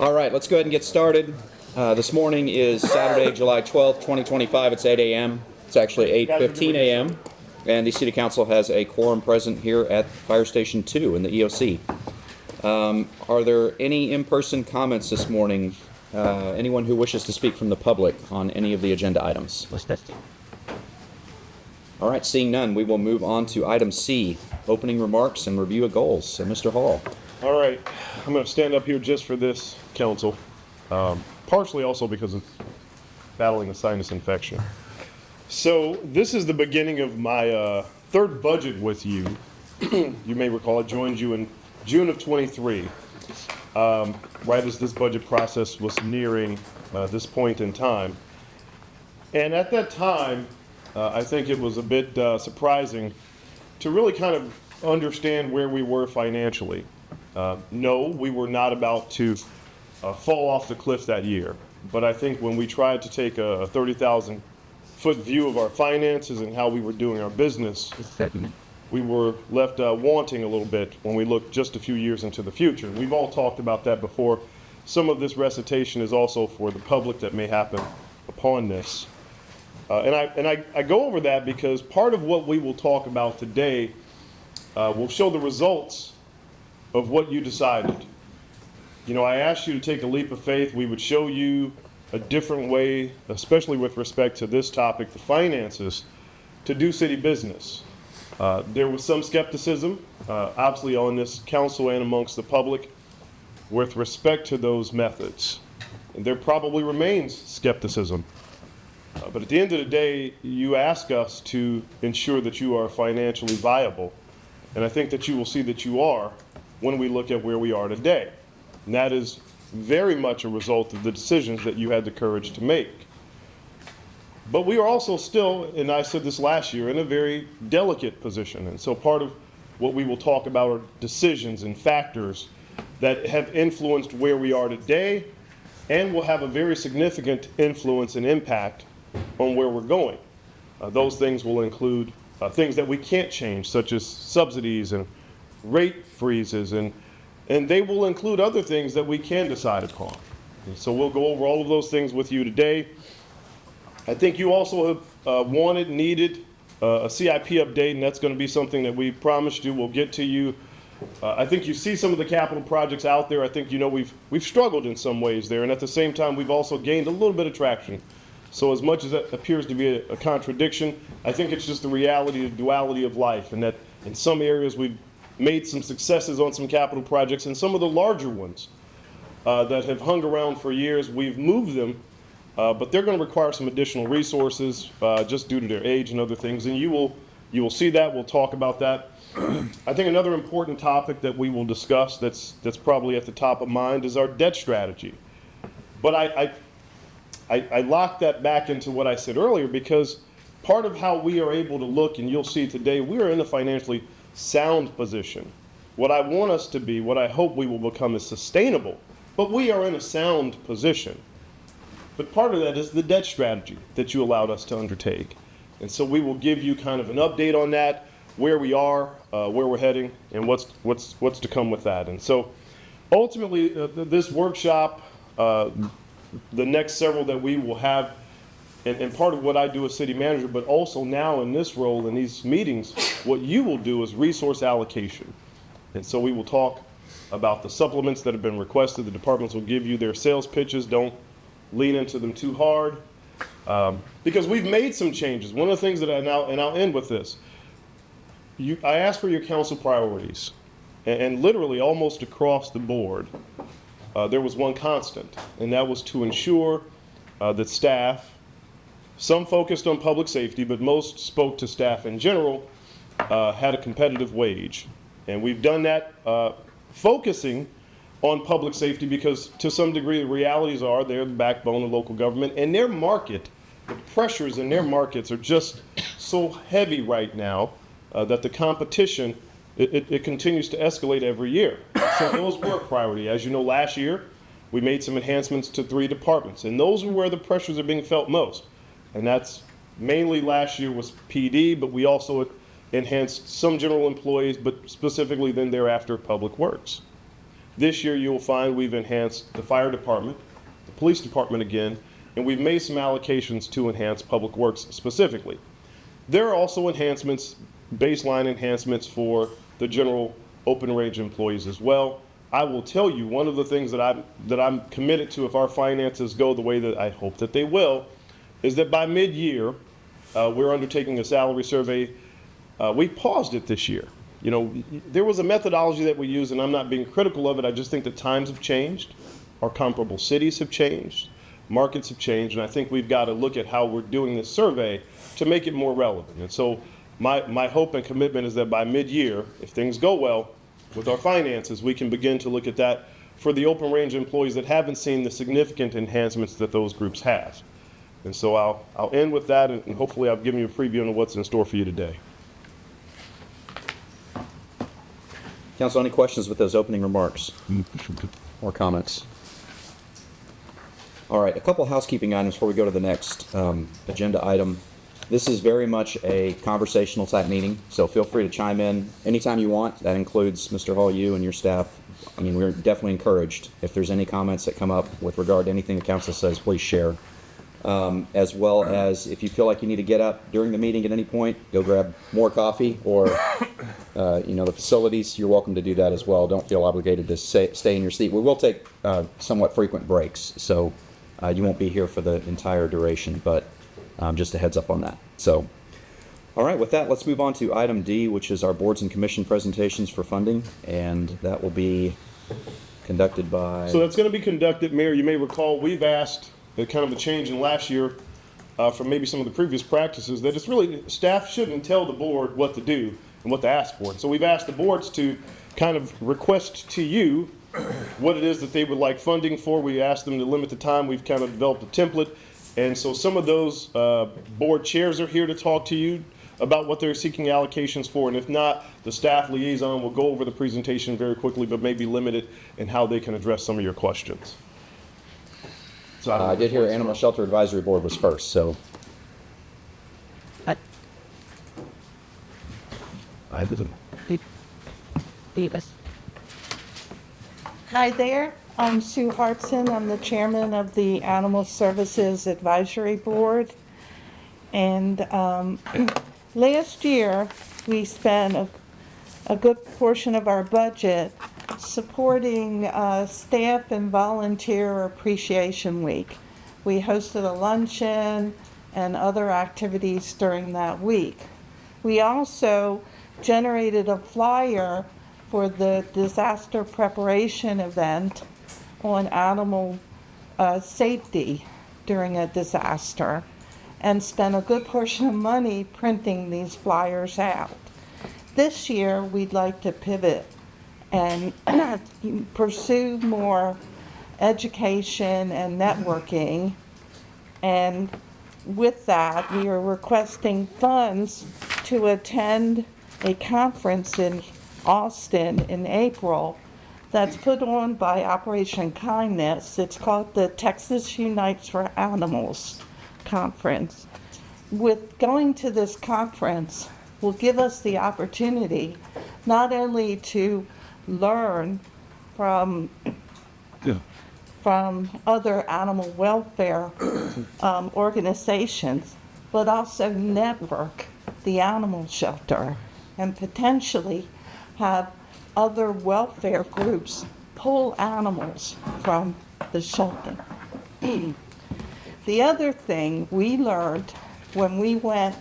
All right, let's go ahead and get started. This morning is Saturday, July 12th, 2025. It's 8 a.m. It's actually 8:15 a.m. And the City Council has a quorum present here at Fire Station 2 in the EOC. Are there any in-person comments this morning? Anyone who wishes to speak from the public on any of the agenda items? All right, seeing none, we will move on to item C, opening remarks and review of goals. So, Mr. Hall. All right, I'm going to stand up here just for this council, partially also because of battling a sinus infection. So this is the beginning of my third budget with you. You may recall I joined you in June of 23, right as this budget process was nearing this point in time. And at that time, I think it was a bit surprising to really kind of understand where we were financially. No, we were not about to fall off the cliff that year. But I think when we tried to take a 30,000-foot view of our finances and how we were doing our business, we were left wanting a little bit when we looked just a few years into the future. We've all talked about that before. Some of this recitation is also for the public that may happen upon this. And I go over that because part of what we will talk about today will show the results of what you decided. You know, I asked you to take a leap of faith. We would show you a different way, especially with respect to this topic, the finances, to do city business. There was some skepticism, obviously on this council and amongst the public, with respect to those methods. And there probably remains skepticism. But at the end of the day, you ask us to ensure that you are financially viable. And I think that you will see that you are when we look at where we are today. And that is very much a result of the decisions that you had the courage to make. But we are also still, and I said this last year, in a very delicate position. And so part of what we will talk about are decisions and factors that have influenced where we are today and will have a very significant influence and impact on where we're going. Those things will include things that we can't change, such as subsidies and rate freezes, and they will include other things that we can decide upon. And so we'll go over all of those things with you today. I think you also have needed a CIP update, and that's going to be something that we promised you we'll get to you. I think you see some of the capital projects out there. I think you know we've struggled in some ways there, and at the same time we've also gained a little bit of traction. So as much as that appears to be a contradiction, I think it's just the reality, the duality of life, and that in some areas we've made some successes on some capital projects, and some of the larger ones that have hung around for years, we've moved them, but they're going to require some additional resources just due to their age and other things, and you will see that. We'll talk about that. I think another important topic that we will discuss that's probably at the top of mind is our debt strategy. But I locked that back into what I said earlier because part of how we are able to look, and you'll see today, we are in a financially sound position. What I want us to be, what I hope we will become is sustainable, but we are in a sound position. But part of that is the debt strategy that you allowed us to undertake. And so we will give you kind of an update on that, where we are, where we're heading, and what's to come with that. And so ultimately, this workshop, the next several that we will have, and part of what I do as city manager, but also now in this role in these meetings, what you will do is resource allocation. And so we will talk about the supplements that have been requested. The departments will give you their sales pitches. Don't lean into them too hard because we've made some changes. One of the things that I'll end with this. I asked for your council priorities, and literally almost across the board, there was one constant, and that was to ensure that staff, some focused on public safety, but most spoke to staff in general, had a competitive wage. And we've done that focusing on public safety because to some degree the realities are they're the backbone of local government, and their market, the pressures in their markets are just so heavy right now that the competition, it continues to escalate every year. So those were a priority. As you know, last year we made some enhancements to 3 departments, and those are where the pressures are being felt most. And that's mainly last year was PD, but we also enhanced some general employees, but specifically then thereafter Public Works. This year, you'll find we've enhanced the fire department, the police department again, and we've made some allocations to enhance public works specifically. There are also enhancements, baseline enhancements for the general open range employees as well. I will tell you, one of the things that I'm committed to, if our finances go the way that I hope that they will, is that by mid-year, we're undertaking a salary survey. We paused it this year. You know, there was a methodology that we used, and I'm not being critical of it. I just think that times have changed. Our comparable cities have changed. Markets have changed, and I think we've got to look at how we're doing this survey to make it more relevant. And so my hope and commitment is that by mid-year, if things go well with our finances, we can begin to look at that for the open range employees that haven't seen the significant enhancements that those groups have. And so I'll end with that, and hopefully I've given you a preview on what's in store for you today. Council, any questions with those opening remarks or comments? All right, a couple housekeeping items before we go to the next agenda item. This is very much a conversational type meeting, so feel free to chime in anytime you want. That includes, Mr. Hall, you and your staff. I mean, we're definitely encouraged. If there's any comments that come up with regard to anything the council says, please share. As well as if you feel like you need to get up during the meeting at any point, go grab more coffee or, the facilities, you're welcome to do that as well. Don't feel obligated to stay in your seat. We will take somewhat frequent breaks, so you won't be here for the entire duration, but just a heads up on that. So, all right, with that, let's move on to item D, which is our boards and commission presentations for funding, and that will be conducted by... So that's going to be conducted, Mayor. You may recall we've asked kind of a change in last year from maybe some of the previous practices, that it's really, staff shouldn't tell the board what to do and what to ask for. So we've asked the boards to kind of request to you what it is that they would like funding for. We asked them to limit the time. We've kind of developed a template. And so some of those board chairs are here to talk to you about what they're seeking allocations for. And if not, the staff liaison will go over the presentation very quickly, but maybe limited in how they can address some of your questions. So I did hear Animal Shelter Advisory Board was first, so. I didn't. Davis. Hi there, I'm Sue Hartson. I'm the chairman of the Animal Services Advisory Board. And last year, we spent a good portion of our budget supporting staff and volunteer appreciation week. We hosted a luncheon and other activities during that week. We also generated a flyer for the disaster preparation event on animal safety during a disaster, and spent a good portion of money printing these flyers out. This year, we'd like to pivot and pursue more education and networking. And with that, we are requesting funds to attend a conference in Austin in April that's put on by Operation Kindness. It's called the Texas Unites for Animals Conference. With going to this conference will give us the opportunity not only to learn from other animal welfare organizations, but also network the animal shelter and potentially have other welfare groups pull animals from the shelter. The other thing we learned when we went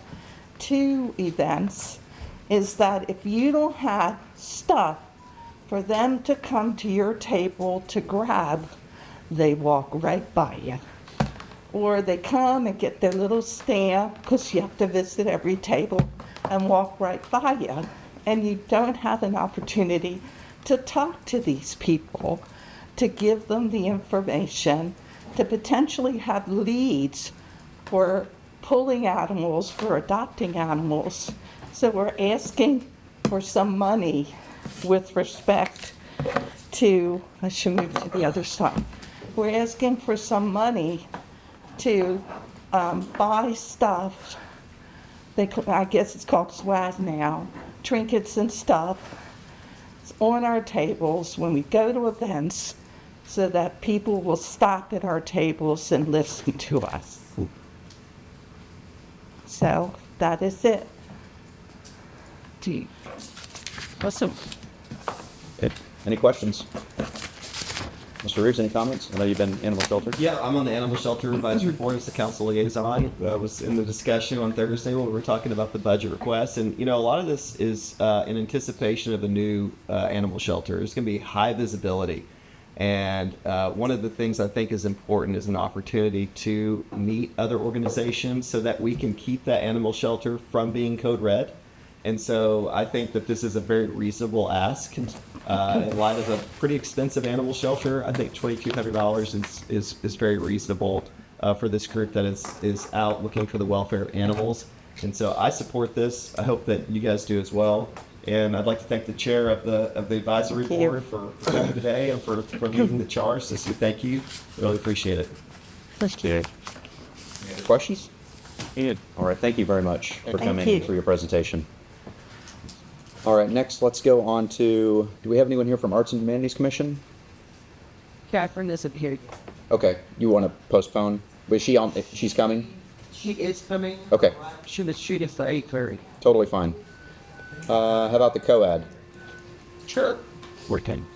to events is that if you don't have stuff for them to come to your table to grab, they walk right by you. Or they come and get their little stamp, because you have to visit every table, and walk right by you. And you don't have an opportunity to talk to these people, to give them the information, to potentially have leads for pulling animals, for adopting animals. So we're asking for some money with respect to, I should move to the other side. We're asking for some money to buy stuff. I guess it's called swag now, trinkets and stuff, on our tables when we go to events so that people will stop at our tables and listen to us. So that is it. Gee. Awesome. Any questions? Mr. Reeves, any comments? I know you've been animal shelter. Yeah, I'm on the Animal Shelter Advisory Board as the council liaison. I was in the discussion on Thursday when we were talking about the budget request. And, you know, a lot of this is in anticipation of a new animal shelter. There's going to be high visibility. And one of the things I think is important is an opportunity to meet other organizations so that we can keep that animal shelter from being code red. And so I think that this is a very reasonable ask in light of a pretty expensive animal shelter. I think $2,200 is very reasonable for this group that is out looking for the welfare of animals. And so I support this. I hope that you guys do as well. And I'd like to thank the chair of the advisory Thank you. board for coming today and for leading the charge. So thank you. Really appreciate it. Any other questions? All right, thank you very much for coming you. and for your presentation. All right, next let's go on to, do we have anyone here from Arts and Humanities Commission? Catherine isn't here. Okay, you want to postpone? Was she on, she's coming? She is coming. Okay, She was shooting for 8:30. totally fine. How about the COAD? Sure. We're 10.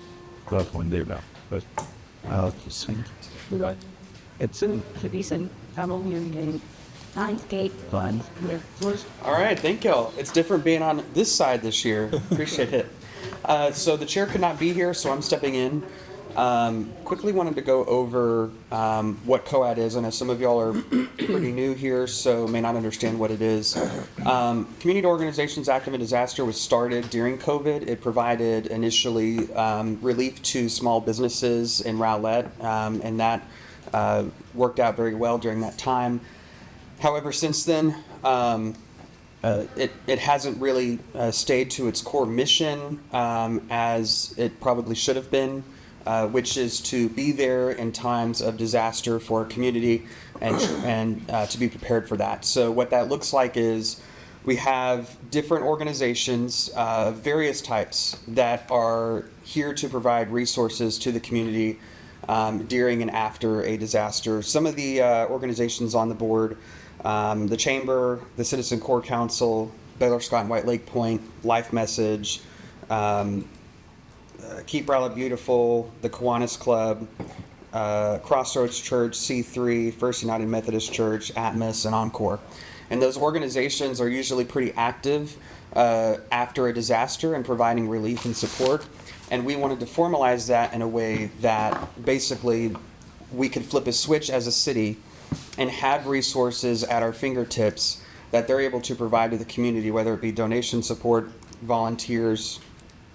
That's one there now. But I'll just sing. It's in Decent. I'm only in Lionsgate. fun. All right, thank y'all. It's different being on this side this year. Appreciate it. So the chair could not be here, so I'm stepping in. Quickly wanted to go over what COAD is. I know some of y'all are pretty new here, so may not understand what it is. Community Organizations Active in Disaster was started during COVID. It provided initially relief to small businesses in Rowlett, and that worked out very well during that time. However, since then, it hasn't really stayed to its core mission as it probably should have been, which is to be there in times of disaster for a community and to be prepared for that. So what that looks like is we have different organizations, various types, that are here to provide resources to the community during and after a disaster. Some of the organizations on the board, the Chamber, the Citizen Corps Council, Baylor Scott and White Lake Point, Life Message, Keep Rowlett Beautiful, the Kiwanis Club, Crossroads Church, C3, First United Methodist Church, Atmos, and Encore. And those organizations are usually pretty active after a disaster and providing relief and support. And we wanted to formalize that in a way that basically we could flip a switch as a city and have resources at our fingertips that they're able to provide to the community, whether it be donation support, volunteers,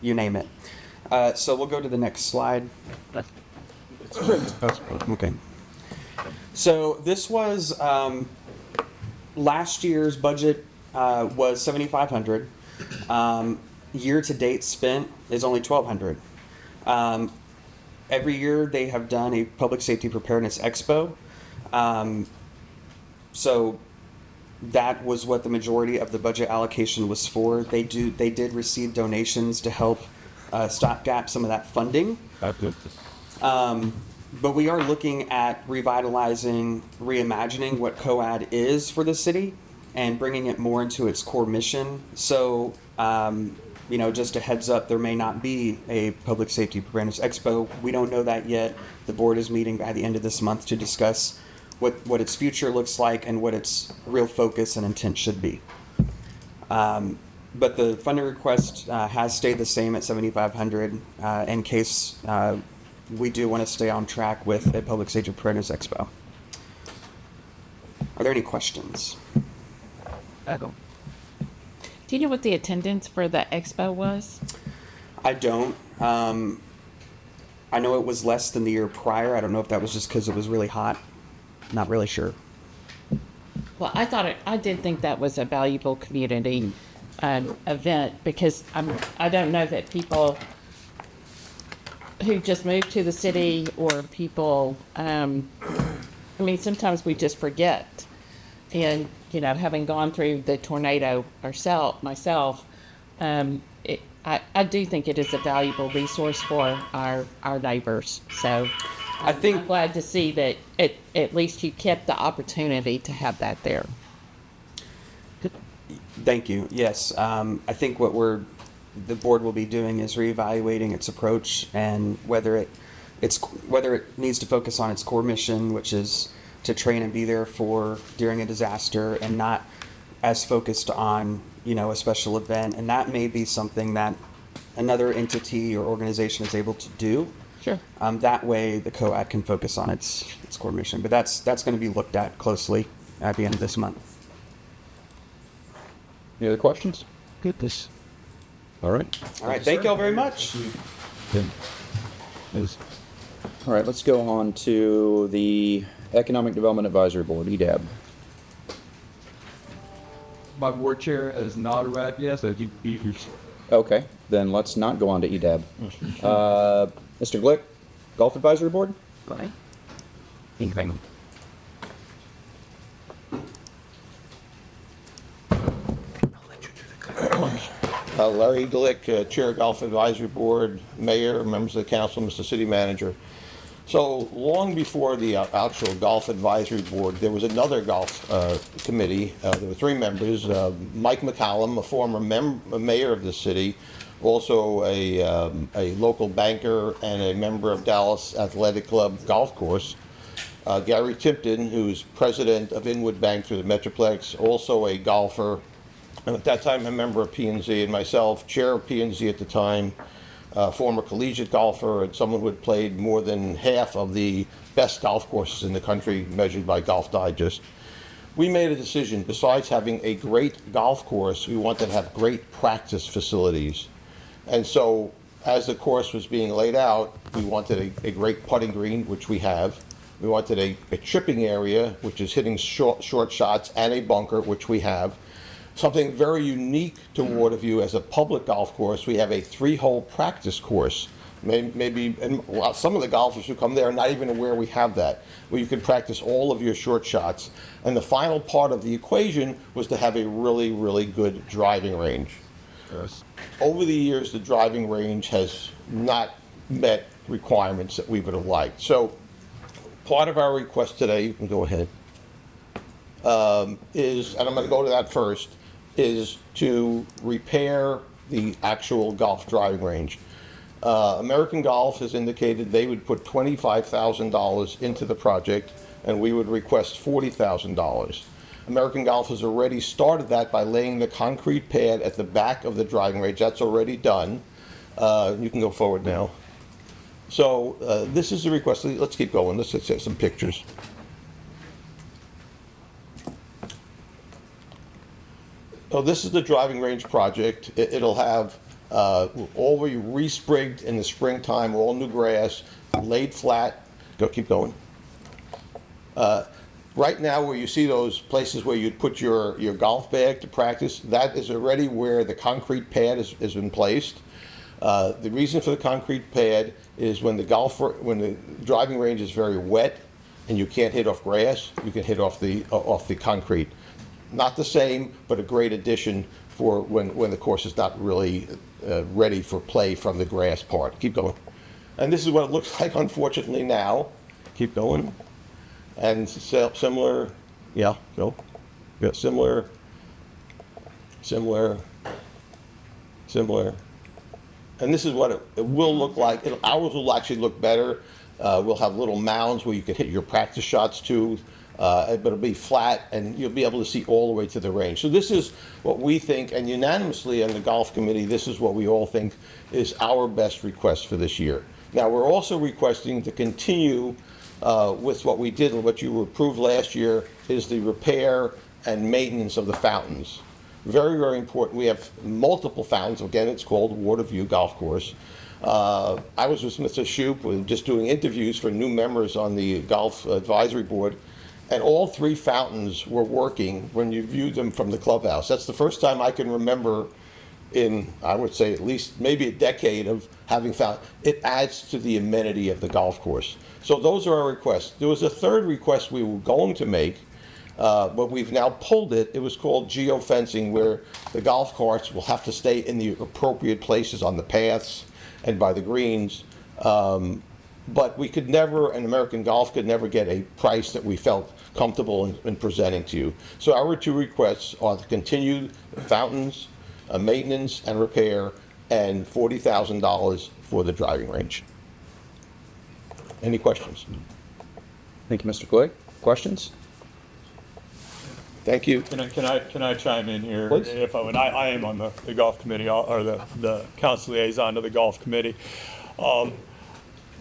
you name it. So we'll go to the next slide. Okay. So this was last year's budget was $7,500. Year to date spent is only $1,200. Every year they have done a public safety preparedness expo. So that was what the majority of the budget allocation was for. They did receive donations to help stopgap some of that funding. That's it. But we are looking at revitalizing, reimagining what COAD is for the city and bringing it more into its core mission. So, just a heads up, there may not be a public safety preparedness expo. We don't know that yet. The board is meeting by the end of this month to discuss what its future looks like and what its real focus and intent should be. But the funding request has stayed the same at $7,500 in case we do want to stay on track with a public safety preparedness expo. Are there any questions? Oh. Do you know what the attendance for the expo was? I don't. I know it was less than the year prior. I don't know if that was just because it was really hot. Not really sure. Well, I did think that was a valuable community event because I don't know that people who just moved to the city or people, sometimes we just forget. And, having gone through the tornado myself, I do think it is a valuable resource for our neighbors. So I think I'm glad to see that at least you kept the opportunity to have that there. Thank you. Yes, I think what the board will be doing is reevaluating its approach and whether it needs to focus on its core mission, which is to train and be there for during a disaster, and not as focused on a special event. And that may be something that another entity or organization is able to do. Sure. That way, the COAD can focus on its core mission. But that's going to be looked at closely at the end of this month. Any other questions? Goodness. All right. All right. Thank you all very much. Then, is- All right, let's go on to the Economic Development Advisory Board, EDAB. My board chair has not arrived yet, so you Okay, then let's not go on to EDAB. Mr. Glick, Golf Advisory Board? Bye. anything. Larry Glick, Chair Golf Advisory Board, Mayor, members of the council, Mr. City Manager. So long before the actual Golf Advisory Board, there was another golf committee. There were 3 members. Mike McCallum, a former mayor of the city, also a local banker and a member of Dallas Athletic Club Golf Course. Gary Tipton, who's president of Inwood Bank through the Metroplex, also a golfer. And at that time, a member of P&Z, and myself, chair of P&Z at the time, former collegiate golfer, and someone who had played more than half of the best golf courses in the country, measured by Golf Digest. We made a decision, besides having a great golf course, we wanted to have great practice facilities. And so, as the course was being laid out, we wanted a great putting green, which we have. We wanted a chipping area, which is hitting short shots, and a bunker, which we have. Something very unique to Waterview as a public golf course, we have a 3-hole practice course. Maybe and some of the golfers who come there are not even aware we have that, where you can practice all of your short shots. And the final part of the equation was to have a really, really good driving range. Yes. Over the years, the driving range has not met requirements that we would have liked. So part of our request today, you can go ahead, is, and I'm going to go to that first, is to repair the actual golf driving range. American Golf has indicated they would put $25,000 into the project, and we would request $40,000. American Golf has already started that by laying the concrete pad at the back of the driving range. That's already done. You can go forward now. So this is the request. Let's keep going. Let's get some pictures. So this is the driving range project. It'll have all re-sprigged in the springtime, all new grass, laid flat. Keep going. Right now, where you see those places where you'd put your golf bag to practice, that is already where the concrete pad has been placed. The reason for the concrete pad is when the driving range is very wet and you can't hit off grass, you can hit off the concrete. Not the same, but a great addition for when the course is not really ready for play from the grass part. Keep going. And this is what it looks like, unfortunately, now. Keep going. And similar, yeah, go. Yeah, similar. And this is what it will look like. Ours will actually look better. We'll have little mounds where you can hit your practice shots to. But it'll be flat, and you'll be able to see all the way to the range. So this is what we think, and unanimously on the golf committee, this is what we all think is our best request for this year. Now, we're also requesting to continue with what we did and what you approved last year, is the repair and maintenance of the fountains. Very, very important. We have multiple fountains. Again, it's called Waterview Golf Course. I was with Mr. Shoup, just doing interviews for new members on the Golf Advisory Board, and all 3 fountains were working when you viewed them from the clubhouse. That's the first time I can remember in, I would say, at least maybe a decade of having found. It adds to the amenity of the golf course. So those are our requests. There was a third request we were going to make, But we've now pulled it. It was called geofencing, where the golf carts will have to stay in the appropriate places on the paths and by the greens. But we could never, and American Golf could never get a price that we felt comfortable in presenting to you. So our two requests are to continue the fountains, maintenance and repair, and $40,000 for the driving range. Any questions? Thank you, Mr. Glick. Questions? Thank you. Can I chime in here? Please. If I would, I am on the golf committee, or the council liaison to the golf committee.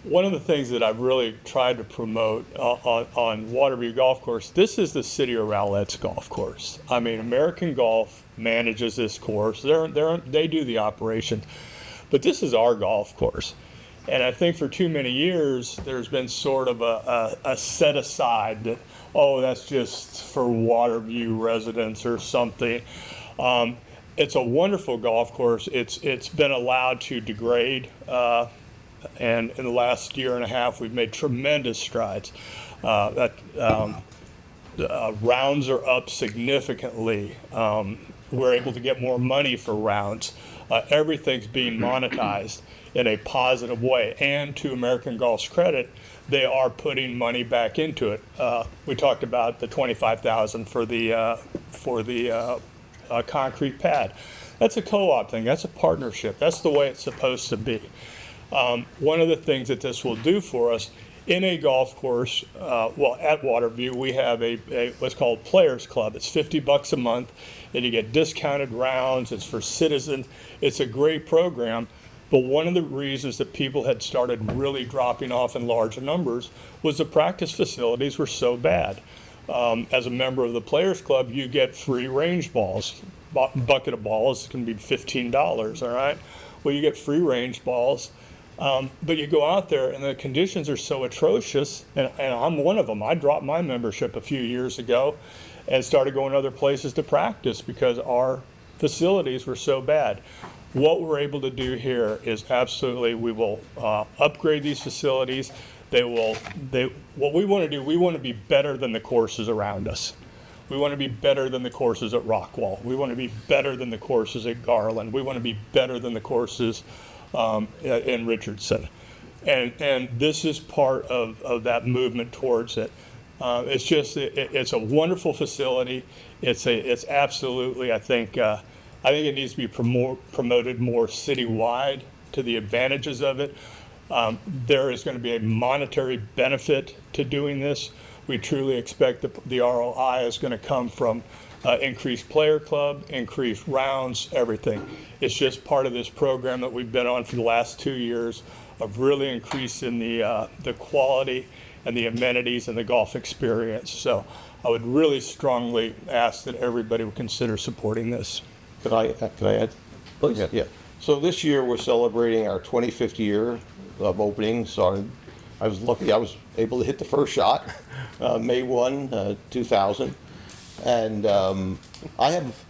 One of the things that I've really tried to promote on Waterview Golf Course, this is the City of Rowlett's golf course. I mean, American Golf manages this course. They do the operation, but this is our golf course. And I think for too many years, there's been sort of a set aside that, oh, that's just for Waterview residents or something. It's a wonderful golf course. It's been allowed to degrade. And in the last year and a half, we've made tremendous strides. Rounds are up significantly. We're able to get more money for rounds. Everything's being monetized in a positive way. And to American Golf's credit, they are putting money back into it. We talked about the $25,000 for the concrete pad. That's a co-op thing. That's a partnership. That's the way it's supposed to be. One of the things that this will do for us in a golf course, at Waterview, we have a what's called Players Club. It's $50 a month, and you get discounted rounds. It's for citizens. It's a great program. But one of the reasons that people had started really dropping off in larger numbers was the practice facilities were so bad. As a member of the Players Club, you get free range balls. Bucket of balls can be $15, all right? Well, you get free range balls. But you go out there and the conditions are so atrocious, and I'm one of them. I dropped my membership a few years ago and started going other places to practice because our facilities were so bad. What we're able to do here is absolutely, we will upgrade these facilities. What we want to do, we want to be better than the courses around us. We want to be better than the courses at Rockwall. We want to be better than the courses at Garland. We want to be better than the courses in Richardson, and this is part of that movement towards it. It's a wonderful facility. It's absolutely, I think it needs to be promoted more citywide to the advantages of it. There is going to be a monetary benefit to doing this. We truly expect the ROI is going to come from increased player club, increased rounds, everything. It's just part of this program that we've been on for the last 2 years of really increasing the quality and the amenities and the golf experience. So I would really strongly ask that everybody would consider supporting this. Could I add? Please. Yeah. So this year we're celebrating our 25th year of opening. So I was lucky I was able to hit the first shot, May 1, 2000. And I have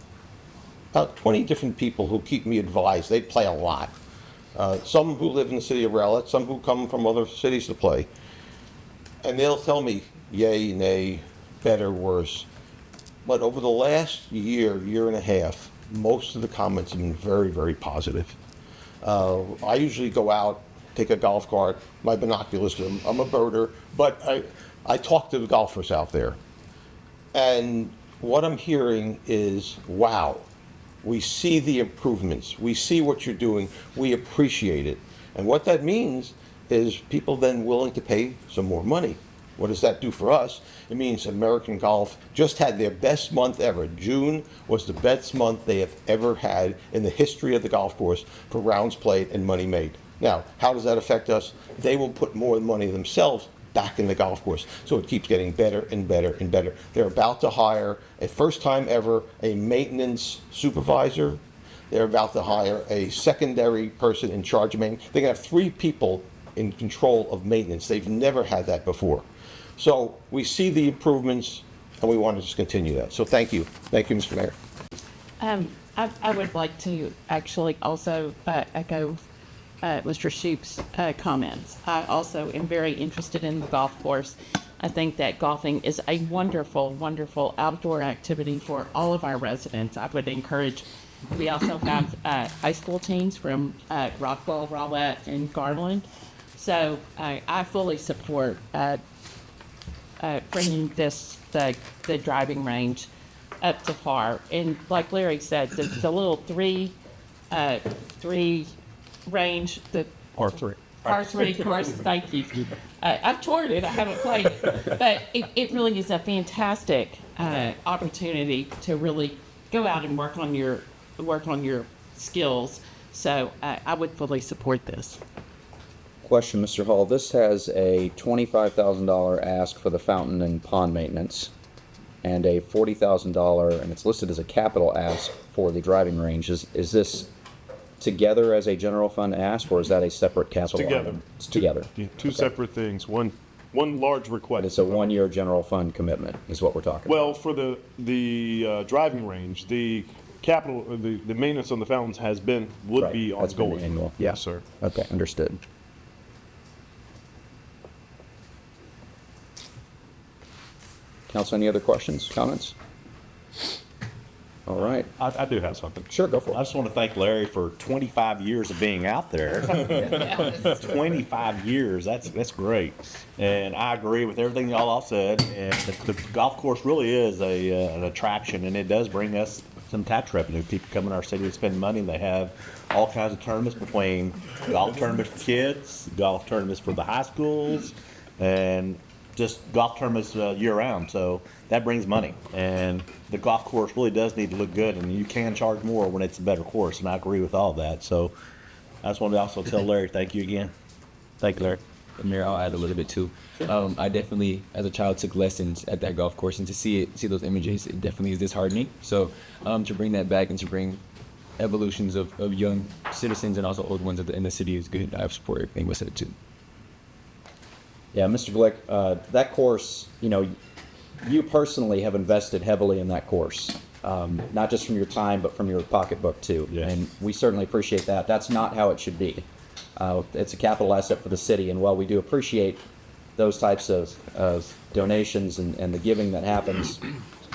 about 20 different people who keep me advised. They play a lot. Some who live in the city of Rowlett, some who come from other cities to play. And they'll tell me, yay, nay, better, worse. But over the last year and a half, most of the comments have been very, very positive. I usually go out, take a golf cart, my binoculars, I'm a birder, but I talk to the golfers out there. And what I'm hearing is, wow, we see the improvements. We see what you're doing. We appreciate it. And what that means is people then willing to pay some more money. What does that do for us? It means American Golf just had their best month ever. June was the best month they have ever had in the history of the golf course for rounds played and money made. Now, how does that affect us? They will put more money themselves back in the golf course. So it keeps getting better and better and better. They're about to hire, a first time ever, a maintenance supervisor. They're about to hire a secondary person in charge of maintenance. They're going to have 3 people in control of maintenance. They've never had that before. So we see the improvements, and we want to just continue that. So thank you. Thank you, Mr. Mayor. I would like to actually also echo Mr. Shoup's comments. I also am very interested in the golf course. I think that golfing is a wonderful, wonderful outdoor activity for all of our residents. I would encourage, we also have high school teams from Rockwell, Rowlett, and Garland. So I fully support bringing the driving range up to par. And like Larry said, the little three range, the par three course, thank you. I've toured it, I haven't played it, but it really is a fantastic opportunity to really go out and work on your skills. So I would fully support this. Question, Mr. Hall. This has a $25,000 ask for the fountain and pond maintenance, and a $40,000, and it's listed as a capital ask for the driving range. Is this together as a general fund ask, or is that a separate capital Together. item? It's together. Two separate things. One large request. It's a one-year general fund commitment, is what we're talking about. Well, for the driving range, the capital, the maintenance on the fountains would Right. be That's been ongoing. annual. Yeah. Yes, sir. Okay, understood. Council, any other questions, comments? All right. I do have something. Sure, go for it. I just want to thank Larry for 25 years of being out there. 25 years, that's great. And I agree with everything y'all all said. And the golf course really is an attraction, and it does bring us some tax revenue. People come in our city to spend money. They have all kinds of tournaments, between golf tournaments for kids, golf tournaments for the high schools, and just golf tournaments year-round. So that brings money, and the golf course really does need to look good, and you can charge more when it's a better course, and I agree with all that. So I just wanted to also tell Larry, thank you again. Thank you, Larry. Mayor, I'll add a little bit too. I definitely, as a child, took lessons at that golf course, and to see those images, it definitely is disheartening. So to bring that back and to bring evolutions of young citizens and also old ones in the city is good. I support everything was said too. Yeah, Mr. Glick, that course, you personally have invested heavily in that course, not just from your time, but from your pocketbook too. Yes. And we certainly appreciate that. That's not how it should be. It's a capital asset for the city, and while we do appreciate those types of donations and the giving that happens,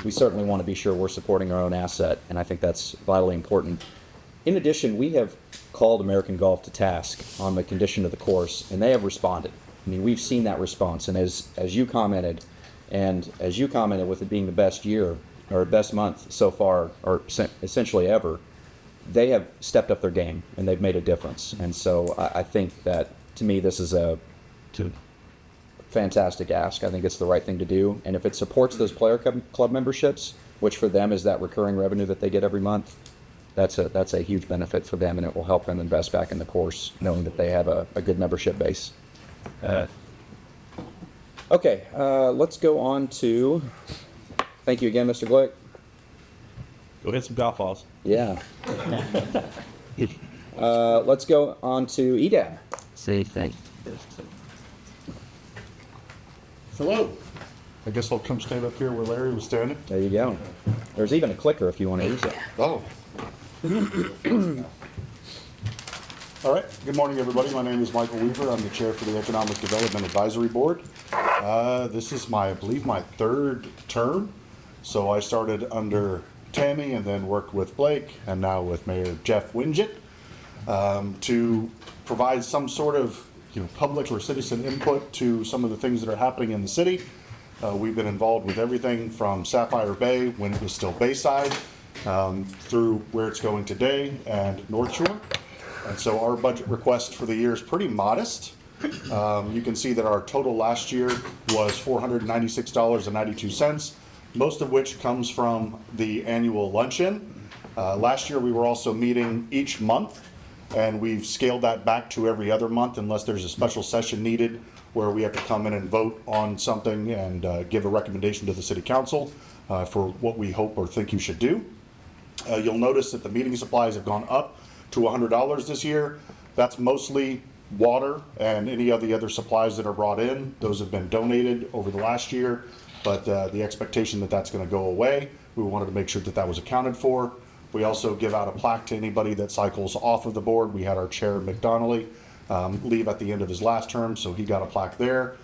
we certainly want to be sure we're supporting our own asset, and I think that's vitally important. In addition, we have called American Golf to task on the condition of the course, and they have responded. I mean, we've seen that response, and as you commented, with it being the best year or best month so far, or essentially ever, they have stepped up their game and they've made a difference. And so I think that, to me, this is a fantastic ask. I think it's the right thing to do, and if it supports those player club memberships, which for them is that recurring revenue that they get every month, that's a huge benefit for them, and it will help them invest back in the course, knowing that they have a good membership base. Okay, let's go on to, thank you again, Mr. Glick. Go hit some golf balls. Yeah. Let's go on to EDAB. Say thank. Hello. I guess I'll come stand up here where Larry was standing. There you go. There's even a clicker if you want to use it. Oh. All right. Good morning, everybody. My name is Michael Weaver. I'm the chair for the Economic Development Advisory Board. This is I believe my third term. So I started under Tammy and then worked with Blake and now with Mayor Jeff Winget to provide some sort of public or citizen input to some of the things that are happening in the city. We've been involved with everything from Sapphire Bay when it was still Bayside through where it's going today and North Shore. And so our budget request for the year is pretty modest. You can see that our total last year was $496.92, most of which comes from the annual luncheon. Last year we were also meeting each month, and we've scaled that back to every other month unless there's a special session needed where we have to come in and vote on something and give a recommendation to the city council for what we hope or think you should do. You'll notice that the meeting supplies have gone up to $100 this year. That's mostly water and any of the other supplies that are brought in. Those have been donated over the last year, but the expectation that that's going to go away, we wanted to make sure that that was accounted for. We also give out a plaque to anybody that cycles off of the board. We had our chair, Mick Donnelly, leave at the end of his last term, so he got a plaque there.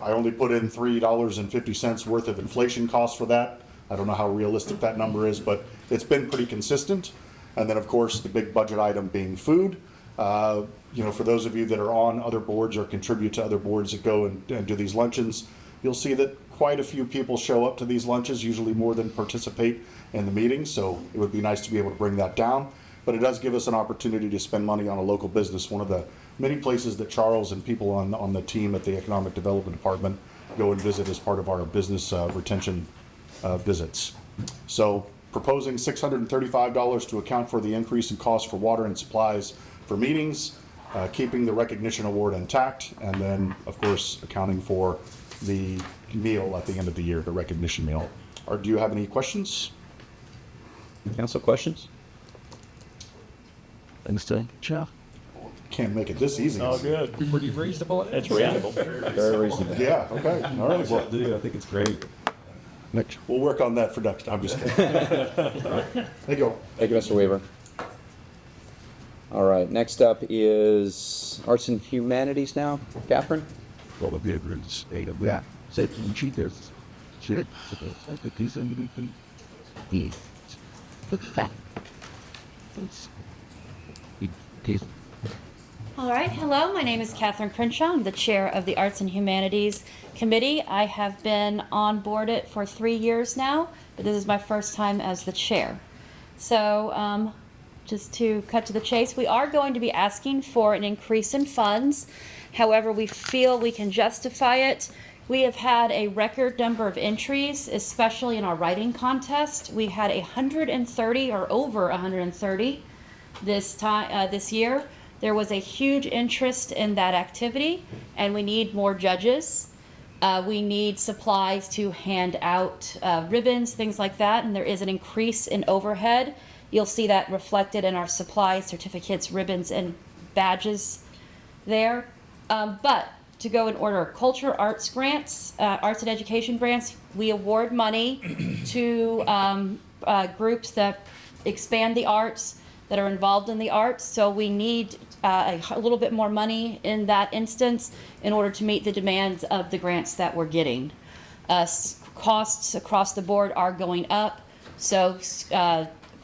I only put in $3.50 worth of inflation costs for that. I don't know how realistic that number is, but it's been pretty consistent. And then, of course, the big budget item being food. You know, for those of you that are on other boards or contribute to other boards that go and do these luncheons, you'll see that quite a few people show up to these lunches, usually more than participate in the meetings. So it would be nice to be able to bring that down. But it does give us an opportunity to spend money on a local business, one of the many places that Charles and people on the team at the Economic Development Department go and visit as part of our business retention visits. So proposing $635 to account for the increase in cost for water and supplies for meetings, keeping the recognition award intact, and then, of course, accounting for the meal at the end of the year, the recognition meal. Or do you have any questions? Council questions? Chuck. Can't make it this easy. Oh, good. Pretty reasonable. It's reasonable. Very reasonable. Yeah, okay, all right. Well, I think it's great. we'll work on that for next time. I'm just kidding. There you go. Thank you, Mr. Weaver. All right, next up is Arts and Humanities now. Catherine? Well, the bigger state of that. Said cheaters. Shit. The decent. Yes. Look fat. All right, hello, my name is Catherine Crenshaw. I'm the chair of the Arts and Humanities Committee. I have been on board it for 3 years now, but this is my first time as the chair. So just to cut to the chase, we are going to be asking for an increase in funds. However, we feel we can justify it. We have had a record number of entries, especially in our writing contest. We had 130 or over 130 this year. There was a huge interest in that activity, and we need more judges. We need supplies to hand out ribbons, things like that, and there is an increase in overhead. You'll see that reflected in our supplies, certificates, ribbons, and badges there. But to go in order, culture arts grants, arts and education grants, we award money to groups that expand the arts, that are involved in the arts. So we need a little bit more money in that instance in order to meet the demands of the grants that we're getting. Costs across the board are going up. So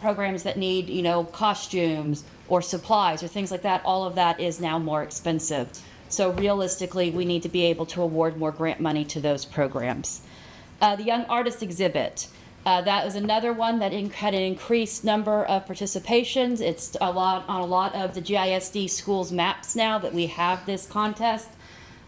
programs that need, you know, costumes or supplies or things like that, all of that is now more expensive. So realistically, we need to be able to award more grant money to those programs. The Young Artist Exhibit. That was another one that had an increased number of participations. It's on a lot of the GISD schools maps now that we have this contest.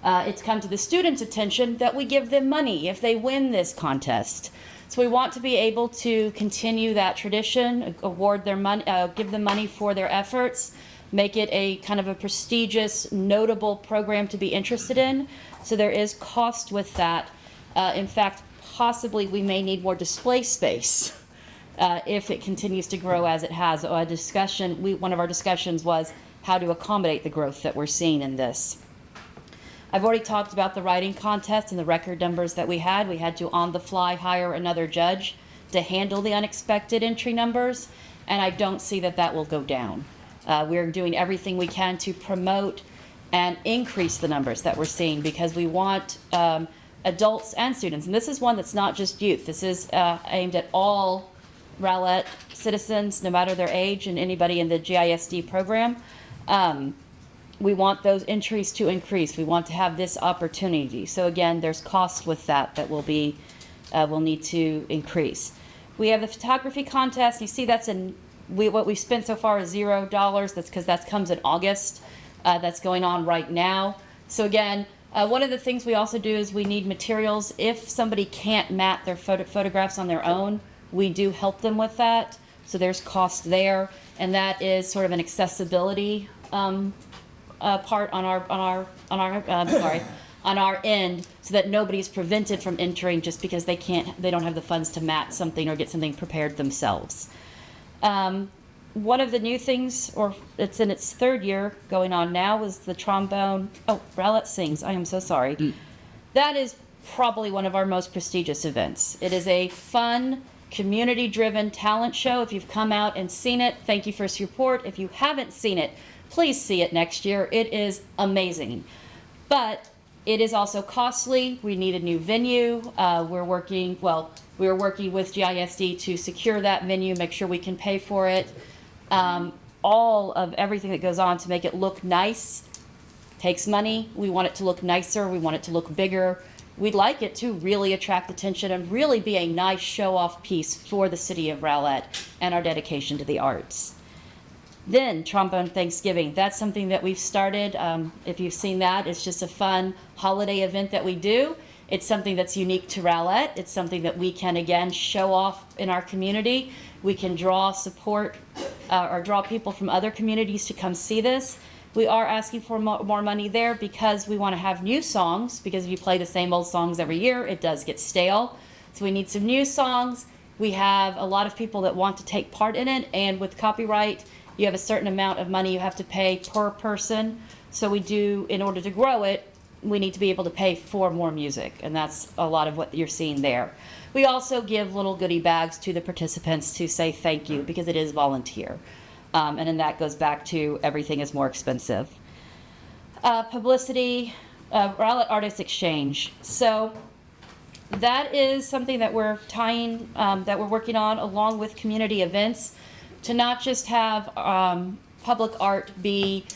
It's come to the students' attention that we give them money if they win this contest. So we want to be able to continue that tradition, award their money, give them money for their efforts, make it a kind of a prestigious, notable program to be interested in. So there is cost with that. In fact, possibly we may need more display space if it continues to grow as it has. One of our discussions was how to accommodate the growth that we're seeing in this. I've already talked about the writing contest and the record numbers that we had. We had to on the fly hire another judge to handle the unexpected entry numbers, and I don't see that that will go down. We're doing everything we can to promote and increase the numbers that we're seeing because we want adults and students. And this is one that's not just youth. This is aimed at all Rowlett citizens, no matter their age, and anybody in the GISD program. We want those entries to increase. We want to have this opportunity. So again, there's cost with that will need to increase. We have the photography contest. You see that's what we've spent so far is $0. That's because that comes in August. That's going on right now. So again, one of the things we also do is we need materials. If somebody can't mat their photographs on their own, we do help them with that. So there's cost there, and that is sort of an accessibility part on our end, so that nobody's prevented from entering just because they don't have the funds to mat something or get something prepared themselves. One of the new things, or it's in its third year going on now, is the trombone. Oh, Rowlett Sings. I am so sorry. That is probably one of our most prestigious events. It is a fun, community-driven talent show. If you've come out and seen it, thank you for your support. If you haven't seen it, please see it next year. It is amazing. But It is also costly. We need a new venue. We were working with GISD to secure that venue, make sure we can pay for it. All of everything that goes on to make it look nice takes money. We want it to look nicer. We want it to look bigger. We'd like it to really attract attention and really be a nice show-off piece for the city of Rowlett and our dedication to the arts. Then Trombone Thanksgiving, that's something that we've started. If you've seen that, it's just a fun holiday event that we do. It's something that's unique to Rowlett. It's something that we can, again, show off in our community. We can draw support or draw people from other communities to come see this. We are asking for more money there because we want to have new songs, because if you play the same old songs every year, it does get stale. So we need some new songs. We have a lot of people that want to take part in it, and with copyright, you have a certain amount of money you have to pay per person. So we do, in order to grow it, we need to be able to pay for more music, and that's a lot of what you're seeing there. We also give little goodie bags to the participants to say thank you, because it is volunteer. And then that goes back to everything is more expensive. Publicity, Rowlett Artists Exchange. So that is something that we're tying, that we're working on along with community events, to not just have public art be,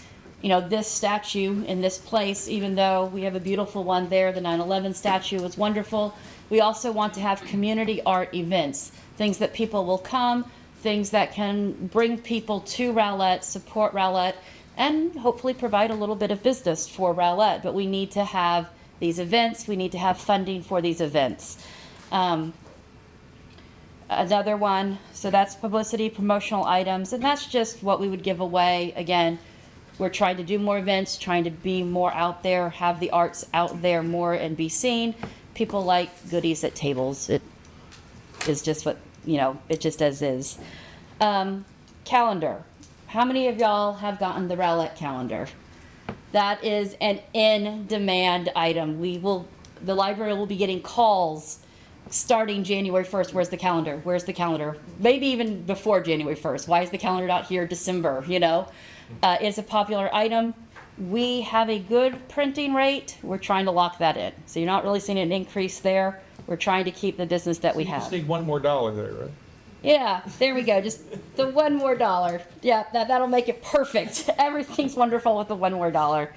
this statue in this place, even though we have a beautiful one there. The 9/11 statue was wonderful. We also want to have community art events, things that people will come, things that can bring people to Rowlett, support Rowlett, and hopefully provide a little bit of business for Rowlett. But we need to have these events. We need to have funding for these events. Another one, so that's publicity, promotional items, and that's just what we would give away. Again, we're trying to do more events, trying to be more out there, have the arts out there more and be seen. People like goodies at tables. It is just what, it just as is. Calendar. How many of y'all have gotten the Rowlett calendar? That is an in-demand item. The library will be getting calls starting January 1st. Where's the calendar? Where's the calendar? Maybe even before January 1st. Why is the calendar not here December? It's a popular item. We have a good printing rate. We're trying to lock that in. So you're not really seeing an increase there. We're trying to keep the business that we have. Just need $1 more there, right? Yeah, there we go. Just the $1 more. Yeah, that'll make it perfect. Everything's wonderful with the $1 more.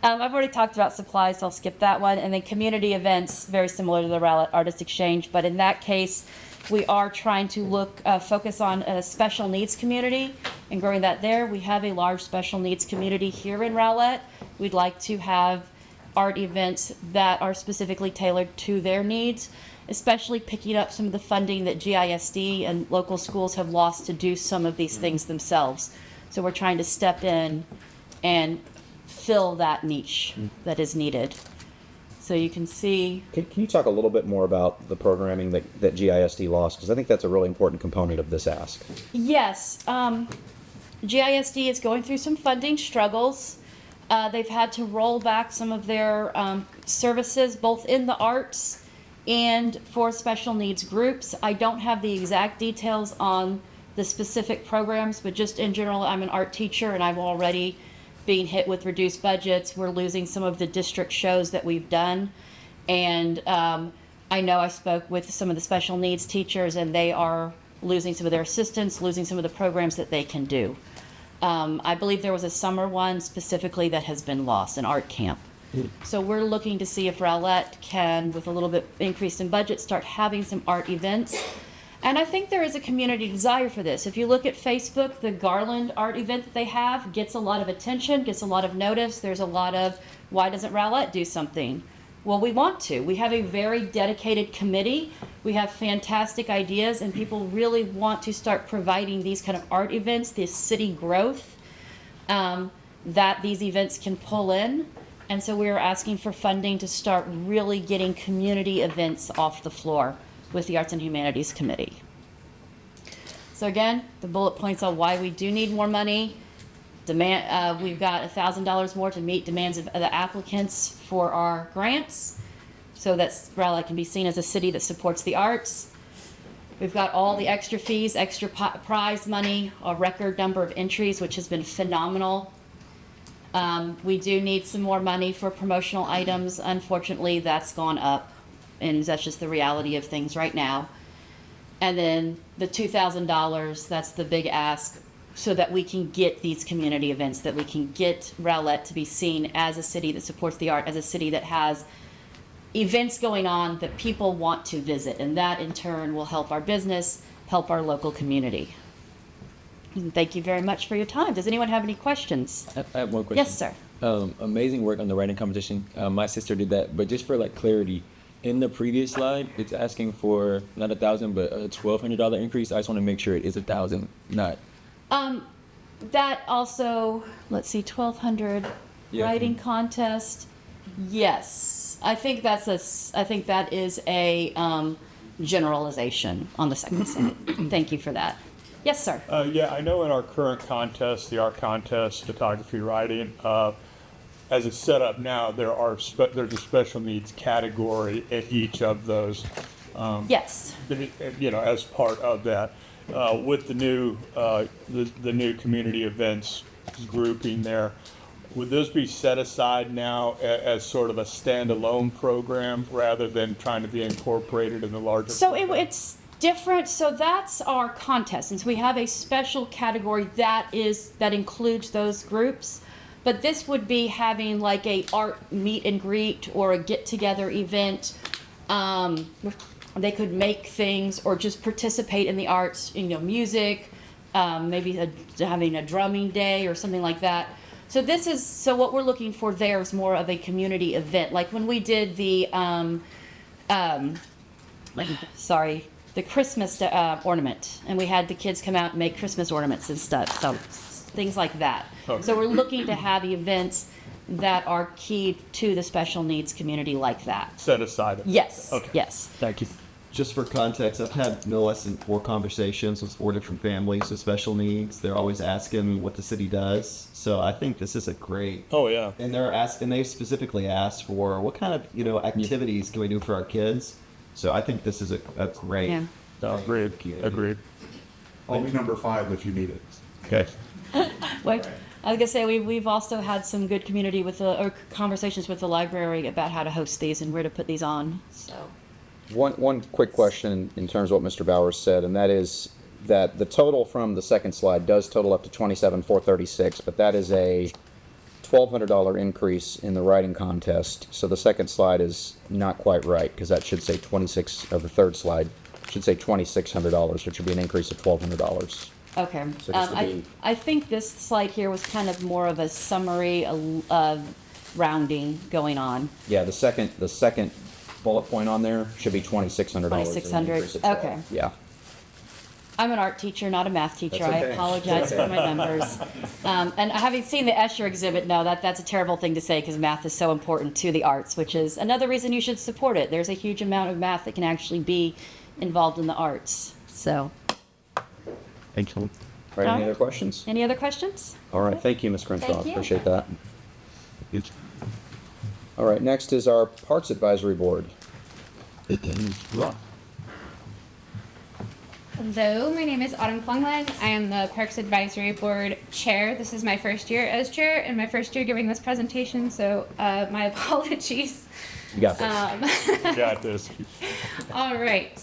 I've already talked about supplies, so I'll skip that one. And then community events, very similar to the Rowlett Artist Exchange, but in that case, we are trying to focus on a special needs community and growing that there. We have a large special needs community here in Rowlett. We'd like to have art events that are specifically tailored to their needs, especially picking up some of the funding that GISD and local schools have lost to do some of these things themselves. So we're trying to step in and fill that niche that is needed. So you can see. Can you talk a little bit more about the programming that GISD lost? Because I think that's a really important component of this ask. Yes. GISD is going through some funding struggles. They've had to roll back some of their services, both in the arts and for special needs groups. I don't have the exact details on the specific programs, but just in general, I'm an art teacher and I'm already being hit with reduced budgets. We're losing some of the district shows that we've done. And I know I spoke with some of the special needs teachers and they are losing some of their assistants, losing some of the programs that they can do. I believe there was a summer one specifically that has been lost, an art camp. So we're looking to see if Rowlett can, with a little bit increase in budget, start having some art events. And I think there is a community desire for this. If you look at Facebook, the Garland art event that they have gets a lot of attention, gets a lot of notice. There's a lot of, why doesn't Rowlett do something? Well, we want to. We have a very dedicated committee. We have fantastic ideas, and people really want to start providing these kind of art events, this city growth that these events can pull in. And so we are asking for funding to start really getting community events off the floor with the Arts and Humanities Committee. So again, the bullet points on why we do need more money. We've got $1,000 more to meet demands of the applicants for our grants, so that Rowlett can be seen as a city that supports the arts. We've got all the extra fees, extra prize money, a record number of entries, which has been phenomenal. We do need some more money for promotional items. Unfortunately, that's gone up, and that's just the reality of things right now. And then the $2,000, that's the big ask, so that we can get these community events, that we can get Rowlett to be seen as a city that supports the art, as a city that has events going on that people want to visit. And that in turn will help our business, help our local community. And thank you very much for your time. Does anyone have any questions? I have one question. Yes, sir. Amazing work on the writing competition. My sister did that, but just for like clarity, in the previous slide, it's asking for not 1,000, but a $1,200 increase. I just want to make sure it is 1,000, not. That also, let's see, 1,200 Yeah. writing contest. Yes, I think that is a generalization on the second slide. Thank you for that. Yes, sir. Yeah, I know in our current contest, the art contest, photography, writing, as it's set up now, there's a special needs category in each of those. Yes. As part of that, with the new community events grouping there, would those be set aside now as sort of a standalone program rather than trying to be incorporated in the larger? So it's different. So that's our contest, and so we have a special category that includes those groups. But this would be having like a art meet and greet or a get together event. They could make things or just participate in the arts, music, maybe having a drumming day or something like that. So what we're looking for there is more of a community event. Like when we did the Christmas ornament, and we had the kids come out and make Christmas ornaments and stuff. So things like that. Okay. So we're looking to have events that are key to the special needs community like that. Set aside. Yes. Okay. Yes. Thank you. Just for context, I've had no less than 4 conversations with 4 different families with special needs. They're always asking what the city does. So I think this is a great. Oh yeah. And they specifically asked for what kind of activities can we do for our kids. So I think this is a great. Yeah. Agreed. Agreed. I'll be number 5 if you need it. Okay. Wait, I was gonna say we've also had some good community or conversations with the library about how to host these and where to put these on. So. One quick question in terms of what Mr. Bowers said, and that is that the total from the second slide does total up to $27,436, but that is a $1,200 increase in the writing contest. So the second slide is not quite right, because that should say the third slide should say $2,600, which would be an increase of $1,200. Okay. So just to be- I think this slide here was kind of more of a summary of rounding going on. Yeah, the second bullet point on there should be $2,600. $2,600, okay. Yeah. I'm an art teacher, not a math teacher. That's I okay. apologize for my numbers. And having seen the Escher exhibit, no, that's a terrible thing to say because math is so important to the arts, which is another reason you should support it. There's a huge amount of math that can actually be involved in the arts. So, Excellent. All right, any other questions? any other questions? All right, thank you, Ms. Crenshaw. Thank you. Appreciate that. It's All right, next is our Parks Advisory Board. it is rough. Hello, my name is Autumn Klunglen. I am the Parks Advisory Board Chair. This is my first year as Chair and my first year giving this presentation, so my apologies. You got this. You got this. All right.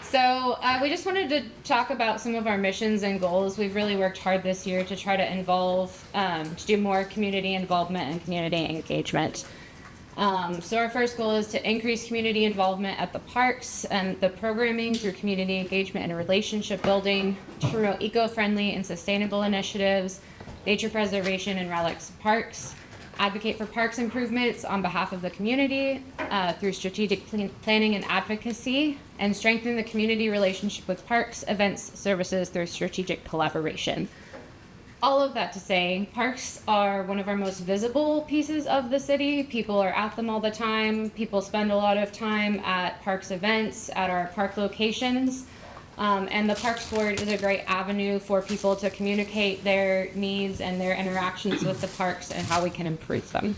So we just wanted to talk about some of our missions and goals. We've really worked hard this year to try to to do more community involvement and community engagement. So our first goal is to increase community involvement at the parks and the programming through community engagement and relationship building, to promote eco-friendly and sustainable initiatives, nature preservation in Rowlett's parks, advocate for parks improvements on behalf of the community through strategic planning and advocacy, and strengthen the community relationship with parks, events, services through strategic collaboration. All of that to say, parks are one of our most visible pieces of the city. People are at them all the time. People spend a lot of time at parks events, at our park locations. And the Parks Board is a great avenue for people to communicate their needs and their interactions with the parks and how we can improve them.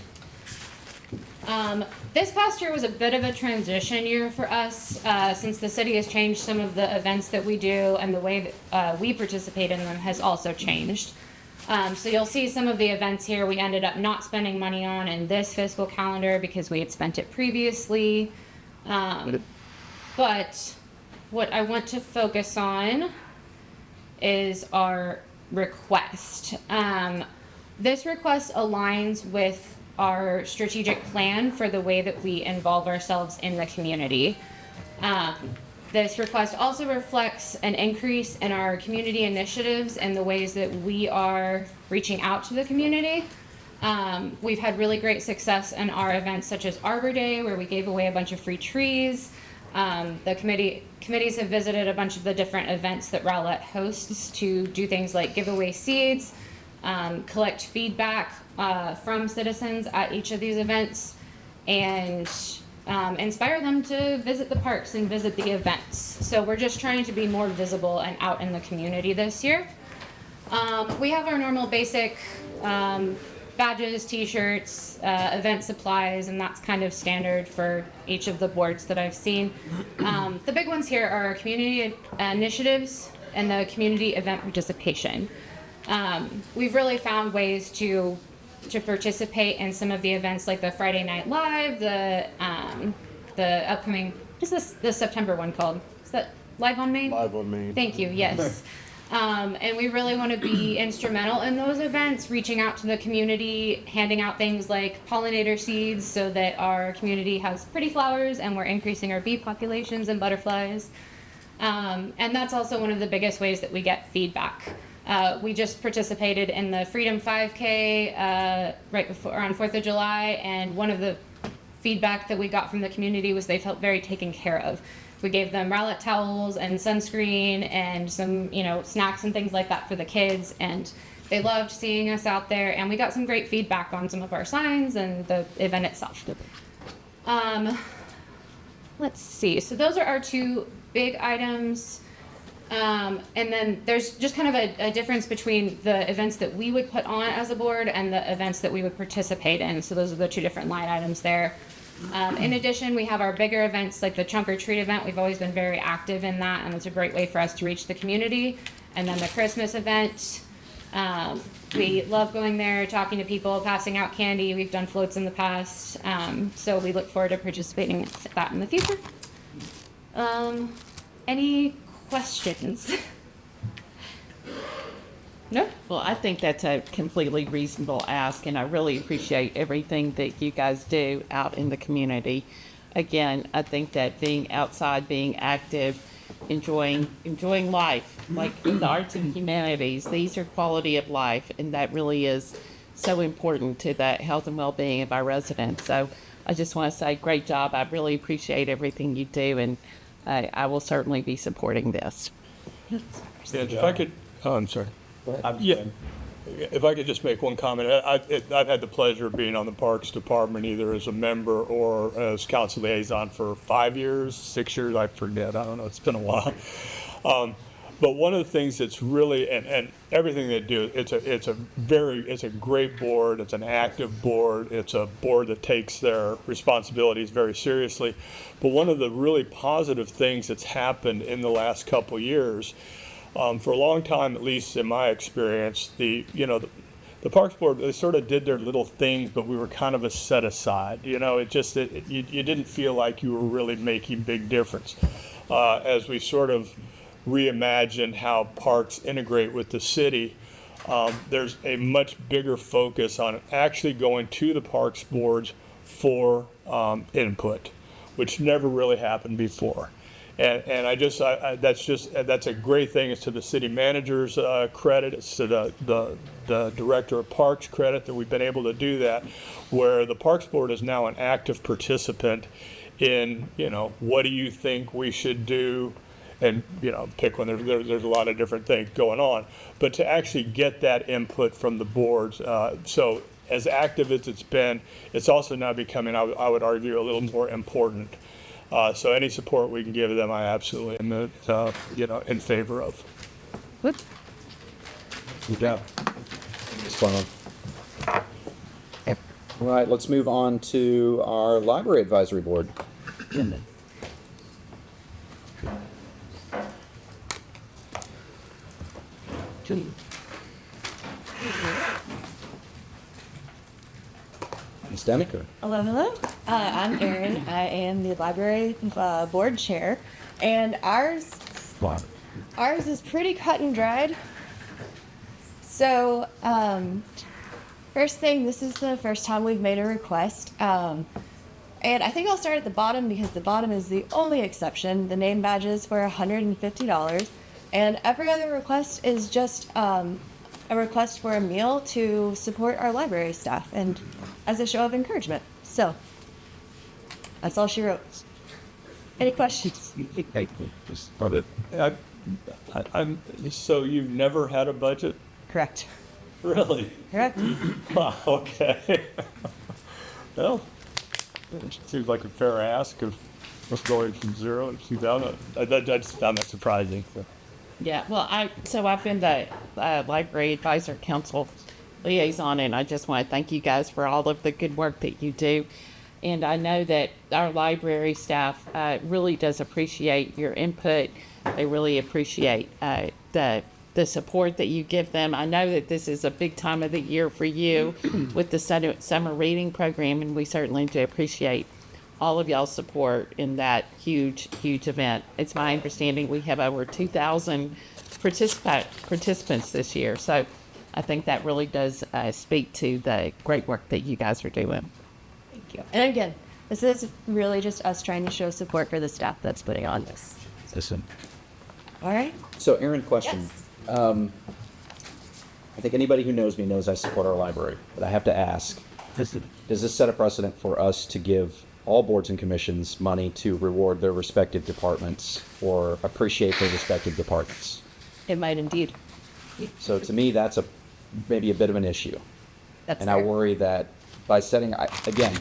This past year was a bit of a transition year for us since the city has changed some of the events that we do, and the way that we participate in them has also changed. So you'll see some of the events here we ended up not spending money on in this fiscal calendar because we had spent it previously. But what I want to focus on is our request. This request aligns with our strategic plan for the way that we involve ourselves in the community. This request also reflects an increase in our community initiatives and the ways that we are reaching out to the community. We've had really great success in our events such as Arbor Day, where we gave away a bunch of free trees. The committees have visited a bunch of the different events that Rowlett hosts to do things like give away seeds, collect feedback from citizens at each of these events, and inspire them to visit the parks and visit the events. So we're just trying to be more visible and out in the community this year. We have our normal basic badges, t-shirts, event supplies, and that's kind of standard for each of the boards that I've seen. The big ones here are our community initiatives and the community event participation. We've really found ways to participate in some of the events like the Friday Night Live, the upcoming, what is the September one called? Is that Live on Main? Live on Main. Thank you, yes. And we really want to be instrumental in those events, reaching out to the community, handing out things like pollinator seeds so that our community has pretty flowers and we're increasing our bee populations and butterflies. And that's also one of the biggest ways that we get feedback. We just participated in the Freedom 5K right before on 4th of July, and one of the feedback that we got from the community was they felt very taken care of. We gave them Rowlett towels and sunscreen and some, snacks and things like that for the kids, and they loved seeing us out there, and we got some great feedback on some of our signs and the event itself. Let's see, so those are our two big items. And then there's just kind of a difference between the events that we would put on as a board and the events that we would participate in. So those are the two different line items there. In addition, we have our bigger events like the Trunk or Treat event. We've always been very active in that, and it's a great way for us to reach the community. And then the Christmas event, we love going there, talking to people, passing out candy. We've done floats in the past, so we look forward to participating in that in the future. Any questions? No? Well, I think that's a completely reasonable ask, and I really appreciate everything that you guys do out in the community. Again, I think that being outside, being active, enjoying life, like the arts and humanities, these are quality of life, and that really is so important to the health and well-being of our residents. So I just want to say great job. I really appreciate everything you do, and I will certainly be supporting this. Yeah, if I could, I'm sorry. Yeah, if I could just make one comment. I've had the pleasure of being on the Parks Department either as a member or as council liaison for 5 years, 6 years, I forget. I don't know, it's been a while. But one of the things that's really, and everything they do, it's a great board, it's an active board, it's a board that takes their responsibilities very seriously. But one of the really positive things that's happened in the last couple years, for a long time, at least in my experience, the Parks Board, they sort of did their little things, but we were kind of a set aside. You didn't feel like you were really making big difference. As we sort of reimagine how parks integrate with the city, there's a much bigger focus on actually going to the Parks Boards for input, which never really happened before. And that's a great thing. It's to the city manager's credit. It's to the director of parks credit that we've been able to do that, where the Parks Board is now an active participant in, what do you think we should do? And, pick one. There's a lot of different things going on. But to actually get that input from the boards, so as active as it's been, it's also now becoming, I would argue, a little more important. So any support we can give them, I absolutely am, in favor of. Good. Good job. All right, let's move on to our Library Advisory Board. Ms. Demiker. Hello, hello. I'm Erin. I am the library board chair, and ours is pretty cut and dried. So, first thing, this is the first time we've made a request. And I think I'll start at the bottom because the bottom is the only exception. The name badges were $150, and every other request is just a request for a meal to support our library staff and as a show of encouragement. So that's all she wrote. Any questions? So you've never had a budget? Correct. Really? Correct. Wow, okay. Well, it seems like a fair ask of going from 0 to 2,000. I just found that surprising. So. Yeah, well, I've been the Library Advisor Council liaison, and I just want to thank you guys for all of the good work that you do. And I know that our library staff really does appreciate your input. They really appreciate the support that you give them. I know that this is a big time of the year for you with the summer reading program, and we certainly do appreciate all of y'all's support in that huge event. It's my understanding we have over 2,000 participants this year, so I think that really does speak to the great work that you guys are doing. Thank you. And again, this is really just us trying to show support for the staff that's putting on this. Listen. All right. So, Aaron, question. Yes. I think anybody who knows me knows I support our library, but I have to ask, does this set a precedent for us to give all boards and commissions money to reward their respective departments or appreciate their respective departments? It might indeed. So to me, that's maybe a bit of an issue. That's and I fair. worry that by again,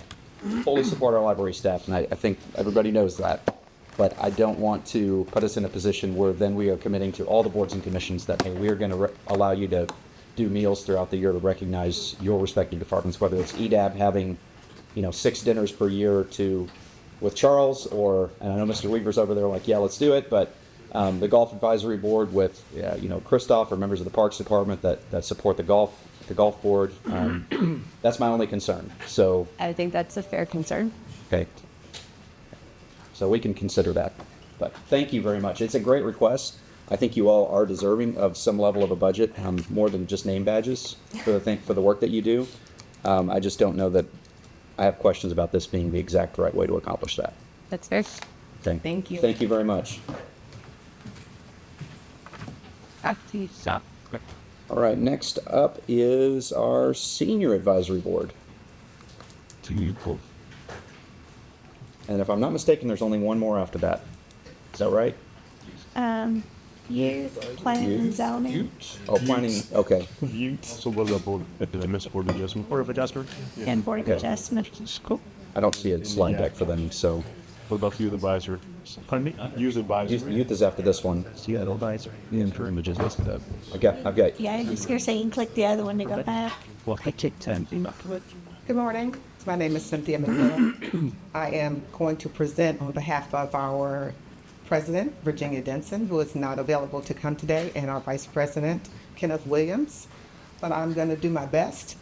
fully support our library staff, and I think everybody knows that. But I don't want to put us in a position where then we are committing to all the boards and commissions that, hey, we're going to allow you to do meals throughout the year to recognize your respective departments, whether it's EDAB having, 6 dinners per year with Charles, or, and I know Mr. Weaver's over there like, yeah, let's do it, but the Golf Advisory Board with, Christoph or members of the Parks Department that support the golf board. That's my only concern. So I think that's a fair concern. okay. So we can consider that. But thank you very much. It's a great request. I think you all are deserving of some level of a budget, more than just name badges for the work that you do. I just don't know that I have questions about this being the exact right way to accomplish that. That's fair. Okay. Thank you. Thank you very much. All right, next up is our Senior Advisory Board. And if I'm not mistaken, there's only one more after that. Is that right? Youth, planning and zoning. Oh, planning, okay. So what about board? Did I miss board adjustment? Board of adjustment? And board of Okay. adjustment. Cool. I don't see a slide deck for them, so. What about youth advisor? Pardon me? Youth advisor. Youth is after this one. Seattle advisor. The interim is listed up. I've got. Yeah, I was just gonna say you can click the other one to go back. Well, I take 10. Good morning. My name is Cynthia McMillan. I am going to present on behalf of our President, Virginia Denson, who is not available to come today, and our Vice President, Kenneth Williams. But I'm going to do my best.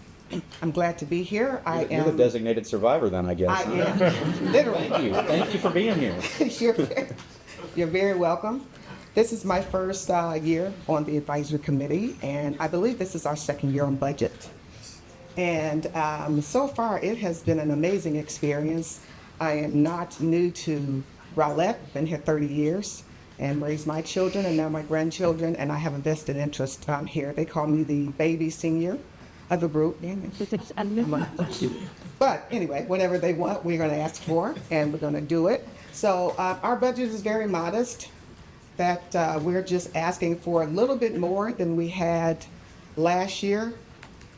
I'm glad to be here. You're the designated survivor then, I guess. I am, literally. Thank you for being here. You're very welcome. This is my first year on the advisory committee, and I believe this is our second year on budget. And so far, it has been an amazing experience. I am not new to Rowlett, been here 30 years and raised my children and now my grandchildren, and I have a vested interest here. They call me the baby senior of the group. But anyway, whatever they want, we're going to ask for, and we're going to do it. So our budget is very modest, that we're just asking for a little bit more than we had last year.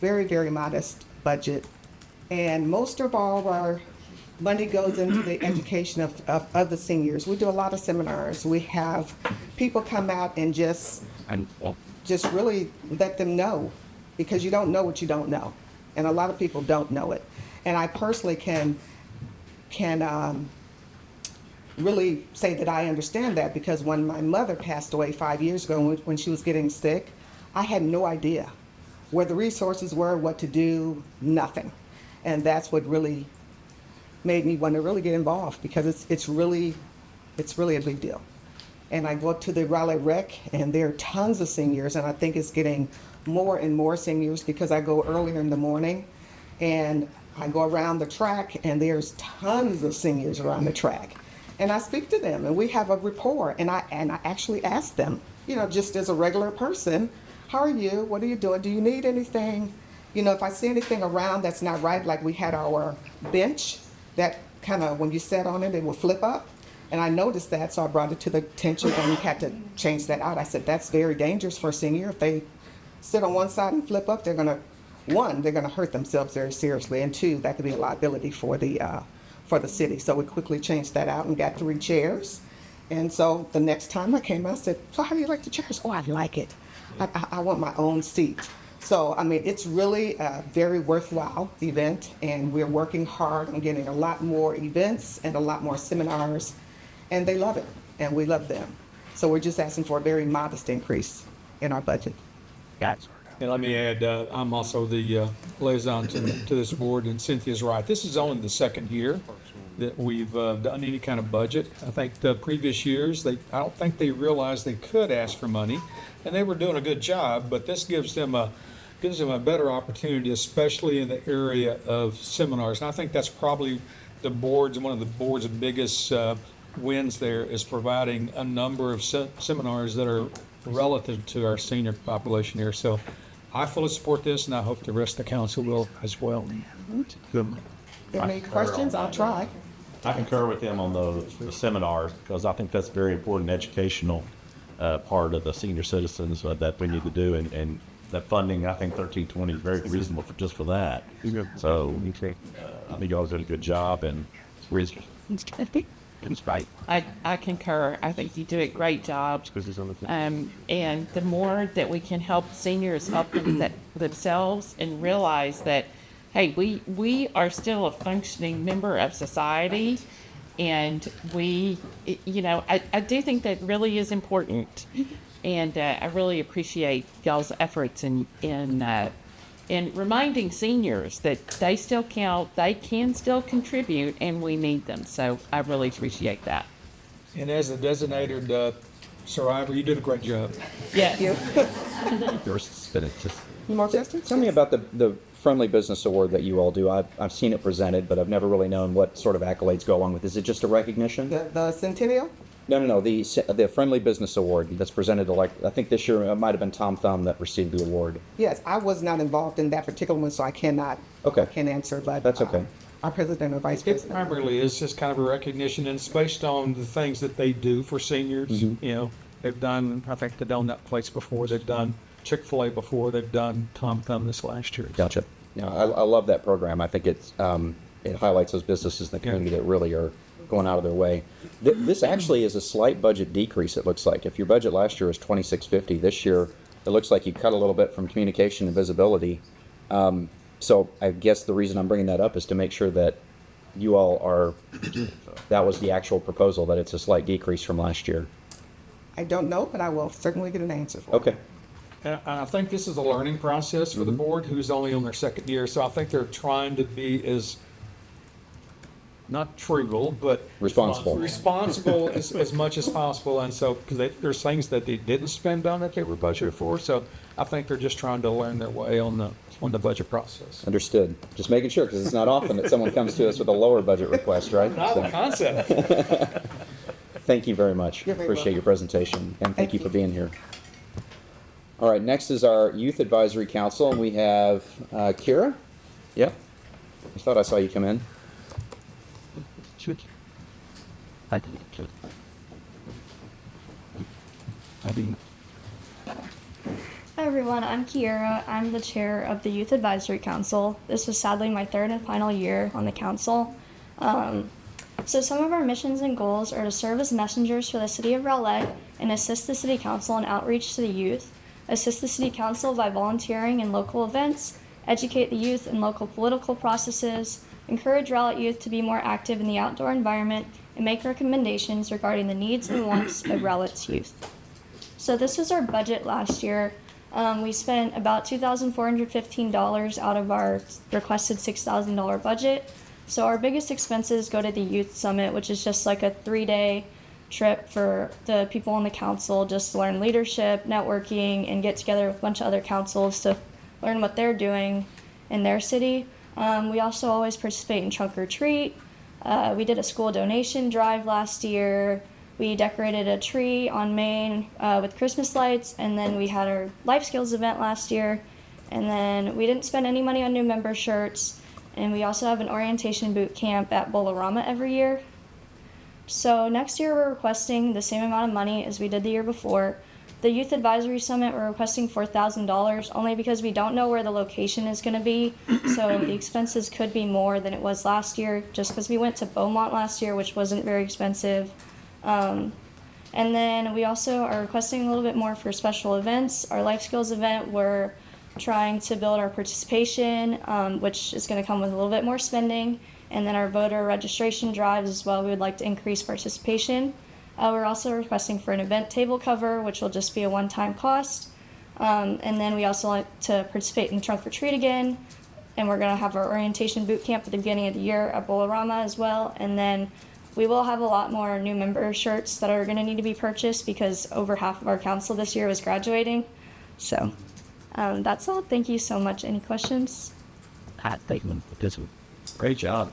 Very, very modest budget. And most of all of our money goes into the education of the seniors. We do a lot of seminars. We have people come out and just really let them know, because you don't know what you don't know. And a lot of people don't know it. And I personally can really say that I understand that, because when my mother passed away 5 years ago, when she was getting sick, I had no idea where the resources were, what to do, nothing. And that's what really made me want to really get involved, because it's really a big deal. And I go up to the Raleigh Rec, and there are tons of seniors, and I think it's getting more and more seniors because I go earlier in the morning, and I go around the track, and there's tons of seniors around the track. And I speak to them, and we have a rapport, and I actually ask them, you know, just as a regular person, how are you? What are you doing? Do you need anything? You know, if I see anything around that's not right, like we had our bench that kind of, when you sat on it, it will flip up. And I noticed that, so I brought it to the attention, and we had to change that out. I said, that's very dangerous for a senior. If they sit on one side and flip up, they're gonna hurt themselves very seriously, and two, that could be a liability for the city. So we quickly changed that out and got 3 chairs. And so the next time I came, I said, so how do you like the chairs? Oh, I like it. I want my own seat. So, I mean, it's really a very worthwhile event, and we're working hard on getting a lot more events and a lot more seminars, and they love it, and we love them. So we're just asking for a very modest increase in our budget. And let me add, I'm also the liaison to this board, and Cynthia's right. This is only the second year that we've done any kind of budget. I think the previous years, I don't think they realized they could ask for money, and they were doing a good job, but this gives them a better opportunity, especially in the area of seminars. And I think that's probably one of the board's biggest wins there, is providing a number of seminars that are relative to our senior population here. So I fully support this, and I hope the rest of the council will as well. Any questions? I'll try. I concur with them on the seminars, because I think that's a very important educational part of the senior citizens that we need to do, and that funding, I think 1320 is very reasonable just for that. So I think y'all did a good job, and I concur. I think you do a great job. And the more that we can help seniors help themselves and realize that, hey, we are still a functioning member of society, and I do think that really is important. And I really appreciate y'all's efforts in reminding seniors that they still count, they can still contribute, and we need them. So I really appreciate that. And as a designated survivor, you did a great job. Yeah. More questions? Tell me about the Friendly Business Award that you all do. I've seen it presented, but I've never really known what sort of accolades go along with. Is it just a recognition? The Centennial? No. The Friendly Business Award that's presented to, I think this year it might have been Tom Thumb that received the award. Yes, I was not involved in that particular one, so I cannot. Okay. Can't answer, but that's okay. Our president or vice It president. primarily is just kind of a recognition, and it's based on the things that they do for seniors. Mm-hmm. You know, they've done, I think, the Donut Place before. They've done Chick-fil-A before. They've done Tom Thumb this last year. Gotcha. Yeah, I love that program. I think it highlights those businesses in the community that really are going out of their way. This actually is a slight budget decrease, it looks like. If your budget last year was $2,650, this year it looks like you cut a little bit from communication and visibility. So I guess the reason I'm bringing that up is to make sure that you all that was the actual proposal, that it's a slight decrease from last year. I don't know, but I will certainly get an answer for Okay. And I think this is a learning process for the board, who's only on their second year. So I think they're trying to be as, not frugal, but responsible as much as possible. And so, because there's things that they didn't spend on that they were budgeted for. So I think they're just trying to learn their way on the budget process. Understood. Just making sure, because it's not often that someone comes to us with a lower budget request, right? Novel concept. Thank you very much. You're very Appreciate welcome. your presentation, and thank you for being here. All right, next is our Youth Advisory Council, and we have Kira. Yep. I thought I saw you come in. Hi everyone, I'm Kiera. I'm the chair of the Youth Advisory Council. This was sadly my third and final year on the council. So some of our missions and goals are to serve as messengers for the city of Rowlett and assist the city council in outreach to the youth, assist the city council by volunteering in local events, educate the youth in local political processes, encourage Rowlett youth to be more active in the outdoor environment, and make recommendations regarding the needs and wants of Rowlett's youth. So this was our budget last year. We spent about $2,415 out of our requested $6,000 budget. So our biggest expenses go to the Youth Summit, which is just like a 3-day trip for the people on the council just to learn leadership, networking, and get together with a bunch of other councils to learn what they're doing in their city. We also always participate in Trunk or Treat. We did a school donation drive last year. We decorated a tree on Main with Christmas lights, and then we had our life skills event last year. And then we didn't spend any money on new member shirts, and we also have an orientation boot camp at Bolorama every year. So next year we're requesting the same amount of money as we did the year before. The Youth Advisory Summit, we're requesting $4,000 only because we don't know where the location is going to be. So the expenses could be more than it was last year, just because we went to Beaumont last year, which wasn't very expensive. And then we also are requesting a little bit more for special events. Our Life Skills event, we're trying to build our participation, which is going to come with a little bit more spending. And then our voter registration drives as well, we would like to increase participation. We're also requesting for an event table cover, which will just be a one-time cost. And then we also like to participate in the Trunk or Treat again. And we're going to have our orientation boot camp at the beginning of the year at Bolorama as well. And then we will have a lot more new member shirts that are going to need to be purchased because over half of our council this year was graduating. So that's all. Thank you so much. Any questions? Great job.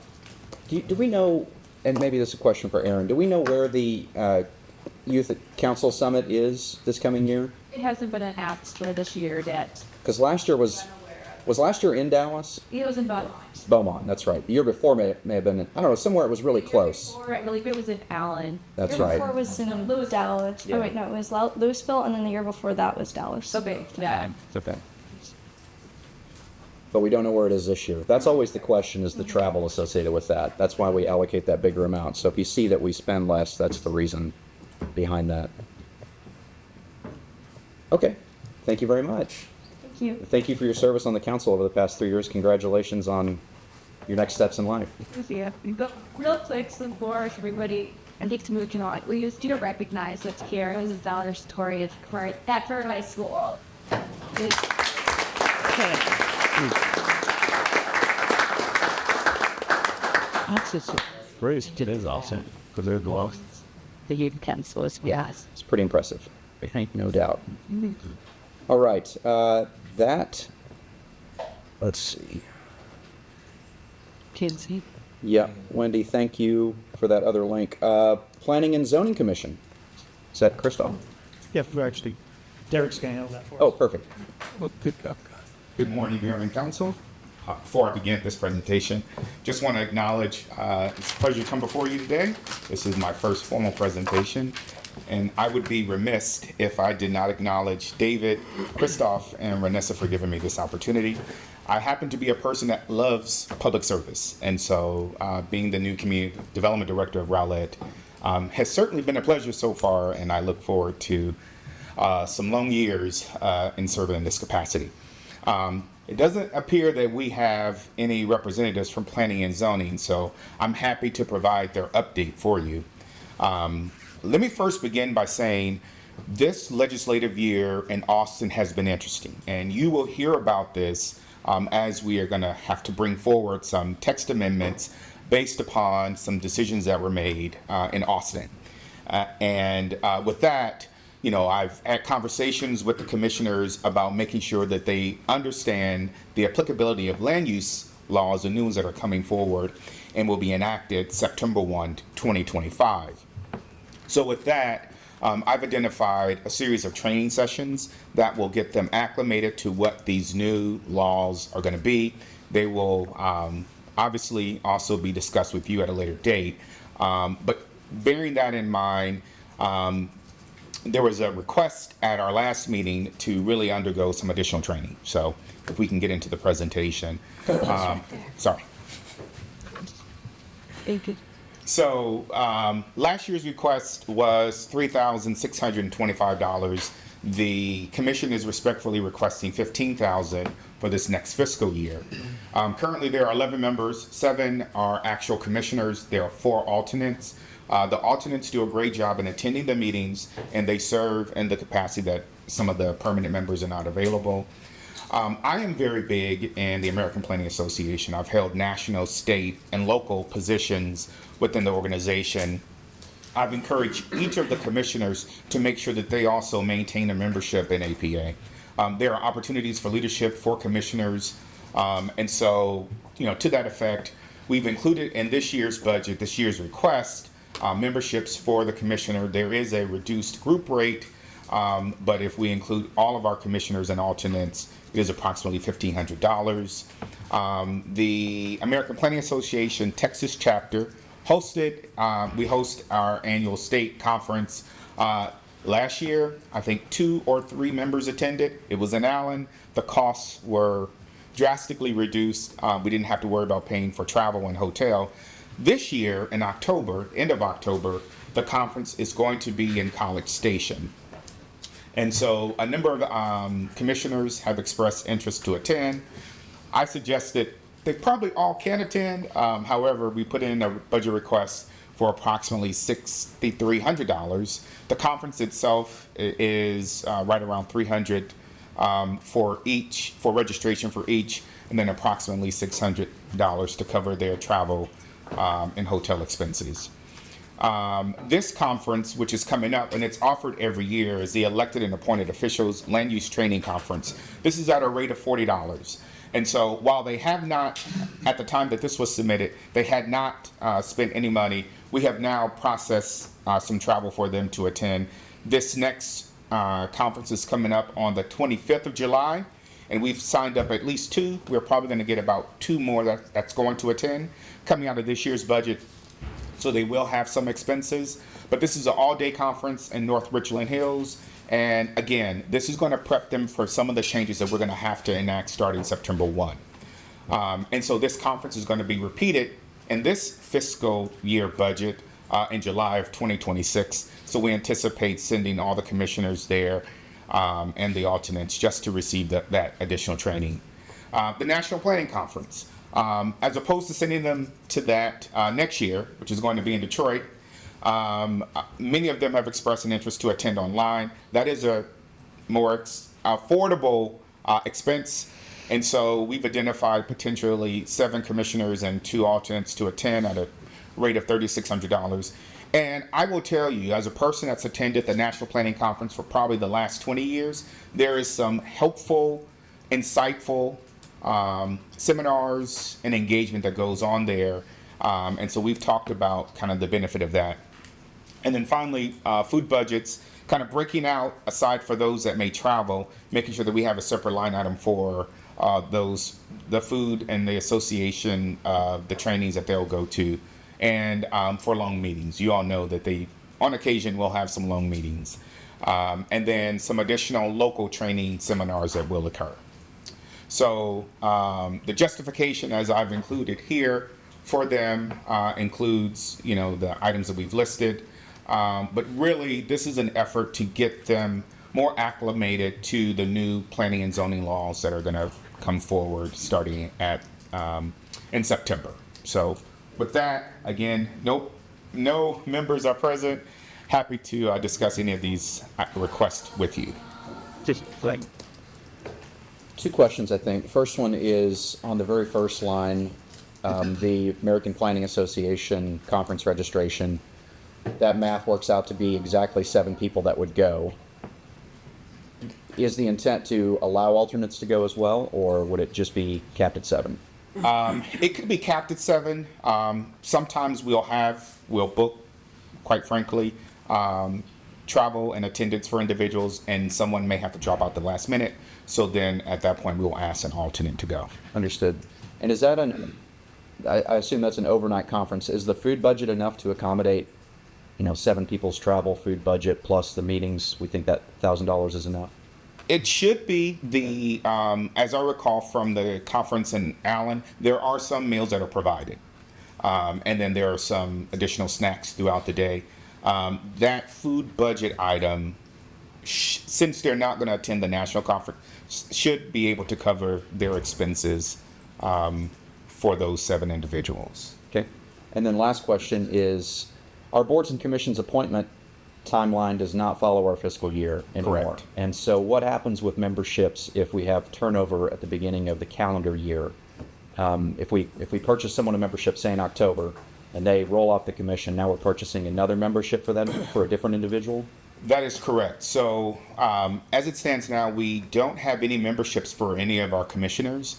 Do we know, and maybe this is a question for Aaron, do we know where the Youth Council Summit is this coming year? It hasn't been announced for this year yet. Because last year was last year in Dallas? It was in Beaumont. Beaumont, that's right. The year before may have been, I don't know, somewhere it was really close. I believe it was in Allen. That's year right. Before was in Dallas. Yeah. Oh wait, no, it was Louisville, and then the year before that was Dallas. Okay, yeah. Okay. But we don't know where it is this year. That's always the question, is the travel associated with that. That's why we allocate that bigger amount. So if you see that we spend less, that's the reason behind that. Okay, thank you very much. Thank you. Thank you for your service on the council over the past 3 years. Congratulations on your next steps in life. Yeah, real quick, before everybody, I think to move on, we used to recognize that Kiara's daughter story is for at her high school. That's just great. It is awesome because they're the lost. The youth council is yes. It's pretty impressive. No doubt. Mhm. All right, let's see. Kinsey. Yeah, Wendy, thank you for that other link. Planning and Zoning Commission. Is that Christoph? Yeah, we're actually, Derek's going to handle that for us. Oh, perfect. Well, good job. Good morning, Mayor and Council. Before I begin this presentation, just want to acknowledge it's a pleasure to come before you today. This is my first formal presentation, and I would be remiss if I did not acknowledge David, Christoph, and Renessa for giving me this opportunity. I happen to be a person that loves public service, and so being the new Community Development Director of Rowlett has certainly been a pleasure so far, and I look forward to some long years in serving in this capacity. It doesn't appear that we have any representatives from Planning and Zoning, so I'm happy to provide their update for you. Let me first begin by saying this legislative year in Austin has been interesting, and you will hear about this as we are going to have to bring forward some text amendments based upon some decisions that were made in Austin. With that, you know, I've had conversations with the commissioners about making sure that they understand the applicability of land use laws and new ones that are coming forward and will be enacted September 1, 2025. So with that, I've identified a series of training sessions that will get them acclimated to what these new laws are going to be. They will obviously also be discussed with you at a later date. But bearing that in mind, there was a request at our last meeting to really undergo some additional training. So if we can get into the presentation. Sorry. So last year's request was $3,625. The commission is respectfully requesting $15,000 for this next fiscal year. Currently there are 11 members, 7 are actual commissioners, there are 4 alternates. The alternates do a great job in attending the meetings, and they serve in the capacity that some of the permanent members are not available. I am very big in the American Planning Association. I've held national, state, and local positions within the organization. I've encouraged each of the commissioners to make sure that they also maintain a membership in APA. There are opportunities for leadership for commissioners, and so, to that effect, we've included in this year's budget, this year's request, memberships for the commissioner. There is a reduced group rate, but if we include all of our commissioners and alternates, it is approximately $1,500. The American Planning Association Texas chapter we host our annual state conference. Last year, I think 2 or 3 members attended. It was in Allen. The costs were drastically reduced. We didn't have to worry about paying for travel and hotel. This year, in October, end of October, the conference is going to be in College Station. And so a number of commissioners have expressed interest to attend. I suggested they probably all can attend. However, we put in a budget request for approximately $6,300. The conference itself is right around $300 for registration for each, and then approximately $600 to cover their travel and hotel expenses. This conference, which is coming up, and it's offered every year, is the Elected and Appointed Officials Land Use Training Conference. This is at a rate of $40. And so while they have not, at the time that this was submitted, they had not spent any money, we have now processed some travel for them to attend. This next conference is coming up on the 25th of July, and we've signed up at least 2. We're probably going to get about 2 more that's going to attend, coming out of this year's budget. So they will have some expenses, but this is an all-day conference in North Richland Hills. And again, this is going to prep them for some of the changes that we're going to have to enact starting September 1. And so this conference is going to be repeated in this fiscal year budget in July of 2026. So we anticipate sending all the commissioners there and the alternates just to receive that additional training. The National Planning Conference. As opposed to sending them to that next year, which is going to be in Detroit, many of them have expressed an interest to attend online. That is a more affordable expense, and so we've identified potentially 7 commissioners and 2 alternates to attend at a rate of $3,600. And I will tell you, as a person that's attended the National Planning Conference for probably the last 20 years, there is some helpful, insightful seminars and engagement that goes on there. And so we've talked about kind of the benefit of that. And then finally, food budgets, kind of breaking out, aside for those that may travel, making sure that we have a separate line item for the food and the association, the trainings that they'll go to, and for long meetings. You all know that they, on occasion, will have some long meetings. And then some additional local training seminars that will occur. So the justification, as I've included here for them, includes, the items that we've listed. But really, this is an effort to get them more acclimated to the new planning and zoning laws that are going to come forward starting in September. So with that, again, no members are present. Happy to discuss any of these requests with you. Just like 2 questions, I think. First one is on the very first line, the American Planning Association conference registration. That math works out to be exactly 7 people that would go. Is the intent to allow alternates to go as well, or would it just be capped at 7? It could be capped at 7. Sometimes we'll book, quite frankly, travel and attendance for individuals, and someone may have to drop out the last minute. So then at that point, we will ask an alternate to go. Understood. And is that I assume that's an overnight conference. Is the food budget enough to accommodate, 7 people's travel, food budget, plus the meetings? We think that $1,000 is enough? It should be. As I recall from the conference in Allen, there are some meals that are provided. And then there are some additional snacks throughout the day. That food budget item, since they're not going to attend the national conference, should be able to cover their expenses for those 7 individuals. Okay. And then last question is, our boards and commissions appointment timeline does not follow our fiscal year anymore. Correct. And so what happens with memberships if we have turnover at the beginning of the calendar year? If we purchase someone a membership, say in October, and they roll off the commission, now we're purchasing another membership for them, for a different individual? That is correct. So as it stands now, we don't have any memberships for any of our commissioners.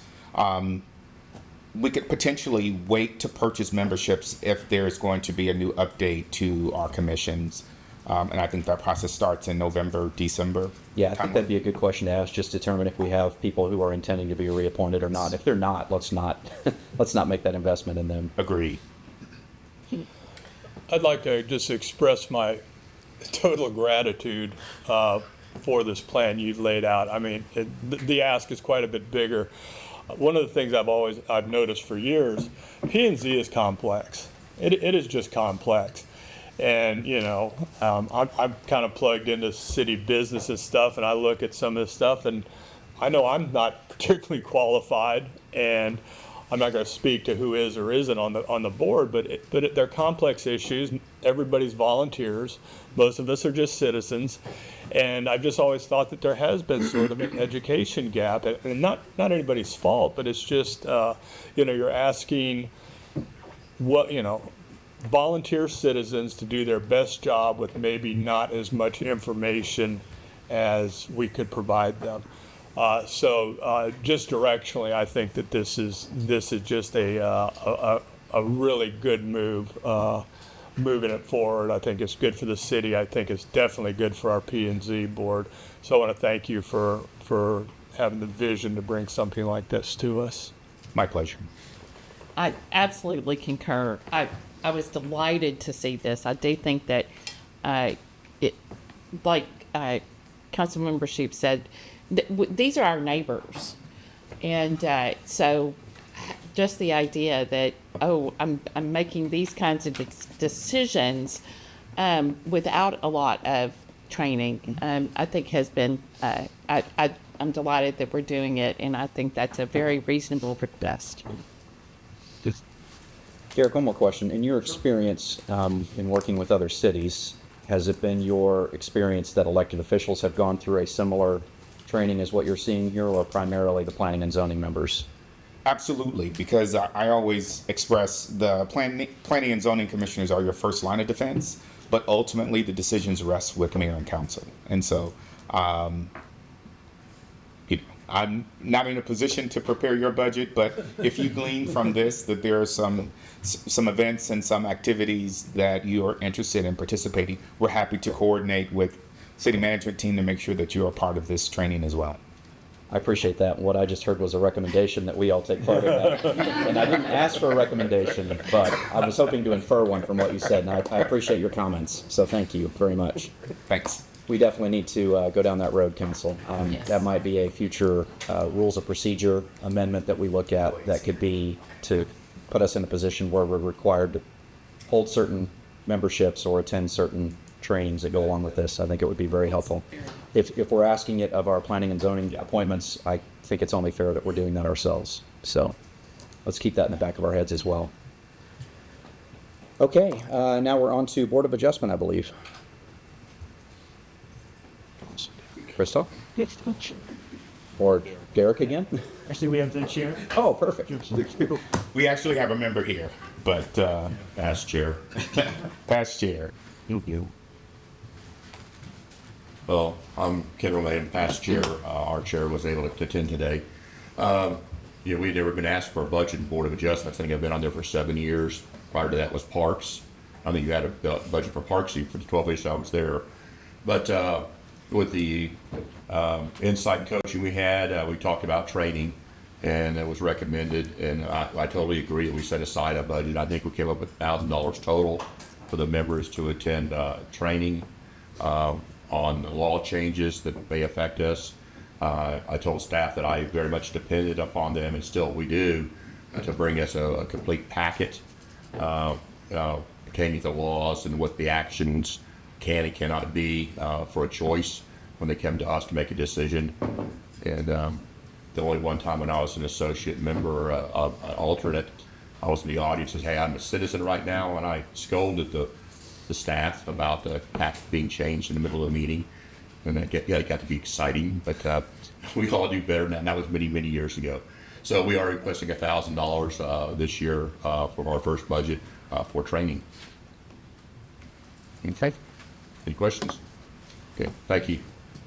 We could potentially wait to purchase memberships if there's going to be a new update to our commissions. And I think that process starts in November, December. Yeah, I think that'd be a good question to ask, just determine if we have people who are intending to be reappointed or not. If they're not, let's not make that investment in them. Agreed. I'd like to just express my total gratitude for this plan you've laid out. I mean, the ask is quite a bit bigger. One of the things I've noticed for years, P&Z is complex. It is just complex. And, you know, I'm kind of plugged into city business and stuff, and I look at some of this stuff, and I know I'm not particularly qualified, and I'm not going to speak to who is or isn't on the board, but they're complex issues. Everybody's volunteers. Most of us are just citizens, and I've just always thought that there has been sort of an education gap, and not anybody's fault, but it's just you know, you're asking volunteer citizens to do their best job with maybe not as much information as we could provide them. So just directionally, I think that this is just a really good move, moving it forward. I think it's good for the city. I think it's definitely good for our P&Z board. So I want to thank you for having the vision to bring something like this to us. My pleasure. I absolutely concur. I was delighted to see this. I do think that Councilmember Shoup said, these are our neighbors. And so just the idea that, I'm making these kinds of decisions without a lot of training, I think has been, I'm delighted that we're doing it, and I think that's a very reasonable request. Derek, one more question. In your experience in working with other cities, has it been your experience that elected officials have gone through a similar training as what you're seeing here, or primarily the planning and zoning members? Absolutely, because I always express the planning and zoning commissioners are your first line of defense, but ultimately the decisions rest with mayor and council. And so I'm not in a position to prepare your budget, but if you glean from this that there are some events and some activities that you are interested in participating, we're happy to coordinate with city management team to make sure that you are part of this training as well. I appreciate that. What I just heard was a recommendation that we all take part in that. And I didn't ask for a recommendation, but I was hoping to infer one from what you said, and I appreciate your comments. So thank you very much. Thanks. We definitely need to go down that road, Council. Yes. That might be a future rules of procedure amendment that we look at that could be to put us in a position where we're required to hold certain memberships or attend certain trainings that go along with this. I think it would be very helpful. If we're asking it of our planning and zoning appointments, I think it's only fair that we're doing that ourselves. So let's keep that in the back of our heads as well. Okay, now we're on to Board of Adjustment, I believe. Christoph? Or Derek again? Actually, we have the chair. Oh, perfect. We actually have a member here, but Past chair. past chair. Thank you. Well, I'm Ken Romaine, past chair. Our chair was able to attend today. We'd never been asked for a budget and Board of Adjustments. I think I've been on there for 7 years. Prior to that was Parks. I think you had a budget for Parks for the 12 years I was there. But with the insight and coaching we had, we talked about training, and it was recommended, and I totally agree that we set aside a budget. I think we came up with $1,000 total for the members to attend training on law changes that may affect us. I told staff that I very much depended upon them, and still we do, to bring us a complete packet pertaining to laws and what the actions can and cannot be for a choice when they come to us to make a decision. And the only one time when I was an associate member, an alternate, I was in the audience and said, hey, I'm a citizen right now, and I scolded the the staff about the tax being changed in the middle of the meeting. And it got to be exciting, but we all do better than that. And that was many, many years ago. So we are requesting $1,000 this year for our first budget for training. Okay. Any questions? Okay. Thank you.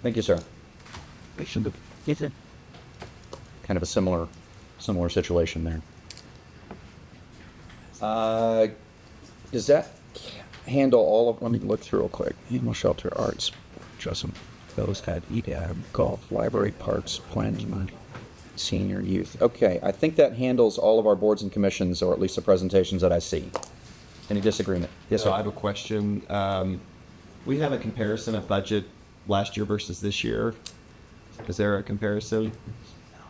Thank you, sir. Yes, sir. Kind of a similar situation there. Does that handle all of? Let me look through real quick. Animal shelter, arts, Justin, those had golf, library, parks, planning, senior, youth. Okay, I think that handles all of our boards and commissions, or at least the presentations that I see. Any disagreement? Yes, So sir. I have a question. We have a comparison of budget last year versus this year. Is there a comparison?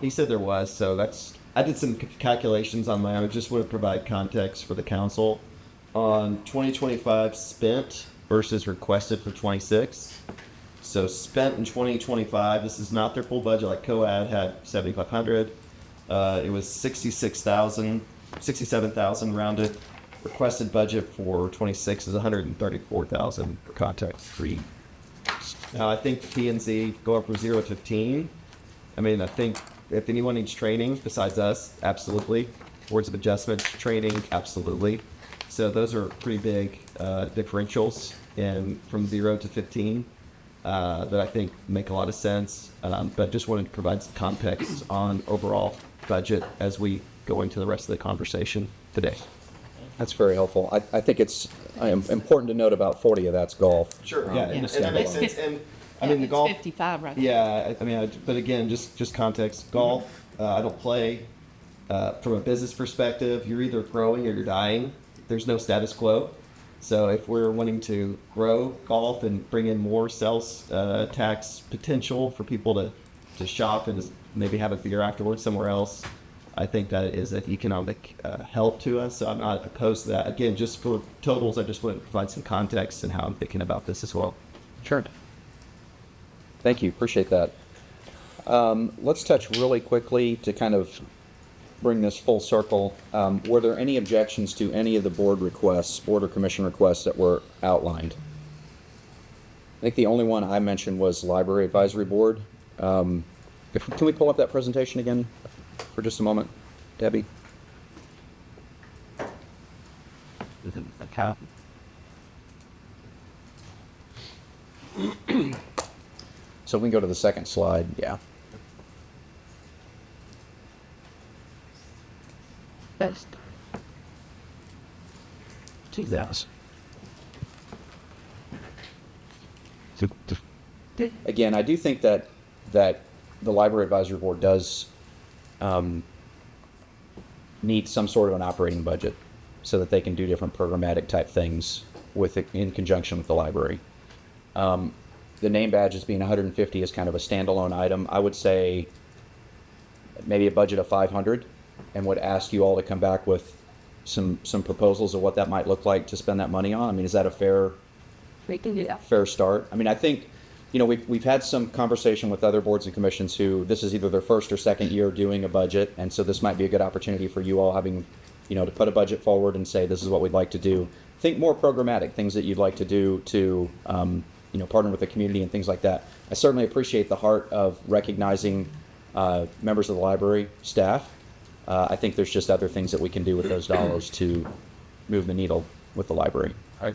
He said there was, so I did some calculations on my own. I just want to provide context for the council on 2025 spent versus requested for 26. So spent in 2025, this is not their full budget, like COAD had 7,500. It was 67,000 rounded. Requested budget for 26 is 134,000 for context. Now I think P and Z go up from 0 to 15. I mean, I think if anyone needs training besides us, absolutely. Boards of adjustment training, absolutely. So those are pretty big differentials from 0 to 15 that I think make a lot of sense. But just wanted to provide some context on overall budget as we go into the rest of the conversation today. That's very helpful. I think it's important to note about 40 of that's golf. Sure. Yeah, and that makes sense. And I mean, the It's golf. 55 right Yeah, I mean, but again, just context. Golf, I don't play. From a business perspective, you're either growing or you're dying. There's no status quo. So if we're wanting to grow golf and bring in more sales tax potential for people to shop and maybe have a beer afterwards somewhere else, I think that is an economic help to us. So I'm not opposed to that. Again, just for totals, I just want to provide some context and how I'm thinking about this as well. Sure. Thank you. Appreciate that. Let's touch really quickly to kind of bring this full circle. Were there any objections to any of the board or commission requests that were outlined? I think the only one I mentioned was Library Advisory Board. Can we pull up that presentation again for just a moment, Debbie? So we can go to the second slide. Yeah. Best. Jesus. Again, I do think that the Library Advisory Board does need some sort of an operating budget so that they can do different programmatic type things in conjunction with the library. The name badges being 150 is kind of a standalone item. I would say maybe a budget of 500, and would ask you all to come back with some proposals of what that might look like to spend that money on. I mean, is that a fair start? I mean, I think, we've had some conversation with other boards and commissions who this is either their first or second year doing a budget, and so this might be a good opportunity for you all having, to put a budget forward and say this is what we'd like to do. Think more programmatic things that you'd like to do to, partner with the community and things like that. I certainly appreciate the heart of recognizing members of the library staff. I think there's just other things that we can do with those dollars to move the needle with the library. Right.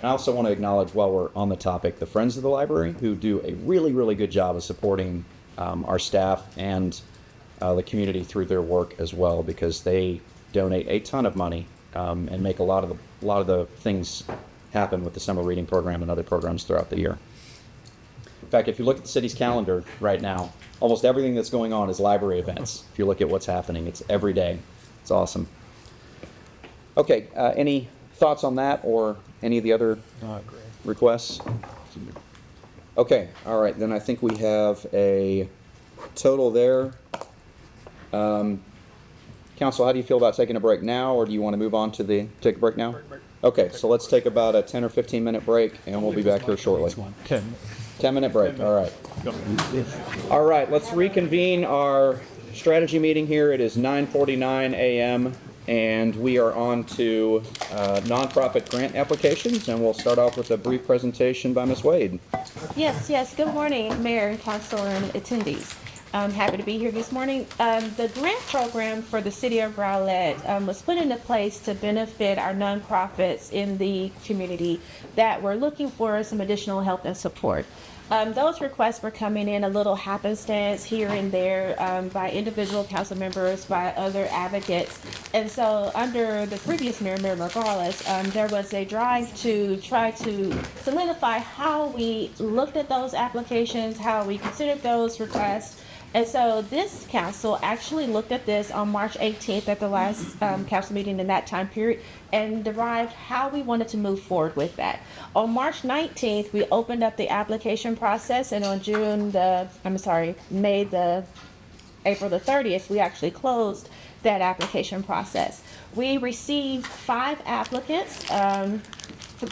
I also want to acknowledge, while we're on the topic, the Friends of the Library, who do a really, really good job of supporting our staff and the community through their work as well, because they donate a ton of money and make a lot of the things happen with the summer reading program and other programs throughout the year. In fact, if you look at the city's calendar right now, almost everything that's going on is library events. If you look at what's happening, it's every day. It's awesome. Okay, any thoughts on that or any of the other requests? Okay, all right, then I think we have a total there. Council, how do you feel about taking a break now, or do you want to move on to take a break now? Okay, so let's take about a 10 or 15 minute break, and we'll be back here shortly. 10-minute break, all right. All right, let's reconvene our strategy meeting here. It is 9:49 a.m. And we are on to nonprofit grant applications, and we'll start off with a brief presentation by Ms. Wade. Yes. Good morning, Mayor, Council, and attendees. I'm happy to be here this morning. The grant program for the City of Rowlett was put into place to benefit our nonprofits in the community that were looking for some additional help and support. Those requests were coming in a little happenstance here and there by individual council members, by other advocates. And so under the previous mayor, Mayor Morales, there was a drive to try to solidify how we looked at those applications, how we considered those requests. And so this council actually looked at this on March 18th at the last council meeting in that time period and derived how we wanted to move forward with that. On March 19th, we opened up the application process, and on April the 30th, we actually closed that application process. We received 5 applicants,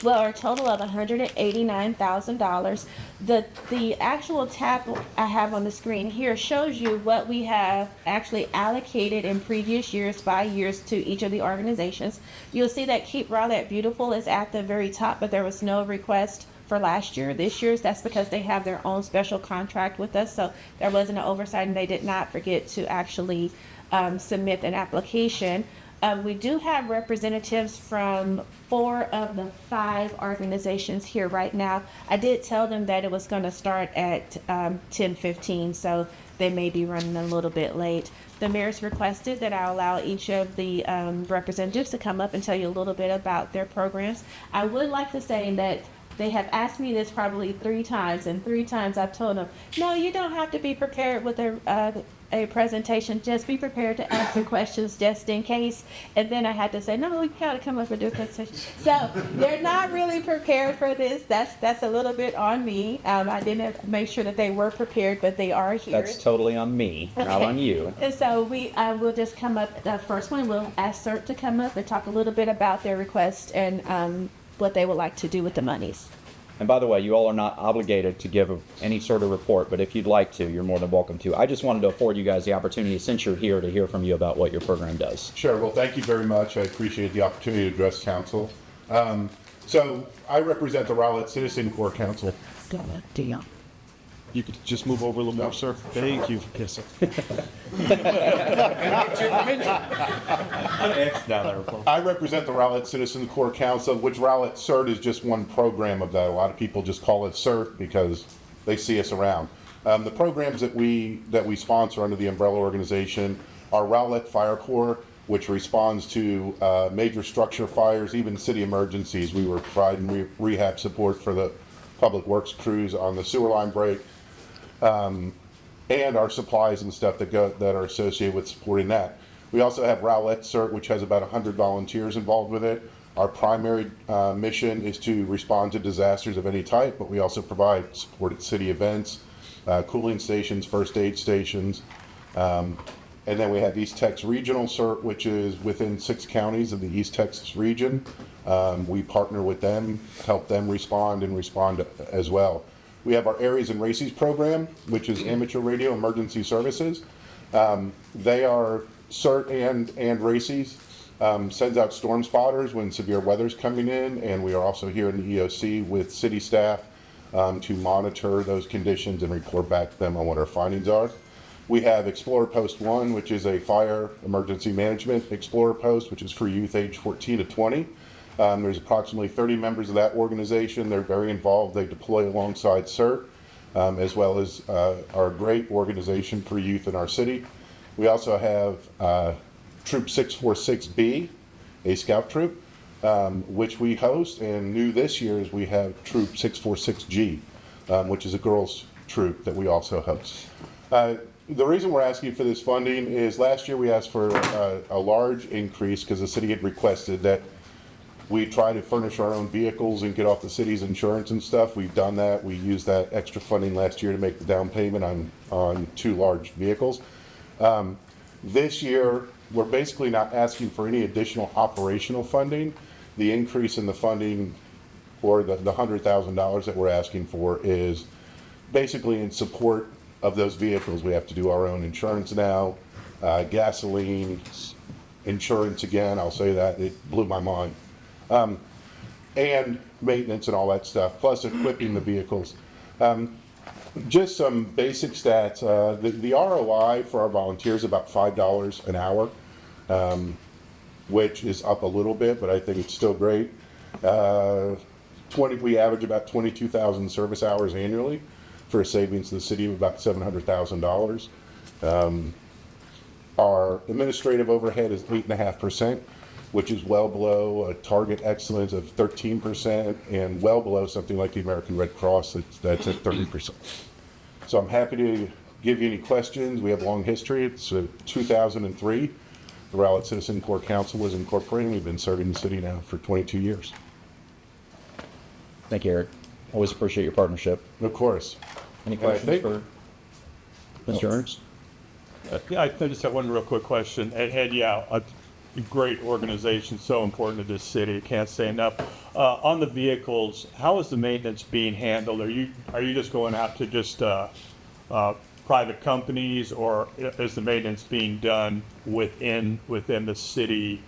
well, a total of $189,000. The actual tab I have on the screen here shows you what we have actually allocated in previous years by years to each of the organizations. You'll see that Keep Rowlett Beautiful is at the very top, but there was no request for last year. This year's, that's because they have their own special contract with us, so there wasn't an oversight and they did not forget to actually submit an application. We do have representatives from 4 of the 5 organizations here right now. I did tell them that it was going to start at 10:15, so they may be running a little bit late. The mayor's requested that I allow each of the representatives to come up and tell you a little bit about their programs. I would like to say that they have asked me this probably 3 times, and 3 times I've told them, no, you don't have to be prepared with a presentation. Just be prepared to answer questions just in case. And then I had to say, no, we gotta come up and do a presentation. So they're not really prepared for this. That's a little bit on me. I didn't make sure that they were prepared, but they are here. That's totally on me, not on you. And so we'll just come up, the first one, we'll ask CERT to come up and talk a little bit about their request and what they would like to do with the monies. And by the way, you all are not obligated to give any sort of report, but if you'd like to, you're more than welcome to. I just wanted to afford you guys the opportunity, since you're here, to hear from you about what your program does. Sure. Well, thank you very much. I appreciate the opportunity to address council. So I represent the Rowlett Citizen Corps Council. Dion. You could just move over a little more, sir. Thank you. Yes, sir. I represent the Rowlett Citizen Corps Council, which Rowlett CERT is just one program of that. A lot of people just call it CERT because they see us around. The programs that we sponsor under the umbrella organization are Rowlett Fire Corps, which responds to major structure fires, even city emergencies. We were providing rehab support for the public works crews on the sewer line break. And our supplies and stuff that are associated with supporting that. We also have Rowlett CERT, which has about 100 volunteers involved with it. Our primary mission is to respond to disasters of any type, but we also provide support at city events, cooling stations, first aid stations. And then we have East Texas Regional CERT, which is within 6 counties of the East Texas region. We partner with them, help them respond as well. We have our Aries and Races program, which is amateur radio emergency services. They are CERT and Races, sends out storm spotters when severe weather's coming in, and we are also here in the EOC with city staff to monitor those conditions and report back to them on what our findings are. We have Explorer Post 1, which is a fire emergency management Explorer Post, which is for youth age 14 to 20. There's approximately 30 members of that organization. They're very involved. They deploy alongside CERT, as well as our great organization for youth in our city. We also have Troop 646B, a scout troop, which we host, and new this year is we have Troop 646G, which is a girls troop that we also host. The reason we're asking for this funding is last year we asked for a large increase because the city had requested that we try to furnish our own vehicles and get off the city's insurance and stuff. We've done that. We used that extra funding last year to make the down payment on 2 large vehicles. This year, we're basically not asking for any additional operational funding. The increase in the funding, or the $100,000 that we're asking for, is basically in support of those vehicles. We have to do our own insurance now, gasoline, Insurance, again, I'll say that, it blew my mind. And maintenance and all that stuff, plus equipping the vehicles. Just some basic stats. The ROI for our volunteers is about $5 an hour, which is up a little bit, but I think it's still great. We average about 22,000 service hours annually for a savings to the city of about $700,000. Our administrative overhead is 8.5%, which is well below a target excellence of 13% and well below something like the American Red Cross that's at 30%. So I'm happy to give you any questions. We have a long history. It's 2003. The Rowlett Citizen Corps Council was incorporated. We've been serving the city now for 22 years. Thank you, Eric. Always appreciate your partnership. Of course. Any questions for Mr. Ernst? Yeah, I just have one real quick question. A great organization, so important to this city. Can't say enough. On the vehicles, how is the maintenance being handled? Are you just going out to just private companies, or is the maintenance being done within the city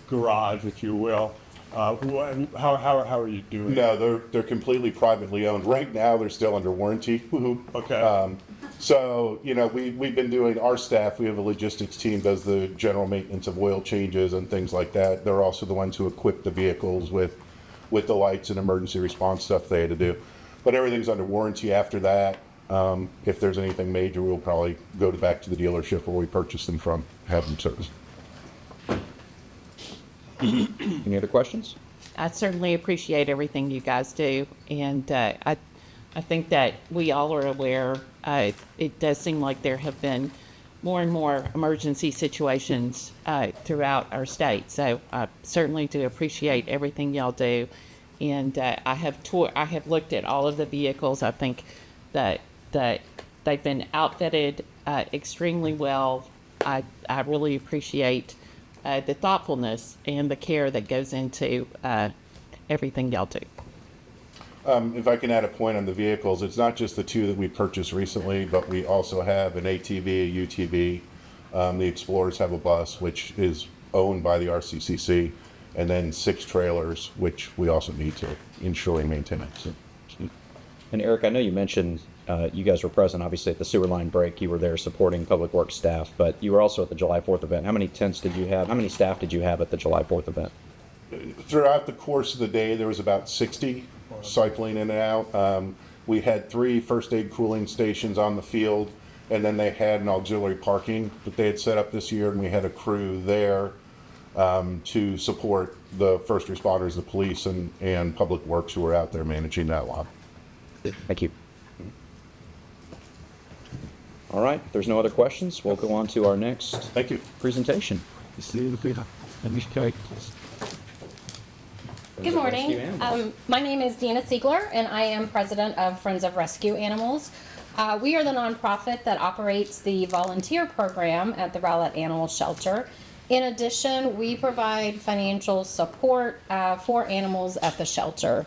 garage, if you will? How are you doing? No, they're completely privately owned. Right now, they're still under warranty. Woohoo. Okay. So, we've been doing, our staff, we have a logistics team, does the general maintenance of oil changes and things like that. They're also the ones who equip the vehicles with the lights and emergency response stuff they had to do. But everything's under warranty after that. If there's anything major, we'll probably go back to the dealership where we purchased them from, have them serviced. Any other questions? I certainly appreciate everything you guys do, and I think that we all are aware. It does seem like there have been more and more emergency situations throughout our state. So I certainly do appreciate everything y'all do, and I have looked at all of the vehicles. I think that they've been outfitted extremely well. I really appreciate the thoughtfulness and the care that goes into everything y'all do. If I can add a point on the vehicles, it's not just the two that we purchased recently, but we also have an ATV, a UTV. The Explorers have a bus, which is owned by the RCCC, and then 6 trailers, which we also need to insure and maintain. And Eric, I know you mentioned you guys were present, obviously, at the sewer line break. You were there supporting Public Works staff, but you were also at the July 4th event. How many tents did you have? How many staff did you have at the July 4th event? Throughout the course of the day, there was about 60 cycling in and out. We had 3 first aid cooling stations on the field, and then they had an auxiliary parking that they had set up this year, and we had a crew there to support the first responders, the police, and Public Works who were out there managing that lot. Thank you. All right, if there's no other questions, we'll go on to our next presentation. Good morning. My name is Dina Siegler, and I am president of Friends of Rescue Animals. We are the nonprofit that operates the volunteer program at the Rowlett Animal Shelter. In addition, we provide financial support for animals at the shelter.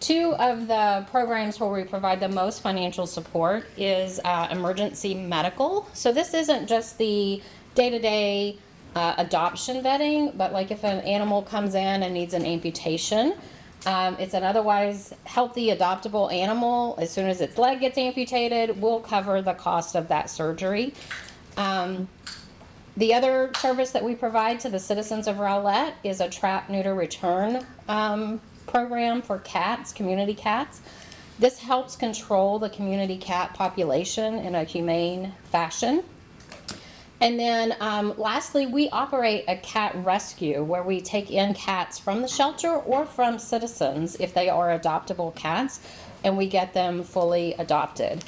2 of the programs where we provide the most financial support is emergency medical. So this isn't just the day-to-day adoption vetting, but like if an animal comes in and needs an amputation, it's an otherwise healthy adoptable animal. As soon as its leg gets amputated, we'll cover the cost of that surgery. The other service that we provide to the citizens of Rowlett is a trap, neuter, return program for cats, community cats. This helps control the community cat population in a humane fashion. And then lastly, we operate a cat rescue where we take in cats from the shelter or from citizens if they are adoptable cats, and we get them fully adopted.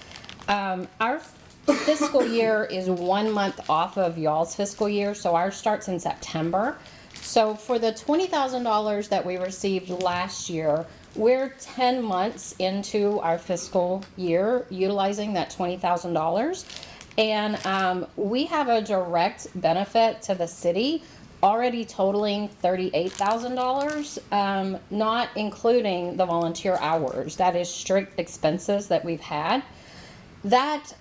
Our fiscal year is 1 month off of y'all's fiscal year, so ours starts in September. So for the $20,000 that we received last year, we're 10 months into our fiscal year utilizing that $20,000. And we have a direct benefit to the city already totaling $38,000, not including the volunteer hours. That is strict expenses that we've had. That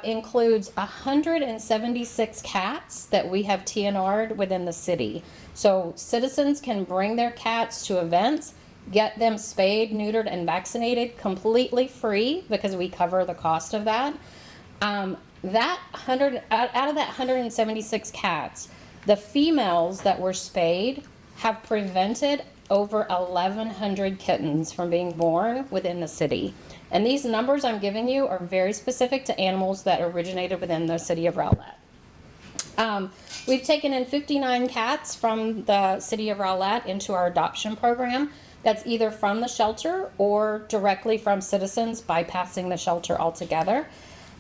includes 176 cats that we have TNR'd within the city. So citizens can bring their cats to events, get them spayed, neutered, and vaccinated completely free because we cover the cost of that. Out of that 176 cats, the females that were spayed have prevented over 1,100 kittens from being born within the city. And these numbers I'm giving you are very specific to animals that originated within the city of Rowlett. We've taken in 59 cats from the city of Rowlett into our adoption program. That's either from the shelter or directly from citizens bypassing the shelter altogether.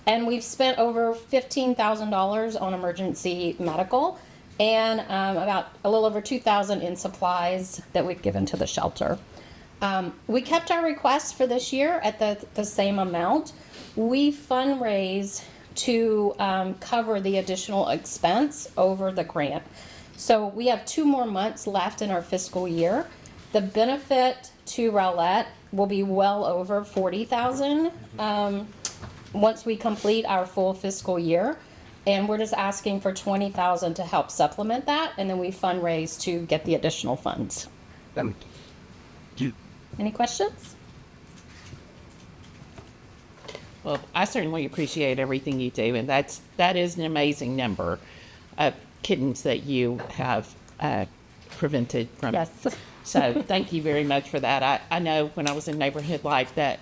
And we've spent over $15,000 on emergency medical and about a little over $2,000 in supplies that we've given to the shelter. We kept our request for this year at the same amount. We fundraise to cover the additional expense over the grant. So we have 2 more months left in our fiscal year. The benefit to Rowlett will be well over $40,000 once we complete our full fiscal year. And we're just asking for $20,000 to help supplement that, and then we fundraise to get the additional funds. Any questions? Well, I certainly appreciate everything you do, and that is an amazing number of kittens that you have prevented from. Yes. So thank you very much for that. I know when I was in Neighborhood Life that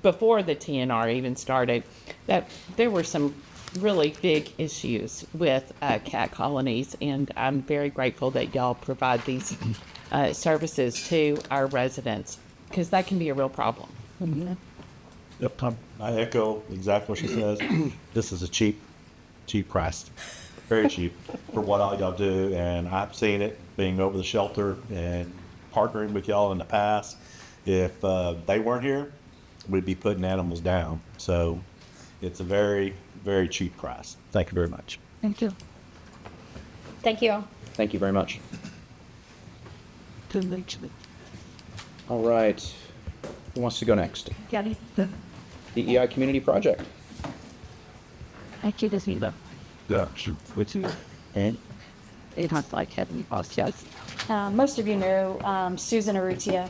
before the TNR even started, that there were some really big issues with cat colonies, and I'm very grateful that y'all provide these services to our residents, because that can be a real problem. Mm-hmm. Yep, I echo exactly what she says. This is a cheap price, very cheap for what all y'all do, and I've seen it being over the shelter and partnering with y'all in the past. If they weren't here, we'd be putting animals down. So it's a very, very cheap price. Thank you very much. Thank you. Thank you. Thank you very much. All right. Who wants to go next? DEI Community Project. Actually, this means Yeah, sure. which and it has like having yes. Most of you know Susan Urrutia.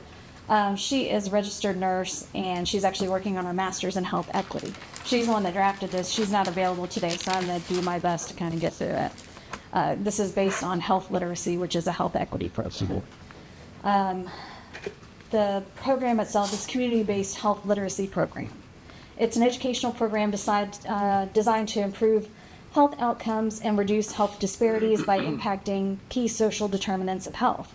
She is a registered nurse, and she's actually working on her master's in health equity. She's the one that drafted this. She's not available today, so I'm going to do my best to kind of get through it. This is based on health literacy, which is a health equity program. The program itself is community-based health literacy program. It's an educational program designed to improve health outcomes and reduce health disparities by impacting key social determinants of health.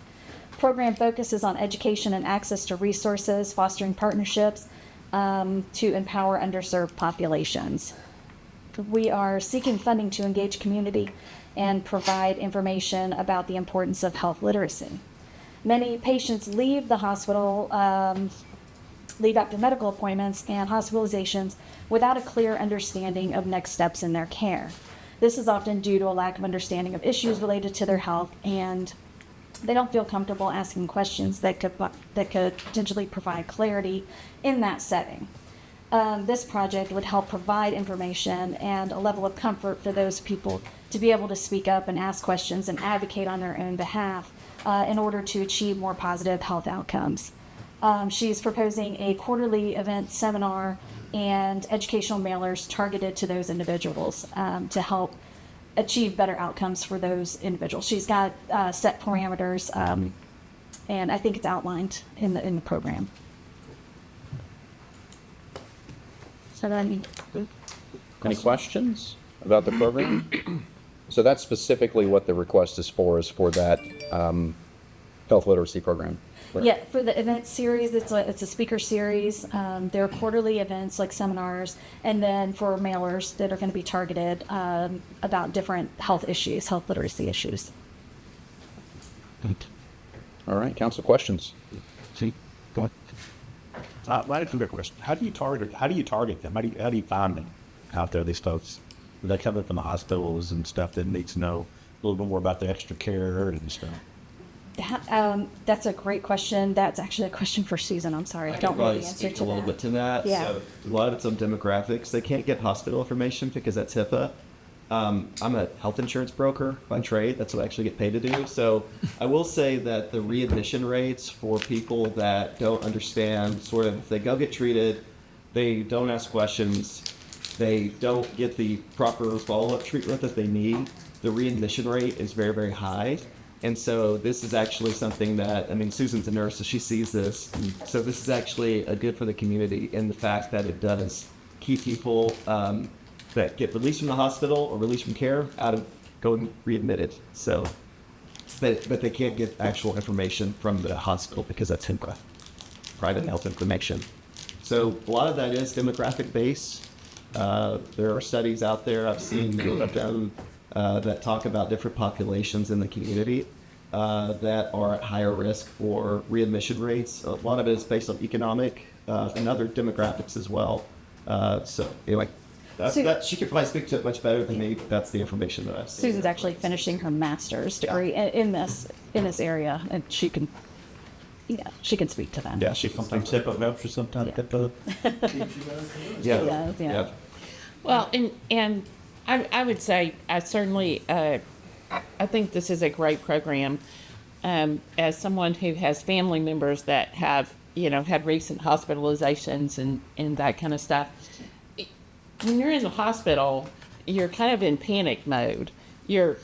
Program focuses on education and access to resources, fostering partnerships to empower underserved populations. We are seeking funding to engage community and provide information about the importance of health literacy. Many patients leave the hospital, leave after medical appointments and hospitalizations without a clear understanding of next steps in their care. This is often due to a lack of understanding of issues related to their health, and they don't feel comfortable asking questions that could potentially provide clarity in that setting. This project would help provide information and a level of comfort for those people to be able to speak up and ask questions and advocate on their own behalf in order to achieve more positive health outcomes. She's proposing a quarterly event seminar and educational mailers targeted to those individuals to help achieve better outcomes for those individuals. She's got set parameters, and I think it's outlined in the program. So then, Any questions about the program? So that's specifically what the request is for that health literacy program. Right. yeah, for the event series, it's a speaker series. There are quarterly events like seminars, and then for mailers that are going to be targeted about different health issues, health literacy issues. All right, council questions. See, go ahead. I have a question. How do you target them? How do you find them out there? These folks, they come in from the hospitals and stuff that need to know a little bit more about the extra care and stuff. That's a great question. That's actually a question for Susan. I'm sorry. I don't know Probably the answer speak to a little that. bit to that. Yeah. So a lot of it's on demographics. They can't get hospital information because that's HIPAA. I'm a health insurance broker by trade. That's what I actually get paid to do. So I will say that the readmission rates for people that don't understand, sort of, if they go get treated, they don't ask questions, they don't get the proper follow-up treatment that they need, the readmission rate is very, very high. And so this is actually something that, I mean, Susan's a nurse, so she sees this. And so this is actually a good for the community in the fact that it does keep people that get released from the hospital or released from care out of going readmitted. So, but they can't get actual information from the hospital because that's HIPAA, private health information. So a lot of that is demographic based. There are studies out there I've seen done that talk about different populations in the community that are at higher risk for readmission rates. A lot of it is based on economic and other demographics as well. So anyway, that she could probably speak to it much better than me. That's the information that I've seen. Susan's actually finishing her master's degree in this area, and she can speak to that. Yeah, she Sometimes HIPAA helps you, sometimes HIPAA. Yeah. Well, and I would say I certainly I think this is a great program. As someone who has family members that have had recent hospitalizations and that kind of stuff, when you're in the hospital, you're kind of in panic mode. You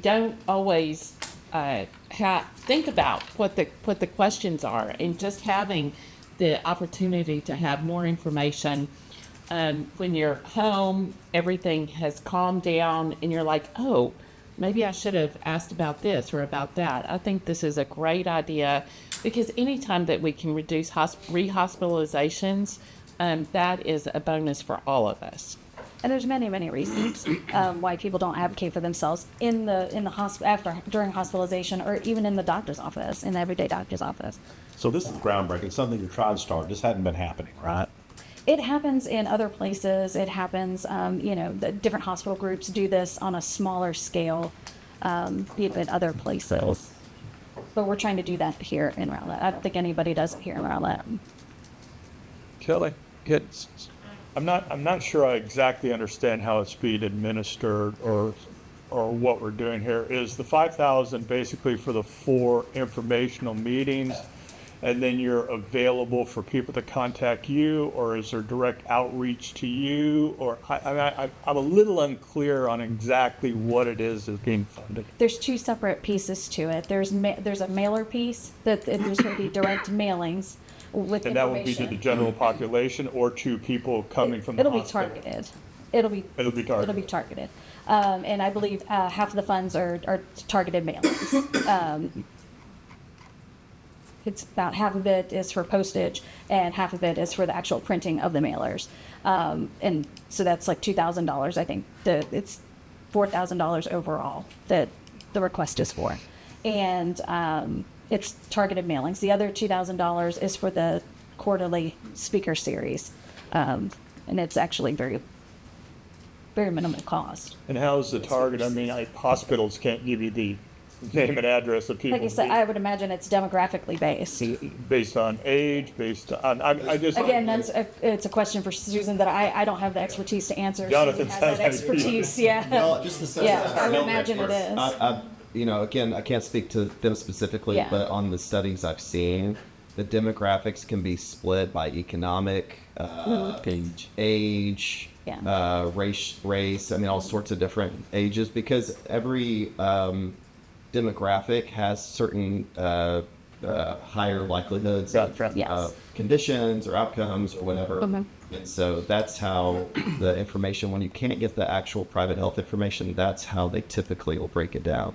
don't always think about what the questions are, and just having the opportunity to have more information. When you're home, everything has calmed down, and you're like, oh, maybe I should have asked about this or about that. I think this is a great idea, because anytime that we can reduce rehospitalizations, that is a bonus for all of us. And there's many, many reasons why people don't advocate for themselves in the hospital during hospitalization, or even in the doctor's office, in the everyday doctor's office. So this is groundbreaking, something you're trying to start. This hadn't been happening, right? It happens in other places. It happens, the different hospital groups do this on a smaller scale, be it in other places. But we're trying to do that here in Rowlett. I don't think anybody does it here in Rowlett. Kelly, I'm not sure I exactly understand how it's being administered or what we're doing here. Is the 5,000 basically for the 4 informational meetings, and then you're available for people to contact you, or is there direct outreach to you? Or I'm a little unclear on exactly what it is that's being funded. There's 2 separate pieces to it. There's a mailer piece that there's going to be direct mailings with And that would be to the general population or to people coming from the It'll be hospital? targeted. It'll be targeted. It'll be targeted. And I believe half of the funds are targeted mailings. It's about half of it is for postage, and half of it is for the actual printing of the mailers. And so that's like $2,000. I think it's $4,000 overall that the request is for. And it's targeted mailings. The other $2,000 is for the quarterly speaker series. And it's actually very, very minimal cost. And how's the target? I mean, hospitals can't give you the name and address of people. Like I said, I would imagine it's demographically based. Based on age, based on, I just. Again, it's a question for Susan that I don't have the expertise to answer. Jonathan Susan has that sounds like he- expertise, yeah. Well, just to say Yeah, that- I would imagine it is. Again, I can't speak to them specifically, Yeah. but on the studies I've seen, the demographics can be split by economic, age, Yeah. race. I mean, all sorts of different ages, because every demographic has certain higher likelihoods of conditions or outcomes or whatever. Mhm. And so that's how the information, when you can't get the actual private health information, that's how they typically will break it down.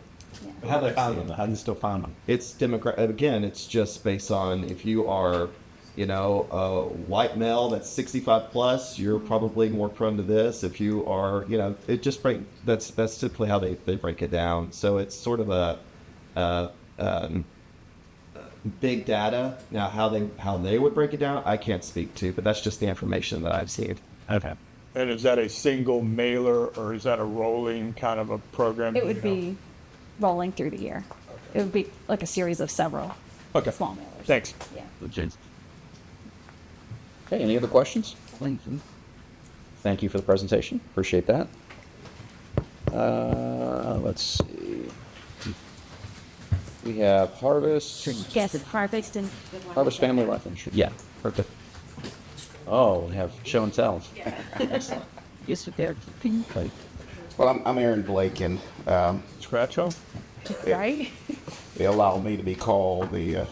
How do they find them? How do you still find them? It's again, it's just based on if you are, a white male that's 65 plus, you're probably more prone to this. If you are, it just that's typically how they break it down. So it's sort of a big data. Now how they would break it down, I can't speak to, but that's just the information that I've seen. Okay. And is that a single mailer, or is that a rolling kind of a program? It would be rolling through the year. it would be like a series of several Okay. small mailers. Thanks. Yeah. Okay, any other questions? Thank you for the presentation. Appreciate that. Let's see. We have Harvest Yes, Harvest and. Family Life Insurance. Yeah, perfect. Oh, we have show and tells. Yes, there. Like, Well, I'm Aaron Blake, and Scratcho? Right? they allowed me to be called the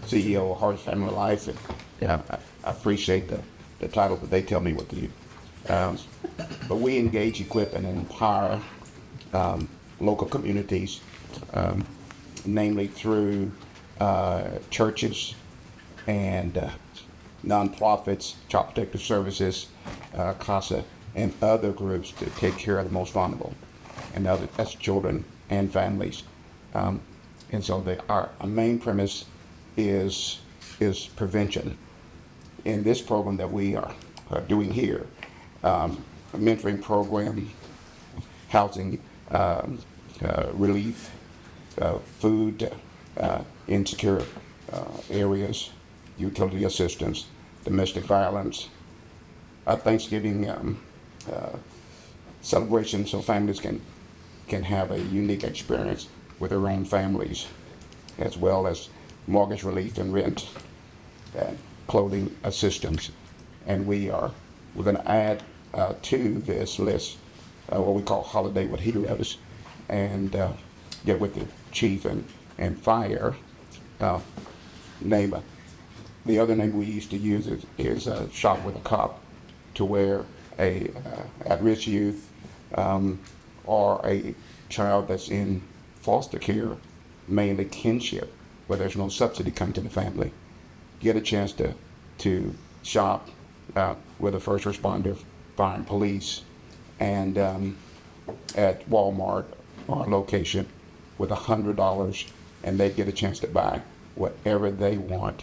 CEO of Harvest Family Life, and I appreciate the title, but they tell me what to do. But we engage, equip, and empower local communities, namely through churches and nonprofits, Child Protective Services, CASA, and other groups to take care of the most vulnerable, and that's children and families. And so our main premise is prevention. In this program that we are doing here, a mentoring program, housing relief, food insecure areas, utility assistance, domestic violence, Thanksgiving celebration so families can have a unique experience with their own families, as well as mortgage relief and rent and clothing assistance. And we're going to add to this list what we call Holiday with Heroes, and get with the chief and fire. The other name we used to use is Shop with a Cop, to where a at-risk youth or a child that's in foster care, mainly kinship, where there's no subsidy coming to the family, get a chance to shop with a first responder, fire and police, and at Walmart or location with $100, and they get a chance to buy whatever they want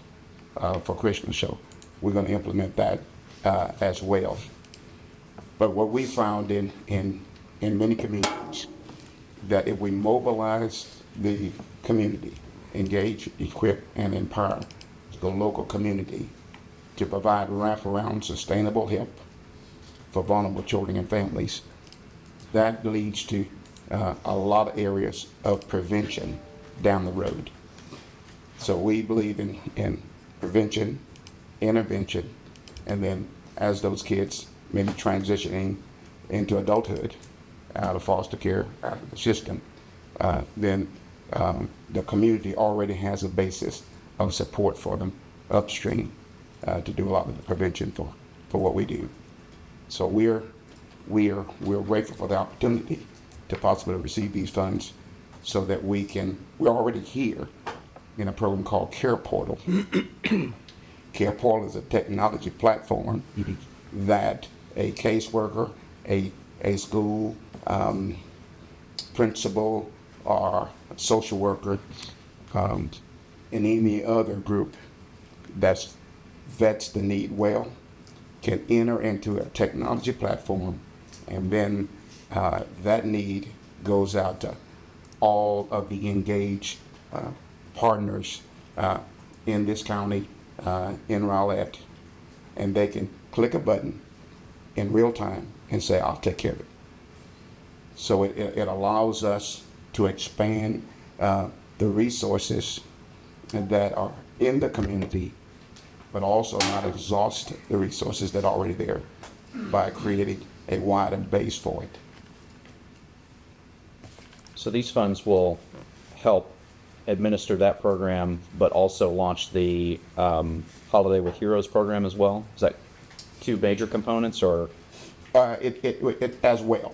for Christmas. So we're going to implement that as well. But what we found in many communities, that if we mobilize the community, engage, equip, and empower the local community to provide wraparound sustainable help for vulnerable children and families, that leads to a lot of areas of prevention down the road. So we believe in prevention, intervention, and then as those kids maybe transitioning into adulthood, out of foster care, out of the system, then the community already has a basis of support for them upstream to do a lot of the prevention for what we do. So we're grateful for the opportunity to possibly receive these funds, so that we're already here in a program called Care Portal. Care Portal is a technology platform that a caseworker, a school principal, or social worker, and any other group that vets the need well, can enter into a technology platform, and then that need goes out to all of the engaged partners in this county, in Rowlett, and they can click a button in real time and say, I'll take care of it. So it allows us to expand the resources that are in the community, but also not exhaust the resources that are already there by creating a wider base for it. So these funds will help administer that program, but also launch the Holiday with Heroes program as well? Is that two major components, or? It as well.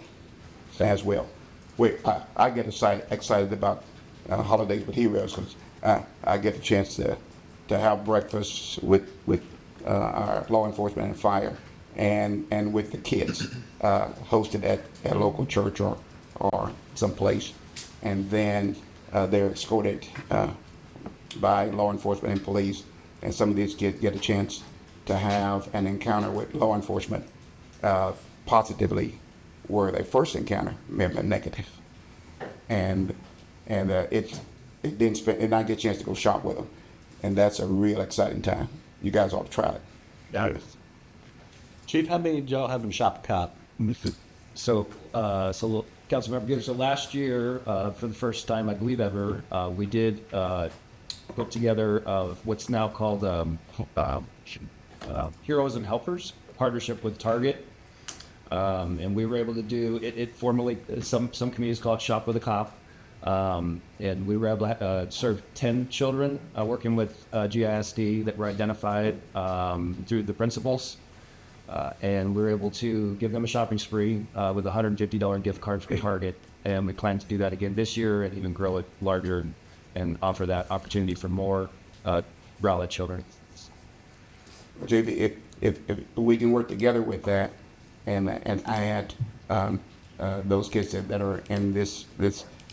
I get excited about Holidays with Heroes because I get a chance to have breakfast with our law enforcement and fire, and with the kids, hosted at a local church or someplace, and then they're escorted by law enforcement and police, and some of these kids get a chance to have an encounter with law enforcement positively, where they first encounter may have been negative, and and not get a chance to go shop with them. And that's a real exciting time. You guys ought to try it. Chief, how many did y'all have in Shop Cop? So, Councilmember Gibbs, so last year, for the first time, I believe ever, we did put together what's now called Heroes and Helpers, partnership with Target. And we were able to do it formally, some communities call it Shop with a Cop. And we were able to serve 10 children working with GISD that were identified through the principals. And we were able to give them a shopping spree with a $150 gift card for Target. And we plan to do that again this year and even grow it larger and offer that opportunity for more Rowlett children. JV, if we can work together with that and add those kids that are in this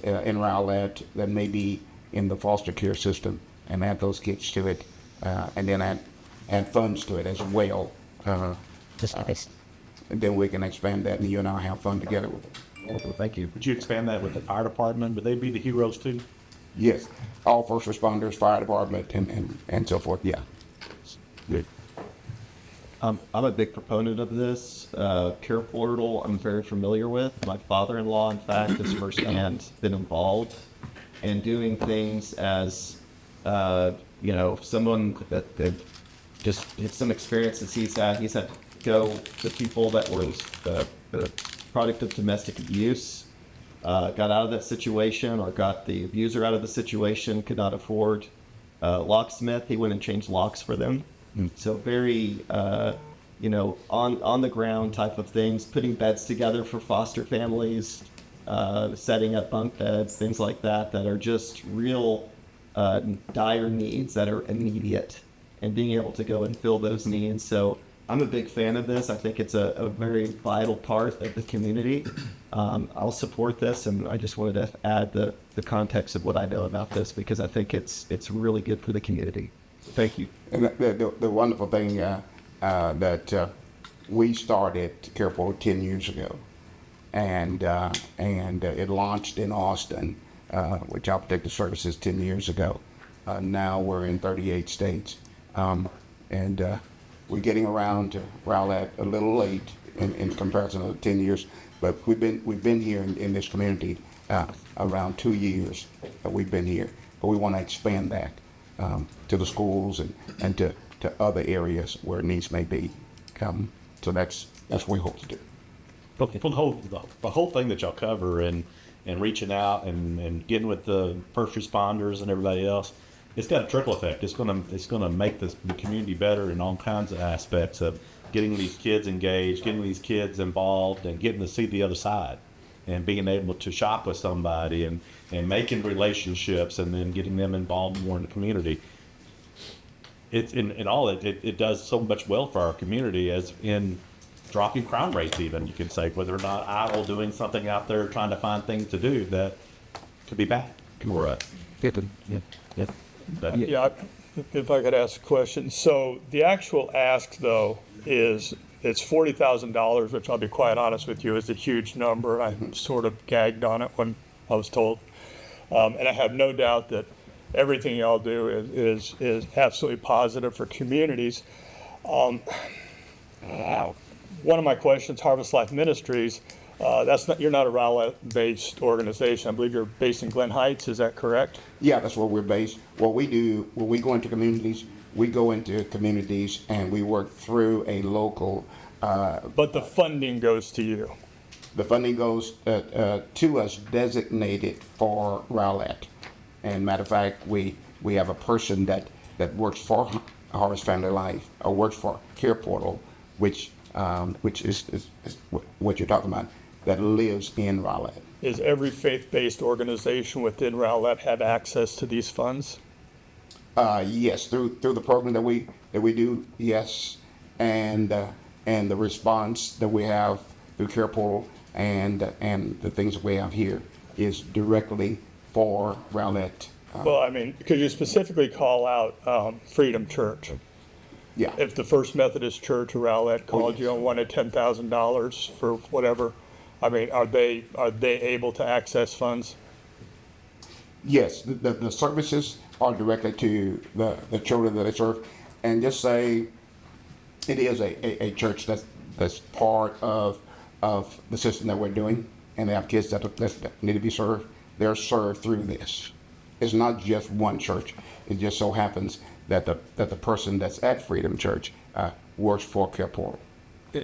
in Rowlett that may be in the foster care system, and add those kids to it, and then add funds to it as well. And then we can expand that, and you and I have fun together with it. Well, thank you. Would you expand that with the fire department? Would they be the heroes too? Yes, all first responders, fire department, and so forth. Yeah. Good. I'm a big proponent of this. Care Portal, I'm very familiar with. My father-in-law, in fact, has firsthand been involved in doing things as, someone that just had some experiences he's had. He's had to go to people that were the product of domestic abuse, got out of that situation or got the abuser out of the situation, could not afford locksmith. He went and changed locks for them. So very, on the ground type of things, putting beds together for foster families, setting up bunk beds, things like that are just real dire needs that are immediate, and being able to go and fill those needs. So I'm a big fan of this. I think it's a very vital part of the community. I'll support this, and I just wanted to add the context of what I know about this because I think it's really good for the community. Thank you. And the wonderful thing that we started Care Portal 10 years ago, and it launched in Austin with Child Protective Services 10 years ago. Now we're in 38 states, and we're getting around to Rowlett a little late in comparison to 10 years, but we've been here in this community around 2 years. We've been here, but we want to expand that. To the schools and to other areas where needs may be. So that's what we hope to do. For the whole thing that y'all cover and reaching out and getting with the first responders and everybody else, it's got a trickle effect. It's gonna make the community better in all kinds of aspects of getting these kids engaged, getting these kids involved, and getting to see the other side, and being able to shop with somebody and making relationships and then getting them involved more in the community. It's it does so much well for our community, as in dropping crime rates even, you can say, whether or not idle doing something out there trying to find things to do that could be bad. Right. Yeah, if I could ask a question. So the actual ask, though, is it's $40,000, which I'll be quite honest with you is a huge number. I sort of gagged on it when I was told. And I have no doubt that everything y'all do is absolutely positive for communities. One of my questions, Harvest Life Ministries, you're not a Rowlett-based organization. I believe you're based in Glen Heights. Is that correct? Yeah, that's where we're based. What we do when we go into communities, and we work through a local. But the funding goes to you. The funding goes to us designated for Rowlett. And matter of fact, we have a person that works for Harvest Family Life or works for Care Portal, which is what you're talking about, that lives in Rowlett. Is every faith-based organization within Rowlett have access to these funds? Yes, through the program that we do, yes, and the response that we have through Care Portal and the things that we have here is directly for Rowlett. Well, I mean, could you specifically call out Freedom Church? Yeah. If the First Methodist Church of Rowlett called you and wanted $10,000 for whatever, I mean, are they able to access funds? Yes, the services are directly to the children that they serve. And just say it is a church that's part of the system that we're doing, and they have kids that need to be served. They're served through this. It's not just one church. It just so happens that the person that's at Freedom Church works for Care Portal.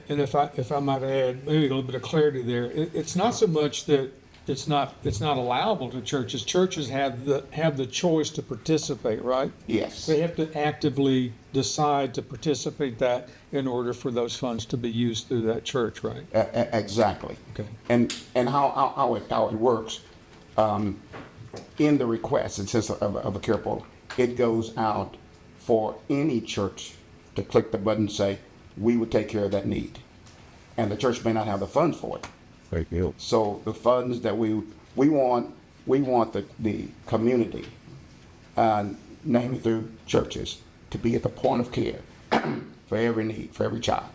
And if I might add, maybe a little bit of clarity there, it's not so much that it's not allowable to churches. Churches have the choice to participate, right? Yes. They have to actively decide to participate that in order for those funds to be used through that church, right? Exactly. Okay. And how it works, in the request, it says of a Care Portal, it goes out for any church to click the button and say, we would take care of that need. And the church may not have the funds for it. Thank you. So the funds that we want the community, namely through churches, to be at the point of care for every need, for every child.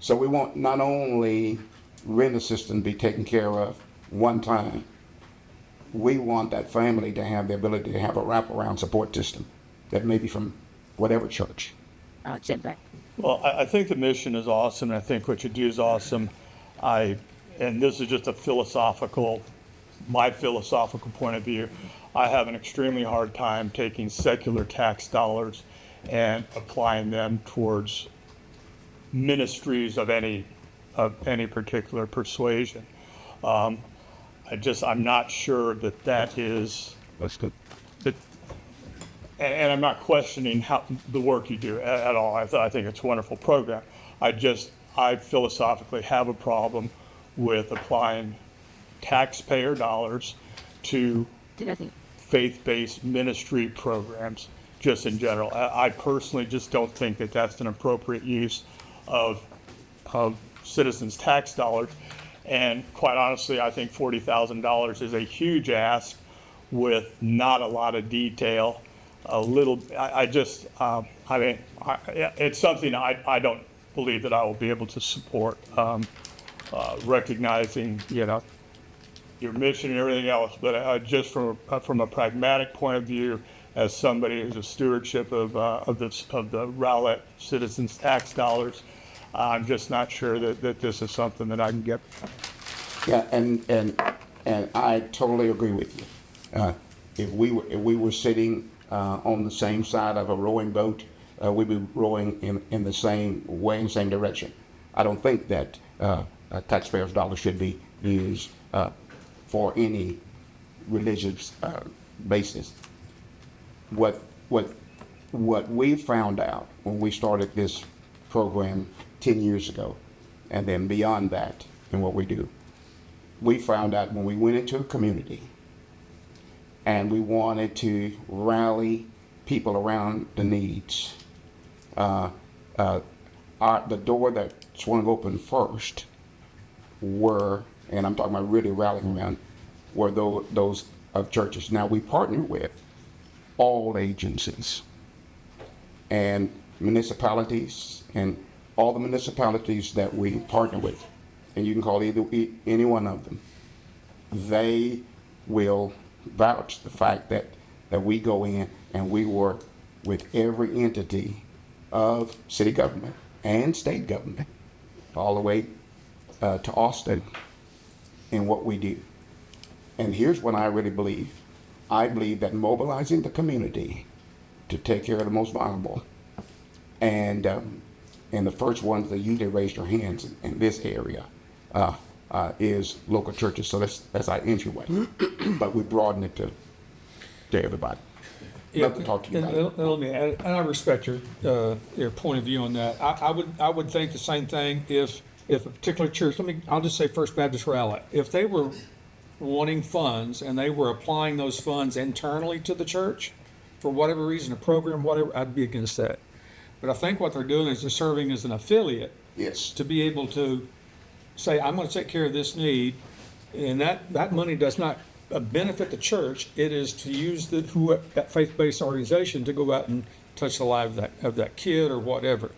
So we want not only rental system be taken care of one time, we want that family to have the ability to have a wraparound support system that may be from whatever church. Well, I think the mission is awesome, and I think what you do is awesome. And this is just my philosophical point of view. I have an extremely hard time taking secular tax dollars and applying them towards ministries of any particular persuasion. I'm not sure that is. That's good. And I'm not questioning the work you do at all. I think it's a wonderful program. I philosophically have a problem with applying taxpayer dollars to faith-based ministry programs, just in general. I personally just don't think that that's an appropriate use of citizens' tax dollars. And quite honestly, I think $40,000 is a huge ask with not a lot of detail. It's something I don't believe that I will be able to support. Recognizing, your mission and everything else, but just from a pragmatic point of view, as somebody who's a stewardship of the Rowlett citizens' tax dollars, I'm just not sure that this is something that I can get. Yeah, and I totally agree with you. If we were sitting on the same side of a rowing boat, we'd be rowing in the same way, same direction. I don't think that taxpayers' dollars should be used for any religious basis. What we found out when we started this program 10 years ago, and then beyond that, in what we do, we found out when we went into a community and we wanted to rally people around the needs, the door that swung open first were, and I'm talking about really rallying around, were those of churches. Now we partner with all agencies and municipalities, and all the municipalities that we partner with, and you can call any one of them, they will vouch the fact that we go in and we work with every entity of city government and state government, all the way to Austin, in what we do. And here's what I really believe. I believe that mobilizing the community to take care of the most vulnerable, and the first ones that usually raise their hands in this area is local churches. So that's our entryway. But we broaden it to everybody. Yeah, Love to talk to you about and it. let me add, and I respect your point of view on that. I would think the same thing if a particular church, I'll just say First Baptist Rowlett, if they were wanting funds and they were applying those funds internally to the church for whatever reason, a program, whatever, I'd be against that. But I think what they're doing is they're serving as an affiliate. Yes. To be able to say, I'm going to take care of this need, and that money does not benefit the church. It is to use that faith-based organization to go out and touch the life of that kid or whatever.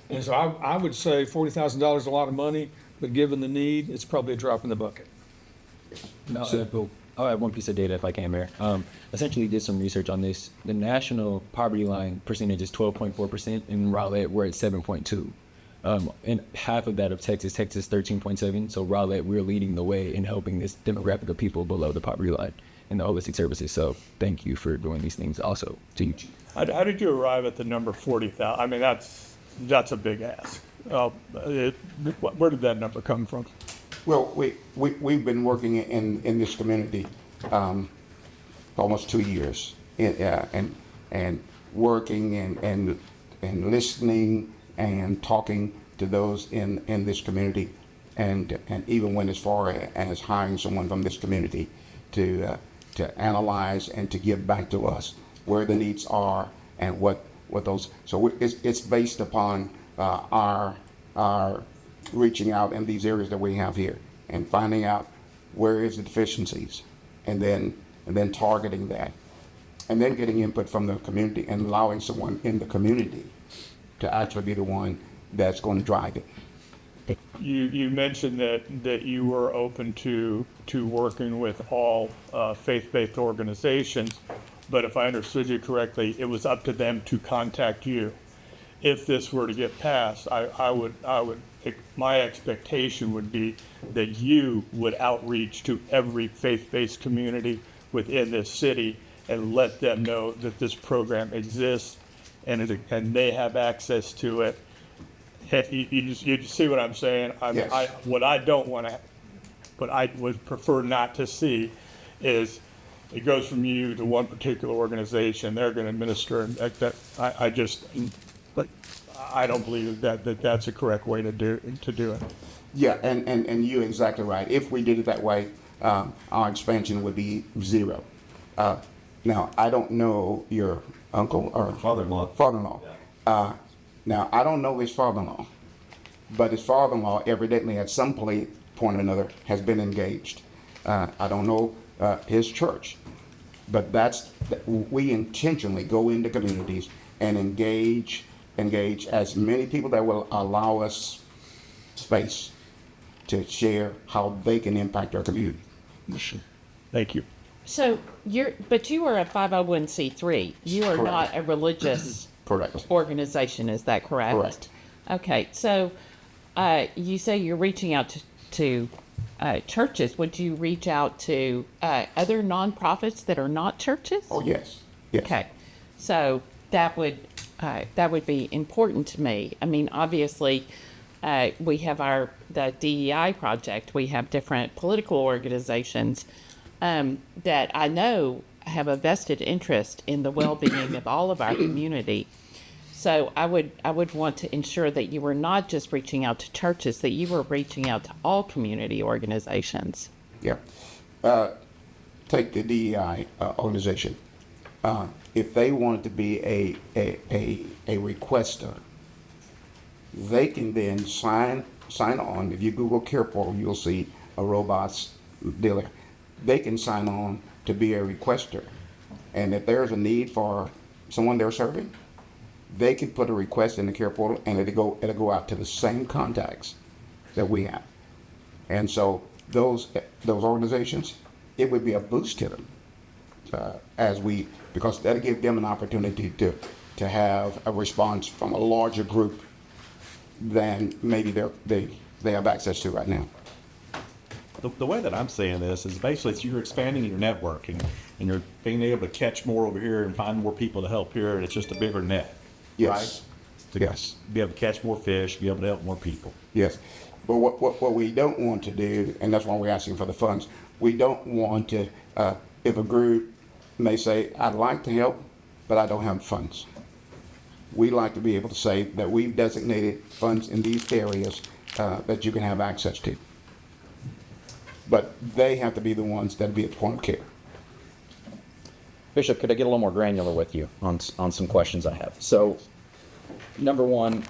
And so I would say $40,000 is a lot of money, but given the need, it's probably a drop in the bucket. No, I'll add one piece of data if I can, Mayor. Essentially did some research on this. The national poverty line percentage is 12.4%. In Rowlett, we're at 7.2. And half of that of Texas 13.7. So Rowlett, we're leading the way in helping this demographic of people below the poverty line in the holistic services. So thank you for doing these things also to you. How did you arrive at the number 40,000? I mean, that's a big ask. Where did that number come from? Well, we've been working in this community almost 2 years, and working and listening and talking to those in this community, and even went as far as hiring someone from this community to analyze and to give back to us where the needs are and what those. So it's based upon our reaching out in these areas that we have here and finding out where is the deficiencies, and then targeting that, and then getting input from the community and allowing someone in the community to actually be the one that's going to drive it. You mentioned that you were open to working with all faith-based organizations, but if I understood you correctly, it was up to them to contact you. If this were to get passed, my expectation would be that you would outreach to every faith-based community within this city and let them know that this program exists and they have access to it. You see what I'm saying? Yes. What I would prefer not to see is it goes from you to one particular organization. They're going to administer, and I don't believe that's a correct way to do it. Yeah, and you're exactly right. If we did it that way, our expansion would be zero. Now, I don't know your uncle or Father-in-law. Father-in-law. Now, I don't know his father-in-law, but his father-in-law evidently at some point or another has been engaged. I don't know his church, but we intentionally go into communities and engage as many people that will allow us space to share how they can impact our community. Thank you. So you are a 501c3. You are Correct. not a religious Correct. organization. Is that correct? Correct. Okay. So you say you're reaching out to churches. Would you reach out to other nonprofits that are not churches? Oh, yes. Yes. Okay. So that would be important to me. I mean, obviously, we have the DEI project. We have different political organizations that I know have a vested interest in the well-being of all of our community. So I would want to ensure that you were not just reaching out to churches, that you were reaching out to all community organizations. Yeah. Take the DEI organization. If they wanted to be a requester, they can then sign on. If you Google Care Portal, you'll see a robots dealer. They can sign on to be a requester, and if there's a need for someone they're serving, they can put a request in the Care Portal, and it'll go out to the same contacts that we have. And so those organizations, it would be a boost to them because that'll give them an opportunity to have a response from a larger group than maybe they have access to right now. The way that I'm saying this is basically you're expanding your network and you're being able to catch more over here and find more people to help here, and it's just a bigger net. Yes. Right? Yes. Be able to catch more fish, be able to help more people. Yes. But what we don't want to do, and that's why we're asking for the funds, we don't want to, if a group may say, I'd like to help, but I don't have funds. We like to be able to say that we've designated funds in these areas that you can have access to. But they have to be the ones that be at the point of care. Bishop, could I get a little more granular with you on some questions I have? So, number one,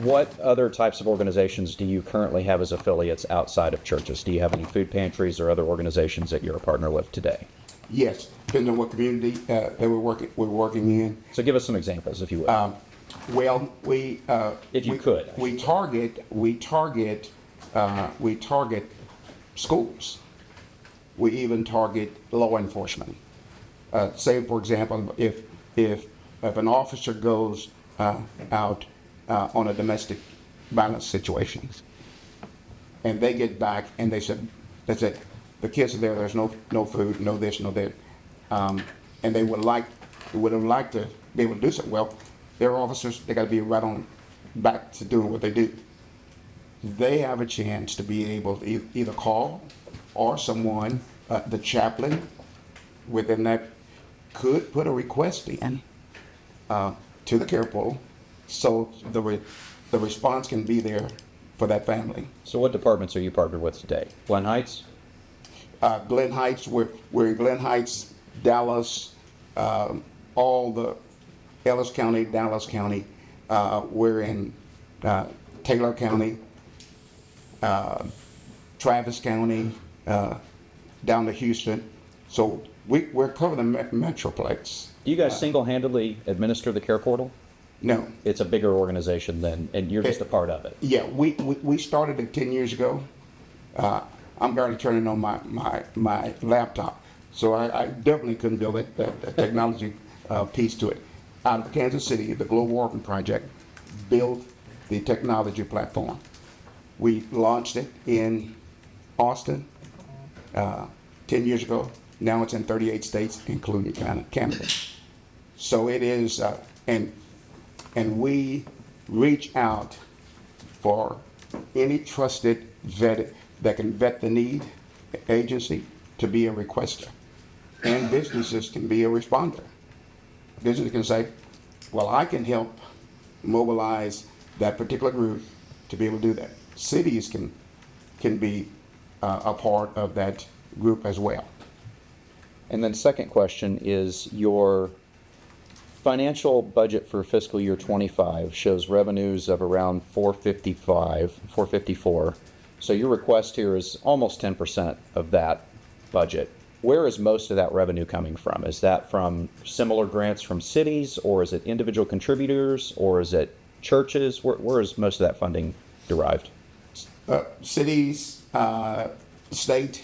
what other types of organizations do you currently have as affiliates outside of churches? Do you have any food pantries or other organizations that you're a partner with today? Yes, depending on what community that we're working in. So give us some examples, if you would. Well, we target schools. we even target law enforcement. Say, for example, if an officer goes out on a domestic violence situation, and they get back and they said, the kids are there, there's no food, no this, no that, and they would have liked to be able to do so. Well, they're officers, they gotta be right on back to doing what they do. They have a chance to be able to either call or someone, the chaplain within that could put a request in to the care portal, so the response can be there for that family. So what departments are you partnered with today? Glen Heights? Glen Heights, we're in Glen Heights, Dallas, all the Ellis County, Dallas County. We're in Taylor County, Travis County, down to Houston. So we're covering the metroplex. Do you guys single-handedly administer the care portal? No. It's a bigger organization than, and you're just a part of it. Yeah, we started it 10 years ago. I'm currently turning on my laptop, so I definitely couldn't build that technology piece to it. Out of Kansas City, the Global Warming Project built the technology platform. We launched it in Austin 10 years ago. Now it's in 38 states, including Canada. So it is, and we reach out for any trusted vet that can vet the need agency to be a requester. And businesses can be a responder. Business can say, well, I can help mobilize that particular group to be able to do that. Cities can be a part of that group as well. And then second question is your financial budget for fiscal year 25 shows revenues of around 454. So your request here is almost 10% of that budget. Where is most of that revenue coming from? Is that from similar grants from cities, or is it individual contributors, or is it churches? Where is most of that funding derived? Cities, state,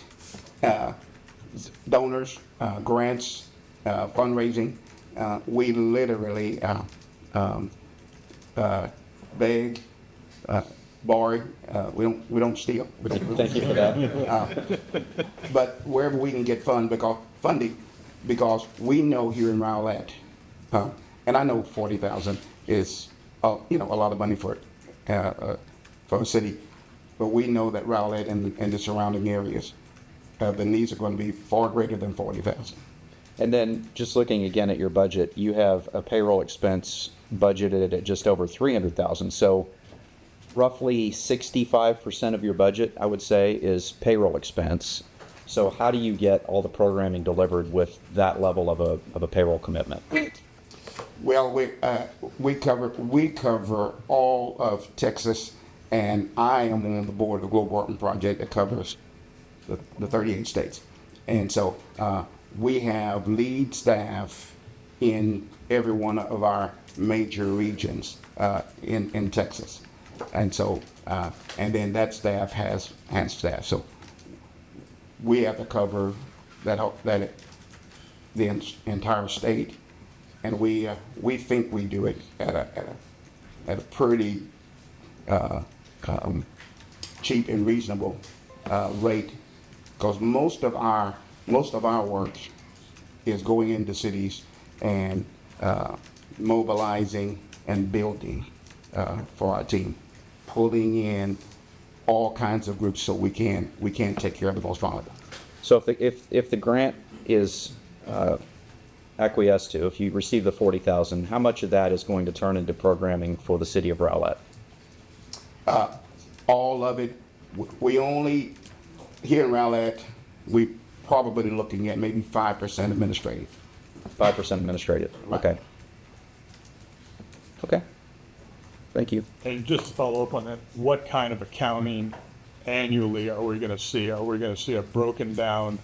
donors, grants, fundraising. We literally beg, borrow. We don't steal. Thank you for that. But wherever we can get funding, because we know here in Rowlett, and I know 40,000 is a lot of money for a city, but we know that Rowlett and the surrounding areas, the needs are going to be far greater than 40,000. And then just looking again at your budget, you have a payroll expense budgeted at just over 300,000. So roughly 65% of your budget, I would say, is payroll expense. So how do you get all the programming delivered with that level of a payroll commitment? Well, we cover all of Texas, and I am on the board of the Global Warming Project that covers the 38 states. And so we have lead staff in every one of our major regions in Texas. And so, and then that staff has staff. So we have to cover the entire state, and we think we do it at a pretty cheap and reasonable rate, because most of our work is going into cities and mobilizing and building for our team, pulling in all kinds of groups so we can take care of the most vulnerable. So if the grant is acquiesced to, if you receive the 40,000, how much of that is going to turn into programming for the city of Rowlett? All of it. We only, here in Rowlett, we probably looking at maybe 5% administrative. 5% administrative. Right. Okay. Okay. Thank you. And just to follow up on that, what kind of accounting annually are we going to see? Are we going to see a broken down,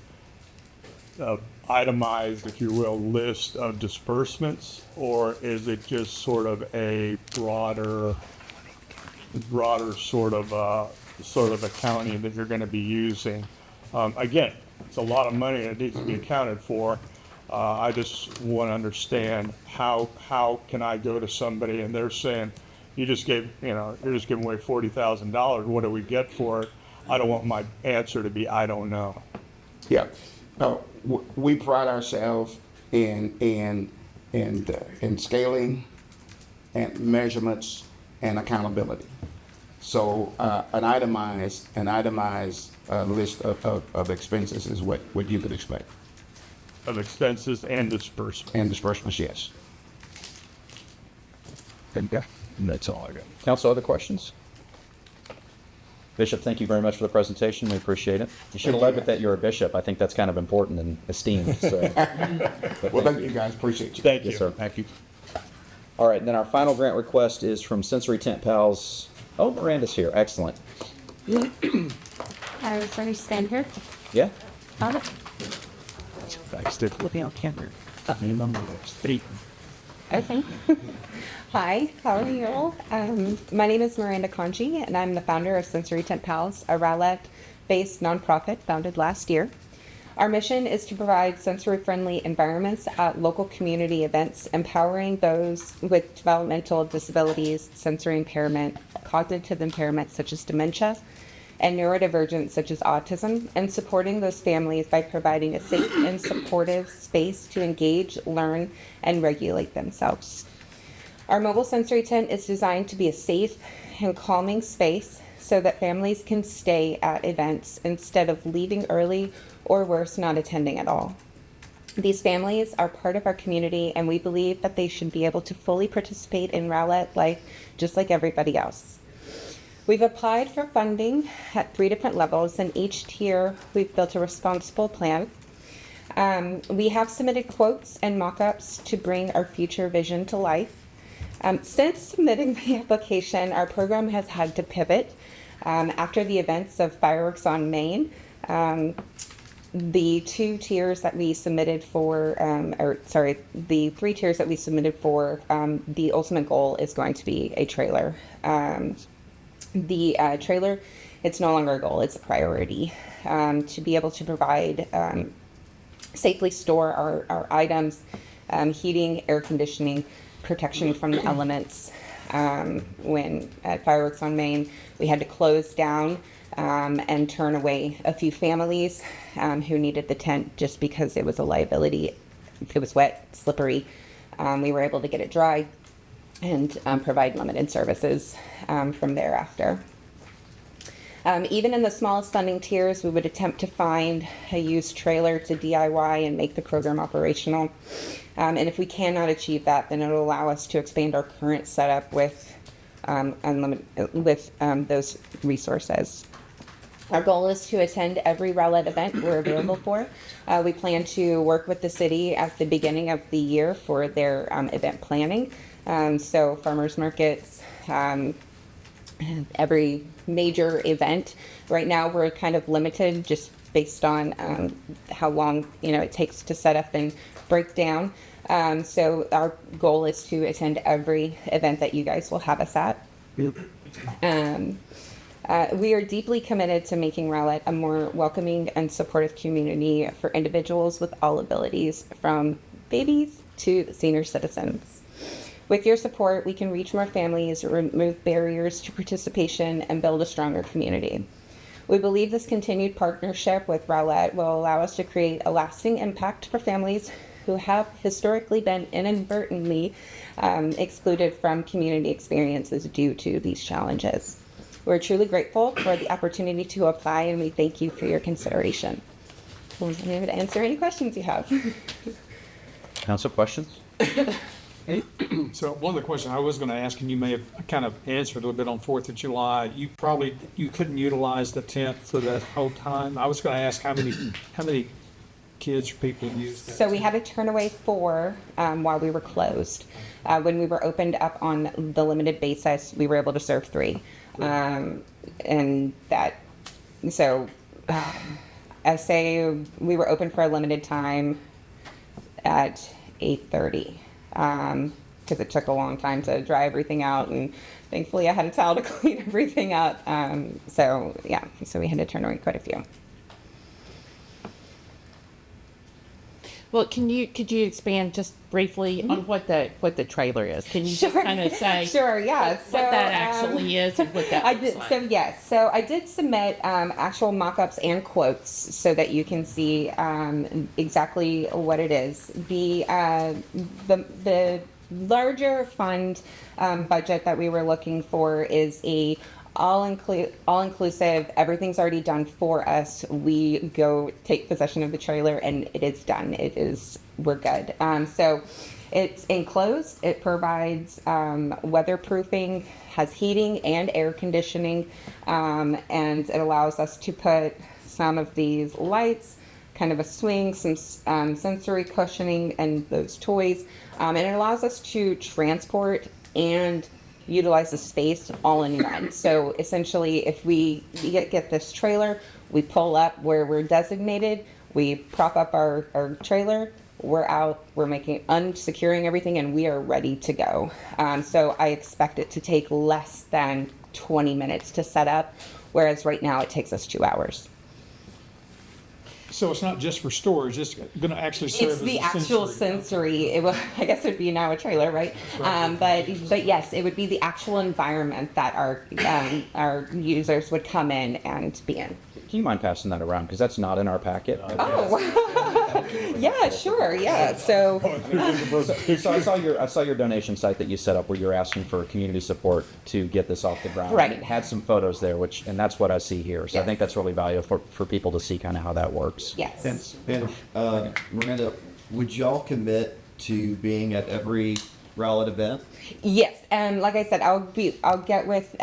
itemized, if you will, list of disbursements, or is it just sort of a broader sort of accounting that you're going to be using? Again, It's a lot of money that needs to be accounted for. I just want to understand how can I go to somebody and they're saying, you're just giving away $40,000. What do we get for it? I don't want my answer to be, I don't know. Yeah. We pride ourselves in scaling and measurements and accountability. So an itemized list of expenses is what you could expect. Of expenses and disbursements. And disbursements, yes. Yeah, that's all I got. Council, other questions? Bishop, thank you very much for the presentation. We appreciate it. You should have led with that you're a bishop. I think that's kind of important and esteemed. So. Well, thank you guys. Appreciate you. Thank you. Yes, sir. Thank you. All right, and then our final grant request is from Sensory Tent Pals. Oh, Miranda's here. Excellent. I was ready to stand here. Yeah. Looking on camera. Okay. Hi, how are you? My name is Miranda Conchi, and I'm the founder of Sensory Tent Pals, a Rowlett-based nonprofit founded last year. Our mission is to provide sensory-friendly environments at local community events, empowering those with developmental disabilities, sensory impairment, cognitive impairment such as dementia, and neurodivergence such as autism, and supporting those families by providing a safe and supportive space to engage, learn, and regulate themselves. Our mobile sensory tent is designed to be a safe and calming space so that families can stay at events instead of leaving early or worse, not attending at all. These families are part of our community, and we believe that they should be able to fully participate in Rowlett life just like everybody else. We've applied for funding at 3 different levels, and each tier we've built a responsible plan. We have submitted quotes and mock-ups to bring our future vision to life. Since submitting the application, our program has had to pivot. After the events of Fireworks on Main, the 2 tiers that we submitted for, the 3 tiers that we submitted for, the ultimate goal is going to be a trailer. The trailer, it's no longer a goal, it's a priority. To be able to provide, safely store our items, heating, air conditioning, protection from the elements. When at Fireworks on Main, we had to close down and turn away a few families who needed the tent just because it was a liability. It was wet, slippery. We were able to get it dry and provide limited services from thereafter. Even in the smallest funding tiers, we would attempt to find a used trailer to DIY and make the program operational. And if we cannot achieve that, then it'll allow us to expand our current setup with those resources. Our goal is to attend every Rowlett event we're available for. We plan to work with the city at the beginning of the year for their event planning. So farmers markets, every major event. Right now we're kind of limited just based on how long it takes to set up and break down. So our goal is to attend every event that you guys will have us at. We are deeply committed to making Rowlett a more welcoming and supportive community for individuals with all abilities, from babies to senior citizens. With your support, we can reach more families, remove barriers to participation, and build a stronger community. We believe this continued partnership with Rowlett will allow us to create a lasting impact for families who have historically been inadvertently excluded from community experiences due to these challenges. We're truly grateful for the opportunity to apply, and we thank you for your consideration. I'm able to answer any questions you have. Council, questions? So one of the questions I was going to ask, and you may have kind of answered a little bit on 4th of July, you couldn't utilize the tent for that whole time. I was going to ask how many kids or people used it. So we had to turn away 4 while we were closed. When we were opened up on the limited basis, we were able to serve 3. And that, so I say we were open for a limited time at 8:30. Because it took a long time to dry everything out, and thankfully I had a towel to clean everything up. So we had to turn away quite a few. Well, could you expand just briefly on what the trailer is? Can you just kind of say Sure, yeah. what that actually is and what that I looks did, like? so yes, so I did submit actual mock-ups and quotes so that you can see exactly what it is. The larger fund budget that we were looking for is a all-inclusive, everything's already done for us. We go take possession of the trailer and it is done. We're good. So it's enclosed. It provides weatherproofing, has heating and air conditioning, and it allows us to put some of these lights, kind of a swing, some sensory cushioning, and those toys. And it allows us to transport and utilize the space all in one. So essentially, if we get this trailer, we pull up where we're designated, we prop up our trailer, we're out, we're unsecuring everything, and we are ready to go. So I expect it to take less than 20 minutes to set up, whereas right now it takes us 2 hours. So it's not just for storage, it's going to actually serve It's as the a actual sensory. sensory. I guess it would be now a trailer, right? But yes, it would be the actual environment that our users would come in and be in. Do you mind passing that around? Because that's not in our packet. Oh, yeah, sure, yeah. So I saw your donation site that you set up where you're asking for community support to get this off the ground. Right. And it had some photos there, and that's what I see here. So I think that's really valuable for people to see kind of how that works. Yes. And Miranda, would y'all commit to being at every Rowlett event? Yes, and like I said, I'll get with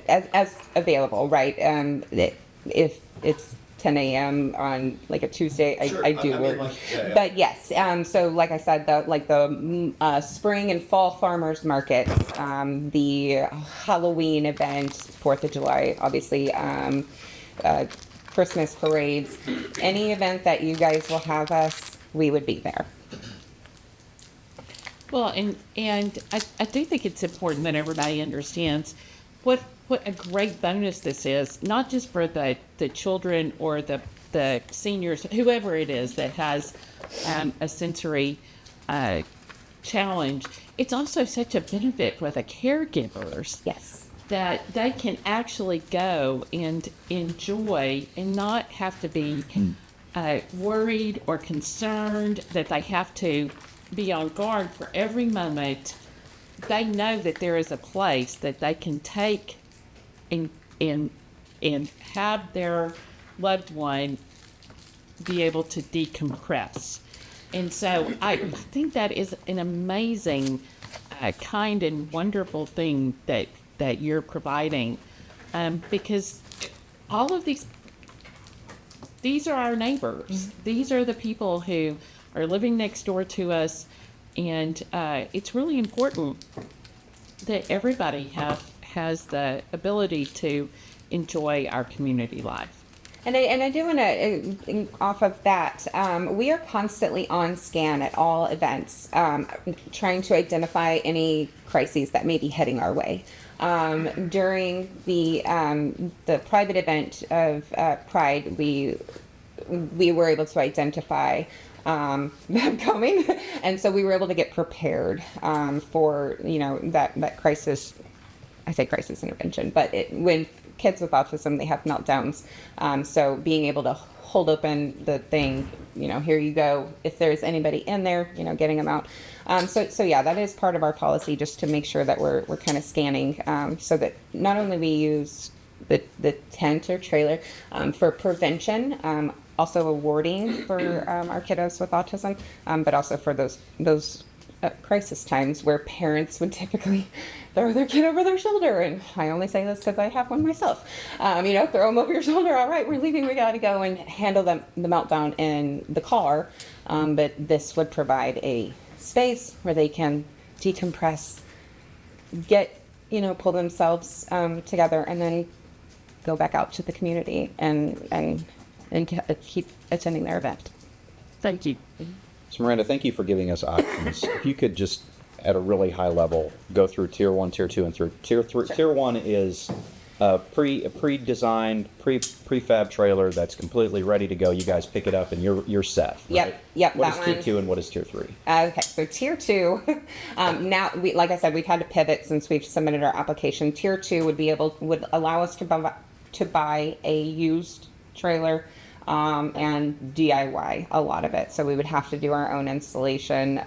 as available, right? If it's 10 a.m. on like a Tuesday, I do work. But yes, so like I said, the spring and fall farmers markets, the Halloween event, 4th of July, obviously, Christmas parades, any event that you guys will have us, we would be there. Well, and I do think it's important that everybody understands what a great bonus this is, not just for the children or the seniors, whoever it is that has a sensory challenge. It's also such a benefit for the caregivers. Yes. That they can actually go and enjoy and not have to be worried or concerned that they have to be on guard for every moment. They know that there is a place that they can take and have their loved one be able to decompress. And so I think that is an amazing, kind and wonderful thing that you're providing, because all of these are our neighbors. These are the people who are living next door to us, and it's really important that everybody has the ability to enjoy our community life. And I do want to, off of that, we are constantly on scan at all events, trying to identify any crises that may be heading our way. During the private event of Pride, we were able to identify them coming, and so we were able to get prepared for that crisis. I say crisis intervention, but when kids with autism, they have meltdowns. So being able to hold open the thing, here you go. If there's anybody in there, getting them out. So yeah, that is part of our policy, just to make sure that we're kind of scanning, so that not only we use the tent or trailer for prevention, also awarding for our kiddos with autism, but also for those crisis times where parents would typically throw their kid over their shoulder. And I only say this because I have one myself. Throw them over your shoulder. All right, we're leaving. We got to go and handle the meltdown in the car. But this would provide a space where they can decompress, pull themselves together, and then go back out to the community and keep attending their event. Thank you. So Miranda, thank you for giving us options. If you could just, at a really high level, go through tier 1, tier 2, and through tier 3. Tier 1 is a pre-designed, prefab trailer that's completely ready to go. You guys pick it up and you're set. Right? Yep, What that is tier one. 2 and what is tier 3? Okay, so tier 2, now, like I said, we've had to pivot since we've submitted our application. Tier 2 would allow us to buy a used trailer and DIY a lot of it. So we would have to do our own installation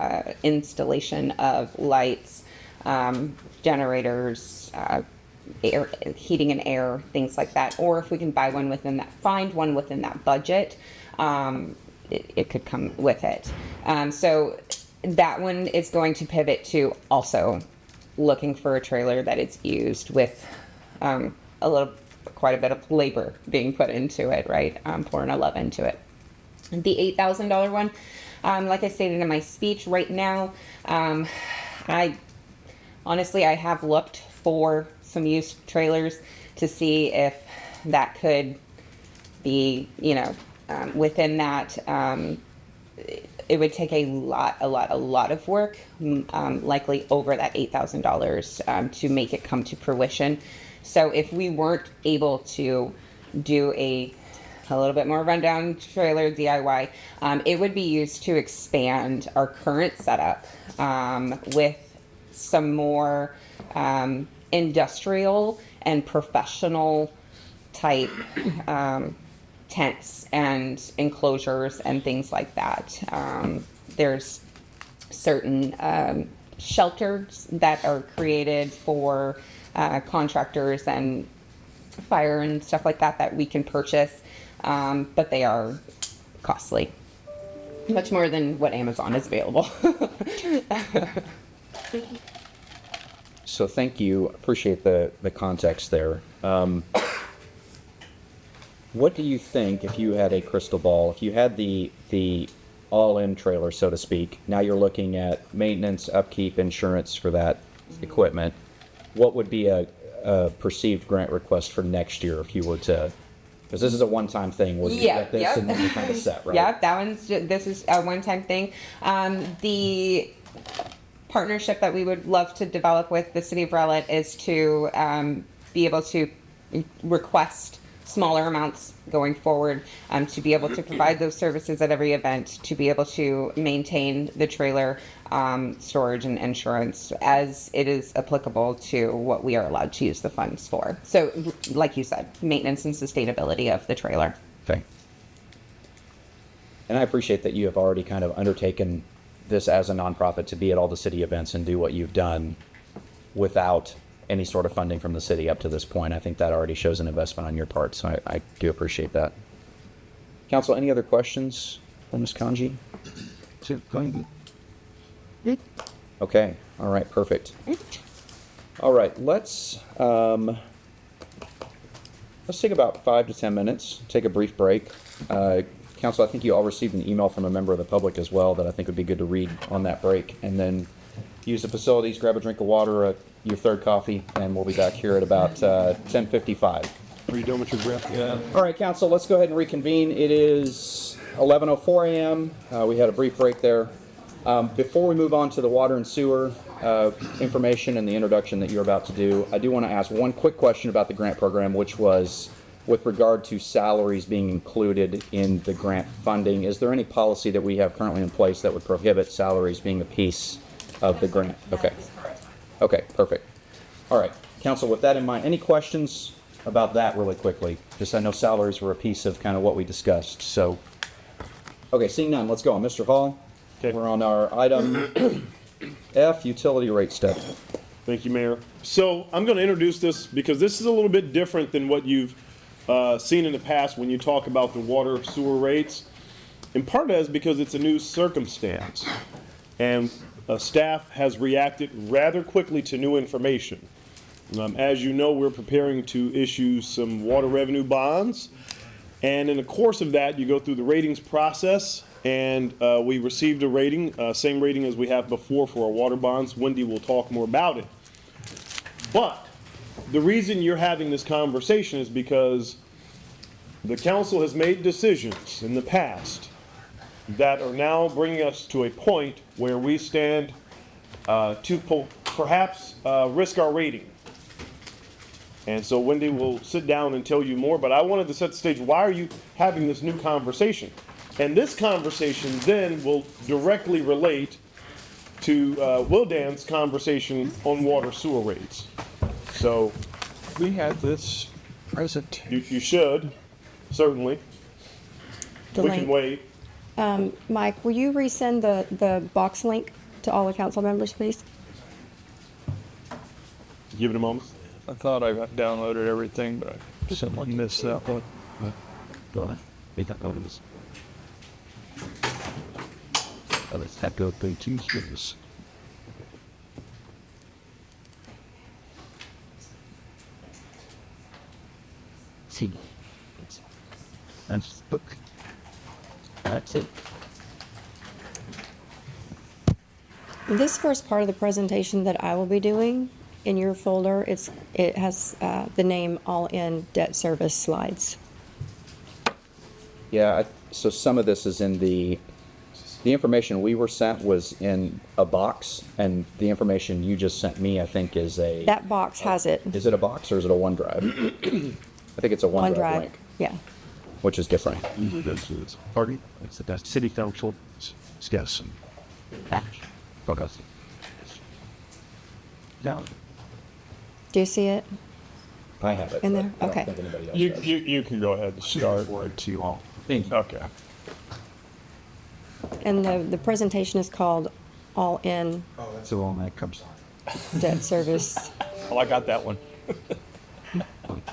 of lights, generators, air, heating and air, things like that. Or if we can buy one find one within that budget, it could come with it. So that one is going to pivot to also looking for a trailer that is used with quite a bit of labor being put into it, right? Pouring a love into it. The $8,000 one, like I stated in my speech, right now, I have looked for some used trailers to see if that could be, within that. It would take a lot of work, likely over that $8,000 to make it come to fruition. So if we weren't able to do a little bit more rundown trailer DIY, it would be used to expand our current setup with some more industrial and professional type tents and enclosures and things like that. There's certain shelters that are created for contractors and fire and stuff like that we can purchase, but they are costly, much more than what Amazon is available. So thank you. Appreciate the context there. What do you think, if you had a crystal ball, if you had the all-in trailer, so to speak, now you're looking at maintenance, upkeep, insurance for that equipment, what would be a perceived grant request for next year if you were to, because this is a one-time thing, we'll get this and then you're kind of set, right? Yep, this is a one-time thing. The partnership that we would love to develop with the City of Rowlett is to be able to request smaller amounts going forward, to be able to provide those services at every event, to be able to maintain the trailer storage and insurance as it is applicable to what we are allowed to use the funds for. So, like you said, maintenance and sustainability of the trailer. Okay. And I appreciate that you have already kind of undertaken this as a nonprofit to be at all the city events and do what you've done without any sort of funding from the city up to this point. I think that already shows an investment on your part, so I do appreciate that. Council, any other questions for Ms. Kanji? Okay, all right, perfect. All right, let's take about 5 to 10 minutes, take a brief break. Council, I think you all received an email from a member of the public as well that I think would be good to read on that break, and then use the facilities, grab a drink of water, your third coffee, and we'll be back here at about 10:55. Are you done with your breath? Yeah. All right, Council, let's go ahead and reconvene. It is 11:04 a.m. We had a brief break there. Before we move on to the water and sewer information and the introduction that you're about to do, I do want to ask one quick question about the grant program, which was with regard to salaries being included in the grant funding. Is there any policy that we have currently in place that would prohibit salaries being a piece of the grant? Okay. Okay, perfect. All right, Council, with that in mind, any questions about that really quickly? Just I know salaries were a piece of kind of what we discussed, so. Okay, seeing none, let's go on. Mr. Hall, okay. We're on our item F, utility rate study. Thank you, Mayor. So I'm going to introduce this because this is a little bit different than what you've seen in the past when you talk about the water sewer rates. In part that is because it's a new circumstance. And staff has reacted rather quickly to new information. As you know, we're preparing to issue some water revenue bonds. And in the course of that, you go through the ratings process. And we received a rating, same rating as we have before for our water bonds. Wendy will talk more about it. But the reason you're having this conversation is because the council has made decisions in the past that are now bringing us to a point where we stand to perhaps risk our rating. And so Wendy will sit down and tell you more, but I wanted to set the stage. Why are you having this new conversation? And this conversation then will directly relate to Wildan's conversation on water sewer rates. So We had this present. you should, certainly. The We link. can wait. Mike, will you resend the box link to all the council members, please? Give it a moment. I thought I got downloaded everything, but I somehow missed that one. Go ahead. Make that notice. Let's have to go to service. See. That's book. That's it. This first part of the presentation that I will be doing in your folder, it has the name All In Debt Service Slides. Yeah, so some of this is in the information we were sent was in a box, and the information you just sent me, I think, is a... That box has it. Is it a box or is it a OneDrive? I think it's a OneDrive link, Yeah. which is different. That's pardon? It's the city council. Yes. Focus. Down. Do you see it? I have it. In but there? I don't Okay. think anybody else You, does. you can go ahead and start. Forward to you all. Thank you. Okay. And the presentation is called All In That's the one that comes. Debt Service. Well, I got that one.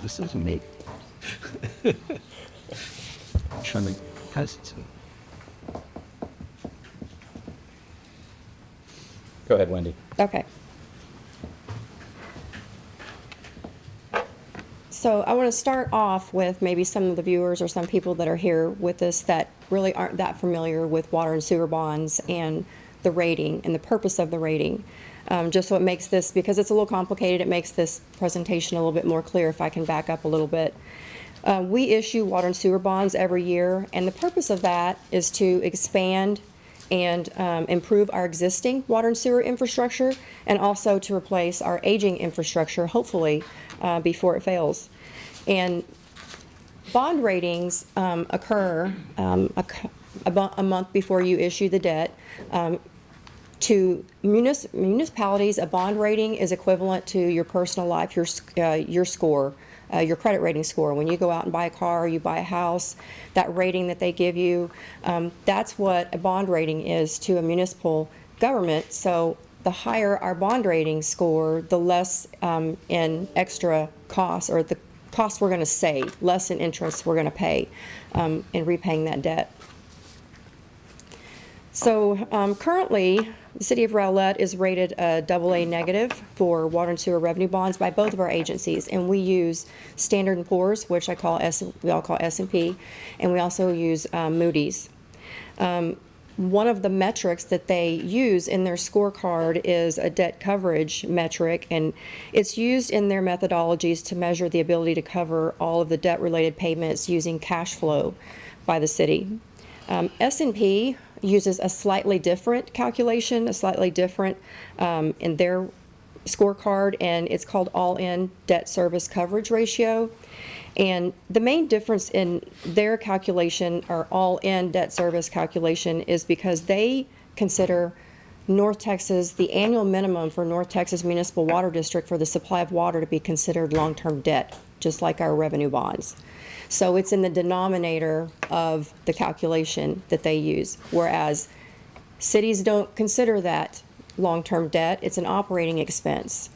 This isn't me. Trying to hesitate. Go ahead, Wendy. Okay. So I want to start off with maybe some of the viewers or some people that are here with us that really aren't that familiar with water and sewer bonds and the rating and the purpose of the rating. Just so it makes this, because it's a little complicated, it makes this presentation a little bit more clear if I can back up a little bit. We issue water and sewer bonds every year, and the purpose of that is to expand and improve our existing water and sewer infrastructure, and also to replace our aging infrastructure, hopefully, before it fails. And bond ratings occur about a month before you issue the debt. To municipalities, a bond rating is equivalent to your personal life, your score, your credit rating score. When you go out and buy a car, or you buy a house, that rating that they give you, that's what a bond rating is to a municipal government. So the higher our bond rating score, the less in extra costs, or the costs we're going to save, less in interest we're going to pay in repaying that debt. So currently, the City of Rowlett is rated a AA negative for water and sewer revenue bonds by both of our agencies, and we use Standard & Poor's, which we all call S&P, and we also use Moody's. One of the metrics that they use in their scorecard is a debt coverage metric, and it's used in their methodologies to measure the ability to cover all of the debt-related payments using cash flow by the city. S&P uses a slightly different calculation, in their scorecard, and it's called All-In Debt Service Coverage Ratio. And the main difference in their calculation, or all-in debt service calculation, is because they consider North Texas, the annual minimum for North Texas Municipal Water District for the supply of water to be considered long-term debt, just like our revenue bonds. So it's in the denominator of the calculation that they use, whereas cities don't consider that long-term debt. It's an operating expense.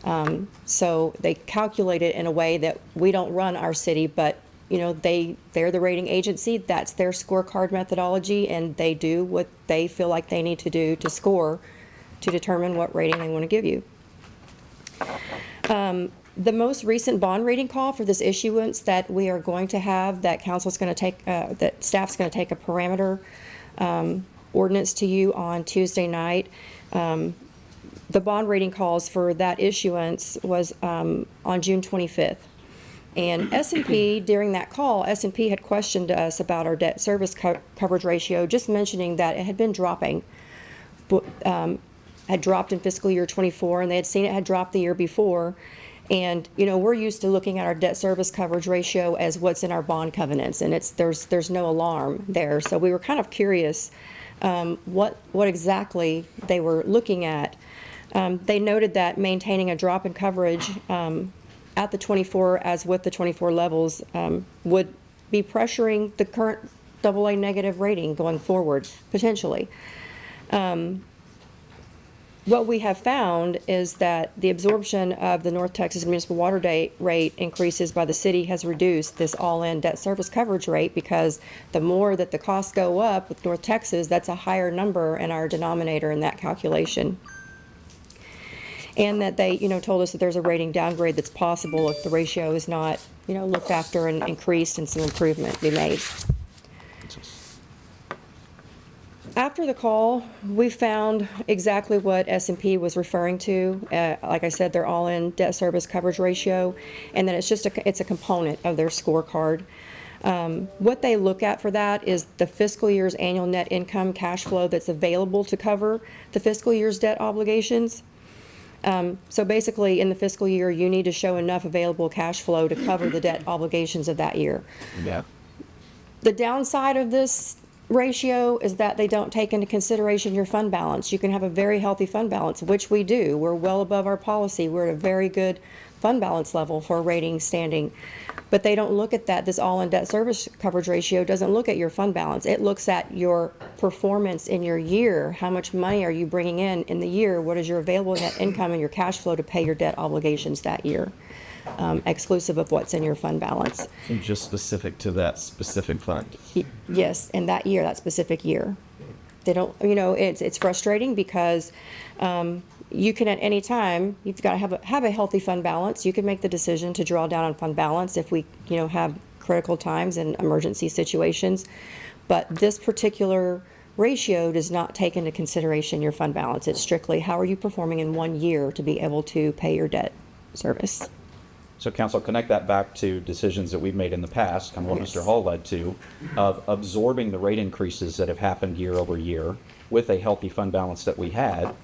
So they calculate it in a way that we don't run our city, but they're the rating agency. That's their scorecard methodology, and they do what they feel like they need to do to score to determine what rating they want to give you. The most recent bond rating call for this issuance that we are going to have, that council's going to take, that staff's going to take a parameter ordinance to you on Tuesday night. The bond rating calls for that issuance was on June 25th. And S&P, during that call, S&P had questioned us about our debt service coverage ratio, just mentioning that it had been dropping, had dropped in fiscal year 24, and they had seen it had dropped the year before. And, you know, we're used to looking at our debt service coverage ratio as what's in our bond covenants, and there's no alarm there. So we were kind of curious what exactly they were looking at. They noted that maintaining a drop in coverage at the 24 as with the 24 levels would be pressuring the current AA negative rating going forward, potentially. What we have found is that the absorption of the North Texas Municipal Water rate increases by the city has reduced this all-in debt service coverage rate, because the more that the costs go up with North Texas, that's a higher number in our denominator in that calculation. And that they, you know, told us that there's a rating downgrade that's possible if the ratio is not, you know, looked after and increased and some improvement be made. After the call, we found exactly what S&P was referring to. Like I said, they're all in debt service coverage ratio, and then it's a component of their scorecard. What they look at for that is the fiscal year's annual net income cash flow that's available to cover the fiscal year's debt obligations. So basically, in the fiscal year, you need to show enough available cash flow to cover the debt obligations of that year. Yeah. The downside of this ratio is that they don't take into consideration your fund balance. You can have a very healthy fund balance, which we do. We're well above our policy. We're at a very good fund balance level for a rating standing. But they don't look at that. This all-in debt service coverage ratio doesn't look at your fund balance. It looks at your performance in your year. How much money are you bringing in the year? What is your available net income and your cash flow to pay your debt obligations that year, exclusive of what's in your fund balance. So just specific to that specific fund. Yes, and that year, that specific year. They don't, you know, it's frustrating because you can at any time, you've got to have a healthy fund balance. You can make the decision to draw down on fund balance if we, you know, have critical times and emergency situations. But this particular ratio does not take into consideration your fund balance. It's strictly how are you performing in 1 year to be able to pay your debt service. So council, connect that back to decisions that we've made in the past, kind of what Yes. Mr. Hall led to, of absorbing the rate increases that have happened year over year with a healthy fund balance that we had,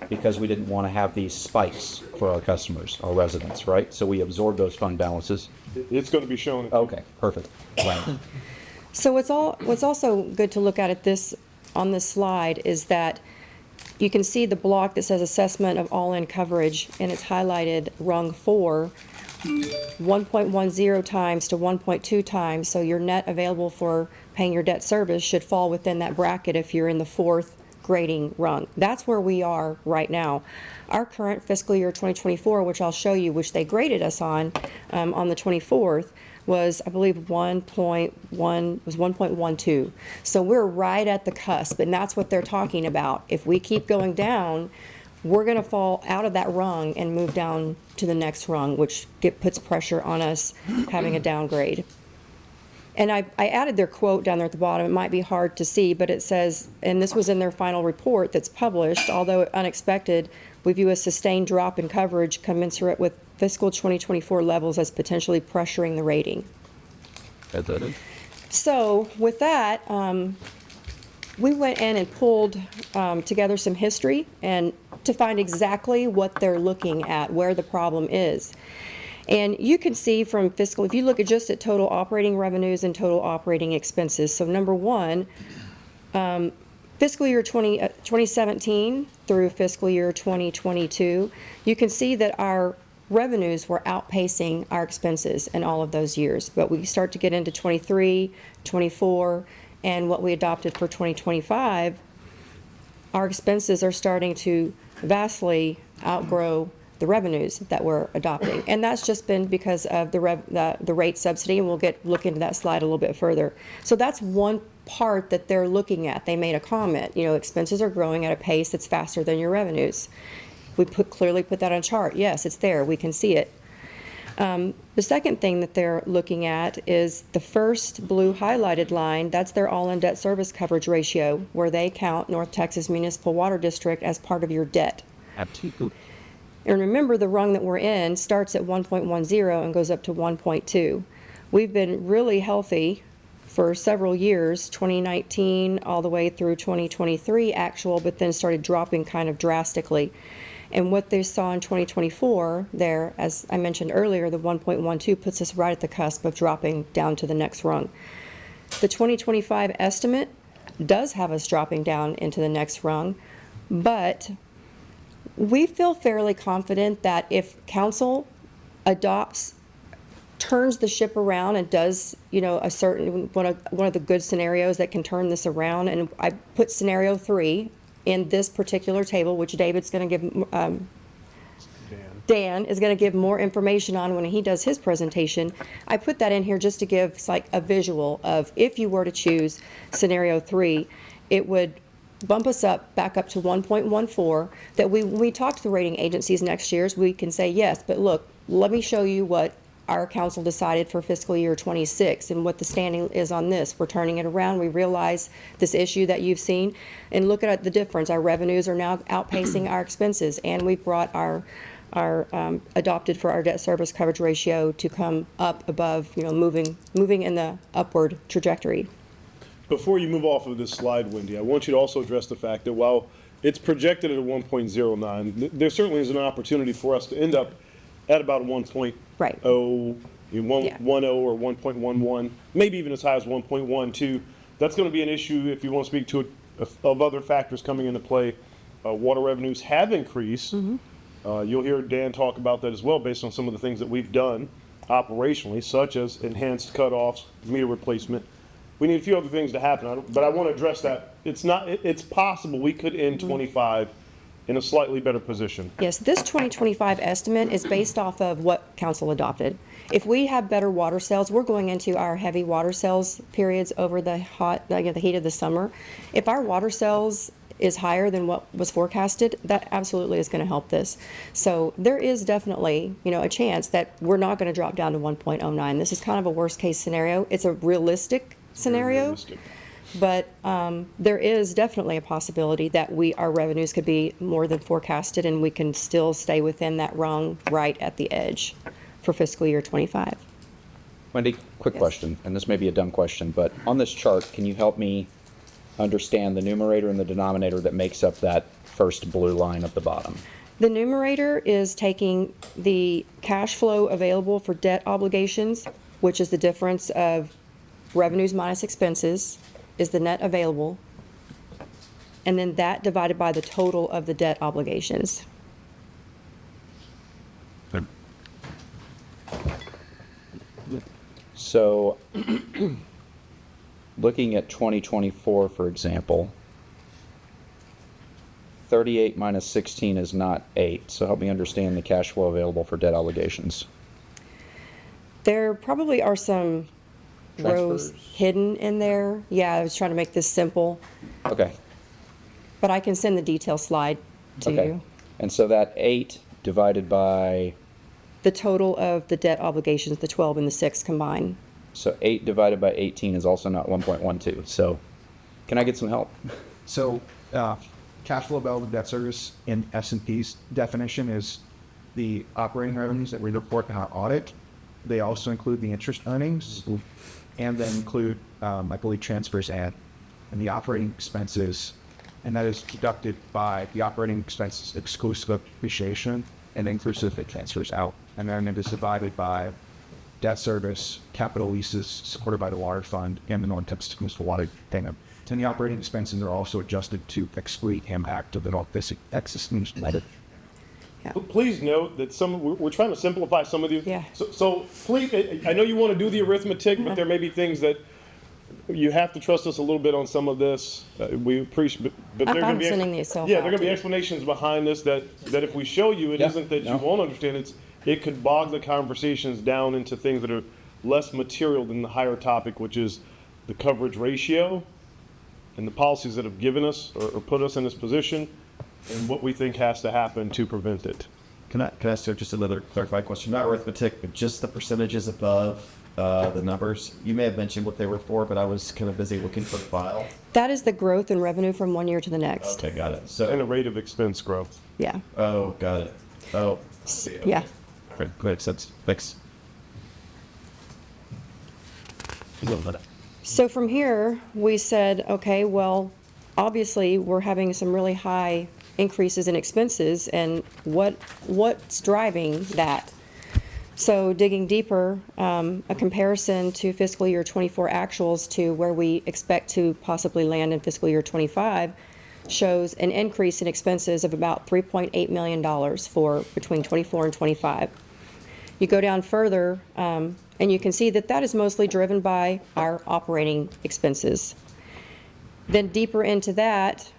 because we didn't want to have these spikes for our customers, our residents, right? So we absorbed those fund balances. It's going to be shown. Okay, perfect. Right. So what's also good to look at on this slide is that you can see the block that says assessment of all-in coverage, and it's highlighted rung 4, 1.10 times to 1.2 times. So your net available for paying your debt service should fall within that bracket if you're in the 4th grading rung. That's where we are right now. Our current fiscal year 2024, which I'll show you, which they graded us on the 24th, was, I believe, 1.12. So we're right at the cusp, and that's what they're talking about. If we keep going down, we're going to fall out of that rung and move down to the next rung, which puts pressure on us having a downgrade. And I added their quote down there at the bottom. It might be hard to see, but it says, and this was in their final report that's published, although unexpected, we view a sustained drop in coverage commensurate with fiscal 2024 levels as potentially pressuring the rating. So with that, we went in and pulled together some history and to find exactly what they're looking at, where the problem is. And you can see from fiscal, if you look at just at total operating revenues and total operating expenses. So number one, fiscal year 2017 through fiscal year 2022, you can see that our revenues were outpacing our expenses in all of those years. But we start to get into 23, 24, and what we adopted for 2025, our expenses are starting to vastly outgrow the revenues that we're adopting. And that's just been because of the rate subsidy, and we'll look into that slide a little bit further. So that's one part that they're looking at. They made a comment, you know, expenses are growing at a pace that's faster than your revenues. We clearly put that on chart. Yes, it's there. We can see it. The second thing that they're looking at is the first blue highlighted line. That's their all-in debt service coverage ratio, where they count North Texas Municipal Water District as part of your debt. Absolutely. And remember, the rung that we're in starts at 1.10 and goes up to 1.2. We've been really healthy for several years, 2019 all the way through 2023 actual, but then started dropping kind of drastically. And what they saw in 2024 there, as I mentioned earlier, the 1.12 puts us right at the cusp of dropping down to the next rung. The 2025 estimate does have us dropping down into the next rung, but we feel fairly confident that if council turns the ship around and does, a certain, one of the good scenarios that can turn this around, and I put scenario 3 in this particular table, which David's going to give, Dan is going to give more information on when he does his presentation. I put that in here just to give like a visual of if you were to choose scenario 3, it would bump us back up to 1.14, that when we talk to the rating agencies next year, we can say, yes, but look, let me show you what our council decided for fiscal year 26 and what the standing is on this. We're turning it around. We realize this issue that you've seen, and look at the difference. Our revenues are now outpacing our expenses, and we've brought our adopted for our debt service coverage ratio to come up above, moving in the upward trajectory. Before you move off of this slide, Wendy, I want you to also address the fact that while it's projected at a 1.09, there certainly is an opportunity for us to end up at about 1.0, right. 1.10 or 1.11, maybe even as high as 1.12. That's going to be an issue if you want to speak to of other factors coming into play. Water revenues have increased. You'll hear Dan talk about that as well, based on some of the things that we've done operationally, such as enhanced cutoffs, meter replacement. We need a few other things to happen, but I want to address that. It's possible we could end 25 in a slightly better position. Yes, this 2025 estimate is based off of what council adopted. If we have better water sales, we're going into our heavy water sales periods over the heat of the summer. If our water sales is higher than what was forecasted, that absolutely is going to help this. So there is definitely, a chance that we're not going to drop down to 1.09. This is kind of a worst case scenario. It's a realistic scenario. But there is definitely a possibility that our revenues could be more than forecasted, and we can still stay within that rung right at the edge for fiscal year 25. Wendy, quick question, and this may be a dumb question, but on this chart, can you help me understand the numerator and the denominator that makes up that first blue line at the bottom? The numerator is taking the cash flow available for debt obligations, which is the difference of revenues minus expenses, is the net available, and then that divided by the total of the debt obligations. So, looking at 2024, for example, 38 minus 16 is not 8. So help me understand the cash flow available for debt obligations. There probably are some rows hidden in there. Yeah, I was trying to make this simple. Okay. But I can send the detail slide to you. And so that 8 divided by? The total of the debt obligations, the 12 and the 6 combined. So 8 divided by 18 is also not 1.12. So can I get some help? So cash flow available debt service in S&P's definition is the operating revenues that we report in our audit. They also include the interest earnings, and then include, I believe, transfers and the operating expenses, and that is deducted by the operating expenses exclusive of depreciation and inclusive of transfers out. And then it is divided by debt service, capital leases supported by the water fund, and the North Texas Municipal Water Payment. And the operating expenses are also adjusted to exclude impact of the North Texas Municipal Water. Yeah. Please note that we're trying to simplify some of these. Yeah. So please, I know you want to do the arithmetic, but there may be things that you have to trust us a little bit on some of this. We appreciate, but there are going to be sending these there are going to be explanations behind this that if we show you, it isn't that you won't understand. It could bog the conversations down into things that are less material than the higher topic, which is the coverage ratio and the policies that have given us or put us in this position, and what we think has to happen to prevent it. Can I ask just another clarified question? Not arithmetic, but just the percentages above the numbers. You may have mentioned what they were for, but I was kind of busy looking for the file. That is the growth in revenue from one year to the next. Okay, got it. And the rate of expense growth. Yeah. Oh, got it. Oh. Yeah. Okay, good sense. Thanks. So from here, we said, okay, well, obviously, we're having some really high increases in expenses and what's driving that. So digging deeper, a comparison to fiscal year 24 actuals to where we expect to possibly land in fiscal year 25 shows an increase in expenses of about $3.8 million for between 24 and 25. You go down further, and you can see that that is mostly driven by our operating expenses. Then deeper into that,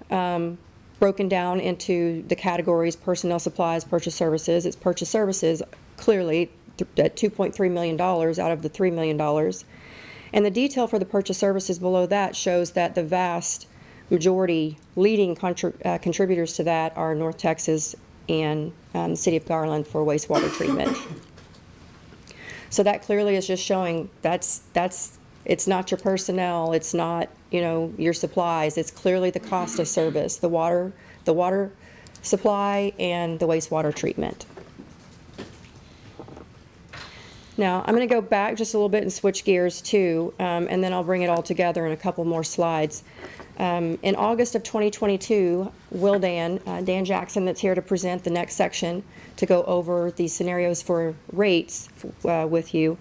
broken down into the categories personnel, supplies, purchase services. It's purchase services clearly at $2.3 million out of the $3 million. And the detail for the purchase services below that shows that the vast majority leading contributors to that are North Texas and the City of Garland for wastewater treatment. So that clearly is just showing it's not your personnel, it's not, your supplies, it's clearly the cost of service, the water supply and the wastewater treatment. Now, I'm going to go back just a little bit and switch gears too, and then I'll bring it all together in a couple more slides. In August of 2022, Dan Jackson, that's here to present the next section to go over the scenarios for rates with you.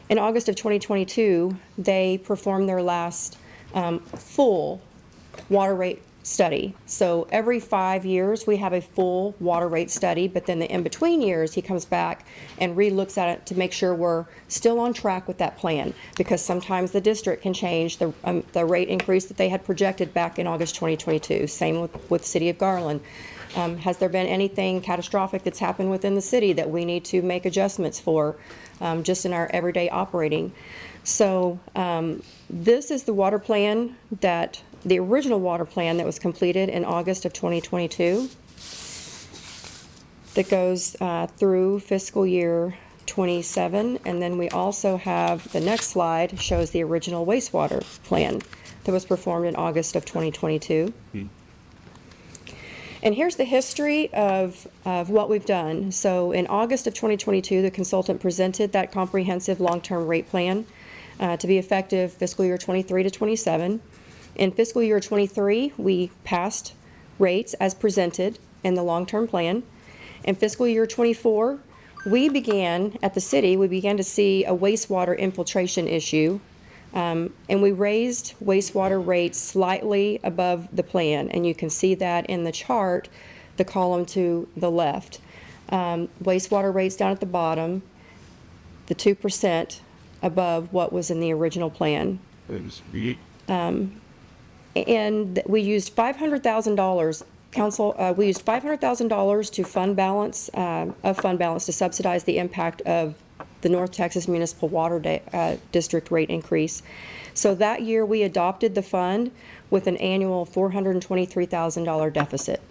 In August of 2022, they performed their last full water rate study. So every 5 years we have a full water rate study, but then the in-between years he comes back and re-looks at it to make sure we're still on track with that plan, because sometimes the district can change the rate increase that they had projected back in August 2022. Same with City of Garland. Has there been anything catastrophic that's happened within the city that we need to make adjustments for just in our everyday operating? So this is the water plan the original water plan that was completed in August of 2022 that goes through fiscal year 27. And then we also have the next slide shows the original wastewater plan that was performed in August of 2022. And here's the history of what we've done. So in August of 2022, the consultant presented that comprehensive long-term rate plan to be effective fiscal year 23 to 27. In fiscal year 23, we passed rates as presented in the long-term plan. In fiscal year 24, we began to see a wastewater infiltration issue, and we raised wastewater rates slightly above the plan, and you can see that in the chart, the column to the left. Wastewater rates down at the bottom, the 2% above what was in the original plan. And we used $500,000. We used $500,000 to fund balance to subsidize the impact of the North Texas Municipal Water District rate increase. So that year we adopted the fund with an annual $423,000 deficit.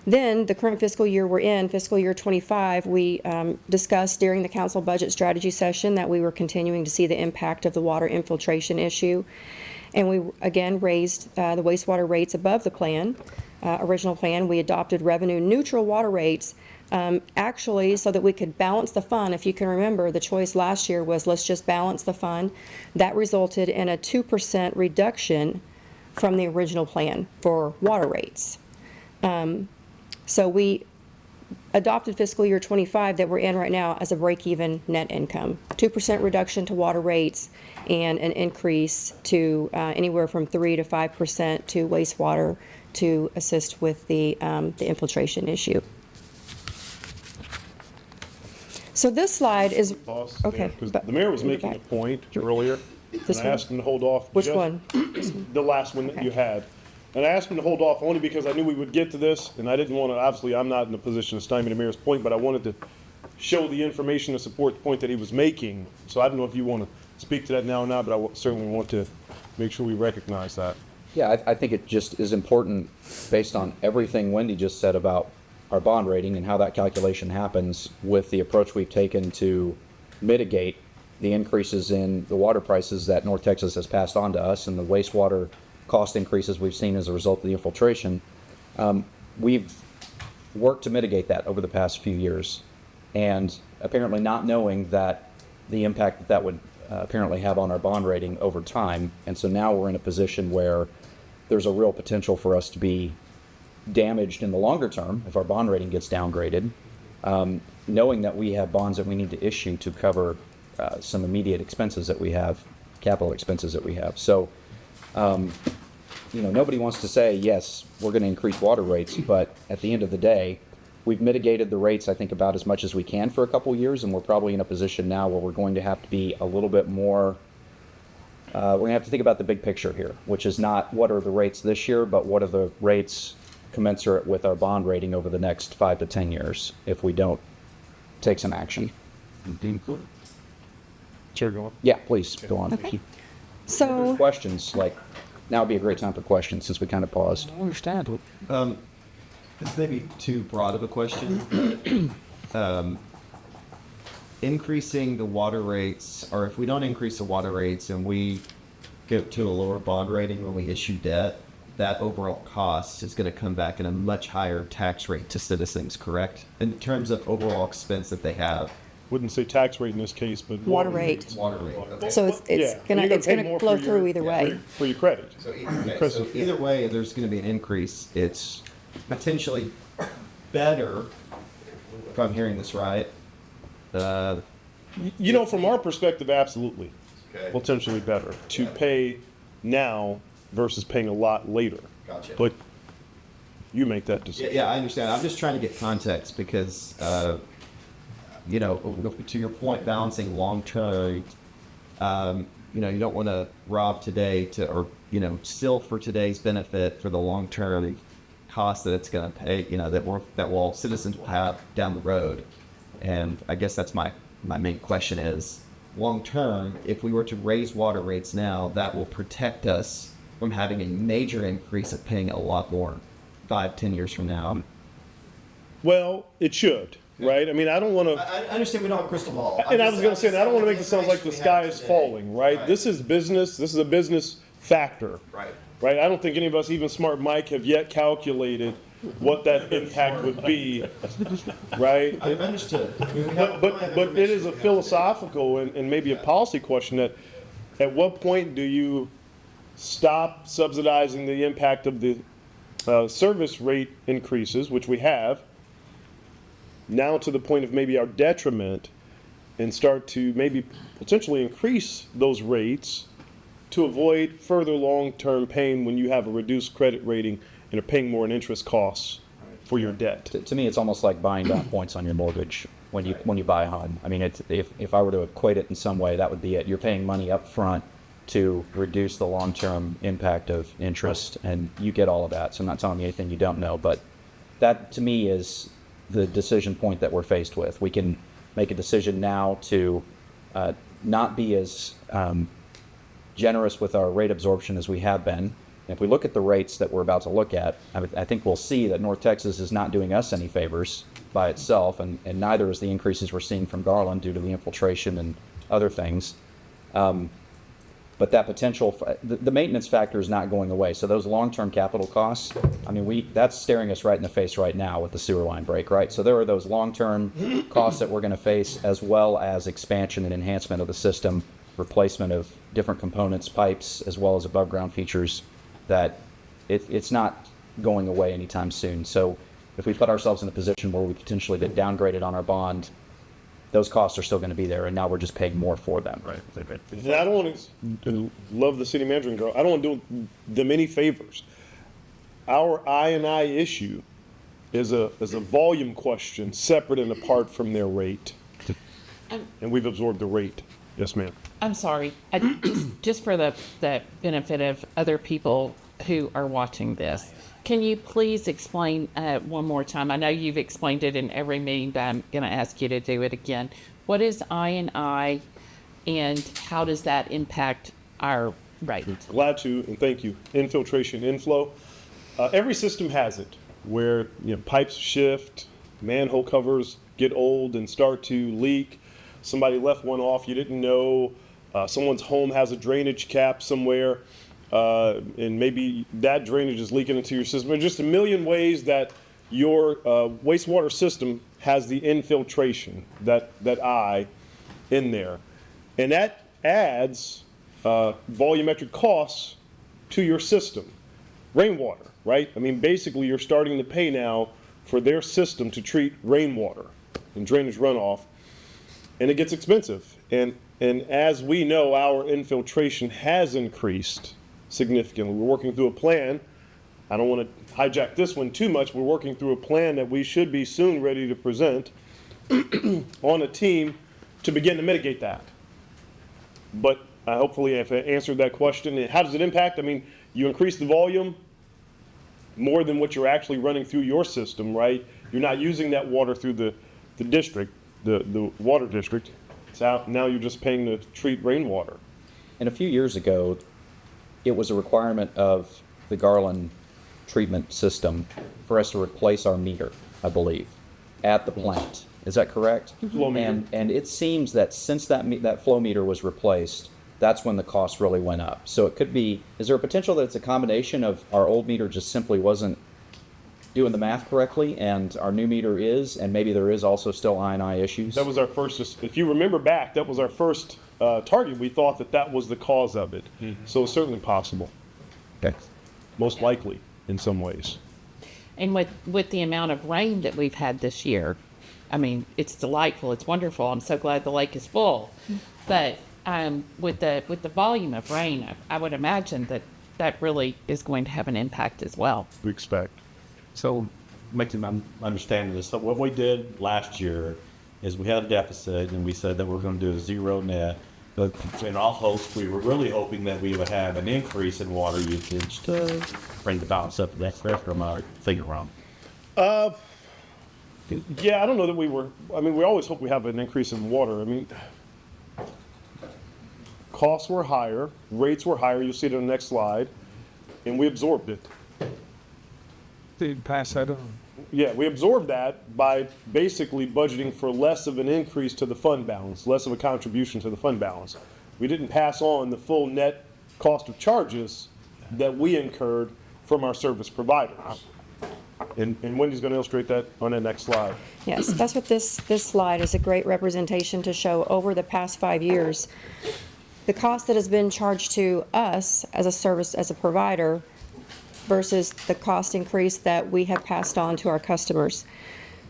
Then the current fiscal year we're in, fiscal year 25, we discussed during the council budget strategy session that we were continuing to see the impact of the water infiltration issue. And we again raised the wastewater rates above the original plan. We adopted revenue neutral water rates actually so that we could balance the fund. If you can remember, the choice last year was let's just balance the fund. That resulted in a 2% reduction from the original plan for water rates. So we adopted fiscal year 25 that we're in right now as a break-even net income. 2% reduction to water rates and an increase to anywhere from 3 to 5% to wastewater to assist with the infiltration issue. So this slide is okay. Because the mayor was making a point earlier, and I asked him to hold off. Which one? The last one that you had. And I asked him to hold off only because I knew we would get to this, and I didn't want to, obviously, I'm not in a position to stymie the mayor's point, but I wanted to show the information to support the point that he was making. So I don't know if you want to speak to that now or not, but I certainly want to make sure we recognize that. Yeah, I think it just is important based on everything Wendy just said about our bond rating and how that calculation happens with the approach we've taken to mitigate the increases in the water prices that North Texas has passed on to us and the wastewater cost increases we've seen as a result of the infiltration. We've worked to mitigate that over the past few years, and apparently not knowing that the impact that would apparently have on our bond rating over time. And so now we're in a position where there's a real potential for us to be damaged in the longer term if our bond rating gets downgraded, knowing that we have bonds that we need to issue to cover some immediate expenses that we have, capital expenses that we have. So, nobody wants to say, yes, we're going to increase water rates, but at the end of the day, we've mitigated the rates, I think, about as much as we can for a couple years, and we're probably in a position now where we're going to have to be a little bit more, we're going to have to think about the big picture here, which is not what are the rates this year, but what are the rates commensurate with our bond rating over the next 5 to 10 years if we don't take some action. Chair, go on. Yeah, please, go on. Okay. If So, there's questions, now would be a great time for questions since we kind of paused. I understand. This may be too broad of a question. Increasing the water rates, or if we don't increase the water rates and we get to a lower bond rating when we issue debt, that overall cost is going to come back in a much higher tax rate to citizens, correct? In terms of overall expense that they have. Wouldn't say tax rate in this case, but water rate. Water rate. Okay. So it's You're gonna pay more flow for through either way. For your credit. So either way, there's going to be an increase. It's potentially better, if I'm hearing this right. From our perspective, absolutely. Okay. Potentially better to pay now versus paying a lot later. Gotcha. But you make that decision. Yeah, I understand. I'm just trying to get context because, to your point, balancing long term, you don't want to rob today still for today's benefit for the long term cost that it's going to pay, that citizens will have down the road. And I guess that's my main question is, long term, if we were to raise water rates now, that will protect us from having a major increase of paying a lot more 5-10 years from now. Well, it should, right? I mean, I don't want to. I understand we don't have a crystal ball. And I was going to say, I don't want to make it sound like the sky is falling, right? This is business. This is a business factor. Right? I don't think any of us, even Smart Mike, have yet calculated what that impact would be, right? I understood. But it is a philosophical and maybe a policy question that at what point do you stop subsidizing the impact of the service rate increases, which we have, now to the point of maybe our detriment, and start to maybe potentially increase those rates to avoid further long-term pain when you have a reduced credit rating and are paying more in interest costs for your debt. To me, it's almost like buying down points on your mortgage when you buy a home. I mean, if I were to equate it in some way, that would be it. You're paying money up front to reduce the long-term impact of interest, and you get all of that. So I'm not telling you anything you don't know, but that to me is the decision point that we're faced with. We can make a decision now to not be as generous with our rate absorption as we have been. And if we look at the rates that we're about to look at, I think we'll see that North Texas is not doing us any favors by itself, and neither is the increases we're seeing from Garland due to the infiltration and other things. But that potential, the maintenance factor is not going away. So those long-term capital costs, I mean, that's staring us right in the face right now with the sewer line break, right? So there are those long-term costs that we're going to face, as well as expansion and enhancement of the system, replacement of different components, pipes, as well as above-ground features, that it's not going away anytime soon. So if we put ourselves in a position where we potentially get downgraded on our bond, those costs are still going to be there, and now we're just paying more for them. Right. And I don't want to love the city manager and go, I don't want to do them any favors. Our I&I issue is a volume question separate and apart from their rate. And we've absorbed the rate. Yes, ma'am. I'm sorry. Just for the benefit of other people who are watching this, can you please explain one more time? I know you've explained it in every meeting, but I'm going to ask you to do it again. What is I&I, and how does that impact our rate? Glad to, and thank you. Infiltration, inflow. Every system has it, where pipes shift, manhole covers get old and start to leak. Somebody left one off you didn't know. Someone's home has a drainage cap somewhere, and maybe that drainage is leaking into your system. There's just a million ways that your wastewater system has the infiltration, that I in there. And that adds volumetric costs to your system. rainwater, right? I mean, basically, you're starting to pay now for their system to treat rainwater and drainage runoff, and it gets expensive. And as we know, our infiltration has increased significantly. We're working through a plan. I don't want to hijack this one too much. We're working through a plan that we should be soon ready to present on a team to begin to mitigate that. But hopefully I've answered that question. How does it impact? I mean, you increase the volume more than what you're actually running through your system, right? You're not using that water through the district, the water district. It's out, now you're just paying to treat rainwater. And a few years ago, it was a requirement of the Garland treatment system for us to replace our meter, I believe, at the plant. Is that correct? Flow meter. And it seems that since that flow meter was replaced, that's when the cost really went up. So it could be, is there a potential that it's a combination of our old meter just simply wasn't doing the math correctly and our new meter is, and maybe there is also still I&I issues? That was our first, if you remember back, that was our first target. We thought that was the cause of it. So it's certainly possible. Okay. Most likely, in some ways. And with the amount of rain that we've had this year, I mean, it's delightful. It's wonderful. I'm so glad the lake is full. But with the volume of rain, I would imagine that really is going to have an impact as well. We expect. So, making my understanding this, so what we did last year is we had a deficit and we said that we're going to do a zero net. But in all hopes, we were really hoping that we would have an increase in water usage to bring the balance up. That's correct, or am I thinking wrong? Yeah, I don't know that we were, I mean, we always hope we have an increase in water. I mean, costs were higher, rates were higher, you'll see it on the next slide, and we absorbed it. Did pass that on? Yeah, we absorbed that by basically budgeting for less of an increase to the fund balance, less of a contribution to the fund balance. We didn't pass on the full net cost of charges that we incurred from our service providers. And Wendy's going to illustrate that on the next slide. Yes, that's what this slide is a great representation to show over the past 5 years. The cost that has been charged to us as a service, as a provider, versus the cost increase that we have passed on to our customers.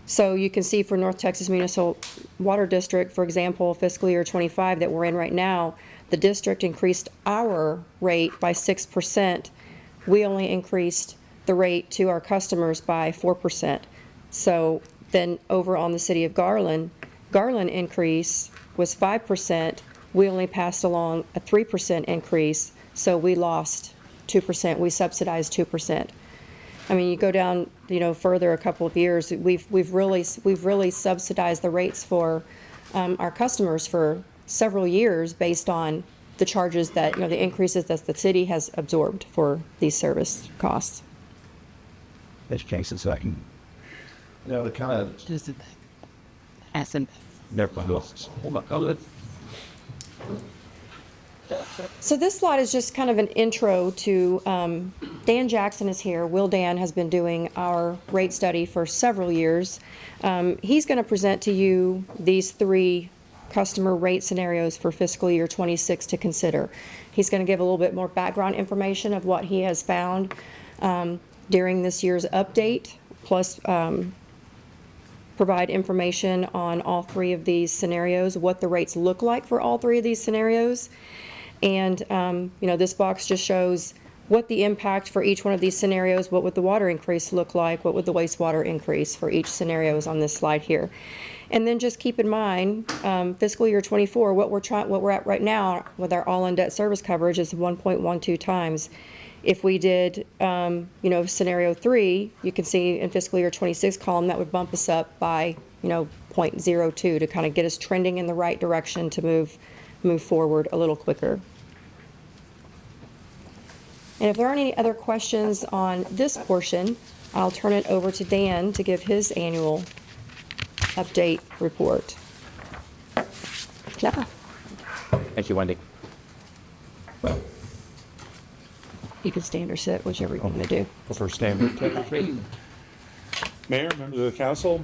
So you can see for North Texas Municipal Water District, for example, fiscal year 25 that we're in right now, the district increased our rate by 6%. We only increased the rate to our customers by 4%. So then over on the city of Garland increase was 5%. We only passed along a 3% increase, so we lost 2%. We subsidized 2%. I mean, you go down, further a couple of years. We've really subsidized the rates for our customers for several years based on the charges that the increases that the city has absorbed for these service costs. This case is like, The kind of Just asking. never mind. So this slide is just kind of an intro to, Dan Jackson is here. Will Dan has been doing our rate study for several years. He's going to present to you these 3 customer rate scenarios for fiscal year 26 to consider. He's going to give a little bit more background information of what he has found during this year's update, plus provide information on all 3 of these scenarios, what the rates look like for all 3 of these scenarios. And, this box just shows what the impact for each one of these scenarios, what would the water increase look like, what would the wastewater increase for each scenario is on this slide here. And then just keep in mind, fiscal year 24, what we're at right now with our all-in debt service coverage is 1.12 times. If we did, scenario 3, you can see in fiscal year 26 column, that would bump us up by, 0.02 to kind of get us trending in the right direction to move forward a little quicker. And if there aren't any other questions on this portion, I'll turn it over to Dan to give his annual update report. Yeah. Thank you, Wendy. You can stand or sit, whichever you want to do. Prefer standing. Mayor, members of the council,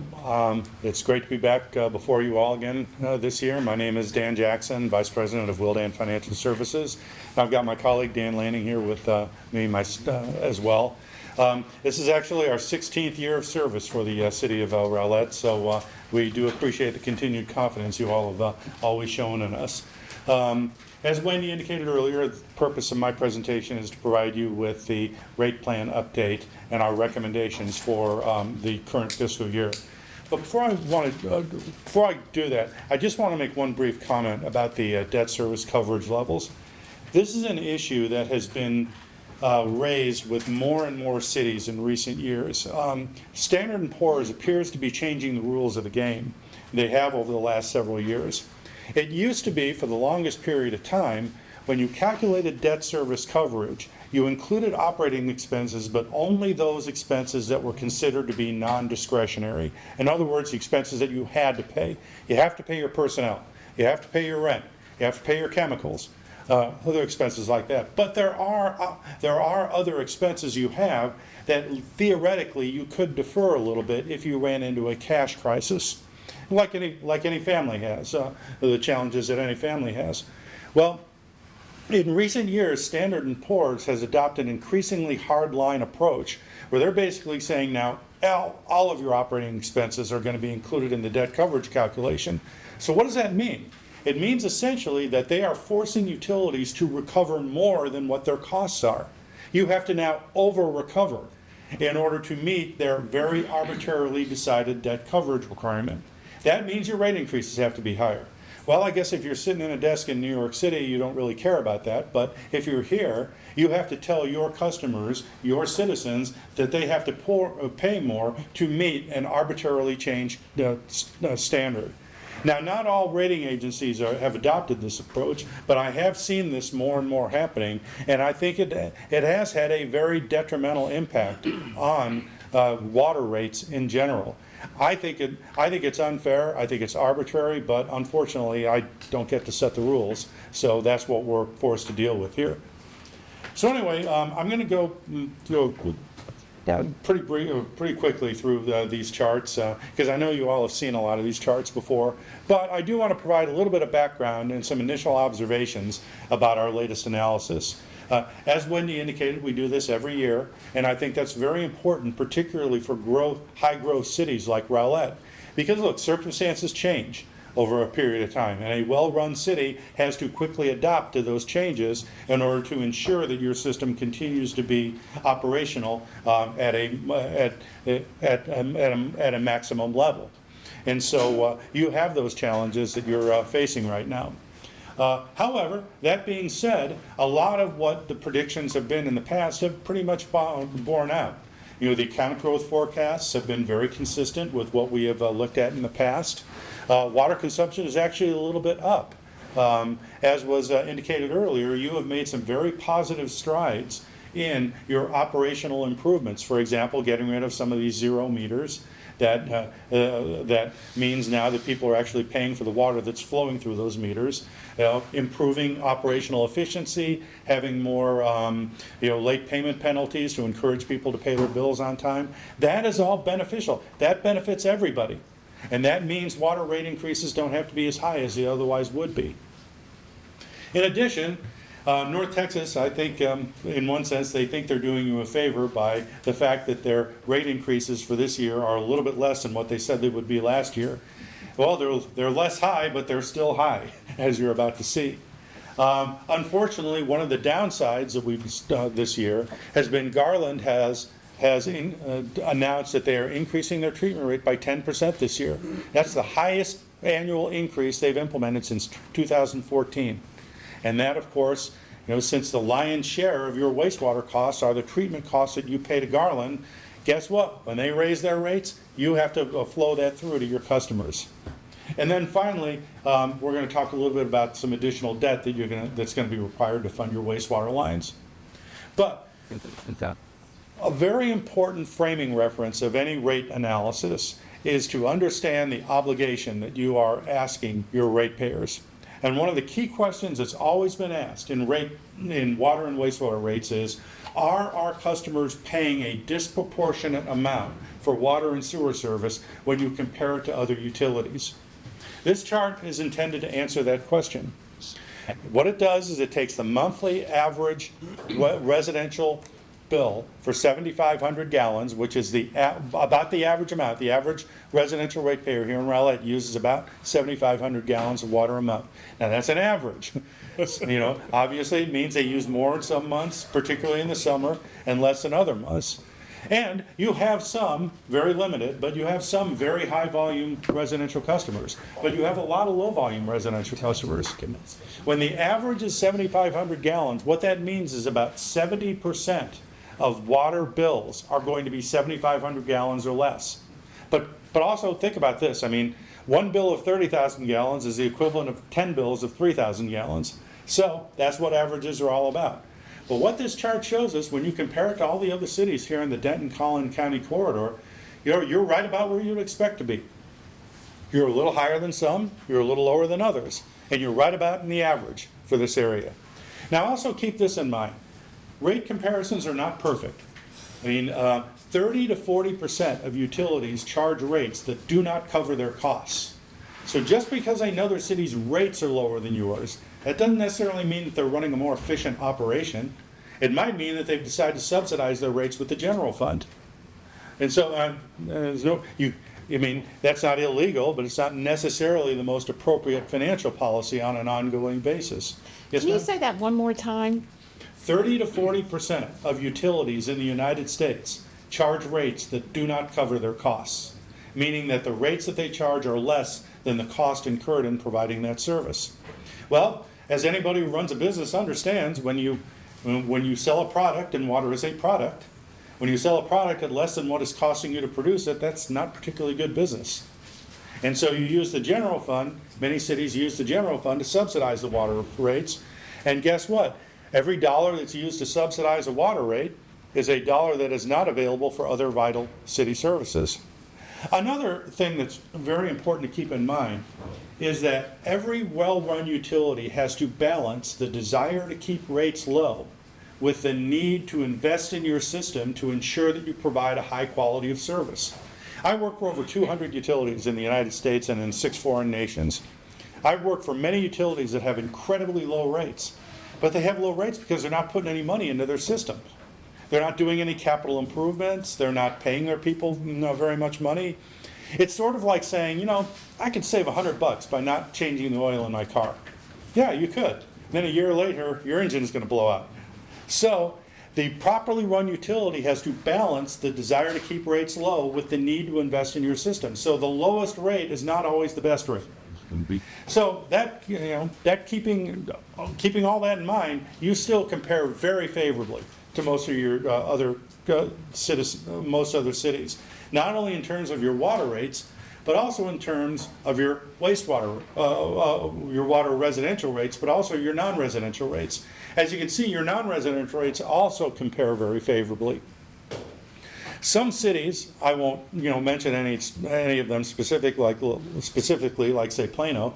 it's great to be back before you all again this year. My name is Dan Jackson, Vice President of Wildan Financial Services. I've got my colleague Dan Lanning here with me as well. This is actually our 16th year of service for the city of Rowlett, so we do appreciate the continued confidence you all have always shown in us. As Wendy indicated earlier, the purpose of my presentation is to provide you with the rate plan update and our recommendations for the current fiscal year. But before I do that, I just want to make one brief comment about the debt service coverage levels. This is an issue that has been raised with more and more cities in recent years. Standard & Poor's appears to be changing the rules of the game. They have over the last several years. It used to be, for the longest period of time, when you calculated debt service coverage, you included operating expenses, but only those expenses that were considered to be non-discretionary. In other words, the expenses that you had to pay. You have to pay your personnel. You have to pay your rent. You have to pay your chemicals, other expenses like that. But there are other expenses you have that theoretically you could defer a little bit if you ran into a cash crisis. Like any family has, the challenges that any family has. Well, in recent years, Standard & Poor's has adopted an increasingly hard-line approach where they're basically saying now all of your operating expenses are going to be included in the debt coverage calculation. So what does that mean? It means essentially that they are forcing utilities to recover more than what their costs are. You have to now over-recover in order to meet their very arbitrarily decided debt coverage requirement. That means your rate increases have to be higher. Well, I guess if you're sitting in a desk in New York City, you don't really care about that. But if you're here, you have to tell your customers, your citizens, that they have to pay more to meet an arbitrarily changed standard. Now, not all rating agencies have adopted this approach, but I have seen this more and more happening, and I think it has had a very detrimental impact on water rates in general. I think it's unfair. I think it's arbitrary, but unfortunately, I don't get to set the rules. So that's what we're forced to deal with here. So anyway, I'm going to go pretty quickly through these charts because I know you all have seen a lot of these charts before. But I do want to provide a little bit of background and some initial observations about our latest analysis. As Wendy indicated, we do this every year, and I think that's very important, particularly for high-growth cities like Rowlett. Because, look, circumstances change over a period of time, and a well-run city has to quickly adapt to those changes in order to ensure that your system continues to be operational at a maximum level. And so you have those challenges that you're facing right now. However, that being said, a lot of what the predictions have been in the past have pretty much borne out. You know, the account growth forecasts have been very consistent with what we have looked at in the past. Water consumption is actually a little bit up. As was indicated earlier, you have made some very positive strides in your operational improvements. For example, getting rid of some of these zero meters. That means now that people are actually paying for the water that's flowing through those meters, improving operational efficiency, having more late payment penalties to encourage people to pay their bills on time. That is all beneficial. That benefits everybody. And that means water rate increases don't have to be as high as they otherwise would be. In addition, North Texas, I think, in one sense, they think they're doing you a favor by the fact that their rate increases for this year are a little bit less than what they said they would be last year. Well, they're less high, but they're still high, as you're about to see. Unfortunately, one of the downsides that we've this year has been Garland has announced that they are increasing their treatment rate by 10% this year. That's the highest annual increase they've implemented since 2014. And that, of course, since the lion's share of your wastewater costs are the treatment costs that you pay to Garland, guess what? When they raise their rates, you have to flow that through to your customers. And then finally, we're going to talk a little bit about some additional debt that's going to be required to fund your wastewater lines. But a very important framing reference of any rate analysis is to understand the obligation that you are asking your ratepayers. And one of the key questions that's always been asked in water and wastewater rates is, are our customers paying a disproportionate amount for water and sewer service when you compare it to other utilities? This chart is intended to answer that question. What it does is it takes the monthly average residential bill for 7,500 gallons, which is about the average amount. The average residential ratepayer here in Rowlett uses about 7,500 gallons of water a month. Now that's an average. You know, obviously it means they use more in some months, particularly in the summer, and less in other months. And you have some, very limited, but you have some very high volume residential customers. But you have a lot of low volume residential customers. When the average is 7,500 gallons, what that means is about 70% of water bills are going to be 7,500 gallons or less. But also think about this. I mean, one bill of 30,000 gallons is the equivalent of 10 bills of 3,000 gallons. So that's what averages are all about. But what this chart shows us, when you compare it to all the other cities here in the Denton-Collin County corridor, you're right about where you'd expect to be. You're a little higher than some, you're a little lower than others, and you're right about in the average for this area. Now also keep this in mind. Rate comparisons are not perfect. I mean, 30 to 40% of utilities charge rates that do not cover their costs. So just because another city's rates are lower than yours, that doesn't necessarily mean that they're running a more efficient operation. It might mean that they've decided to subsidize their rates with the general fund. And so I mean, that's not illegal, but it's not necessarily the most appropriate financial policy on an ongoing basis. Yes, Can you ma'am? say that one more time? 30 to 40% of utilities in the United States charge rates that do not cover their costs, meaning that the rates that they charge are less than the cost incurred in providing that service. Well, as anybody who runs a business understands, when you sell a product, and water is a product, when you sell a product at less than what it's costing you to produce it, that's not particularly good business. And so you use the general fund, many cities use the general fund to subsidize the water rates, and guess what? Every dollar that's used to subsidize a water rate is a dollar that is not available for other vital city services. Another thing that's very important to keep in mind is that every well-run utility has to balance the desire to keep rates low with the need to invest in your system to ensure that you provide a high quality of service. I work for over 200 utilities in the United States and in 6 foreign nations. I've worked for many utilities that have incredibly low rates, but they have low rates because they're not putting any money into their system. They're not doing any capital improvements. They're not paying their people very much money. It's sort of like saying, I could save $100 by not changing the oil in my car. Yeah, you could. Then a year later, your engine is going to blow out. So the properly run utility has to balance the desire to keep rates low with the need to invest in your system. So the lowest rate is not always the best rate. So that keeping all that in mind, you still compare very favorably to most of your most other cities, not only in terms of your water rates, but also in terms of your wastewater, your water residential rates, but also your non-residential rates. As you can see, your non-residential rates also compare very favorably. Some cities, I won't mention any of them specifically, like say Plano.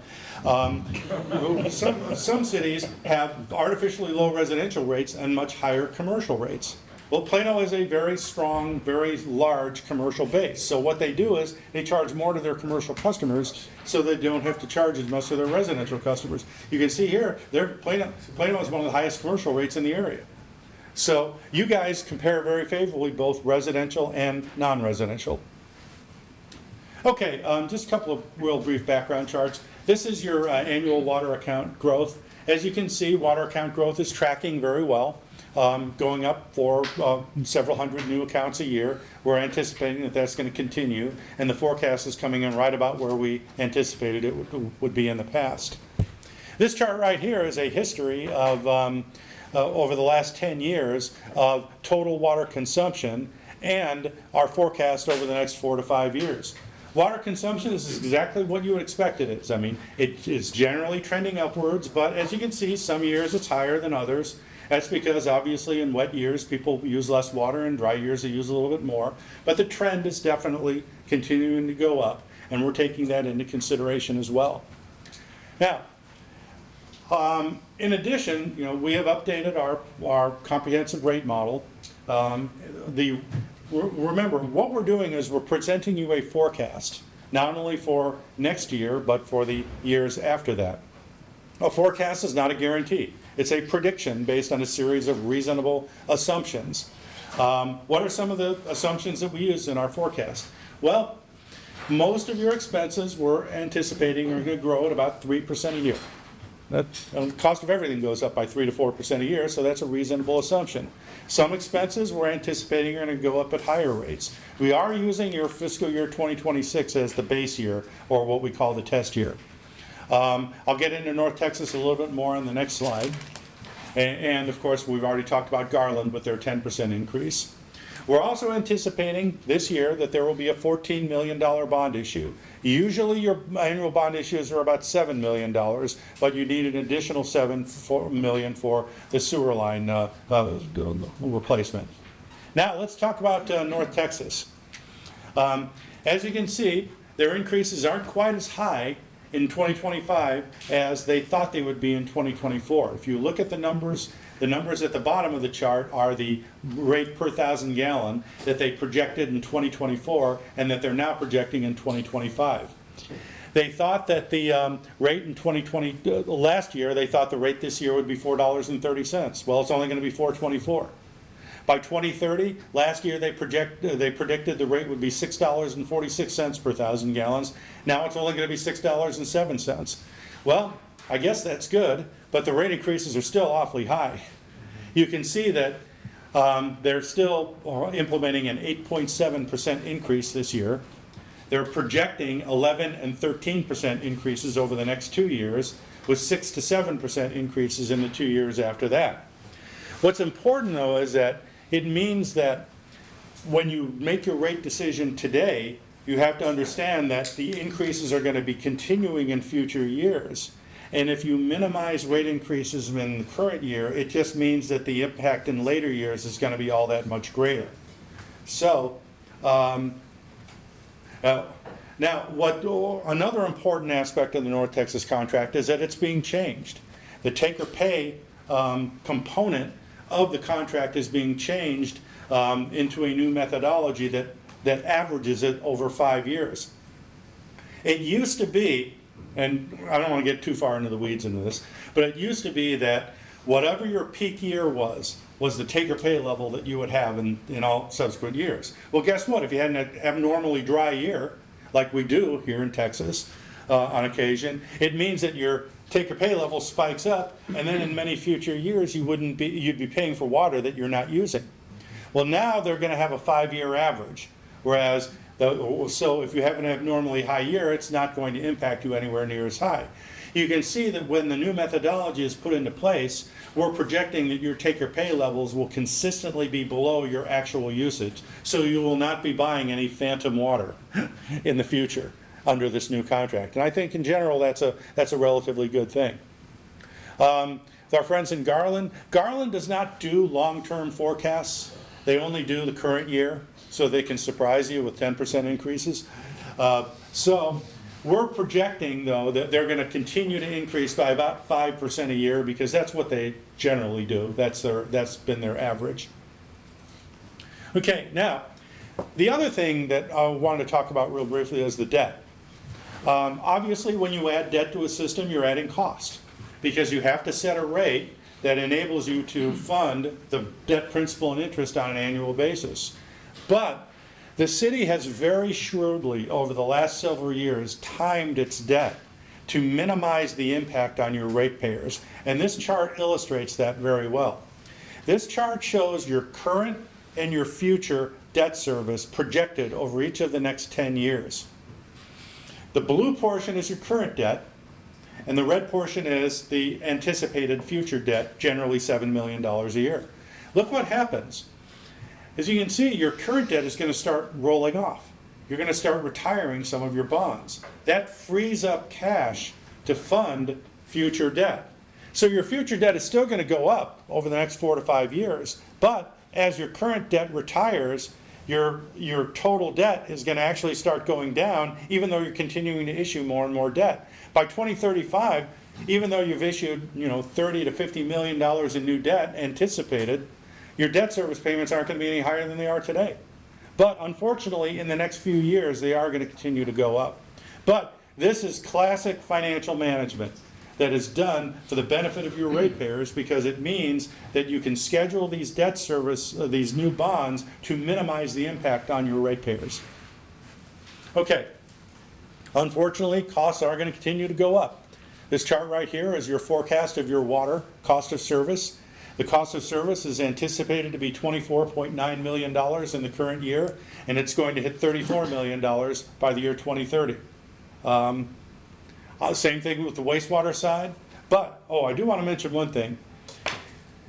Some cities have artificially low residential rates and much higher commercial rates. Well, Plano is a very strong, very large commercial base. So what they do is they charge more to their commercial customers so they don't have to charge as much to their residential customers. You can see here, Plano is one of the highest commercial rates in the area. So you guys compare very favorably both residential and non-residential. Okay, just a couple of real brief background charts. This is your annual water account growth. As you can see, water account growth is tracking very well, going up for several hundred new accounts a year. We're anticipating that that's going to continue, and the forecast is coming in right about where we anticipated it would be in the past. This chart right here is a history of over the last 10 years of total water consumption and our forecast over the next 4 to 5 years. Water consumption is exactly what you would expect it is. I mean, it is generally trending upwards, but as you can see, some years it's higher than others. That's because obviously in wet years people use less water, and dry years they use a little bit more. But the trend is definitely continuing to go up, and we're taking that into consideration as well. Now, In addition, we have updated our comprehensive rate model. Remember, what we're doing is we're presenting you a forecast, not only for next year, but for the years after that. A forecast is not a guarantee. It's a prediction based on a series of reasonable assumptions. What are some of the assumptions that we use in our forecast? Well, most of your expenses we're anticipating are going to grow at about 3% a year. The cost of everything goes up by 3 to 4% a year, so that's a reasonable assumption. Some expenses we're anticipating are going to go up at higher rates. We are using your fiscal year 2026 as the base year, or what we call the test year. I'll get into North Texas a little bit more on the next slide. And of course, we've already talked about Garland with their 10% increase. We're also anticipating this year that there will be a $14 million bond issue. Usually your annual bond issues are about $7 million, but you need an additional $7 million for the sewer line replacement. Now let's talk about North Texas. As you can see, their increases aren't quite as high in 2025 as they thought they would be in 2024. If you look at the numbers at the bottom of the chart are the rate per 1,000 gallon that they projected in 2024 and that they're now projecting in 2025. They thought that the rate in 2020, last year, they thought the rate this year would be $4.30. Well, it's only going to be $4.24. By 2030, last year they predicted the rate would be $6.46 per 1,000 gallons. Now it's only going to be $6.07. Well, I guess that's good, but the rate increases are still awfully high. You can see that they're still implementing an 8.7% increase this year. They're projecting 11 and 13% increases over the next 2 years, with 6 to 7% increases in the 2 years after that. What's important, though, is that it means that when you make your rate decision today, you have to understand that the increases are going to be continuing in future years. And if you minimize rate increases in the current year, it just means that the impact in later years is going to be all that much greater. So, now, another important aspect of the North Texas contract is that it's being changed. The take-or-pay component of the contract is being changed into a new methodology that averages it over 5 years. It used to be, and I don't want to get too far into the weeds into this, but it used to be that whatever your peak year was the take-or-pay level that you would have in all subsequent years. Well, guess what? If you had an abnormally dry year, like we do here in Texas on occasion, it means that your take-or-pay level spikes up, and then in many future years you'd be paying for water that you're not using. Well, now they're going to have a 5-year average, whereas so if you have an abnormally high year, it's not going to impact you anywhere near as high. You can see that when the new methodology is put into place, we're projecting that your take-or-pay levels will consistently be below your actual usage, so you will not be buying any phantom water in the future under this new contract. And I think in general that's a relatively good thing. Our friends in Garland does not do long-term forecasts. They only do the current year, so they can surprise you with 10% increases. So we're projecting, though, that they're going to continue to increase by about 5% a year because that's what they generally do. That's been their average. Okay, now, the other thing that I wanted to talk about real briefly is the debt. Obviously, when you add debt to a system, you're adding cost because you have to set a rate that enables you to fund the debt principal and interest on an annual basis. But the city has very shrewdly, over the last several years, timed its debt to minimize the impact on your ratepayers. And this chart illustrates that very well. This chart shows your current and your future debt service projected over each of the next 10 years. The blue portion is your current debt, and the red portion is the anticipated future debt, generally $7 million a year. Look what happens. As you can see, your current debt is going to start rolling off. You're going to start retiring some of your bonds. That frees up cash to fund future debt. So your future debt is still going to go up over the next 4 to 5 years, but as your current debt retires, your total debt is going to actually start going down, even though you're continuing to issue more and more debt. By 2035, even though you've issued, 30 to 50 million dollars in new debt anticipated, your debt service payments aren't going to be any higher than they are today. But unfortunately, in the next few years, they are going to continue to go up. But this is classic financial management that is done for the benefit of your ratepayers, because it means that you can schedule these debt service, these new bonds, to minimize the impact on your ratepayers. Okay. Unfortunately, costs are going to continue to go up. This chart right here is your forecast of your water cost of service. The cost of service is anticipated to be $24.9 million in the current year, and it's going to hit $34 million by the year 2030. Same thing with the wastewater side. But, I do want to mention one thing.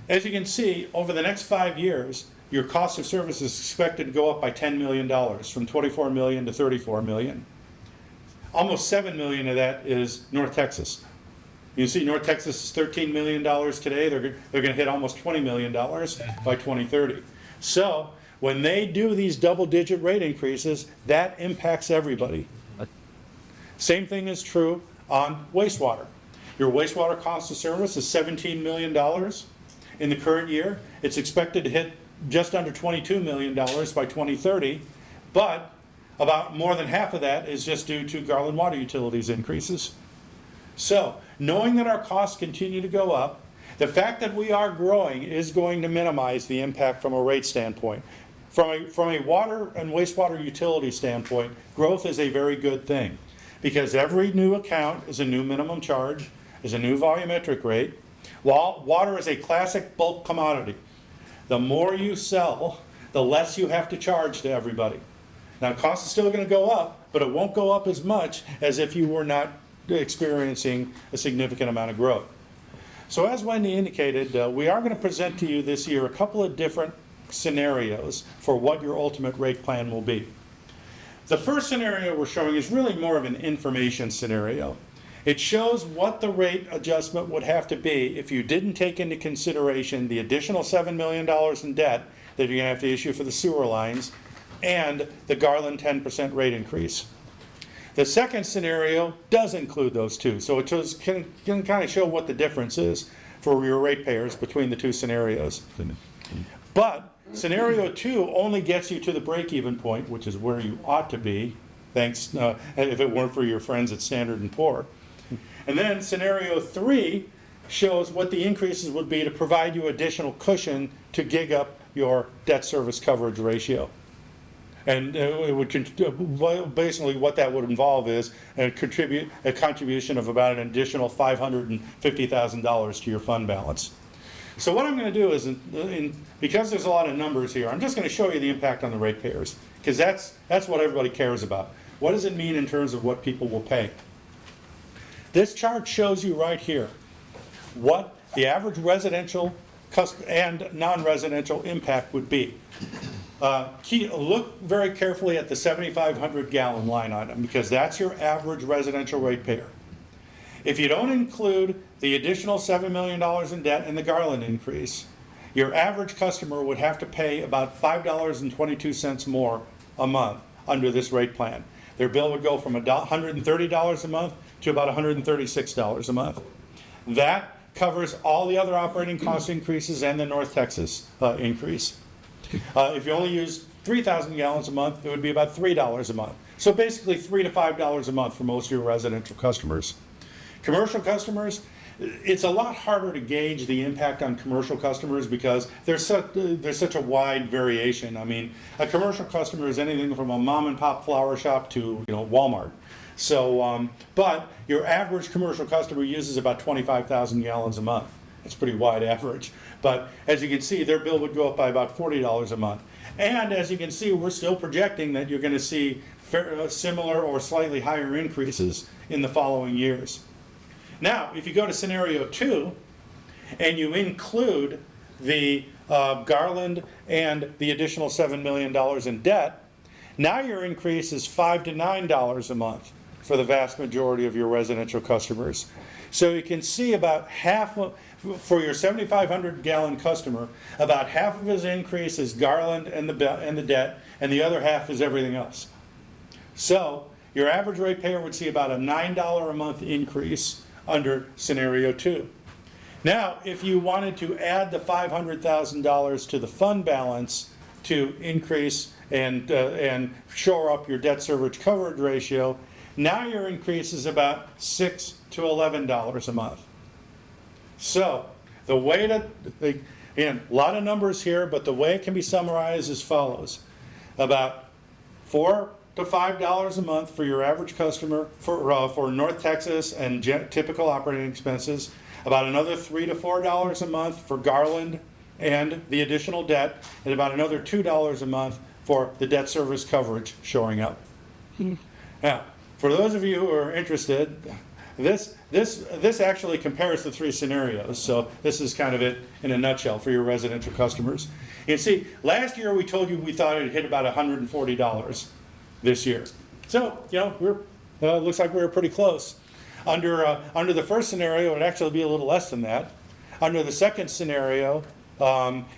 As you can see, over the next 5 years, your cost of service is expected to go up by $10 million, from $24 million to $34 million. Almost $7 million of that is North Texas. You see North Texas is $13 million today. They're going to hit almost $20 million by 2030. So when they do these double-digit rate increases, that impacts everybody. Same thing is true on wastewater. Your wastewater cost of service is $17 million in the current year. It's expected to hit just under $22 million by 2030, but about more than half of that is just due to Garland Water Utilities increases. So, knowing that our costs continue to go up, the fact that we are growing is going to minimize the impact from a rate standpoint. From a water and wastewater utility standpoint, growth is a very good thing, because every new account is a new minimum charge, is a new volumetric rate. While water is a classic bulk commodity, the more you sell, the less you have to charge to everybody. Now, cost is still going to go up, but it won't go up as much as if you were not experiencing a significant amount of growth. So as Wendy indicated, we are going to present to you this year a couple of different scenarios for what your ultimate rate plan will be. The first scenario we're showing is really more of an information scenario. It shows what the rate adjustment would have to be if you didn't take into consideration the additional $7 million in debt that you're going to have to issue for the sewer lines and the Garland 10% rate increase. The second scenario does include those two, so it can kind of show what the difference is for your ratepayers between the two scenarios. But scenario 2 only gets you to the break-even point, which is where you ought to be, thanks if it weren't for your friends at Standard & Poor. And then scenario 3 shows what the increases would be to provide you additional cushion to gig up your debt service coverage ratio. And it would basically what that would involve is a contribution of about an additional $550,000 to your fund balance. So what I'm going to do is, because there's a lot of numbers here, I'm just going to show you the impact on the ratepayers, because that's what everybody cares about. What does it mean in terms of what people will pay? This chart shows you right here what the average residential and non-residential impact would be. Look very carefully at the 7,500 gallon line item, because that's your average residential ratepayer. If you don't include the additional $7 million in debt and the Garland increase, your average customer would have to pay about $5.22 more a month under this rate plan. Their bill would go from $130 a month to about $136 a month. That covers all the other operating cost increases and the North Texas increase. If you only use 3,000 gallons a month, it would be about $3 a month. So basically $3 to $5 a month for most of your residential customers. Commercial customers, it's a lot harder to gauge the impact on commercial customers because there's such a wide variation. I mean, a commercial customer is anything from a mom and pop flower shop to Walmart. So, but your average commercial customer uses about 25,000 gallons a month. It's pretty wide average. But as you can see, their bill would go up by about $40 a month. And as you can see, we're still projecting that you're going to see similar or slightly higher increases in the following years. Now, if you go to scenario 2 and you include the Garland and the additional $7 million in debt, now your increase is $5 to $9 a month for the vast majority of your residential customers. So you can see about half of, for your 7,500 gallon customer, about half of his increase is Garland and the debt, and the other half is everything else. So your average ratepayer would see about a $9 a month increase under scenario 2. Now, if you wanted to add the $500,000 to the fund balance to increase and shore up your debt service coverage ratio, now your increase is about $6 to $11 a month. So the way to, again, a lot of numbers here, but the way it can be summarized as follows. About $4 to $5 a month for your average customer for North Texas and typical operating expenses. About another $3 to $4 a month for Garland and the additional debt, and about another $2 a month for the debt service coverage showing up. Now, for those of you who are interested, this actually compares the 3 scenarios. So this is kind of it in a nutshell for your residential customers. You see, last year we told you we thought it'd hit about $140 this year. So, you know, looks like we were pretty close. Under the first scenario, it would actually be a little less than that. Under the second scenario,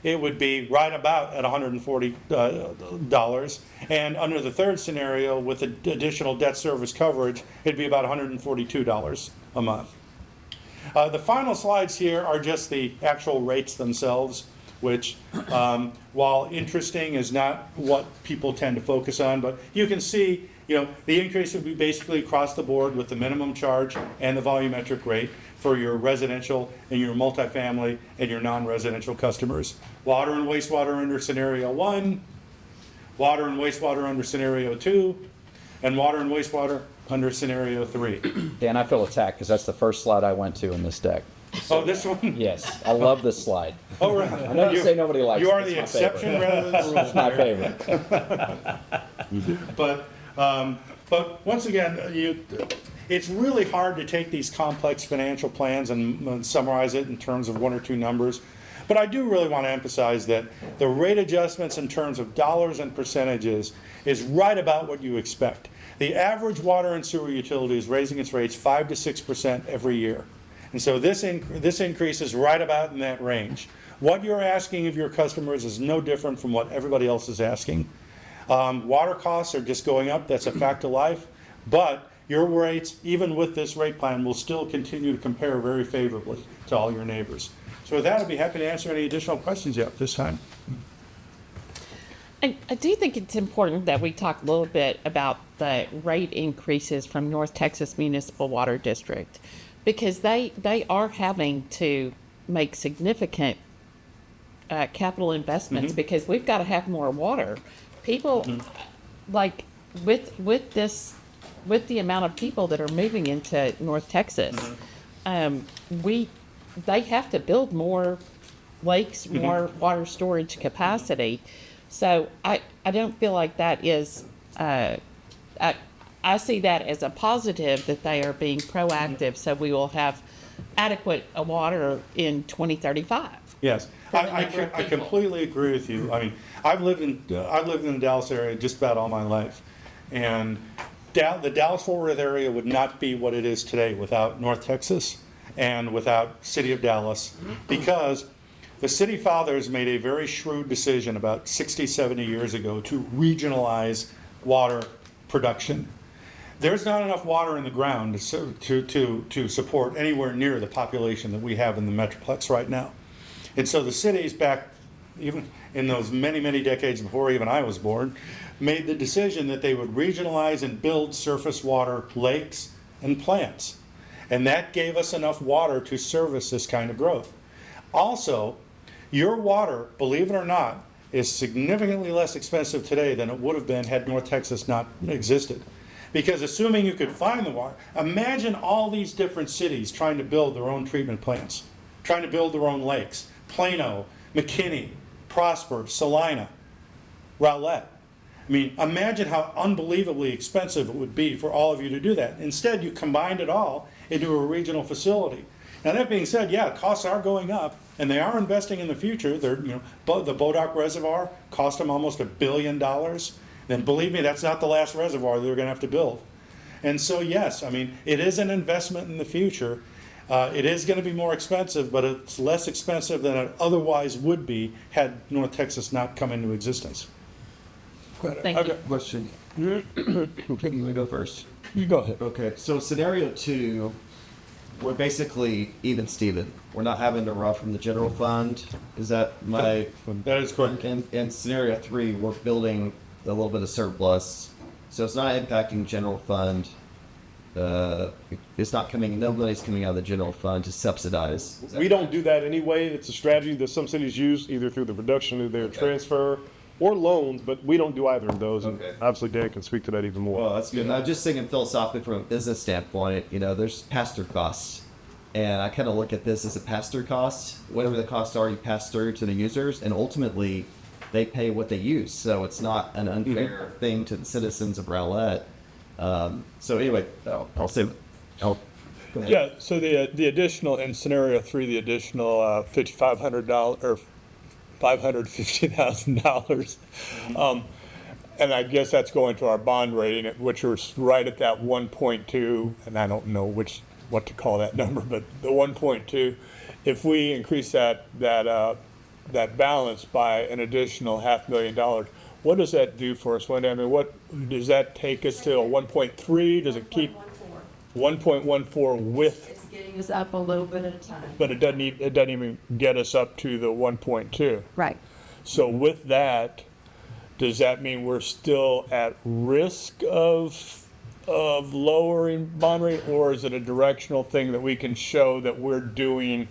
it would be right about at $140. And under the third scenario, with the additional debt service coverage, it'd be about $142 a month. The final slides here are just the actual rates themselves, which, while interesting, is not what people tend to focus on. But you can see, you know, the increase would be basically across the board with the minimum charge and the volumetric rate for your residential and your multifamily and your non-residential customers. Water and wastewater under scenario 1, water and wastewater under scenario 2, and water and wastewater under scenario 3. Dan, I feel attacked because that's the first slide I went to in this deck. Oh, this one? Yes, I love this slide. Oh, right. I know you say nobody likes it. You are It's the my exception favorite. rather than the rule. It's my favorite. But once again, it's really hard to take these complex financial plans and summarize it in terms of 1 or 2 numbers. But I do really want to emphasize that the rate adjustments in terms of dollars and percentages is right about what you expect. The average water and sewer utility is raising its rates 5 to 6% every year. And so this increase is right about in that range. What you're asking of your customers is no different from what everybody else is asking. Water costs are just going up. That's a fact of life. But your rates, even with this rate plan, will still continue to compare very favorably to all your neighbors. So with that, I'd be happy to answer any additional questions you have this time. I do think it's important that we talk a little bit about the rate increases from North Texas Municipal Water District, because they are having to make significant capital investments because we've got to have more water. People, like with the amount of people that are moving into North Texas, they have to build more lakes, more water storage capacity. So I don't feel like that is, I see that as a positive that they are being proactive, so we will have adequate water in 2035. Yes, I completely agree with you. I mean, I've lived in the Dallas area just about all my life, and the Dallas-Fort Worth area would not be what it is today without North Texas and without City of Dallas, because the city fathers made a very shrewd decision about 60, 70 years ago to regionalize water production. There's not enough water in the ground to support anywhere near the population that we have in the Metroplex right now. And so the cities back, even in those many, many decades before even I was born, made the decision that they would regionalize and build surface water lakes and plants. And that gave us enough water to service this kind of growth. Also, your water, believe it or not, is significantly less expensive today than it would have been had North Texas not existed. Because assuming you could find the water, imagine all these different cities trying to build their own treatment plants, trying to build their own lakes. Plano, McKinney, Prosper, Salina, Rowlett. I mean, imagine how unbelievably expensive it would be for all of you to do that. Instead, you combined it all into a regional facility. Now, that being said, yeah, costs are going up, and they are investing in the future. They're, the Bodoc Reservoir cost them almost $1 billion. Then believe me, that's not the last reservoir they're going to have to build. And so, yes, I mean, it is an investment in the future. It is going to be more expensive, but it's less expensive than it otherwise would be had North Texas not come into existence. Thank you. Question. Okay, you want to go first? You go ahead. Okay, so scenario 2, we're basically even Steven. We're not having to rough from the general fund. Is that my? That is correct. In scenario 3, we're building a little bit of surplus, so it's not impacting general fund. It's not coming. Nobody's coming out of the general fund to subsidize. We don't do that anyway. It's a strategy that some cities use either through the reduction of their transfer or loans, but we don't do either of those. And obviously, Dan can speak to that even more. Well, that's good. And I'm just thinking philosophically from a business standpoint, there's pass-through costs. And I kind of look at this as a pass-through cost. Whatever the costs are, you pass through to the users, and ultimately, they pay what they use. So it's not an unfair thing to the citizens of Rowlett. So anyway, I'll say, go ahead. Yeah, so the additional, in scenario 3, the additional $5,500 or $550,000. And I guess that's going to our bond rating, which is right at that 1.2, and I don't know what to call that number, but the 1.2. If we increase that balance by an additional $500,000, what does that do for us, Wendy? I mean, what does that take us to? A 1.3? Does it keep 1.14 with? It's getting us up a little bit at a time. But it doesn't even get us up to the 1.2. Right. So with that, does that mean we're still at risk of lowering bond rate, or is it a directional thing that we can show that we're doing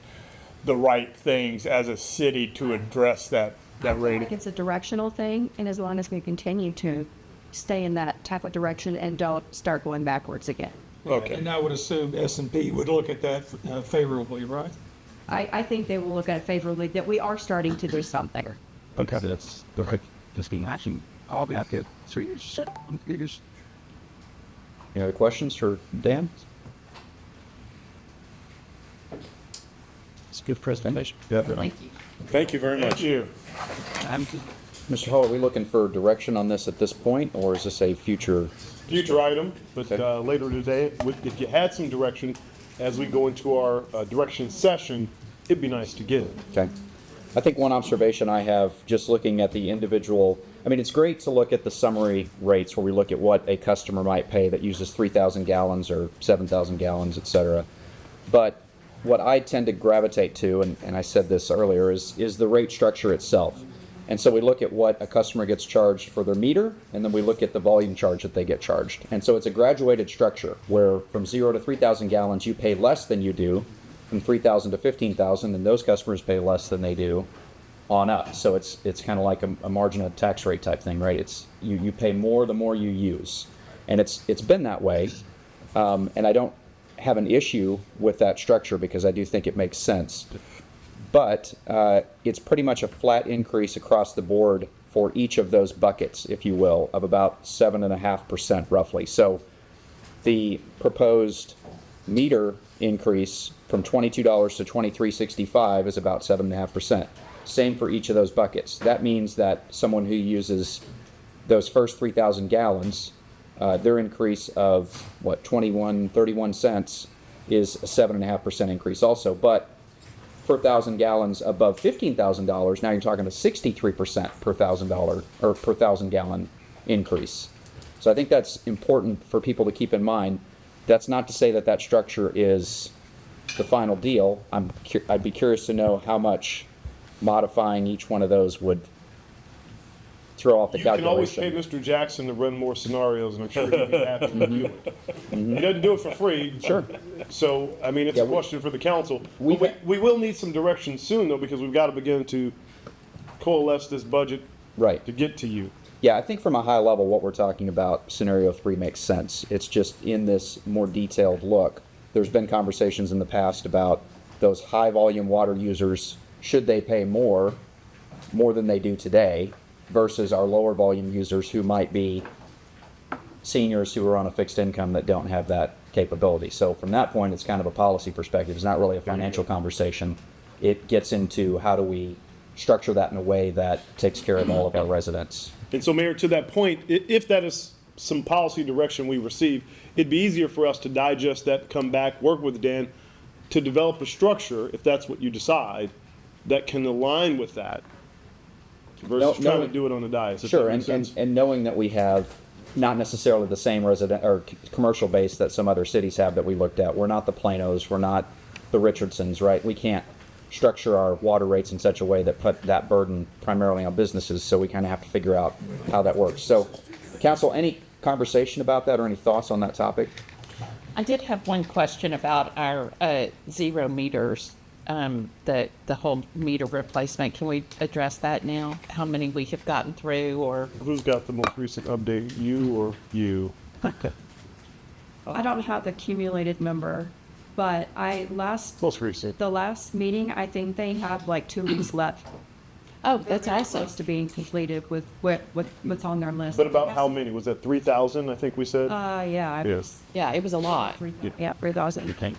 the right things as a city to address that rating? It's a directional thing, and as long as we continue to stay in that type of direction and don't start going backwards again. Okay. And I would assume S&P would look at that favorably, right? I think they will look at it favorably, that we are starting to do something. Okay. That's the right, just being action. I'll be happy. 3 years. Any other questions for Dan? It's a good presentation. Yeah. Thank you. Thank you very much. Thank you. Mr. Hall, are we looking for direction on this at this point, or is this a future? Future item, but later today, if you had some direction as we go into our direction session, it'd be nice to get it. Okay. I think one observation I have, just looking at the individual, it's great to look at the summary rates where we look at what a customer might pay that uses 3,000 gallons or 7,000 gallons, et cetera. But what I tend to gravitate to, and I said this earlier, is the rate structure itself. And so we look at what a customer gets charged for their meter, and then we look at the volume charge that they get charged. And so it's a graduated structure where from 0 to 3,000 gallons, you pay less than you do. From 3,000 to 15,000, and those customers pay less than they do on up. So it's kind of like a margin of tax rate type thing, right? It's you pay more the more you use, and it's been that way. And I don't have an issue with that structure because I do think it makes sense. But it's pretty much a flat increase across the board for each of those buckets, if you will, of about 7.5% roughly. So the proposed meter increase from $22 to $23.65 is about 7.5%. Same for each of those buckets. That means that someone who uses those first 3,000 gallons, their increase of 31 cents is a 7.5% increase also. But per 1,000 gallons above $15,000, now you're talking a 63% per $1,000 or per 1,000 gallon increase. So I think that's important for people to keep in mind. That's not to say that that structure is the final deal. I'd be curious to know how much modifying each one of those would throw off the You calculation. can always pay Mr. Jackson to run more scenarios, and I'm sure he'll be happy to do it. He doesn't do it for free. Sure. So, it's a question for the council. We will need some direction soon, though, because we've got to begin to coalesce this budget to get to you. Yeah, I think from a high level, what we're talking about, scenario 3 makes sense. It's just in this more detailed look. There's been conversations in the past about those high volume water users, should they pay more than they do today, versus our lower volume users who might be seniors who are on a fixed income that don't have that capability. So from that point, it's kind of a policy perspective. It's not really a financial conversation. It gets into how do we structure that in a way that takes care of all of our residents. And so, Mayor, to that point, if that is some policy direction we receive, it'd be easier for us to digest that, come back, work with Dan to develop a structure, if that's what you decide, that can align with that versus trying to do it on the diet. Sure, and knowing that we have not necessarily the same resident or commercial base that some other cities have that we looked at. We're not the Planos, we're not the Richardsons, right? We can't structure our water rates in such a way that put that burden primarily on businesses, so we kind of have to figure out how that works. So, council, any conversation about that or any thoughts on that topic? I did have one question about our zero meters, the whole meter replacement. Can we address that now? How many we have gotten through, or Who's got the most recent update, you or you? I don't have the accumulated number, but Most recent. the last meeting, I think they have like 2 weeks left. Oh, that's awesome. Close to being completed with what's on their list. But about how many? Was that 3,000, I think we said? Yeah. Yes. Yeah, it was a lot. Yeah, 3,000.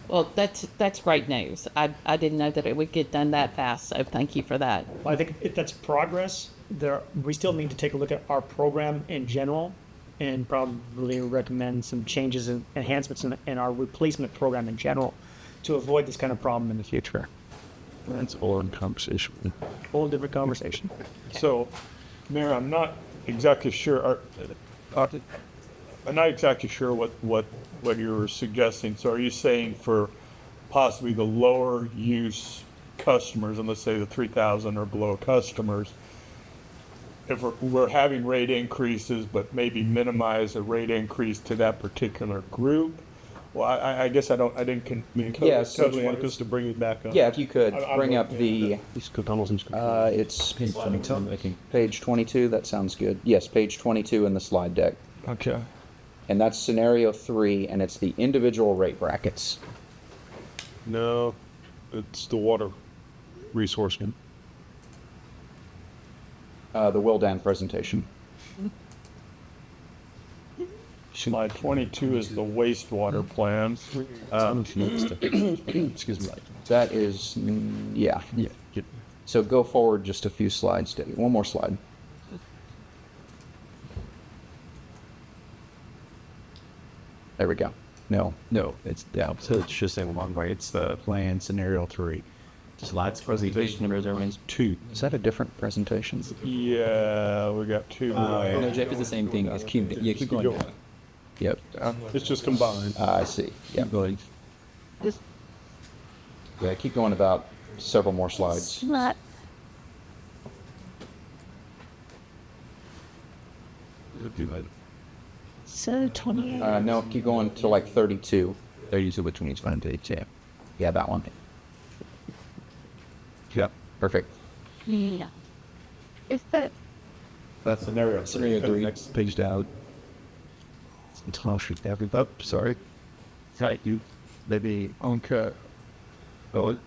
Well, that's great news. I didn't know that it would get done that fast, so thank you for that. Well, I think if that's progress. We still need to take a look at our program in general and probably recommend some changes and enhancements in our replacement program in general to avoid this kind of problem in the future. That's all in conversation. Whole different conversation. So, Mayor, I'm not exactly sure, I'm not exactly sure what you're suggesting. So are you saying for possibly the lower use customers, and let's say the 3,000 or below customers, if we're having rate increases, but maybe minimize a rate increase to that particular group? Well, I guess I didn't communicate. Yeah, Coach wanted us to bring it back up. Yeah, if you could I'm bring up looking the, it's page 22, I think. Page 22, that sounds good. Yes, page 22 in the slide deck. Okay. And that's scenario 3, and it's the individual rate brackets. No, it's the water resource. The Wildan presentation. Slide 22 is the wastewater plan. Excuse me. That is, yeah. So go forward just a few slides, Debbie. One more slide. There we go. No, it's down. So it's just in one way. It's the plan scenario 3. Slides presentation numbers are 2. Is that a different presentation? Yeah, we got 2. No, Jeff, it's the same thing. It's keep going down. Yep. It's just combined. I see. Yep. Yeah, keep going about several more slides. Not. So 28. No, keep going to like 32. 32 between each one page, yeah. Yeah, that one. Yep. Perfect. Yeah. Is that That's scenario 3. Next page down. Up, sorry. Right, you maybe Okay. oh,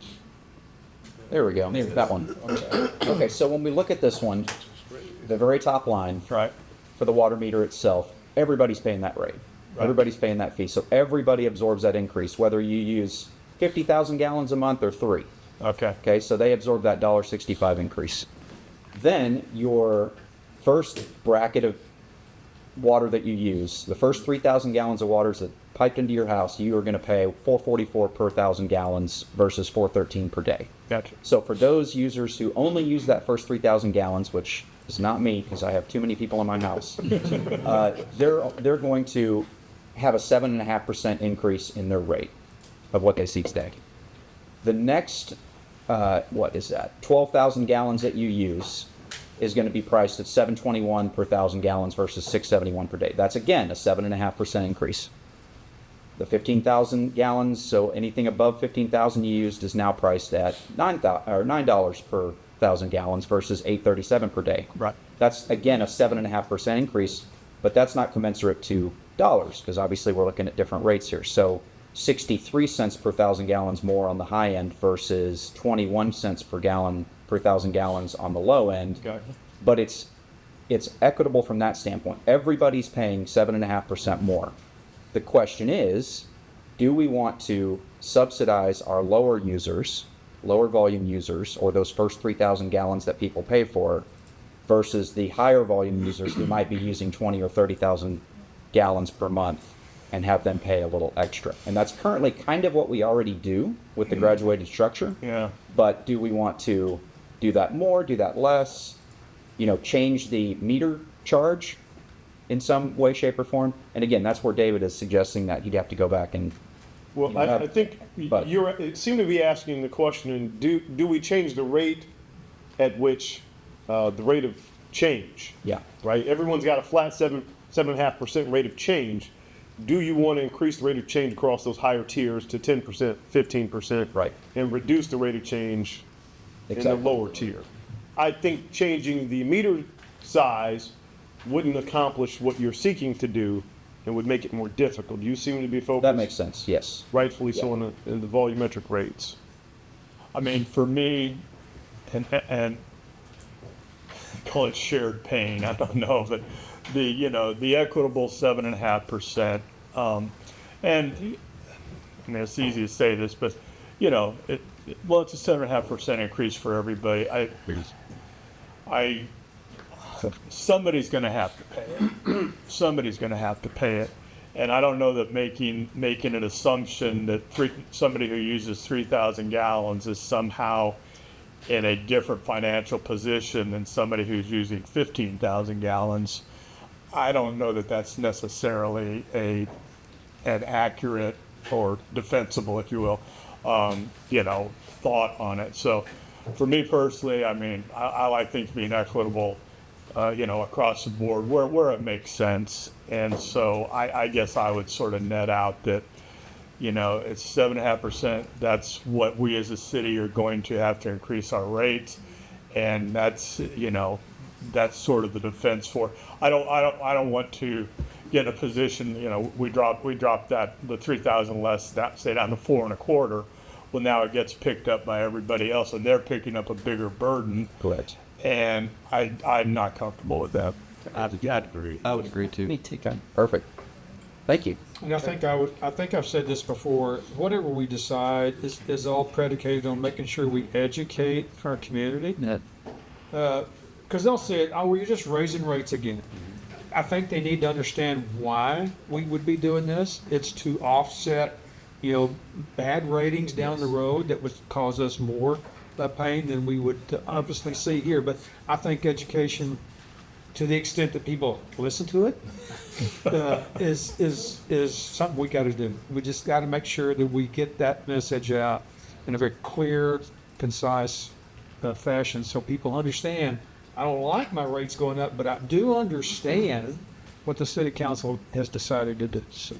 There we go. That one. Okay, so when we look at this one, the very top line, right, for the water meter itself, everybody's paying that rate. Right. Everybody's paying that fee. So everybody absorbs that increase, whether you use 50,000 gallons a month or 3. Okay. Okay, so they absorb that $1.65 increase. Then your first bracket of water that you use, the first 3,000 gallons of water that piped into your house, you are going to pay $4.44 per 1,000 gallons versus $4.13 per day. Gotcha. So for those users who only use that first 3,000 gallons, which is not me because I have too many people in my house, they're going to have a 7.5% increase in their rate of what they see today. The next, what is that? 12,000 gallons that you use is going to be priced at $7.21 per 1,000 gallons versus $6.71 per day. That's again a 7.5% increase. The 15,000 gallons, so anything above 15,000 you used, is now priced at $9 per 1,000 gallons versus $8.37 per day. Right. That's again a 7.5% increase, but that's not commensurate to dollars because obviously we're looking at different rates here. So 63 cents per 1,000 gallons more on the high end versus 21 cents per gallon per 1,000 gallons on the low end. Gotcha. But it's equitable from that standpoint. Everybody's paying 7.5% more. The question is, do we want to subsidize our lower users, lower volume users, or those first 3,000 gallons that people pay for, versus the higher volume users who might be using 20 or 30,000 gallons per month and have them pay a little extra? And that's currently kind of what we already do with the graduated structure. Yeah. But do we want to do that more, do that less, change the meter charge in some way, shape, or form. And again, that's where David is suggesting that he'd have to go back and. Well, I think it seemed to be asking the question, do we change the rate at which, the rate of change? Yeah. Right? Everyone's got a flat 7.5% rate of change. Do you want to increase the rate of change across those higher tiers to 10%, 15%? Right. And reduce the rate of change in Exactly. the lower tier? I think changing the meter size wouldn't accomplish what you're seeking to do and would make it more difficult. You seem to be focused. That makes sense, yes. Rightfully so in the volumetric rates. I mean, for me, and call it shared pain, I don't know, but the equitable 7.5%, and I mean, it's easy to say this, but it's a 7.5% increase for everybody. Somebody's going to have to pay it. Somebody's going to have to pay it. And I don't know that making an assumption that somebody who uses 3,000 gallons is somehow in a different financial position than somebody who's using 15,000 gallons. I don't know that that's necessarily an accurate or defensible, if you will, thought on it. So for me personally, I mean, I like things being equitable, across the board where it makes sense. And so I guess I would sort of net out that, it's 7.5%. That's what we as a city are going to have to increase our rates. And that's, that's sort of the defense for, I don't want to get in a position, we dropped the 3,000 less, say down to 4.25. Well, now it gets picked up by everybody else and they're picking up a bigger burden. Correct. And I'm not comfortable with that. I'd agree. I would agree too. Me too. Okay, perfect. Thank you. And I think I've said this before, whatever we decide is all predicated on making sure we educate our community. Because they'll say, oh, well, you're just raising rates again. I think they need to understand why we would be doing this. It's to offset, bad ratings down the road that would cause us more pain than we would obviously see here. But I think education, to the extent that people listen to it, is something we got to do. We just got to make sure that we get that message out in a very clear, concise fashion, so people understand. I don't like my rates going up, but I do understand what the city council has decided to do. So.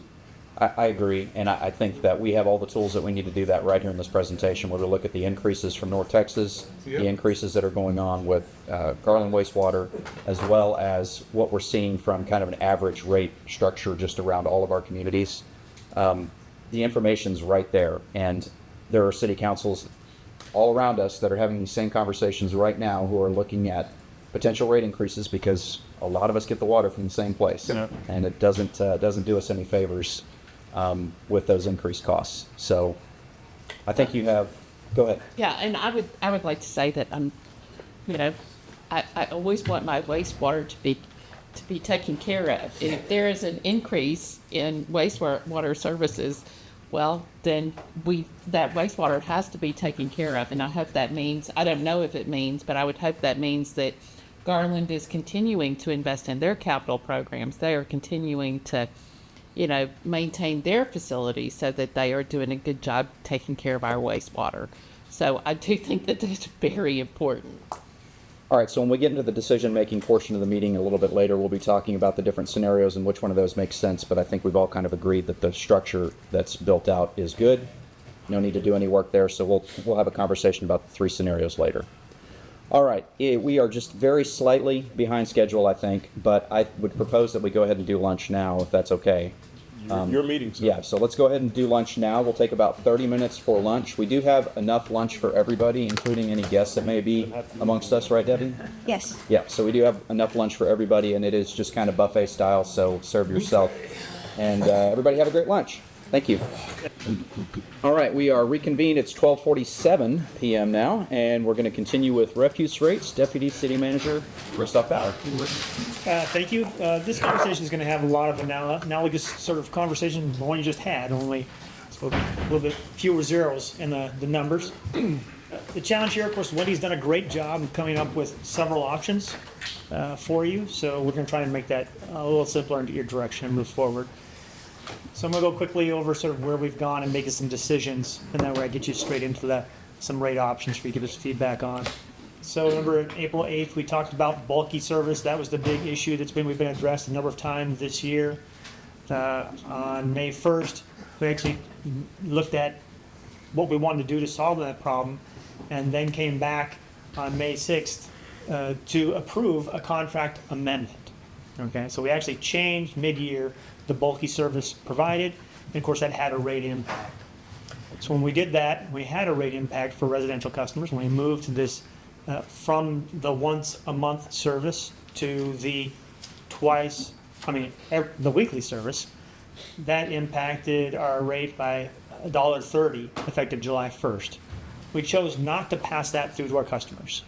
I agree, and I think that we have all the tools that we need to do that right here in this presentation. We're going to look at the increases from North Texas, the increases that are going on with Garland wastewater, as well as what we're seeing from kind of an average rate structure just around all of our communities. The information's right there, and there are city councils all around us that are having these same conversations right now who are looking at potential rate increases because a lot of us get the water from the same place, and it doesn't do us any favors with those increased costs. So I think you have, go ahead. Yeah, and I would like to say that I always want my wastewater to be taken care of. If there is an increase in wastewater services, well, then that wastewater has to be taken care of. And I hope that means, I don't know if it means, but I would hope that means that Garland is continuing to invest in their capital programs. They are continuing to maintain their facilities so that they are doing a good job taking care of our wastewater. So I do think that that's very important. All right, so when we get into the decision-making portion of the meeting a little bit later, we'll be talking about the different scenarios and which one of those makes sense, but I think we've all kind of agreed that the structure that's built out is good. No need to do any work there, so we'll have a conversation about the 3 scenarios later. All right, we are just very slightly behind schedule, I think, but I would propose that we go ahead and do lunch now, if that's okay. Your meeting, sir. Yeah, so let's go ahead and do lunch now. We'll take about 30 minutes for lunch. We do have enough lunch for everybody, including any guests that may be amongst us, right, Debbie? Yes. Yeah, so we do have enough lunch for everybody, and it is just kind of buffet style, so serve yourself. And everybody have a great lunch. Thank you. All right, we are reconvened. It's 12:47 p.m. now, and we're going to continue with refuse rates. Deputy City Manager Christoph Bauer. Thank you. This conversation is going to have a lot of analogous sort of conversation to the one you just had, only it's a little bit fewer zeros in the numbers. the challenge here, of course, Wendy's done a great job of coming up with several options for you. So we're going to try and make that a little simpler and get your direction and move forward. So I'm going to go quickly over sort of where we've gone and making some decisions, and then we're going to get you straight into some rate options for you to give us feedback on. So remember, April 8th, we talked about bulky service. That was the big issue we've been addressed a number of times this year. On May 1st, we actually looked at what we wanted to do to solve that problem, and then came back on May 6th to approve a contract amendment. Okay, so we actually changed mid-year the bulky service provided, and of course that had a rate impact. So when we did that, we had a rate impact for residential customers. When we moved to this from the once a month service to the the weekly service, that impacted our rate by $1.30 effective July 1st. We chose not to pass that through to our customers.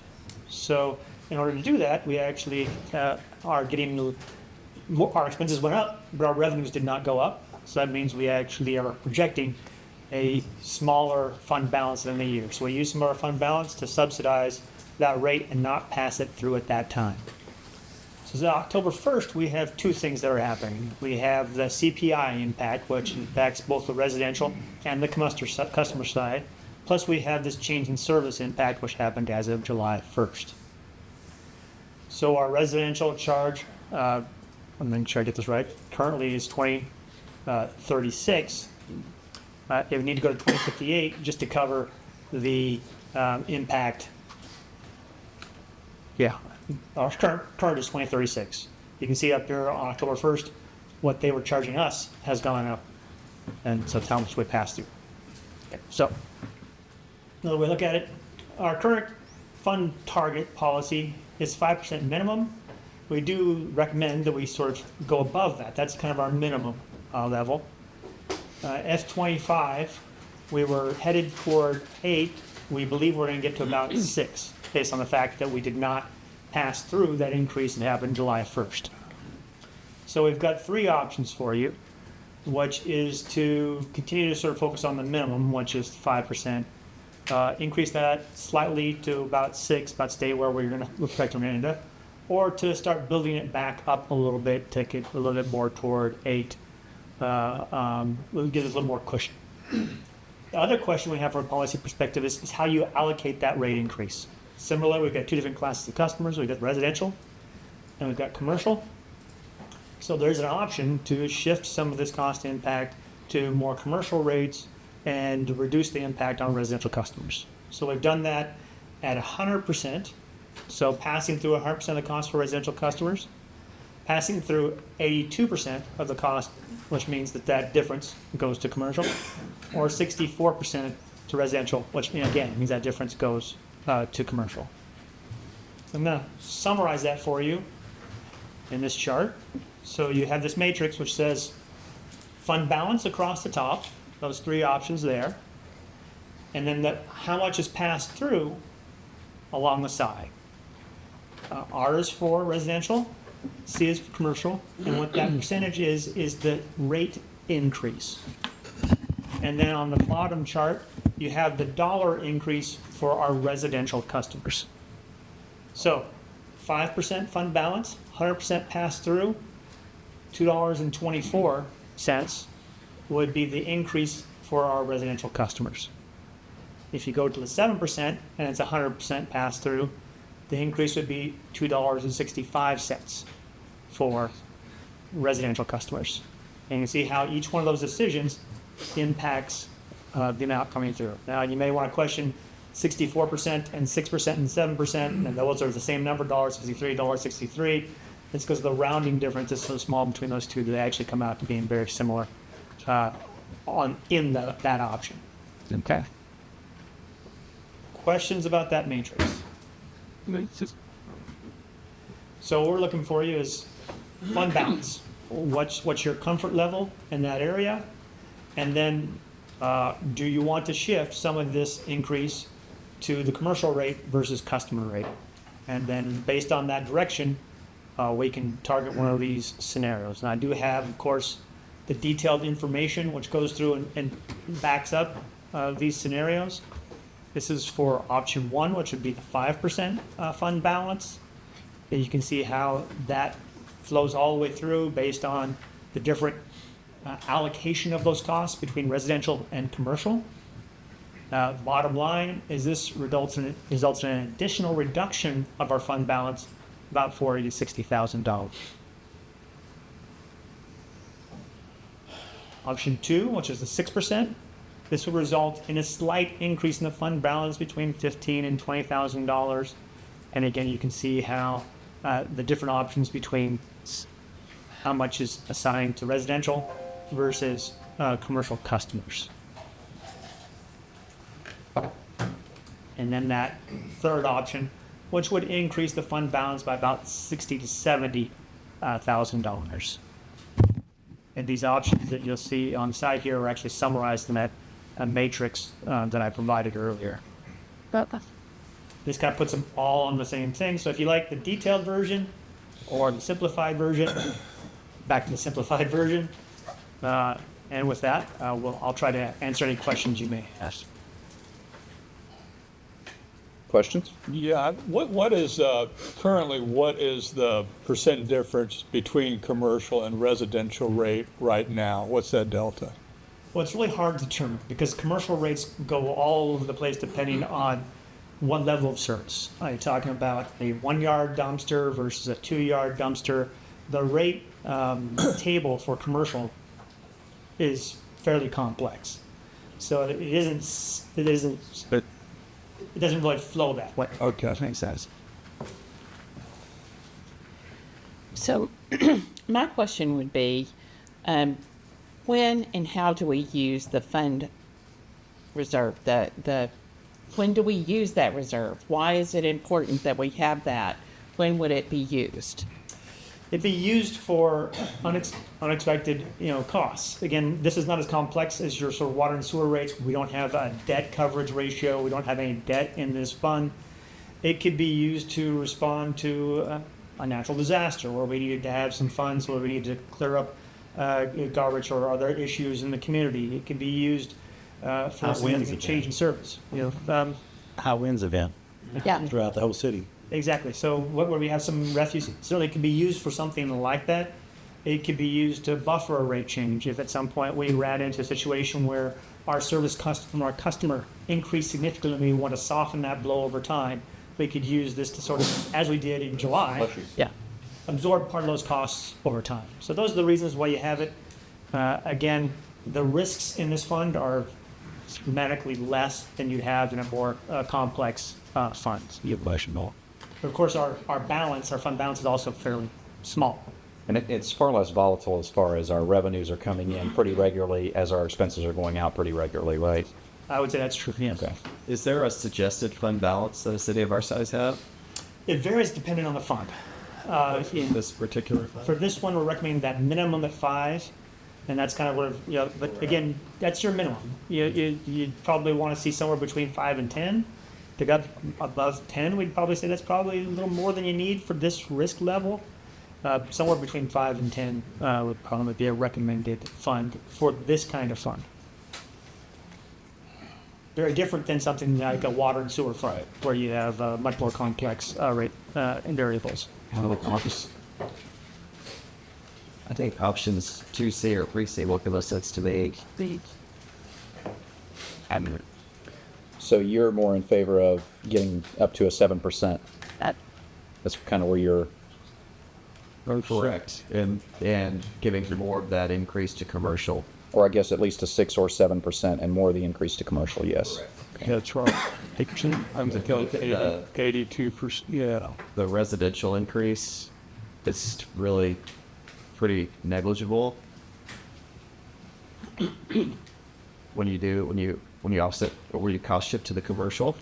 So in order to do that, we actually are getting our expenses went up, but our revenues did not go up. So that means we actually are projecting a smaller fund balance than the year. So we use some of our fund balance to subsidize that rate and not pass it through at that time. So October 1st, we have two things that are happening. We have the CPI impact, which impacts both the residential and the customer side. Plus we have this change in service impact, which happened as of July 1st. So our residential charge, I'm making sure I get this right, currently is $20.36. We need to go to $20.58 just to cover the impact. Yeah, our current is $20.36. You can see up here on October 1st, what they were charging us has gone up. And so that's how much we pass through. Okay, so another way to look at it, our current fund target policy is 5% minimum. We do recommend that we sort of go above that. That's kind of our minimum level. F25, we were headed toward 8. We believe we're going to get to about 6, based on the fact that we did not pass through that increase that happened July 1st. So we've got 3 options for you, which is to continue to sort of focus on the minimum, which is 5%. Increase that slightly to about 6, about stay where we're going to protect Miranda, or to start building it back up a little bit, take it a little bit more toward 8. Will give us a little more cushion. The other question we have from a policy perspective is how you allocate that rate increase. Similarly, we've got 2 different classes of customers. We've got residential and we've got commercial. So there's an option to shift some of this cost impact to more commercial rates and reduce the impact on residential customers. So we've done that at 100%. So passing through 100% of the cost for residential customers, passing through 82% of the cost, which means that difference goes to commercial, or 64% to residential, which again means that difference goes to commercial. So I'm going to summarize that for you in this chart. So you have this matrix which says fund balance across the top, those 3 options there, and then how much is passed through along the side. R is for residential, C is for commercial, and what that percentage is the rate increase. And then on the bottom chart, you have the dollar increase for our residential customers. So 5% fund balance, 100% pass through, $2.24 would be the increase for our residential customers. If you go to the 7% and it's 100% pass through, the increase would be $2.65 for residential customers. And you can see how each one of those decisions impacts the amount coming through. Now, you may want to question 64% and 6% and 7%, and those are the same number, $1.63, $1.63. It's because the rounding difference is so small between those two that they actually come out to being very similar that option. Okay. Questions about that matrix? So what we're looking for you is fund balance. What's your comfort level in that area? And then do you want to shift some of this increase to the commercial rate versus customer rate? And then based on that direction, we can target one of these scenarios. And I do have, of course, the detailed information which goes through and backs up these scenarios. This is for option one, which would be the 5% fund balance. And you can see how that flows all the way through based on the different allocation of those costs between residential and commercial. Bottom line is this results in an additional reduction of our fund balance, about $40,000 to $60,000. Option two, which is the 6%, this would result in a slight increase in the fund balance between $15,000 and $20,000. And again, you can see how the different options between how much is assigned to residential versus commercial customers. And then that third option, which would increase the fund balance by about $60,000 to $70,000. And these options that you'll see on the side here are actually summarized in that matrix that I provided earlier. This kind of puts them all on the same thing. So if you like the detailed version or the simplified version, back to the simplified version. And with that, I'll try to answer any questions you may ask. Questions? Yeah, what is currently, what is the percent difference between commercial and residential rate right now? What's that delta? Well, it's really hard to determine because commercial rates go all over the place depending on what level of service. Are you talking about a 1 yard dumpster versus a 2 yard dumpster? The rate table for commercial is fairly complex. So it doesn't really flow that way. Okay. Makes sense. So my question would be, when and how do we use the fund reserve? When do we use that reserve? Why is it important that we have that? When would it be used? It'd be used for unexpected, costs. Again, this is not as complex as your sort of water and sewer rates. We don't have a debt coverage ratio. We don't have any debt in this fund. It could be used to respond to a natural disaster where we needed to have some funds, where we need to clear up garbage or other issues in the community. It can be used for a significant change in service. High winds event. Yeah. Throughout the whole city. Exactly. So where we have some refuse, certainly it can be used for something like that. It could be used to buffer a rate change. If at some point we ran into a situation where our service cost from our customer increased significantly, we want to soften that blow over time, we could use this to sort of, as we did in July, absorb part of those costs over time. So those are the reasons why you have it. Again, the risks in this fund are dramatically less than you'd have in a more complex fund. Of course, our fund balance is also fairly small. And it's far less volatile as far as our revenues are coming in pretty regularly as our expenses are going out pretty regularly, right? I would say that's true, yes. Okay. Is there a suggested fund balance that a city of our size have? It varies depending on the fund. This particular fund? For this one, we're recommending that minimum at 5, and that's kind of where, but again, that's your minimum. You'd probably want to see somewhere between 5 and 10. To go above 10, we'd probably say that's probably a little more than you need for this risk level. Somewhere between 5 and 10 would probably be a recommended fund for this kind of fund. Very different than something like a water and sewer fund, where you have much more complex rate and variables. I think options 2C or 3C will give us sense to me. So you're more in favor of getting up to a 7%? That's kind of where you're... Correct. And giving more of that increase to commercial. Or I guess at least a 6 or 7% and more of the increase to commercial, yes. Yeah, that's right. 8%? I'm the 82%, yeah. The residential increase is really pretty negligible. when you offset or when you cost shift to the commercial.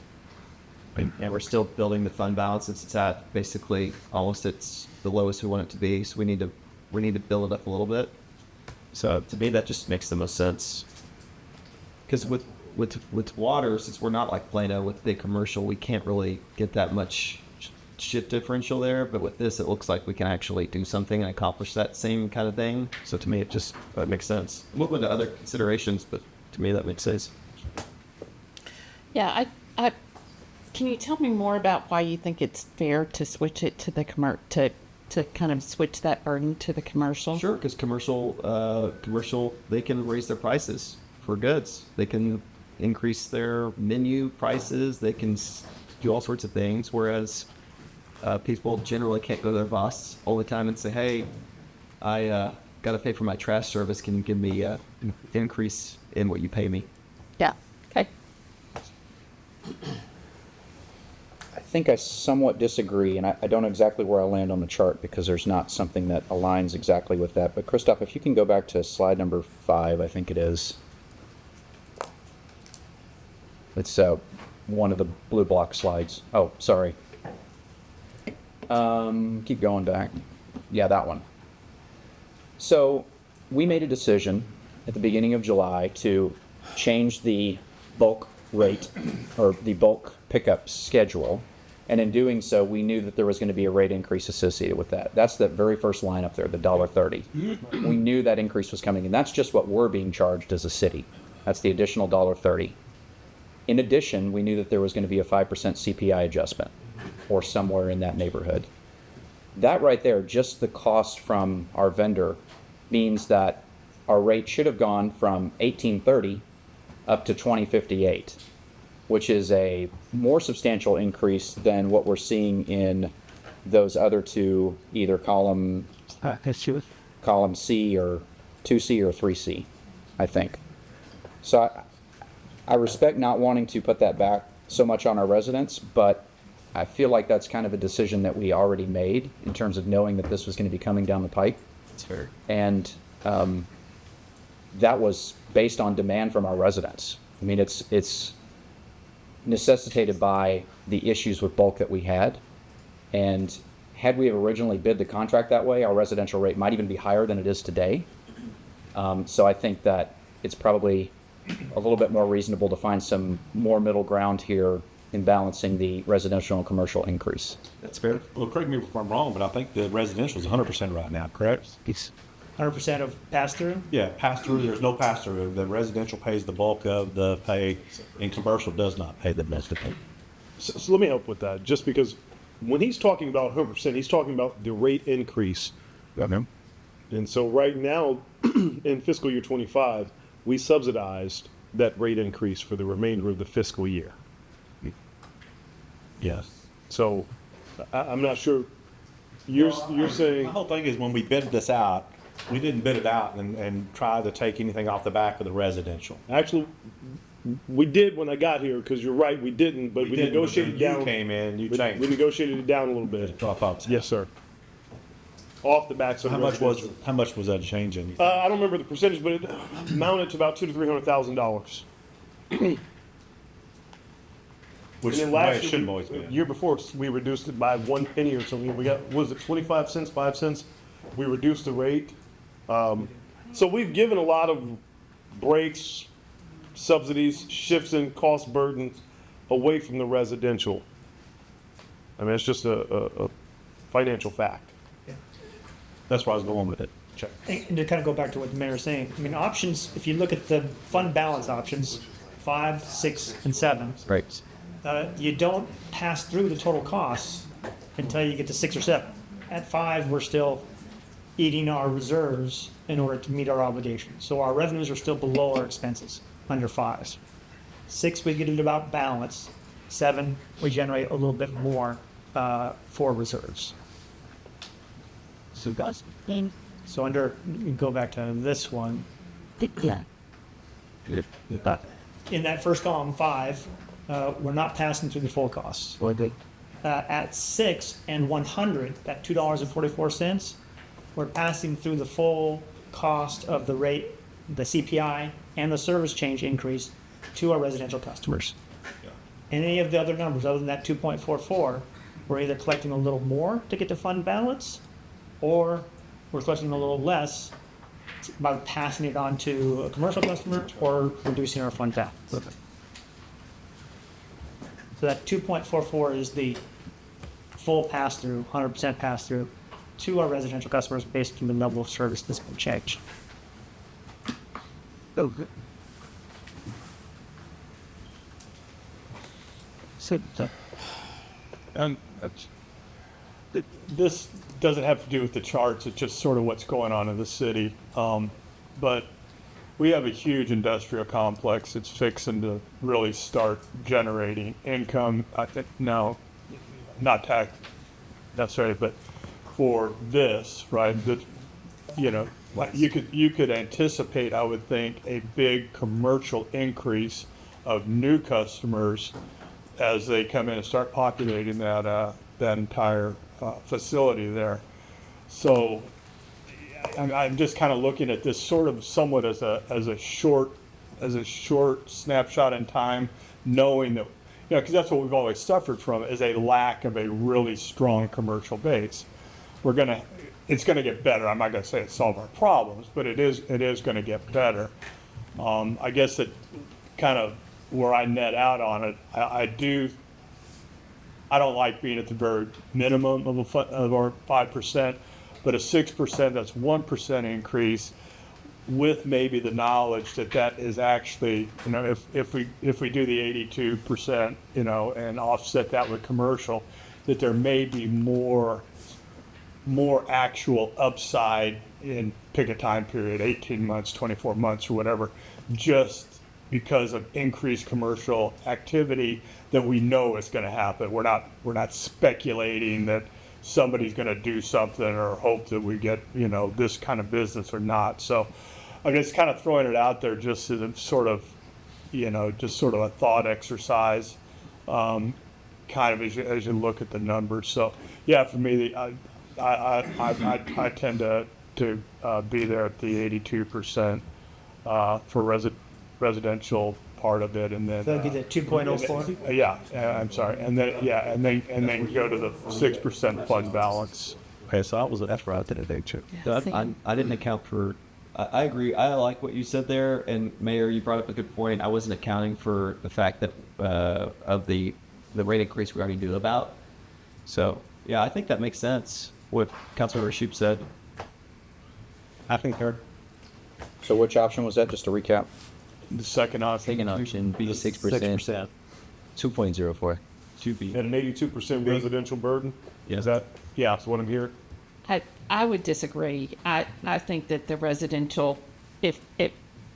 And we're still building the fund balance. It's at basically almost it's the lowest we want it to be. So we need to build it up a little bit. So to me, that just makes the most sense. Because with water, since we're not like Plano with big commercial, we can't really get that much shift differential there. But with this, it looks like we can actually do something and accomplish that same kind of thing. So to me, that makes sense. We'll go into other considerations, but to me, that makes sense. Yeah, Can you tell me more about why you think it's fair to switch it to the to kind of switch that burden to the commercial? Sure, because commercial, they can raise their prices for goods. They can increase their menu prices. They can do all sorts of things. Whereas people generally can't go to their boss all the time and say, "Hey, I got to pay for my trash service. Can you give me an increase in what you pay me?" Yeah. Okay. I think I somewhat disagree, and I don't know exactly where I land on the chart because there's not something that aligns exactly with that. But Christoph, if you can go back to slide number 5, I think it is. It's one of the blue block slides. Oh, sorry. Keep going back. Yeah, that one. So we made a decision at the beginning of July to change the bulk rate or the bulk pickup schedule. And in doing so, we knew that there was going to be a rate increase associated with that. That's the very first line up there, the $1.30. We knew that increase was coming, and that's just what we're being charged as a city. That's the additional $1.30. In addition, we knew that there was going to be a 5% CPI adjustment, or somewhere in that neighborhood. That right there, just the cost from our vendor, means that our rate should have gone from $18.30 up to $20.58, which is a more substantial increase than what we're seeing in those other two, either column C or 2C or 3C, I think. So I respect not wanting to put that back so much on our residents, but I feel like that's kind of a decision that we already made in terms of knowing that this was going to be coming down the pike. That's fair. And that was based on demand from our residents. I mean, it's necessitated by the issues with bulk that we had. And had we originally bid the contract that way, our residential rate might even be higher than it is today. So I think that it's probably a little bit more reasonable to find some more middle ground here in balancing the residential and commercial increase. That's fair. Well, correct me if I'm wrong, but I think the residential is 100% right now, correct? It's 100% of pass-through? Yeah, pass-through, there's no pass-through. The residential pays the bulk of the pay, and commercial does not pay the rest of it. So let me help with that, just because when he's talking about 100%, he's talking about the rate increase. And so right now, in fiscal year 25, we subsidized that rate increase for the remainder of the fiscal year. Yes. So I'm not sure. You're saying My whole thing is when we bid this out, we didn't bid it out and try to take anything off the back of the residential. Actually, we did when I got here, because you're right, we didn't, but we didn't, negotiated but then down. you came in, you we changed. We negotiated it down a little bit. Yes, sir. Off the backs of How the much residential. was that changing? I don't remember the percentage, but it amounted to about $200,000 to $300,000. Which And then the way last it year, should have always been. year before, we reduced it by 1 penny or something. We got, was it 25 cents, 5 cents? We reduced the rate. So we've given a lot of breaks, subsidies, shifts in cost burdens away from the residential. I mean, it's just a financial fact. That's where I was going with it. Check. And to kind of go back to what the mayor was saying, I mean, options, if you look at the fund balance options, 5, 6, and 7, Right. You don't pass through the total costs until you get to 6 or 7. At 5, we're still eating our reserves in order to meet our obligations. So our revenues are still below our expenses under 5. 6, we get it about balance. 7, we generate a little bit more for reserves. So under, you can go back to this one. In that first column, 5, we're not passing through the full costs. At 6 and 100, that $2.44, we're passing through the full cost of the rate, the CPI, and the service change increase to our residential customers. Any of the other numbers other than that 2.44, we're either collecting a little more to get to fund balance, or we're collecting a little less by passing it on to a commercial customer or reducing our fund balance. So that 2.44 is the full pass-through, 100% pass-through to our residential customers based on the level of service that's been changed. And this doesn't have to do with the charts, it's just sort of what's going on in the city. But we have a huge industrial complex. It's fixing to really start generating income. I think now, not tax necessarily, but for this, right? That, you know, like you could anticipate, I would think, a big commercial increase of new customers as they come in and start populating that entire facility there. So I'm just kind of looking at this sort of somewhat as a short snapshot in time, knowing that, you know, because that's what we've always suffered from, is a lack of a really strong commercial base. It's gonna get better. I'm not gonna say it solved our problems, but it is gonna get better. I guess that kind of where I net out on it, I don't like being at the very minimum of our 5%, but a 6%, that's 1% increase, with maybe the knowledge that that is actually, you know, if we do the 82%, you know, and offset that with commercial, that there may be more actual upside in, pick a time period, 18 months, 24 months, or whatever, just because of increased commercial activity that we know is going to happen. We're not speculating that somebody's going to do something or hope that we get, you know, this kind of business or not. So I'm just kind of throwing it out there just as a sort of, you know, just sort of a thought exercise, kind of as you look at the numbers. So yeah, for me, I tend to be there at the 82% for residential part of it, and then That'd be the 2.04? Yeah, I'm sorry, and then we go to the 6% fund balance. Okay, so that's where I did it too. I didn't account for. I agree. I like what you said there, and Mayor, you brought up a good point. I wasn't accounting for the fact that of the rate increase we already knew about. So yeah, I think that makes sense. What Councilmember Shoup said. I concur. So which option was that, just to recap? The second option. Second option, be 6%. 6%. 2.04. 2B. At an 82% residential burden? Yes. Is that, yeah, that's what I'm hearing? I would disagree. I think that the residential, if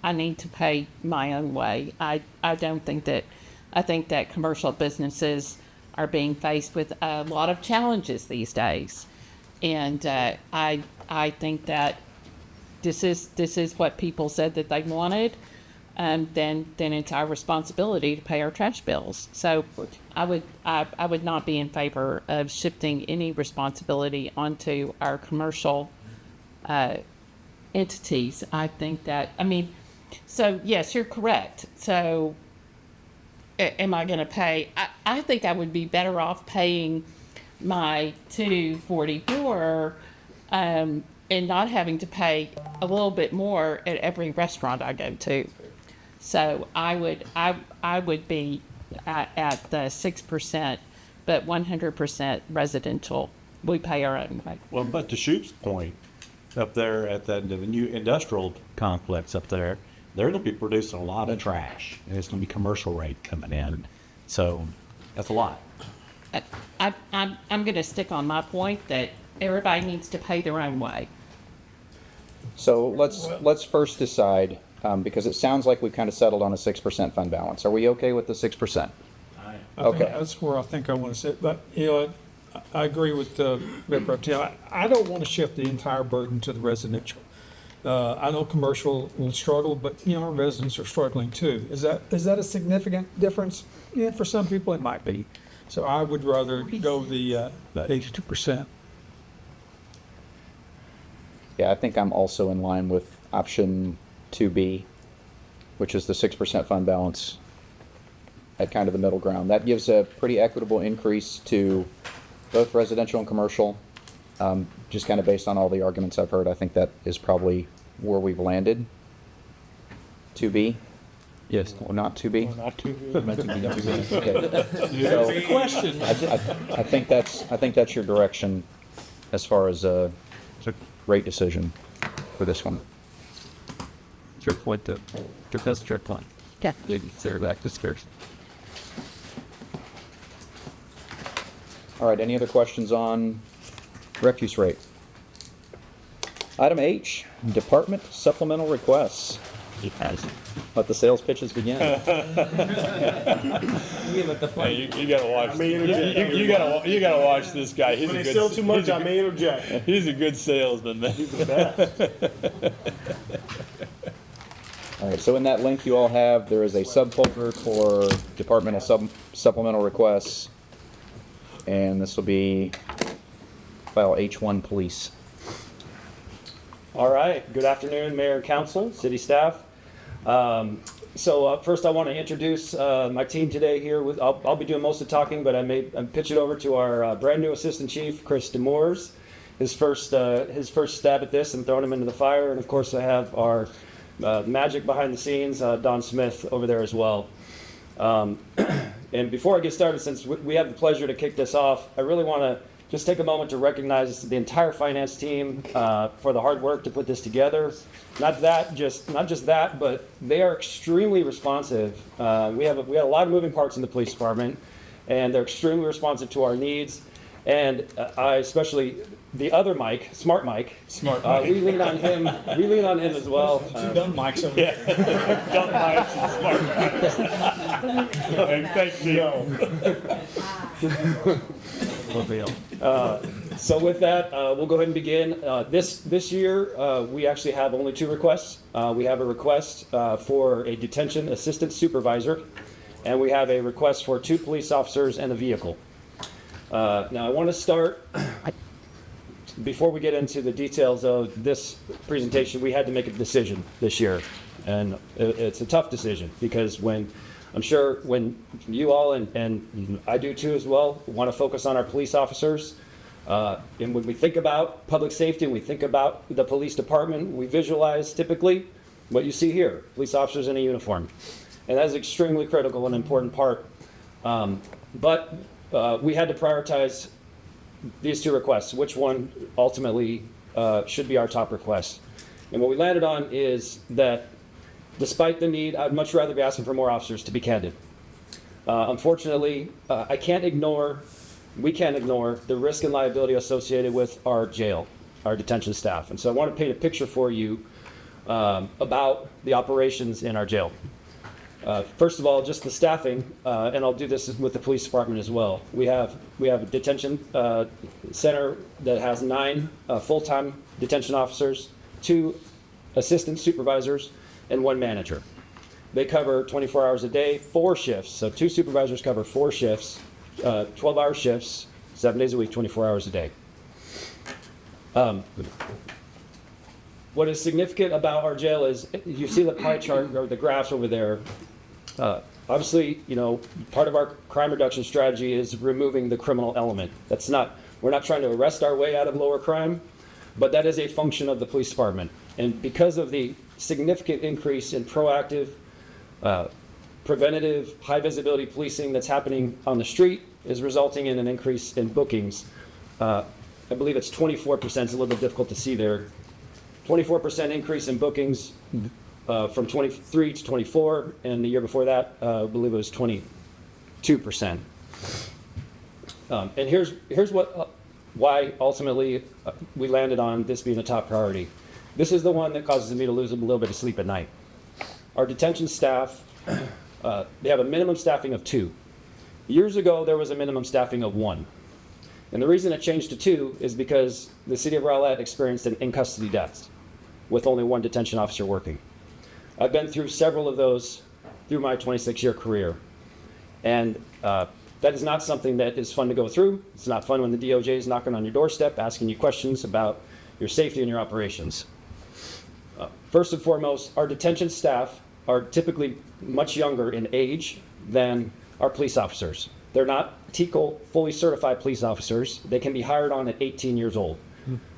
I need to pay my own way, I don't think that, I think that commercial businesses are being faced with a lot of challenges these days. And I think that this is what people said that they wanted. Then it's our responsibility to pay our trash bills. So I would not be in favor of shifting any responsibility onto our commercial entities. I think that, I mean, so yes, you're correct. So am I going to pay? I think I would be better off paying my $2.44 and not having to pay a little bit more at every restaurant I go to. So I would be at the 6%, but 100% residential. We pay our own way. Well, but to Shoup's point, up there at the new industrial complex up there, they're going to be producing a lot of trash, and it's going to be commercial rate coming in. So that's a lot. I'm going to stick on my point that everybody needs to pay their own way. So let's first decide, because it sounds like we've kind of settled on a 6% fund balance. Are we okay with the 6%? Okay. That's where I think I want to sit. But, you know, I agree with Mayor Pro Tem. I don't want to shift the entire burden to the residential. I know commercial will struggle, but, you know, our residents are struggling too. Is that a significant difference? Yeah, for some people it might be. So I would rather go the 82%. Yeah, I think I'm also in line with option 2B, which is the 6% fund balance at kind of the middle ground. That gives a pretty equitable increase to both residential and commercial. Just kind of based on all the arguments I've heard, I think that is probably where we've landed. 2B? Yes. Or not 2B? Not 2B. Okay. That's the question. I think that's your direction as far as a rate decision for this one. Your point, though. That's your point. Yeah. Sarah, back to Sarah. All right, any other questions on refuse rate? Item H, department supplemental requests. Let the sales pitches begin. Hey, you gotta watch. You gotta watch this guy. He's When a they good. sell too much, he's a I may interject. He's a good salesman, man. He's the best. All right, so in that link you all have, there is a subfolder for departmental supplemental requests. And this will be file H1 police. All right, good afternoon, Mayor and Council, city staff. First I want to introduce my team today here. I'll be doing most of the talking, but I pitch it over to our brand new Assistant Chief, Chris Demores. His first stab at this and throwing him into the fire. And of course I have our magic behind the scenes, Don Smith over there as well. And before I get started, since we have the pleasure to kick this off, I really want to just take a moment to recognize the entire finance team for the hard work to put this together. Not just that, but they are extremely responsive. We had a lot of moving parts in the police department, and they're extremely responsive to our needs. And I especially the other Mike, Smart Mike. We lean on him. We lean on him as well. Two dumb mics over there. Dumb mics and Smart Mike. Thank you. So with that, we'll go ahead and begin. This year, we actually have only 2 requests. We have a request for a detention assistant supervisor, and we have a request for 2 police officers and a vehicle. Now I want to start, before we get into the details of this presentation, we had to make a decision this year. And it's a tough decision because I'm sure when you all, and I do too as well, want to focus on our police officers. And when we think about public safety and we think about the police department, we visualize typically what you see here, police officers in a uniform. And that is extremely critical and important part. But we had to prioritize these 2 requests, which one ultimately should be our top request. And what we landed on is that despite the need, I'd much rather be asking for more officers, to be candid. Unfortunately, we can't ignore the risk and liability associated with our jail, our detention staff. And so I want to paint a picture for you about the operations in our jail. First of all, just the staffing, and I'll do this with the police department as well. We have a detention center that has 9 full-time detention officers, 2 assistant supervisors, and 1 manager. They cover 24 hours a day, 4 shifts. So 2 supervisors cover 4 shifts, 12-hour shifts, 7 days a week, 24 hours a day. What is significant about our jail is, you see the pie chart or the graphs over there. Obviously, part of our crime reduction strategy is removing the criminal element. We're not trying to arrest our way out of lower crime, but that is a function of the police department. And because of the significant increase in proactive, preventative, high visibility policing that's happening on the street is resulting in an increase in bookings. I believe it's 24%, it's a little bit difficult to see there. 24% increase in bookings from 23 to 24, and the year before that, I believe it was 22%. And here's why ultimately we landed on this being a top priority. This is the one that causes me to lose a little bit of sleep at night. Our detention staff, they have a minimum staffing of 2. Years ago, there was a minimum staffing of 1. And the reason it changed to 2 is because the city of Rowlett experienced an in-custody death with only 1 detention officer working. I've been through several of those through my 26-year career. And that is not something that is fun to go through. It's not fun when the DOJ is knocking on your doorstep, asking you questions about your safety and your operations. First and foremost, our detention staff are typically much younger in age than our police officers. They're not TCOL fully certified police officers. They can be hired on at 18 years old.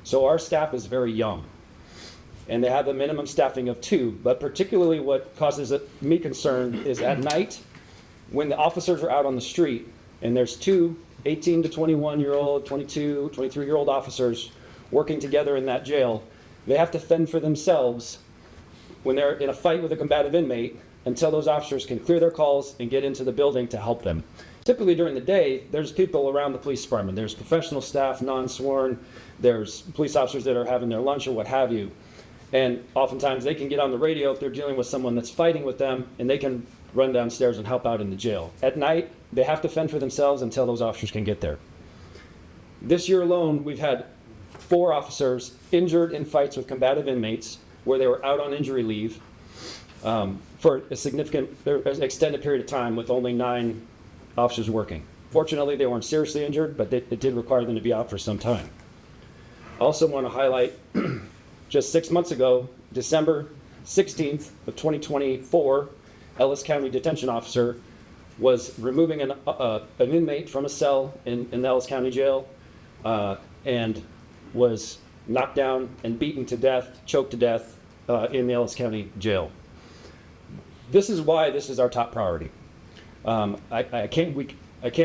So our staff is very young. And they have a minimum staffing of 2. But particularly what causes me concern is at night, when the officers are out on the street, and there's 2 18 to 21-year-old, 22, 23-year-old officers working together in that jail, they have to fend for themselves when they're in a fight with a combative inmate until those officers can clear their calls and get into the building to help them. typically during the day, there's people around the police department. There's professional staff, non-sworn, there's police officers that are having their lunch or what have you. And oftentimes they can get on the radio if they're dealing with someone that's fighting with them, and they can run downstairs and help out in the jail. At night, they have to fend for themselves until those officers can get there. This year alone, we've had 4 officers injured in fights with combative inmates where they were out on injury leave for a significant, extended period of time with only 9 officers working. Fortunately, they weren't seriously injured, but it did require them to be out for some time. I also want to highlight, just 6 months ago, December 16th of 2024, Ellis County Detention Officer was removing an inmate from a cell in the Ellis County Jail and was knocked down and beaten to death, choked to death in the Ellis County Jail. This is why this is our top priority. I can't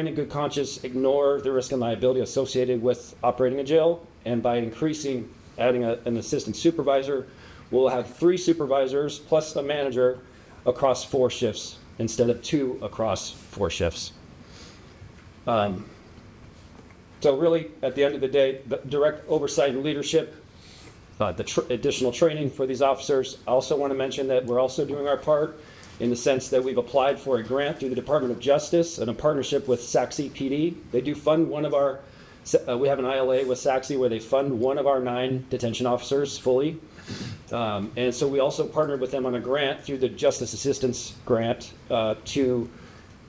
in good conscience ignore the risk and liability associated with operating a jail, and by adding an assistant supervisor, we'll have 3 supervisors plus a manager across 4 shifts instead of 2 across 4 shifts. So really, at the end of the day, the direct oversight and leadership, additional training for these officers. I also want to mention that we're also doing our part in the sense that we've applied for a grant through the Department of Justice and a partnership with Saxe PD. They do fund one of our, we have an ILA with Saxe where they fund one of our 9 detention officers fully. And so we also partnered with them on a grant through the Justice Assistance Grant to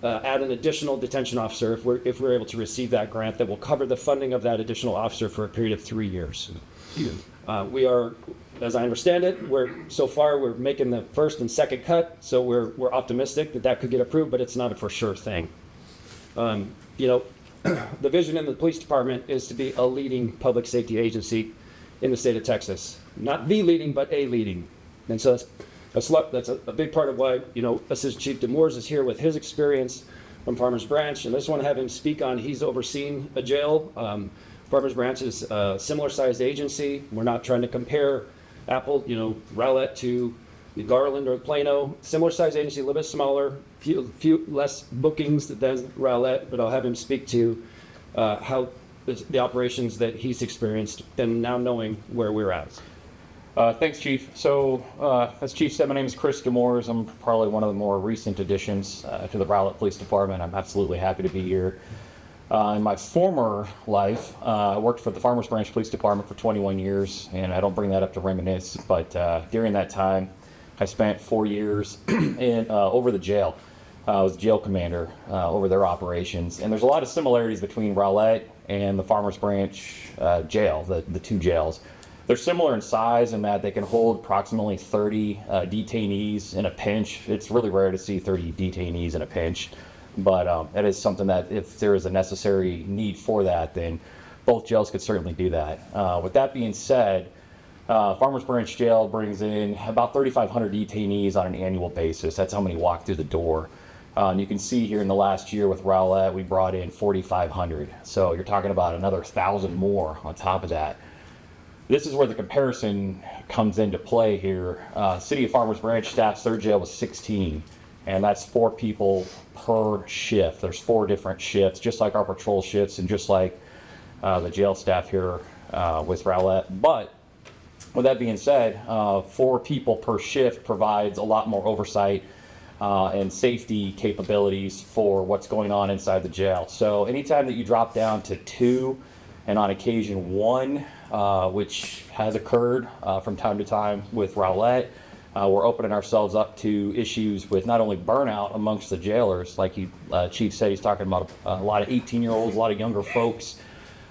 add an additional detention officer if we're able to receive that grant that will cover the funding of that additional officer for a period of 3 years. We are, as I understand it, so far we're making the first and second cut, so we're optimistic that could get approved, but it's not a for sure thing. You know, the vision in the police department is to be a leading public safety agency in the state of Texas. Not the leading, but a leading. And so that's a big part of why, you know, Assistant Chief Demores is here with his experience from Farmers Branch, and I just want to have him speak on, he's overseen a jail. Farmers Branch is a similar sized agency. We're not trying to compare Rowlett to Garland or Plano. Similar sized agency, a little bit smaller, few less bookings than Rowlett, but I'll have him speak to how the operations that he's experienced and now knowing where we're at. Thanks, Chief. So, as Chief said, my name is Chris Demores. I'm probably one of the more recent additions to the Rowlett Police Department. I'm absolutely happy to be here. In my former life, I worked for the Farmers Branch Police Department for 21 years, and I don't bring that up to reminisce, but during that time, I spent 4 years over the jail. I was jail commander over their operations, and there's a lot of similarities between Rowlett and the Farmers Branch jail, the 2 jails. They're similar in size in that they can hold approximately 30 detainees in a pinch. It's really rare to see 30 detainees in a pinch, but it is something that if there is a necessary need for that, then both jails could certainly do that. With that being said, Farmers Branch Jail brings in about 3,500 detainees on an annual basis. That's how many walk through the door. And you can see here in the last year with Rowlett, we brought in 4,500. So you're talking about another 1,000 more on top of that. This is where the comparison comes into play here. City of Farmers Branch staffs their jail with 16, and that's 4 people per shift. There's 4 different shifts, just like our patrol shifts and just like the jail staff here with Rowlett. But with that being said, 4 people per shift provides a lot more oversight and safety capabilities for what's going on inside the jail. So anytime that you drop down to 2, and on occasion 1, which has occurred from time to time with Rowlett, we're opening ourselves up to issues with not only burnout amongst the jailers, like Chief said, he's talking about a lot of 18-year-olds, a lot of younger folks,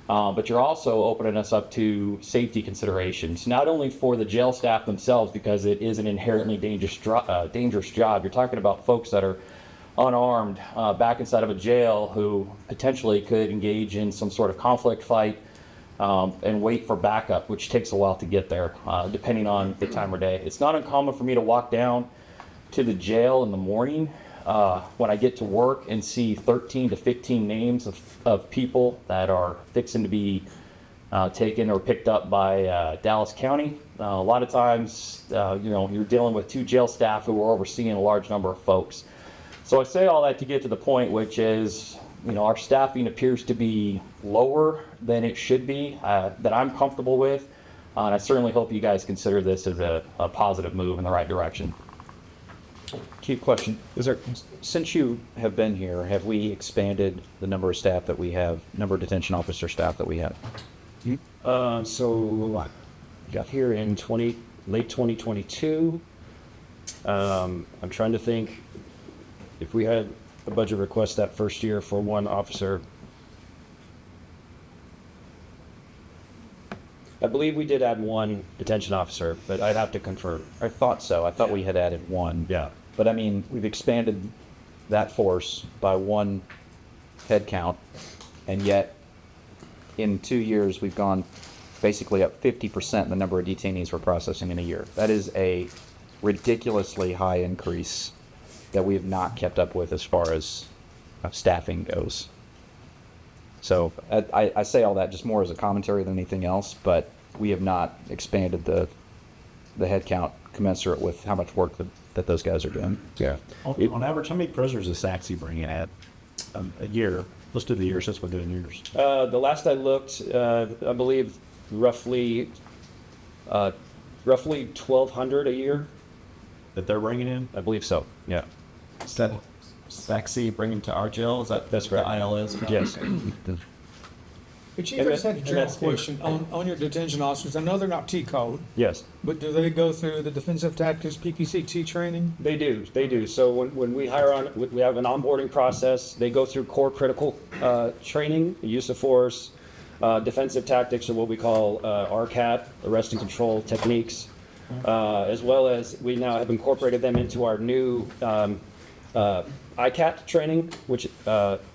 but you're also opening us up to safety considerations, not only for the jail staff themselves, because it is an inherently dangerous job. You're talking about folks that are unarmed back inside of a jail who potentially could engage in some sort of conflict fight and wait for backup, which takes a while to get there, depending on the time of day. It's not uncommon for me to walk down to the jail in the morning when I get to work and see 13 to 15 names of people that are fixing to be taken or picked up by Dallas County. A lot of times, you're dealing with 2 jail staff who are overseeing a large number of folks. So I say all that to get to the point, which is our staffing appears to be lower than it should be, that I'm comfortable with. And I certainly hope you guys consider this as a positive move in the right direction. Chief, question. Since you have been here, have we expanded the number of staff that we have, number of detention officer staff that we have? So I got here in late 2022. I'm trying to think if we had a budget request that first year for one officer. I believe we did add one detention officer, but I'd have to confirm. I thought so. I thought we had added one. Yeah. But I mean, we've expanded that force by one head count, and yet in 2 years we've gone basically up 50% in the number of detainees we're processing in a year. That is a ridiculously high increase that we have not kept up with as far as staffing goes. So I say all that just more as a commentary than anything else, but we have not expanded the head count commensurate with how much work that those guys are doing. Yeah. On average, how many prisoners is SACSI bringing at a year? Let's do the years since we're doing years. The last I looked, I believe roughly 1,200 a year. That they're bringing in? I believe so, yeah. Is that SACSI bringing to our jail? Is that That's right. the ILS? Yes. But Chief, I just had a general question on your detention officers. I know they're not T-code, Yes. but do they go through the defensive tactics PPCT training? They do. So when we hire on, we have an onboarding process. They go through core critical training, use of force, defensive tactics, or what we call RCAT, arrest and control techniques, as well as we now have incorporated them into our new ICAT training, which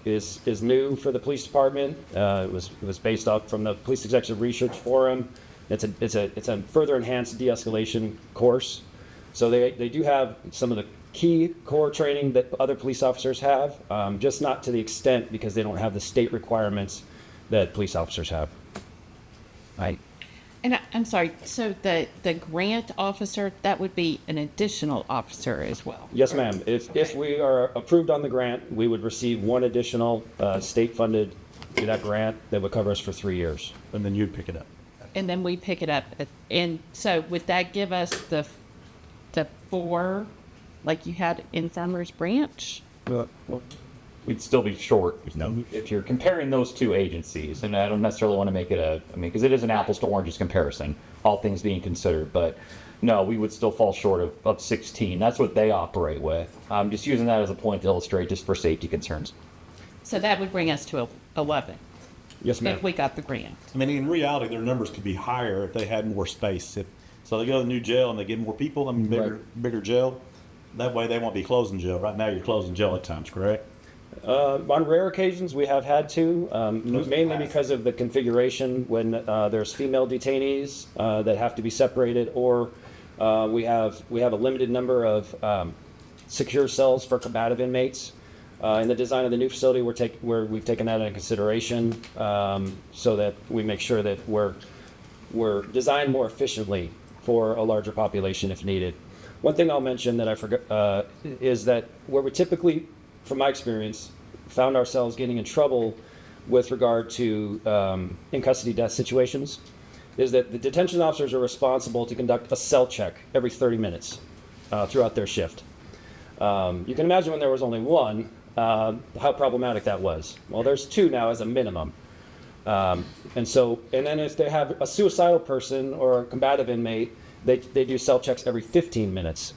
is new for the police department. It was based off from the Police Executive Research Forum. It's a further enhanced de-escalation course. So they do have some of the key core training that other police officers have, just not to the extent because they don't have the state requirements that police officers have. Right. And I'm sorry, so the grant officer, that would be an additional officer as well? Yes, ma'am. If we are approved on the grant, we would receive one additional state-funded that grant that would cover us for 3 years. And then you'd pick it up. And then we pick it up. And so would that give us the 4 like you had in Summers Branch? We'd still be short if you're comparing those two agencies. And I don't necessarily want to make it because it is an apples to oranges comparison, all things being considered. But no, we would still fall short of 16. That's what they operate with. I'm just using that as a point to illustrate just for safety concerns. So that would bring us to 11. Yes, ma'am. If we got the grant. I mean, in reality, their numbers could be higher if they had more space. So they go to the new jail and they get more people, bigger jail. That way they won't be closing jail. Right now you're closing jail at times, correct? On rare occasions, we have had to, mainly because of the configuration when there's female detainees that have to be separated, or we have a limited number of secure cells for combative inmates. In the design of the new facility, we've taken that into consideration so that we make sure that we're designed more efficiently for a larger population if needed. One thing I'll mention that I forgot is that where we typically, from my experience, found ourselves getting in trouble with regard to in-custody death situations is that the detention officers are responsible to conduct a cell check every 30 minutes throughout their shift. You can imagine when there was only one, how problematic that was. Well, there's 2 now as a minimum. And then if they have a suicidal person or a combative inmate, they do cell checks every 15 minutes.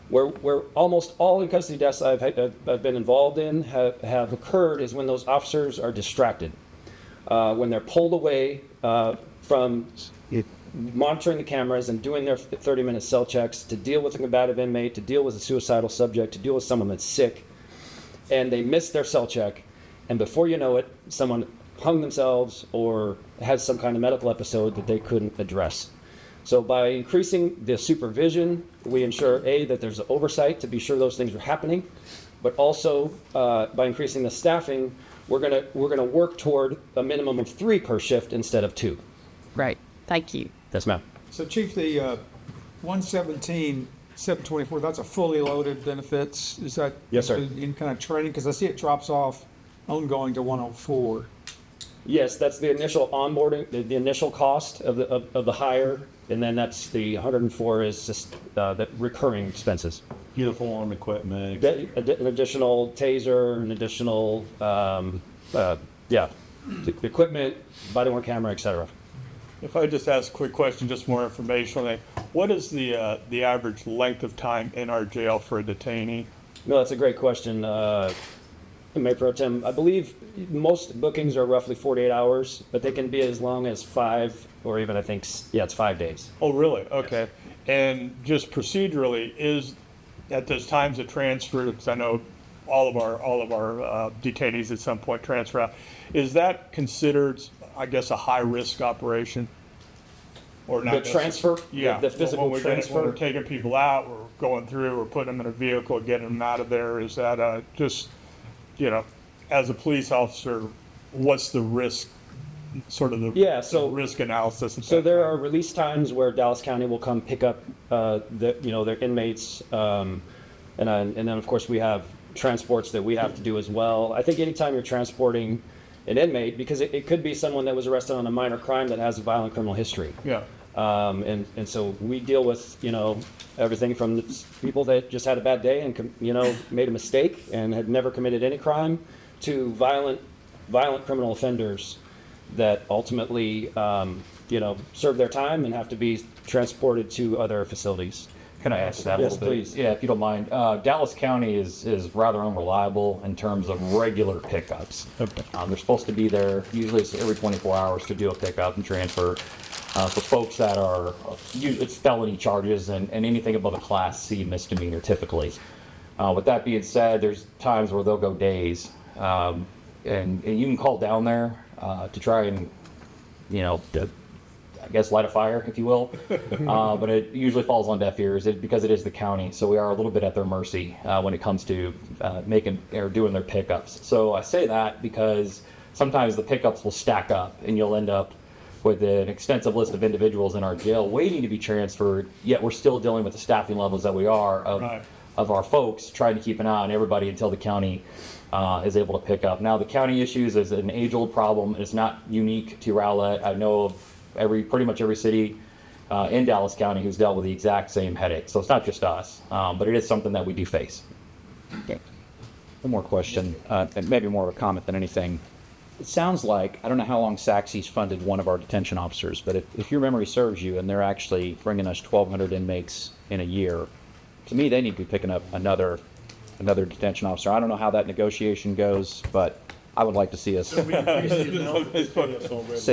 Where almost all in-custody deaths I've been involved in have occurred is when those officers are distracted. When they're pulled away from monitoring the cameras and doing their 30-minute cell checks to deal with a combative inmate, to deal with a suicidal subject, to deal with someone that's sick, and they miss their cell check, and before you know it, someone hung themselves or has some kind of medical episode that they couldn't address. So by increasing the supervision, we ensure, A, that there's oversight to be sure those things are happening, but also by increasing the staffing, we're gonna work toward a minimum of 3 per shift instead of 2. Right. Thank you. Yes, ma'am. So Chief, the 117, 724, that's a fully loaded benefits. Is that Yes, sir. in kind of training? Because I see it drops off ongoing to 104. Yes, that's the initial onboarding, the initial cost of the hire, and then that's the 104 is just the recurring expenses. Uniform, equipment. An additional taser, an additional, equipment, body-worn camera, et cetera. If I just ask a quick question, just more informational, what is the average length of time in our jail for a detainee? No, that's a great question. Mayor Pro Tem, I believe most bookings are roughly 48 hours, but they can be as long as 5 or even I think, it's 5 days. Oh, really? Okay. And just procedurally, is at those times of transfer, because I know all of our detainees at some point transfer out, is that considered, I guess, a high-risk operation? Or not? The transfer? Yeah. The physical when transfer? when we're taking people out, we're going through, we're putting them in a vehicle, getting them out of there. Is that just, as a police officer, what's the risk, sort of the risk analysis? So there are release times where Dallas County will come pick up their inmates, and then of course we have transports that we have to do as well. I think anytime you're transporting an inmate, because it could be someone that was arrested on a minor crime that has a violent criminal history. Yeah. And so we deal with, everything from the people that just had a bad day and, made a mistake and had never committed any crime to violent criminal offenders that ultimately, serve their time and have to be transported to other facilities. Can I add to that a Yes, little bit? please. Yeah, if you don't mind. Dallas County is rather unreliable in terms of regular pickups. Okay. They're supposed to be there, usually it's every 24 hours to do a pickup and transfer. For folks that are, it's felony charges and anything above a Class C misdemeanor typically. With that being said, there's times where they'll go days. And you can call down there to try and, I guess light a fire, if you will. But it usually falls on deaf ears because it is the county. So we are a little bit at their mercy when it comes to making or doing their pickups. So I say that because sometimes the pickups will stack up and you'll end up with an extensive list of individuals in our jail waiting to be transferred, yet we're still dealing with the staffing levels that we are of our folks, trying to keep an eye on everybody until the county is able to pick up. Now, the county issues is an age-old problem. It's not unique to Rowlett. I know of pretty much every city in Dallas County who's dealt with the exact same headache. So it's not just us, but it is something that we do face. Okay. One more question, and maybe more of a comment than anything. It sounds like, I don't know how long Saxe's funded one of our detention officers, but if your memory serves you and they're actually bringing us 1,200 inmates in a year, to me, they need to be picking up another detention officer. I don't know how that negotiation goes, but I would like to see us. Say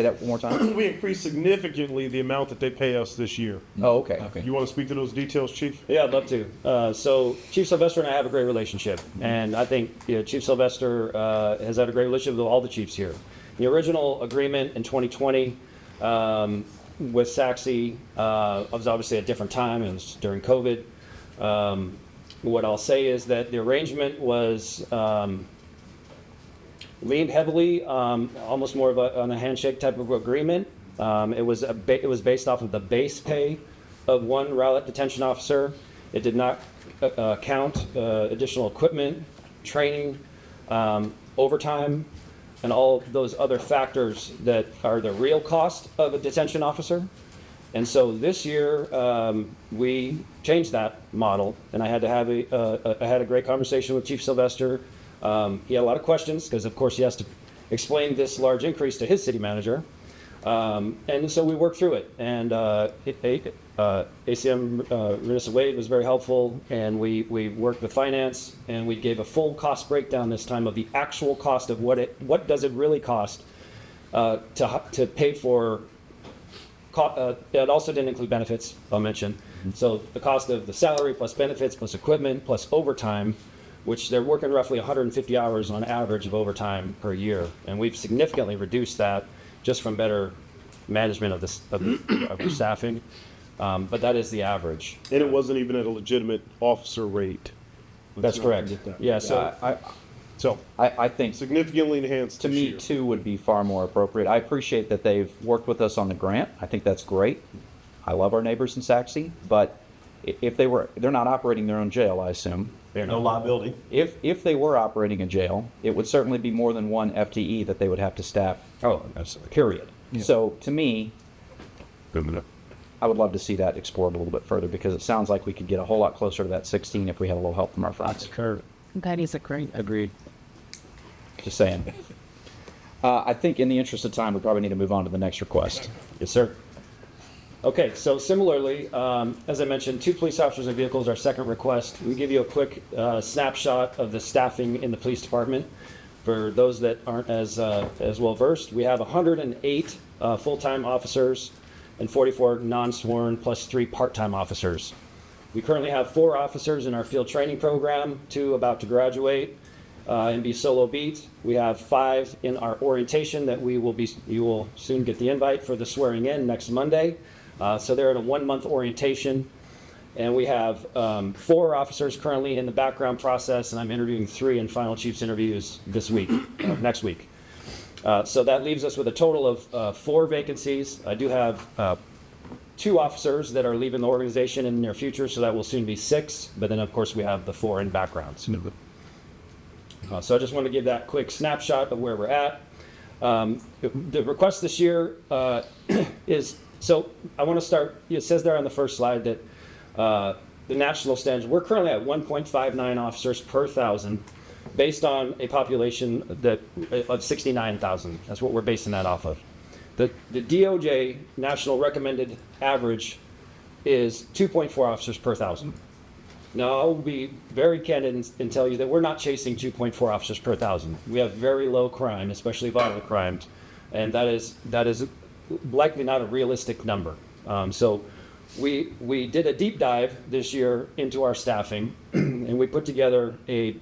that one more time. We increased significantly the amount that they pay us this year. Oh, okay. You want to speak to those details, Chief? Yeah, I'd love to. So Chief Sylvester and I have a great relationship, and I think Chief Sylvester has had a great relationship with all the chiefs here. The original agreement in 2020 with Saxe was obviously a different time. It was during COVID. What I'll say is that the arrangement was leaned heavily, almost more of on a handshake type of agreement. It was based off of the base pay of one Rowlett detention officer. It did not count additional equipment, training, overtime, and all those other factors that are the real cost of a detention officer. And so this year we changed that model, and I had to have I had a great conversation with Chief Sylvester. He had a lot of questions because, of course, he has to explain this large increase to his city manager. And so we worked through it. And ACM Renissa Wade was very helpful, and we worked with finance, and we gave a full cost breakdown this time of the actual cost of what does it really cost to pay for. It also didn't include benefits, I'll mention. So the cost of the salary plus benefits plus equipment plus overtime, which they're working roughly 150 hours on average of overtime per year. And we've significantly reduced that just from better management of the staffing. But that is the average. And it wasn't even at a legitimate officer rate. That's correct. Yeah, so I think significantly enhanced. To me, two would be far more appropriate. I appreciate that they've worked with us on the grant. I think that's great. I love our neighbors in Saxe, but if they're not operating their own jail, I assume. There's no liability. If they were operating a jail, it would certainly be more than one FTE that they would have to staff. Oh, absolutely. Period. Yeah. So to me, Good enough. I would love to see that explored a little bit further because it sounds like we could get a whole lot closer to that 16 if we had a little help from our friends. That is a great. Agreed. Just saying. I think in the interest of time, we probably need to move on to the next request. Yes, sir. Okay, so similarly, as I mentioned, 2 police officers and vehicles, our second request. We give you a quick snapshot of the staffing in the police department. For those that aren't as well versed, we have 108 full-time officers and 44 non-sworn plus 3 part-time officers. We currently have 4 officers in our field training program, 2 about to graduate and be solo beat. We have 5 in our orientation that you will soon get the invite for the swearing in next Monday. So they're in a 1-month orientation. And we have 4 officers currently in the background process, and I'm interviewing 3 in final chief's interviews this week, next week. So that leaves us with a total of 4 vacancies. I do have 2 officers that are leaving the organization in the near future, so that will soon be 6. But then, of course, we have the 4 in backgrounds. So I just want to give that quick snapshot of where we're at. The request this year is, so I want to start, it says there on the first slide that the national standards, we're currently at 1.59 officers per 1,000 based on a population of 69,000. That's what we're basing that off of. The DOJ national recommended average is 2.4 officers per 1,000. Now, I'll be very candid and tell you that we're not chasing 2.4 officers per 1,000. We have very low crime, especially violent crimes, and that is likely not a realistic number. So we did a deep dive this year into our staffing, and we put together a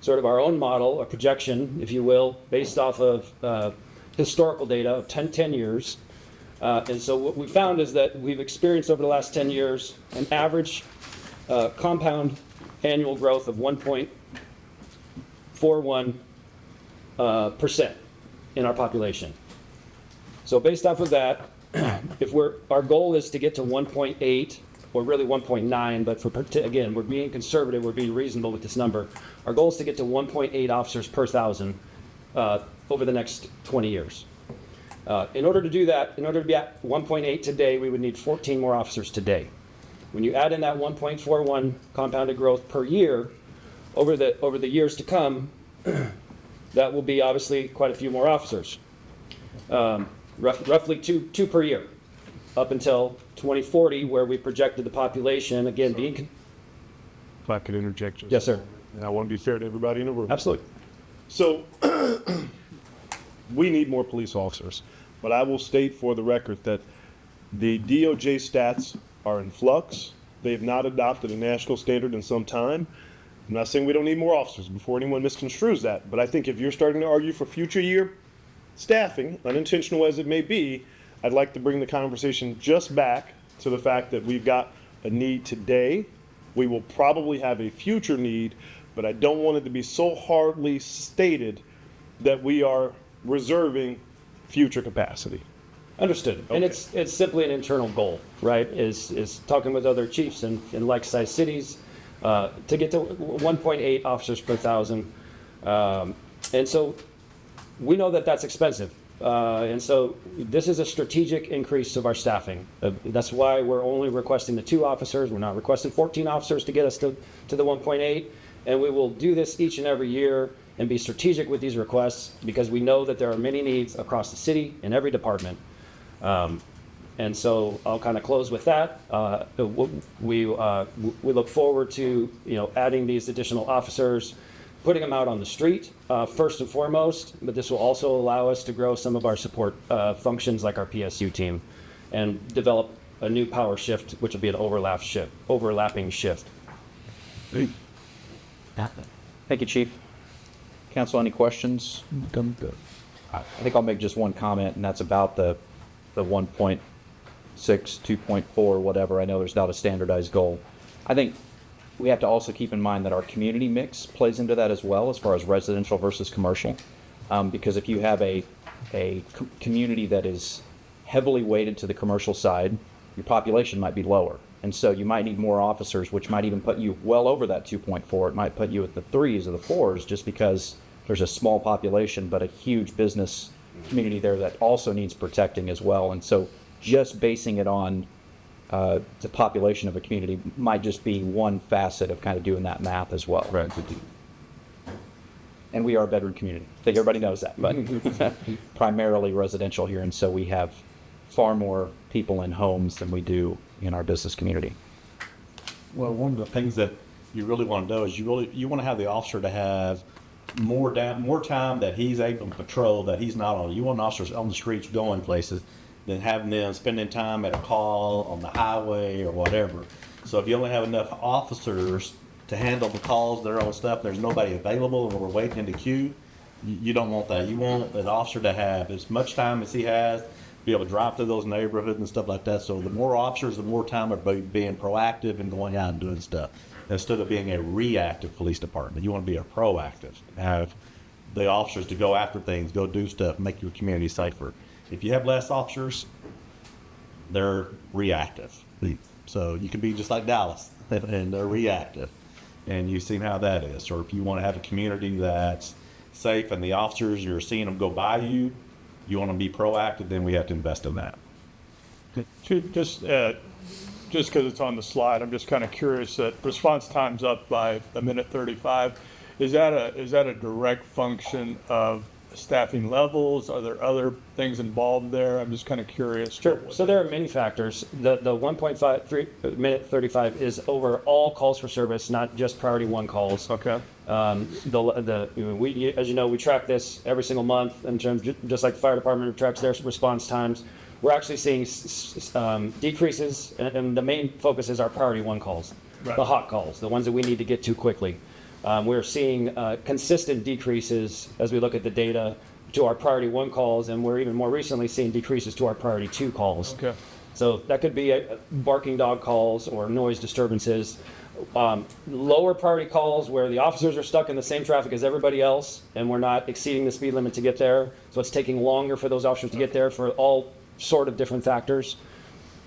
sort of our own model, a projection, if you will, based off of historical data of 10 years. And so what we found is that we've experienced over the last 10 years an average compound annual growth of 1.41% in our population. So based off of that, if our goal is to get to 1.8 or really 1.9, but again, we're being conservative, we're being reasonable with this number. Our goal is to get to 1.8 officers per 1,000 over the next 20 years. In order to do that, in order to be at 1.8 today, we would need 14 more officers today. When you add in that 1.41 compounded growth per year over the years to come, that will be obviously quite a few more officers. Roughly two per year, up until 2040, where we projected the population, again, being... If I could interject just. Yes, sir. And I want to be fair to everybody in the room. Absolutely. So, we need more police officers, but I will state for the record that the DOJ stats are in flux. They have not adopted a national standard in some time. I'm not saying we don't need more officers before anyone misconstrues that, but I think if you're starting to argue for future year staffing, unintentional as it may be, I'd like to bring the conversation just back to the fact that we've got a need today. We will probably have a future need, but I don't want it to be so hardly stated that we are reserving future capacity. Understood. Okay. And it's simply an internal goal, right? Is talking with other chiefs in like-sized cities to get to 1.8 officers per 1,000. And so we know that that's expensive. And so this is a strategic increase of our staffing. That's why we're only requesting the 2 officers. We're not requesting 14 officers to get us to the 1.8. And we will do this each and every year and be strategic with these requests because we know that there are many needs across the city in every department. And so I'll kind of close with that. We look forward to adding these additional officers, putting them out on the street first and foremost, but this will also allow us to grow some of our support functions like our PSU team and develop a new power shift, which will be an overlapping shift. Thank you, Chief. Council, any questions? I think I'll make just one comment, and that's about the 1.6, 2.4, whatever. I know there's not a standardized goal. I think we have to also keep in mind that our community mix plays into that as well, as far as residential versus commercial. Because if you have a community that is heavily weighted to the commercial side, your population might be lower. And so you might need more officers, which might even put you well over that 2.4. It might put you at the 3s or the 4s just because there's a small population, but a huge business community there that also needs protecting as well. And so just basing it on the population of a community might just be one facet of kind of doing that math as well. Right. And we are a bedroom community. I think everybody knows that, but primarily residential here. And so we have far more people in homes than we do in our business community. Well, one of the things that you really want to do is you want to have the officer to have more time that he's able to patrol that he's not on. You want officers on the streets going places than having them spending time at a call on the highway or whatever. So if you only have enough officers to handle the calls, their own stuff, there's nobody available and we're waiting in the queue, you don't want that. You want an officer to have as much time as he has, be able to drive through those neighborhoods and stuff like that. So the more officers, the more time are being proactive and going out and doing stuff instead of being a reactive police department. You want to be a proactive, have the officers to go after things, go do stuff, make your community safer. If you have less officers, they're reactive. So you can be just like Dallas and they're reactive. And you've seen how that is. Or if you want to have a community that's safe and the officers, you're seeing them go by you, you want to be proactive, then we have to invest in that. Just because it's on the slide, I'm just kind of curious that response time's up by a minute 35. Is that a direct function of staffing levels? Are there other things involved there? I'm just kind of curious. Sure. So there are many factors. The 1.53 minute 35 is over all calls for service, not just priority 1 calls. Okay. We, as you know, we track this every single month in terms, just like the fire department tracks their response times. We're actually seeing decreases, and the main focus is our priority 1 calls, Right. the hot calls, the ones that we need to get to quickly. We're seeing consistent decreases as we look at the data to our priority 1 calls, and we're even more recently seeing decreases to our priority 2 calls. Okay. So that could be barking dog calls or noise disturbances. Lower priority calls where the officers are stuck in the same traffic as everybody else, and we're not exceeding the speed limit to get there. So it's taking longer for those officers to get there for all sort of different factors.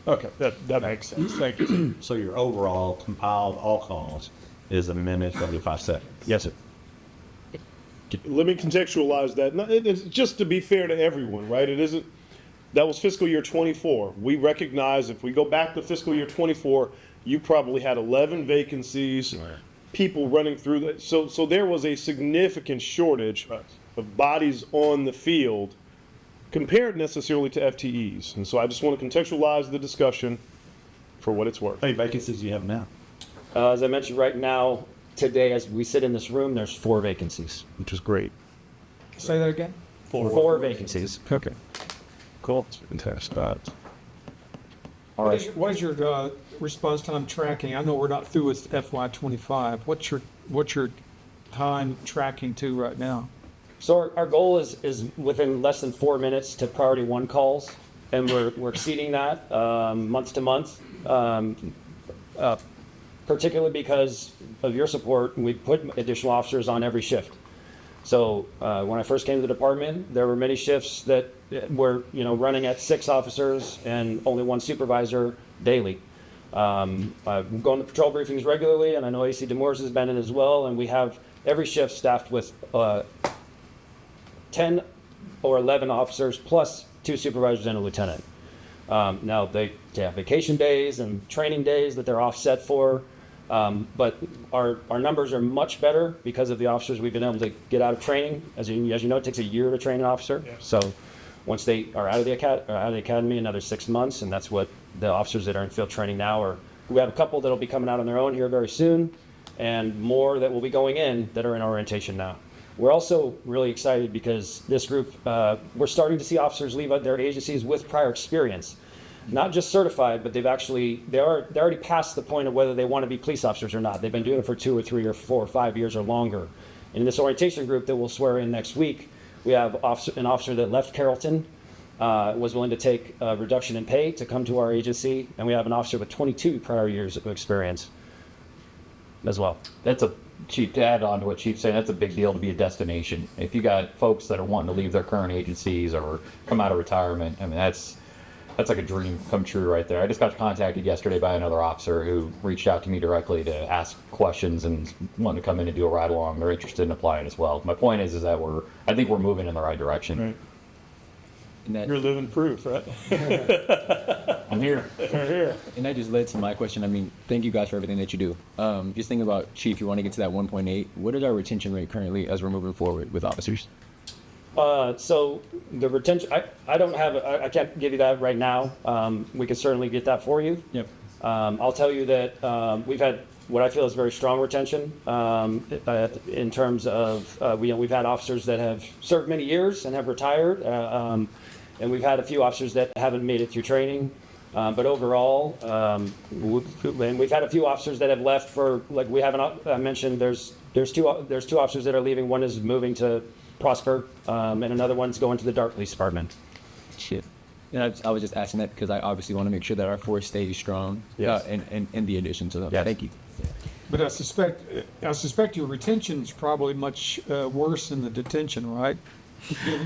Okay, that makes sense. Thank you. So your overall compiled all calls is a minute 35 seconds. Yes, sir. Let me contextualize that. It's just to be fair to everyone, right? It isn't. That was fiscal year 24. We recognize if we go back to fiscal year 24, you probably had 11 vacancies, people running through that. So there was a significant shortage of bodies on the field compared necessarily to FTEs. And so I just want to contextualize the discussion for what it's worth. How many vacancies do you have now? As I mentioned, right now, today, as we sit in this room, there's 4 vacancies. Which is great. Say that again? 4 vacancies. Okay. Cool. Fantastic. All right. What is your response time tracking? I know we're not through with FY25. What's your time tracking to right now? So our goal is within less than 4 minutes to priority 1 calls, and we're exceeding that month to month. Particularly because of your support, we put additional officers on every shift. So when I first came to the department, there were many shifts that were running at 6 officers and only 1 supervisor daily. I'm going to patrol briefings regularly, and I know AC Demores has been in as well, and we have every shift staffed with 10 or 11 officers plus 2 supervisors and a lieutenant. Now they have vacation days and training days that they're offset for. But our numbers are much better because of the officers we've been able to get out of training. As you know, it takes a year to train an officer. Yeah. So once they are out of the academy, another 6 months, and that's what the officers that are in field training now are. We have a couple that'll be coming out on their own here very soon, and more that will be going in that are in orientation now. We're also really excited because this group, we're starting to see officers leave their agencies with prior experience. Not just certified, but they're already past the point of whether they want to be police officers or not. They've been doing it for 2 or 3 or 4 or 5 years or longer. And in this orientation group that we'll swear in next week, we have an officer that left Carrollton, was willing to take a reduction in pay to come to our agency, and we have an officer with 22 prior years of experience as well. Chief, to add on to what Chief's saying, that's a big deal to be a destination. If you got folks that are wanting to leave their current agencies or come out of retirement, I mean, That's like a dream come true right there. I just got contacted yesterday by another officer who reached out to me directly to ask questions and wanted to come in and do a ride along. They're interested in applying as well. My point is that I think we're moving in the right direction. Right. And that, You're living proof, right? I'm here. You're here. and that just led to my question. I mean, thank you guys for everything that you do. Just thinking about, Chief, you want to get to that 1.8. What is our retention rate currently as we're moving forward with officers? So the retention, I don't have, I can't give you that right now. We can certainly get that for you. Yep. I'll tell you that we've had what I feel is very strong retention in terms of, we've had officers that have served many years and have retired. And we've had a few officers that haven't made it through training. But overall, and we've had a few officers that have left for, like we haven't, I mentioned there's two officers that are leaving. One is moving to Prosper, and another one's going to the Dark Police Department. Shit. And I was just asking that because I obviously want to make sure that our force stays strong. Yes. And the addition to them. Yes. Thank you. But I suspect your retention is probably much worse than the detention, right?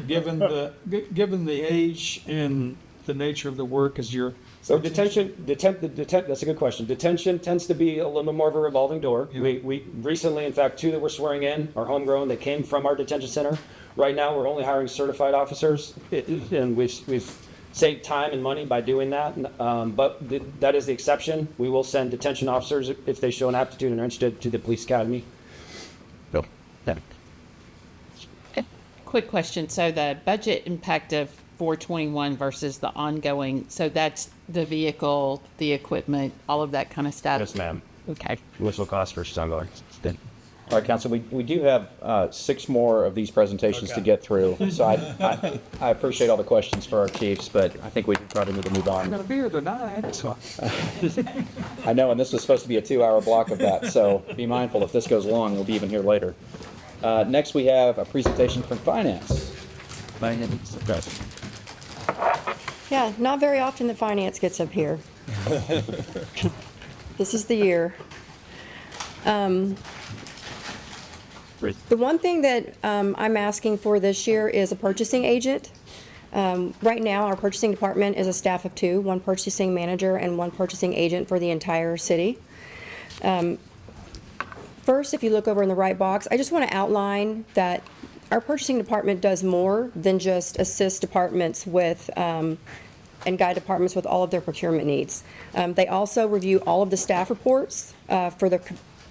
Given the age and the nature of the work as your. So detention, that's a good question. Detention tends to be a little bit more of a revolving door. Yeah. We recently, in fact, 2 that we're swearing in are homegrown. They came from our detention center. Right now, we're only hiring certified officers, and we've saved time and money by doing that. But that is the exception. We will send detention officers if they show an aptitude and are interested to the police academy. Bill. Quick question. So the budget impact of 421 versus the ongoing, so that's the vehicle, the equipment, all of that kind of stuff? Yes, ma'am. Okay. Initial cost versus ongoing. All right, Council, we do have 6 more of these presentations to get through. So I appreciate all the questions for our chiefs, but I think we probably need to move I'm on. gonna be here tonight, so. I know, and this was supposed to be a 2-hour block of that, so be mindful if this goes long, we'll be even here later. Next, we have a presentation from Finance. Yeah, not very often that finance gets up here. This is the year. The one thing that I'm asking for this year is a purchasing agent. Right now, our purchasing department is a staff of 2, 1 purchasing manager and 1 purchasing agent for the entire city. First, if you look over in the right box, I just want to outline that our purchasing department does more than just assist departments with and guide departments with all of their procurement needs. They also review all of the staff reports for the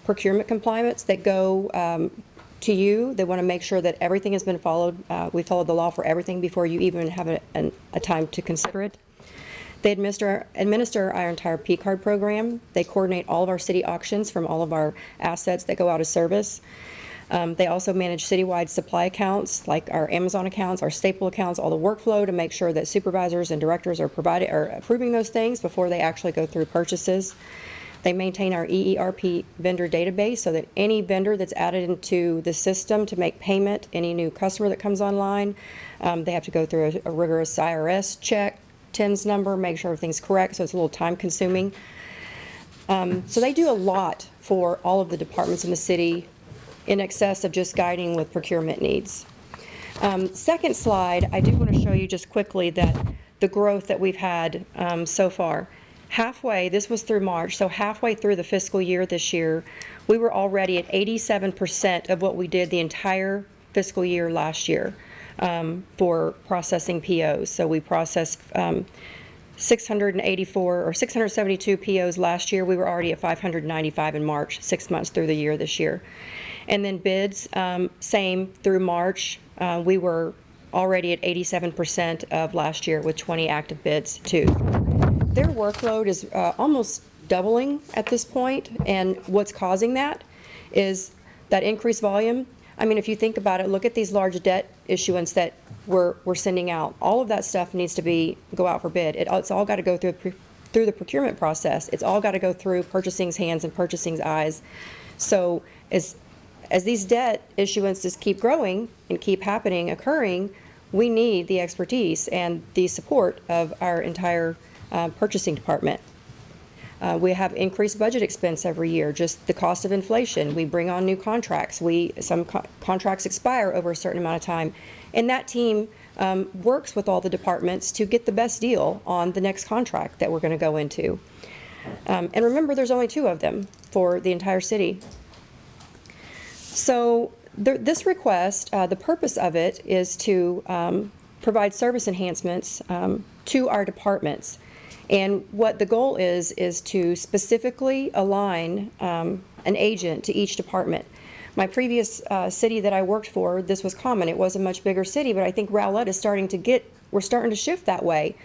procurement compliance that go to you. They want to make sure that everything has been followed. We followed the law for everything before you even have a time to consider it. They administer our entire P-card program. They coordinate all of our city auctions from all of our assets that go out of service. They also manage citywide supply accounts like our Amazon accounts, our staple accounts, all the workflow to make sure that supervisors and directors are approving those things before they actually go through purchases. They maintain our EERP vendor database so that any vendor that's added into the system to make payment, any new customer that comes online, they have to go through a rigorous IRS check, TINS number, make sure everything's correct, so it's a little time consuming. So they do a lot for all of the departments in the city in excess of just guiding with procurement needs. Second slide, I do want to show you just quickly that the growth that we've had so far. Halfway, this was through March, so halfway through the fiscal year this year, we were already at 87% of what we did the entire fiscal year last year for processing POs. So we processed 684 or 672 POs last year. We were already at 595 in March, 6 months through the year this year. And then bids, same through March. We were already at 87% of last year with 20 active bids too. Their workload is almost doubling at this point, and what's causing that is that increased volume. I mean, if you think about it, look at these large debt issuance that we're sending out. All of that stuff needs to go out for bid. It's all got to go through the procurement process. It's all got to go through purchasing's hands and purchasing's eyes. So as these debt issuances keep growing and keep occurring, we need the expertise and the support of our entire purchasing department. We have increased budget expense every year, just the cost of inflation. We bring on new contracts. Some contracts expire over a certain amount of time. And that team works with all the departments to get the best deal on the next contract that we're going to go into. And remember, there's only 2 of them for the entire city. So this request, the purpose of it is to provide service enhancements to our departments. And what the goal is to specifically align an agent to each department. My previous city that I worked for, this was common. It was a much bigger city, but I think Rowlett is we're starting to shift that way,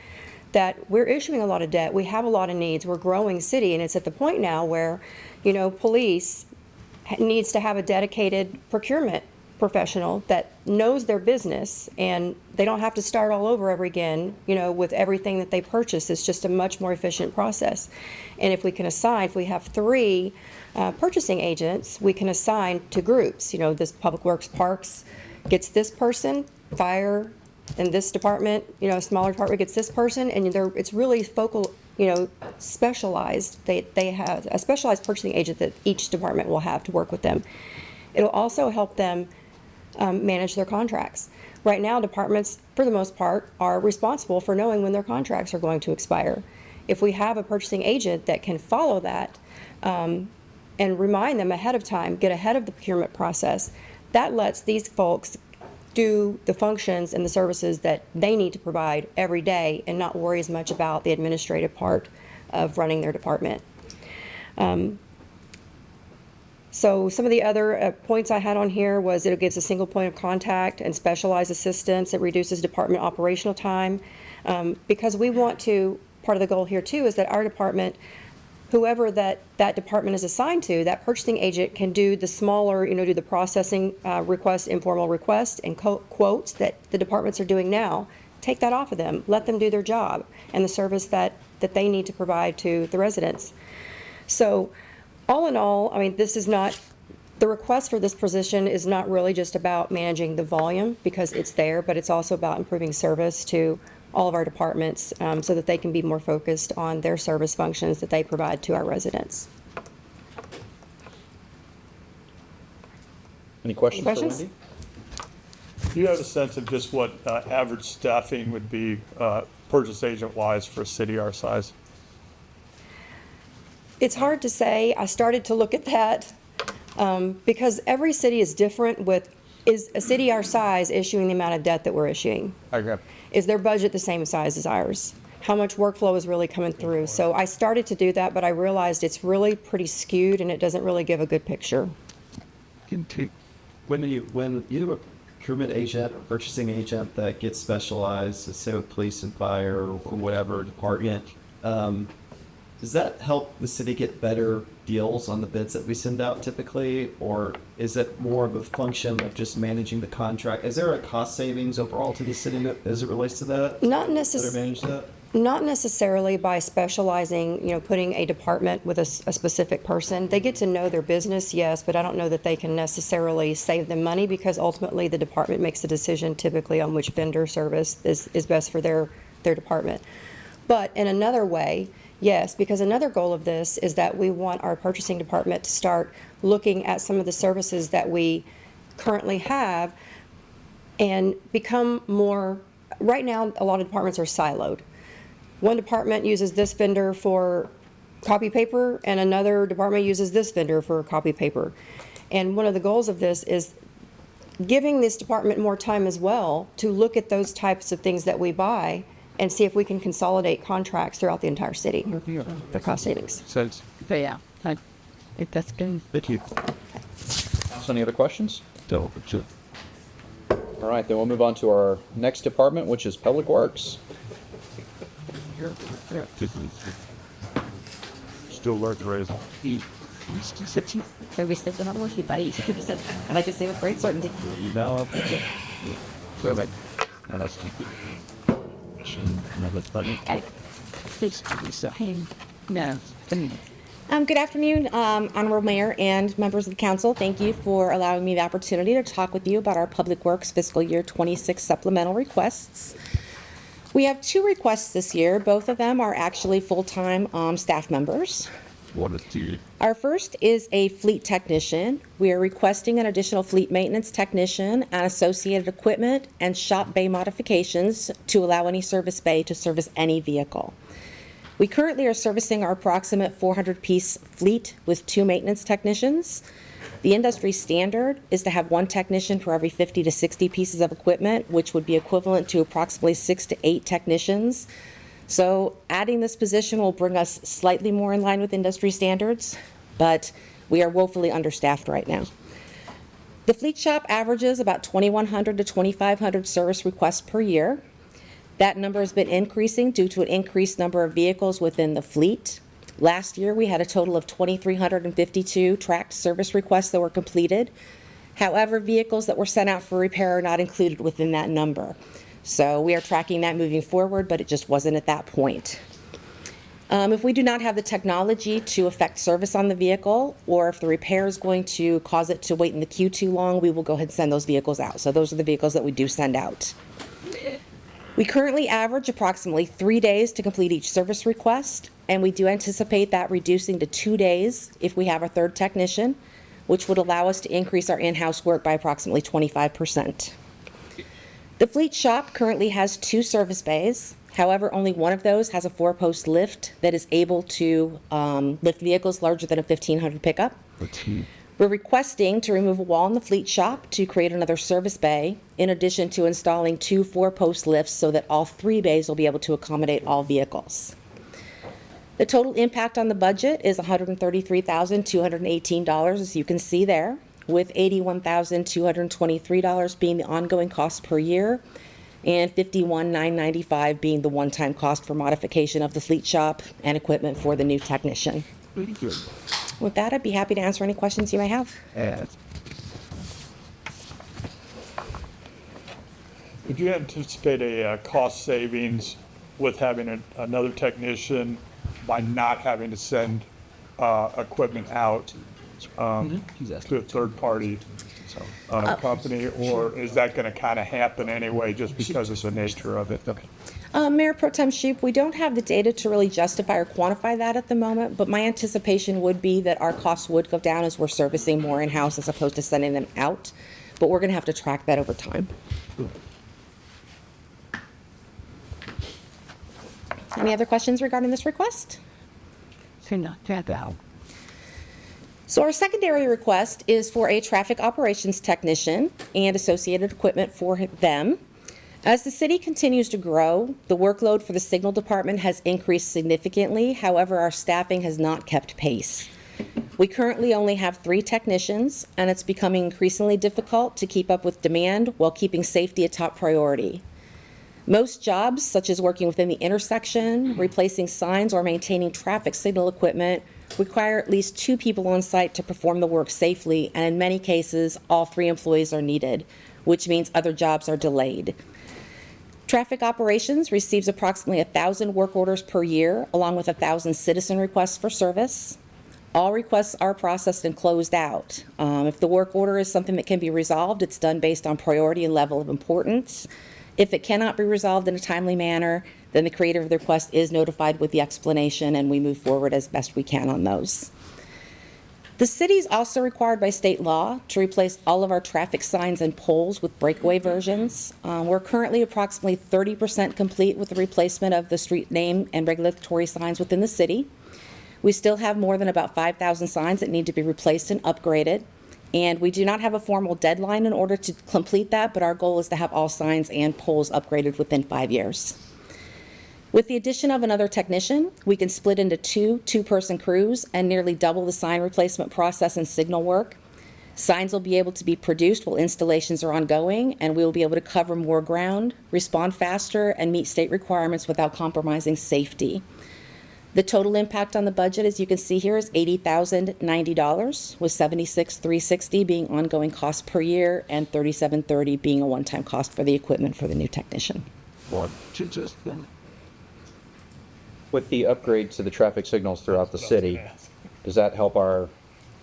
that we're issuing a lot of debt. We have a lot of needs. We're a growing city, and it's at the point now where, police needs to have a dedicated procurement professional that knows their business, and they don't have to start all over ever again, with everything that they purchase. It's just a much more efficient process. And if we have 3 purchasing agents, we can assign to groups. This Public Works Parks gets this person, fire in this department, a smaller department gets this person, and it's really focal, specialized. They have a specialized purchasing agent that each department will have to work with them. It'll also help them manage their contracts. Right now, departments, for the most part, are responsible for knowing when their contracts are going to expire. If we have a purchasing agent that can follow that and remind them ahead of time, get ahead of the procurement process, that lets these folks do the functions and the services that they need to provide every day and not worry as much about the administrative part of running their department. So some of the other points I had on here was it gives a single point of contact and specialized assistance. It reduces department operational time. Because we want to, part of the goal here too is that our department, whoever that department is assigned to, that purchasing agent can do the smaller, do the processing requests, informal requests, and quotes that the departments are doing now. Take that off of them. Let them do their job and the service that they need to provide to the residents. So all in all, this is not, the request for this position is not really just about managing the volume because it's there, but it's also about improving service to all of our departments so that they can be more focused on their service functions that they provide to our residents. Any questions? Questions? For Wendy? Do you have a sense of just what average staffing would be purchase agent-wise for a city our size? It's hard to say. I started to look at that because every city is different is a city our size issuing the amount of debt that we're issuing? Okay. Is their budget the same size as ours? How much workflow is really coming through? So I started to do that, but I realized it's really pretty skewed and it doesn't really give a good picture. When you have a procurement agent, or purchasing agent that gets specialized, say with police and fire or whatever department, does that help the city get better deals on the bids that we send out typically, or is it more of a function of just managing the contract? Is there a cost savings overall to the city as it relates to that? Not necessarily by specializing, putting a department with a specific person. They get to know their business, yes, but I don't know that they can necessarily save them money because ultimately the department makes a decision typically on which vendor service is best for their department. But in another way, yes, because another goal of this is that we want our purchasing department to start looking at some of the services that we currently have and become more, right now a lot of departments are siloed. One department uses this vendor for copy paper and another department uses this vendor for copy paper. And one of the goals of this is giving this department more time as well to look at those types of things that we buy and see if we can consolidate contracts throughout the entire city for cost savings. So yeah, that's good. Thank you. So any other questions? No. All right, then we'll move on to our next department, which is Public Works. Still lurks, Razor. So we said the number he buddies. I like to say with great certainty. No. Perfect. Good afternoon, Honorable Mayor and members of the council. Thank you for allowing me the opportunity to talk with you about our Public Works Fiscal Year 26 supplemental requests. We have 2 requests this year. Both of them are actually full-time staff members. Our first is a fleet technician. We are requesting an additional fleet maintenance technician and associated equipment and shop bay modifications to allow any service bay to service any vehicle. We currently are servicing our approximate 400-piece fleet with 2 maintenance technicians. The industry standard is to have 1 technician for every 50 to 60 pieces of equipment, which would be equivalent to approximately 6 to 8 technicians. So adding this position will bring us slightly more in line with industry standards, but we are woefully understaffed right now. The fleet shop averages about 2,100 to 2,500 service requests per year. That number has been increasing due to an increased number of vehicles within the fleet. Last year, we had a total of 2,352 tracked service requests that were completed. However, vehicles that were sent out for repair are not included within that number. So we are tracking that moving forward, but it just wasn't at that point. If we do not have the technology to effect service on the vehicle, or if the repair is going to cause it to wait in the queue too long, we will go ahead and send those vehicles out. So those are the vehicles that we do send out. We currently average approximately 3 days to complete each service request, and we do anticipate that reducing to 2 days if we have a third technician, which would allow us to increase our in-house work by approximately 25%. The fleet shop currently has 2 service bays. However, only one of those has a 4-post lift that is able to lift vehicles larger than a 1,500 pickup. We're requesting to remove a wall in the fleet shop to create another service bay, in addition to installing 2 4-post lifts so that all 3 bays will be able to accommodate all vehicles. The total impact on the budget is $133,218, as you can see there, with $81,223 being the ongoing cost per year and $51,995 being the one-time cost for modification of the fleet shop and equipment for the new technician. With that, I'd be happy to answer any questions you may have. Would you anticipate a cost savings with having another technician by not having to send equipment out to a third-party company, or is that going to kind of happen anyway just because of the nature of it? Mayor Pro Tem Shoup, we don't have the data to really justify or quantify that at the moment, but my anticipation would be that our costs would go down as we're servicing more in-house as opposed to sending them out, but we're going to have to track that over time. Any other questions regarding this request? So our secondary request is for a traffic operations technician and associated equipment for them. As the city continues to grow, the workload for the signal department has increased significantly. However, our staffing has not kept pace. We currently only have 3 technicians, and it's becoming increasingly difficult to keep up with demand while keeping safety a top priority. Most jobs, such as working within the intersection, replacing signs, or maintaining traffic signal equipment, require at least 2 people on site to perform the work safely, and in many cases, all 3 employees are needed, which means other jobs are delayed. Traffic operations receives approximately 1,000 work orders per year, along with 1,000 citizen requests for service. All requests are processed and closed out. If the work order is something that can be resolved, it's done based on priority and level of importance. If it cannot be resolved in a timely manner, then the creator of the request is notified with the explanation, and we move forward as best we can on those. The city is also required by state law to replace all of our traffic signs and poles with breakaway versions. We're currently approximately 30% complete with the replacement of the street name and regulatory signs within the city. We still have more than about 5,000 signs that need to be replaced and upgraded. And we do not have a formal deadline in order to complete that, but our goal is to have all signs and poles upgraded within 5 years. With the addition of another technician, we can split into 2 two-person crews and nearly double the sign replacement process and signal work. Signs will be able to be produced while installations are ongoing, and we will be able to cover more ground, respond faster, and meet state requirements without compromising safety. The total impact on the budget, as you can see here, is $80,090, with $76,360 being ongoing cost per year and $3730 being a one-time cost for the equipment for the new technician. With the upgrade to the traffic signals throughout the city, does that help our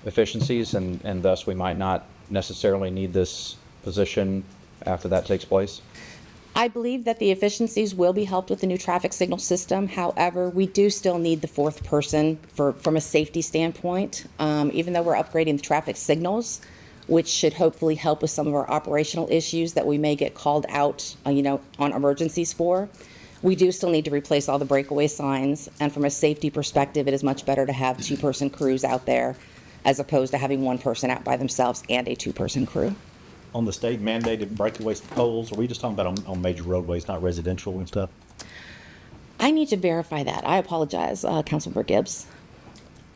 efficiencies, and thus we might not necessarily need this position after that takes place? I believe that the efficiencies will be helped with the new traffic signal system. However, we do still need the fourth person from a safety standpoint. Even though we're upgrading the traffic signals, which should hopefully help with some of our operational issues that we may get called out, on emergencies for. We do still need to replace all the breakaway signs, and from a safety perspective, it is much better to have two-person crews out there as opposed to having one person out by themselves and a two-person crew. On the state mandated breakaway poles, are we just talking about on major roadways, not residential and stuff? I need to verify that. I apologize, Councilmember Gibbs.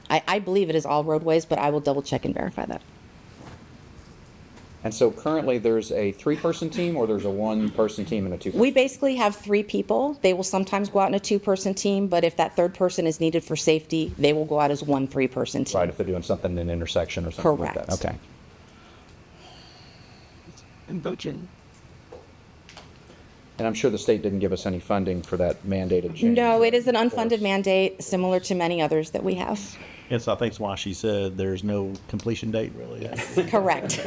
I believe it is all roadways, but I will double check and verify that. And so currently there's a 3-person team, or there's a 1-person team and a 2-person? We basically have 3 people. They will sometimes go out in a 2-person team, but if that third person is needed for safety, they will go out as 1 3-person team. Right, if they're doing something in an intersection or something like that. Correct. Okay. And I'm sure the state didn't give us any funding for that mandated change. No, it is an unfunded mandate, similar to many others that we have. Yes, I think that's why she said there's no completion date, really. Correct.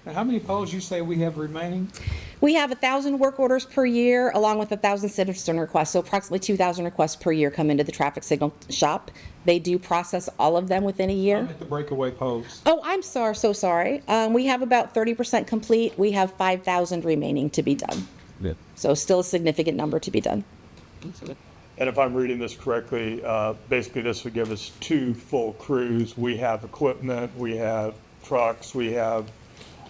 Now, how many poles you say we have remaining? We have 1,000 work orders per year, along with 1,000 citizen requests. So approximately 2,000 requests per year come into the traffic signal shop. They do process all of them within a year. At the breakaway poles. Oh, I'm so sorry. We have about 30% complete. We have 5,000 remaining to be done. Yeah. So still a significant number to be done. And if I'm reading this correctly, basically this would give us 2 full crews. We have equipment, we have trucks, we have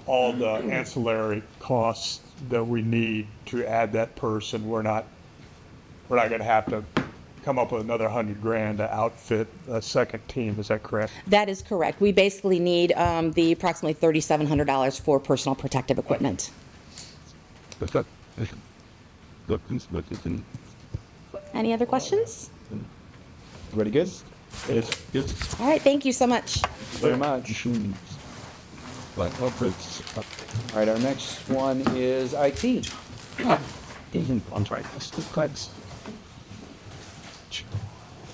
all the ancillary costs that we need to add that person. We're not going to have to come up with another $100,000 to outfit a second team. Is that correct? That is correct. We basically need the approximately $3,700 for personal protective equipment. Any other questions? Ready, good? All right, thank you so much. Very much. All right, our next one is IT. I'm sorry.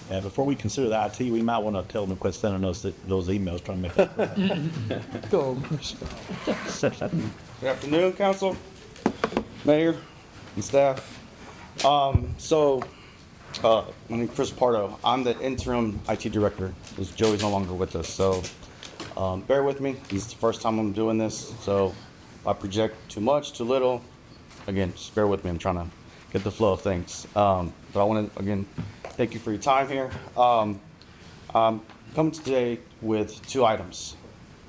Before we consider the IT, we might want to tell them to quit sending us those emails trying to make that. Go. Good afternoon, Council, Mayor, and staff. My name is Chris Pardo. I'm the interim IT director, because Joey's no longer with us. So bear with me. This is the first time I'm doing this. So if I project too much, too little, again, just bear with me. I'm trying to get the flow of things. But I want to, again, thank you for your time here. I'm coming today with 2 items.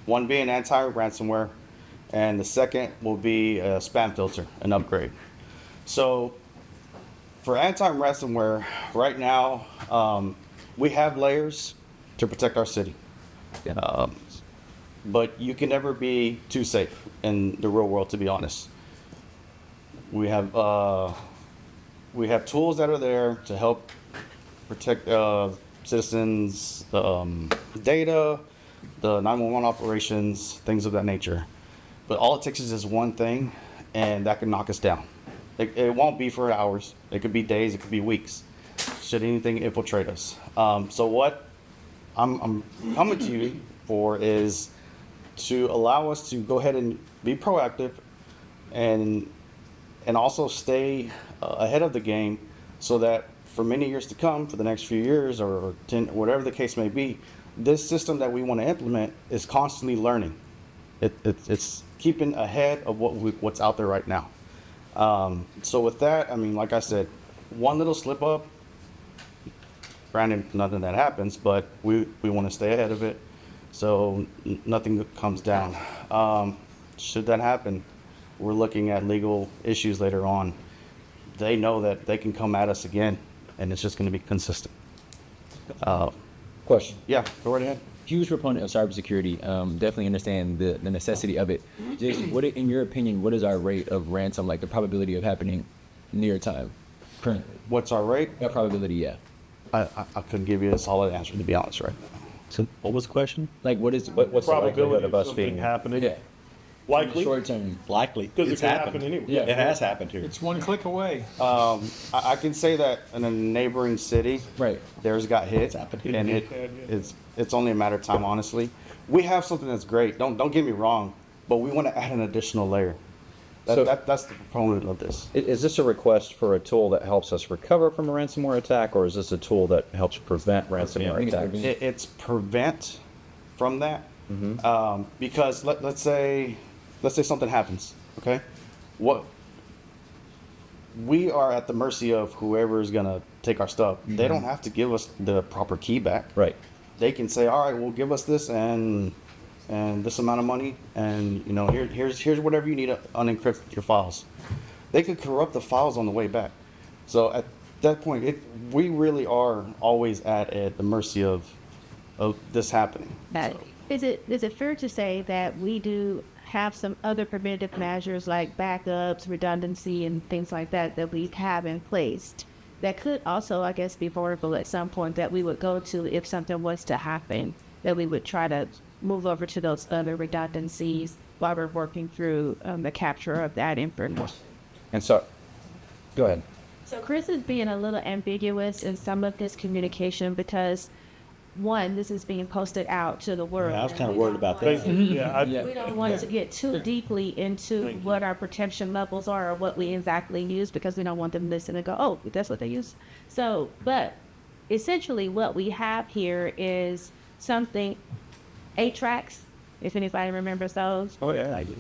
One being anti-ransomware, and the second will be a spam filter, an upgrade. So for anti-ransomware, right now, we have layers to protect our city. But you can never be too safe in the real world, to be honest. We have tools that are there to help protect citizens, data, the 911 operations, things of that nature. But all it takes is just one thing, and that can knock us down. It won't be for hours. It could be days. It could be weeks. Should anything infiltrate us. So what I'm coming to you for is to allow us to go ahead and be proactive and also stay ahead of the game, so that for many years to come, for the next few years or 10, whatever the case may be, this system that we want to implement is constantly learning. It's keeping ahead of what's out there right now. So with that, I mean, like I said, one little slip up, granted, nothing that happens, but we want to stay ahead of it, so nothing comes down. Should that happen, we're looking at legal issues later on. They know that they can come at us again, and it's just going to be consistent. Question? Yeah, go right ahead. Huge proponent of cybersecurity. Definitely understand the necessity of it. Just in your opinion, what is our rate of ransom, like the probability of happening near time currently? What's our rate? Yeah, probability, yeah. I couldn't give you a solid answer, to be honest, right now. So what was the question? Like what's the likelihood of us being happening? Yeah. Likely? Short term. Likely. Because it It's can happened. happen anyway. Yeah. It has happened here. It's one click away. I can say that in a neighboring city, right, theirs got hit, and it's only a matter of time. Honestly, we have something that's great. Don't get me wrong, but we want to add an additional layer. So- That's the proponent of this. Is this a request for a tool that helps us recover from a ransomware attack, or is this a tool that helps prevent ransomware attacks? It's prevent from that. Because let's say something happens, okay? What we are at the mercy of whoever is gonna take our stuff. They don't have to give us the proper key back. Right. They can say, all right, well, give us this and this amount of money, and you know, here's whatever you need to unencrypt your files. They could corrupt the files on the way back. So at that point, we really are always at the mercy of this happening. Is it fair to say that we do have some other preventative measures like backups, redundancy, and things like that that we have in place that could also, I guess, be vulnerable at some point that we would go to if something was to happen, that we would try to move over to those other redundancies while we're working through the capture of that information? And so, go ahead. So Chris is being a little ambiguous in some of this communication because, one, this is being posted out to the world. Yeah, I was kind of worried about that. We don't want to get too deeply into what our protection levels are or what we exactly use because we don't want them to listen and go, oh, that's what they use. So, but essentially what we have here is something, 8-tracks, if anybody remembers those. Oh, yeah, I do.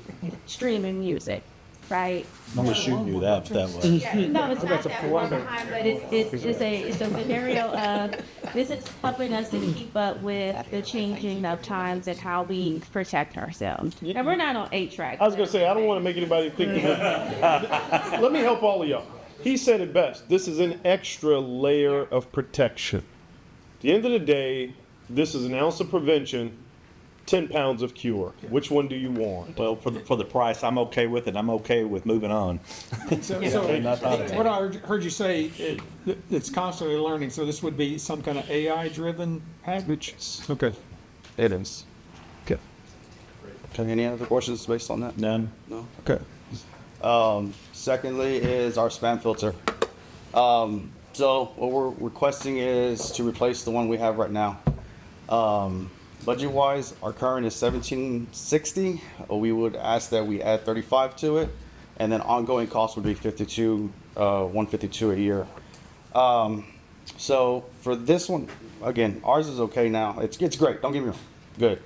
Streaming music, right? I'm gonna shoot you that was. Yeah, no, it's not that one time, but it's a scenario of this is helping us to keep up with the changing of times and how we protect ourselves. And we're not on 8-track. I was gonna say, I don't wanna make anybody think that. Let me help all of y'all. He said it best. This is an extra layer of protection. At the end of the day, this is an ounce of prevention, 10 pounds of cure. Which one do you want? Well, for the price, I'm okay with it. I'm okay with moving on. So Not bad. what I heard you say, it's constantly learning, so this would be some kind of AI-driven package? Okay. It is. Okay. Okay, any other questions based on that? None. No? Okay. Secondly is our spam filter. So what we're requesting is to replace the one we have right now. Budget-wise, our current is $1760. We would ask that we add 35 to it, and then ongoing cost would be $152 a year. So for this one, again, ours is okay now. It's great. Don't get me wrong, good.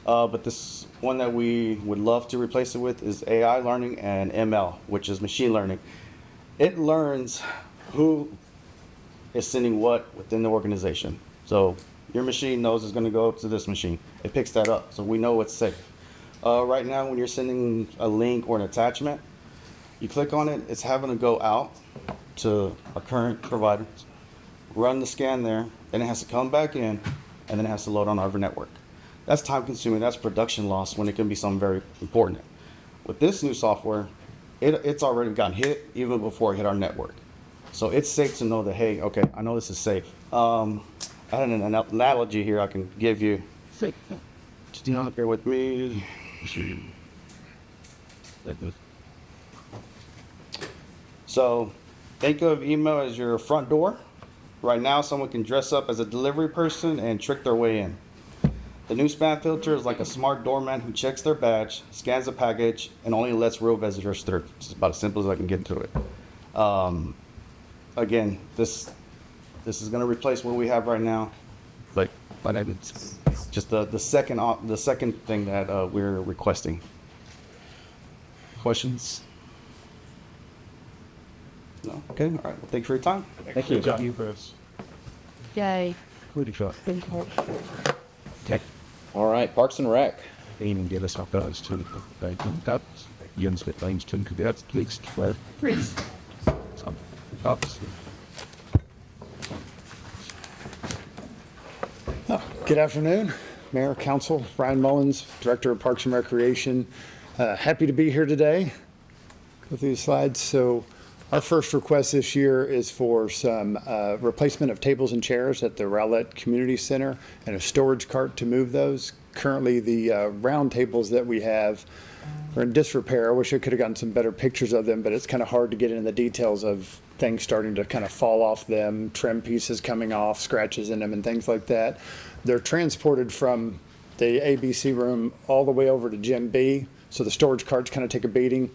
But this one that we would love to replace it with is AI learning and ML, which is machine learning. It learns who is sending what within the organization. So your machine knows it's going to go to this machine. It picks that up, so we know it's safe. Right now, when you're sending a link or an attachment, you click on it, it's having to go out to our current providers, run the scan there, then it has to come back in, and then it has to load on our network. That's time consuming, that's production loss when it can be something very important. With this new software, it's already gotten hit even before it hit our network. So it's safe to know that, hey, okay, I know this is safe. I had an analogy here I can give you. Just bear with me. So think of email as your front door. Right now, someone can dress up as a delivery person and trick their way in. The new spam filter is like a smart doorman who checks their badge, scans the package, and only lets real visitors through. It's about as simple as I can get to it. Again, this is going to replace what we have right now. But it's just the second thing that we're requesting. Questions? No. Okay. All right. Well, thank you for your time. Thank you. Good job, Chris. Yay. All right, Parks and Rec. Good afternoon, Mayor, Council, Ryan Mullins, Director of Parks and Recreation. Happy to be here today. Go through the slides. So our first request this year is for some replacement of tables and chairs at the Rowlett Community Center and a storage cart to move those. Currently, the round tables that we have are in disrepair. I wish I could have gotten some better pictures of them, but it's kind of hard to get into the details of things starting to kind of fall off them, trim pieces coming off, scratches in them, and things like that. They're transported from the ABC room all the way over to Gym B, so the storage carts kind of take a beating.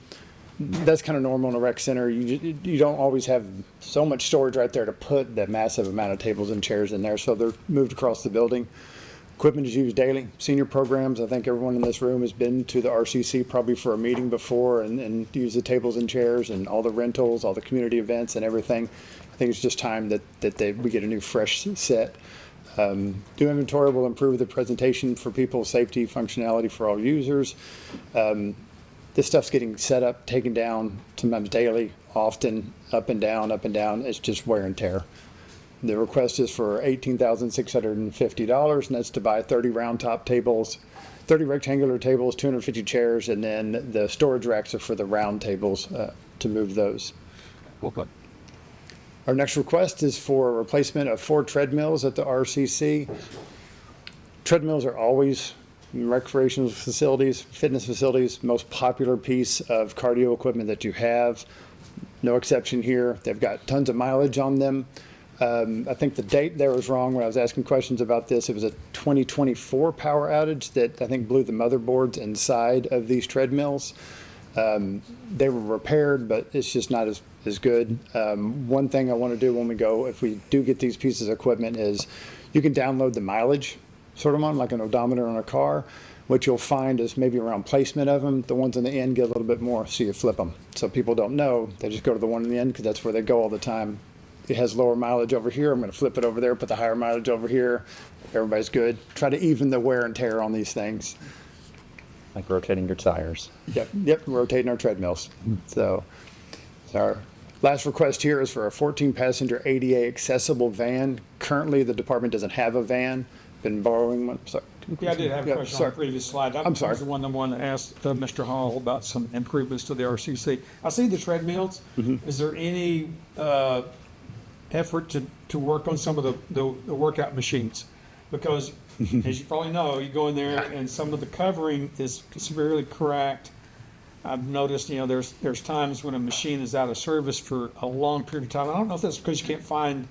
that's kind of normal in a rec center. You don't always have so much storage right there to put that massive amount of tables and chairs in there, so they're moved across the building. Equipment is used daily. Senior programs, I think everyone in this room has been to the RCC probably for a meeting before and used the tables and chairs and all the rentals, all the community events and everything. I think it's just time that we get a new fresh set. New inventory will improve the presentation for people, safety, functionality for all users. This stuff's getting set up, taken down, sometimes daily, often, up and down, up and down. It's just wear and tear. The request is for $18,650, and that's to buy 30 round top tables, 30 rectangular tables, 250 chairs, and then the storage racks are for the round tables to move those. Our next request is for a replacement of 4 treadmills at the RCC. Treadmills are always in recreational facilities, fitness facilities, most popular piece of cardio equipment that you have. No exception here. They've got tons of mileage on them. I think the date there was wrong when I was asking questions about this. It was a 2024 power outage that I think blew the motherboards inside of these treadmills. They were repaired, but it's just not as good. One thing I want to do when we go, if we do get these pieces of equipment, is you can download the mileage sort of on like an odometer on a car. What you'll find is maybe around placement of them, the ones on the end get a little bit more, so you flip them. So people don't know, they just go to the one on the end because that's where they go all the time. It has lower mileage over here, I'm going to flip it over there, put the higher mileage over here. Everybody's good. Try to even the wear and tear on these things. Like rotating your tires. Yep, rotating our treadmills. So our last request here is for a 14-passenger ADA accessible van. Currently, the department doesn't have a van. Been borrowing one. Sorry. Yeah, I did have a question on the previous slide. I'm sorry. I was the one that asked Mr. Hall about some improvements to the RCC. I see the treadmills. Is there any effort to work on some of the workout machines? Because as you probably know, you go in there and some of the covering is severely cracked. I've noticed, there's times when a machine is out of service for a long period of time. I don't know if that's because you can't find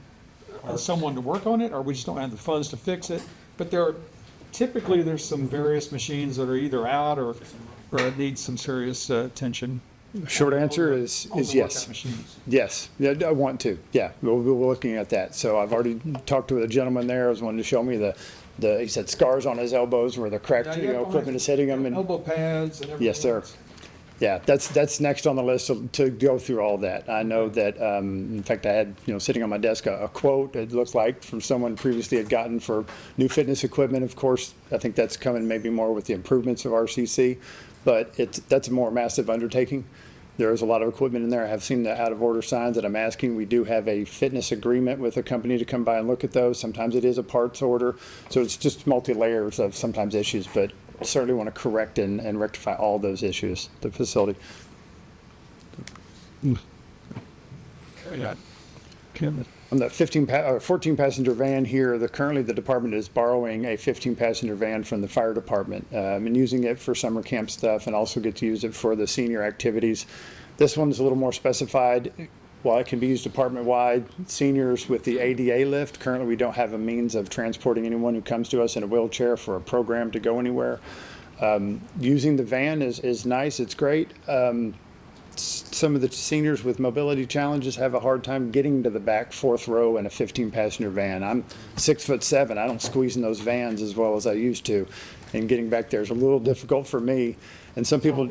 someone to work on it, or we just don't have the funds to fix it. But typically there's some various machines that are either out or need some serious attention. Short answer is yes. Yes, yeah, I want to. Yeah, we're looking at that. So I've already talked to a gentleman there. I was wanting to show me he said scars on his elbows where the cracked equipment is hitting him. And elbow pads and everything. Yes, sir. Yeah, that's next on the list to go through all that. I know that, in fact, I had, sitting on my desk a quote, it looks like, from someone previously had gotten for new fitness equipment. Of course, I think that's coming maybe more with the improvements of RCC, but that's a more massive undertaking. There is a lot of equipment in there. I have seen the out of order signs that I'm asking. We do have a fitness agreement with a company to come by and look at those. Sometimes it is a parts order, so it's just multi-layers of sometimes issues, but certainly want to correct and rectify all those issues, the facility. On the 14-passenger van here, currently the department is borrowing a 15-passenger van from the fire department and using it for summer camp stuff, and also get to use it for the senior activities. This one's a little more specified. While it can be used department-wide, seniors with the ADA lift, currently we don't have a means of transporting anyone who comes to us in a wheelchair for a program to go anywhere. Using the van is nice, it's great. Some of the seniors with mobility challenges have a hard time getting to the back 4th row in a 15-passenger van. I'm 6'7". I don't squeeze in those vans as well as I used to, and getting back there is a little difficult for me. And some people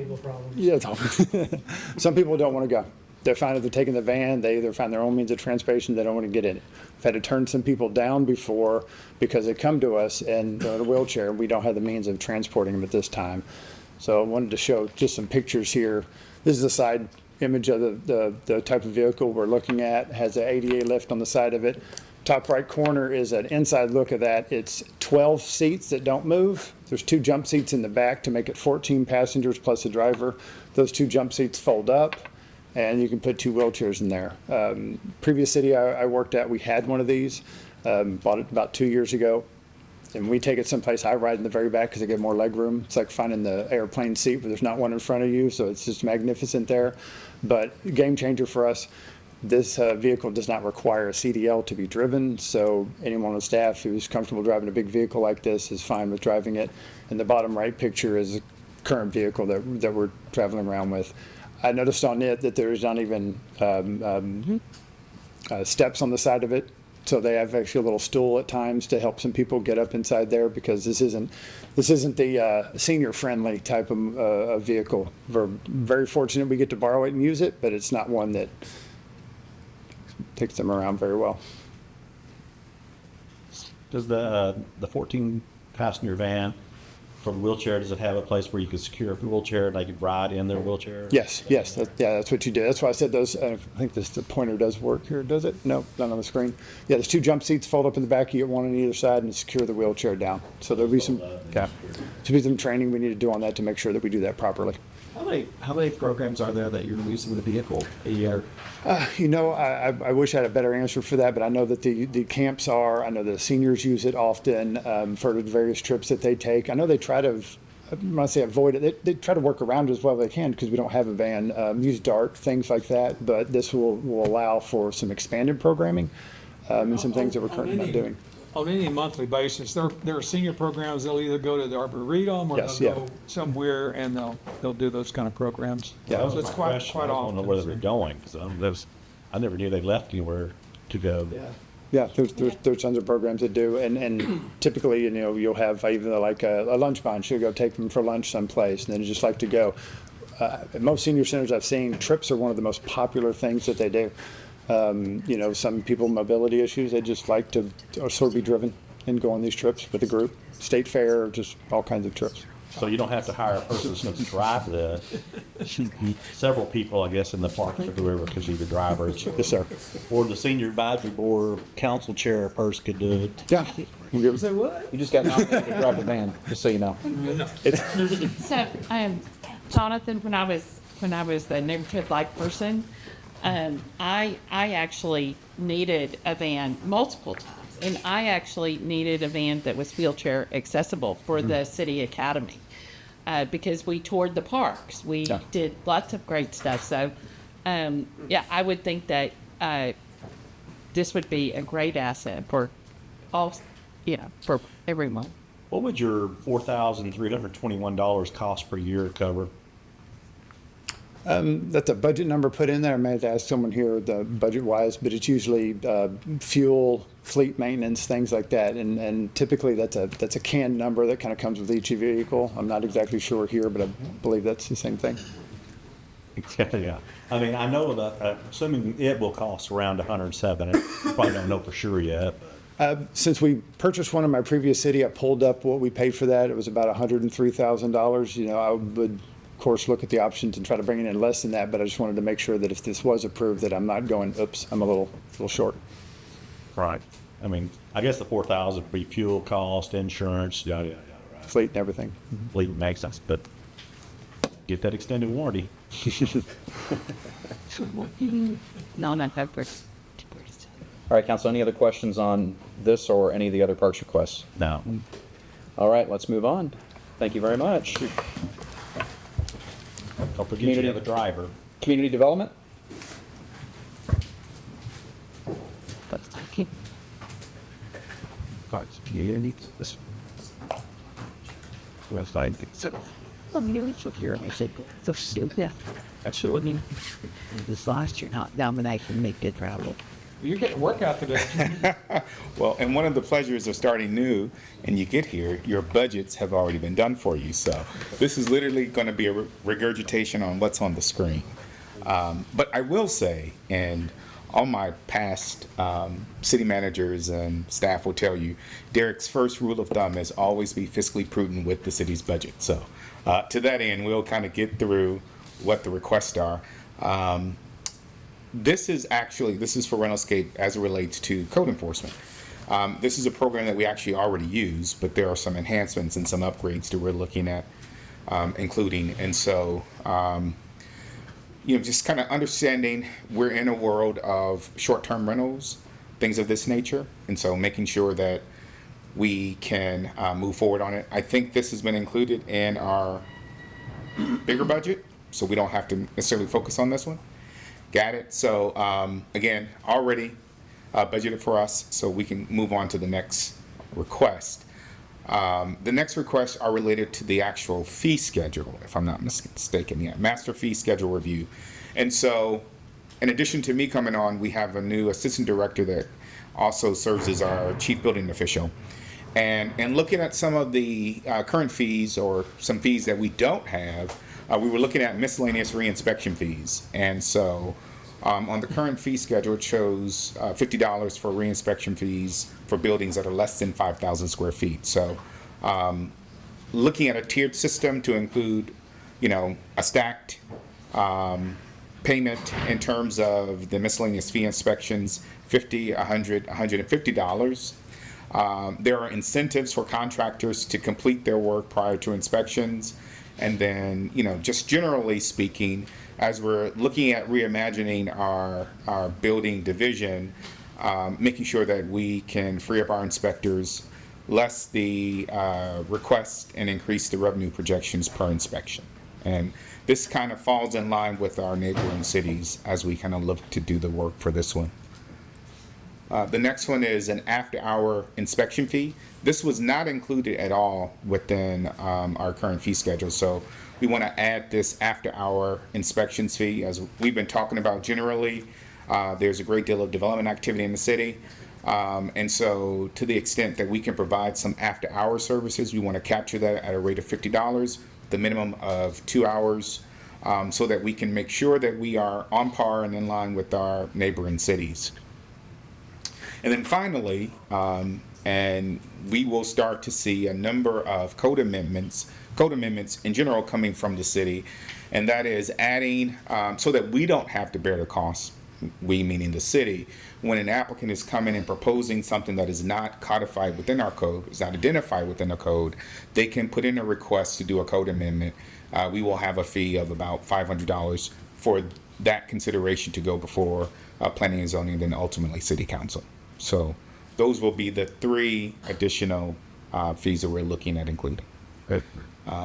some people don't want to go. They find if they're taking the van, they either find their own means of transportation, they don't want to get in it. I've had to turn some people down before because they come to us and they're in a wheelchair, and we don't have the means of transporting them at this time. So I wanted to show just some pictures here. This is a side image of the type of vehicle we're looking at. It has an ADA lift on the side of it. Top right corner is an inside look of that. It's 12 seats that don't move. There's 2 jump seats in the back to make it 14 passengers plus a driver. Those 2 jump seats fold up, and you can put 2 wheelchairs in there. Previous city I worked at, we had one of these. Bought it about 2 years ago. And we take it someplace, I ride in the very back because I get more leg room. It's like finding the airplane seat where there's not one in front of you, so it's just magnificent there. But game changer for us. This vehicle does not require a CDL to be driven, so anyone on staff who's comfortable driving a big vehicle like this is fine with driving it. And the bottom right picture is a current vehicle that we're traveling around with. I noticed on it that there's not even steps on the side of it. So they have actually a little stool at times to help some people get up inside there, because this isn't the senior friendly type of vehicle. We're very fortunate we get to borrow it and use it, but it's not one that takes them around very well. Does the 14 passenger van for the wheelchair, does it have a place where you could secure a wheelchair and they could ride in their wheelchair? Yes, that's what you do. That's why I said those. I think the pointer does work here. Does it? No, not on the screen. Yeah, there's 2 jump seats fold up in the back. You get one on either side and secure the wheelchair down. So there'll be some training we need to do on that to make sure that we do that properly. How many programs are there that you're using the vehicle a year? I wish I had a better answer for that, but I know that the camps are. I know the seniors use it often for the various trips that they take. I know they try to, when I say avoid it, they try to work around it as well as they can because we don't have a van. Use DART, things like that, but this will allow for some expanded programming and some things that we're currently not doing. On any monthly basis, there are senior programs. They'll either go to the Arboretum or they'll go somewhere and they'll do those kind of programs. Yeah, so it's quite I don't often. know where they're going, because I never knew they left anywhere to go. Yeah, there's tons of programs that do, and typically, you'll have even like a lunch bunch. You'll go take them for lunch someplace, and then just like to go. At most senior centers I've seen, trips are one of the most popular things that they do. Some people with mobility issues, they just like to sort of be driven and go on these trips with a group. State fair, just all kinds of trips. So you don't have to hire a person to drive the several people, I guess, in the parks or whoever, because you're the driver. Yes, sir. Or the senior advisory board council chairperson could do it. Yeah. Say what? You just got nominated to drive the van, just so you know. So, Jonathan, when I was the neighborhood light person, I actually needed a van multiple times, and I actually needed a van that was wheelchair accessible for the city academy, because we toured the parks. We did lots of great stuff. So, I would think that this would be a great asset for all, for everyone. What would your $4,321 cost per year cover? That's a budget number put in there. I may have to ask someone here the budget-wise, but it's usually fuel, fleet maintenance, things like that. And typically that's a canned number that kind of comes with each vehicle. I'm not exactly sure here, but I believe that's the same thing. Yeah. I mean, I know that, assuming it will cost around $107. I probably don't know for sure yet. Since we purchased one in my previous city, I pulled up what we paid for that. It was about $103,000. I would, of course, look at the options and try to bring it in less than that, but I just wanted to make sure that if this was approved, that I'm not going, oops, I'm a little short. Right. I mean, I guess the $4,000 would be fuel cost, insurance, yada, yada, yada, right? Fleet and everything. Fleet makes sense, but get that extended warranty. No, not that first. All right, council, any other questions on this or any of the other parks requests? No. All right, let's move on. Thank you very much. Don't forget you have a driver. Community development? This last year, not domination, make good travel. You're getting work out today. Well, and one of the pleasures of starting new, and you get here, your budgets have already been done for you. So this is literally going to be a regurgitation on what's on the screen. But I will say, and all my past city managers and staff will tell you, Derek's first rule of thumb is always be fiscally prudent with the city's budget. So to that end, we'll kind of get through what the requests are. This is for Reynoldscape as it relates to code enforcement. This is a program that we actually already use, but there are some enhancements and some upgrades that we're looking at including. And so, just kind of understanding we're in a world of short-term rentals, things of this nature. And so making sure that we can move forward on it. I think this has been included in our bigger budget, so we don't have to necessarily focus on this one. Got it. So again, already budgeted for us, so we can move on to the next request. The next requests are related to the actual fee schedule, if I'm not mistaken. Yeah, master fee schedule review. And so, in addition to me coming on, we have a new assistant director that also serves as our chief building official. And looking at some of the current fees or some fees that we don't have, we were looking at miscellaneous reinspection fees. And so, on the current fee schedule, it shows $50 for reinspection fees for buildings that are less than 5,000 square feet. So, looking at a tiered system to include, a stacked payment in terms of the miscellaneous fee inspections, $50, $100, $150. There are incentives for contractors to complete their work prior to inspections. And then, just generally speaking, as we're looking at reimagining our building division, making sure that we can free up our inspectors, less the request, and increase the revenue projections per inspection. And this kind of falls in line with our neighboring cities as we kind of look to do the work for this one. The next one is an after-hour inspection fee. This was not included at all within our current fee schedule, so we want to add this after-hour inspections fee. As we've been talking about generally, there's a great deal of development activity in the city, and so to the extent that we can provide some after-hour services, we want to capture that at a rate of $50, the minimum of 2 hours, so that we can make sure that we are on par and in line with our neighboring cities. And then finally, and we will start to see a number of code amendments in general coming from the city, and that is adding, so that we don't have to bear the cost, we meaning the city, when an applicant is coming and proposing something that is not codified within our code, is not identified within the code, they can put in a request to do a code amendment. We will have a fee of about $500 for that consideration to go before planning and zoning, and then ultimately city council. So those will be the 3 additional fees that we're looking at including.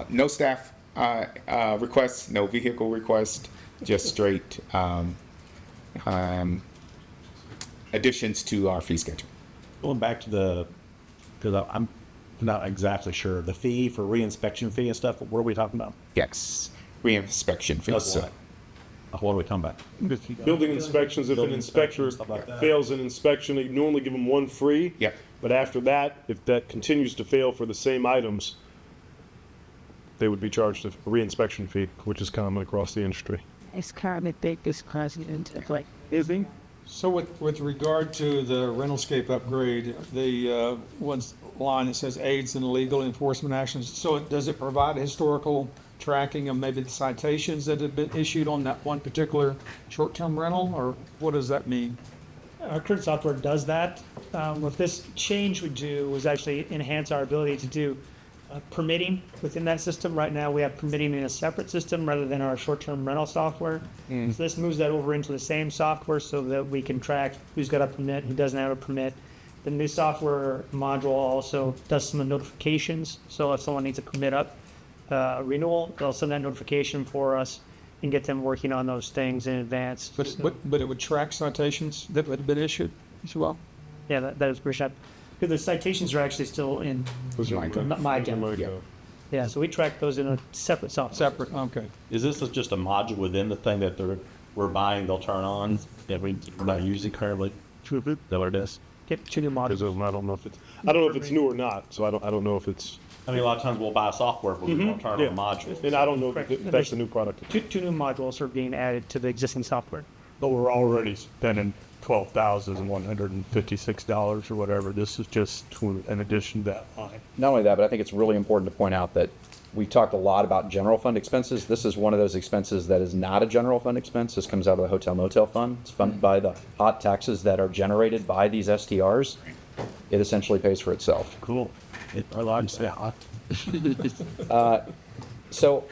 No staff requests, no vehicle request, just straight additions to our fee schedule. Going back to because I'm not exactly sure, the fee for reinspection fee and stuff, what are we talking about? Yes, reinspection fees. So, what are we talking about? Building inspections, if an inspector fails an inspection, they normally give them 1 free. Yep. But after that, if that continues to fail for the same items, they would be charged a reinspection fee, which is common across the industry. It's kind of big, this president, like, So with regard to the Rentalscape upgrade, the one line that says aids in legal enforcement actions, so does it provide historical tracking of maybe the citations that have been issued on that one particular short-term rental, or what does that mean? Our current software does that. What this change would do was actually enhance our ability to do permitting within that system. Right now, we have permitting in a separate system rather than our short-term rental software. So this moves that over into the same software so that we can track who's got a permit, who doesn't have a permit. The new software module also does some notifications. So if someone needs a permit up renewal, they'll send that notification for us and get them working on those things in advance. But it would track citations that have been issued as well? Yeah, that is pretty sharp. Because the citations are actually still in MyGen. Yeah, so we track those in a separate software. Separate, okay. Is this just a module within the thing that we're buying, they'll turn on, that we're not using currently? Is that what it is? Yep, 2 new modules. I don't know if it's new or not, so I don't know if it's. I mean, a lot of times we'll buy software, but we don't turn on the module. And I don't know if that's a new product. Two new modules are being added to the existing software. But we're already spending $12,156 or whatever. This is just an addition to that line. Not only that, but I think it's really important to point out that we've talked a lot about general fund expenses. This is one of those expenses that is not a general fund expense. This comes out of the hotel motel fund. It's funded by the hot taxes that are generated by these STRs. It essentially pays for itself. Cool. Our large say hot. So,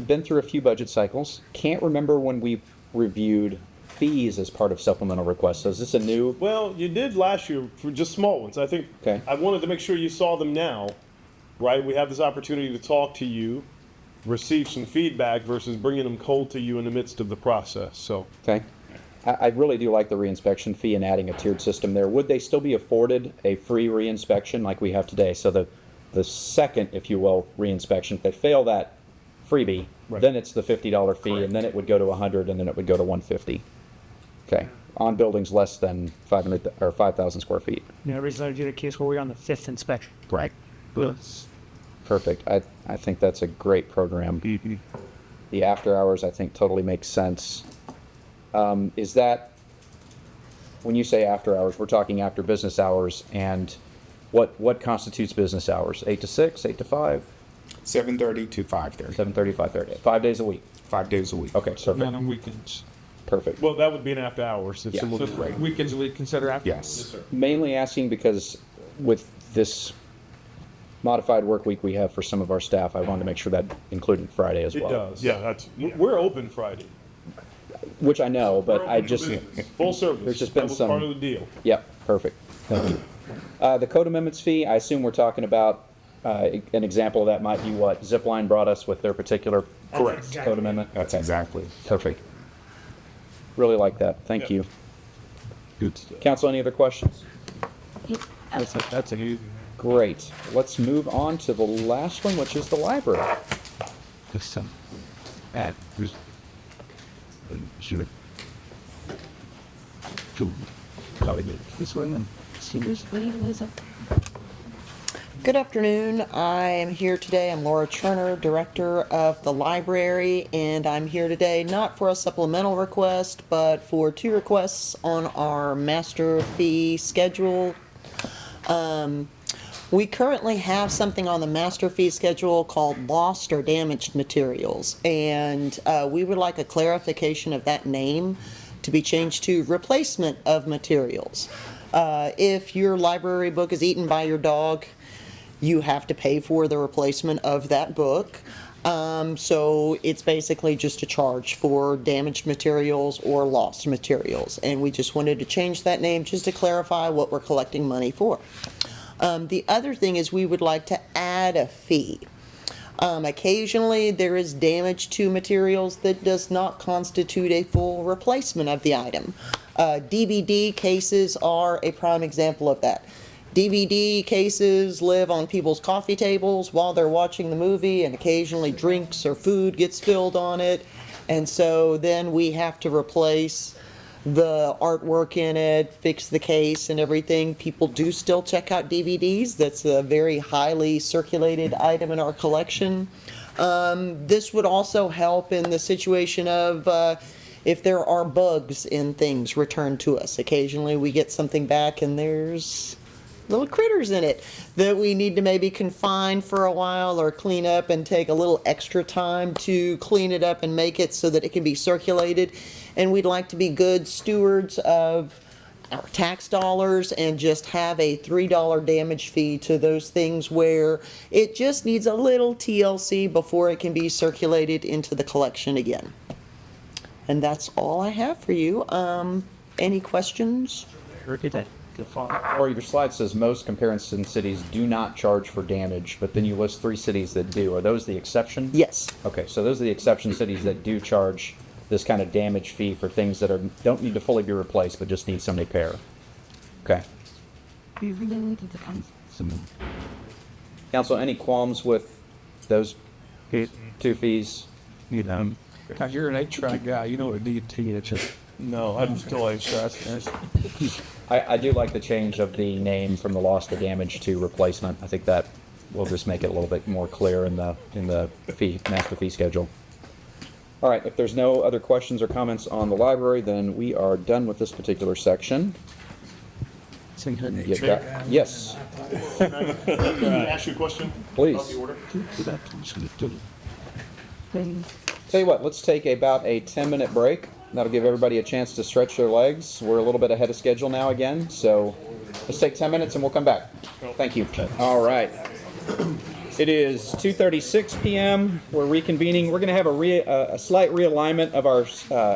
been through a few budget cycles. Can't remember when we've reviewed fees as part of supplemental requests. So is this a new? Well, you did last year for just small ones. I think I wanted to make sure you saw them now, right? We have this opportunity to talk to you, receive some feedback versus bringing them cold to you in the midst of the process. So okay. I really do like the reinspection fee and adding a tiered system there. Would they still be afforded a free reinspection like we have today? So the the second, if you will, reinspection. If they fail that freebie, then it's the $50 fee, and then it would go to 100, and then it would go to 150. Okay, on buildings less than 500 or 5,000 square feet. You know, recently I did a case where we're on the 5th inspection. Right. Perfect. I think that's a great program. The after hours, I think, totally makes sense. Is that, when you say after hours, we're talking after business hours, and what constitutes business hours? 8 to 6, 8 to 5? 7:30 to 5:30. 7:30, 5:30. 5 days a week? 5 days a week. Okay, perfect. Not on weekends. Perfect. Well, that would be an after hours. If Yeah. someone So weekends we consider after? Yes. Mainly asking because with this modified work week we have for some of our staff, I wanted to make sure that included Friday as It well. does. Yeah, we're open Friday. Which I know, but We're I open for just, business. Full service. there's just been That was some. part of the deal. Yep, perfect. Thank you. The code amendments fee, I assume we're talking about, an example of that might be what Zipline brought us with their particular Correct. code amendment? That's exactly. Perfect. Really like that. Thank you. Good stuff. Council, any other questions? That's a huge. Great. Let's move on to the last one, which is the library. Good afternoon. I am here today. I'm Laura Turner, Director of the Library, and I'm here today not for a supplemental request, but for 2 requests on our master fee schedule. We currently have something on the master fee schedule called lost or damaged materials, and we would like a clarification of that name to be changed to replacement of materials. If your library book is eaten by your dog, you have to pay for the replacement of that book. So it's basically just a charge for damaged materials or lost materials, and we just wanted to change that name just to clarify what we're collecting money for. The other thing is we would like to add a fee. Occasionally there is damage to materials that does not constitute a full replacement of the item. DVD cases are a prime example of that. DVD cases live on people's coffee tables while they're watching the movie, and occasionally drinks or food gets spilled on it. And so then we have to replace the artwork in it, fix the case and everything. People do still check out DVDs. That's a very highly circulated item in our collection. This would also help in the situation of if there are bugs in things returned to us. Occasionally we get something back and there's little critters in it that we need to maybe confine for a while or clean up and take a little extra time to clean it up and make it so that it can be circulated. And we'd like to be good stewards of our tax dollars and just have a $3 damage fee to those things where it just needs a little TLC before it can be circulated into the collection again. And that's all I have for you. Any questions? Or your slide says most comparison cities do not charge for damage, but then you list 3 cities that do. Are those the exception? Yes. Okay, so those are the exception cities that do charge this kind of damage fee for things that don't need to fully be replaced, but just need some repair. Okay. Council, any qualms with those 2 fees? Now, you're an HVAC guy, you know what a DT is. No, I'm still HVAC. I do like the change of the name from the loss to damage to replacement. I think that will just make it a little bit more clear in the master fee schedule. All right, if there's no other questions or comments on the library, then we are done with this particular section. Yes. Can I ask you a question? Please. About the order? Tell you what, let's take about a 10-minute break. That'll give everybody a chance to stretch their legs. We're a little bit ahead of schedule now again, so let's take 10 minutes and we'll come back. Thank you. All right. It is 2:36 p.m. We're reconvening. We're going to have a slight realignment of our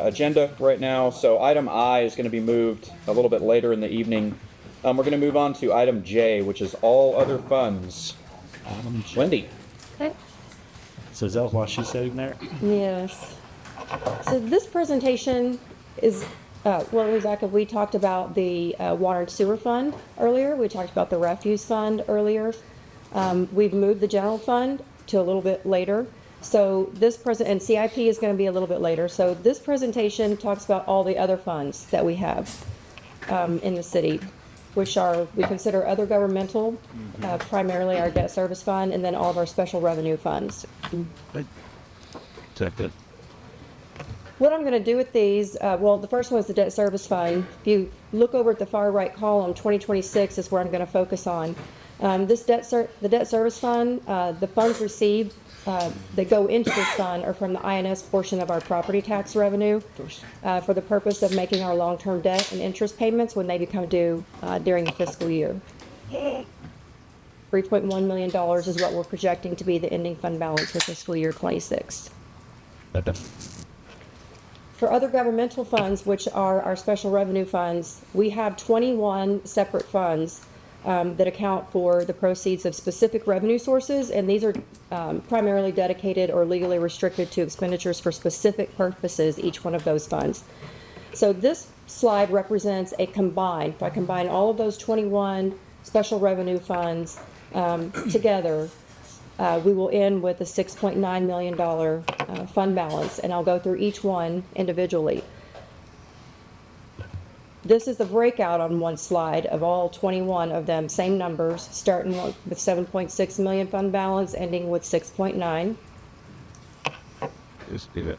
agenda right now. So item I is going to be moved a little bit later in the evening. We're going to move on to item J, which is all other funds. Wendy. So is that why she's sitting there? Yes. So this presentation is, well, Rebecca, we talked about the water and sewer fund earlier. We talked about the refuse fund earlier. We've moved the general fund to a little bit later. So this and CIP is going to be a little bit later. So this presentation talks about all the other funds that we have in the city, which are, we consider other governmental, primarily our debt service fund, and then all of our special revenue funds. What I'm going to do with these, well, the first one is the debt service fund. If you look over at the far right column, 2026 is where I'm going to focus on. The debt service fund, the funds received that go into this fund are from the INS portion of our property tax revenue for the purpose of making our long-term debt and interest payments when they become due during the fiscal year. $3.1 million is what we're projecting to be the ending fund balance for fiscal year 26. For other governmental funds, which are our special revenue funds, we have 21 separate funds that account for the proceeds of specific revenue sources, and these are primarily dedicated or legally restricted to expenditures for specific purposes, each one of those funds. So this slide represents a combined, if I combine all of those 21 special revenue funds together, we will end with a $6.9 million fund balance, and I'll go through each one individually. This is the breakout on one slide of all 21 of them, same numbers, starting with 7.6 million fund balance, ending with 6.9. Just do it.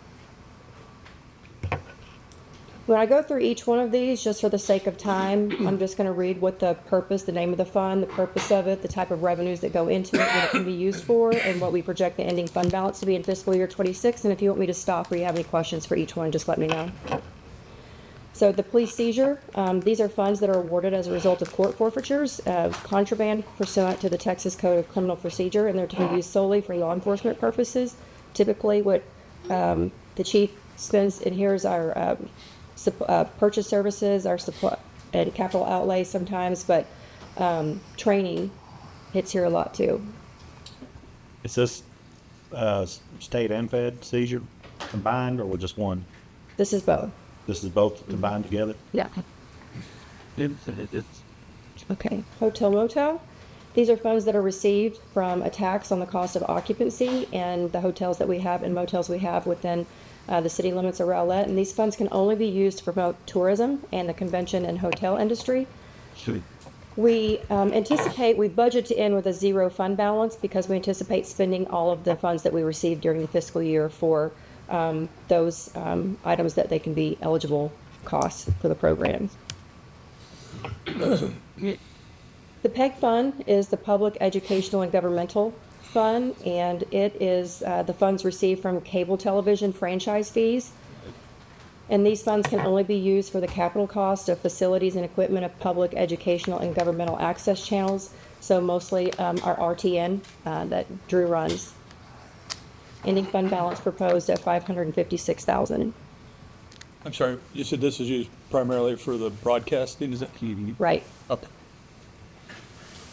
When I go through each one of these, just for the sake of time, I'm just going to read what the purpose, the name of the fund, the purpose of it, the type of revenues that go into it, what it can be used for, and what we project the ending fund balance to be in fiscal year 26. And if you want me to stop or you have any questions for each one, just let me know. So the police seizure, these are funds that are awarded as a result of court forfeitures of contraband pursuant to the Texas Code of Criminal Procedure, and they're to be used solely for law enforcement purposes. Typically, what the chief spends in here is our purchase services, our supply and capital outlay sometimes, but training hits here a lot too. Is this state and fed seizure combined, or with just one? This is both. This is both combined together? Yeah. Okay, hotel motel. These are funds that are received from a tax on the cost of occupancy and the hotels that we have and motels we have within the city limits of Rowlett. And these funds can only be used to promote tourism and the convention and hotel industry. We we budget to end with a zero fund balance because we anticipate spending all of the funds that we received during the fiscal year for those items that they can be eligible costs for the program. The PEG fund is the Public Educational and Governmental Fund, and it is the funds received from cable television franchise fees. And these funds can only be used for the capital cost of facilities and equipment of public educational and governmental access channels, so mostly our RTN that Drew runs. Ending fund balance proposed at $556,000. I'm sorry, you said this is used primarily for the broadcasting, is it? Right. Okay.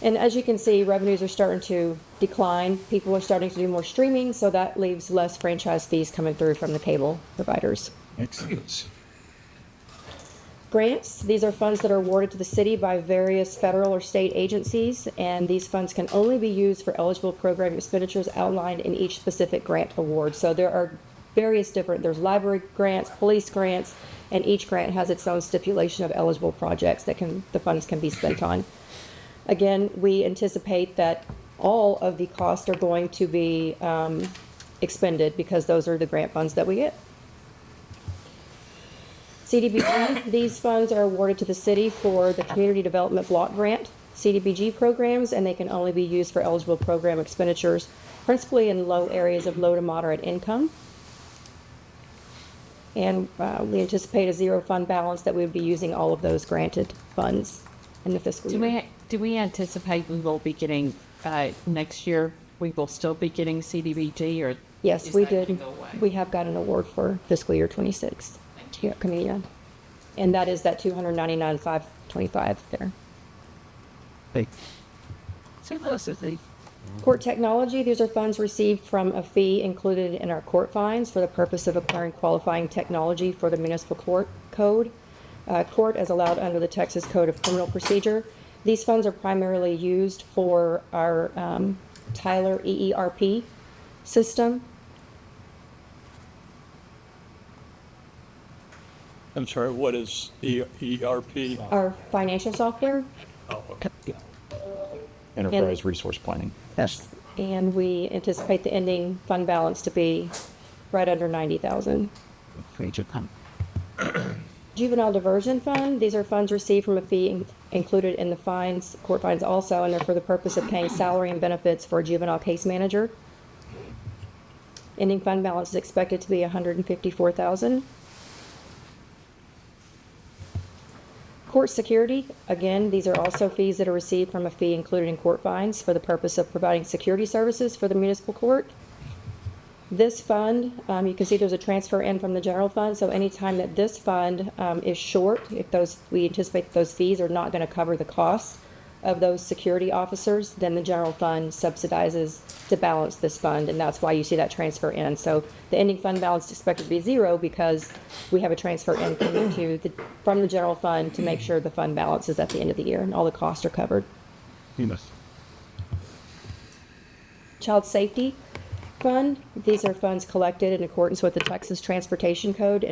And as you can see, revenues are starting to decline. People are starting to do more streaming, so that leaves less franchise fees coming through from the cable providers. Excellent. Grants, these are funds that are awarded to the city by various federal or state agencies, and these funds can only be used for eligible program expenditures outlined in each specific grant award. So there are various different, there's library grants, police grants, and each grant has its own stipulation of eligible projects that the funds can be spent on. Again, we anticipate that all of the costs are going to be expended because those are the grant funds that we get. CDBG, these funds are awarded to the city for the Community Development Block Grant CDBG programs, and they can only be used for eligible program expenditures, principally in low areas of low to moderate income. And we anticipate a zero fund balance that we would be using all of those granted funds in the fiscal year. Do we anticipate we will be getting, next year, we will still be getting CDBG, or? Yes, we did. We have got an award for fiscal year 26. Yeah, coming in. And that is that $299,525 there. Court technology, these are funds received from a fee included in our court fines for the purpose of acquiring qualifying technology for the municipal court code. Court as allowed under the Texas Code of Criminal Procedure. These funds are primarily used for our Tyler EERP system. I'm sorry, what is ERP? Our financial software. Oh, okay. Enterprise resource planning. Yes. And we anticipate the ending fund balance to be right under 90,000. Juvenile diversion fund, these are funds received from a fee included in the fines, court fines also, and they're for the purpose of paying salary and benefits for a juvenile case manager. Ending fund balance is expected to be 154,000. Court security, again, these are also fees that are received from a fee included in court fines for the purpose of providing security services for the municipal court. This fund, you can see there's a transfer in from the general fund, so anytime that this fund is short, if we anticipate those fees are not going to cover the costs of those security officers, then the general fund subsidizes to balance this fund, and that's why you see that transfer in. So the ending fund balance is expected to be zero because we have a transfer in from the general fund to make sure the fund balance is at the end of the year and all the costs are covered. Child safety fund, these are funds collected in accordance with the Texas Transportation Code,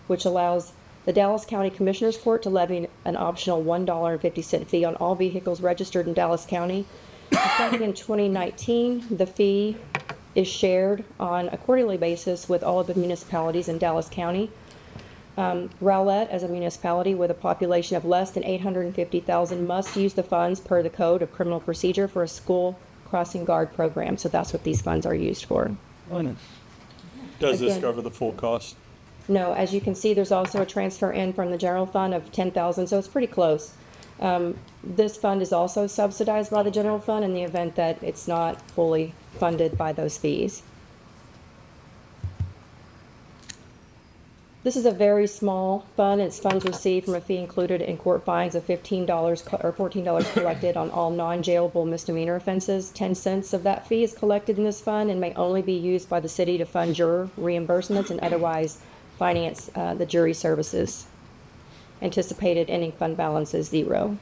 which allows the Dallas County Commissioners Court to levy an optional $1.50 fee on all vehicles registered in Dallas County. Starting in 2019, the fee is shared on a quarterly basis with all of the municipalities in Dallas County. Rowlett, as a municipality with a population of less than 850,000, must use the funds per the Code of Criminal Procedure for a school crossing guard program. So that's what these funds are used for. Does this Again, cover the full cost? No, as you can see, there's also a transfer in from the general fund of 10,000, so it's pretty close. This fund is also subsidized by the general fund in the event that it's not fully funded by those fees. This is a very small fund. It's funds received from a fee included in court fines of $15 or $14 collected on all non-jailable misdemeanor offenses. 10 cents of that fee is collected in this fund and may only be used by the city to fund juror reimbursements and otherwise finance the jury services. Anticipated ending fund balance is zero.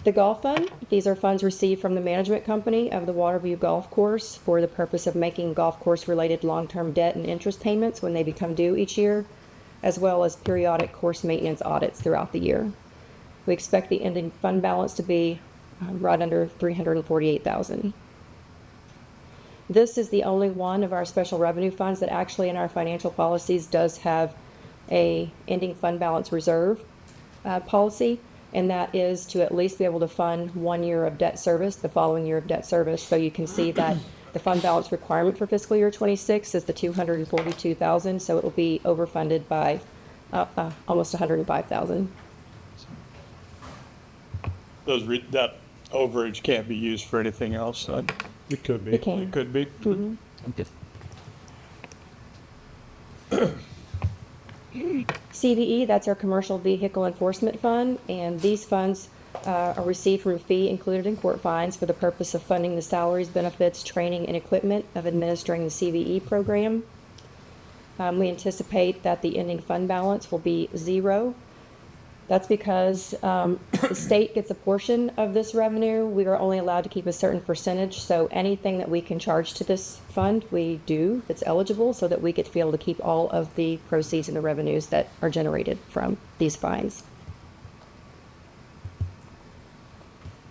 The golf fund, these are funds received from the management company of the Waterview Golf Course for the purpose of making golf course related long-term debt and interest payments when they become due each year, as well as periodic course maintenance audits throughout the year. We expect the ending fund balance to be right under 348,000. This is the only one of our special revenue funds that actually in our financial policies does have a ending fund balance reserve policy, and that is to at least be able to fund 1 year of debt service, the following year of debt service. So you can see that the fund balance requirement for fiscal year 26 is the 242,000, so it will be overfunded by almost 105,000. That overage can't be used for anything else. It could be. It can. It could be. CVE, that's our Commercial Vehicle Enforcement Fund, and these funds are received from a fee included in court fines for the purpose of funding the salaries, benefits, training, and equipment of administering the CVE program. We anticipate that the ending fund balance will be zero. That's because the state gets a portion of this revenue. We are only allowed to keep a certain percentage, so anything that we can charge to this fund, we do that's eligible, so that we get to be able to keep all of the proceeds and the revenues that are generated from these fines.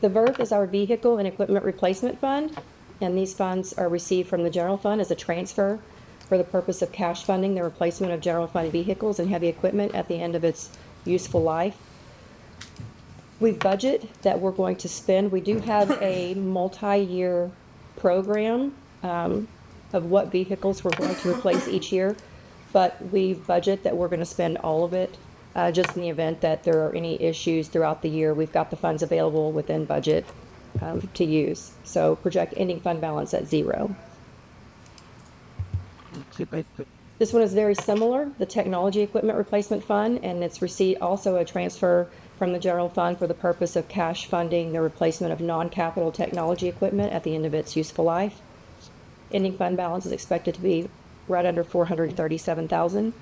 The VERF is our Vehicle and Equipment Replacement Fund, and these funds are received from the general fund as a transfer for the purpose of cash funding the replacement of general fund vehicles and heavy equipment at the end of its useful life. We budget that we're going to spend. We do have a multi-year program of what vehicles we're going to replace each year, but we budget that we're going to spend all of it just in the event that there are any issues throughout the year. We've got the funds available within budget to use. So project ending fund balance at zero. This one is very similar, the Technology Equipment Replacement Fund, and it's received also a transfer from the general fund for the purpose of cash funding the replacement of non-capital technology equipment at the end of its useful life. Ending fund balance is expected to be right under 437,000.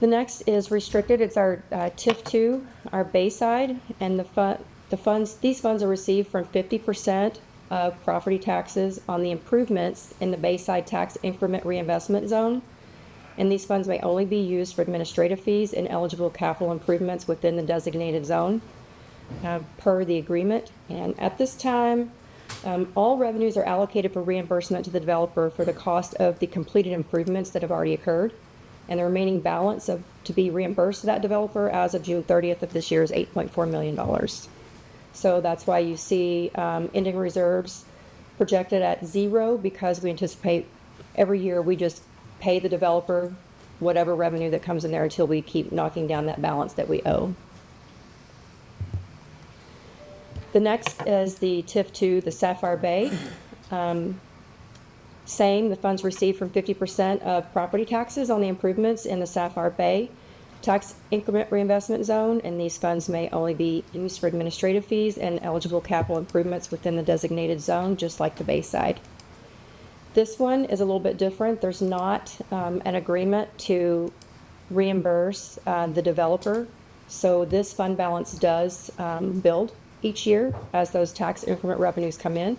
The next is restricted. It's our TIF 2, our Bayside, and these funds are received from 50% of property taxes on the improvements in the Bayside tax increment reinvestment zone. And these funds may only be used for administrative fees and eligible capital improvements within the designated zone per the agreement. And at this time, all revenues are allocated for reimbursement to the developer for the cost of the completed improvements that have already occurred. And the remaining balance to be reimbursed to that developer as of June 30th of this year is $8.4 million. So that's why you see ending reserves projected at 0, because we anticipate every year we just pay the developer whatever revenue that comes in there until we keep knocking down that balance that we owe. The next is the TIF 2, the Sapphire Bay. Same, the funds received from 50% of property taxes on the improvements in the Sapphire Bay tax increment reinvestment zone, and these funds may only be used for administrative fees and eligible capital improvements within the designated zone, just like the Bayside. This one is a little bit different. There's not an agreement to reimburse the developer, so this fund balance does build each year as those tax increment revenues come in.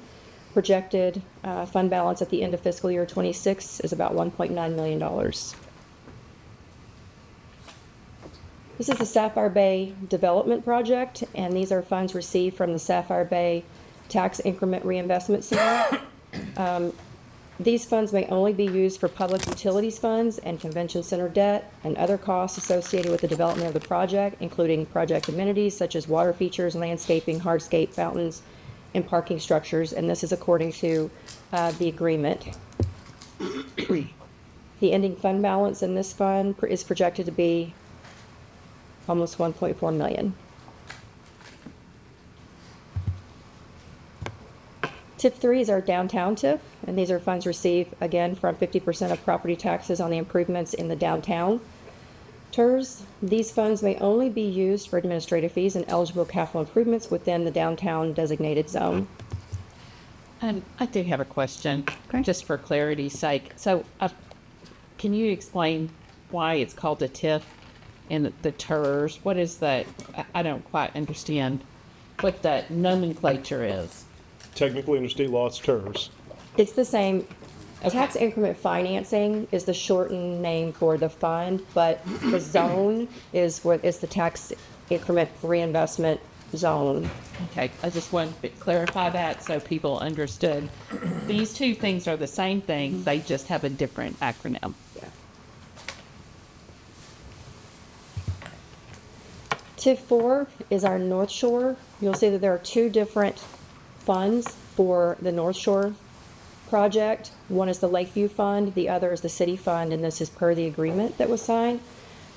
Projected fund balance at the end of fiscal year 26 is about $1.9 million. This is the Sapphire Bay Development Project, and these are funds received from the Sapphire Bay Tax Increment Reinvestment Center. These funds may only be used for public utilities funds and convention center debt and other costs associated with the development of the project, including project amenities such as water features, landscaping, hardscape, fountains, and parking structures, and this is according to the agreement. The ending fund balance in this fund is projected to be almost $1.4 million. TIF 3 is our downtown TIF, and these are funds received, again, from 50% of property taxes on the improvements in the downtown TERS. These funds may only be used for administrative fees and eligible capital improvements within the downtown designated zone. I do have a question, just for clarity's sake. So, can you explain why it's called a TIF and the TERS? What is that? I don't quite understand what that nomenclature is. Technically, under state law, it's TERS. It's the same. Tax increment financing is the shortened name for the fund, but the zone is what is the tax increment reinvestment zone. Okay, I just wanted to clarify that so people understood. These two things are the same thing, they just have a different acronym. TIF 4 is our North Shore. You'll see that there are two different funds for the North Shore project. One is the Lakeview Fund, the other is the City Fund, and this is per the agreement that was signed.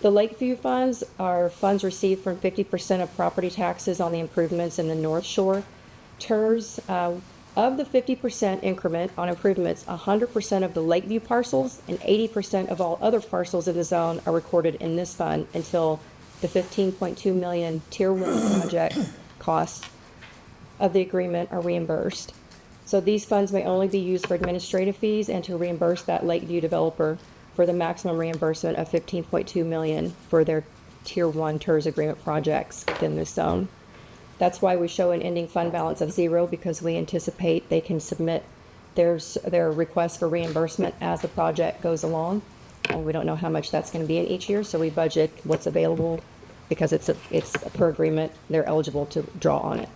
The Lakeview funds are funds received from 50% of property taxes on the improvements in the North Shore TERS. Of the 50% increment on improvements, 100% of the Lakeview parcels and 80% of all other parcels in the zone are recorded in this fund until the $15.2 million Tier 1 project costs of the agreement are reimbursed. So these funds may only be used for administrative fees and to reimburse that Lakeview developer for the maximum reimbursement of $15.2 million for their Tier 1 TERS agreement projects within this zone. That's why we show an ending fund balance of 0, because we anticipate they can submit their request for reimbursement as the project goes along. And we don't know how much that's going to be in each year, so we budget what's available because it's per agreement. They're eligible to draw on it.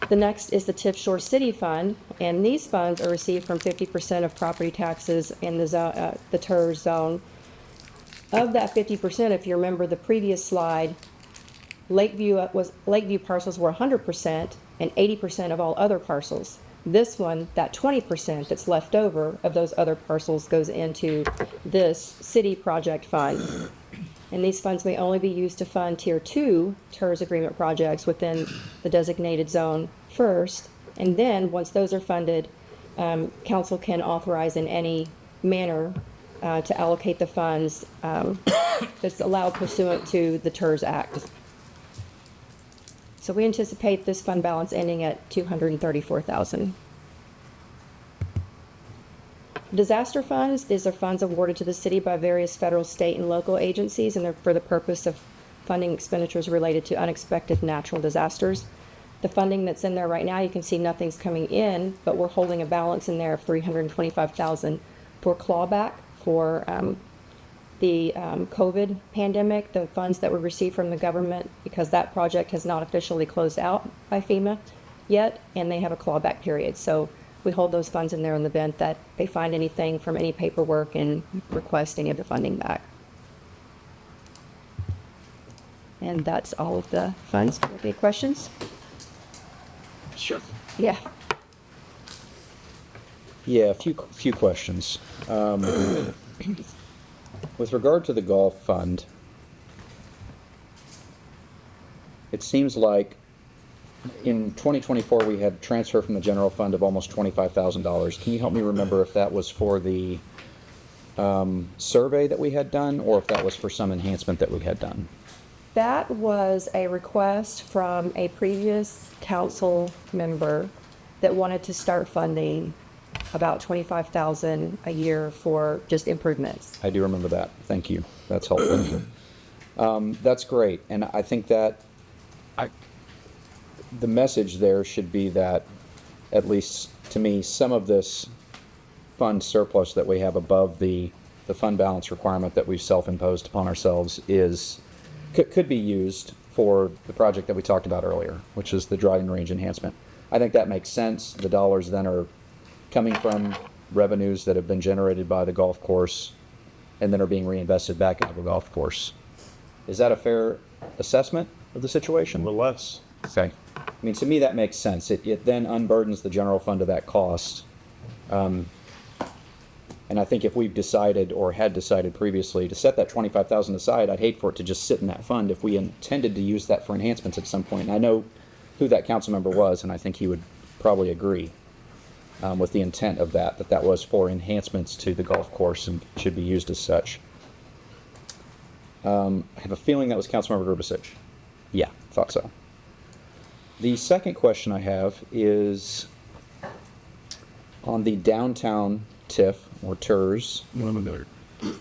The next is the TIF Shore City Fund, and these funds are received from 50% of property taxes in the TERS zone. Of that 50%, if you remember the previous slide, Lakeview parcels were 100% and 80% of all other parcels. This one, that 20% that's left over of those other parcels goes into this city project fund. And these funds may only be used to fund Tier 2 TERS agreement projects within the designated zone first. And then, once those are funded, council can authorize in any manner to allocate the funds that's allowed pursuant to the TERS Act. So we anticipate this fund balance ending at $234,000. Disaster funds, these are funds awarded to the city by various federal, state, and local agencies, and they're for the purpose of funding expenditures related to unexpected natural disasters. The funding that's in there right now, you can see nothing's coming in, but we're holding a balance in there of $325,000 for clawback for the COVID pandemic, the funds that were received from the government, because that project has not officially closed out by FEMA yet, and they have a clawback period. So we hold those funds in there in the event that they find anything from any paperwork and request any of the funding back. And that's all of the funds. Any questions? Sure. Yeah. Yeah, a few questions. With regard to the golf fund, it seems like in 2024 we had transfer from the general fund of almost $25,000. Can you help me remember if that was for the survey that we had done, or if that was for some enhancement that we had done? That was a request from a previous council member that wanted to start funding about $25,000 a year for just improvements. I do remember that. Thank you. That's helpful. That's great. And I think that the message there should be that, at least to me, some of this fund surplus that we have above the fund balance requirement that we've self-imposed upon ourselves could be used for the project that we talked about earlier, which is the driving range enhancement. I think that makes sense. The dollars then are coming from revenues that have been generated by the golf course and then are being reinvested back into the golf course. Is that a fair assessment of the situation? More or less. Okay. I mean, to me, that makes sense. It then unburdens the general fund of that cost. And I think if we've decided, or had decided previously, to set that $25,000 aside, I'd hate for it to just sit in that fund if we intended to use that for enhancements at some point. And I know who that council member was, and I think he would probably agree with the intent of that was for enhancements to the golf course and should be used as such. I have a feeling that was Councilmember Grubasich. Yeah, thought so. The second question I have is on the downtown TIF, or TERS.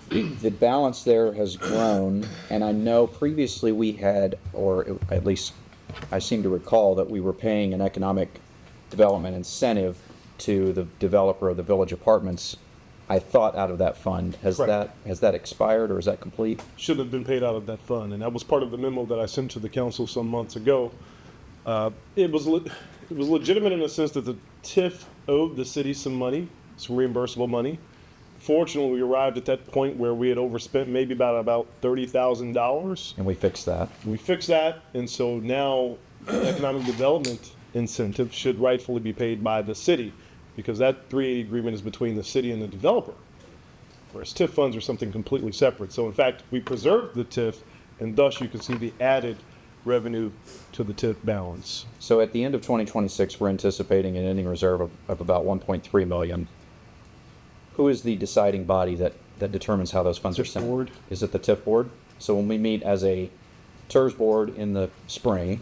The balance there has grown, and I know previously we had, or at least I seem to recall, that we were paying an economic development incentive to the developer of the Village Apartments, I thought, out of that fund. Has that expired, or is that complete? Should have been paid out of that fund, and that was part of the memo that I sent to the council some months ago. It was legitimate in the sense that the TIF owed the city some money, some reimbursable money. Fortunately, we arrived at that point where we had overspent maybe about $30,000. And we fixed that. We fixed that, and so now the economic development incentive should rightfully be paid by the city, because that 380 agreement is between the city and the developer, whereas TIF funds are something completely separate. So in fact, we preserved the TIF, and thus you can see the added revenue to the TIF balance. So at the end of 2026, we're anticipating an ending reserve of about $1.3 million. Who is the deciding body that determines how those funds are spent? Board. Is it the TIF board? So when we meet as a TERS board in the spring,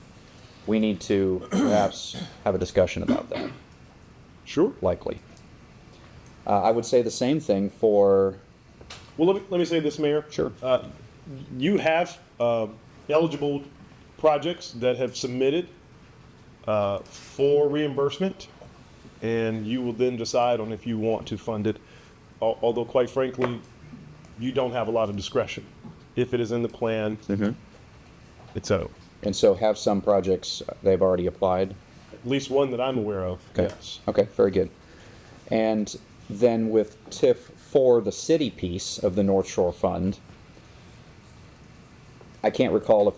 we need to perhaps have a discussion about that. Sure. Likely. I would say the same thing for... Well, let me say this, Mayor. Sure. You have eligible projects that have submitted for reimbursement, and you will then decide on if you want to fund it. Although, quite frankly, you don't have a lot of discretion. If it is in the plan, it's owed. And so have some projects, they've already applied? At least one that I'm aware of, Okay. yes. Okay, very good. And then with TIF for the city piece of the North Shore Fund, I can't recall if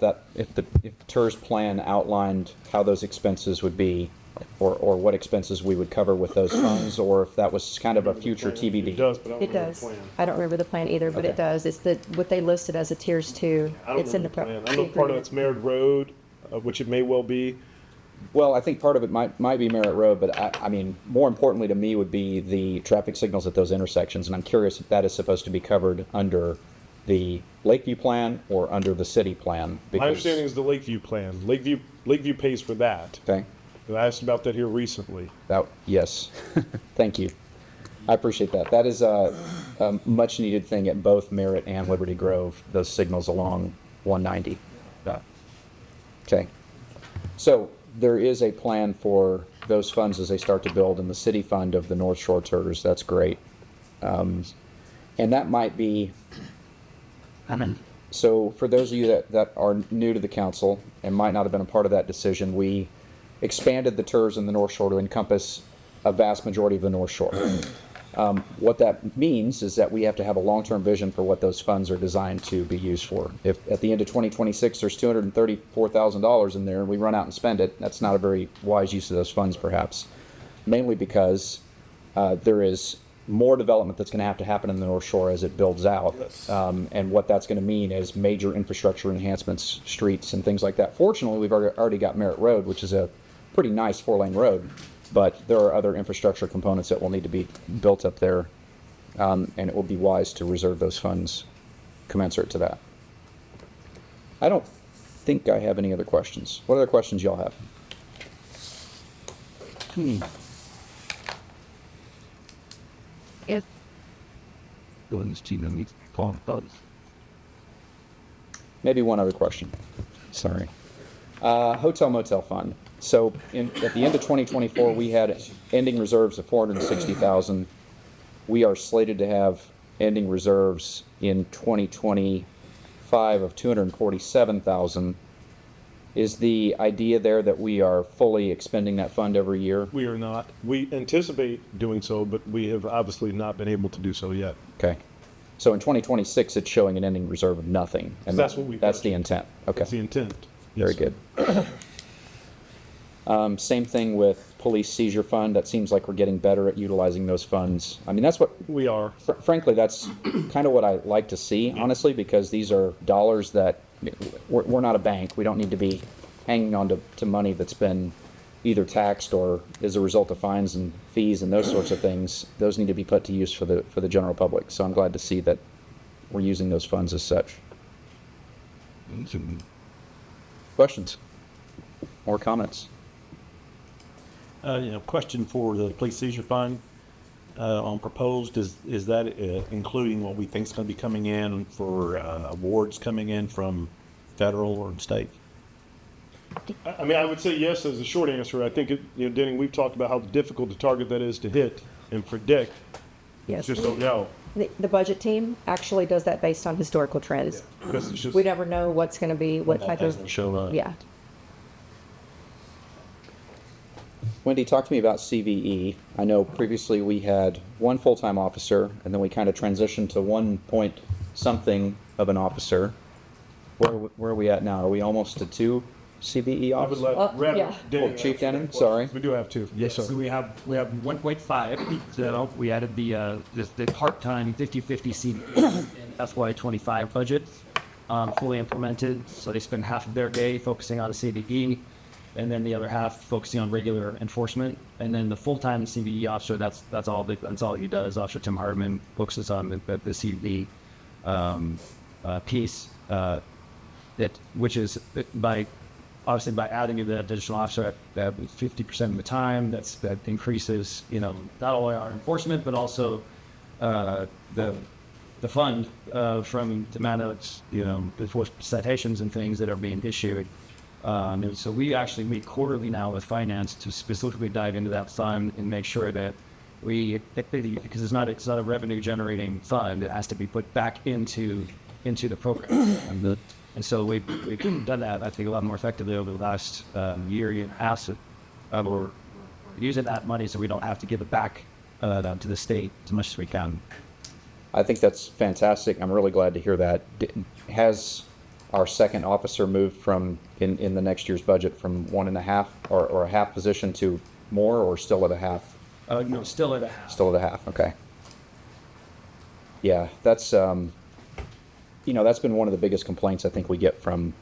the TERS plan outlined how those expenses would be, or what expenses we would cover with those funds, or if that was kind of a future TBD. It does, but I don't It remember does. the plan. I don't remember the plan either, but Okay. it does. It's what they listed as a tiers 2. I don't It's in the remember the plan. I know part of it's Merritt Road, which it may well be. Well, I think part of it might be Merritt Road, but I mean, more importantly to me would be the traffic signals at those intersections, and I'm curious if that is supposed to be covered under the Lakeview plan or under the city plan. My understanding is the Lakeview plan. Lakeview pays for that. Okay. I asked about that here recently. Yes. Thank you. I appreciate that. That is a much needed thing at both Merritt and Liberty Grove, those signals along 190. Okay. So there is a plan for those funds as they start to build in the city fund of the North Shore TERS. That's great. And that might be, so for those of you that are new to the council and might not have been a part of that decision, we expanded the TERS in the North Shore to encompass a vast majority of the North Shore. What that means is that we have to have a long-term vision for what those funds are designed to be used for. If at the end of 2026 there's $234,000 in there and we run out and spend it, that's not a very wise use of those funds perhaps. Mainly because there is more development that's going to happen in the North Shore as it builds out. And what that's going to mean is major infrastructure enhancements, streets and things like that. Fortunately, we've already got Merritt Road, which is a pretty nice 4-lane road. But there are other infrastructure components that will need to be built up there, and it will be wise to reserve those funds commensurate to that. I don't think I have any other questions. What other questions y'all have? Maybe one other question. Sorry. Hotel motel fund. So at the end of 2024, we had ending reserves of $460,000. We are slated to have ending reserves in 2025 of $247,000. Is the idea there that we are fully expending that fund every year? We are not. We anticipate doing so, but we have obviously not been able to do so yet. Okay. So in 2026, it's showing an ending reserve of nothing. And That's what we. That's the intent. Okay. That's the intent. Very good. Same thing with police seizure fund. That seems like we're getting better at utilizing those funds. I mean, that's what we are. Frankly, that's kind of what I like to see, honestly, because these are dollars that we're not a bank. We don't need to be hanging on to money that's been either taxed or as a result of fines and fees and those sorts of things. Those need to be put to use for the general public. So I'm glad to see that we're using those funds as such. Questions or comments? Question for the police seizure fund on proposed, is that including what we think is going to be coming in for awards coming in from federal or state? I mean, I would say yes as a short answer. I think, Denning, we've talked about how difficult the target that is to hit and predict. Yes. Just don't know. The budget team actually does that based on historical trends. Because it's just, We never know what's going to be, what type of, show up. yeah. Wendy, talk to me about CVE. I know previously we had one full-time officer, and then we kind of transitioned to 1 point something of an officer. Where are we at now? Are we almost to 2 CVE officers? Chief Denning, sorry. We do have 2. Yes, sir. So we have 1.5. So we added the part-time 50/50 CVE in FY25 budget, fully implemented. So they spend half of their day focusing on the CVE, and then the other half focusing on regular enforcement. And then the full-time CVE officer, that's all he does. Officer Tim Hartman focuses on the CVE piece, which is obviously by adding the additional officer at 50% of the time. That increases, not only our enforcement but also the fund from the amount of the citations and things that are being issued. And so we actually meet quarterly now with finance to specifically dive into that fund and make sure that because it's not a revenue generating fund, it has to be put back into the program. And so we've done that, I think, a lot more effectively over the last year and a half. We're using that money so we don't have to give it back to the state as much as we can. I think that's fantastic. I'm really glad to hear that. Has our second officer moved from, in the next year's budget, from 1.5 or a half position to more, or still at a half? No, still at a half. Still at a half, okay. Yeah, that's, that's been one of the biggest complaints I think we get from,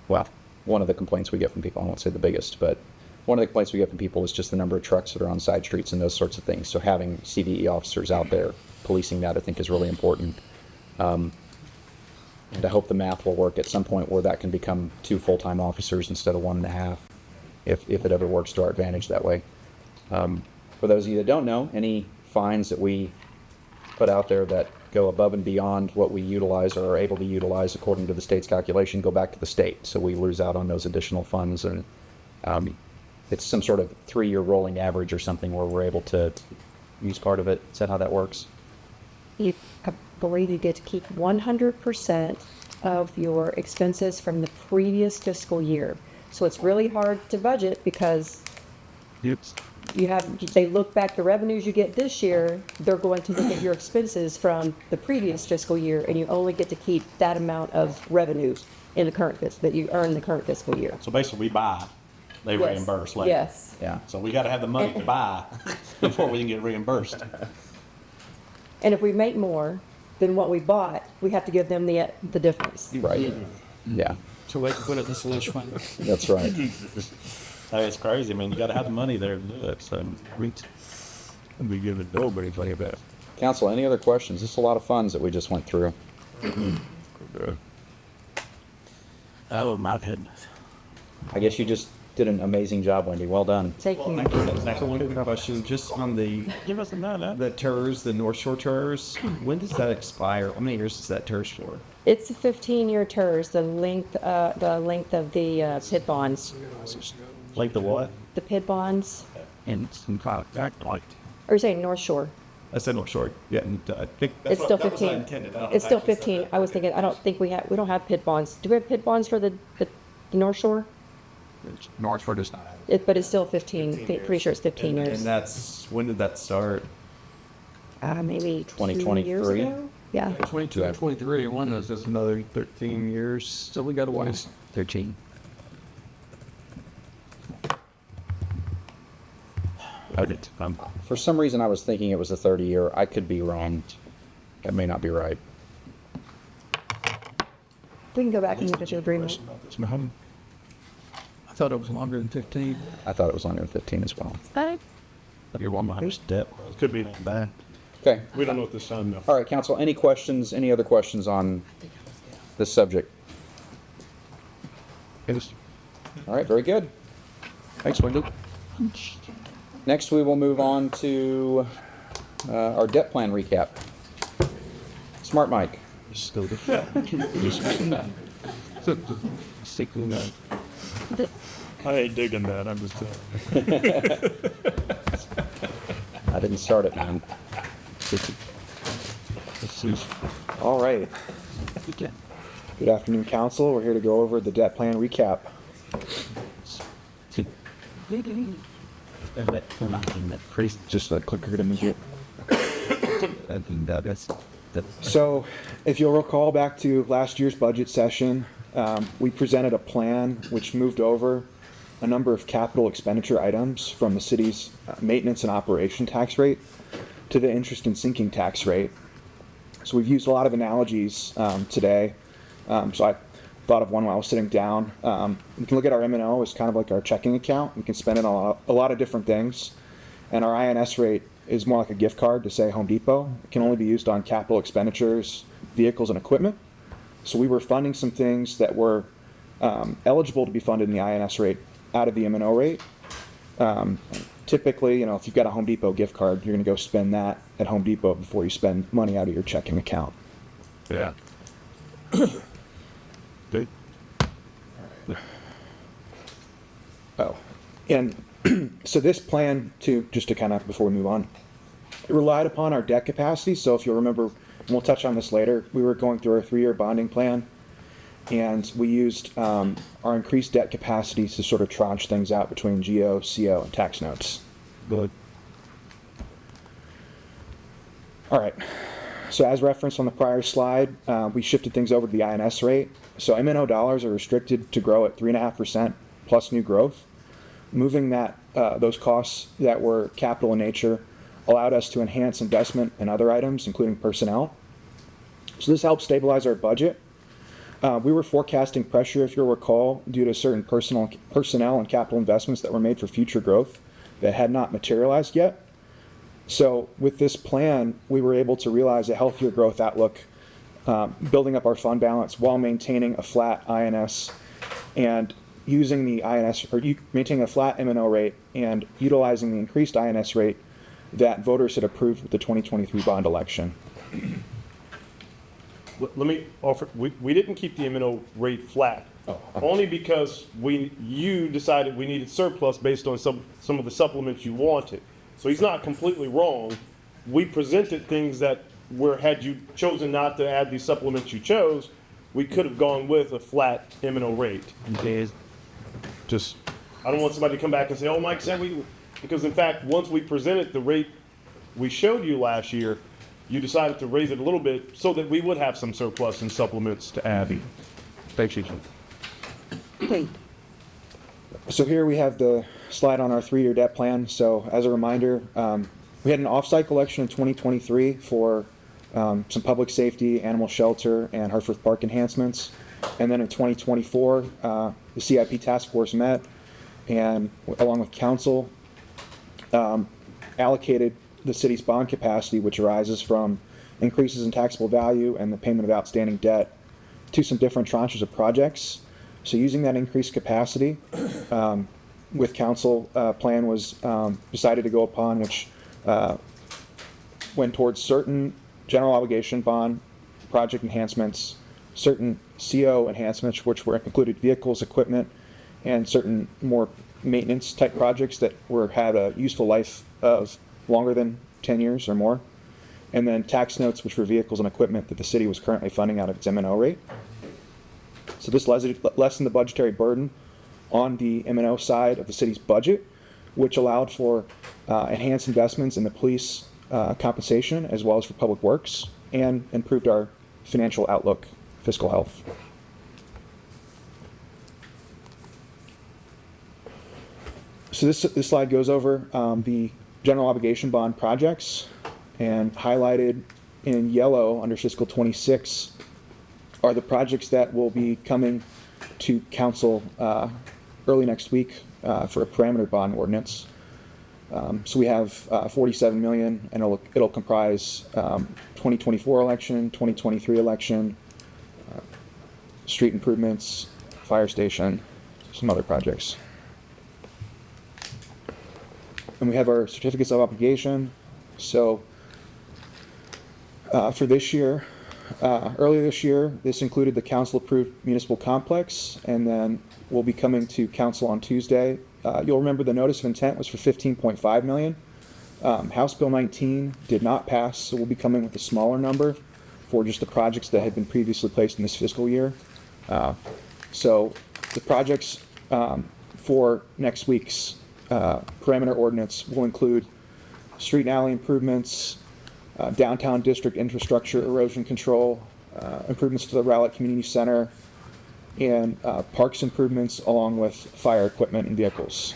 one of the complaints we get from people, I won't say the biggest, but one of the complaints we get from people is just the number of trucks that are on side streets and those sorts of things. So having CVE officers out there policing that, I think, is really important. And I hope the math will work at some point where that can become 2 full-time officers instead of 1.5, if it ever works to our advantage that way. For those of you that don't know, any fines that we put out there that go above and beyond what we utilize or are able to utilize according to the state's calculation go back to the state. So we lose out on those additional funds, and it's some sort of 3-year rolling average or something where we're able to use part of it. Is that how that works? I believe you get to keep 100% of your expenses from the previous fiscal year. So it's really hard to budget because they look back the revenues you get this year, they're going to look at your expenses from the previous fiscal year, and you only get to keep that amount of revenues in the current that you earn the current fiscal year. So basically, we buy, they Yes. reimburse later. Yes. Yeah. So we got to have the money to buy before we can get reimbursed. And if we make more than what we bought, we have to give them the difference. Right. Yeah. So they can put it in the slush fund. That's right. It's crazy. I mean, you got to have the money there to do it. So We giving nobody money back. Council, any other questions? This is a lot of funds that we just went through. oh my goodness. I guess you just did an amazing job, Wendy. Well done. Taking So one quick question, just on the TERS, the North Shore TERS, when does that expire? How many years is that TERS for? It's a 15-year TERS, the length of the PID bonds. Like the what? The PID bonds. And some back like. Or you're saying North Shore? I said North Shore. Yeah, and I think It's still 15. It's still 15. I was thinking, I don't think we don't have PID bonds. Do we have PID bonds for the North Shore? North Shore does not have. But it's still 15. Pretty sure it's 15 years. And that's, when did that start? Maybe 2 years 2023? ago? Yeah. 22 and 23, and one is just Another 13 years. so we got a ways. 13. For some reason, I was thinking it was a 30-year. I could be wrong. That may not be right. We can go back and look at the agreement. I thought it was longer than 15. I thought it was longer than 15 as well. You're one behind step. Could be bad. Okay. We don't know at this time, though. All right, Council, any questions, any other questions on this subject? All right, very good. Thanks, Wendell. Next, we will move on to our debt plan recap. Smart Mike. Just go to I ain't digging that. I'm just I didn't start it, man. All right. Good afternoon, Council. We're here to go over the debt plan recap. Just a clicker to make it. So, if you'll recall back to last year's budget session, we presented a plan which moved over a number of capital expenditure items from the city's maintenance and operation tax rate to the interest and sinking tax rate. So we've used a lot of analogies today. So I thought of one while I was sitting down. You can look at our M&O as kind of like our checking account. We can spend it on a lot of different things. And our INS rate is more like a gift card to, say, Home Depot. It can only be used on capital expenditures, vehicles, and equipment. So we were funding some things that were eligible to be funded in the INS rate out of the M&O rate. Typically, if you've got a Home Depot gift card, you're going to go spend that at Home Depot before you spend money out of your checking account. Yeah. Good. Oh, and so this plan, just to kind of, before we move on, it relied upon our debt capacity. So if you'll remember, and we'll touch on this later, we were going through our 3-year bonding plan, and we used our increased debt capacity to sort of tranche things out between GO, CO, and tax notes. Good. All right. So as referenced on the prior slide, we shifted things over to the INS rate. So M&O dollars are restricted to grow at 3.5% plus new growth. Moving those costs that were capital in nature allowed us to enhance investment in other items, including personnel. So this helped stabilize our budget. We were forecasting pressure, if you'll recall, due to certain personnel and capital investments that were made for future growth that had not materialized yet. So with this plan, we were able to realize a healthier growth outlook, building up our fund balance while maintaining a flat INS and using the INS, or maintaining a flat M&O rate and utilizing the increased INS rate that voters had approved with the 2023 bond election. Let me offer, we didn't keep the M&O rate flat. Only because you decided we needed surplus based on some of the supplements you wanted. So he's not completely wrong. We presented things that had you chosen not to add these supplements you chose, we could have gone with a flat M&O rate. Just, I don't want somebody to come back and say, oh, Mike said because in fact, once we presented the rate we showed you last year, you decided to raise it a little bit so that we would have some surplus and supplements to add. thanks, Chief. So here we have the slide on our 3-year debt plan. So as a reminder, we had an off-cycle election in 2023 for some public safety, animal shelter, and Hartford Park enhancements. And then in 2024, the CIP task force met and along with council allocated the city's bond capacity, which arises from increases in taxable value and the payment of outstanding debt, to some different tranches of projects. So using that increased capacity, with council, plan was decided to go upon, which went towards certain general obligation bond project enhancements, certain CO enhancements, which were included vehicles, equipment, and certain more maintenance type projects that had a useful life of longer than 10 years or more. And then tax notes, which were vehicles and equipment that the city was currently funding out of its M&O rate. So this lessened the budgetary burden on the M&O side of the city's budget, which allowed for enhanced investments in the police compensation as well as for public works, and improved our financial outlook, fiscal health. So this slide goes over the general obligation bond projects, and highlighted in yellow under fiscal 26 are the projects that will be coming to council early next week for a parameter bond ordinance. So we have 47 million, and it'll comprise 2024 election, 2023 election, street improvements, fire station, some other projects. And we have our certificates of obligation. So for this year, earlier this year, this included the council-approved municipal complex, and then we'll be coming to council on Tuesday. You'll remember the notice of intent was for 15.5 million. House Bill 19 did not pass, so we'll be coming with a smaller number for just the projects that had been previously placed in this fiscal year. So the projects for next week's parameter ordinance will include street and alley improvements, downtown district infrastructure erosion control, improvements to the Rowlett Community Center, and parks improvements along with fire equipment and vehicles.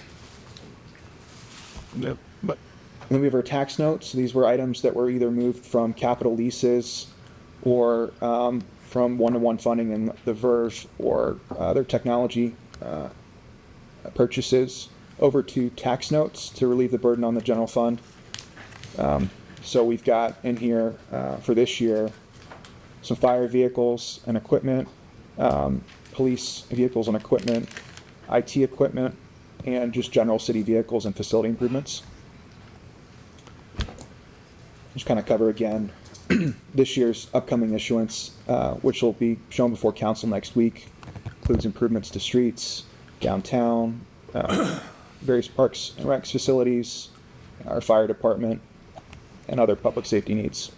Yep. But And then we have our tax notes. These were items that were either moved from capital leases or from one-to-one funding in the VERS or other technology purchases over to tax notes to relieve the burden on the general fund. So we've got in here for this year some fire vehicles and equipment, police vehicles and equipment, IT equipment, and just general city vehicles and facility improvements. Just kind of cover again this year's upcoming issuance, which will be shown before council next week. Includes improvements to streets, downtown, various parks and recs facilities, our fire department, and other public safety needs.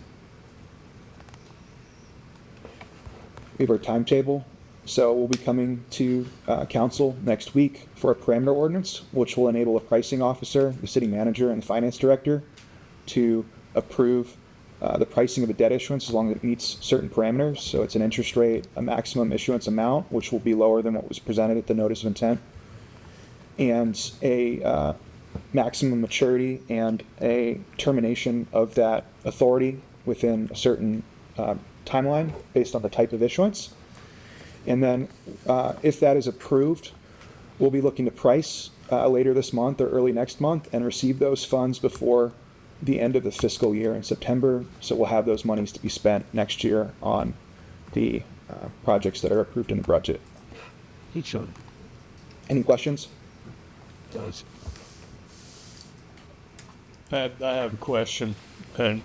We have our timetable. So we'll be coming to council next week for a parameter ordinance, which will enable a pricing officer, the city manager, and the finance director to approve the pricing of the debt issuance as long as it meets certain parameters. So it's an interest rate, a maximum issuance amount, which will be lower than what was presented at the notice of intent, and a maximum maturity and a termination of that authority within a certain timeline based on the type of issuance. And then if that is approved, we'll be looking to price later this month or early next month and receive those funds before the end of the fiscal year in September. So we'll have those monies to be spent next year on the projects that are approved in the budget. Any questions? I have a question, and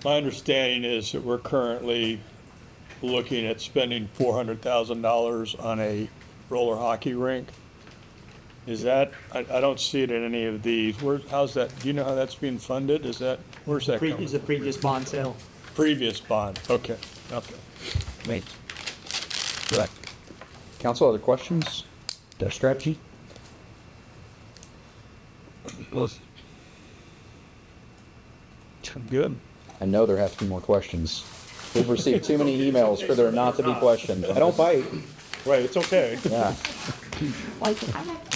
my understanding is that we're currently looking at spending $400,000 on a roller hockey rink. Is that, I don't see it in any of these. How's that, do you know how that's being funded? Where's that coming? Is the previous bond sale. Previous bond, okay. Wait. Correct. Council, other questions? Their strategy? Good. I know there have to be more questions. We've received too many emails for there not to be questions. I don't bite. Right, it's okay. Yeah. I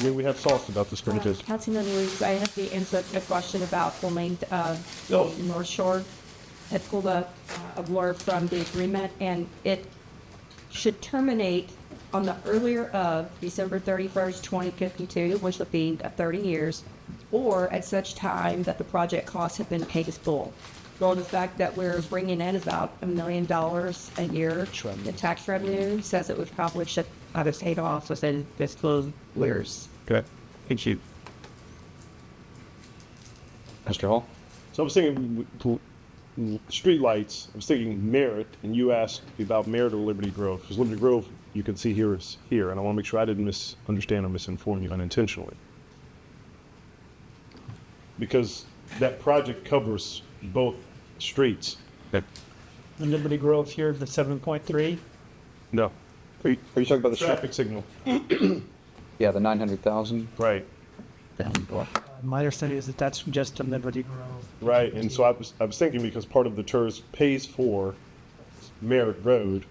mean, we have sauce about this pretty good. Councilman Ruiz, I have to answer a question about the length of North Shore. Had pulled up a blurb from the agreement, and it should terminate on the earlier of December 31st, 2052, which would be 30 years, or at such time that the project costs have been paid in full. So the fact that we're bringing in about $1 million a year in tax revenue says it would probably should have paid off within fiscal years. Okay, thank you. Mr. Hall? So I was thinking streetlights. I was thinking Merritt, and you asked about Merritt or Liberty Grove. Because Liberty Grove, you can see here is here, and I want to make sure I didn't misunderstand or misinform you unintentionally. Because that project covers both streets. The Liberty Grove here, the 7.3. No. Are you talking about the traffic signal? Yeah, the 900,000. Right. My understanding is that that's just a Liberty Grove. Right, and so I was thinking because part of the TERS pays for Merritt Road.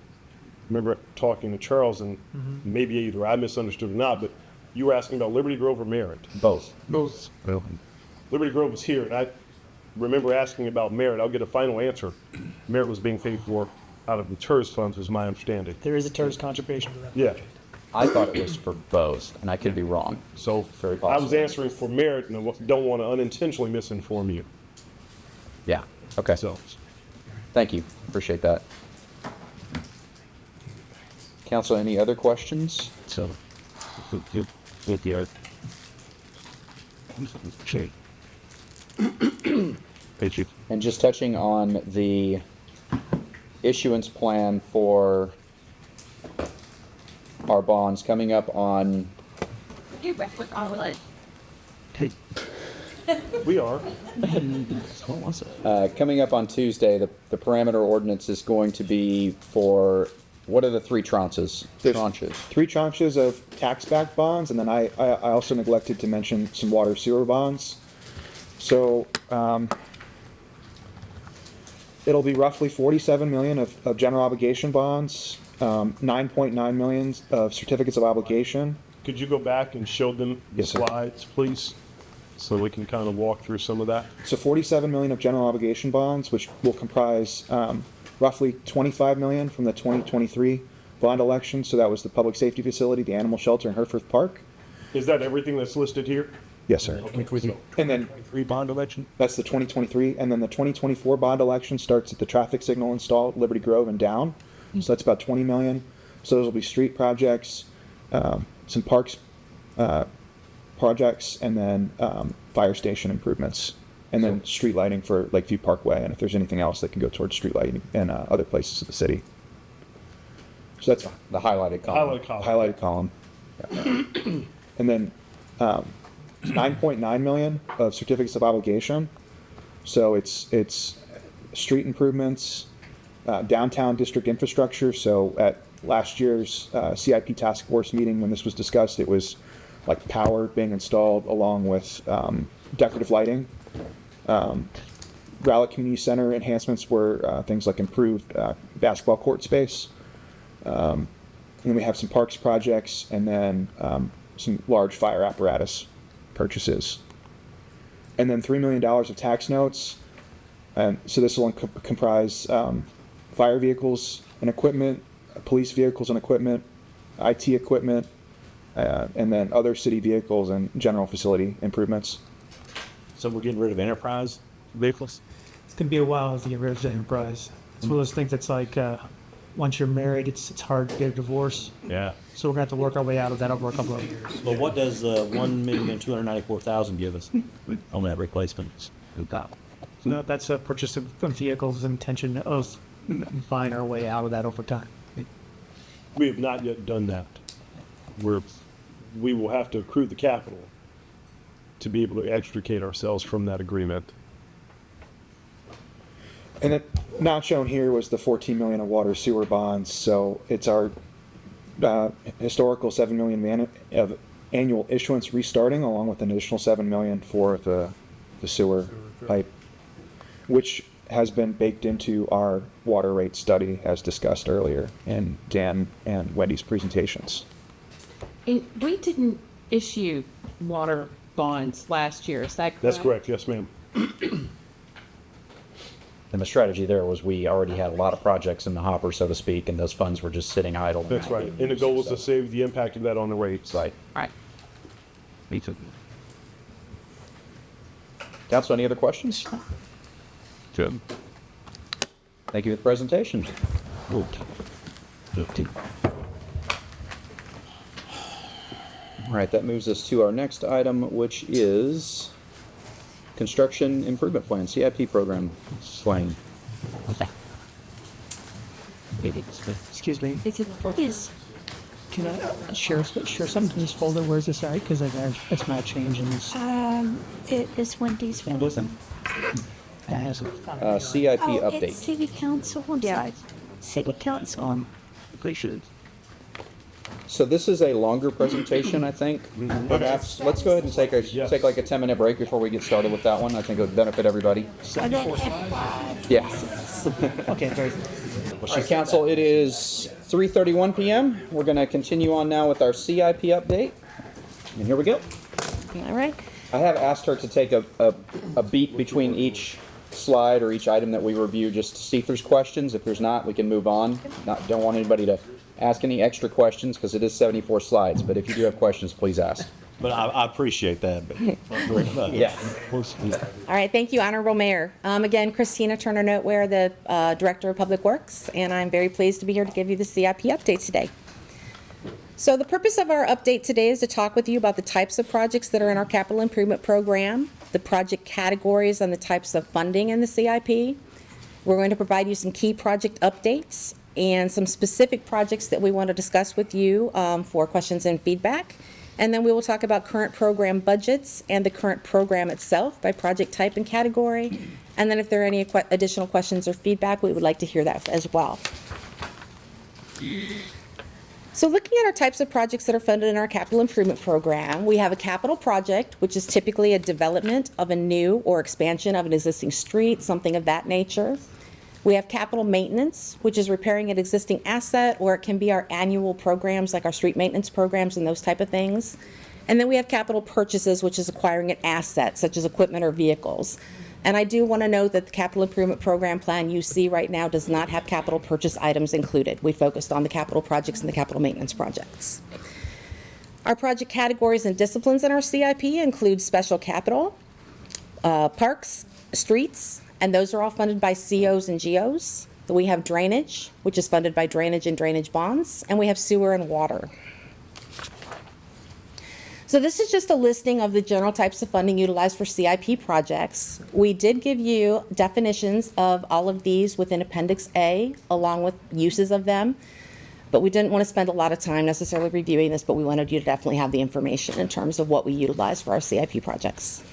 Remember talking to Charles, and maybe either I misunderstood or not, but you were asking about Liberty Grove or Merritt? Both. Both. Well, Liberty Grove was here, and I remember asking about Merritt. I'll get a final answer. Merritt was being paid for out of the TERS funds, is my understanding. There is a TERS contribution to that. Yeah. I thought it was for both, and I could be wrong. So Very I possible. was answering for Merritt, and I don't want to unintentionally misinform you. Yeah, okay. So, Thank you, appreciate that. Council, any other questions? So, with your. thank you. And just touching on the issuance plan for our bonds coming up on, We are. coming up on Tuesday, the parameter ordinance is going to be for, what are the three tranches? There's Tranches. 3 tranches of tax-backed bonds, and then I also neglected to mention some water sewer bonds. So, it'll be roughly 47 million of general obligation bonds, 9.9 million of certificates of obligation. Could you go back and show them the Yes, sir. slides, please? So we can kind of walk through some of that. So 47 million of general obligation bonds, which will comprise roughly 25 million from the 2023 bond election. So that was the public safety facility, the animal shelter in Hertford Park. Is that everything that's listed here? Yes, sir. And then Bond election? that's the 2023, and then the 2024 bond election starts at the traffic signal install at Liberty Grove and down. So that's about 20 million. So those will be street projects, some parks projects, and then fire station improvements, and then street lighting for Lakeview Parkway, and if there's anything else that can go towards street lighting in other places of the city. So that's The highlighted column. Highlighted column. highlighted column. And then 9.9 million of certificates of obligation. So it's street improvements, downtown district infrastructure. So at last year's CIP task force meeting, when this was discussed, it was like power being installed along with decorative lighting. Rowlett Community Center enhancements were things like improved basketball court space. And then we have some parks projects, and then some large fire apparatus purchases. And then $3 million of tax notes. And so this will comprise fire vehicles and equipment, police vehicles and equipment, IT equipment, and then other city vehicles and general facility improvements. So we're getting rid of enterprise vehicles? It's going to be a while to get rid of the enterprise. It's one of those things that's like, once you're married, it's hard to get a divorce. Yeah. So we're gonna have to work our way out of that over a couple of years. But what does 1,294,000 give us on that replacement? No, that's a purchase of vehicles, intention of buying our way out of that over time. We have not yet done that. We will have to accrue the capital to be able to extricate ourselves from that agreement. And it, not shown here was the 14 million of water sewer bonds, so it's our historical 7 million of annual issuance restarting, along with an additional 7 million for the sewer pipe, which has been baked into our water rate study as discussed earlier in Dan and Wendy's presentations. And we didn't issue water bonds last year, is that correct? That's correct, yes, ma'am. And the strategy there was we already had a lot of projects in the hopper, so to speak, and those funds were just sitting idle. That's right. And the goal was to save the impact of that on the rates. Right. Right. Me too. Council, any other questions? Good. Thank you for the presentation. All right, that moves us to our next item, which is Construction Improvement Plan, CIP program. Swain. Excuse me. Yes. Can I share something in this folder? Where's this at? Because it's not changing this. It is Wendy's. CIP update. It's City Council. Yeah. City Council. So this is a longer presentation, I think. Perhaps, let's go ahead and take like a 10-minute break before we get started with that one. I think it would benefit everybody. Yeah. Okay, very good. All right, council, it is 3:31 p.m. We're going to continue on now with our CIP update. And here we go. All right. I have asked her to take a beat between each slide or each item that we review just to see if there's questions. If there's not, we can move on. Don't want anybody to ask any extra questions because it is 74 slides, but if you do have questions, please ask. But I appreciate that. But Yeah. All right, thank you, Honorable Mayor. Again, Christina Turner Noteware, the Director of Public Works, and I'm very pleased to be here to give you the CIP update today. So the purpose of our update today is to talk with you about the types of projects that are in our capital improvement program, the project categories and the types of funding in the CIP. We're going to provide you some key project updates and some specific projects that we want to discuss with you for questions and feedback. And then we will talk about current program budgets and the current program itself by project type and category. And then if there are any additional questions or feedback, we would like to hear that as well. So looking at our types of projects that are funded in our capital improvement program, we have a capital project, which is typically a development of a new or expansion of an existing street, something of that nature. We have capital maintenance, which is repairing an existing asset, or it can be our annual programs like our street maintenance programs and those type of things. And then we have capital purchases, which is acquiring an asset, such as equipment or vehicles. And I do want to note that the capital improvement program plan you see right now does not have capital purchase items included. We focused on the capital projects and the capital maintenance projects. Our project categories and disciplines in our CIP include special capital, parks, streets, and those are all funded by COs and GOs. We have drainage, which is funded by drainage and drainage bonds, and we have sewer and water. So this is just a listing of the general types of funding utilized for CIP projects. We did give you definitions of all of these within Appendix A, along with uses of them, but we didn't want to spend a lot of time necessarily reviewing this, but we wanted you to definitely have the information in terms of what we utilize for our CIP projects.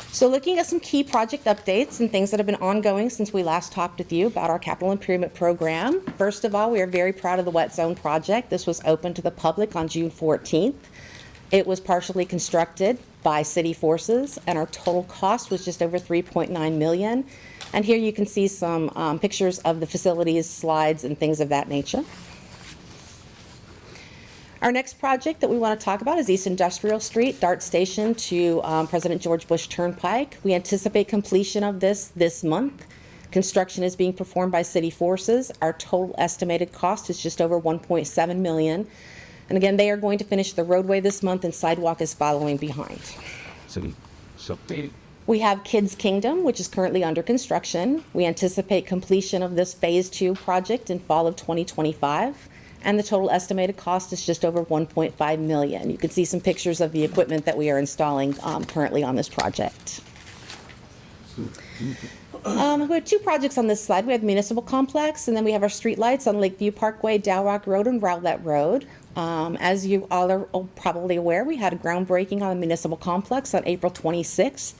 So looking at some key project updates and things that have been ongoing since we last talked with you about our capital improvement program. First of all, we are very proud of the Wet Zone project. This was open to the public on June 14th. It was partially constructed by city forces, and our total cost was just over $3.9 million. And here you can see some pictures of the facilities, slides, and things of that nature. Our next project that we want to talk about is East Industrial Street, Dart Station to President George Bush Turnpike. We anticipate completion of this month. Construction is being performed by city forces. Our total estimated cost is just over $1.7 million. And again, they are going to finish the roadway this month and sidewalk is following behind. We have Kids Kingdom, which is currently under construction. We anticipate completion of this Phase 2 project in fall of 2025, and the total estimated cost is just over $1.5 million. You can see some pictures of the equipment that we are installing currently on this project. We have two projects on this slide. We have the Municipal Complex, and then we have our streetlights on Lakeview Parkway, Dalrock Road, and Rowlett Road. As you all are probably aware, we had a groundbreaking on the Municipal Complex on April 26th.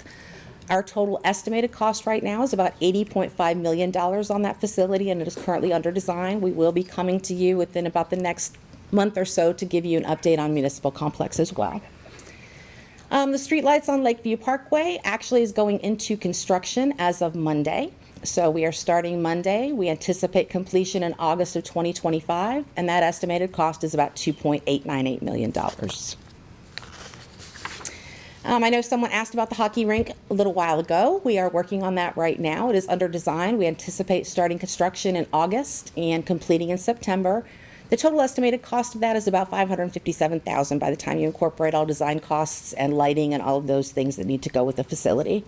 Our total estimated cost right now is about $80.5 million on that facility, and it is currently under design. We will be coming to you within about the next month or so to give you an update on Municipal Complex as well. The streetlights on Lakeview Parkway actually is going into construction as of Monday. So we are starting Monday. We anticipate completion in August of 2025, and that estimated cost is about $2.898 million. I know someone asked about the hockey rink a little while ago. We are working on that right now. It is under design. We anticipate starting construction in August and completing in September. The total estimated cost of that is about $557,000 by the time you incorporate all design costs and lighting and all of those things that need to go with the facility.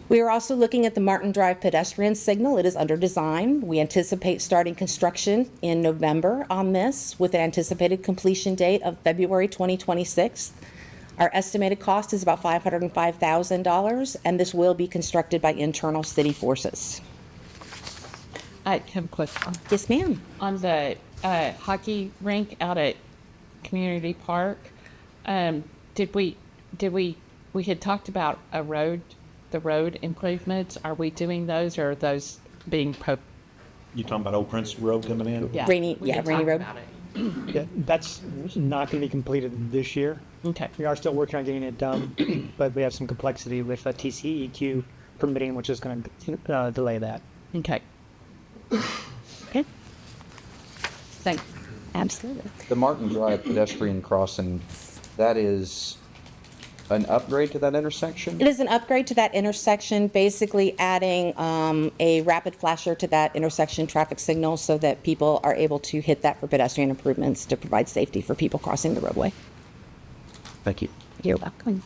We are also looking at the Martin Drive pedestrian signal. It is under design. We anticipate starting construction in November on this with an anticipated completion date of February 2026. Our estimated cost is about $505,000, and this will be constructed by internal city forces. I have a question. Yes, ma'am. On the hockey rink out at Community Park, we had talked about the road improvements. Are we doing those, or are those being You talking about Old Prince Road coming in? Yeah. Rainy We had Road. talked about it. Yeah, that's not going to be completed this year. Okay. We are still working on getting it done, but we have some complexity with TCEQ permitting, which is going to delay that. Okay. Okay. Thanks. Absolutely. The Martin Drive pedestrian crossing, that is an upgrade to that intersection? It is an upgrade to that intersection, basically adding a rapid flasher to that intersection traffic signal so that people are able to hit that for pedestrian improvements to provide safety for people crossing the roadway. Thank you. You're welcome.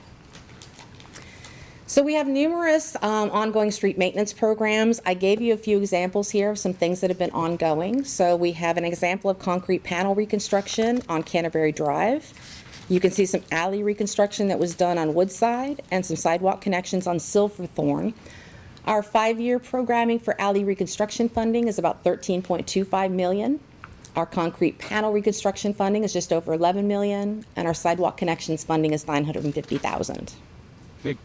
So we have numerous ongoing street maintenance programs. I gave you a few examples here of some things that have been ongoing. So we have an example of concrete panel reconstruction on Canterbury Drive. You can see some alley reconstruction that was done on Woodside and some sidewalk connections on Silverthorne. Our 5-year programming for alley reconstruction funding is about $13.25 million. Our concrete panel reconstruction funding is just over $11 million, and our sidewalk connections funding is $950,000. Big.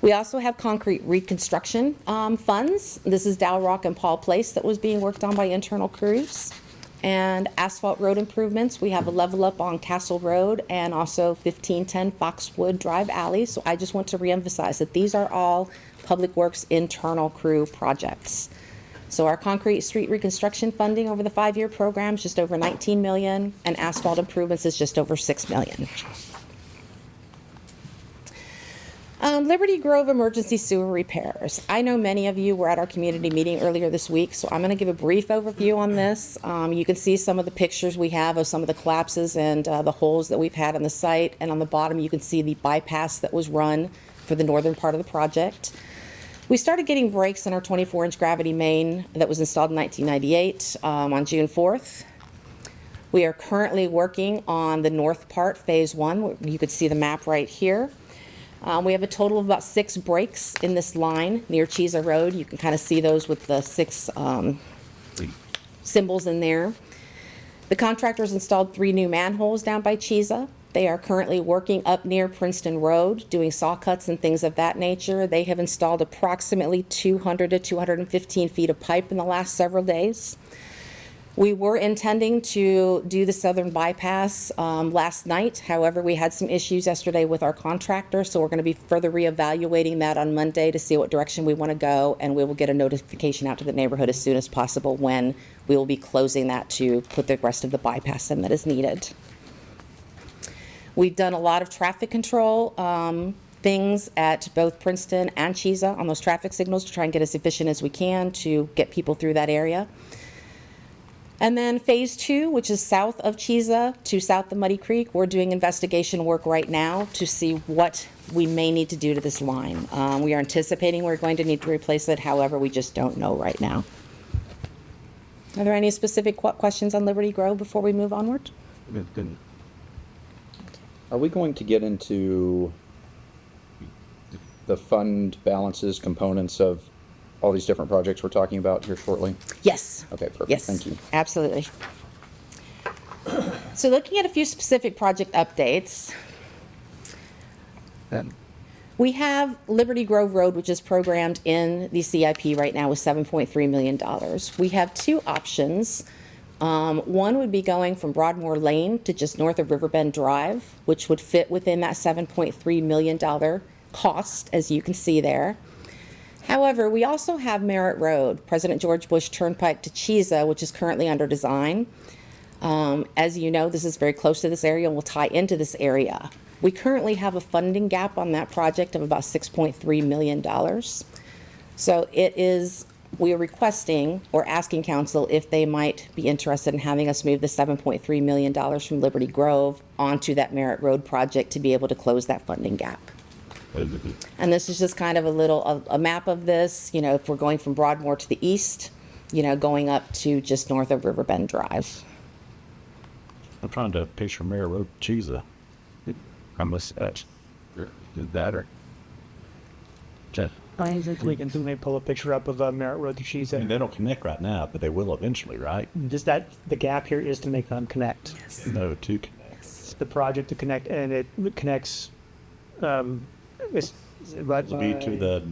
We also have concrete reconstruction funds. This is Dalrock and Paul Place that was being worked on by internal crews. And asphalt road improvements, we have a level up on Castle Road and also 1510 Foxwood Drive Alley. So I just want to reemphasize that these are all Public Works internal crew projects. So our concrete street reconstruction funding over the 5-year program is just over $19 million, and asphalt improvements is just over $6 million. Liberty Grove emergency sewer repairs. I know many of you were at our community meeting earlier this week, so I'm going to give a brief overview on this. You can see some of the pictures we have of some of the collapses and the holes that we've had on the site, and on the bottom you can see the bypass that was run for the northern part of the project. We started getting breaks in our 24-inch gravity main that was installed in 1998 on June 4th. We are currently working on the north part, phase 1. You could see the map right here. We have a total of about 6 breaks in this line near Chisa Road. You can kind of see those with the 6 symbols in there. The contractors installed 3 new manholes down by Chisa. They are currently working up near Princeton Road, doing saw cuts and things of that nature. They have installed approximately 200 to 215 feet of pipe in the last several days. We were intending to do the southern bypass last night. However, we had some issues yesterday with our contractor, so we're going to be further reevaluating that on Monday to see what direction we want to go, and we will get a notification out to the neighborhood as soon as possible when we will be closing that to put the rest of the bypass in that is needed. We've done a lot of traffic control things at both Princeton and Chisa on those traffic signals to try and get as efficient as we can to get people through that area. And then Phase 2, which is south of Chiza to south of Muddy Creek, we're doing investigation work right now to see what we may need to do to this line. We are anticipating we're going to need to replace it, however, we just don't know right now. Are there any specific questions on Liberty Grove before we move onward? Are we going to get into the fund balances components of all these different projects we're talking about here shortly? Yes. Okay, perfect. Yes. Thank you. Absolutely. So looking at a few specific project updates. We have Liberty Grove Road, which is programmed in the CIP right now with $7.3 million. We have two options. One would be going from Broadmoor Lane to just north of Riverbend Drive, which would fit within that $7.3 million cost, as you can see there. However, we also have Merritt Road, President George Bush Turnpike to Chiza, which is currently under design. As you know, this is very close to this area and will tie into this area. We currently have a funding gap on that project of about $6.3 million. So we are requesting or asking council if they might be interested in having us move the $7.3 million from Liberty Grove onto that Merritt Road project to be able to close that funding gap. And this is just kind of a map of this, you know, if we're going from Broadmoor to the east, you know, going up to just north of Riverbend Drive. I'm trying to picture Merritt Road, Chiza. I must did that or Jeff. We can maybe pull a picture up of Merritt Road to Cheese. And they don't connect right now, but they will eventually, right? Just that the gap here is to make them connect. Yes. No, to connect. It's the project to connect, and it connects. It's right to be to the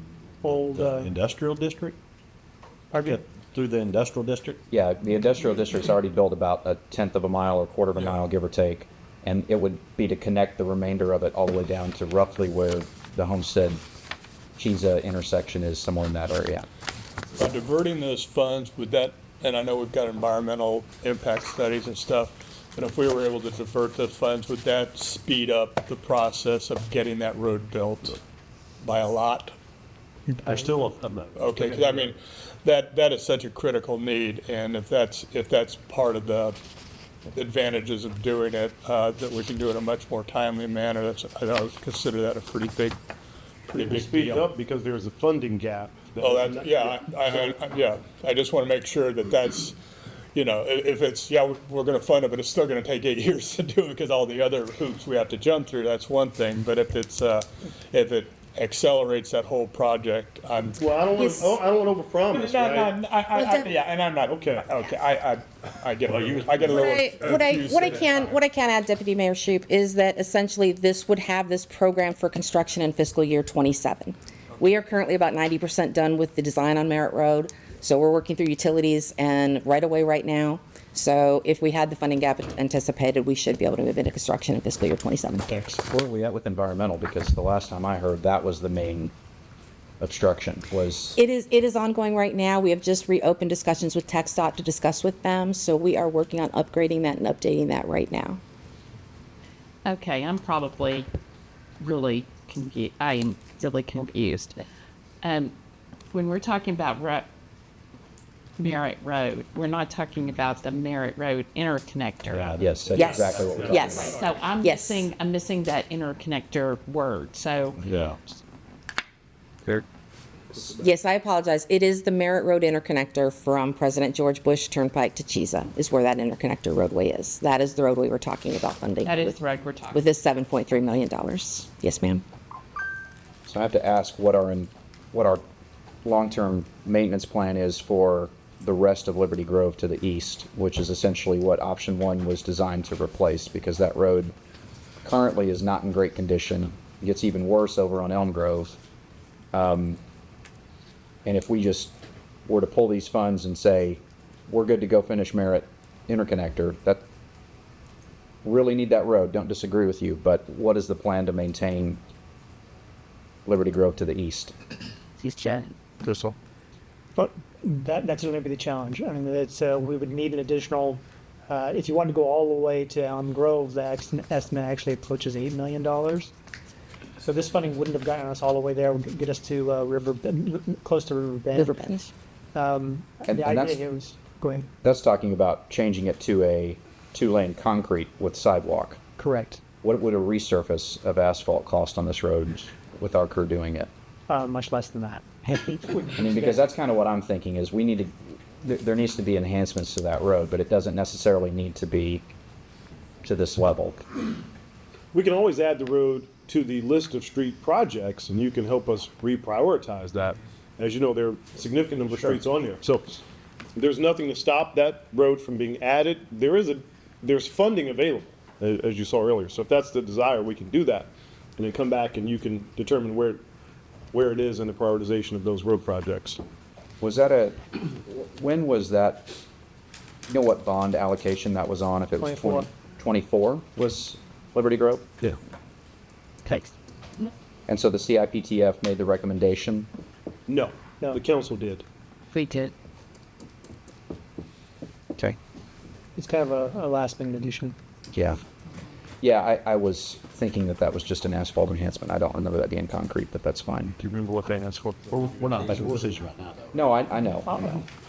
old industrial district. Pardon? Through the industrial district. Yeah, the industrial district's already built about 1/10 of a mile or 1/4 of a mile, give or take. And it would be to connect the remainder of it all the way down to roughly where the Homestead Chiza intersection is, somewhere in that area. By diverting those funds, would that, and I know we've got environmental impact studies and stuff, but if we were able to divert those funds, would that speed up the process of getting that road built by a lot? I still okay, because I mean, that is such a critical need, and if that's part of the advantages of doing it, that we can do it in a much more timely manner. I would consider that a pretty big Speed deal. up because there's a funding gap. I just want to make sure that that's, you know, if it's, we're going to fund it, but it's still going to take 8 years to do it because all the other hoops we have to jump through, that's one thing. But if if it accelerates that whole project, I don't want to overpromise, right? And I'm not okay. I get a little. What I can add, Deputy Mayor Shoup, is that essentially this would have this program for construction in fiscal year 27. We are currently about 90% done with the design on Merritt Road, so we're working through utilities and right away right now. So if we had the funding gap anticipated, we should be able to move into construction in fiscal year 27. Thanks. Where are we at with environmental? Because the last time I heard, that was the main obstruction. It is ongoing right now. We have just reopened discussions with TxDOT to discuss with them. So we are working on upgrading that and updating that right now. Okay, I'm probably really confused. I am really confused. When we're talking about Merritt Road, we're not talking about the Merritt Road interconnector. Yes, that's exactly what we're talking about. Yes. So I'm missing that interconnector word. So yeah. Yes, I apologize. It is the Merritt Road interconnector from President George Bush Turnpike to Chiza is where that interconnector roadway is. That is the roadway we're talking about funding. That is the road we're talking with this $7.3 million. Yes, ma'am. So I have to ask what our long-term maintenance plan is for the rest of Liberty Grove to the east, which is essentially what option 1 was designed to replace, because that road currently is not in great condition. It gets even worse over on Elm Grove. And if we just were to pull these funds and say, we're good to go finish Merritt interconnector, that really need that road, don't disagree with you, but what is the plan to maintain Liberty Grove to the east? He's chatting. But that's going to be the challenge. I mean, it's we would need an additional. If you want to go all the way to Elm Grove, the estimate actually approaches $8 million. So this funding wouldn't have gotten us all the way there. Would get us to close to Riverbend. Riverbend. The idea here was. Go ahead. That's talking about changing it to a two-lane concrete with sidewalk. Correct. What would a resurface of asphalt cost on this road with our crew doing it? Much less than that. I mean, because that's kind of what I'm thinking is we need to, there needs to be enhancements to that road, but it doesn't necessarily need to be to this level. We can always add the road to the list of street projects, and you can help us reprioritize that. As you know, there are a significant number of streets on there. So there's nothing to stop that road from being added. There's funding available, as you saw earlier. So if that's the desire, we can do that. And then come back and you can determine where it is in the prioritization of those road projects. Was that when was that, you know what bond allocation that was on? If it was 24 was Liberty Grove? Yeah. Okay. And so the CIPTF made the recommendation? No, the council did. We did. Okay. It's kind of a last minute addition. Yeah. Yeah, I was thinking that was just an asphalt enhancement. I don't remember that being concrete, but that's fine. Do you remember what they asked for? We're not making a decision right now, though. No, I know.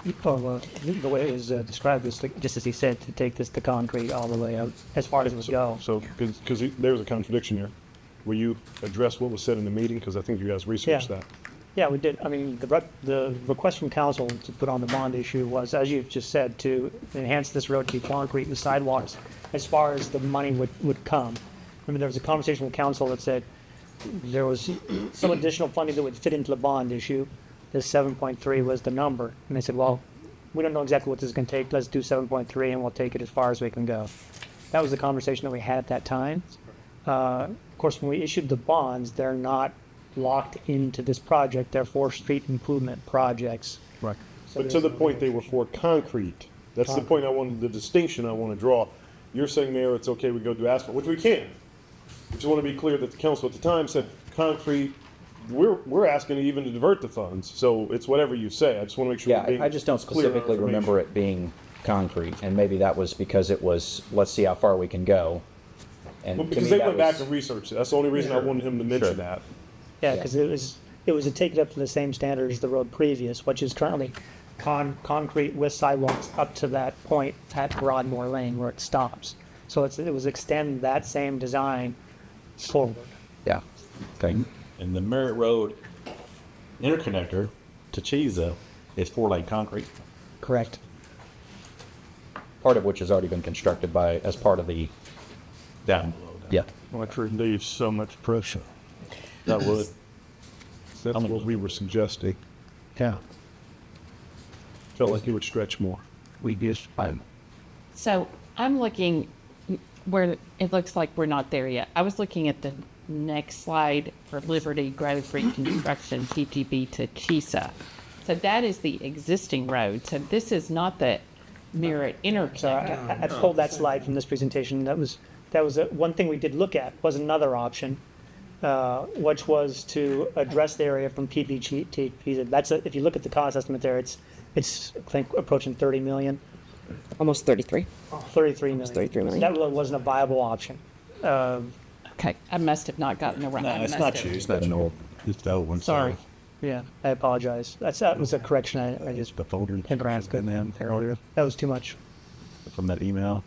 The way it is described is, just as he said, to take this to concrete all the way out, as far as it would go. So, because there's a contradiction here. Will you address what was said in the meeting? Because I think you guys researched that. Yeah, we did. I mean, the request from council to put on the bond issue was, as you've just said, to enhance this road to be concrete with sidewalks as far as the money would come. Remember, there was a conversation with council that said there was some additional funding that would fit into the bond issue. This 7.3 was the number. And they said, well, we don't know exactly what this is going to take. Let's do 7.3 and we'll take it as far as we can go. That was the conversation that we had at that time. Of course, when we issued the bonds, they're not locked into this project. They're for street improvement projects. Right. But to the point, they were for concrete. That's the point the distinction I want to draw. You're saying, Mayor, it's okay, we go do asphalt, which we can. I just want to be clear that the council at the time said concrete. We're asking even to divert the funds, so it's whatever you say. I just want to make sure. Yeah, I just don't specifically remember it being concrete, and maybe that was because it was, let's see how far we can go. And well, because they went back and researched it. That's the only reason I wanted him to mention that. Yeah, because it was to take it up to the same standard as the road previous, which is currently concrete with sidewalks up to that point at Broadmoor Lane where it stops. So it was extend that same design forward. Yeah. Okay. And the Merritt Road interconnector to Chiza is 4-lane concrete. Correct. Part of which has already been constructed as part of the down below. Yeah. Which relieves so much pressure. That would. That's what we were suggesting. Yeah. Felt like it would stretch more. We just, So I'm looking where it looks like we're not there yet. I was looking at the next slide for Liberty Grove Reconstruction PTB to Chisa. So that is the existing road. So this is not the Merritt interconnector. I pulled that slide from this presentation. That was one thing we did look at, was another option, which was to address the area from PPG to Pisa. If you look at the cost estimate there, it's I think approaching 30 million. Almost 33. 33 million. 33 million. That really wasn't a viable option. Okay, I must have not gotten around. No, it's not you. It's not an old. It's the old one. Sorry. Yeah, I apologize. That was a correction. I just the folder in them earlier. That was too much. From that email.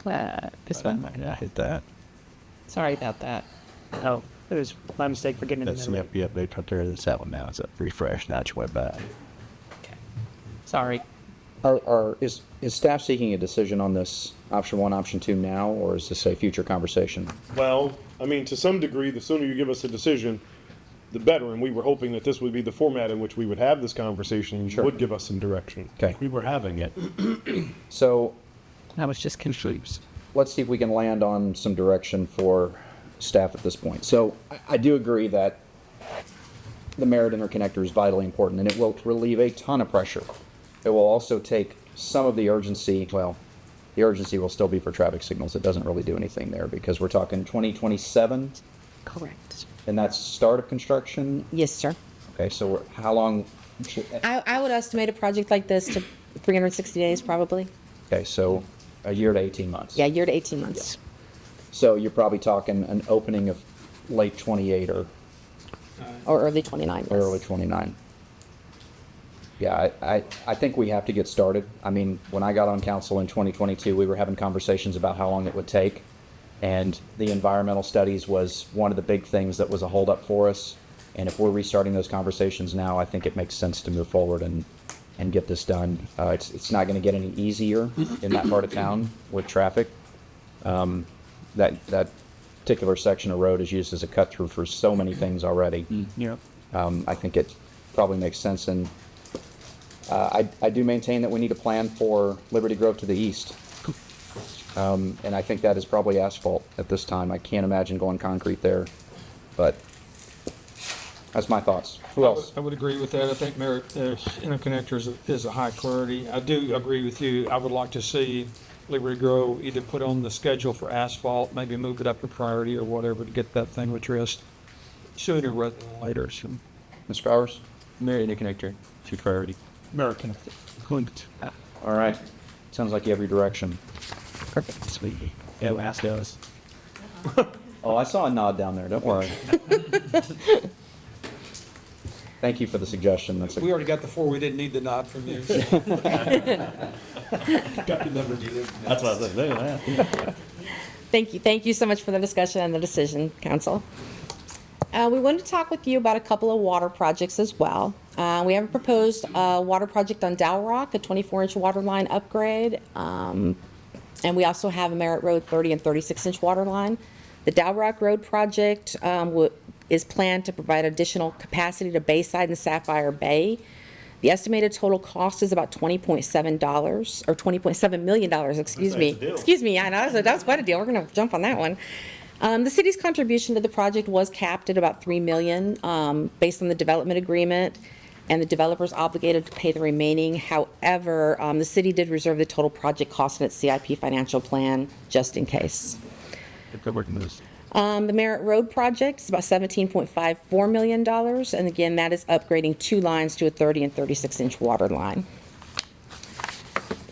This one. I hit that. Sorry about that. Oh, it was my mistake for getting it. That's the update right there. That's that one now. It's a refresh. Now it's went back. Sorry. Is staff seeking a decision on this option 1, option 2 now, or is this a future conversation? Well, I mean, to some degree, the sooner you give us a decision, the better. And we were hoping that this would be the format in which we would have this conversation and would give us some direction. Okay. We were having it. So I was just confused. Let's see if we can land on some direction for staff at this point. So I do agree that the Merritt interconnector is vitally important, and it will relieve a ton of pressure. It will also take some of the urgency. Well, the urgency will still be for traffic signals. It doesn't really do anything there because we're talking 2027. Correct. And that's start of construction? Yes, sir. Okay, so how long? I would estimate a project like this to 360 days probably. Okay, so a year to 18 months. Yeah, a year to 18 months. Yeah. So you're probably talking an opening of late 28 or early 29. Or early 29. Yeah, I think we have to get started. I mean, when I got on council in 2022, we were having conversations about how long it would take. And the environmental studies was one of the big things that was a holdup for us. And if we're restarting those conversations now, I think it makes sense to move forward and get this done. It's not going to get any easier in that part of town with traffic. That particular section of road is used as a cut through for so many things already. Yeah. I think it probably makes sense. And I do maintain that we need a plan for Liberty Grove to the east. And I think that is probably asphalt at this time. I can't imagine going concrete there, but that's my thoughts. Who else? I would agree with that. I think Merritt Interconnector is a high priority. I do agree with you. I would like to see Liberty Grove either put on the schedule for asphalt, maybe move it up to priority or whatever to get that thing addressed sooner rather than later. So, Mr. Powers? Marriott Interconnector, to priority. American. All right. Sounds like you have your direction. Perfect. Sweet. Yeah, ask us. Oh, I saw a nod down there. Don't worry. Thank you for the suggestion. That's We already got the 4. We didn't need the nod from you. Got the number, That's what I was saying. Thank you so much for the discussion and the decision, council. We wanted to talk with you about a couple of water projects as well. We have a proposed water project on Dow Rock, a 24-inch water line upgrade. And we also have a Merritt Road 30 and 36-inch water line. The Dow Rock Road project is planned to provide additional capacity to Bayside and Sapphire Bay. The estimated total cost is about $20.7 or $20.7 million. Excuse me. Excuse me. I know that was quite a deal. We're going to jump on that one. The city's contribution to the project was capped at about $3 million based on the development agreement, and the developer's obligated to pay the remaining. However, the city did reserve the total project cost in its CIP financial plan just in case. The Merritt Road project is about $17.54 million, and again, that is upgrading 2 lines to a 30 and 36-inch water line.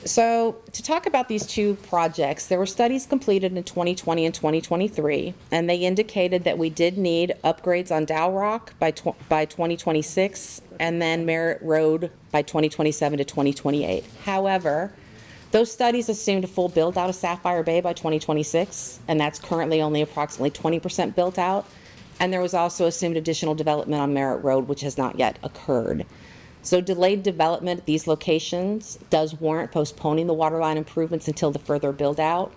So, to talk about these 2 projects, there were studies completed in 2020 and 2023, and they indicated that we did need upgrades on Dow Rock by 2026, and then Merritt Road by 2027 to 2028. However, those studies assumed a full build out of Sapphire Bay by 2026, and that's currently only approximately 20% built out. And there was also assumed additional development on Merritt Road, which has not yet occurred. So delayed development at these locations does warrant postponing the waterline improvements until the further build out.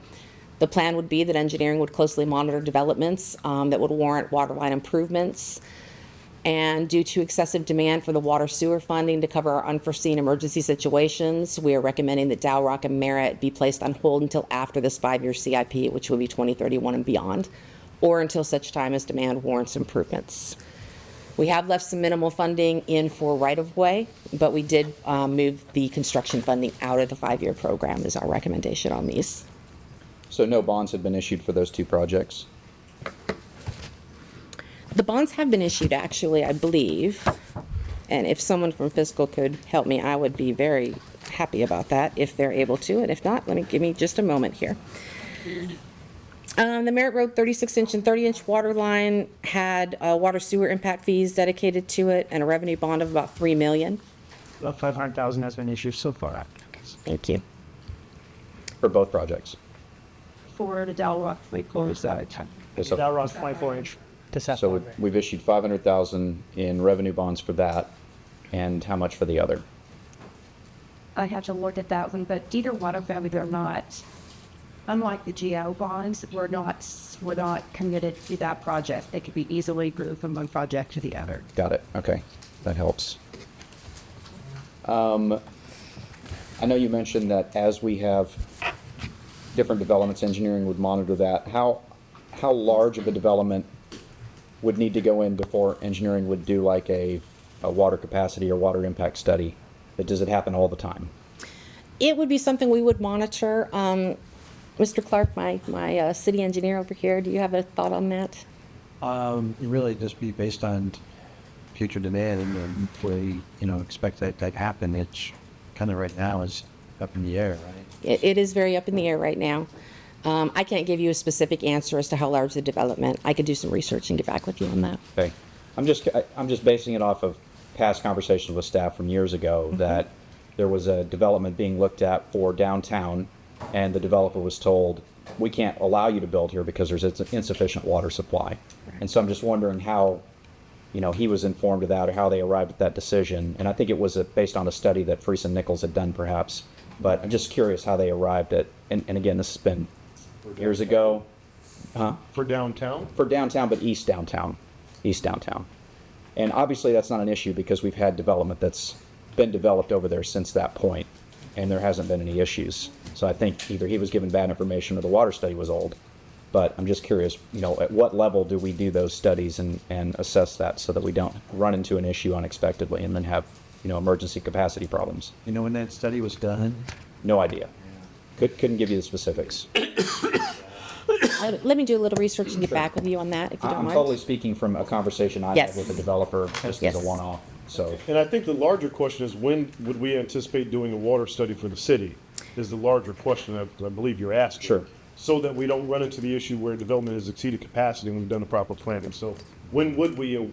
The plan would be that engineering would closely monitor developments that would warrant waterline improvements. And due to excessive demand for the water sewer funding to cover our unforeseen emergency situations, we are recommending that Dow Rock and Merritt be placed on hold until after this 5-year CIP, which will be 2031 and beyond, or until such time as demand warrants improvements. We have left some minimal funding in for right-of-way, but we did move the construction funding out of the 5-year program is our recommendation on these. So no bonds have been issued for those 2 projects? The bonds have been issued, actually, I believe. And if someone from fiscal could help me, I would be very happy about that if they're able to. And if not, give me just a moment here. The Merritt Road 36-inch and 30-inch water line had water sewer impact fees dedicated to it and a revenue bond of about $3 million. About $500,000 has been issued so far. Thank you. For both projects? For the Dow Rock, Dow Rock's 24-inch to Sapphire So Bay. we've issued $500,000 in revenue bonds for that, and how much for the other? I have to look at that one, but either one of them, they're not. Unlike the GO bonds, we're not committed to that project. They could be easily moved from one project to the other. Got it. Okay, that helps. I know you mentioned that as we have different developments, engineering would monitor that. How large of a development would need to go in before engineering would do like a water capacity or water impact study? Does it happen all the time? It would be something we would monitor. Mr. Clark, my city engineer over here, do you have a thought on that? It really just be based on future demand, and we, expect that to happen. It's kind of right now is up in the air, right? It is very up in the air right now. I can't give you a specific answer as to how large the development. I could do some research and get back with you on that. Okay, I'm just basing it off of past conversations with staff from years ago that there was a development being looked at for downtown, and the developer was told, we can't allow you to build here because there's insufficient water supply. And so I'm just wondering how, he was informed of that or how they arrived at that decision. And I think it was based on a study that Friesen Nichols had done perhaps, but I'm just curious how they arrived at, and again, this has been years ago. Huh? For downtown? For downtown, but east downtown. And obviously that's not an issue because we've had development that's been developed over there since that point, and there hasn't been any issues. So I think either he was given bad information or the water study was old. But I'm just curious, at what level do we do those studies and assess that so that we don't run into an issue unexpectedly and then have, emergency capacity problems? You know when that study was done? No idea. Couldn't give you the specifics. Let me do a little research and get back with you on that, if you don't I'm mind. totally speaking from a conversation I Yes. had with the developer just as a one-off. So, And I think the larger question is, when would we anticipate doing a water study for the city? Is the larger question that I believe you're asking. Sure. So that we don't run into the issue where development has exceeded capacity and we've done the proper planning. So when would we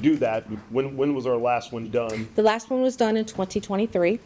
do that? When was our last one done? The last one was done in 2023.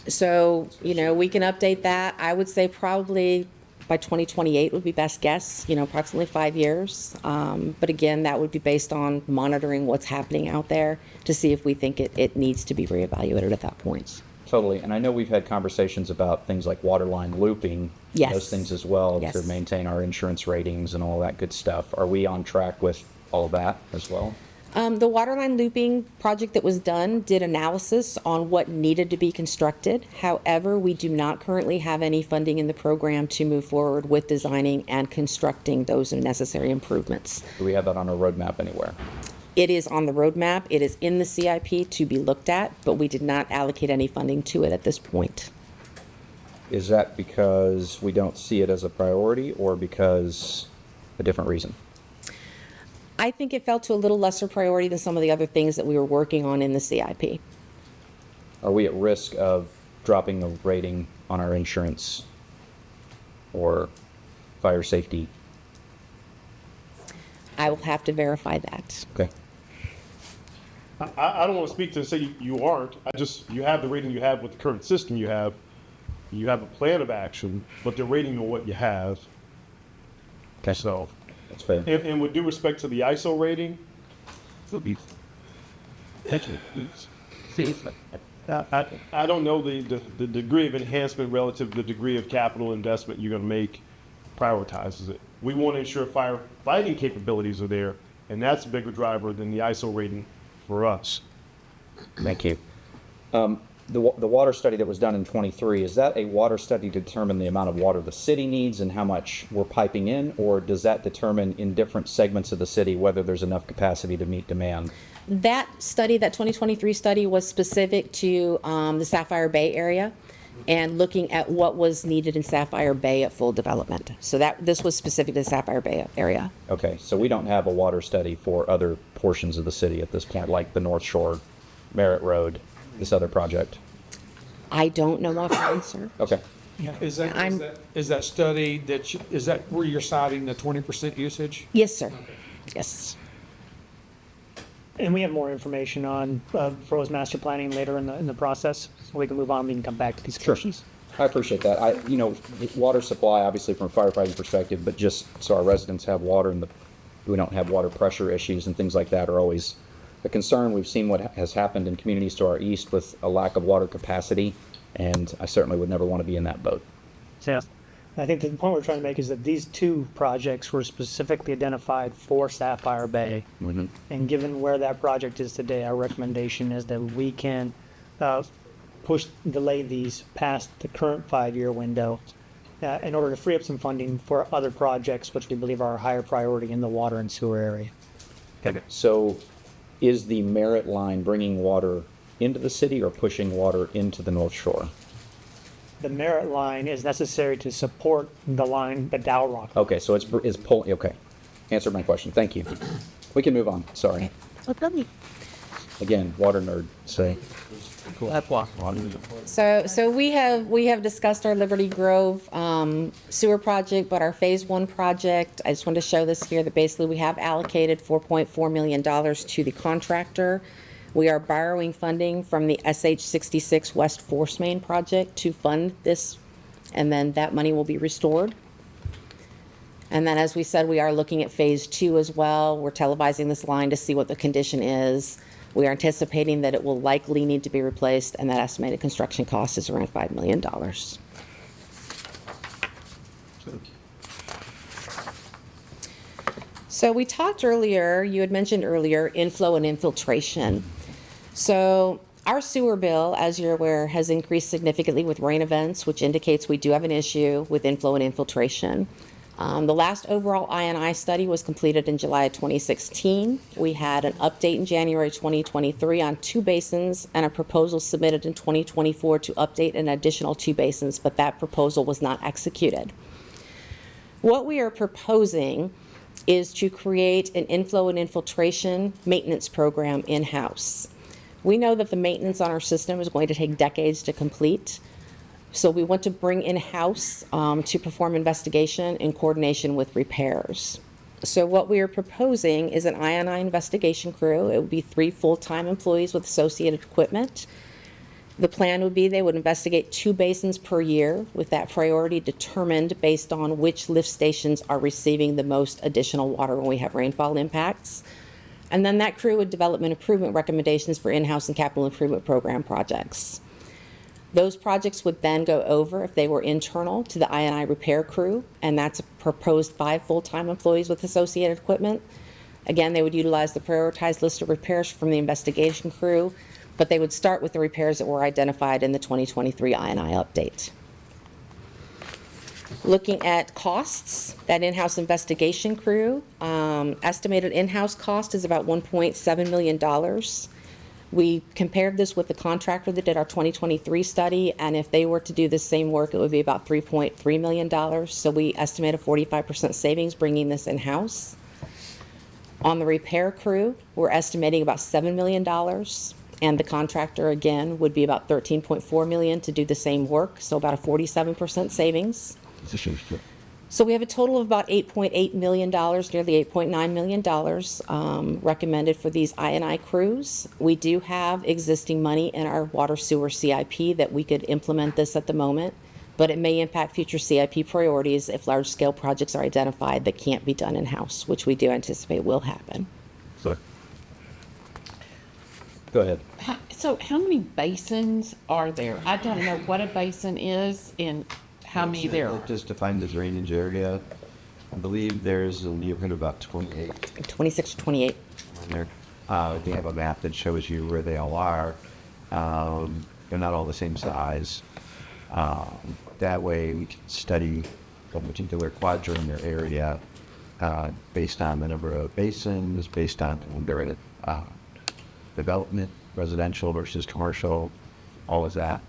So, we can update that. I would say probably by 2028 would be best guess, approximately 5 years. But again, that would be based on monitoring what's happening out there to see if we think it needs to be reevaluated at that point. totally. And I know we've had conversations about things like water line looping. Yes. Those things as well Yes. to maintain our insurance ratings and all that good stuff. Are we on track with all of that as well? The waterline looping project that was done did analysis on what needed to be constructed. However, we do not currently have any funding in the program to move forward with designing and constructing those necessary improvements. Do we have that on our roadmap anywhere? It is on the roadmap. It is in the CIP to be looked at, but we did not allocate any funding to it at this point. Is that because we don't see it as a priority or because a different reason? I think it fell to a little lesser priority than some of the other things that we were working on in the CIP. Are we at risk of dropping the rating on our insurance or fire safety? I will have to verify that. Okay. I don't want to speak to say you aren't. You have the rating you have with the current system you have. You have a plan of action, but they're rating on what you have. Okay. So. That's fair. And with due respect to the ISO rating, I don't know the degree of enhancement relative to the degree of capital investment you're going to make prioritizes it. We want to ensure firefighting capabilities are there, and that's a bigger driver than the ISO rating for us. Thank you. The water study that was done in '23, is that a water study to determine the amount of water the city needs and how much we're piping in, or does that determine in different segments of the city whether there's enough capacity to meet demand? That study, that 2023 study, was specific to the Sapphire Bay area and looking at what was needed in Sapphire Bay at full development. So this was specific to the Sapphire Bay area. Okay, so we don't have a water study for other portions of the city at this point, like the North Shore, Merritt Road, this other project? I don't know offhand, sir. Okay. Is that study is that where you're citing the 20% usage? Yes, sir. Yes. And we have more information on PRO's master planning later in the process, so we can move on. We can come back to these questions. I appreciate that. Water supply, obviously from a firefighting perspective, but just so our residents have water and we don't have water pressure issues and things like that are always a concern. We've seen what has happened in communities to our east with a lack of water capacity, and I certainly would never want to be in that boat. So I think the point we're trying to make is that these two projects were specifically identified for Sapphire Bay. Mm-hmm. And given where that project is today, our recommendation is that we can delay these past the current 5-year window in order to free up some funding for other projects, which we believe are a higher priority in the water and sewer area. Okay. So is the Merritt line bringing water into the city or pushing water into the North Shore? The Merritt line is necessary to support the line, the Dow Rock. Okay, so it's pulling. Okay, answered my question. Thank you. We can move on. Sorry. Again, water nerd. Say. So we have discussed our Liberty Grove sewer project, but our Phase 1 project, I just wanted to show this here, that basically we have allocated $4.4 million to the contractor. We are borrowing funding from the SH 66 West Force Main project to fund this, and then that money will be restored. And then, as we said, we are looking at phase 2 as well. We're televising this line to see what the condition is. We are anticipating that it will likely need to be replaced, and that estimated construction cost is around $5 million. So we talked earlier, you had mentioned earlier, inflow and infiltration. So our sewer bill, as you're aware, has increased significantly with rain events, which indicates we do have an issue with inflow and infiltration. The last overall I&I study was completed in July of 2016. We had an update in January 2023 on 2 basins and a proposal submitted in 2024 to update an additional 2 basins, but that proposal was not executed. What we are proposing is to create an inflow and infiltration maintenance program in-house. We know that the maintenance on our system is going to take decades to complete. So we want to bring in-house to perform investigation in coordination with repairs. So what we are proposing is an I&I investigation crew. It would be 3 full-time employees with associated equipment. The plan would be they would investigate 2 basins per year, with that priority determined based on which lift stations are receiving the most additional water when we have rainfall impacts. And then that crew would develop improvement recommendations for in-house and capital improvement program projects. Those projects would then go over, if they were internal, to the I&I repair crew, and that's a proposed 5 full-time employees with associated equipment. Again, they would utilize the prioritized list of repairs from the investigation crew, but they would start with the repairs that were identified in the 2023 I&I update. Looking at costs, that in-house investigation crew, estimated in-house cost is about $1.7 million. We compared this with the contractor that did our 2023 study, and if they were to do the same work, it would be about $3.3 million. So we estimate a 45% savings bringing this in-house. On the repair crew, we're estimating about $7 million, and the contractor, again, would be about $13.4 million to do the same work, so about a 47% savings. So we have a total of about $8.8 million, nearly $8.9 million recommended for these I&I crews. We do have existing money in our water sewer CIP that we could implement this at the moment, but it may impact future CIP priorities if large-scale projects are identified that can't be done in-house, which we do anticipate will happen. Go ahead. So how many basins are there? I don't know what a basin is and how many there are. Just define the drainage area. I believe there's a neighborhood of about 28. 26 to 28. On there. They have a map that shows you where they all are. They're not all the same size. That way we can study a particular quadrant or area based on the number of basins, based on their development, residential versus commercial, all of that.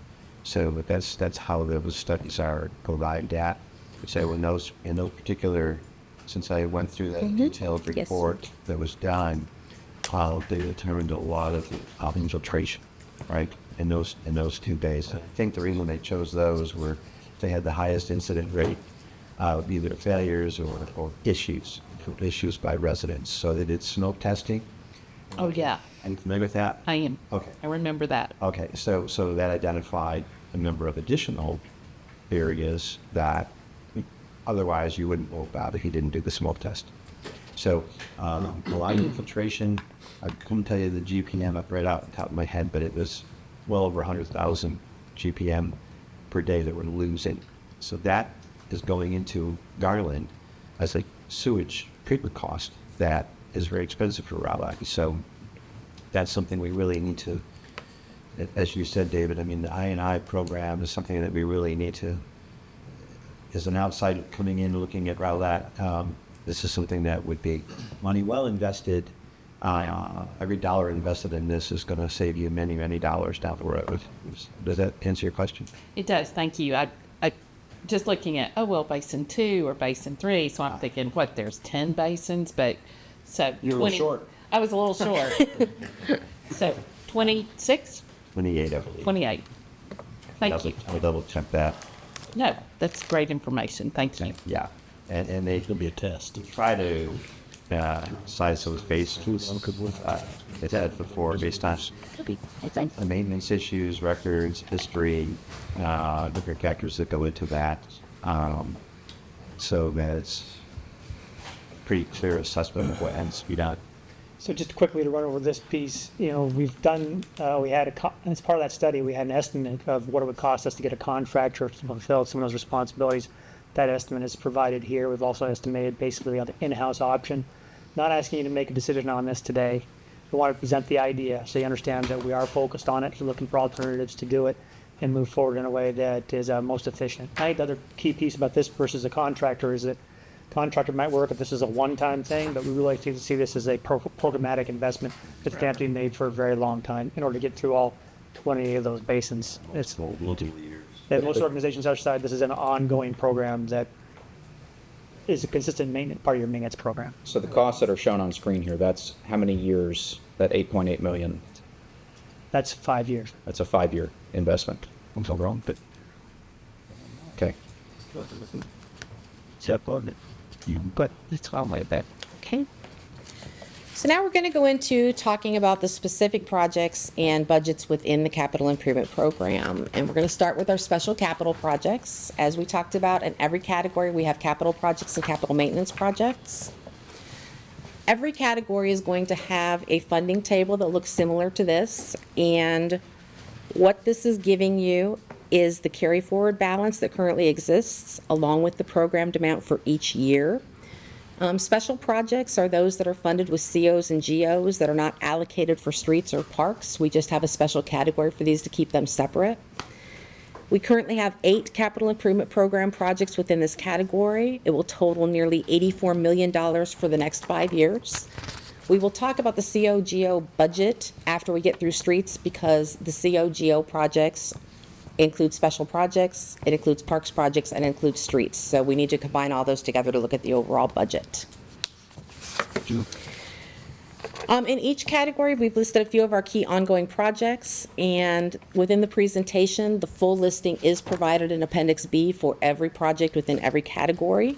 So that's how those studies are provided at. So in those particular, since I went through that detailed report that was done, they determined a lot of infiltration, right, in those 2 days. I think the reason they chose those were they had the highest incident rate of either failures or issues by residents. So they did smoke testing. Oh, yeah. Are you familiar with that? I am. Okay. I remember that. Okay, so that identified a number of additional areas that otherwise you wouldn't know about if you didn't do the smoke test. So a lot of infiltration. I couldn't tell you the GPM right out the top of my head, but it was well over 100,000 GPM per day that we're losing. So that is going into Garland as a sewage treatment cost that is very expensive for Raleigh. So that's something we really need to, as you said, David, I mean, the I&I program is something that we really need to, as an outsider coming in looking at Raleigh, this is something that would be money well invested. Every dollar invested in this is going to save you many, many dollars down the road. Does that answer your question? It does, thank you. I just looking at, basin 2 or basin 3, so I'm thinking, there's 10 basins, but so You're 20, a little short. I was a little short. So 26? 28, I believe. 28. Thank you. I'll double check that. No, that's great information. Thank you. Yeah, and they, It'll be a test. try to size of space it's had before based on the maintenance issues, records, history, different factors that go into that. So that it's pretty clear assessment of what ends to be done. So just quickly to run over this piece, we've done, as part of that study, we had an estimate of what it would cost us to get a contractor to fulfill some of those responsibilities. That estimate is provided here. We've also estimated basically on the in-house option. Not asking you to make a decision on this today. We want to present the idea so you understand that we are focused on it. We're looking for alternatives to do it and move forward in a way that is most efficient. I think the other key piece about this versus a contractor is that contractor might work if this is a one-time thing, but we really like to see this as a programmatic investment that's going to have to be made for a very long time in order to get through all 20 of those basins. It's multi-years. At most organizations outside, this is an ongoing program that is a consistent maintenance part of your maintenance program. So the costs that are shown on screen here, that's how many years, that 8.8 million? That's 5 years. That's a 5-year investment. I'm so wrong, but Okay. But it's all like that. Okay. So now we're going to go into talking about the specific projects and budgets within the capital improvement program. And we're going to start with our special capital projects. As we talked about, in every category, we have capital projects and capital maintenance projects. Every category is going to have a funding table that looks similar to this. And what this is giving you is the carry forward balance that currently exists along with the programmed amount for each year. Special projects are those that are funded with COs and GOs that are not allocated for streets or parks. We just have a special category for these to keep them separate. We currently have 8 capital improvement program projects within this category. It will total nearly $84 million for the next 5 years. We will talk about the CO-GO budget after we get through streets because the CO-GO projects include special projects, it includes parks projects, and it includes streets. So we need to combine all those together to look at the overall budget. In each category, we've listed a few of our key ongoing projects, and within the presentation, the full listing is provided in Appendix B for every project within every category.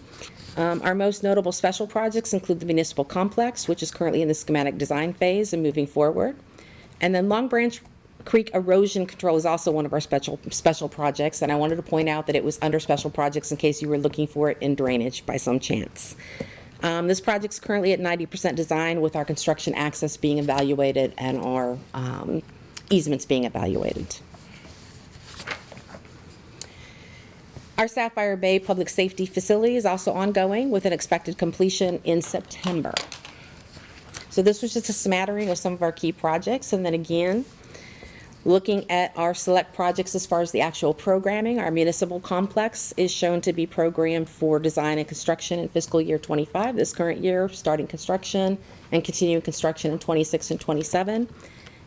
Our most notable special projects include the municipal complex, which is currently in the schematic design phase and moving forward. And then Long Branch Creek erosion control is also one of our special projects, and I wanted to point out that it was under special projects in case you were looking for it in drainage by some chance. This project's currently at 90% design with our construction access being evaluated and our easements being evaluated. Our Sapphire Bay Public Safety Facility is also ongoing with an expected completion in September. So this was just a smattering of some of our key projects, and then again, looking at our select projects as far as the actual programming, our municipal complex is shown to be programmed for design and construction in fiscal year 25, this current year, starting construction and continuing construction in 26 and 27.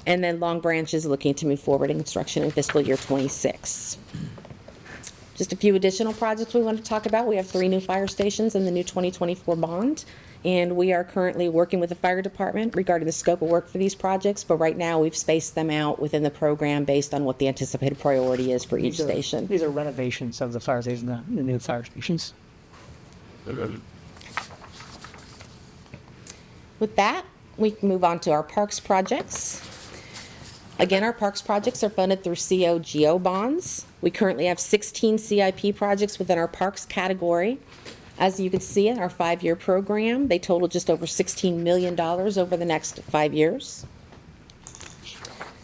And then Long Branch is looking to move forward in construction in fiscal year 26. Just a few additional projects we want to talk about. We have 3 new fire stations in the new 2024 bond. And we are currently working with the fire department regarding the scope of work for these projects, but right now we've spaced them out within the program based on what the anticipated priority is for each station. These are renovations of the fire stations, the new fire stations. With that, we can move on to our parks projects. Again, our parks projects are funded through CO-GO bonds. We currently have 16 CIP projects within our parks category. As you can see in our 5-year program, they total just over $16 million over the next 5 years.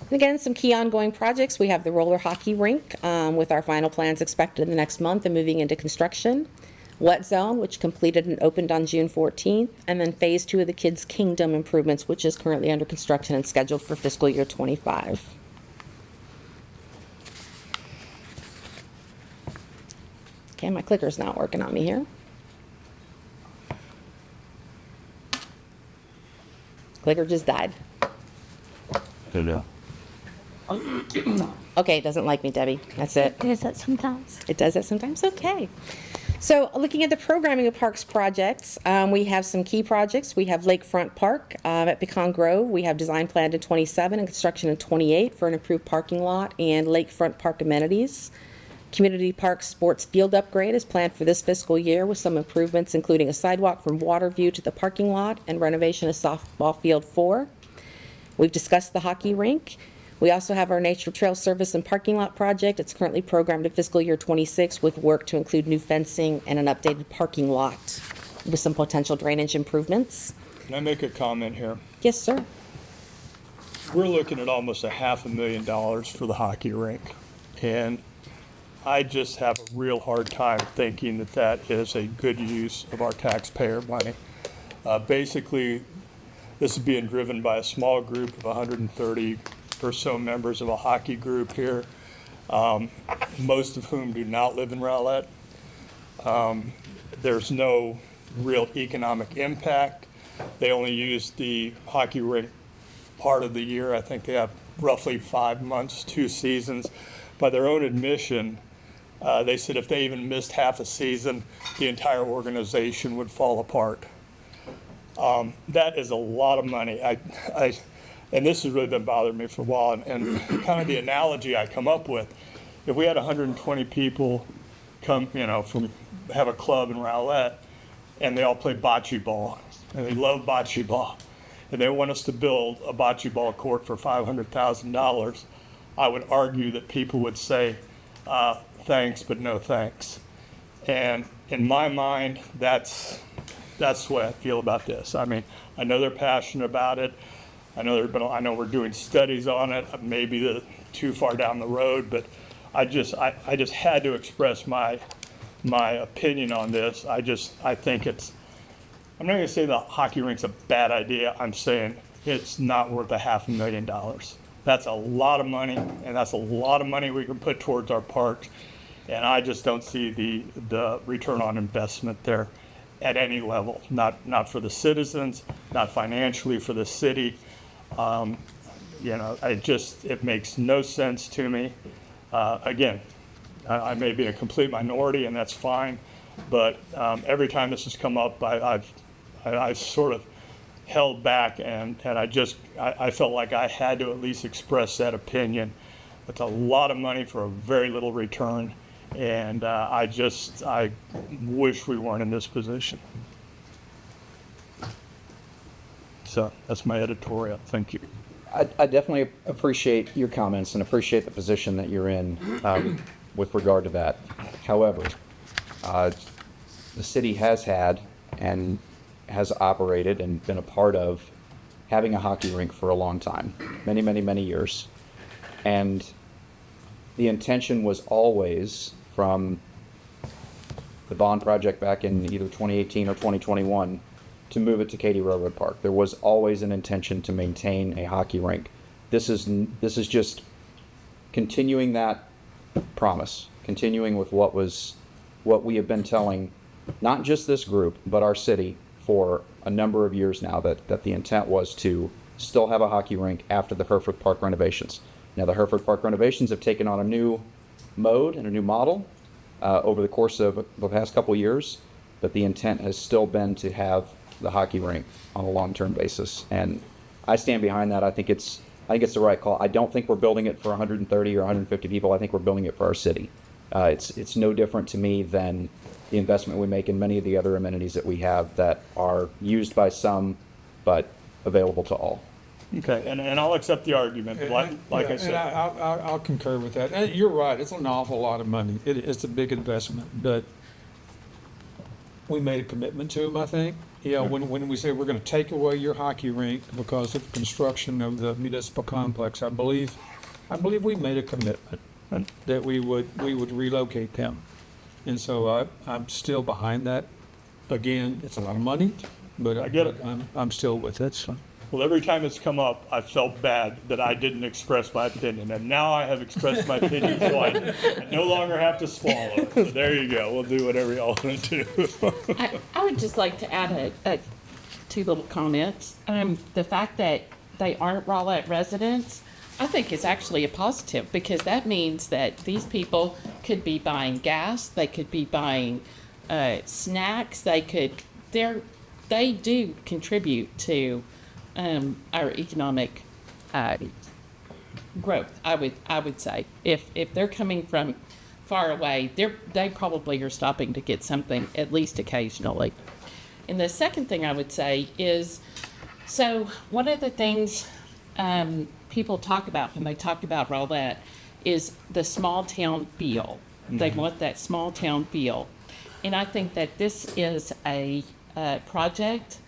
And again, some key ongoing projects. We have the roller hockey rink with our final plans expected in the next month and moving into construction. Wet Zone, which completed and opened on June 14th. And then Phase 2 of the Kids Kingdom improvements, which is currently under construction and scheduled for fiscal year 25. Okay, my clicker's not working on me here. Clicker just died. Okay, it doesn't like me, Debbie. That's it. It does that sometimes. It does that sometimes? Okay. So looking at the programming of parks projects, we have some key projects. We have Lakefront Park at Pecan Grove. We have design planned in 27 and construction in 28 for an improved parking lot and lakefront park amenities. Community Park Sports Field upgrade is planned for this fiscal year with some improvements, including a sidewalk from Waterview to the parking lot and renovation of softball field 4. We've discussed the hockey rink. We also have our nature trail service and parking lot project. It's currently programmed to fiscal year 26 with work to include new fencing and an updated parking lot with some potential drainage improvements. Can I make a comment here? Yes, sir. We're looking at almost $500,000 for the hockey rink. And I just have a real hard time thinking that that is a good use of our taxpayer money. Basically, this is being driven by a small group of 130 or so members of a hockey group here, most of whom do not live in Rowlett. There's no real economic impact. They only use the hockey rink part of the year. I think they have roughly 5 months, 2 seasons. By their own admission, they said if they even missed half a season, the entire organization would fall apart. That is a lot of money. And this has really been bothering me for a while. And kind of the analogy I come up with, if we had 120 people come, have a club in Rowlett, and they all play bocce ball, and they love bocce ball, and they want us to build a bocce ball court for $500,000, I would argue that people would say, thanks, but no thanks. And in my mind, that's the way I feel about this. I mean, I know they're passionate about it. I know we're doing studies on it. Maybe too far down the road, but I just had to express my opinion on this. I think I'm not going to say the hockey rink's a bad idea. I'm saying it's not worth $500,000. That's a lot of money, and that's a lot of money we can put towards our parks. And I just don't see the return on investment there at any level. Not for the citizens, not financially for the city. It makes no sense to me. Again, I may be a complete minority, and that's fine. But every time this has come up, I've sort of held back, and I felt like I had to at least express that opinion. It's a lot of money for a very little return, and I wish we weren't in this position. So that's my editorial. Thank you. I definitely appreciate your comments and appreciate the position that you're in with regard to that. However, the city has had and has operated and been a part of having a hockey rink for a long time, many, many, many years. And the intention was always from the bond project back in either 2018 or 2021 to move it to Katy Railroad Park. There was always an intention to maintain a hockey rink. This is just continuing that promise, continuing with what we have been telling not just this group, but our city for a number of years now, that the intent was to still have a hockey rink after the Hereford Park renovations. Now, the Hereford Park renovations have taken on a new mode and a new model over the course of the past couple of years, but the intent has still been to have the hockey rink on a long-term basis. And I stand behind that. I think it's the right call. I don't think we're building it for 130 or 150 people. I think we're building it for our city. It's no different to me than the investment we make in many of the other amenities that we have that are used by some, but available to all. Okay, and I'll accept the argument, like I said. And I'll concur with that. And you're right, it's an awful lot of money. It's a big investment, but we made a commitment to them, I think. When we say we're going to take away your hockey rink because of the construction of the municipal complex, I believe we made a commitment that we would relocate them. And so I'm still behind that. Again, it's a lot of money, but I get it. I'm still with it. So. Well, every time it's come up, I felt bad that I didn't express my opinion, and now I have expressed my opinion, so I no longer have to swallow it. So there you go. We'll do whatever y'all want to do. I would just like to add two little comments. The fact that they aren't Rowlett residents, I think is actually a positive, because that means that these people could be buying gas, they could be buying snacks, they do contribute to our economic growth. I would say if they're coming from far away, they probably are stopping to get something at least occasionally. And the second thing I would say is, so one of the things people talk about when they talk about Rowlett is the small town feel. They want that small town feel. And I think that this is a project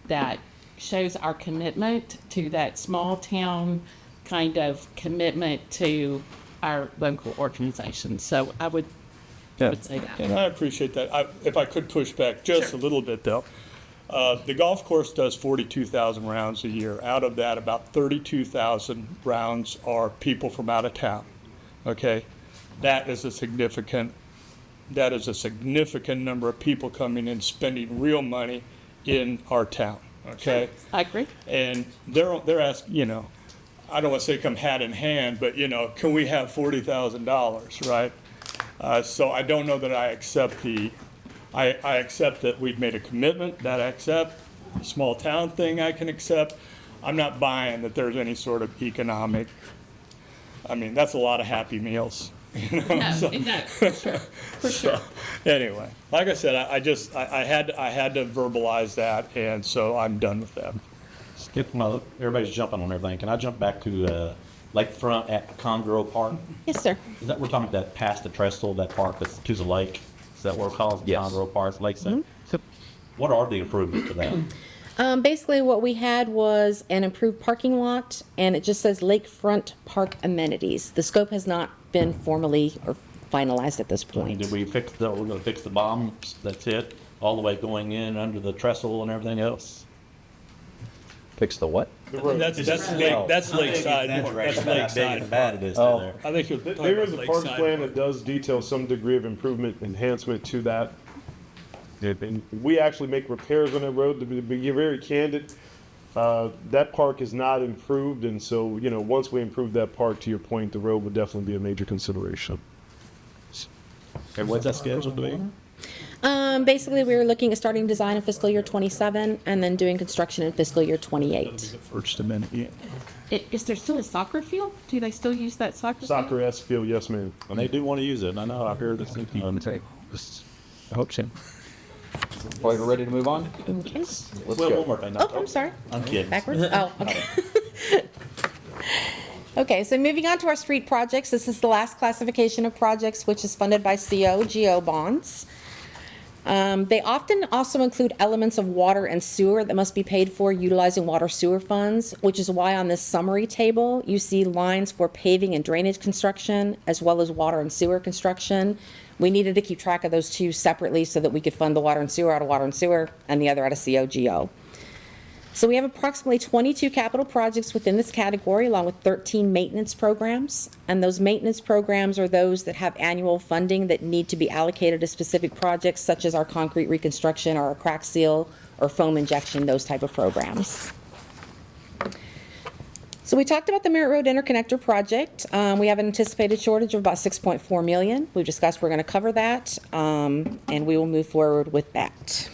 that shows our commitment to that small town kind of commitment to our local organizations. So I would say that. And I appreciate that. If I could push back just a little bit, though. The golf course does 42,000 rounds a year. Out of that, about 32,000 rounds are people from out of town. Okay? That is a significant number of people coming in, spending real money in our town. Okay? I agree. And they're asking, you know, I don't want to say come hat in hand, but, you know, can we have $40,000, right? So I don't know that I accept I accept that we've made a commitment, that I accept. The small town thing I can accept. I'm not buying that there's any sort of economic, I mean, that's a lot of Happy Meals. You know? No, for sure. For sure. Anyway, like I said, I had to verbalize that, and so I'm done with that. Everybody's jumping on everything. Can I jump back to lakefront at Congrove Park? Yes, sir. Is that we're talking about that past the trestle, that park that's to the lake? Is that what we're calling Yes. Congrove Park, Lakeside? What are the improvements to that? Basically, what we had was an improved parking lot, and it just says lakefront park amenities. The scope has not been formally or finalized at this point. Did we fix we're going to fix the bombs, that's it, all the way going in under the trestle and everything else? Fix the what? That's lakeside. That's lakeside. Oh. I think you're talking There is about a parks lakeside. plan that does detail some degree of improvement, enhancement to that. And we actually make repairs on that road, to be very candid. That park is not improved, and so, you know, once we improve that park, to your point, the road would definitely be a major consideration. Okay, what's that scheduled to be? Basically, we were looking at starting design in fiscal year 27 and then doing construction in fiscal year 28. First amendment, yeah. Is there still a soccer field? Do they still use that soccer field? Soccer-esque field, yes, ma'am. And they do want to use it. I know, I heard this. I hope so. Well, you ready to move on? Okay. Let's Well, go. one more thing. Oh, I'm sorry. I'm kidding. Backwards? Oh, okay. Okay, so moving on to our street projects. This is the last classification of projects, which is funded by COGO bonds. They often also include elements of water and sewer that must be paid for utilizing water sewer funds, which is why on this summary table, you see lines for paving and drainage construction, as well as water and sewer construction. We needed to keep track of those two separately so that we could fund the water and sewer out of water and sewer and the other out of COGO. So we have approximately 22 capital projects within this category, along with 13 maintenance programs. And those maintenance programs are those that have annual funding that need to be allocated to specific projects, such as our concrete reconstruction or our crack seal or foam injection, those type of programs. So we talked about the Merritt Road Interconnector project. We have an anticipated shortage of about $6.4 million. We've discussed we're going to cover that, and we will move forward with that.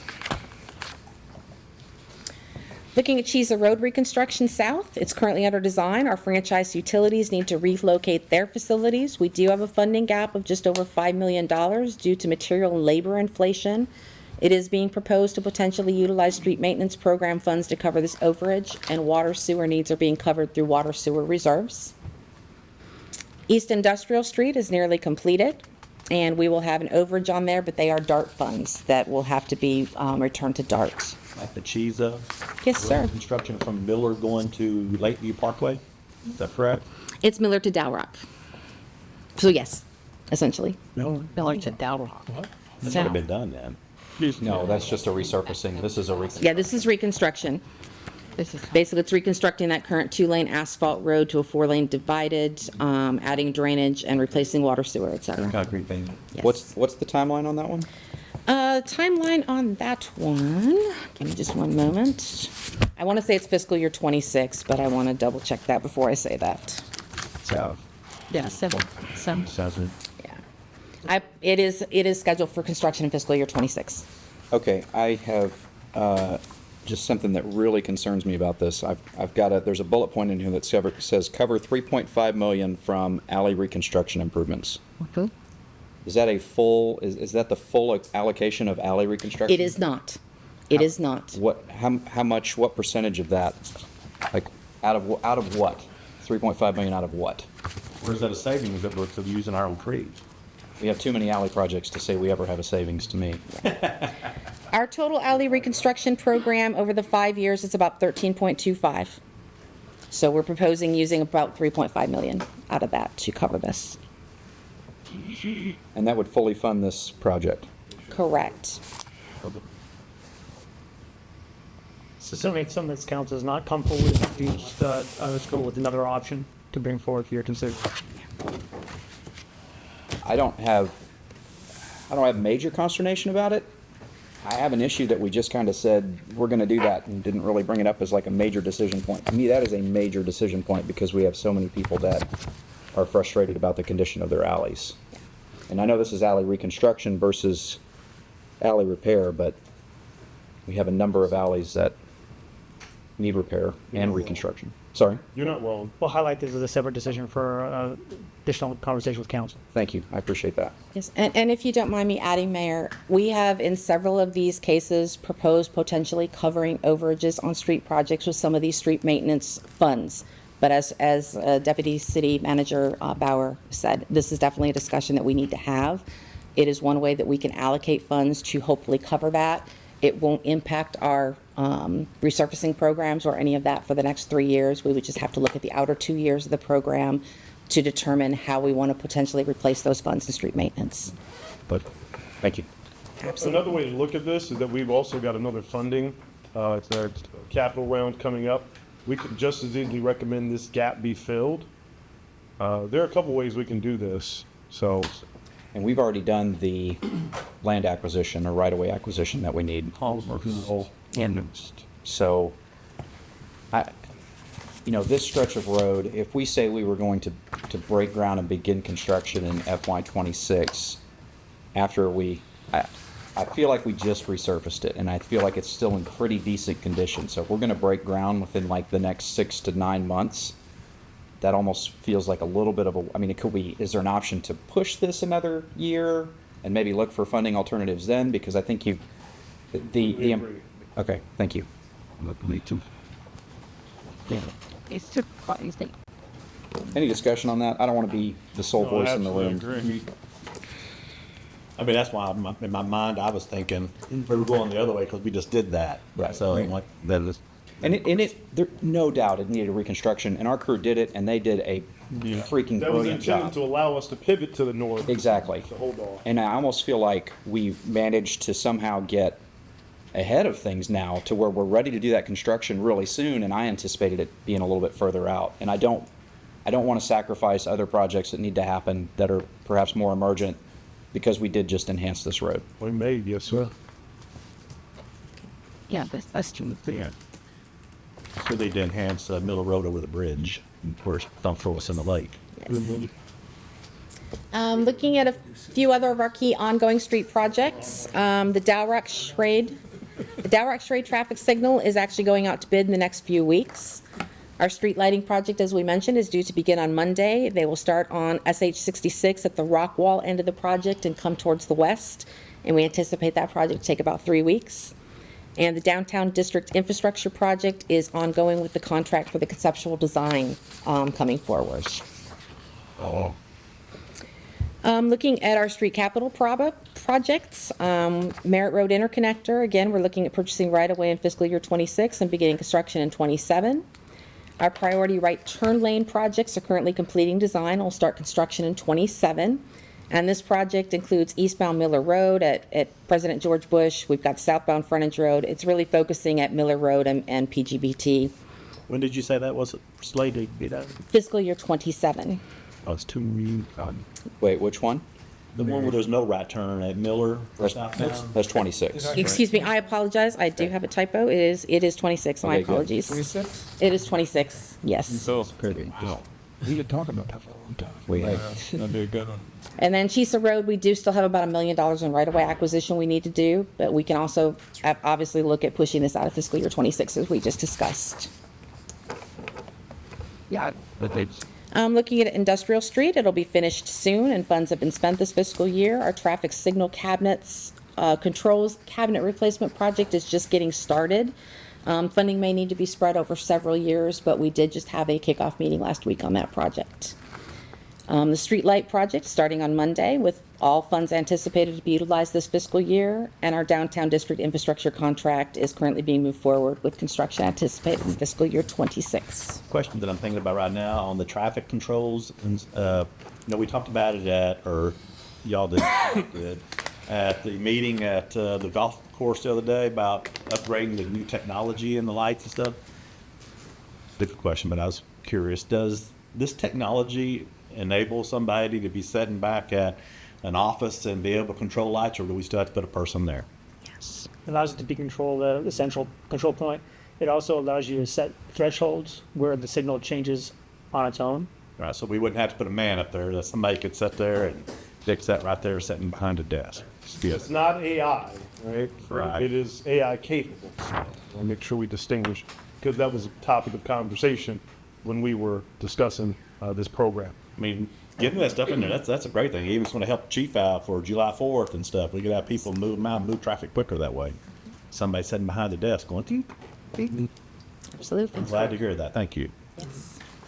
Looking at Chisa Road reconstruction south, it's currently under design. Our franchise utilities need to relocate their facilities. We do have a funding gap of just over $5 million due to material and labor inflation. It is being proposed to potentially utilize street maintenance program funds to cover this overage, and water sewer needs are being covered through water sewer reserves. East Industrial Street is nearly completed, and we will have an overage on there, but they are DART funds that will have to be returned to DART. Like the Chisa? Yes, sir. Construction from Miller going to Lakeview Parkway? Is that correct? It's Miller to Dow Rock. So yes, essentially. Miller to Dow Rock. That's already been done then. No, that's just a resurfacing. This is a Yeah, this is reconstruction. This is basically, it's reconstructing that current 2-lane asphalt road to a 4-lane divided, adding drainage and replacing water sewer, et cetera. Concrete pavement. Yes. What's the timeline on that one? Timeline on that one, give me just one moment. I want to say it's fiscal year 26, but I want to double check that before I say that. So. Yeah, seven. Yeah. It is scheduled for construction in fiscal year 26. Okay, I have just something that really concerns me about this. I've got there's a bullet point in here that says cover $3.5 million from alley reconstruction improvements. Okay. Is that is that the full allocation of alley reconstruction? It is not. It is not. What percentage of that? Like, out of what? 3.5 million out of what? Or is that a savings that we're using our own trees? We have too many alley projects to say we ever have a savings to me. Our total alley reconstruction program over the 5 years is about 13.25. So we're proposing using about 3.5 million out of that to cover this. And that would fully fund this project. Correct. So certainly if some of this council is not comfortable with these, let's go with another option to bring forward for your consideration. I don't have major consternation about it. I have an issue that we just kind of said we're going to do that and didn't really bring it up as like a major decision point. To me, that is a major decision point because we have so many people that are frustrated about the condition of their alleys. And I know this is alley reconstruction versus alley repair, but we have a number of alleys that need repair and reconstruction. Sorry? You're not wrong. We'll highlight this as a separate decision for additional conversation with council. Thank you. I appreciate that. Yes, and if you don't mind me adding, Mayor, we have in several of these cases proposed potentially covering overages on street projects with some of these street maintenance funds. But as Deputy City Manager Bauer said, this is definitely a discussion that we need to have. It is one way that we can allocate funds to hopefully cover that. It won't impact our resurfacing programs or any of that for the next 3 years. We would just have to look at the outer 2 years of the program to determine how we want to potentially replace those funds in street maintenance. But thank you. Another way to look at this is that we've also got another funding. It's our capital round coming up. We could just as easily recommend this gap be filled. There are a couple ways we can do this. So, and we've already done the land acquisition or right-of-way acquisition that we need. So, this stretch of road, if we say we were going to break ground and begin construction in FY26, after I feel like we just resurfaced it, and I feel like it's still in pretty decent condition. So if we're going to break ground within like the next 6 to 9 months, that almost feels like a little bit of a, it could be, is there an option to push this another year and maybe look for funding alternatives then? Because I think okay, thank you. Me too. It's too crazy. Any discussion on that? I don't want to be the sole voice in the room. I mean, that's why in my mind I was thinking we were going the other way because we just did that. Right. So I'm like, that is. And there, no doubt it needed reconstruction, and our crew did it, and they did a freaking that was brilliant intended job. to allow us to pivot to the north. Exactly. To hold off. And I almost feel like we've managed to somehow get ahead of things now to where we're ready to do that construction really soon, and I anticipated it being a little bit further out. And I don't want to sacrifice other projects that need to happen that are perhaps more emergent because we did just enhance this road. We may, yes, sir. Yeah, that's true. Yeah. So they did enhance Miller Road over the bridge. Of course, don't throw us in the lake. Looking at a few other of our key ongoing street projects, the Dalrock-Schrade traffic signal is actually going out to bid in the next few weeks. Our street lighting project, as we mentioned, is due to begin on Monday. They will start on SH 66 at the rock wall end of the project and come towards the west. And we anticipate that project to take about 3 weeks. And the downtown district infrastructure project is ongoing with the contract for the conceptual design coming forward. Looking at our street capital projects, Merritt Road Interconnector, again, we're looking at purchasing right-of-way in fiscal year 26 and beginning construction in 27. Our priority right turn lane projects are currently completing design. We'll start construction in 27. And this project includes eastbound Miller Road at President George Bush. We've got southbound Frontage Road. It's really focusing at Miller Road and PGBT. When did you say that was slated to be done? Fiscal year 27. Oh, it's too mean. Wait, which one? The one where there's no right turn at Miller or southbound? That's 26. Excuse me, I apologize. I do have a typo. It is 26. My Okay, good. apologies. 26? It is 26, yes. So, we could talk about that for a long time. That'd be a good one. And then Chisa Road, we do still have about $1 million in right-of-way acquisition we need to do, but we can also obviously look at pushing this out of fiscal year 26 as we just discussed. Yeah, but Looking at Industrial Street, it'll be finished soon and funds have been spent this fiscal year. Our traffic signal cabinets, controls cabinet replacement project is just getting started. Funding may need to be spread over several years, but we did just have a kickoff meeting last week on that project. The street light project starting on Monday with all funds anticipated to be utilized this fiscal year, and our downtown district infrastructure contract is currently being moved forward with construction anticipated in fiscal year 26. Question that I'm thinking about right now on the traffic controls, and, we talked about it or y'all did, at the meeting at the golf course the other day about upgrading the new technology and the lights and stuff. Different question, but I was curious, does this technology enable somebody to be sitting back at an office and be able to control lights, or do we still have to put a person there? It allows it to be the central control point. It also allows you to set thresholds where the signal changes on its own. All right, so we wouldn't have to put a man up there, that somebody could sit there and fix that right there sitting behind a desk. It's not AI, right? Right. It is AI capable. I'll make sure we distinguish, because that was a topic of conversation when we were discussing this program. I mean, getting that stuff in there, that's a great thing. Even if it's going to help the chief out for July 4th and stuff. We could have people move traffic quicker that way. Somebody sitting behind the desk going, ding, ding. Absolutely. I'm glad to hear that. Thank you.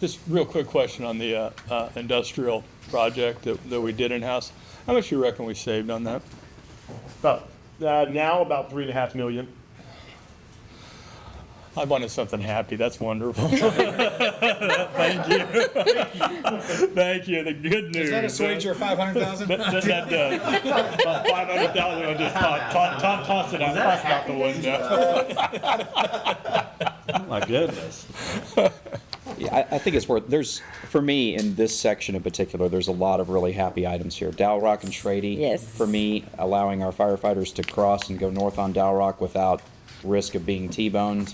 Just real quick question on the industrial project that we did in-house. How much you reckon we saved on that? About about $3.5 million. I wanted something happy. That's wonderful. Thank you. Thank you. The good news. Does that assuage your $500,000? That does. About $500,000. I just toss it out the window. My goodness. Yeah, I think it's worth, for me, in this section in particular, there's a lot of really happy items here. Dow Rock and Schrader. Yes. For me, allowing our firefighters to cross and go north on Dow Rock without risk of being T-boned.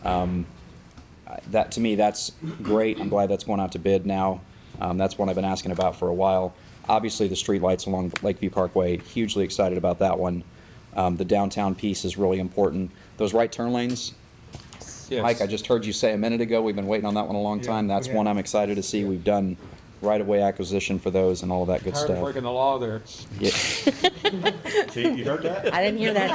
That, to me, that's great. I'm glad that's going out to bid now. That's one I've been asking about for a while. Obviously, the streetlights along Lakeview Parkway, hugely excited about that one. The downtown piece is really important. Those right turn lanes, Yes. Mike, I just heard you say a minute ago, we've been waiting on that one a long time. That's one I'm excited to see. We've done right-of-way acquisition for those and all of that good Tired of stuff. breaking the law there. Yeah. See, you heard that? I didn't hear that,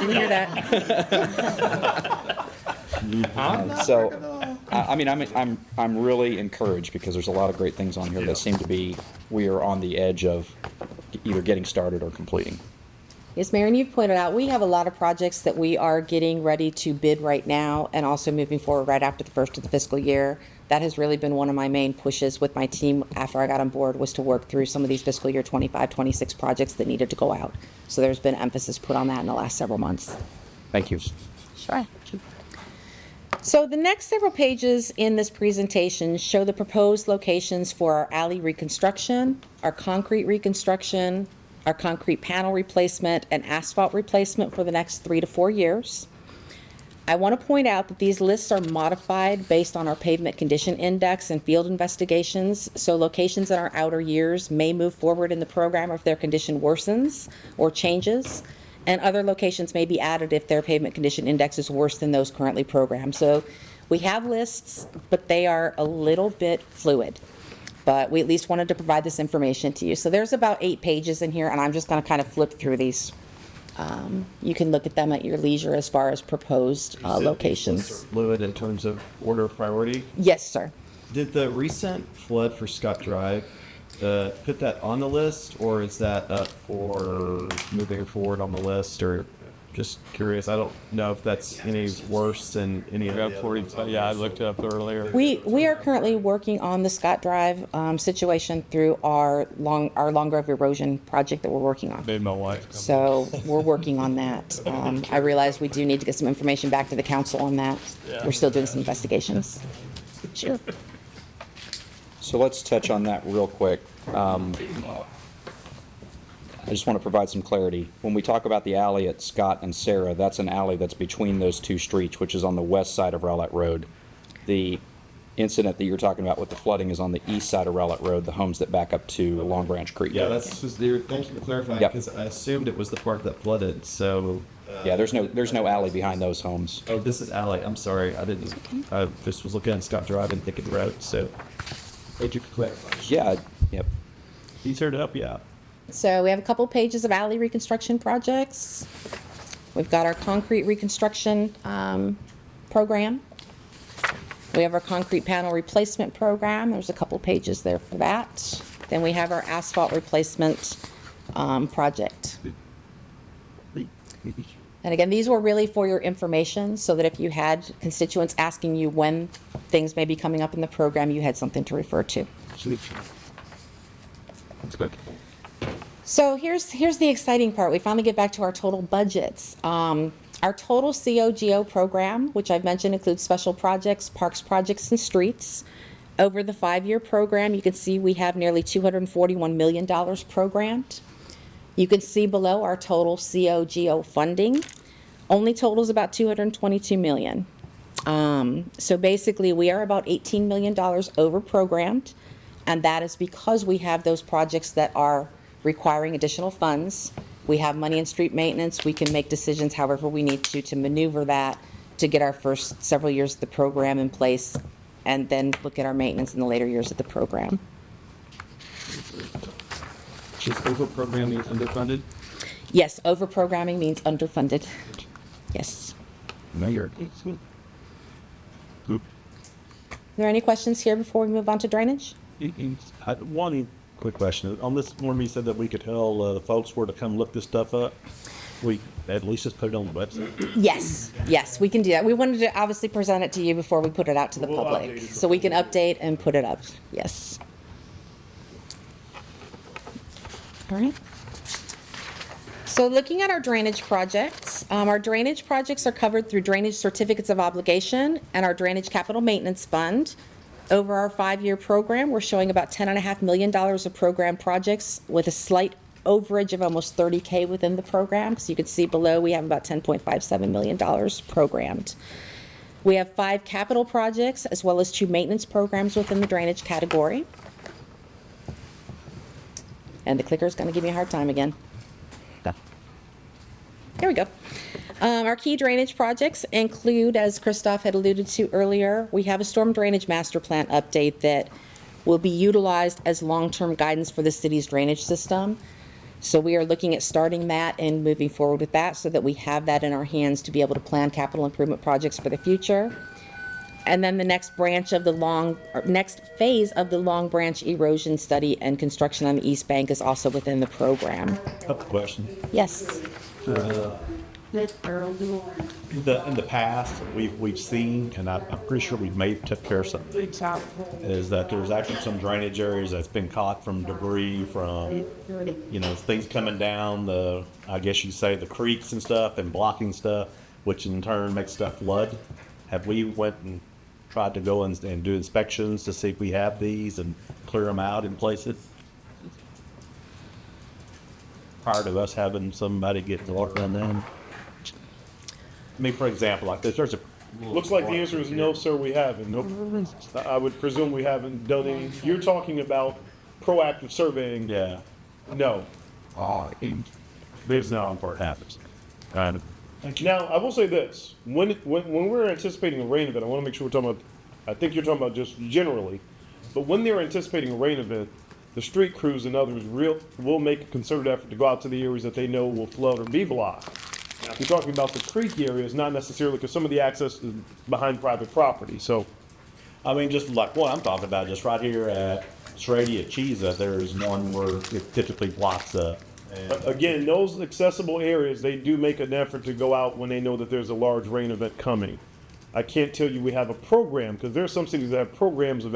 So, I mean, I'm really encouraged because there's a lot of great things on here that seem to be, we are on the edge of either getting started or completing. Yes, Mayor, and you've pointed out, we have a lot of projects that we are getting ready to bid right now and also moving forward right after the first of the fiscal year. That has really been one of my main pushes with my team after I got on board, was to work through some of these fiscal year 25, 26 projects that needed to go out. So there's been emphasis put on that in the last several months. Thank you. Sure. So the next several pages in this presentation show the proposed locations for our alley reconstruction, our concrete reconstruction, our concrete panel replacement, and asphalt replacement for the next 3 to 4 years. I want to point out that these lists are modified based on our pavement condition index and field investigations, so locations in our outer years may move forward in the program if their condition worsens or changes, and other locations may be added if their pavement condition index is worse than those currently programmed. So we have lists, but they are a little bit fluid. But we at least wanted to provide this information to you. So there's about 8 pages in here, and I'm just going to kind of flip through these. You can look at them at your leisure as far as proposed locations. Fluid in terms of order of priority? Yes, sir. Did the recent flood for Scott Drive put that on the list, or is that up for moving forward on the list? Or just curious, I don't know if that's any worse than any of the other. Yeah, I looked it up earlier. We are currently working on the Scott Drive situation through our Long Grove erosion project that we're working on. Made my wife come. So we're working on that. I realize we do need to get some information back to the council on that. Yeah. We're still doing some investigations. Sure. So let's touch on that real quick. I just want to provide some clarity. When we talk about the alley at Scott and Sarah, that's an alley that's between those two streets, which is on the west side of Rowlett Road. The incident that you're talking about with the flooding is on the east side of Rowlett Road, the homes that back up to Long Branch Creek. Yeah, thank you for clarifying, Yep. because I assumed it was the part that flooded, so. Yeah, there's no alley behind those homes. Oh, this is alley, I'm sorry, I just was looking at Scott Drive and Thicket Road, so. Major clarify. Yeah, yep. He's here to help you out. So we have a couple pages of alley reconstruction projects. We've got our concrete reconstruction program. We have our concrete panel replacement program. There's a couple pages there for that. Then we have our asphalt replacement project. And again, these were really for your information, so that if you had constituents asking you when things may be coming up in the program, you had something to refer to. That's good. So here's the exciting part. We finally get back to our total budgets. Our total COGO program, which I've mentioned includes special projects, parks projects, and streets. Over the 5-year program, you can see we have nearly $241 million programmed. You can see below our total COGO funding only totals about $222 million. So basically, we are about $18 million over programmed, and that is because we have those projects that are requiring additional funds. We have money in street maintenance. We can make decisions however we need to maneuver that to get our first several years of the program in place, and then look at our maintenance in the later years of the program. Is over-programming underfunded? Yes, over-programming means underfunded. Yes. No, you're. Are there any questions here before we move on to drainage? One quick question. On this one, we said that we could tell the folks where to come look this stuff up. We at least just put it on the website. Yes, yes, we can do that. We wanted to obviously present it to you before we put it out to the public, so we can update and put it up. Yes. All right. So looking at our drainage projects are covered through drainage certificates of obligation and our drainage capital maintenance fund. Over our 5-year program, we're showing about $10.5 million of program projects with a slight overage of almost $30K within the program. So you can see below we have about $10.57 million programmed. We have 5 capital projects as well as 2 maintenance programs within the drainage category. And the clicker is going to give me a hard time again. There we go. Our key drainage projects include, as Christoph had alluded to earlier, we have a storm drainage master plan update that will be utilized as long-term guidance for the city's drainage system. So we are looking at starting that and moving forward with that so that we have that in our hands to be able to plan capital improvement projects for the future. And then the next phase of the Long Branch erosion study and construction on the East Bank is also within the program. Couple questions. Yes. In the past, we've seen, and I'm pretty sure we may have took care of something, is that there's actually some drainage areas that's been caught from debris from, things coming down I guess you say the creeks and stuff and blocking stuff, which in turn makes stuff flood. Have we went and tried to go and do inspections to see if we have these and clear them out in places? Prior to us having somebody get water on them. I mean, for example, like this, there's a. Looks like the answer is no, sir, we haven't. Nope. I would presume we haven't done any. You're talking about proactive surveying. Yeah. No. This now important happens. Kind of. Now, I will say this. When we're anticipating a rain event, I want to make sure we're talking about, I think you're talking about just generally, but when they're anticipating a rain event, the street crews and others will make a concerted effort to go out to the areas that they know will flood or be blocked. Now, if you're talking about the creek areas, not necessarily, because some of the access is behind private property, so. I mean, just like what I'm talking about, just right here at Schrader at Chisa, there's one where it typically blocks up. Again, those accessible areas, they do make an effort to go out when they know that there's a large rain event coming. I can't tell you we have a program, because there are some cities that have programs of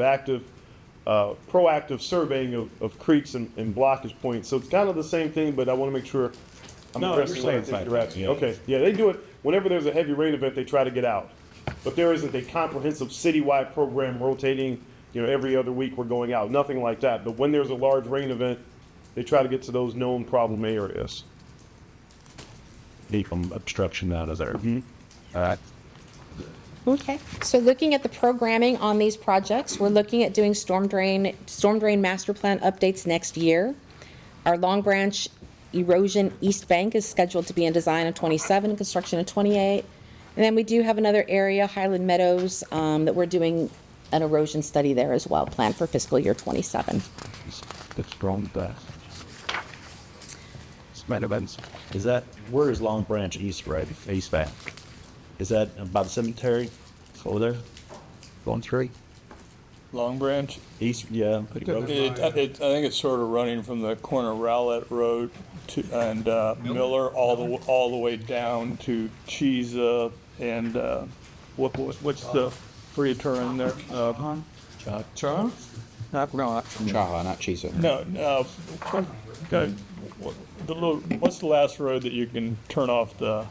proactive surveying of creeks and blockage points. So it's kind of the same thing, but I want to make sure I'm addressing what I think you're asking. Okay, yeah, they do it. Whenever there's a heavy rain event, they try to get out. But there isn't a comprehensive citywide program rotating, every other week we're going out. Nothing like that. But when there's a large rain event, they try to get to those known problem areas. Keep them obstruction out of there. All right. Okay, so looking at the programming on these projects, we're looking at doing storm drain master plan updates next year. Our Long Branch erosion East Bank is scheduled to be in design in 27, construction in 28. And then we do have another area, Highland Meadows, that we're doing an erosion study there as well, planned for fiscal year '27. That's strong, but. Is that, where is Long Branch East Road, East Back? Is that by the cemetery over there? Going through? Long Branch? East, yeah. I think it's sort of running from the corner of Rowlett Road to, and Miller all the way down to Cheesa and what's the free turn there? Chaha? Chaha, not Cheesa. No. Okay. What's the last road that you can turn off the?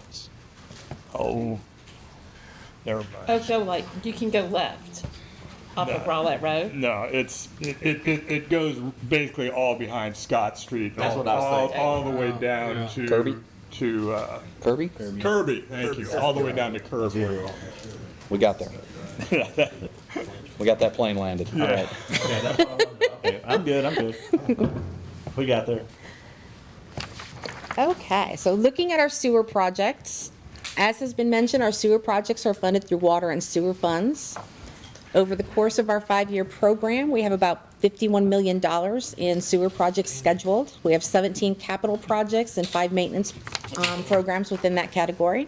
Oh, never mind. Oh, so like, you can go left off of Rowlett Road? No, it goes basically all behind Scott Street. That's what I was thinking. All the way down to Kirby? Kirby. Kirby, thank you. All the way down to Kirby. We got there. We got that plane landed. All right. Okay, I'm good. We got there. Okay, so looking at our sewer projects, as has been mentioned, our sewer projects are funded through water and sewer funds. Over the course of our 5-year program, we have about $51 million in sewer projects scheduled. We have 17 capital projects and 5 maintenance programs within that category.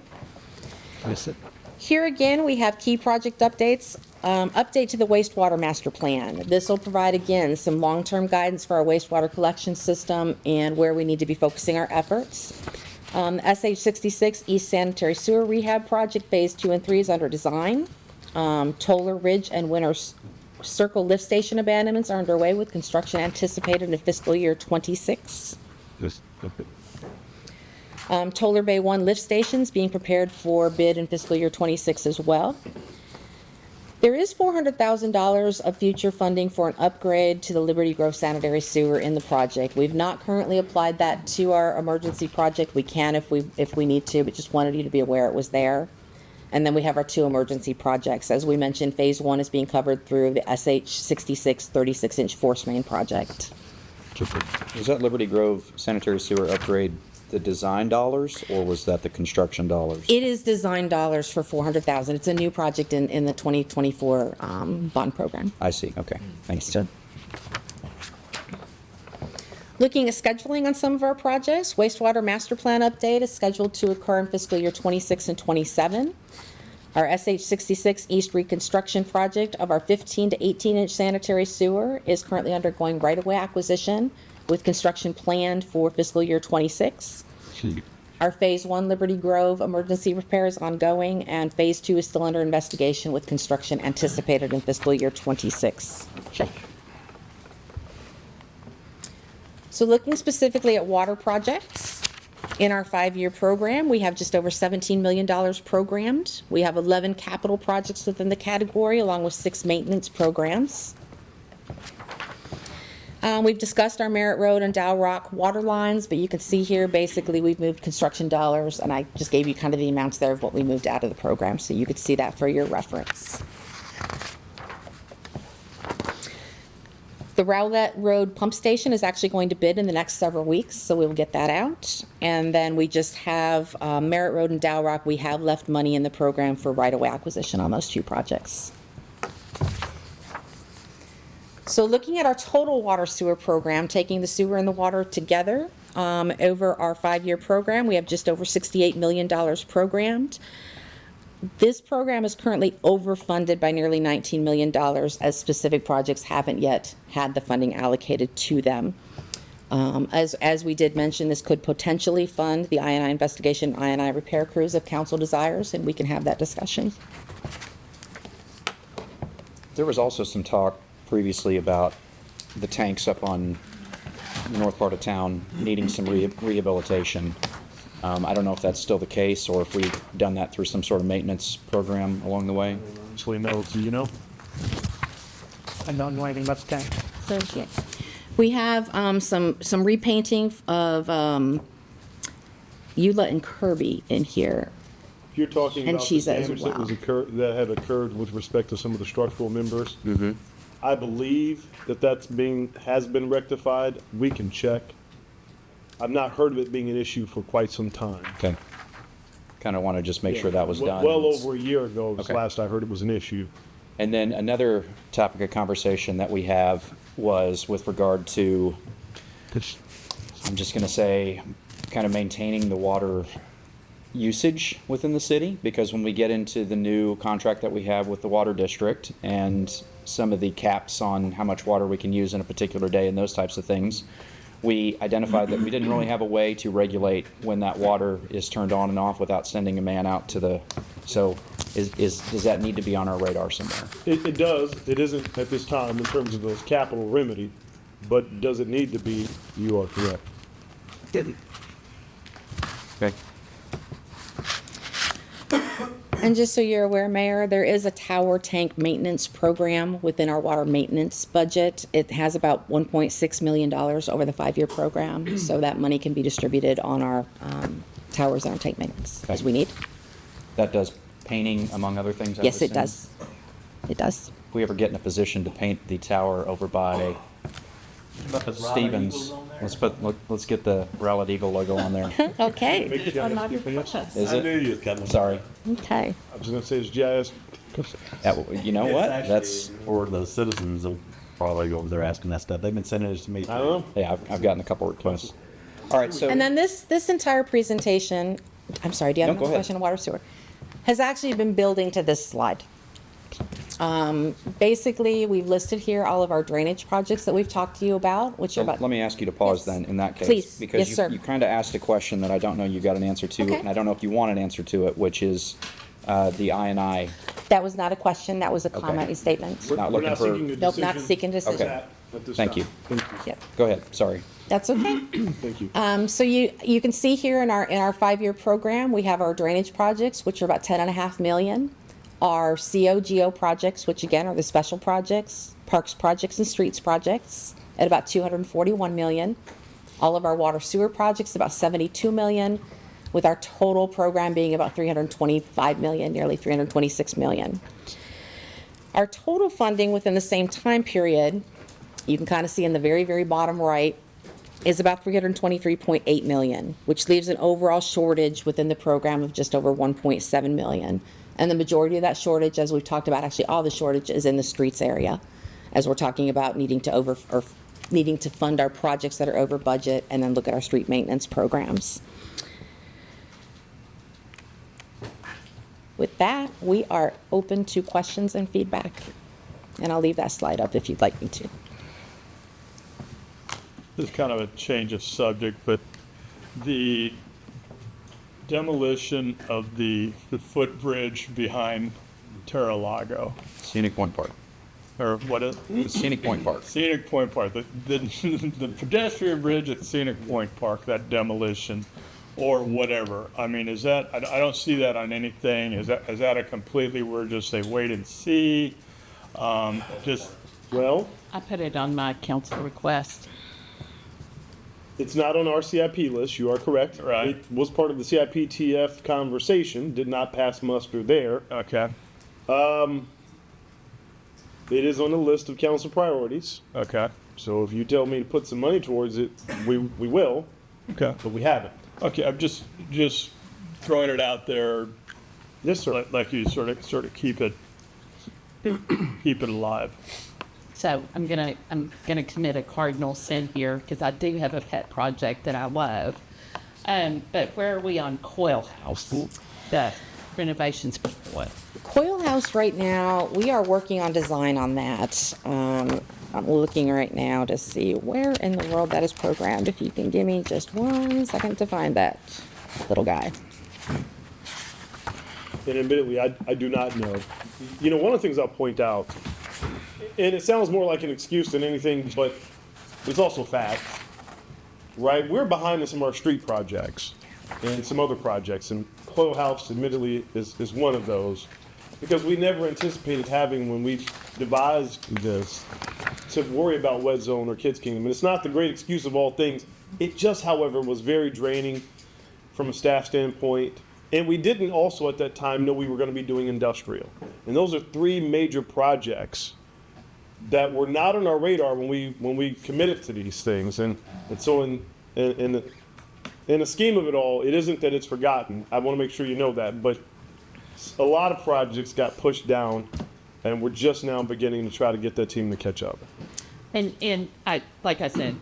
Here again, we have key project updates. Update to the wastewater master plan. This will provide, again, some long-term guidance for our wastewater collection system and where we need to be focusing our efforts. SH66 East Sanitary Sewer Rehab Project Phase 2 and 3 is under design. Toller Ridge and Winter Circle Lift Station abandonments are underway with construction anticipated in fiscal year '26. Toller Bay 1 lift stations being prepared for bid in fiscal year '26 as well. There is $400,000 of future funding for an upgrade to the Liberty Grove sanitary sewer in the project. We've not currently applied that to our emergency project. We can if we need to, but just wanted you to be aware it was there. And then we have our 2 emergency projects. As we mentioned, phase 1 is being covered through the SH66 36-inch force main project. Was that Liberty Grove sanitary sewer upgrade the design dollars, or was that the construction dollars? It is design dollars for $400,000. It's a new project in the 2024 bond program. I see. Okay. Thanks. Looking at scheduling on some of our projects, wastewater master plan update is scheduled to occur in fiscal year '26 and '27. Our SH66 East reconstruction project of our 15 to 18-inch sanitary sewer is currently undergoing right-of-way acquisition with construction planned for fiscal year '26. Our phase 1 Liberty Grove emergency repair is ongoing, and phase 2 is still under investigation with construction anticipated in fiscal year '26. So looking specifically at water projects, in our 5-year program, we have just over $17 million programmed. We have 11 capital projects within the category, along with 6 maintenance programs. We've discussed our Merritt Road and Dow Rock water lines, but you can see here, basically, we've moved construction dollars, and I just gave you kind of the amounts there of what we moved out of the program, so you could see that for your reference. The Rowlett Road pump station is actually going to bid in the next several weeks, so we will get that out. And then we just have Merritt Road and Dow Rock. We have left money in the program for right-of-way acquisition on those 2 projects. So looking at our total water sewer program, taking the sewer and the water together, over our 5-year program, we have just over $68 million programmed. This program is currently overfunded by nearly $19 million, as specific projects haven't yet had the funding allocated to them. As we did mention, this could potentially fund the I&I investigation, I&I repair crews if council desires, and we can have that discussion. There was also some talk previously about the tanks up on the north part of town needing some rehabilitation. I don't know if that's still the case or if we've done that through some sort of maintenance program along the way. Actually, no. Do you know? I don't know anything about the tank. So, we have some repainting of Eula and Kirby in here. You're talking And about the Cheesa as damage well. that had occurred with respect to some of the structural members. Mm-hmm. I believe that has been rectified. We can check. I've not heard of it being an issue for quite some time. Okay. Kind of want to just make sure that was done. Well over a year ago was Okay. last I heard it was an issue. And then another topic of conversation that we have was with regard to, I'm just going to say, kind of maintaining the water usage within the city, because when we get into the new contract that we have with the water district and some of the caps on how much water we can use in a particular day and those types of things, we identified that we didn't really have a way to regulate when that water is turned on and off without sending a man out to the, so does that need to be on our radar somewhere? It does. It isn't at this time in terms of those capital remedy, but does it need to be? You are correct. Okay. And just so you're aware, Mayor, there is a tower tank maintenance program within our water maintenance budget. It has about $1.6 million over the 5-year program, so that money can be distributed on our towers and our tank maintenance as we need. That does painting, among other things, I Yes, would it does. It does. If we ever get in a position to paint the tower over by Stevens, let's get the Rowlett Eagle logo on there. Okay. Is it? Sorry. Okay. I was going to say it's GIS. You know what? That's for the citizens will probably go over there asking that stuff. They've been sending it to me. I don't know. Yeah, I've gotten a couple requests. All right, so. And then this entire presentation, I'm sorry, do you have No, go another ahead. question on water sewer? Has actually been building to this slide. Basically, we've listed here all of our drainage projects that we've talked to you about, which are So about. let me ask you to pause Yes. then, in that case. Please. Because Yes, sir. you kind of asked a question that I don't know you got an answer to, Okay. and I don't know if you want an answer to it, which is the I&I. That was not a question, that was a Okay. comment, a statement. Not looking for. Nope, not seeking decision. Okay. Thank you. Yep. Go ahead, sorry. That's okay. Thank you. So you can see here in our 5-year program, we have our drainage projects, which are about $10.5 million. Our COGO projects, which again are the special projects, parks projects and streets projects, at about $241 million. All of our water sewer projects, about $72 million, with our total program being about $325 million, nearly $326 million. Our total funding within the same time period, you can kind of see in the very, very bottom right, is about $323.8 million, which leaves an overall shortage within the program of just over $1.7 million. And the majority of that shortage, as we've talked about, actually all the shortage is in the streets area, as we're talking about needing to fund our projects that are over budget and then look at our street maintenance programs. With that, we are open to questions and feedback. And I'll leave that slide up if you'd like me to. This is kind of a change of subject, but the demolition of the footbridge behind Terra-Lago, Scenic Point Park. or what is? The Scenic Point Park. Scenic Point Park, the pedestrian bridge at Scenic Point Park, that demolition, or whatever. I mean, is that, I don't see that on anything. Is that a completely, we're just say wait and see? Well, I put it on my council request. it's not on our CIP list. You are correct. Right. It was part of the CIP-TF conversation. Did not pass muster there. Okay. It is on the list of council priorities. Okay. So if you tell me to put some money towards it, we will. Okay. But we haven't. Okay, I'm just throwing it out there. Yes, sir. Like you sort of keep it alive. So I'm gonna commit a cardinal sin here because I do have a pet project that I love. But where are we on Coil House? The renovations for Coil. Coil House right now, we are working on design on that. I'm looking right now to see where in the world that is programmed. If you can give me just 1 second to find that little guy. And admittedly, I do not know. You know, one of the things I'll point out, and it sounds more like an excuse than anything, but it's also fact, right? We're behind in some of our street projects and some other projects, and Coil House admittedly is one of those, because we never anticipated having, when we devised this, to worry about Wet Zone or Kids Kingdom. And it's not the great excuse of all things. It just, however, was very draining from a staff standpoint. And we didn't also at that time know we were going to be doing industrial. And those are 3 major projects that were not on our radar when we committed to these things. And so in the scheme of it all, it isn't that it's forgotten. I want to make sure you know that. But a lot of projects got pushed down And we're just now beginning to try to get that team to catch up. And I, like I said,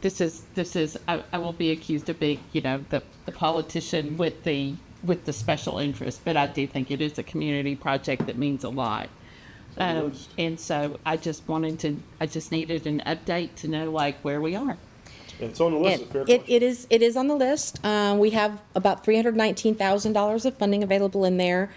this is, I will be accused of being, the politician with the special interest, but I do think it is a community project that means a lot. And so I just needed an update to know like where we are. It's on the list. It is on the list. We have about $319,000 of funding available in there.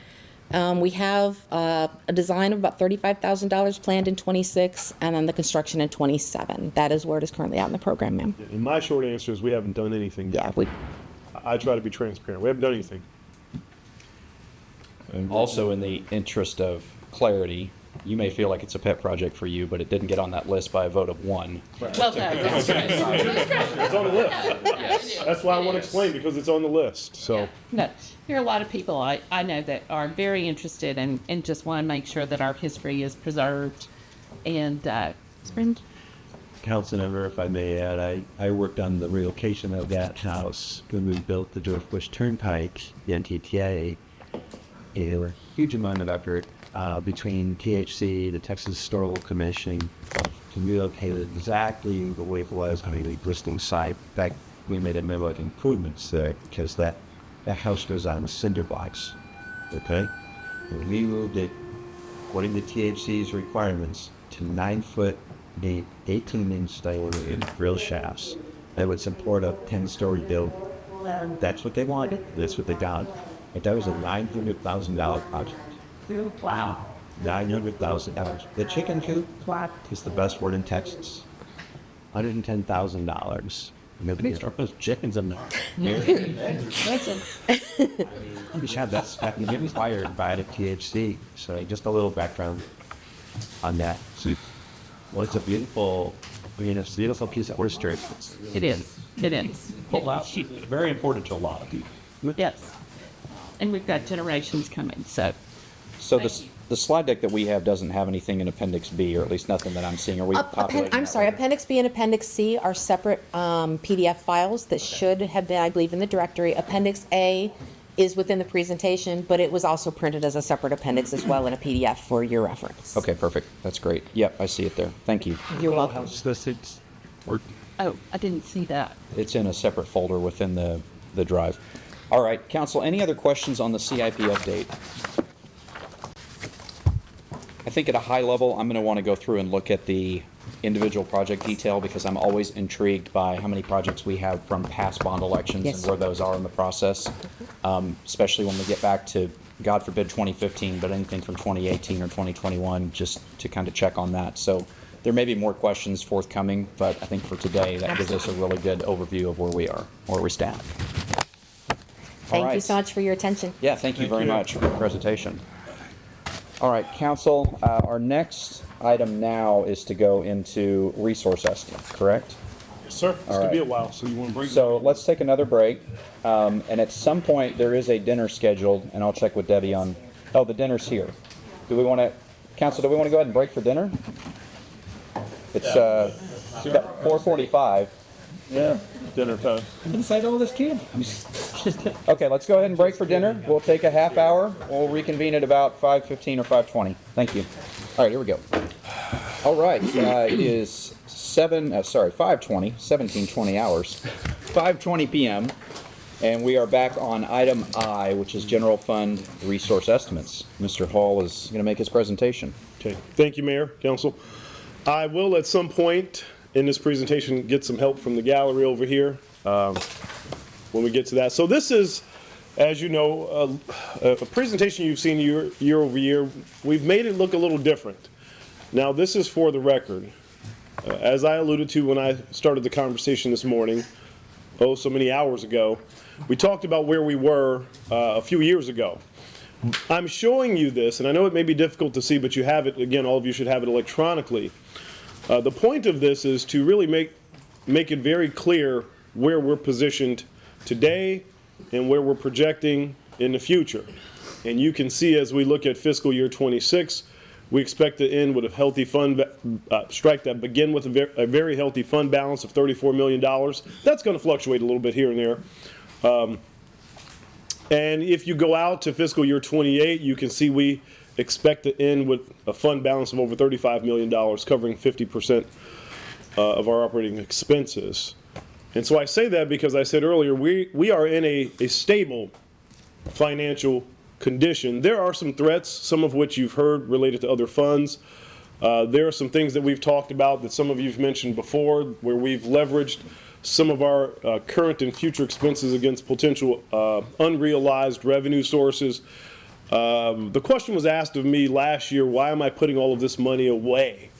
We have a design of about $35,000 planned in '26, and then the construction in '27. That is where it is currently at in the program, ma'am. And my short answer is we haven't done anything. Yeah, I try to be transparent. We haven't done anything. And also, in the interest of clarity, you may feel like it's a pet project for you, but it didn't get on that list by a vote of 1. Well, no, that's right. It's on the list. Yes. That's why I want to explain, because it's on the list. So. No, there are a lot of people I know that are very interested and just want to make sure that our history is preserved. And Councilmember, if I may add, I worked on the relocation of that house when we built the George Bush Turnpike, the NTTA. There were a huge amount of effort between THC, the Texas Historical Commission, to relocate it exactly the way it was on the existing site. In fact, we made a number of improvements there because that house goes on cinder blocks. Okay? And we moved it, according to THC's requirements, to 9-foot, 18-inch diameter grill shafts that would support a 10-story building. That's what they wanted. That's what they got. And that was a $900,000 project. Wow. $900,000. The chicken coop is the best word in Texas. $110,000. Maybe start those chickens in there. We should have that spec inspired by the THC. So just a little background on that. Well, it's a beautiful, it's a beautiful piece of history. it is. It is. Very important to a lot of people. Yes. And we've got generations coming, so. So the slide deck that we have doesn't have anything in Appendix B, or at least nothing that I'm seeing. Are we populating I'm that sorry, later? Appendix B and Appendix C are separate PDF files that should have been, I believe, in the directory. Appendix A is within the presentation, but it was also printed as a separate appendix as well in a PDF for your reference. Okay, perfect. That's great. Yep, I see it there. Thank you. You're welcome. Oh, I didn't see that. It's in a separate folder within the drive. All right, council, any other questions on the CIP update? I think at a high level, I'm going to want to go through and look at the individual project detail because I'm always intrigued by how many projects we have from past bond elections Yes. and where those are in the process, especially when we get back to, God forbid, 2015, but anything from 2018 or 2021, just to kind of check on that. So there may be more questions forthcoming, but I think for today, that gives us a really good overview of where we are, where we stand. Thank you right. so much for your attention. Yeah, thank you very much for the presentation. All right, council, our next item now is to go into resource estimates, correct? Yes, sir. It's going to be a while, so you want to break? So let's take another break. And at some point, there is a dinner scheduled, and I'll check with Debbie on, oh, the dinner's here. Do we want to, council, do we want to go ahead and break for dinner? It's 4:45. Yeah, dinner time. Inside all this candy. Okay, let's go ahead and break for dinner. We'll take a half hour. We'll reconvene at about 5:15 or 5:20. Thank you. All right, here we go. All right, it is 5:20, 17:20 hours, 5:20 p.m., and we are back on item I, which is general fund resource estimates. Mr. Hall is going to make his presentation. Okay, thank you, Mayor, Council. I will at some point in this presentation get some help from the gallery over here when we get to that. So this is, as you know, a presentation you've seen year over year. We've made it look a little different. Now this is for the record. As I alluded to when I started the conversation this morning, so many hours ago, we talked about where we were a few years ago. I'm showing you this, and I know it may be difficult to see, but you have it, again, all of you should have it electronically. The point of this is to really make it very clear where we're positioned today and where we're projecting in the future. And you can see as we look at fiscal year 26, we expect to end with a healthy fund strike that begin with a very healthy fund balance of $34 million. That's going to fluctuate a little bit here and there. And if you go out to fiscal year 28, you can see we expect to end with a fund balance of over $35 million, covering 50% of our operating expenses. And so I say that because I said earlier, we are in a stable financial condition. There are some threats, some of which you've heard related to other funds. There are some things that we've talked about that some of you've mentioned before, where we've leveraged some of our current and future expenses against potential unrealized revenue sources. The question was asked of me last year, why am I putting all of this money away?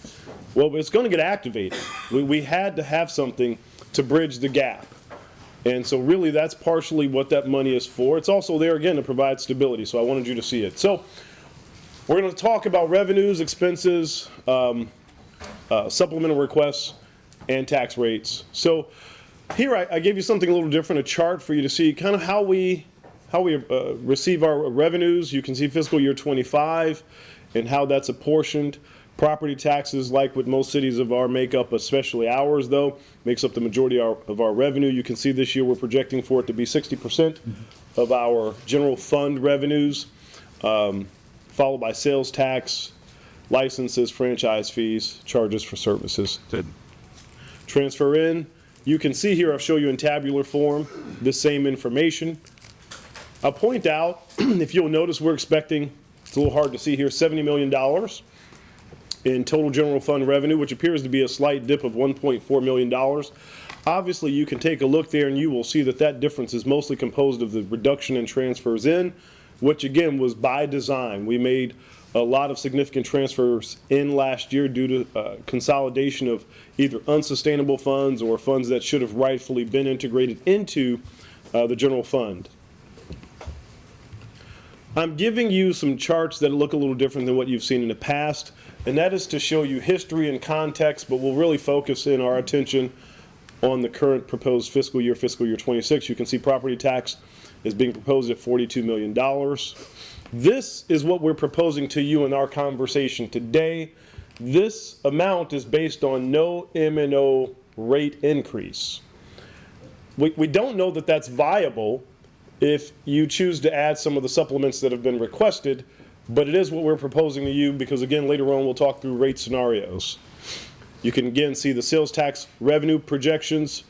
Well, it's going to get activated. We had to have something to bridge the gap. And so really that's partially what that money is for. It's also there, again, to provide stability. So I wanted you to see it. So we're going to talk about revenues, expenses, supplemental requests, and tax rates. So here I gave you something a little different, a chart for you to see kind of how we receive our revenues. You can see fiscal year 25 and how that's apportioned. Property taxes, like with most cities of our makeup, especially ours though, makes up the majority of our revenue. You can see this year we're projecting for it to be 60% of our general fund revenues, followed by sales tax, licenses, franchise fees, charges for services. Transfer in. You can see here, I'll show you in tabular form, the same information. I'll point out, if you'll notice, we're expecting, it's a little hard to see here, $70 million in total general fund revenue, which appears to be a slight dip of $1.4 million. Obviously, you can take a look there and you will see that that difference is mostly composed of the reduction in transfers in, which again was by design. We made a lot of significant transfers in last year due to consolidation of either unsustainable funds or funds that should have rightfully been integrated into the general fund. I'm giving you some charts that look a little different than what you've seen in the past, and that is to show you history and context, but we'll really focus in our attention on the current proposed fiscal year 26. You can see property tax is being proposed at $42 million. This is what we're proposing to you in our conversation today. This amount is based on no M&O rate increase. We don't know that that's viable if you choose to add some of the supplements that have been requested, but it is what we're proposing to you because, again, later on we'll talk through rate scenarios. You can, again, see the sales tax revenue projections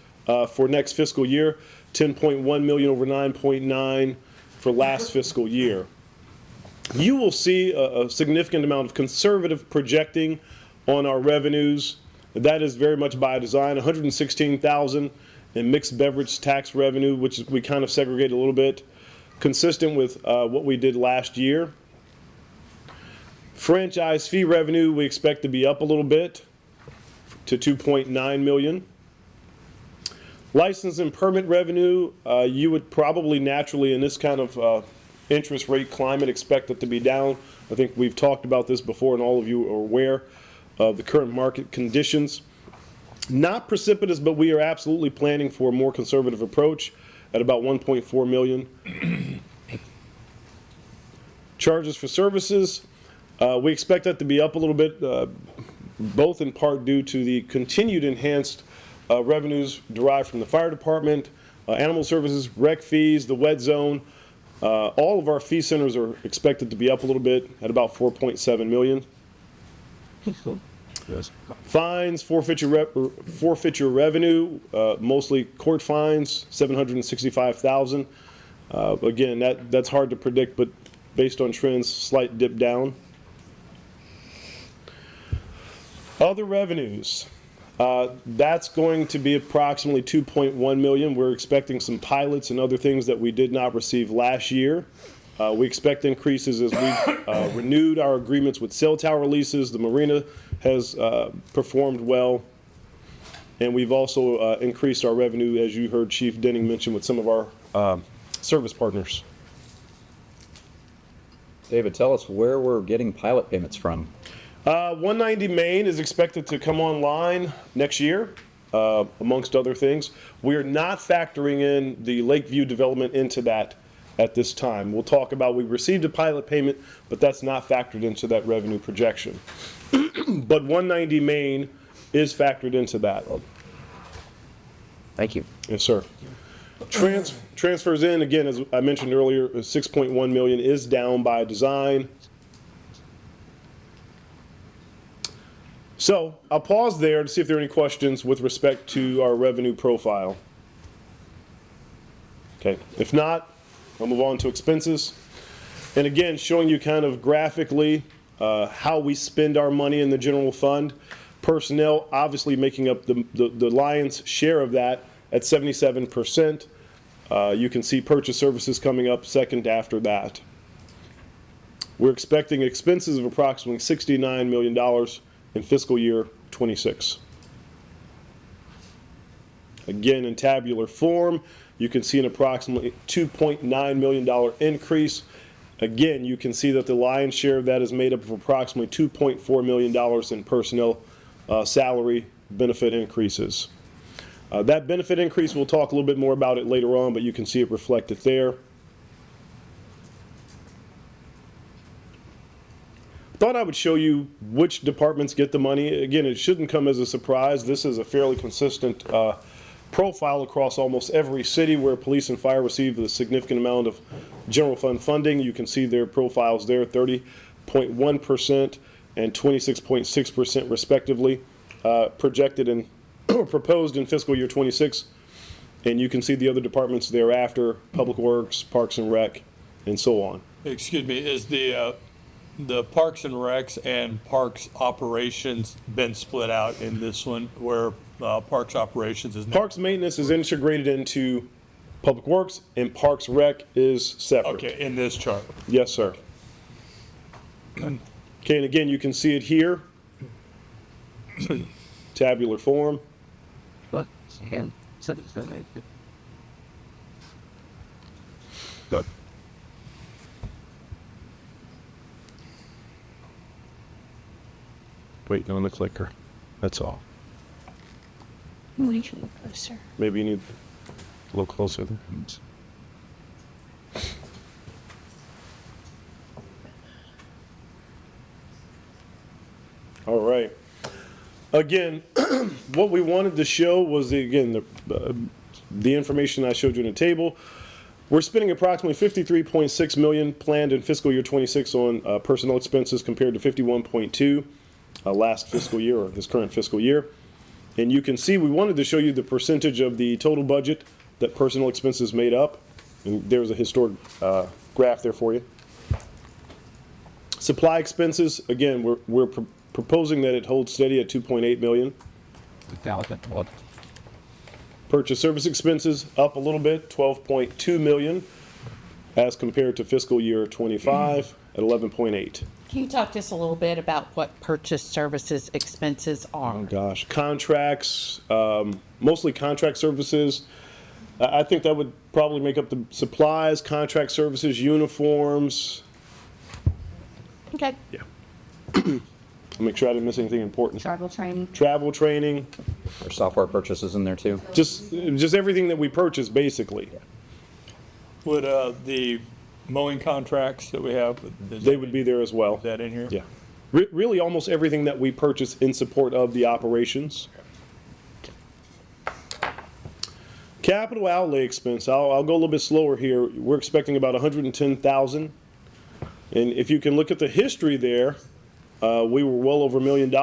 for next fiscal year, 10.1 million over 9.9 for last fiscal year. You will see a significant amount of conservative projecting on our revenues. That is very much by design. 116,000 in mixed beverage tax revenue, which we kind of segregate a little bit, consistent with what we did last year. Franchise fee revenue we expect to be up a little bit to 2.9 million. License and permit revenue, you would probably naturally in this kind of interest rate climate expect it to be down. I think we've talked about this before and all of you are aware of the current market conditions. Not precipitous, but we are absolutely planning for a more conservative approach at about 1.4 million. Charges for services, we expect that to be up a little bit, both in part due to the continued enhanced revenues derived from the fire department, animal services, rec fees, the wet zone. All of our fee centers are expected to be up a little bit at about 4.7 million. Yes. Fines, forfeiture revenue, mostly court fines, 765,000. Again, that's hard to predict, but based on trends, slight dip down. Other revenues, that's going to be approximately 2.1 million. We're expecting some pilots and other things that we did not receive last year. We expect increases as we renewed our agreements with cell tower leases. The marina has performed well. And we've also increased our revenue, as you heard Chief Denning mention, with some of our service partners. David, tell us where we're getting pilot payments from. 190 Main is expected to come online next year, amongst other things. We are not factoring in the Lakeview development into that at this time. We'll talk about, we received a pilot payment, but that's not factored into that revenue projection. But 190 Main is factored into that. Thank you. Yes, sir. Transfers in, again, as I mentioned earlier, 6.1 million is down by design. So I'll pause there to see if there are any questions with respect to our revenue profile. Okay, if not, I'll move on to expenses. And again, showing you kind of graphically how we spend our money in the general fund. Personnel obviously making up the lion's share of that at 77%. You can see purchase services coming up second after that. We're expecting expenses of approximately $69 million in fiscal year 26. Again, in tabular form, you can see an approximately $2.9 million increase. Again, you can see that the lion's share of that is made up of approximately $2.4 million in personnel salary benefit increases. That benefit increase, we'll talk a little bit more about it later on, but you can see it reflected there. Thought I would show you which departments get the money. Again, it shouldn't come as a surprise. This is a fairly consistent profile across almost every city where police and fire receive a significant amount of general fund funding. You can see their profiles there, 30.1% and 26.6% respectively, projected and proposed in fiscal year 26. And you can see the other departments thereafter, Public Works, Parks and Rec, and so on. Excuse me, is the Parks and Recs and Parks Operations been split out in this one, where Parks Operations is now? Parks Maintenance is integrated into Public Works, and Parks Rec is separate. Okay, in this chart. Yes, sir. Okay, and again, you can see it here. Tabular form. Good. Waiting on the clicker. That's all. Closer. Maybe you need a little closer there. All right. Again, what we wanted to show was, the information I showed you in the table. We're spending approximately $53.6 million planned in fiscal year 26 on personnel expenses compared to 51.2 last fiscal year, or this current fiscal year. And you can see we wanted to show you the percentage of the total budget that personnel expenses made up. And there's a historic graph there for you. Supply expenses, again, we're proposing that it holds steady at 2.8 million. Purchase service expenses up a little bit, 12.2 million, as compared to fiscal year 25 at 11.8. Can you talk just a little bit about what purchase services expenses are? Oh gosh, contracts, mostly contract services. I think that would probably make up the supplies, contract services, uniforms. Okay. Yeah. I'll make sure I didn't miss anything important. Travel training. Travel training. There's software purchases in there too. Just everything that we purchase, basically. Would the mowing contracts that we have, They would be there as well. is that in here? Yeah. Really, almost everything that we purchase in support of the operations. Capital outlay expense. I'll go a little bit slower here. We're expecting about 110,000. And if you can look at the history there, we were well over $1 million.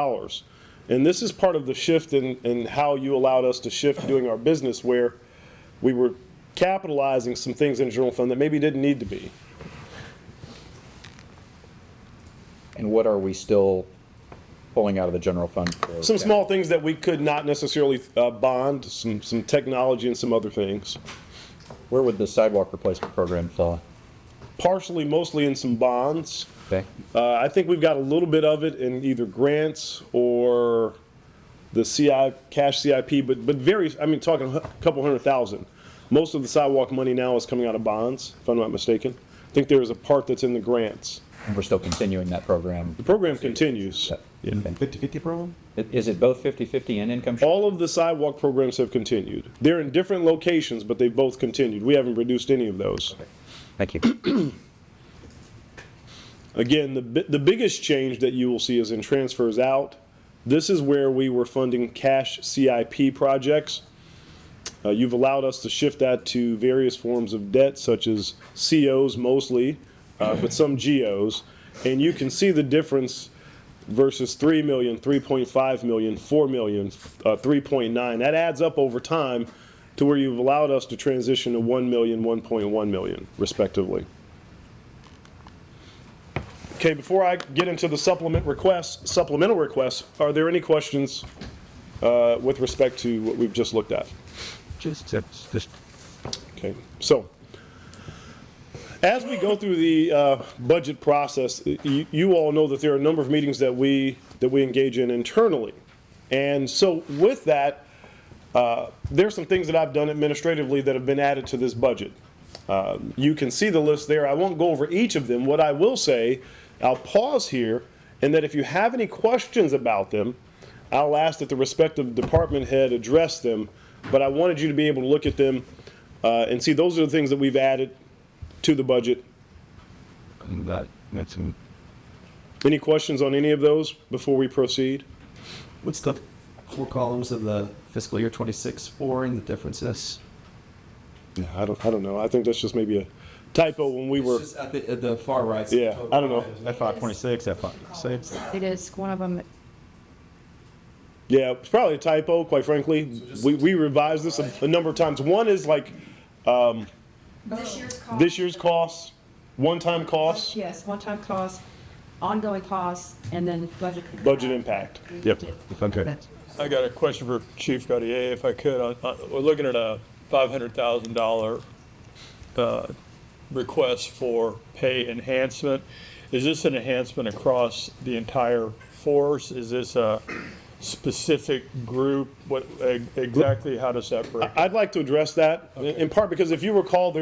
And this is part of the shift in how you allowed us to shift doing our business, where we were capitalizing some things in the general fund that maybe didn't need to be. And what are we still pulling out of the general fund? For Some small things that we could not necessarily bond, some technology and some other things. Where would the sidewalk replacement program fall? Partially, mostly in some bonds. Okay. I think we've got a little bit of it in either grants or the cash CIP, but very, talking a couple 100,000. Most of the sidewalk money now is coming out of bonds, if I'm not mistaken. I think there is a part that's in the grants. And we're still continuing that program. The program continues. 50-50 program? Is it both 50-50 and income share? All of the sidewalk programs have continued. They're in different locations, but they've both continued. We haven't reduced any of those. Okay. Thank you. Again, the biggest change that you will see is in transfers out. This is where we were funding cash CIP projects. You've allowed us to shift that to various forms of debt, such as COs mostly, but some GOs. And you can see the difference versus 3 million, 3.5 million, 4 million, 3.9. That adds up over time to where you've allowed us to transition to 1 million, 1.1 million, respectively. Okay, before I get into the supplemental requests, are there any questions with respect to what we've just looked at? Okay, so as we go through the budget process, you all know that there are a number of meetings that we engage in internally. And so with that, there's some things that I've done administratively that have been added to this budget. You can see the list there. I won't go over each of them. What I will say, I'll pause here, and that if you have any questions about them, I'll ask that the respective department head address them. But I wanted you to be able to look at them and see those are the things that we've added to the budget. Any questions on any of those before we proceed? What's the 4 columns of the fiscal year 26 for and the differences? Yeah, I don't know. I think that's just maybe a typo when we were. It's just at the far right. Yeah, I don't know. F526, F526. It is one of them. Yeah, it's probably a typo, quite frankly. We revised this a number of times. One is like this year's costs, one-time costs, Yes, one-time cost, ongoing costs, and then budget impact. Yep. Okay. I got a question for Chief Gautier, if I could. We're looking at a $500,000 request for pay enhancement. Is this an enhancement across the entire force? Is this a specific group? What exactly? How does that break? I'd like to address that in part because if you recall,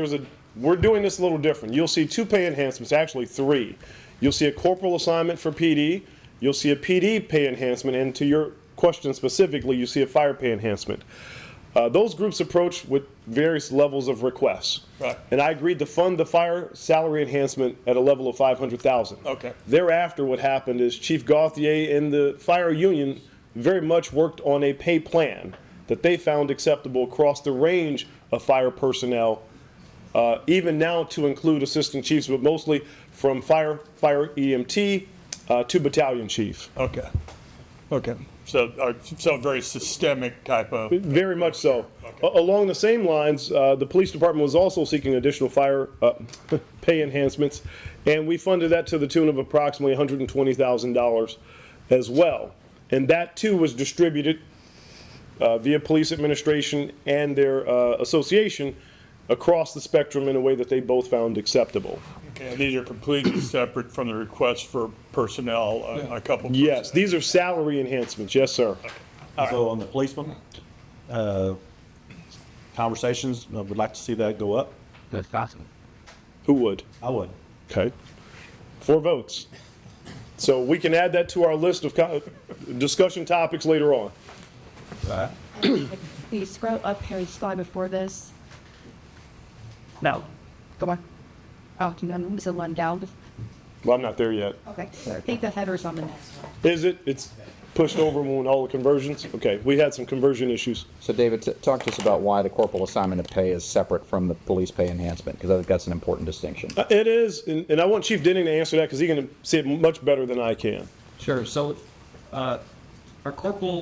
we're doing this a little different. You'll see 2 pay enhancements, actually 3. You'll see a corporal assignment for PD. You'll see a PD pay enhancement, and to your question specifically, you see a fire pay enhancement. Those groups approach with various levels of requests. Right. And I agreed to fund the fire salary enhancement at a level of $500,000. Okay. Thereafter, what happened is Chief Gauthier and the fire union very much worked on a pay plan that they found acceptable across the range of fire personnel, even now to include assistant chiefs, but mostly from fire EMT to battalion chief. Okay. Okay. So very systemic type of. Very much so. Along the same lines, the police department was also seeking additional fire pay enhancements, and we funded that to the tune of approximately $120,000 as well. And that too was distributed via police administration and their association across the spectrum in a way that they both found acceptable. Okay, and these are completely separate from the request for personnel, a couple. Yes, these are salary enhancements. Yes, sir. So on the policeman, conversations, would like to see that go up. That's possible. Who would? I would. Okay. 4 votes. So we can add that to our list of discussion topics later on. Can you scroll up Harry's slide before this? No. Come on. Oh, is it one down? Well, I'm not there yet. Okay. I think the header's on the next one. Is it? It's pushed over when all the conversions? Okay, we had some conversion issues. So David, talk to us about why the corporal assignment of pay is separate from the police pay enhancement, because I think that's an important distinction. It is, and I want Chief Denning to answer that because he can see it much better than I can. Sure. So, our corporal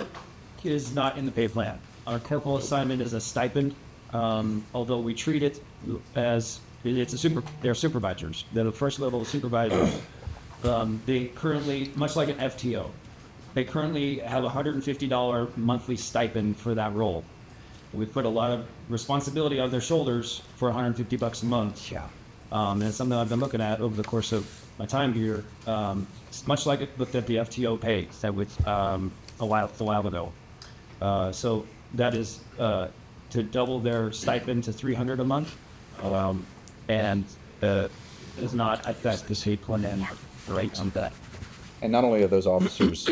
is not in the pay plan. Our corporal assignment is a stipend, although we treat it as they're supervisors. They're the first level of supervisors. They currently, much like an FTO, they currently have a $150 monthly stipend for that role. We put a lot of responsibility on their shoulders for $150 a month. Yeah. And it's something I've been looking at over the course of my time here. It's much like it looked at the FTO pay that was a while ago. So that is to double their stipend to $300 a month, and does not affect the state plan rates on that. And not only are those officers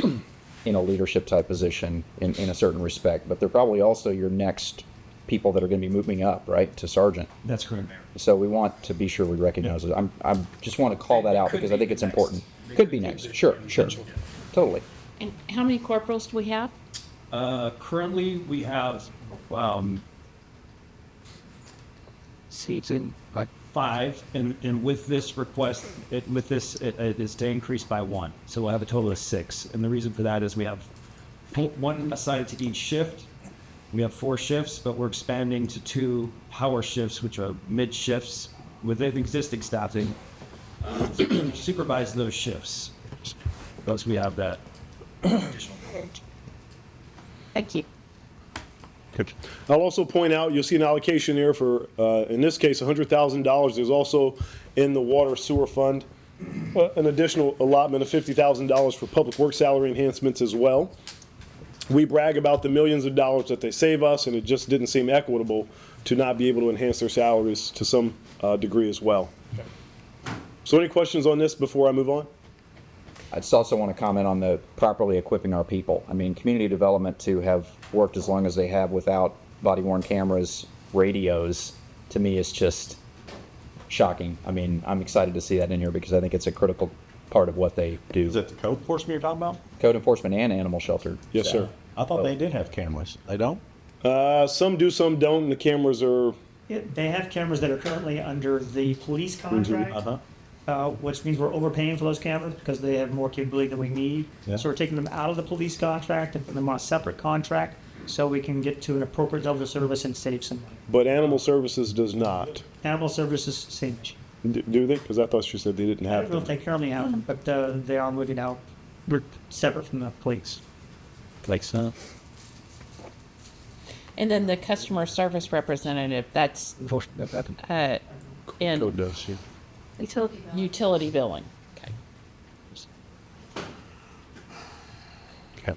in a leadership type position in a certain respect, but they're probably also your next people that are going to be moving up, right, to sergeant. That's correct. So we want to be sure we recognize it. I just want to call that out because I think it's important. Could be next. Sure. Totally. And how many corporals do we have? Currently, we have season, but 5, and with this request, it is to increase by 1. So we'll have a total of 6. And the reason for that is we have 1 assigned to each shift. We have 4 shifts, but we're expanding to 2 power shifts, which are mid shifts within existing staffing. Supervise those shifts because we have that additional. Thank you. I'll also point out, you'll see an allocation there for, in this case, $100,000. There's also in the water sewer fund, an additional allotment of $50,000 for public works salary enhancements as well. We brag about the millions of dollars that they save us, and it just didn't seem equitable to not be able to enhance their salaries to some degree as well. So any questions on this before I move on? I just also want to comment on the properly equipping our people. I mean, community development to have worked as long as they have without body-worn cameras, radios, to me is just shocking. I mean, I'm excited to see that in here because I think it's a critical part of what they do. Is that the code enforcement you're talking about? Code enforcement and animal shelter. Yes, sir. I thought they did have cameras. They don't? Some do, some don't, and the cameras are... Yeah, they have cameras that are currently under the police contract. Which means we're overpaying for those cameras because they have more capability than we need. Yeah. So we're taking them out of the police contract and putting them on a separate contract so we can get to an appropriate level of service and save some money. But Animal Services does not. Animal Services, same issue. Do they? Because I thought you said they didn't I have don't know if them. they currently have them, but they are moving out. We're separate from the police. Like so? And then the customer service representative, that's in Code does, yeah. utility billing. Okay. Okay.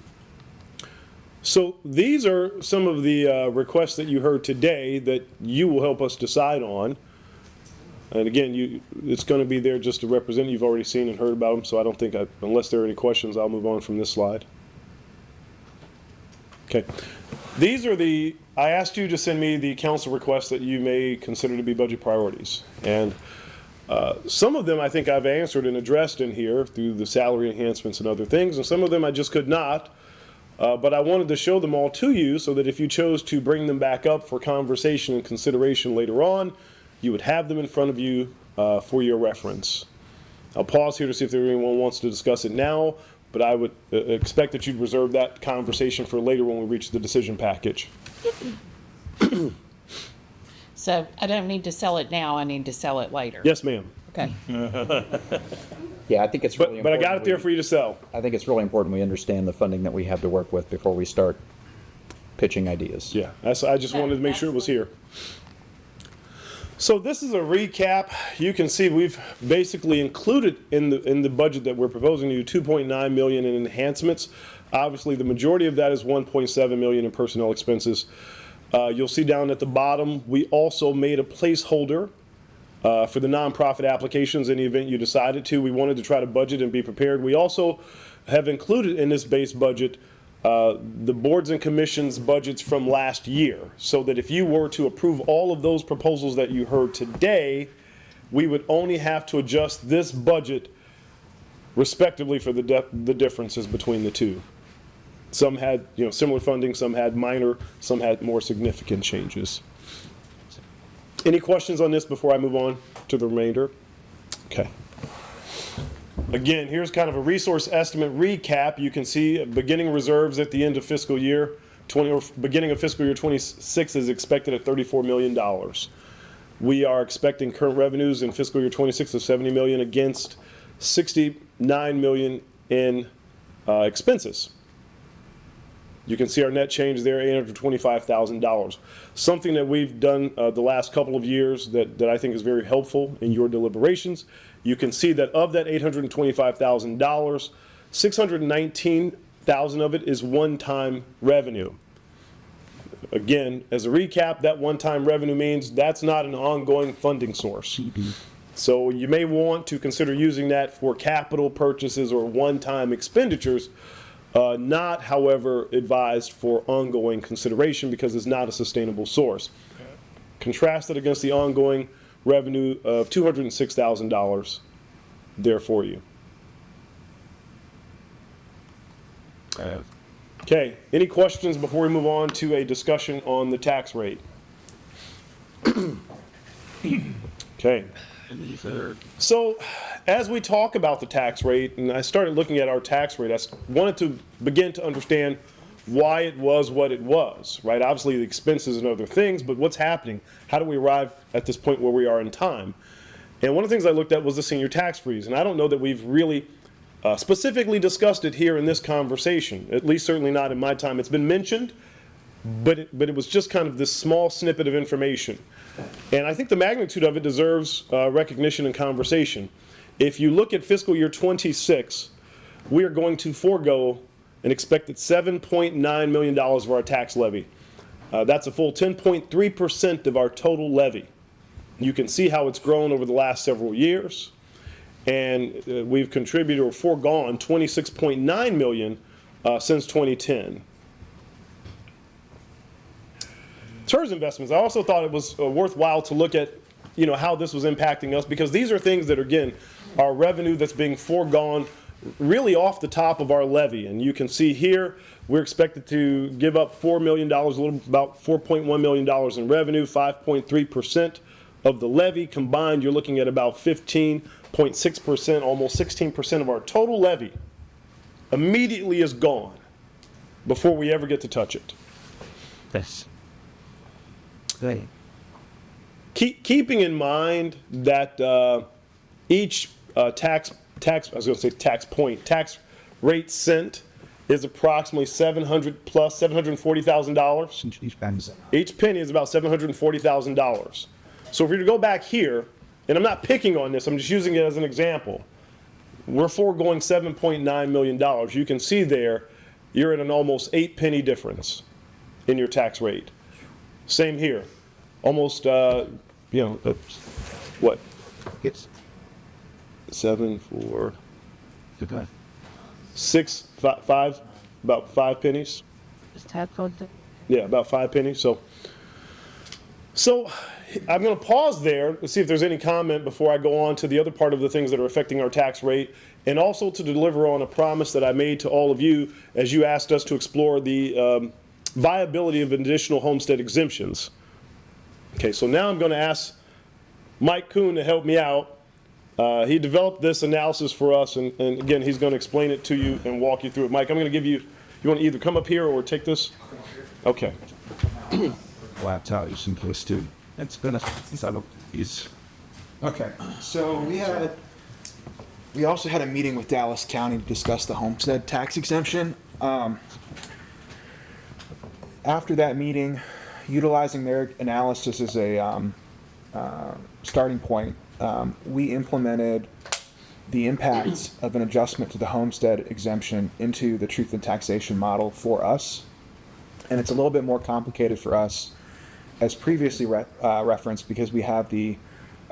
So these are some of the requests that you heard today that you will help us decide on. And again, it's going to be there just to represent. You've already seen and heard about them, so I don't think, unless there are any questions, I'll move on from this slide. Okay. These are I asked you to send me the council requests that you may consider to be budget priorities. And some of them I think I've answered and addressed in here through the salary enhancements and other things, and some of them I just could not. But I wanted to show them all to you so that if you chose to bring them back up for conversation and consideration later on, you would have them in front of you for your reference. I'll pause here to see if anyone wants to discuss it now, but I would expect that you'd reserve that conversation for later when we reach the decision package. So I don't need to sell it now, I need to sell it later. Yes, ma'am. Okay. Yeah, I think it's really important. But I got it there for you to sell. I think it's really important we understand the funding that we have to work with before we start pitching ideas. Yeah, I just wanted to make sure it was here. So this is a recap. You can see we've basically included in the budget that we're proposing to you $2.9 million in enhancements. Obviously, the majority of that is $1.7 million in personnel expenses. You'll see down at the bottom, we also made a placeholder for the nonprofit applications in the event you decided to. We wanted to try to budget and be prepared. We also have included in this base budget the boards and commissions budgets from last year, so that if you were to approve all of those proposals that you heard today, we would only have to adjust this budget respectively for the differences between the two. Some had similar funding, some had minor, some had more significant changes. Any questions on this before I move on to the remainder? Okay. Again, here's kind of a resource estimate recap. You can see beginning reserves at the end of fiscal year 20, or beginning of fiscal year 26 is expected at $34 million. We are expecting current revenues in fiscal year 26 of $70 million against $69 million in expenses. You can see our net change there, $825,000. Something that we've done the last couple of years that I think is very helpful in your deliberations. You can see that of that $825,000, $619,000 of it is one-time revenue. Again, as a recap, that one-time revenue means that's not an ongoing funding source. So you may want to consider using that for capital purchases or one-time expenditures. Not, however, advised for ongoing consideration because it's not a sustainable source. Contrast it against the ongoing revenue of $206,000 there for you. Okay, any questions before we move on to a discussion on the tax rate? Okay. So, as we talk about the tax rate, and I started looking at our tax rate, I wanted to begin to understand why it was what it was, right? Obviously, the expenses and other things, but what's happening? How do we arrive at this point where we are in time? And one of the things I looked at was the senior tax freeze, and I don't know that we've really specifically discussed it here in this conversation, at least certainly not in my time. It's been mentioned, but it was just kind of this small snippet of information. And I think the magnitude of it deserves recognition and conversation. If you look at fiscal year 26, we are going to forego an expected $7.9 million of our tax levy. That's a full 10.3% of our total levy. You can see how it's grown over the last several years. And we've contributed or foregone $26.9 million since 2010. TERS investments, I also thought it was worthwhile to look at, how this was impacting us, because these are things that, again, are revenue that's being foregone really off the top of our levy. And you can see here, we're expected to give up $4 million, about $4.1 million in revenue, 5.3% of the levy. Combined, you're looking at about 15.6%, almost 16% of our total levy immediately is gone before we ever get to touch it. Yes. Keeping in mind that each tax rate cent is approximately $740,000. Each penny is about $740,000. So if we were to go back here, and I'm not picking on this, I'm just using it as an example. We're foregoing $7.9 million. You can see there, you're at an almost 8 penny difference in your tax rate. Same here. Almost, what? It's 7, 4, 6, 5, about 5 pennies. Yeah, about 5 pennies. So I'm going to pause there to see if there's any comment before I go on to the other part of the things that are affecting our tax rate, and also to deliver on a promise that I made to all of you as you asked us to explore the viability of additional homestead exemptions. Okay, so now I'm going to ask Mike Kuhn to help me out. He developed this analysis for us, and again, he's going to explain it to you and walk you through it. Mike, I'm going to give you want to either come up here or take this? Okay. Laptop is simplest too. It's been a since I don't use. Okay, so we also had a meeting with Dallas County to discuss the homestead tax exemption. After that meeting, utilizing their analysis as a starting point, we implemented the impacts of an adjustment to the homestead exemption into the truth in taxation model for us. And it's a little bit more complicated for us, as previously referenced, because we have the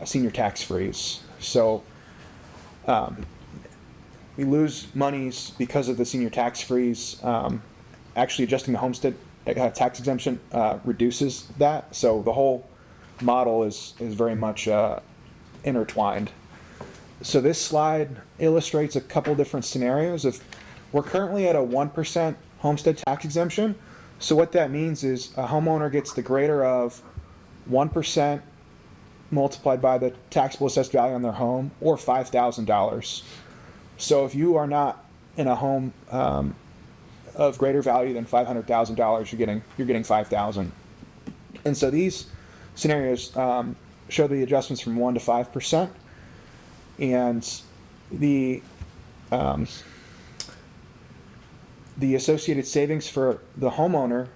senior tax freeze. So we lose monies because of the senior tax freeze. Actually, adjusting the homestead tax exemption reduces that. So the whole model is very much intertwined. So this slide illustrates a couple different scenarios. If we're currently at a 1% homestead tax exemption, so what that means is a homeowner gets the greater of 1% multiplied by the taxable assessed value on their home, or $5,000. So if you are not in a home of greater value than $500,000, you're getting $5,000. And so these scenarios show the adjustments from 1 to 5%, and the associated savings for the homeowner,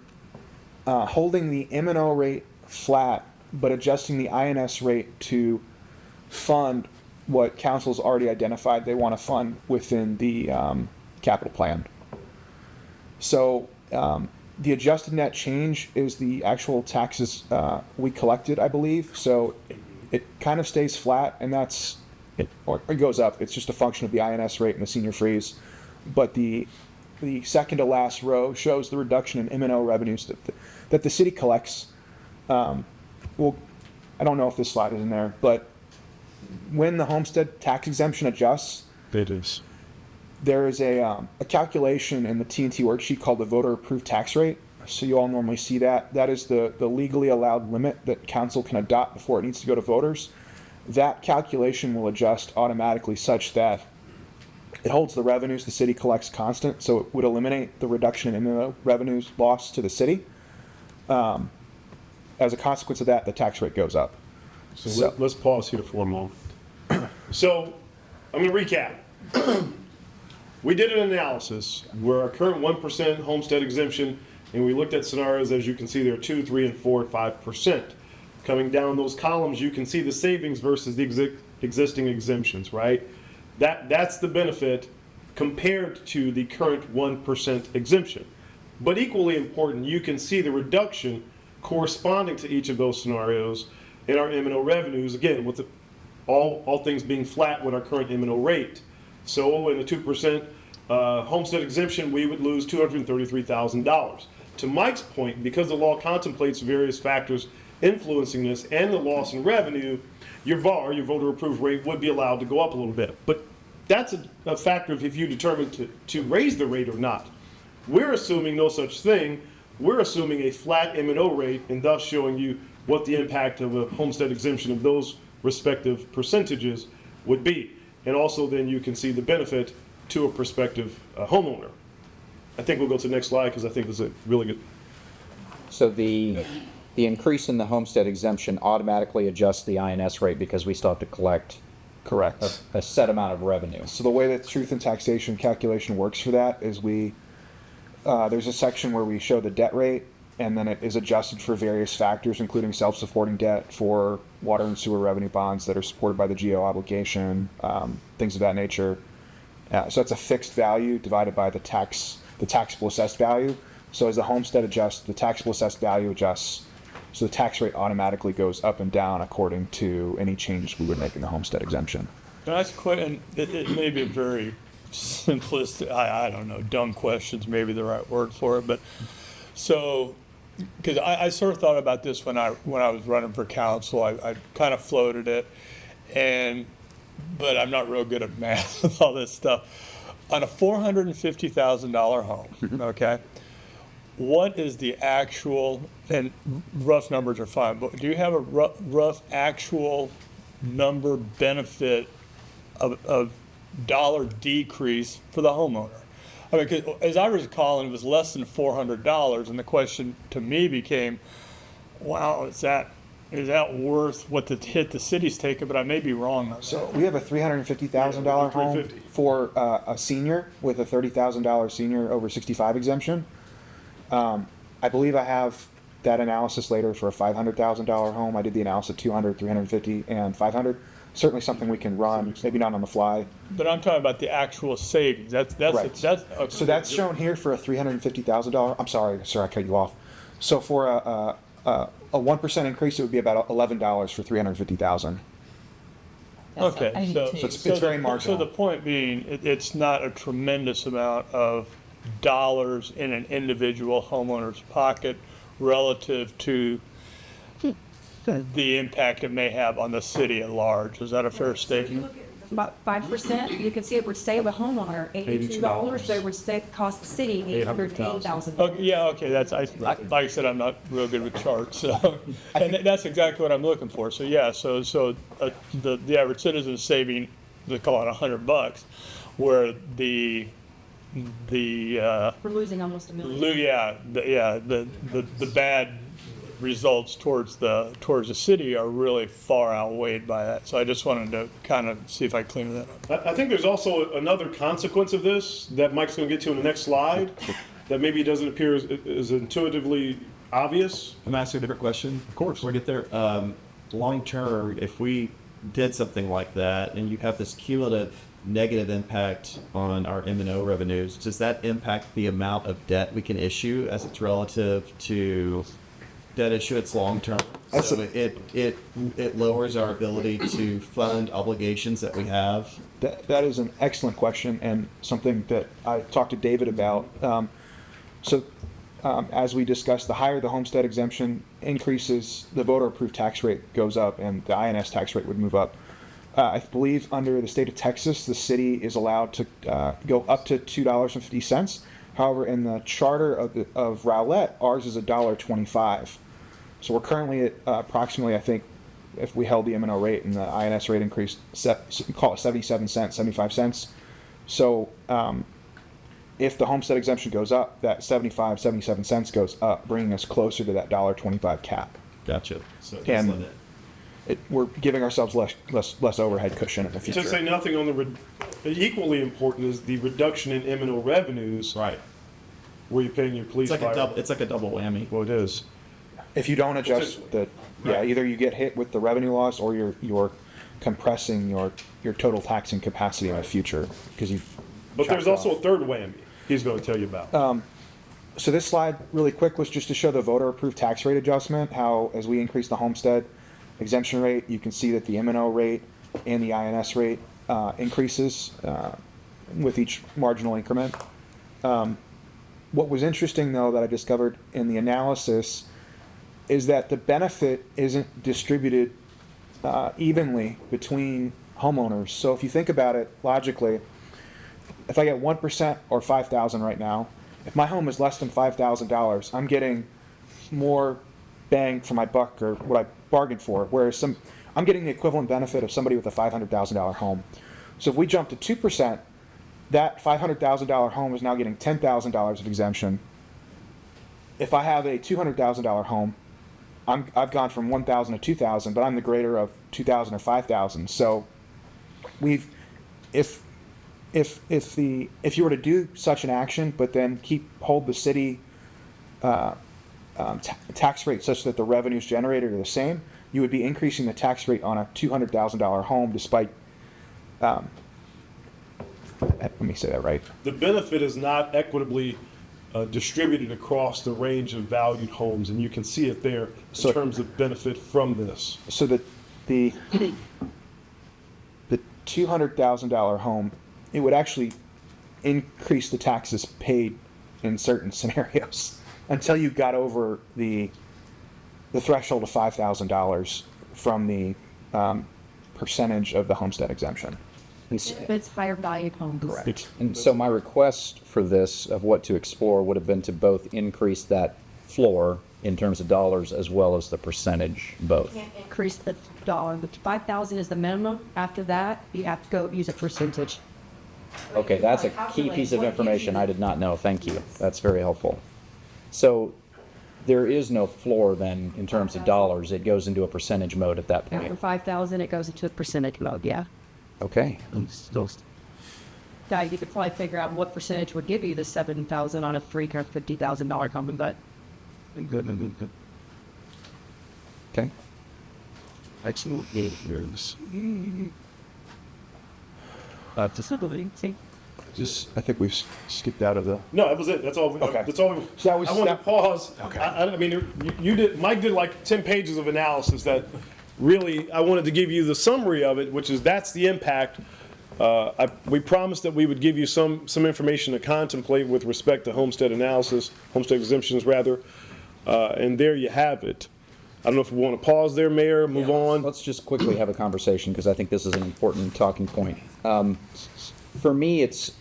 holding the M&O rate flat but adjusting the INS rate to fund what council's already identified they want to fund within the capital plan. So the adjusted net change is the actual taxes we collected, I believe. So it kind of stays flat, and or it goes up. It's just a function of the INS rate and the senior freeze. But the second to last row shows the reduction in M&O revenues that the city collects. Well, I don't know if this slide is in there, but when the homestead tax exemption adjusts, it is. There is a calculation in the T&T worksheet called the voter approved tax rate. So you all normally see that. That is the legally allowed limit that council can adopt before it needs to go to voters. That calculation will adjust automatically such that it holds the revenues the city collects constant, so it would eliminate the reduction in revenues lost to the city. As a consequence of that, the tax rate goes up. So let's pause here for a moment. So I'm going to recap. We did an analysis where our current 1% homestead exemption, and we looked at scenarios, as you can see there, 2, 3, and 4, 5%. Coming down those columns, you can see the savings versus the existing exemptions, right? That's the benefit compared to the current 1% exemption. But equally important, you can see the reduction corresponding to each of those scenarios in our M&O revenues, again, with all things being flat with our current M&O rate. So in a 2% homestead exemption, we would lose $233,000. To Mike's point, because the law contemplates various factors influencing this and the loss in revenue, your VAR, your voter approved rate, would be allowed to go up a little bit. But that's a factor of if you determine to raise the rate or not. We're assuming no such thing. We're assuming a flat M&O rate and thus showing you what the impact of a homestead exemption of those respective percentages would be. And also then you can see the benefit to a prospective homeowner. I think we'll go to the next slide because I think this is a really good. So the increase in the homestead exemption automatically adjusts the INS rate because we still have to collect correct a set amount of revenue. So the way that truth in taxation calculation works for that is there's a section where we show the debt rate, and then it is adjusted for various factors, including self-supporting debt for water and sewer revenue bonds that are supported by the GO obligation, things of that nature. So it's a fixed value divided by the taxable assessed value. So as the homestead adjusts, the taxable assessed value adjusts. So the tax rate automatically goes up and down according to any changes we would make in the homestead exemption. That's quite, and it may be a very simplistic, I don't know, dumb question's maybe the right word for it, but so, because I sort of thought about this when I was running for council, I kind of floated it, but I'm not real good at math with all this stuff. On a $450,000 home, okay, what is the actual, and rough numbers are fine, but do you have a rough actual number benefit of dollar decrease for the homeowner? I mean, 'cause as I recall, it was less than $400, and the question to me became, wow, is that worth what the hit the city's taking? But I may be wrong on that. So we have a $350,000 home for a senior with a $30,000 senior over 65 exemption. I believe I have that analysis later for a $500,000 home. I did the analysis 200, 350, and 500. Certainly something we can run, maybe not on the fly. But I'm talking about the actual savings. That's Right. okay. So that's shown here for a $350,000. I'm sorry, sir, I cut you off. So for a 1% increase, it would be about $11 for 350,000. Okay, so it's very marginal. So the point being, it's not a tremendous amount of dollars in an individual homeowner's pocket relative to the impact it may have on the city at large. Is that a fair statement? About 5%, you can see it would save a homeowner $82, so it would cost the city $808,000. Okay, yeah, okay, like I said, I'm not real good with charts, so, and that's exactly what I'm looking for. So yeah, so the average citizen is saving, they call it $100, where the We're losing almost $1 million. the bad results towards the city are really far outweighed by that. So I just wanted to kind of see if I clean that up. I think there's also another consequence of this that Mike's going to get to in the next slide that maybe doesn't appear as intuitively obvious. I'm asking a different question. Of course. We'll get there. Long term, if we did something like that and you have this cumulative negative impact on our M&O revenues, does that impact the amount of debt we can issue as it's relative to debt issuance long term? So it lowers our ability to fund obligations that we have. That is an excellent question and something that I talked to David about. As we discussed, the higher the homestead exemption increases, the voter approved tax rate goes up and the INS tax rate would move up. I believe under the state of Texas, the city is allowed to go up to $2.50. However, in the charter of Rowlett, ours is $1.25. So we're currently at approximately, I think, if we held the M&O rate and the INS rate increased, call it 77 cents, 75 cents. So if the homestead exemption goes up, that 77 cents goes up, bringing us closer to that $1.25 cap. Gotcha. So And we're giving ourselves less overhead cushion in the future. to say nothing on equally important is the reduction in M&O revenues. Right. Where you're paying your police. It's like fire. it's like a double whammy. Well, it is. If you don't adjust either you get hit with the revenue loss or you're compressing your total taxing capacity in the future because you've. But there's also a third whammy he's going to tell you about. So this slide, really quick, was just to show the voter-approved tax rate adjustment, how as we increase the homestead exemption rate, you can see that the M&O rate and the INS rate increases with each marginal increment. What was interesting, though, that I discovered in the analysis is that the benefit isn't distributed evenly between homeowners. So if you think about it logically, if I get 1% or $5,000 right now, if my home is less than $5,000, I'm getting more bang for my buck or what I bargained for. Whereas I'm getting the equivalent benefit of somebody with a $500,000 home. So if we jump to 2%, that $500,000 home is now getting $10,000 of exemption. If I have a $200,000 home, I've gone from 1,000 to 2,000, but I'm the greater of 2,000 or 5,000. So if you were to do such an action, but then hold the city tax rate such that the revenues generated are the same, you would be increasing the tax rate on a $200,000 home despite. Let me say that right. The benefit is not equitably distributed across the range of valued homes, and you can see it there in terms of benefit from this. So the $200,000 home, it would actually increase the taxes paid in certain scenarios until you got over the threshold of $5,000 from the percentage of the homestead exemption. It's higher value homes. Correct. And so my request for this of what to explore would have been to both increase that floor in terms of dollars as well as the percentage, both. Can't increase the dollar. The 5,000 is the minimum. After that, you have to go use a percentage. Okay, that's a key piece of information I did not know. Thank you. That's very helpful. So there is no floor then in terms of dollars. It goes into a percentage mode at that After point. 5,000, it goes into a percentage mode, yeah. Okay. Yeah, you could probably figure out what percentage would give you the 7,000 on a $350,000 home, but. Okay. Just, I think we've skipped out of the. No, that was it. That's all. Okay. That's all. I wanted to pause. Okay. I mean, you did. Mike did like 10 pages of analysis that really I wanted to give you the summary of it, which is that's the impact. We promised that we would give you some information to contemplate with respect to homestead analysis, homestead exemptions rather, and there you have it. I don't know if we want to pause there, Mayor, move on. Let's just quickly have a conversation because I think this is an important talking point. For me, it's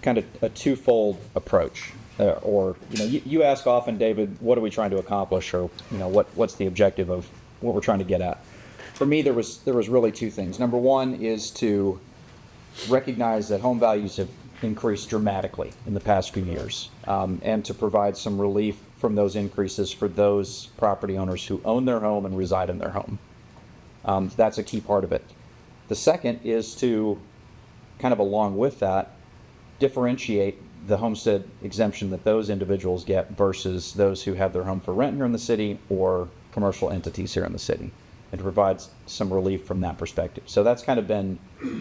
kind of a twofold approach. Or you ask often, David, what are we trying to accomplish, or what's the objective of what we're trying to get at? For me, there was really two things. Number one is to recognize that home values have increased dramatically in the past few years, and to provide some relief from those increases for those property owners who own their home and reside in their home. That's a key part of it. The second is to, kind of along with that, differentiate the homestead exemption that those individuals get versus those who have their home for rent here in the city or commercial entities here in the city, and to provide some relief from that perspective. So that's kind of been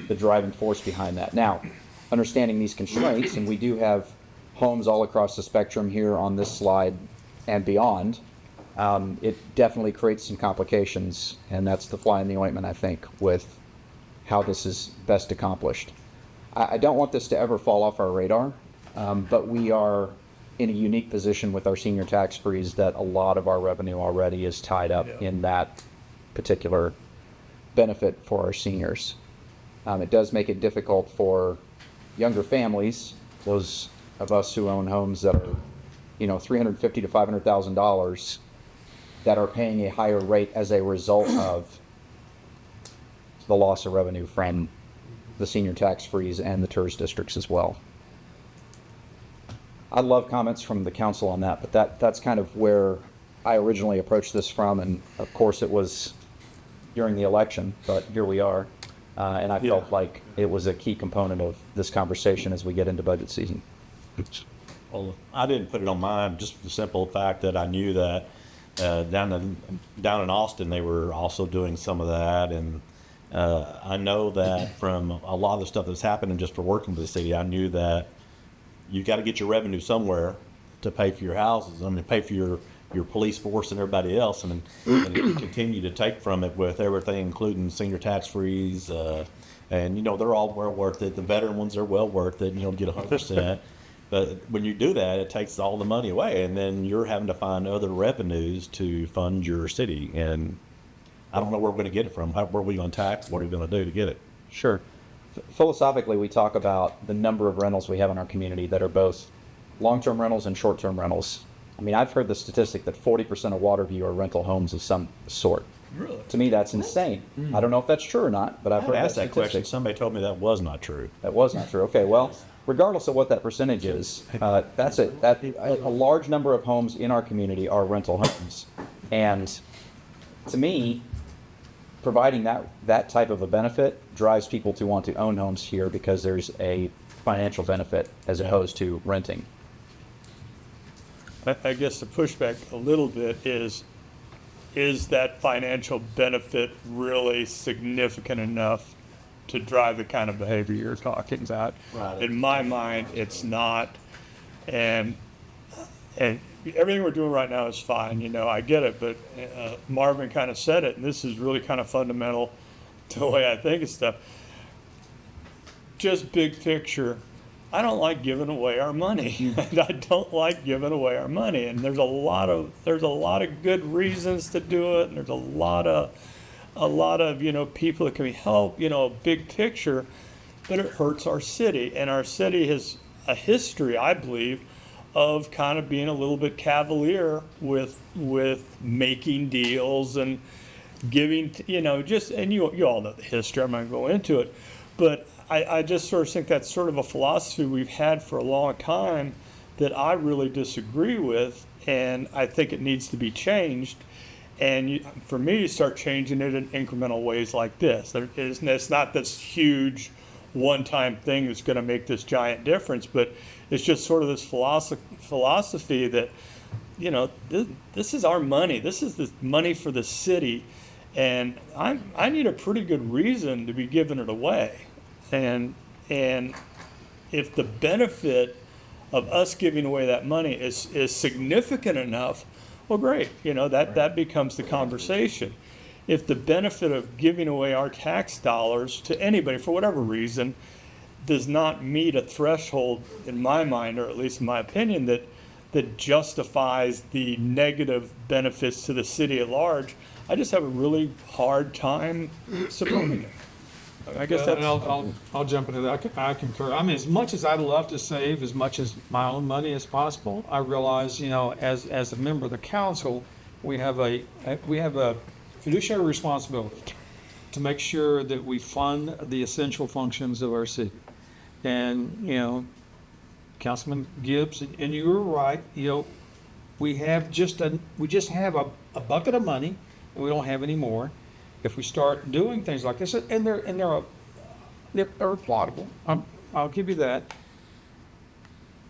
the driving force behind that. Now, understanding these constraints, and we do have homes all across the spectrum here on this slide and beyond, it definitely creates some complications, and that's the fly in the ointment, I think, with how this is best accomplished. I don't want this to ever fall off our radar, but we are in a unique position with our senior tax freeze that a lot of our revenue already is tied up in that particular benefit for our seniors. It does make it difficult for younger families, those of us who own homes that are, $350,000 to $500,000 that are paying a higher rate as a result of the loss of revenue from the senior tax freeze and the tourist districts as well. I'd love comments from the council on that, but that's kind of where I originally approached this from, and of course it was during the election, but here we are. And I felt like it was a key component of this conversation as we get into budget season. Well, I didn't put it on mine, just for the simple fact that I knew that down in Austin, they were also doing some of that. And I know that from a lot of the stuff that's happening just for working for the city, I knew that you got to get your revenue somewhere to pay for your houses. I mean, pay for your police force and everybody else, and you continue to take from it with everything, including senior tax freeze. And, they're all well worth it. The veteran ones are well worth it, and you don't get 100%. But when you do that, it takes all the money away, and then you're having to find other revenues to fund your city. And I don't know where we're going to get it from. Where are we going to tax? What are we going to do to get it? Sure. Philosophically, we talk about the number of rentals we have in our community that are both long-term rentals and short-term rentals. I mean, I've heard the statistic that 40% of Waterview are rental homes of some sort. Really? To me, that's insane. I don't know if that's true or not, but I've heard asked that that question. statistic. Somebody told me that was not true. That was not true. Okay, well, regardless of what that percentage is, that's it. A large number of homes in our community are rental homes. And to me, providing that type of a benefit drives people to want to own homes here because there's a financial benefit as opposed to renting. I guess the pushback a little bit is that financial benefit really significant enough to drive the kind of behavior you're talking about? Right. In my mind, it's not. And everything we're doing right now is fine, I get it, but Marvin kind of said it, and this is really kind of fundamental to the way I think of stuff. Just big picture, I don't like giving away our money. I don't like giving away our money, and there's a lot of good reasons to do it, and there's a lot of people that can be helped, big picture, but it hurts our city, and our city has a history, I believe, of kind of being a little bit cavalier with making deals and giving, and you all know the history. I'm not going to go into it, but I just sort of think that's sort of a philosophy we've had for a long time that I really disagree with, and I think it needs to be changed. And for me, you start changing it in incremental ways like this. It's not this huge one-time thing that's going to make this giant difference, but it's just sort of this philosophy that, this is our money. This is the money for the city, and I need a pretty good reason to be giving it away. And if the benefit of us giving away that money is significant enough, well, great. That becomes the conversation. If the benefit of giving away our tax dollars to anybody for whatever reason does not meet a threshold in my mind, or at least in my opinion, that justifies the negative benefits to the city at large, I just have a really hard time supporting it. I guess that's. And I'll jump into that. I concur. I mean, as much as I'd love to save as much as my own money as possible, I realize, as a member of the council, we have a fiduciary responsibility to make sure that we fund the essential functions of our city. And, Councilman Gibbs, and you were right, we just have a bucket of money, and we don't have any more. If we start doing things like this, and they're applaudable, I'll give you that.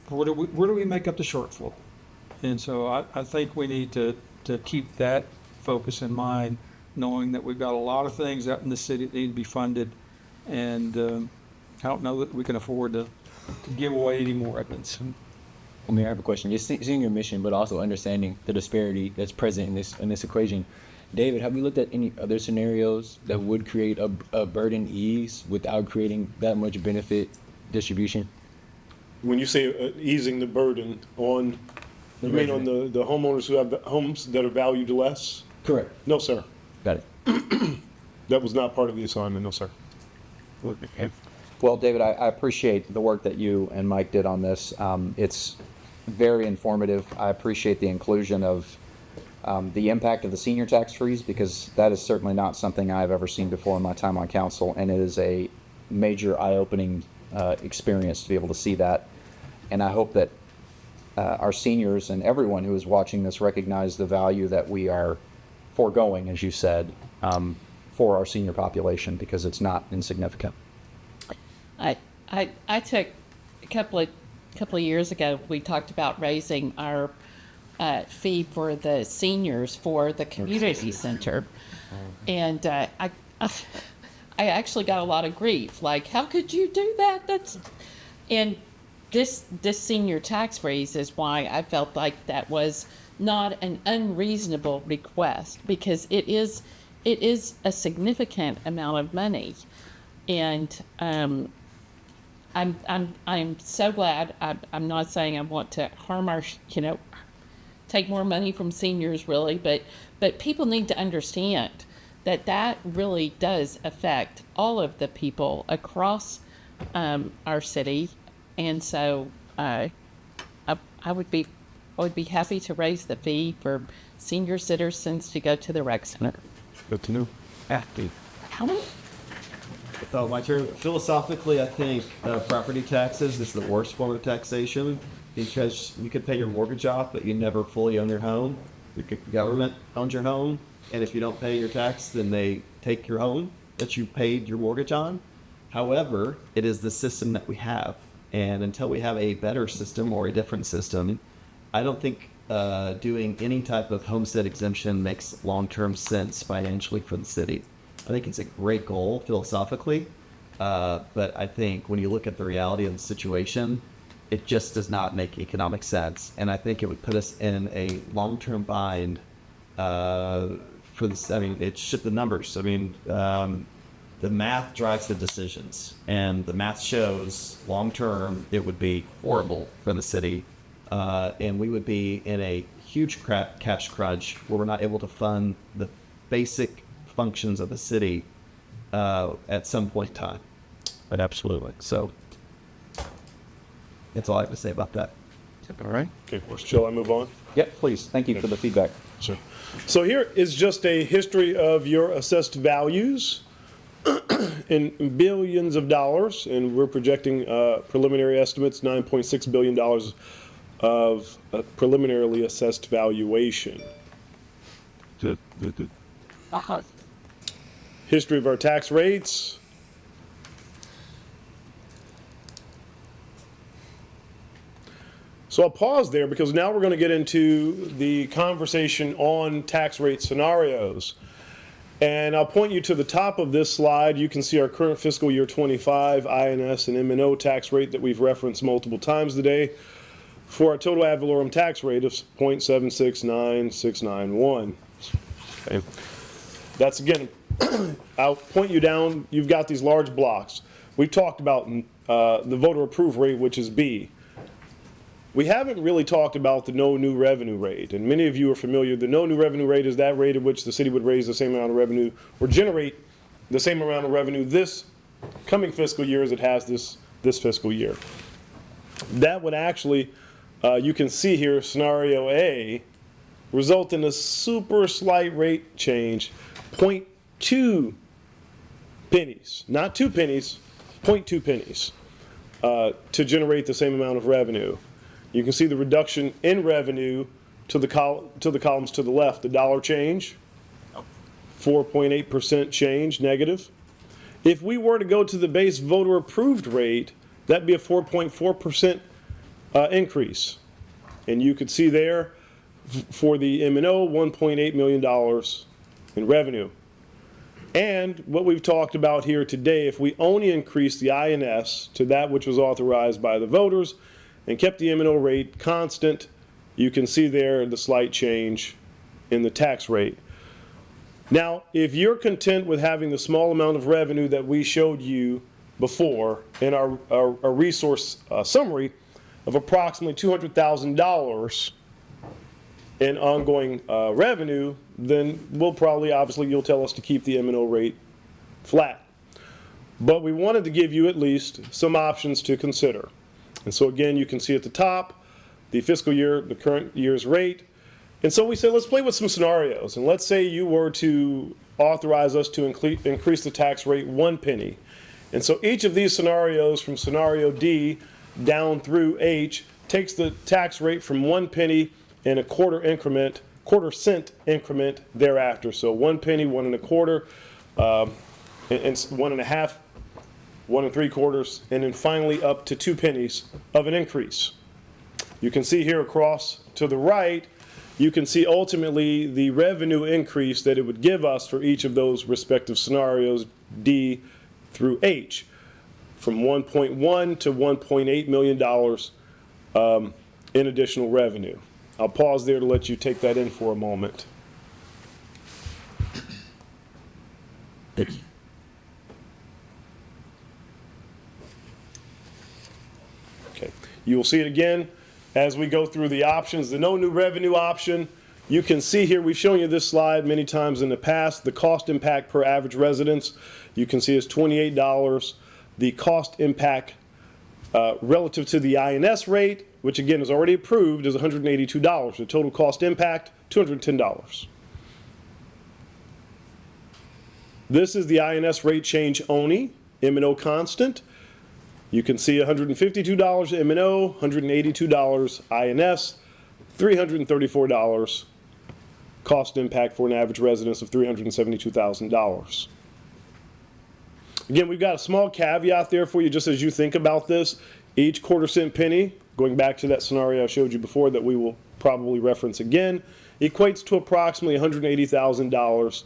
Where do we make up the shortfall? And so I think we need to keep that focus in mind, knowing that we've got a lot of things out in the city that need to be funded, and I don't know that we can afford to give away any more of it. Well, Mayor, I have a question. Just seeing your mission, but also understanding the disparity that's present in this equation. David, have we looked at any other scenarios that would create a burden ease without creating that much benefit distribution? When you say easing the burden on, you mean on the homeowners who have homes that are valued less? Correct. No, sir. Got it. That was not part of the assignment, no, sir. Well, David, I appreciate the work that you and Mike did on this. It's very informative. I appreciate the inclusion of the impact of the senior tax freeze, because that is certainly not something I've ever seen before in my time on council, and it is a major eye-opening experience to be able to see that. And I hope that our seniors and everyone who is watching this recognize the value that we are foregoing, as you said, for our senior population, because it's not insignificant. I took a couple of years ago, we talked about raising our fee for the seniors for the community center. And I actually got a lot of grief. Like, how could you do that? And this senior tax freeze is why I felt like that was not an unreasonable request, because it is a significant amount of money. And I'm so glad. I'm not saying I want to harm our, take more money from seniors, really, but people need to understand that really does affect all of the people across our city. And so I would be happy to raise the fee for senior citizens to go to the rec center. Good to know. How many? So my turn. Philosophically, I think property taxes is the worst form of taxation, because you could pay your mortgage off, but you never fully own your home. The government owns your home, and if you don't pay your tax, then they take your home that you paid your mortgage on. However, it is the system that we have, and until we have a better system or a different system, I don't think doing any type of homestead exemption makes long-term sense financially for the city. I think it's a great goal philosophically, but I think when you look at the reality of the situation, it just does not make economic sense. And I think it would put us in a long-term bind for this. I mean, it's just the numbers. I mean, the math drives the decisions, and the math shows long-term it would be horrible for the city. And we would be in a huge cash crunch where we're not able to fund the basic functions of the city at some point in time. But absolutely. So that's all I have to say about that. All right. Okay, shall I move on? Yep, please. Thank you for the feedback. Sure. So here is just a history of your assessed values in billions of dollars, and we're projecting preliminary estimates, $9.6 billion of preliminarily assessed valuation. History of our tax rates. So I'll pause there, because now we're going to get into the conversation on tax rate scenarios. And I'll point you to the top of this slide. You can see our current fiscal year 25 INS and M&O tax rate that we've referenced multiple times today, for a total ad valorem tax rate of 0.769691. Okay. That's, again, I'll point you down. You've got these large blocks. We've talked about the voter approved rate, which is B. We haven't really talked about the no new revenue rate, and many of you are familiar. The no new revenue rate is that rate at which the city would raise the same amount of revenue or generate the same amount of revenue this coming fiscal year as it has this fiscal year. That would actually, you can see here, scenario A, result in a super slight rate change, 0.2 pennies, not 2 pennies, 0.2 pennies, to generate the same amount of revenue. You can see the reduction in revenue to the columns to the left, the dollar change, 4.8% change negative. If we were to go to the base voter approved rate, that'd be a 4.4% increase. And you could see there for the M&O, $1.8 million in revenue. And what we've talked about here today, if we only increase the INS to that which was authorized by the voters and kept the M&O rate constant, you can see there the slight change in the tax rate. Now, if you're content with having the small amount of revenue that we showed you before in our resource summary of approximately $200,000 in ongoing revenue, then we'll probably, obviously, you'll tell us to keep the M&O rate flat. But we wanted to give you at least some options to consider. And so again, you can see at the top, the fiscal year, the current year's rate. And so we said, let's play with some scenarios. And let's say you were to authorize us to increase the tax rate 1 penny. And so each of these scenarios, from scenario D down through H, takes the tax rate from 1 penny in a quarter cent increment thereafter. So 1 penny, 1 1/4, and 1 1/2, 1 3/4, and then finally up to 2 pennies of an increase. You can see here across to the right, you can see ultimately the revenue increase that it would give us for each of those respective scenarios, D through H, from $1.1 to $1.8 million in additional revenue. I'll pause there to let you take that in for a moment. Okay, you will see it again as we go through the options. The no new revenue option, you can see here, we've shown you this slide many times in the past, the cost impact per average residence, you can see is $28. The cost impact relative to the INS rate, which again is already approved, is $182. The total cost impact, $210. This is the INS rate change only, M&O constant. You can see $152 M&O, $182 INS, $334 cost impact for an average residence of $372,000. Again, we've got a small caveat there for you just as you think about this. Each quarter cent penny, going back to that scenario I showed you before that we will probably reference again, equates to approximately $180,000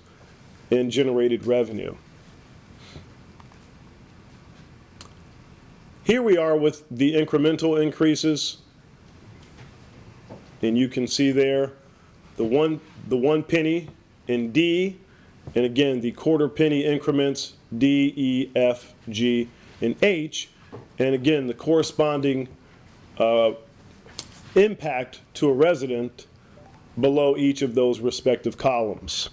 in generated revenue. Here we are with the incremental increases, and you can see there the one penny in D, and again the quarter penny increments D, E, F, G, and H, and again the corresponding impact to a resident below each of those respective columns,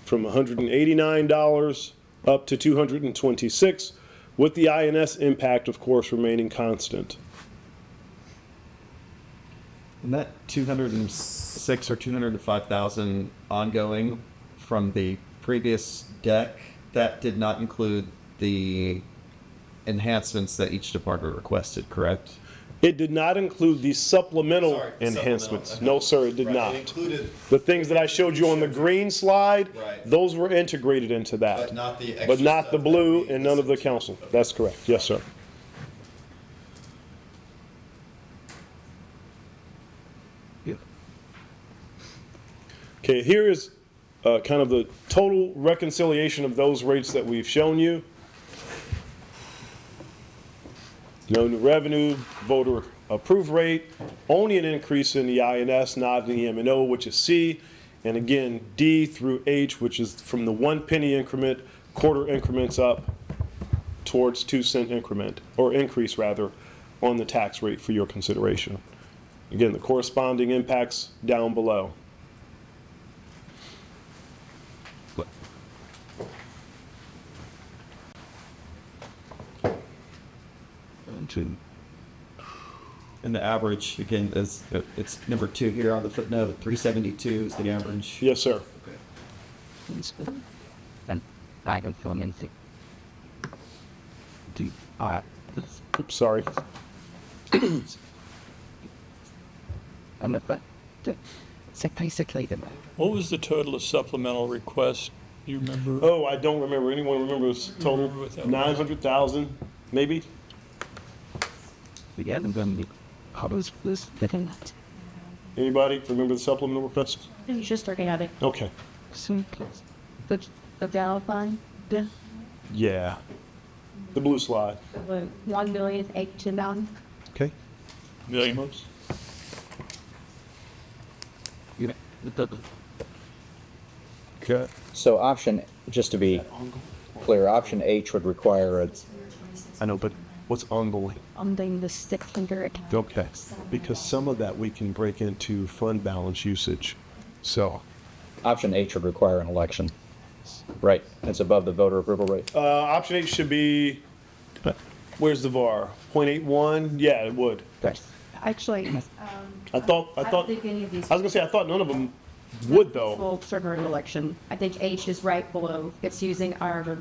from $189 up to $226, with the INS impact, of course, remaining constant. And that 206 or 205,000 ongoing from the previous deck, that did not include the enhancements that each department requested, correct? It did not include the supplemental enhancements. No, sir, it did not. It included, the things that I showed you on the green slide, Right. those were integrated into that. but not the extra But not stuff the that blue we and none of the listened to. council. That's correct. Yes, sir. Okay, here is kind of the total reconciliation of those rates that we've shown you. No new revenue, voter approved rate, only an increase in the INS, not in the M&O, which is C, and again, D through H, which is from the 1 penny increment, quarter increments up towards 2 cent increment, or increase rather, on the tax rate for your consideration. Again, the corresponding impacts down below. And the average, again, is it's number 2 here on the footnote, 372 is the average. Yes, sir. And I don't feel anything. Oops, sorry. I'm not, but so basically the What was the total of supplemental requests? Do you remember? Oh, I don't remember. Anyone remembers total? 900,000, maybe? yeah, I'm going to be always this getting Anybody remember the supplemental request? It's just organic. Okay. soon close. The down line, the Yeah. The blue slide. 1,082,000. Okay. Million. Okay. So option, just to be clear, option H would require a, I know, but what's ongoing? I'm doing the 600. Okay, because some of that we can break into fund balance usage. So, option H would require an election. Right, it's above the voter approval rate. Option 8 should be, where's the VAR? 0.81? Yeah, it would. Okay. Actually, I thought, I don't think any of these. I was gonna say, I thought none of them would though. Full server election. I think H is right below. It's using our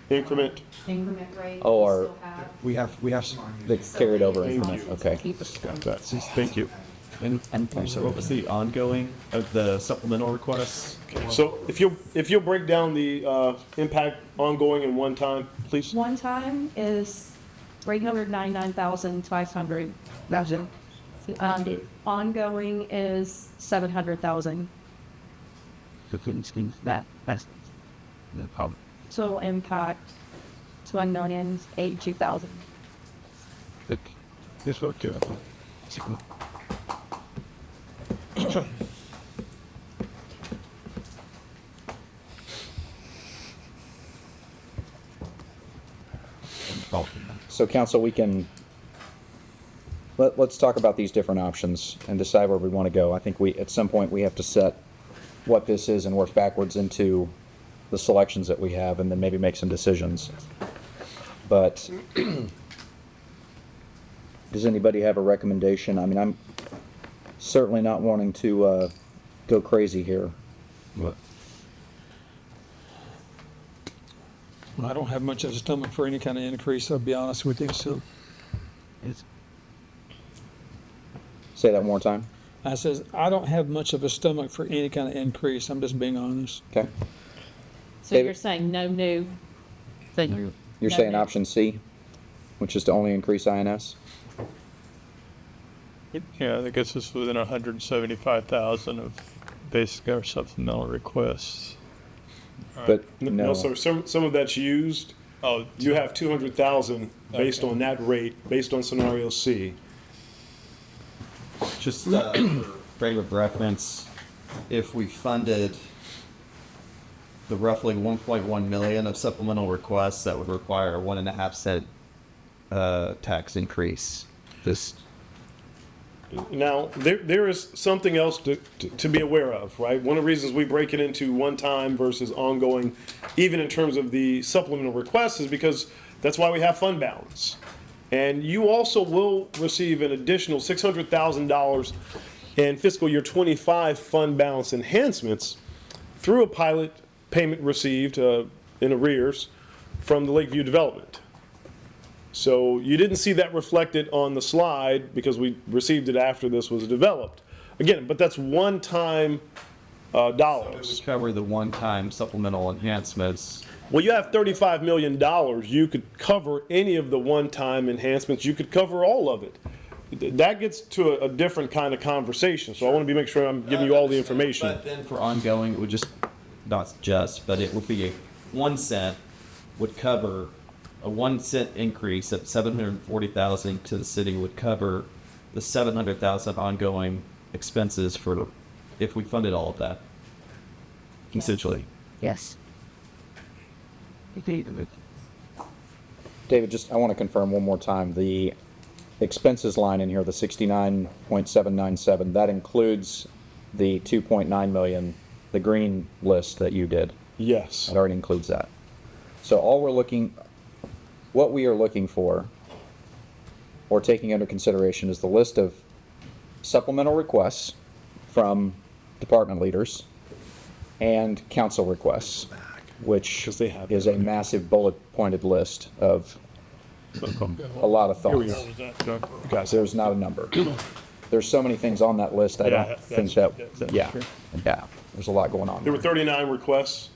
Increment. increment rate. Oh, We our- still have- We have some. The carried over Thank increment, you. okay. Keep us going. Thank you. And so what was the ongoing of the supplemental requests? So if you'll break down the impact ongoing and one time, please. One time is 399,500. Ongoing is 700,000. That's the problem. Total impact to unknown ends 82,000. This will do. So council, we can, let's talk about these different options and decide where we want to go. I think at some point, we have to set what this is and work backwards into the selections that we have and then maybe make some decisions. But does anybody have a recommendation? I mean, I'm certainly not wanting to go crazy here. What? I don't have much of a stomach for any kind of increase, I'll be honest with you, so. Say that one more time. I says, I don't have much of a stomach for any kind of increase, I'm just being honest. Okay. So David? you're saying no new thing? You're No saying new. option C, which is to only increase INS? Yeah, that gets us within 175,000 of basic or supplemental requests. But No, no. sir. Some of that's used. Oh, You have 200,000 based Okay. on that rate, based on scenario C. Just for frame of reference, if we funded the roughly 1.1 million of supplemental requests, that would require a 1.5 cent tax increase. This Now, there is something else to be aware of, right? One of the reasons we break it into one time versus ongoing, even in terms of the supplemental requests, is because that's why we have fund balance. And you also will receive an additional $600,000 in fiscal year 25 fund balance enhancements through a pilot payment received in arrears from the Lakeview Development. So you didn't see that reflected on the slide because we received it after this was developed. Again, but that's one-time dollars. cover the one-time supplemental enhancements. Well, you have $35 million. You could cover any of the one-time enhancements. You could cover all of it. That gets to a different kind of conversation. So I want to make sure I'm giving you all the information. But then for ongoing, it would just, not just, but it would be a 1 cent would cover, a 1 cent increase of 740,000 to the city would cover the 700,000 ongoing expenses for, if we funded all of that. Essentially. Yes. David, just, I want to confirm one more time, the expenses line in here, the 69.797, that includes the 2.9 million, the green list that you did? Yes. That already includes that. So what we are looking for, or taking under consideration, is the list of supplemental requests from department leaders and council requests, which is a massive bullet-pointed list of a lot of Here we thoughts. go. There's not a number. There's so many things on that list, I Yeah, don't think that, that's yeah, true. yeah, there's a lot going on. There were 39 requests.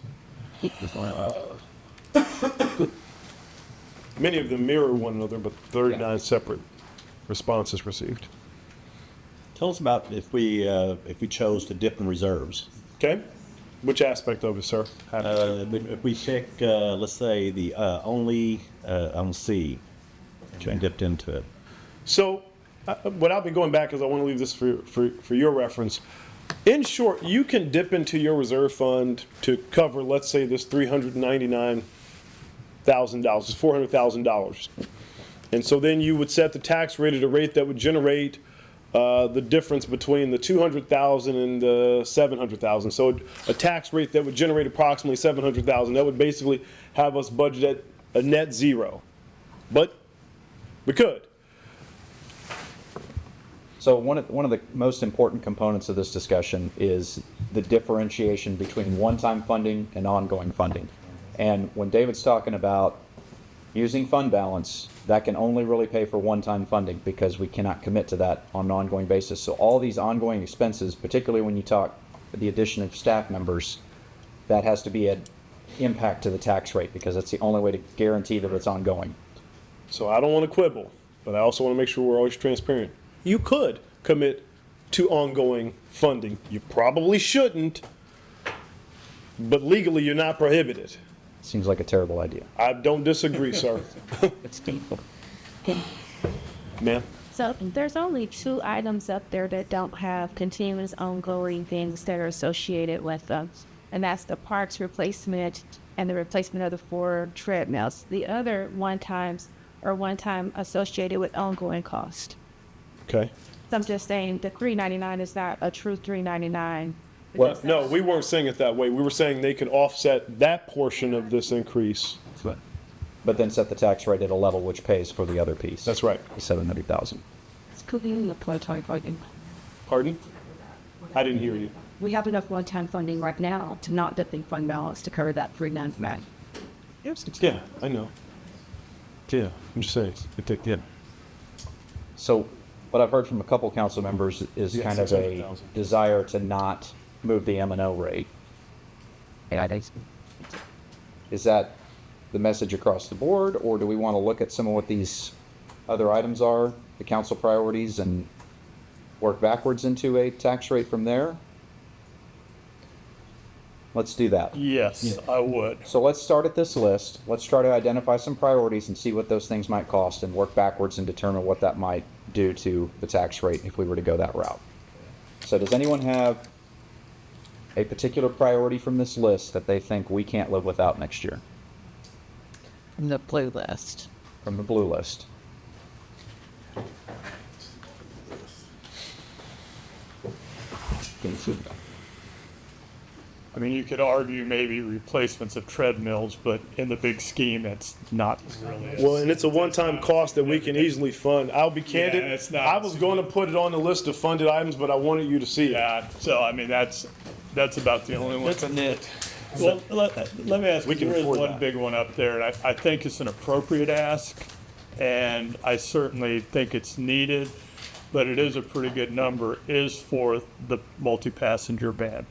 Many of them mirror one another, but 39 separate responses received. Tell us about if we chose to dip in reserves. Okay. Which aspect of it, sir? If we pick, let's say, the only on C, and dipped into it. So, without me going back, because I want to leave this for your reference. In short, you can dip into your reserve fund to cover, let's say, this $399,000, $400,000. And so then you would set the tax rate at a rate that would generate the difference between the 200,000 and the 700,000. So a tax rate that would generate approximately 700,000. That would basically have us budget at a net zero. But we could. So one of the most important components of this discussion is the differentiation between one-time funding and ongoing funding. And when David's talking about using fund balance, that can only really pay for one-time funding because we cannot commit to that on an ongoing basis. So all these ongoing expenses, particularly when you talk the addition of staff members, that has to be an impact to the tax rate because that's the only way to guarantee that it's ongoing. So I don't want to quibble, but I also want to make sure we're always transparent. You could commit to ongoing funding. You probably shouldn't, but legally you're not prohibited. Seems like a terrible idea. I don't disagree, sir. Ma'am? So there's only 2 items up there that don't have continuous ongoing things that are associated with them. And that's the parks replacement and the replacement of the 4 treadmills. The other one-times are one-time associated with ongoing cost. Okay. So I'm just saying the $399 is not a true $399. Well, no, we weren't saying it that way. We were saying they could offset that portion of this increase. But then set the tax rate at a level which pays for the other piece. That's right. The 700,000. Pardon? I didn't hear you. We have enough one-time funding right now to not dip in fund balance to cover that $399. Yeah, I know. Yeah, I'm just saying. Yeah. So what I've heard from a couple council members is Yeah, kind of a 600,000. desire to not move the M&O rate. Is that the message across the board, or do we want to look at some of what these other items are, the council priorities, and work backwards into a tax rate from there? Let's do that. Yes, I would. So let's start at this list. Let's try to identify some priorities and see what those things might cost and work backwards and determine what that might do to the tax rate if we were to go that route. So does anyone have a particular priority from this list that they think we can't live without next year? From the blue list. From the blue list. I mean, you could argue maybe replacements of treadmills, but in the big scheme, it's not really. Well, and it's a one-time cost that we can easily fund. I'll be candid. Yeah, it's not- I was going to put it on the list of funded items, but I wanted you to see it. Yeah, so I mean, that's about the only one. That's a nit. Well, let me ask you, We can there is afford one that. big one up there, and I think it's an appropriate ask, and I certainly think it's needed, but it is a pretty good number, is for the multi-passenger van.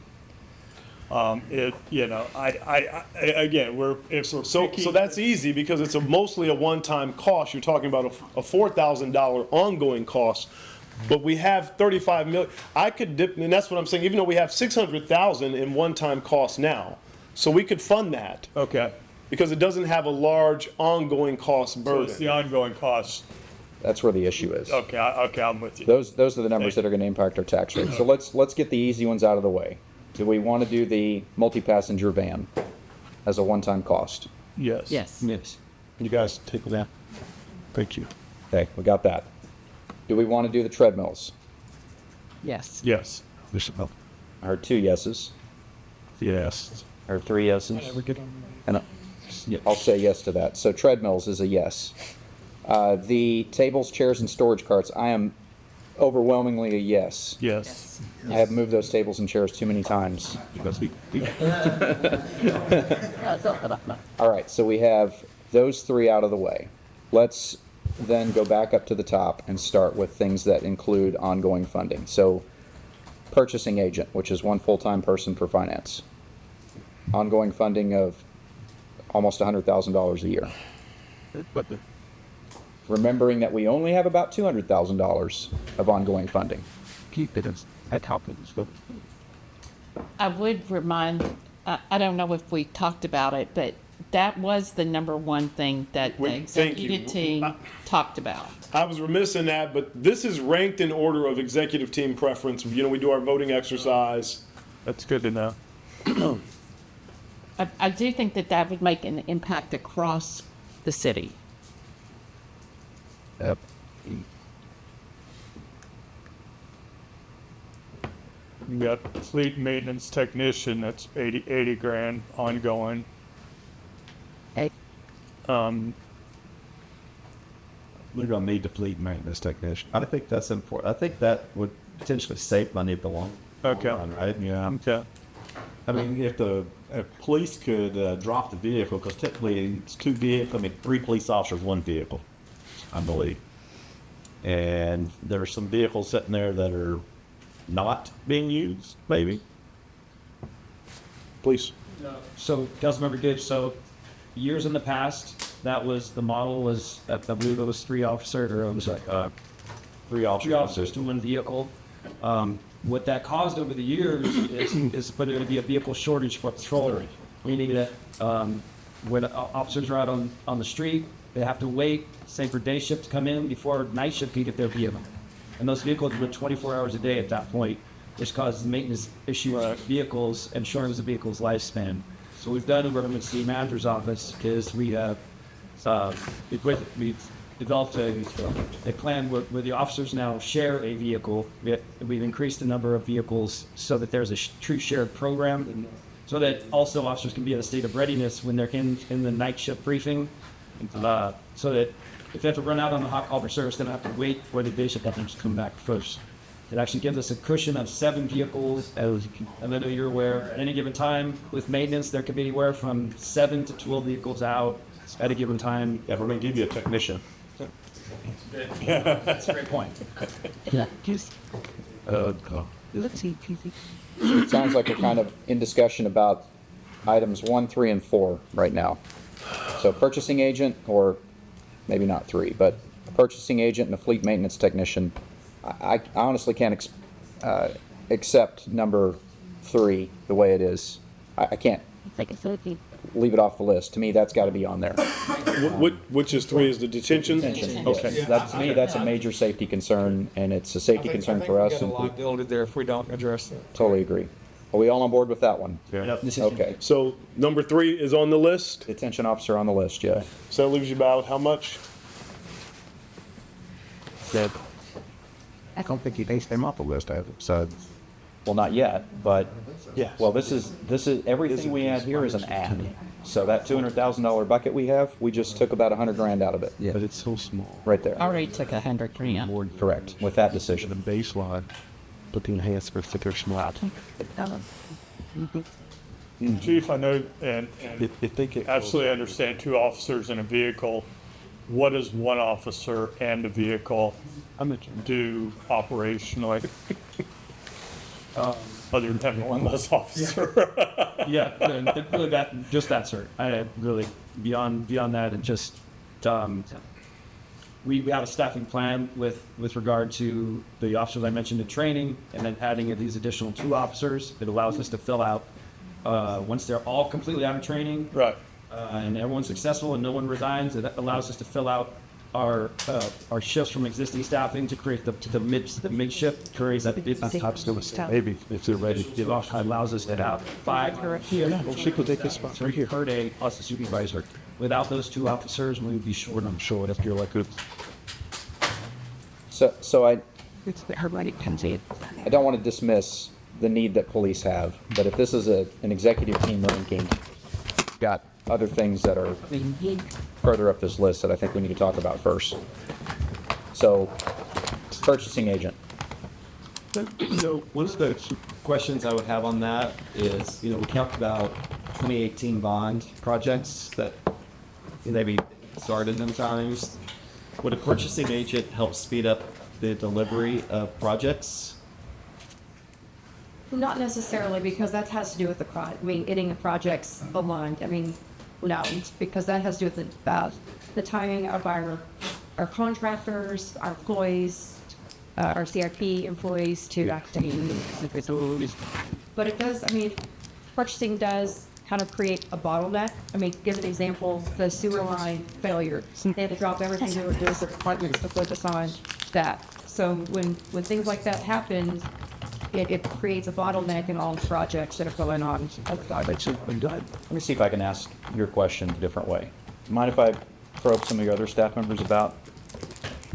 Again, if we're So that's easy because it's mostly a one-time cost. You're talking about a $4,000 ongoing cost, but we have 35 million. I could dip, and that's what I'm saying. Even though we have 600,000 in one-time cost now, so we could fund that. Okay. Because it doesn't have a large ongoing cost So burden. it's the ongoing costs. That's where the issue is. Okay, I'm with you. Those are the numbers that are going to impact our tax rate. So let's get the easy ones out of the way. Do we want to do the multi-passenger van as a one-time cost? Yes. Yes. Yes. You guys take that. Thank you. Okay, we got that. Do we want to do the treadmills? Yes. Yes. I heard 2 yeses. Yes. I heard 3 yeses. And I'll say yes to that. So treadmills is a yes. The tables, chairs, and storage carts, I am overwhelmingly a yes. Yes. I have moved those tables and chairs too many times. All right, so we have those 3 out of the way. Let's then go back up to the top and start with things that include ongoing funding. So purchasing agent, which is 1 full-time person for finance. Ongoing funding of almost $100,000 a year. Remembering that we only have about $200,000 of ongoing funding. Keep it at happens. I would remind, I don't know if we talked about it, but that was the number one thing that the Thank you. executive team talked about. I was remiss in that, but this is ranked in order of executive team preference. You know, we do our voting exercise. That's good to know. I do think that that would make an impact across the city. You got fleet maintenance technician, that's 80 grand ongoing. Hey. We're gonna need the fleet maintenance technician. I think that's important. I think that would potentially save money at the long Okay. run, right? Yeah. Okay. I mean, if police could drop the vehicle, because typically it's 2 vehicles, I mean, 3 police officers, 1 vehicle, I believe. And there are some vehicles sitting there that are not being used, maybe. Please. So, Councilmember Gibbs, so years in the past, that was, the model was, I believe it was 3 officers, or it was like, 3 officers. 3 officers to 1 vehicle. What that caused over the years is for there to be a vehicle shortage for patrollery, meaning that when officers are out on the street, they have to wait, say for day shift to come in before night shift can get their vehicle. And those vehicles were 24 hours a day at that point, which causes maintenance issues with vehicles and shortens the vehicle's lifespan. So we've done over in the city manager's office is we have we've developed a plan where the officers now share a vehicle. We've increased the number of vehicles so that there's a true shared program, so that also officers can be in a state of readiness when they're in the night shift briefing, so that if they have to run out on the hot call for service, they don't have to wait for the day shift to come back first. It actually gives us a cushion of 7 vehicles, and I know you're aware, at any given time with maintenance, there could be anywhere from 7 to 12 vehicles out at a given time. Yeah, we're gonna give you a technician. That's a great point. Yeah. Just Let's see. It sounds like we're kind of in discussion about items 1, 3, and 4 right now. So purchasing agent, or maybe not 3, but a purchasing agent and a fleet maintenance technician. I honestly can't accept number 3 the way it is. I can't leave it off the list. To me, that's got to be on there. Which is 3 is the detention? Okay. That's, to me, that's a major safety concern, and it's a safety concern for us. I think we got a liability there if we don't address that. Totally agree. Are we all on board with that one? Yeah. Okay. So number 3 is on the list? Detention officer on the list, yeah. So that leaves you about how much? I don't think you based them off the list, have so. Well, not yet, but yeah. Well, this is everything we add here is an add. So that $200,000 bucket we have, we just took about 100 grand out of it. Yeah, but it's so small. Right there. Already took 100 grand. Correct. With that decision. The baseline, but the enhancements that are small. Chief, I know, and if they get absolutely understand 2 officers in a vehicle. What does 1 officer and a vehicle do operationally? Other than having 1 less officer. Yeah, really just that, sir. I really beyond that, and just we have a staffing plan with regard to the officers I mentioned in training, and then adding these additional 2 officers. It allows us to fill out once they're all completely out of training, right? And everyone's successful and no one resigns. It allows us to fill out our shifts from existing staffing to create the mid shift creates that maybe if they're ready. It also allows us to have 5 here. Well, she could take this spot right here. Per day plus the supervisor. Without those 2 officers, we would be short. I'm sure if you're like good. So I I don't want to dismiss the need that police have, but if this is an executive team ranking, got other things that are further up this list that I think we need to talk about first. So, purchasing agent. So one of the questions I would have on that is, we talked about 2018 bond projects that maybe started in times. Would a purchasing agent help speed up the delivery of projects? Not necessarily, because that has to do with getting the projects aligned. No, because that has to do with the timing of our contractors, our employees, our CIP employees to actually. But it does, purchasing does kind of create a bottleneck. Give an example, the sewer line failure. They had to drop everything they were doing for departments to focus on that. So when things like that happen, it creates a bottleneck in all the projects that are going on. Let me see if I can ask your question a different way. Mind if I probe some of your other staff members about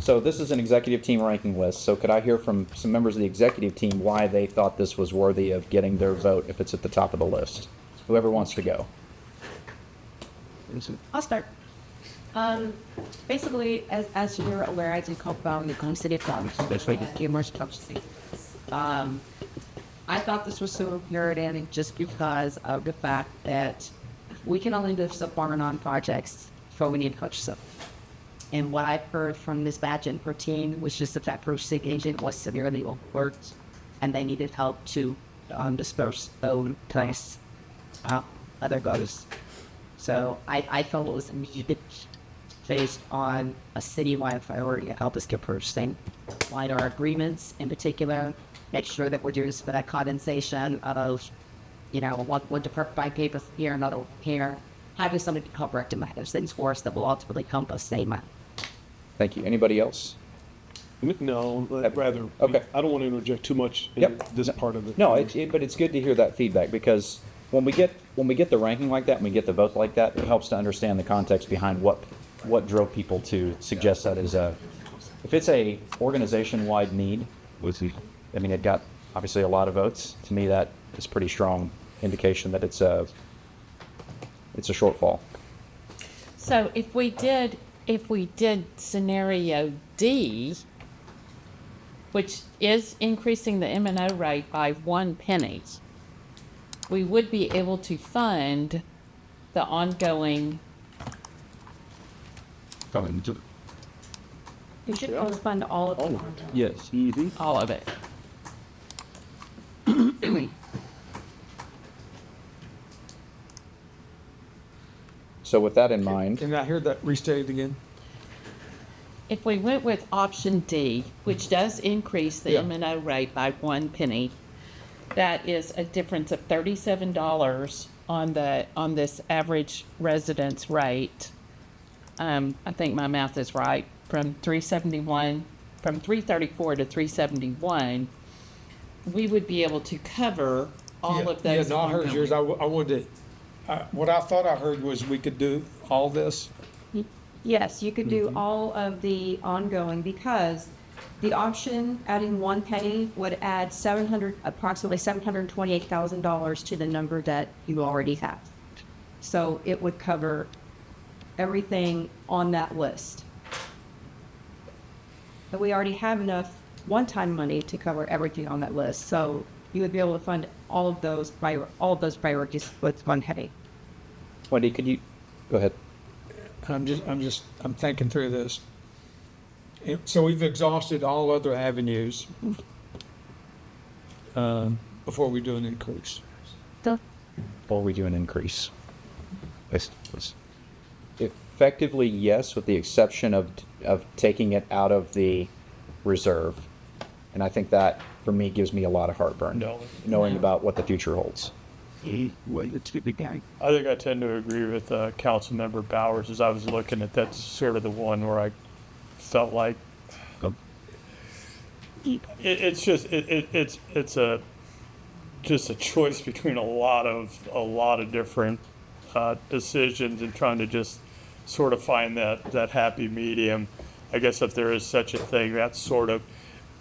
So this is an executive team ranking list. So could I hear from some members of the executive team why they thought this was worthy of getting their vote if it's at the top of the list? Whoever wants to go. I'll start. Basically, as you're aware, I do co-found the City of College, especially the Commerce Policy. I thought this was so irritating just because of the fact that we can only live so far on projects before we need to touch some. And what I've heard from Ms. Badgett and her team was just that that purchasing agent was severely overworked and they needed help to disperse those place other goes. So I felt it was needed based on a citywide priority to help us get purchasing. Line our agreements in particular, make sure that we're doing for that condensation of, one department by paper here, another here, having somebody to help rectify those things for us that will ultimately help us save money. Thank you. Anybody else? No, rather, Okay. I don't want to interject too much in this part of it. No, but it's good to hear that feedback because when we get the ranking like that, when we get the vote like that, it helps to understand the context behind what drove people to suggest that as if it's a organization-wide need. I mean, it got obviously a lot of votes. To me, that is pretty strong indication that it's a shortfall. So if we did scenario D, which is increasing the M&O rate by 1 penny, we would be able to fund the ongoing. You should always fund all of it. Yes. All of it. So with that in mind, Can I hear that restated again? If we went with option D, which does increase the M&O rate by 1 penny, that is a difference of $37 on this average residence rate. I think my math is right. From 334 to 371, we would be able to cover all of those. Yeah, no, I heard yours. I wanted to, what I thought I heard was we could do all this. Yes, you could do all of the ongoing because the option adding 1 penny would add approximately $728,000 to the number that you already have. So it would cover everything on that list. But we already have enough one-time money to cover everything on that list. So you would be able to fund all of those priorities with 1 penny. Wendy, could you go ahead? I'm thinking through this. So we've exhausted all other avenues before we do an increase. Before we do an increase. Effectively, yes, with the exception of taking it out of the reserve. And I think that, for me, gives me a lot of heartburn, knowing about what the future holds. I think I tend to agree with Councilmember Bowers as I was looking at that's sort of the one where I felt like it's just a choice between a lot of different decisions and trying to just sort of find that happy medium. I guess if there is such a thing, that's sort of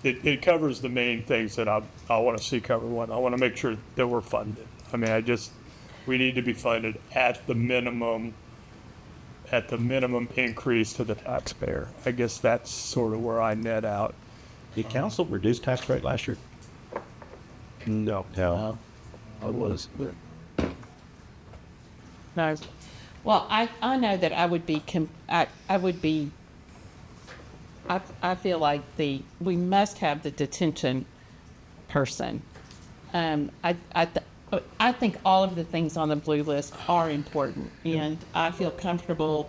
it covers the main things that I want to see covered. One, I want to make sure that we're funded. I mean, we need to be funded at the minimum increase to the taxpayer. I guess that's sort of where I net out. Did council reduce tax rate last year? No. No. It was. No. Well, I know that I would be, I feel like we must have the detention person. I think all of the things on the blue list are important, and I feel comfortable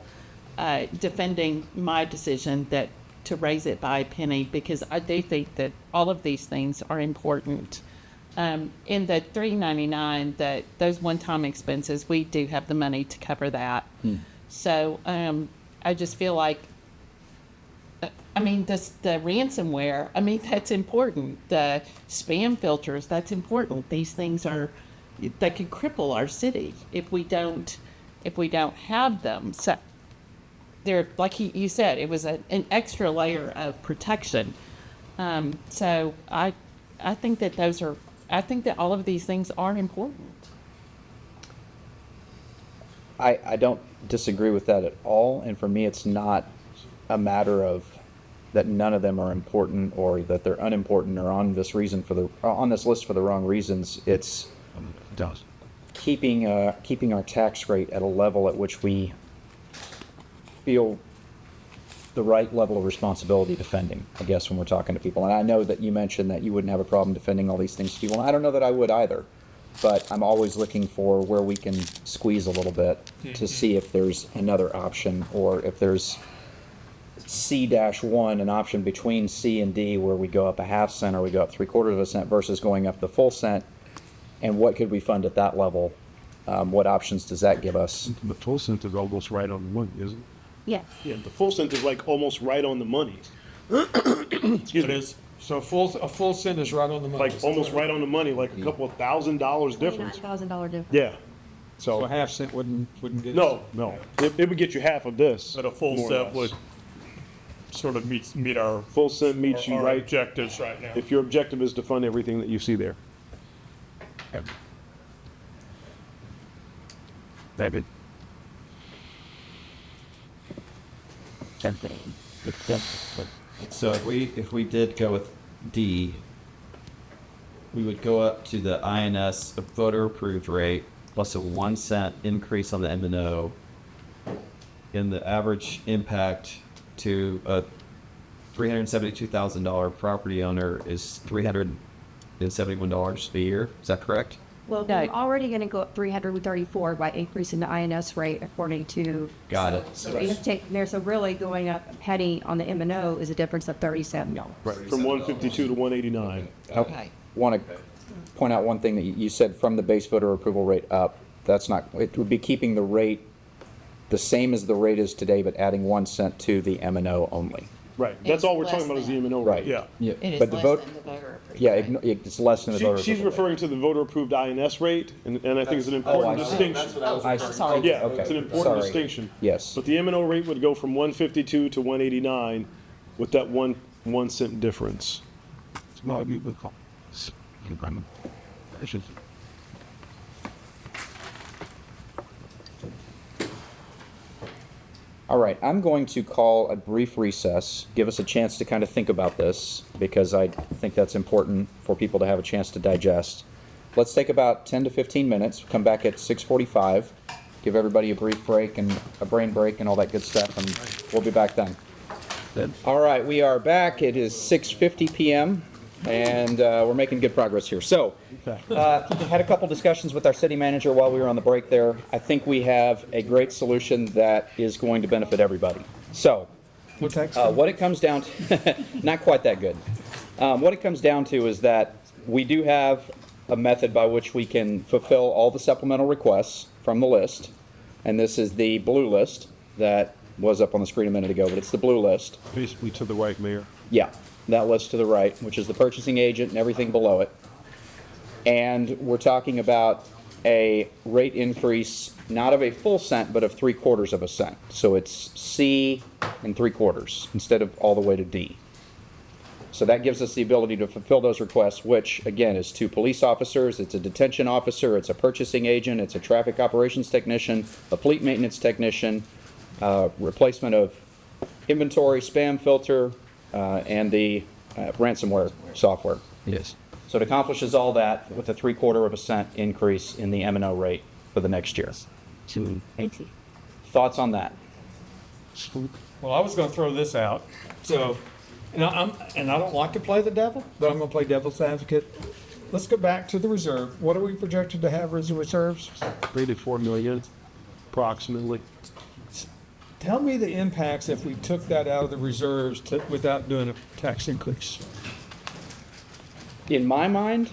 defending my decision to raise it by a penny because I do think that all of these things are important. In the $399, those one-time expenses, we do have the money to cover that. So I just feel like, the ransomware, that's important. The spam filters, that's important. These things that could cripple our city if we don't have them. So there, like you said, it was an extra layer of protection. So I think that I think that all of these things are important. I don't disagree with that at all, and for me, it's not a matter of that none of them are important or that they're unimportant or on this reason on this list for the wrong reasons. It's keeping our tax rate at a level at which we feel the right level of responsibility defending, I guess, when we're talking to people. And I know that you mentioned that you wouldn't have a problem defending all these things to people, and I don't know that I would either. But I'm always looking for where we can squeeze a little bit to see if there's another option, or if there's C-1, an option between C and D, where we go up a half cent or we go up 3/4 of a cent versus going up the full cent. And what could we fund at that level? What options does that give us? The full cent is almost right on the money, isn't it? Yeah. Yeah, the full cent is like almost right on the money. Excuse me. So a full cent is right on the money. Like almost right on the money, like a couple of $1,000 difference. $29,000 difference. Yeah. So a half cent wouldn't get No. It would get you half of this. But a full more or cent less. would sort of meet our Full cent meets you our right. objectives right now. If your objective is to fund everything that you see there. David. So if we did go with D, we would go up to the INS voter approved rate plus a 1 cent increase on the M&O, and the average impact to a $372,000 property owner is $371 a year. Is that correct? Well, we're already going to go up 334 by increasing the INS rate according to. Got it. So you take there. So really going up a penny on the M&O is a difference of $37. Right. From 152 to 189. I want to point out one thing that you said, from the base voter approval rate up. That's not, it would be keeping the rate the same as the rate is today, but adding 1 cent to the M&O only. Right. That's all we're talking about is the M&O Right. rate. Yeah. It is But the less vote- than the voter approved. Yeah, it's less than the voter She's approval referring to the voter approved INS rate, and I think it's an important I see. distinction. I see. Sorry. Yeah, Okay. it's an important Sorry. distinction. Yes. But the M&O rate would go from 152 to 189 with that 1 cent difference. All right, I'm going to call a brief recess, give us a chance to kind of think about this, because I think that's important for people to have a chance to digest. Let's take about 10 to 15 minutes, come back at 6:45, give everybody a brief break and a brain break and all that good stuff, and we'll be back then. All right, we are back. It is 6:50 p.m. and we're making good progress here. So, had a couple discussions with our city manager while we were on the break there. I think we have a great solution that is going to benefit everybody. So, what it comes down to, not quite that good. What it comes down to is that we do have a method by which we can fulfill all the supplemental requests from the list, and this is the blue list that was up on the screen a minute ago, but it's the blue list. Basically to the right, Mayor. Yeah, that list to the right, which is the purchasing agent and everything below it. And we're talking about a rate increase, not of a full cent, but of 3/4 of a cent. So it's C and 3/4 instead of all the way to D. So that gives us the ability to fulfill those requests, which again is 2 police officers, it's a detention officer, it's a purchasing agent, it's a traffic operations technician, a fleet maintenance technician, replacement of inventory, spam filter, and the ransomware software. Yes. So it accomplishes all that with a 3/4 of a cent increase in the M&O rate for the next year. Thoughts on that? Well, I was going to throw this out. So, and I don't like to play the devil, but I'm going to play devil's advocate. Let's go back to the reserve. What are we projected to have as reserves? 3 to 4 million, approximately. Tell me the impacts if we took that out of the reserves without doing a tax increase. In my mind,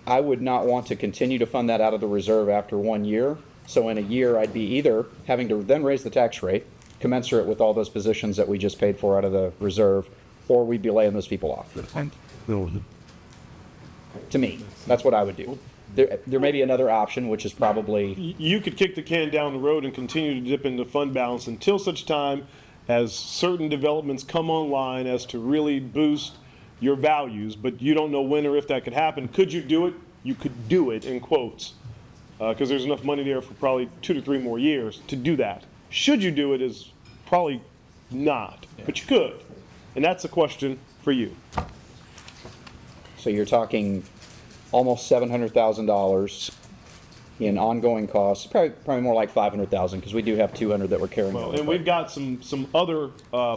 I would not want to continue to fund that out of the reserve after 1 year. So in a year, I'd be either having to then raise the tax rate, commensurate with all those positions that we just paid for out of the reserve, or we'd be laying those people off. To me, that's what I would do. There may be another option, which is probably, You could kick the can down the road and continue to dip into fund balance until such time as certain developments come online as to really boost your values, but you don't know when or if that could happen. Could you do it? You could do it, in quotes, because there's enough money there for probably 2 to 3 more years to do that. Should you do it is probably not, but you could. And that's a question for you. So you're talking almost $700,000 in ongoing costs, probably more like 500,000, because we do have 200 that we're carrying over. And we've got some other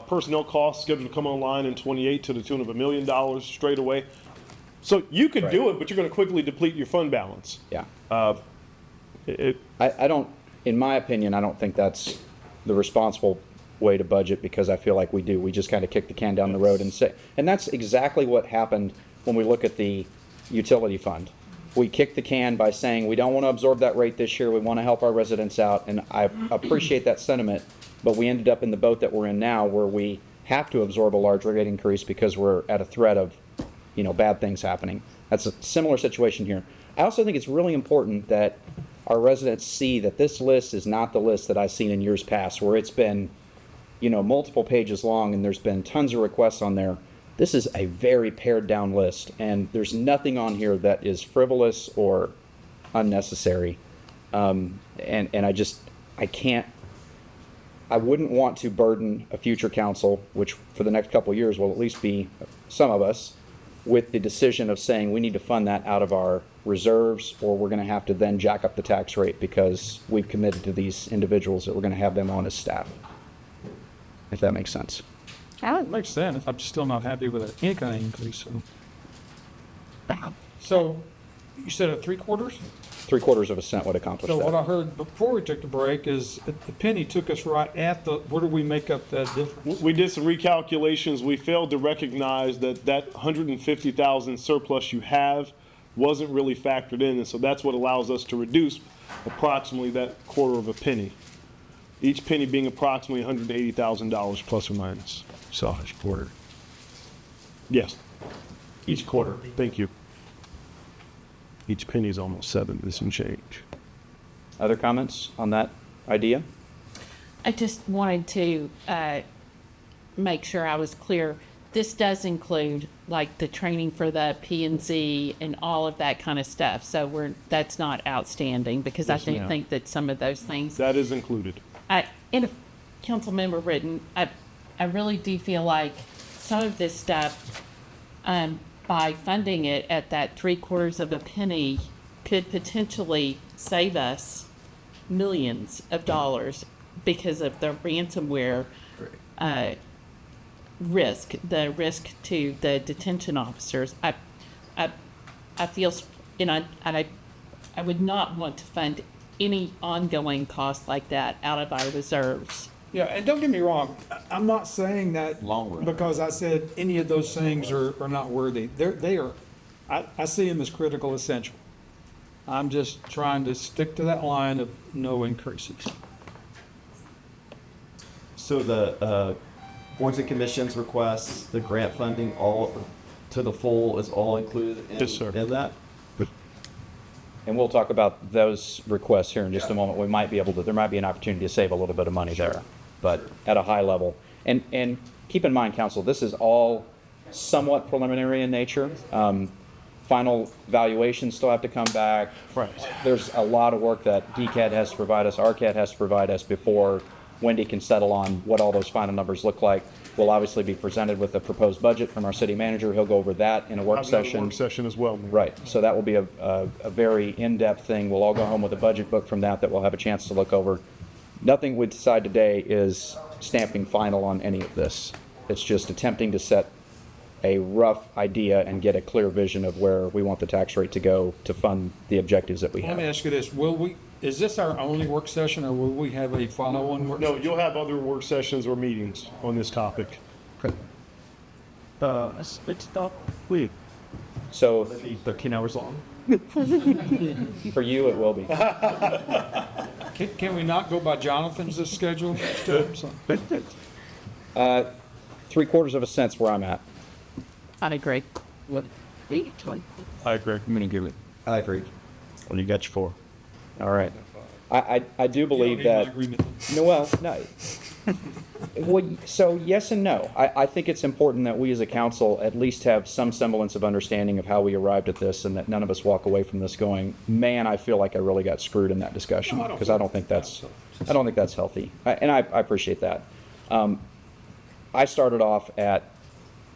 personnel costs scheduled to come online in 28 to the tune of $1 million straight away. So you could do it, but you're going to quickly deplete your fund balance. Yeah. I don't, in my opinion, I don't think that's the responsible way to budget, because I feel like we do. We just kind of kick the can down the road and say, and that's exactly what happened when we look at the utility fund. We kicked the can by saying we don't want to absorb that rate this year. We want to help our residents out, and I appreciate that sentiment. But we ended up in the boat that we're in now, where we have to absorb a large rate increase because we're at a threat of, bad things happening. That's a similar situation here. I also think it's really important that our residents see that this list is not the list that I've seen in years past, where it's been, multiple pages long and there's been tons of requests on there. This is a very pared down list, and there's nothing on here that is frivolous or unnecessary. And I wouldn't want to burden a future council, which for the next couple of years will at least be some of us, with the decision of saying we need to fund that out of our reserves, or we're going to have to then jack up the tax rate because we've committed to these individuals that we're going to have them on as staff. If that makes sense. It makes sense. I'm still not happy with an income increase. So you said a 3/4? 3/4 of a cent would accomplish So that. what I heard before we took the break is the penny took us right at where do we make up that difference? We did some recalculations. We failed to recognize that 150,000 surplus you have wasn't really factored in, and so that's what allows us to reduce approximately that 1/4 of a penny. Each penny being approximately $180,000 plus or minus. So each quarter. Yes. Each quarter. Thank you. Each penny is almost 7 and change. Other comments on that idea? I just wanted to make sure I was clear. This does include like the training for the P&Z and all of that kind of stuff. So that's not outstanding, because Yes, I ma'am. think that some of those things. That is included. In a council member written, I really do feel like some of this stuff, by funding it at that 3/4 of a penny, could potentially save us millions of dollars because of the ransomware risk, the risk to the detention officers. I feel, I would not want to fund any ongoing costs like that out of our reserves. Yeah, and don't get me wrong, I'm not saying that because I said any of those things are not worthy. They are, I see them as critical essential. I'm just trying to stick to that line of no increases. So the boards and commissions requests, the grant funding, all to the full is all included in that? And we'll talk about those requests here in just a moment. We might be able to, there might be an opportunity to save a little bit of money there, but at a high level. And keep in mind, council, this is all somewhat preliminary in nature. Final valuations still have to come back. Right. There's a lot of work that DCAD has to provide us, RCAD has to provide us before Wendy can settle on what all those final numbers look like. We'll obviously be presented with a proposed budget from our city manager. He'll go over that in a work session. Work session as well. Right. So that will be a very in-depth thing. We'll all go home with a budget book from that we'll have a chance to look over. Nothing we decide today is stamping final on any of this. It's just attempting to set a rough idea and get a clear vision of where we want the tax rate to go to fund the objectives that we Let have. me ask you this, is this our only work session, or will we have a follow-on work? No, you'll have other work sessions or meetings on this topic. Let's stop quick. So 13 hours long. For you, it will be. Can we not go by Jonathan's schedule instead? So- 3/4 of a cent's where I'm at. I agree. I agree. I'm gonna give it. I agree. Well, you got your 4. All right. I do believe You don't need my that. agreement. No, well, no. Well, so yes and no. I think it's important that we as a council at least have some semblance of understanding of how we arrived at this, and that none of us walk away from this going, man, I feel like I really got screwed in that discussion, because I don't think that's healthy. And I appreciate that. I started off at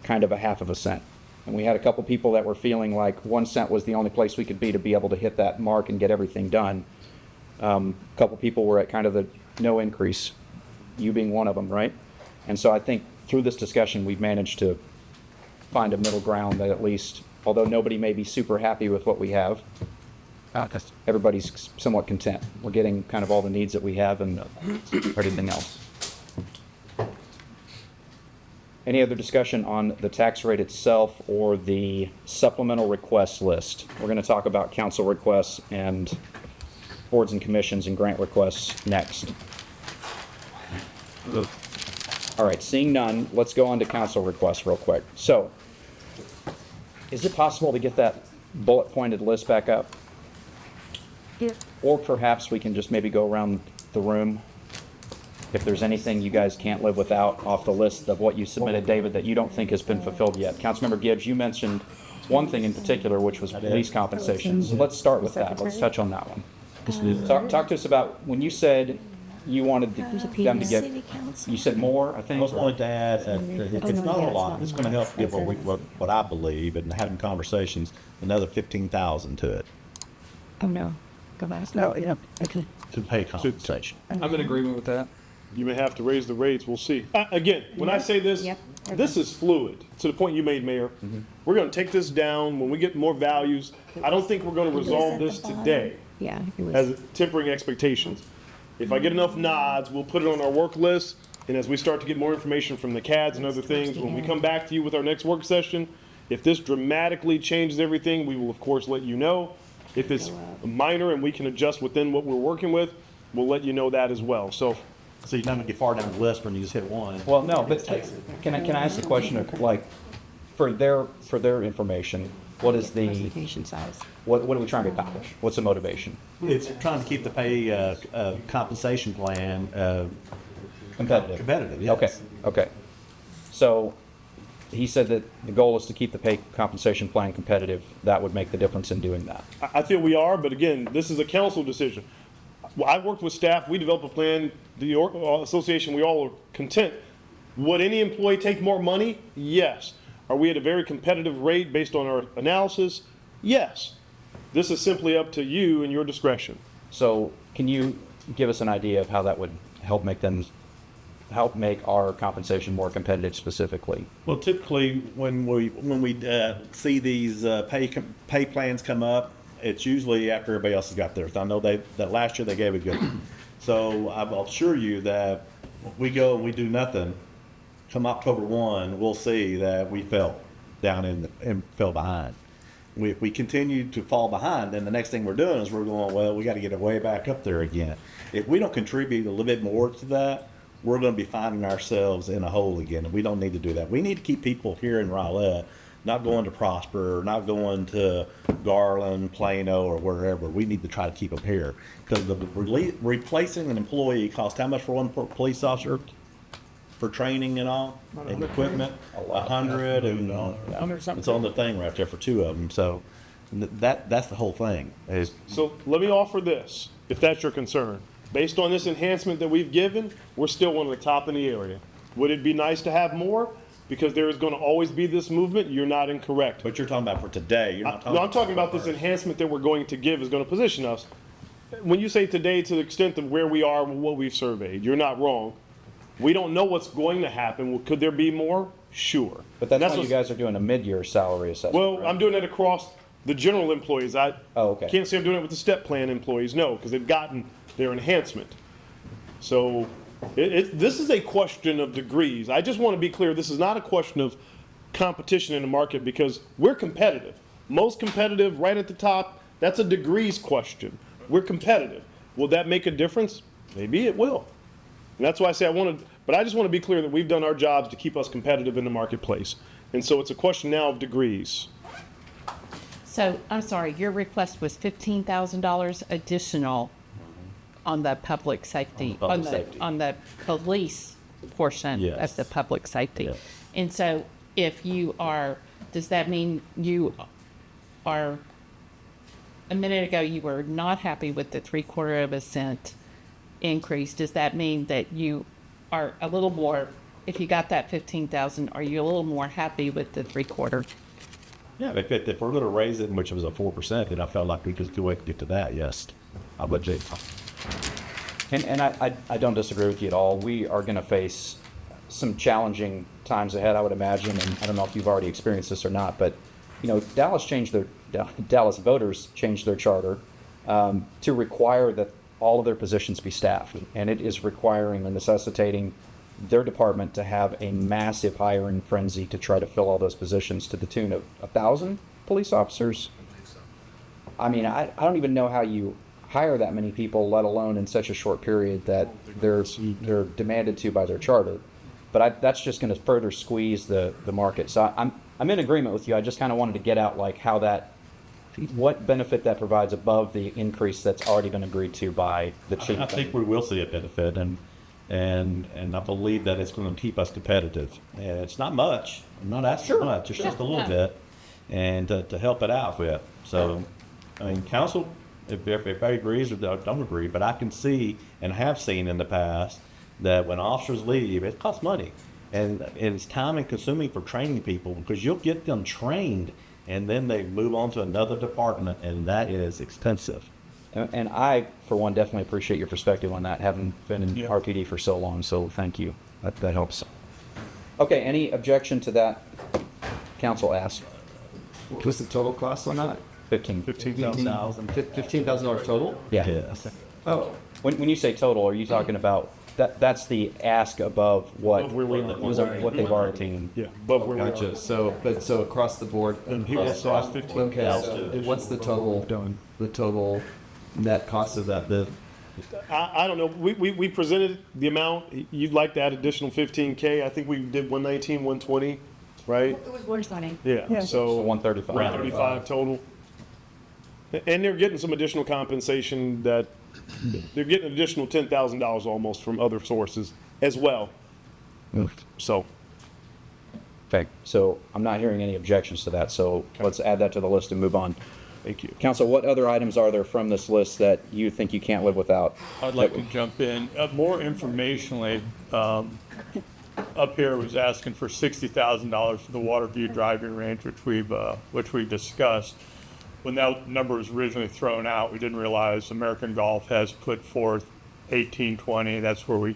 kind of a half of a cent. And we had a couple people that were feeling like 1 cent was the only place we could be to be able to hit that mark and get everything done. A couple people were at kind of the no increase, you being one of them, right? And so I think through this discussion, we've managed to find a middle ground that at least, although nobody may be super happy with what we have, everybody's somewhat content. We're getting kind of all the needs that we have and everything else. Any other discussion on the tax rate itself or the supplemental request list? We're going to talk about council requests and boards and commissions and grant requests next. All right, seeing none, let's go on to council requests real quick. So, is it possible to get that bullet pointed list back up? Yeah. Or perhaps we can just maybe go around the room. If there's anything you guys can't live without off the list of what you submitted, David, that you don't think has been fulfilled yet. Councilmember Gibbs, you mentioned one thing in particular, which was police compensation. So let's start with that. Let's touch on that one. Talk to us about when you said you wanted them to get, you said more, I think? I was going to add, it's not a lot, it's going to help give what I believe, and having conversations, another 15,000 to it. Oh, no. Go back. No, yeah, okay. To pay compensation. I'm in agreement with that. You may have to raise the rates, we'll see. Again, when I say this, this is fluid, to the point you made, Mayor. We're gonna take this down when we get more values. I don't think we're gonna resolve this today Yeah. as tempering expectations. If I get enough nods, we'll put it on our work list, and as we start to get more information from the CADs and other things, when we come back to you with our next work session, if this dramatically changes everything, we will of course let you know. If it's minor and we can adjust within what we're working with, we'll let you know that as well. So you're not gonna get far down the list when you just hit one. Well, no, but can I ask the question of, like, for their information, what is the size? What are we trying to accomplish? What's the motivation? It's trying to keep the pay compensation plan competitive. Competitive, yes. Okay. So he said that the goal is to keep the pay compensation plan competitive. That would make the difference in doing that. I feel we are, but again, this is a council decision. Well, I worked with staff, we developed a plan, the association, we all are content. Would any employee take more money? Yes. Are we at a very competitive rate based on our analysis? Yes. This is simply up to you and your discretion. So can you give us an idea of how that would help make our compensation more competitive specifically? Well, typically when we see these pay plans come up, it's usually after everybody else has got theirs. I know that last year they gave a good one. So I'll assure you that we go and we do nothing. Come October 1, we'll see that we fell down and fell behind. If we continue to fall behind, then the next thing we're doing is we're going, well, we got to get it way back up there again. If we don't contribute a little bit more to that, we're going to be finding ourselves in a hole again, and we don't need to do that. We need to keep people here in Rowlett, not going to Prosper, not going to Garland, Plano, or wherever. We need to try to keep them here, because replacing an employee costs how much for one police officer? For training and all, and equipment, 100, and it's on the thing right there for two of them. So that's the whole thing. So let me offer this, if that's your concern. Based on this enhancement that we've given, we're still one of the top in the area. Would it be nice to have more? Because there is going to always be this movement. You're not incorrect. But you're talking about for today. You're not talking I'm talking about this enhancement that we're going to give is going to position us. When you say today, to the extent of where we are with what we've surveyed, you're not wrong. We don't know what's going to happen. Could there be more? Sure. But that's why you guys are doing a mid-year salary assessment. Well, right? I'm doing it across the general employees. Okay. Can't say I'm doing it with the step plan employees, no, because they've gotten their enhancement. So this is a question of degrees. I just want to be clear, this is not a question of competition in the market, because we're competitive. Most competitive, right at the top, that's a degrees question. We're competitive. Will that make a difference? Maybe it will. And that's why I say but I just want to be clear that we've done our jobs to keep us competitive in the marketplace. And so it's a question now of degrees. So, I'm sorry, your request was $15,000 additional on the public safety, on the police portion Yes. of the public safety. Yes. And so if you are, does that mean you are, a minute ago, you were not happy with the 0.75% increase? Does that mean that you are a little more, if you got that 15,000, are you a little more happy with the 3/4? Yeah, if we're going to raise it, which was a 4%, then I felt like we could go ahead and get to that, yes. I would, Jay. And I don't disagree with you at all. We are going to face some challenging times ahead, I would imagine, and I don't know if you've already experienced this or not, but you know, Dallas voters changed their charter to require that all of their positions be staffed, and it is requiring and necessitating their department to have a massive hiring frenzy to try to fill all those positions to the tune of 1,000 police officers. I mean, I don't even know how you hire that many people, let alone in such a short period that they're demanded to by their charter. But that's just going to further squeeze the market. So I'm in agreement with you. I just kind of wanted to get out like how that, what benefit that provides above the increase that's already been agreed to by the chief. I think we will see a benefit, and I believe that it's going to keep us competitive. And it's not much. I'm not asking for much. It's just a little bit, and to help it out with. So, I mean, council, if everybody agrees or don't agree, but I can see and have seen in the past that when officers leave, it costs money, and it's time and consuming for training people, because you'll get them trained, and then they move on to another department, and that is expensive. And I, for one, definitely appreciate your perspective on that, having been in RPD for so long, so thank you. That helps. Okay, any objection to that? Council asked. What's the total cost on that? $15,000. $15,000 total? Yeah. Yes. Oh, when you say total, are you talking about, that's the ask above what they've already. Yeah, above where we are. Gotcha. So across the board. And he also asked 15. Okay. What's the total net cost of that bid? I don't know. We presented the amount. You'd like to add additional 15K. I think we did 119, 120, right? It was 120. Yeah. So 135. 135 total. And they're getting some additional compensation that they're getting an additional $10,000 almost from other sources as well. So. Okay, so I'm not hearing any objections to that, so let's add that to the list and move on. Thank you. Council, what other items are there from this list that you think you can't live without? I'd like to jump in. More informationally, up here was asking for $60,000 for the Waterview driving range, which we've discussed. When that number was originally thrown out, we didn't realize American Golf has put forth 1820. That's where we,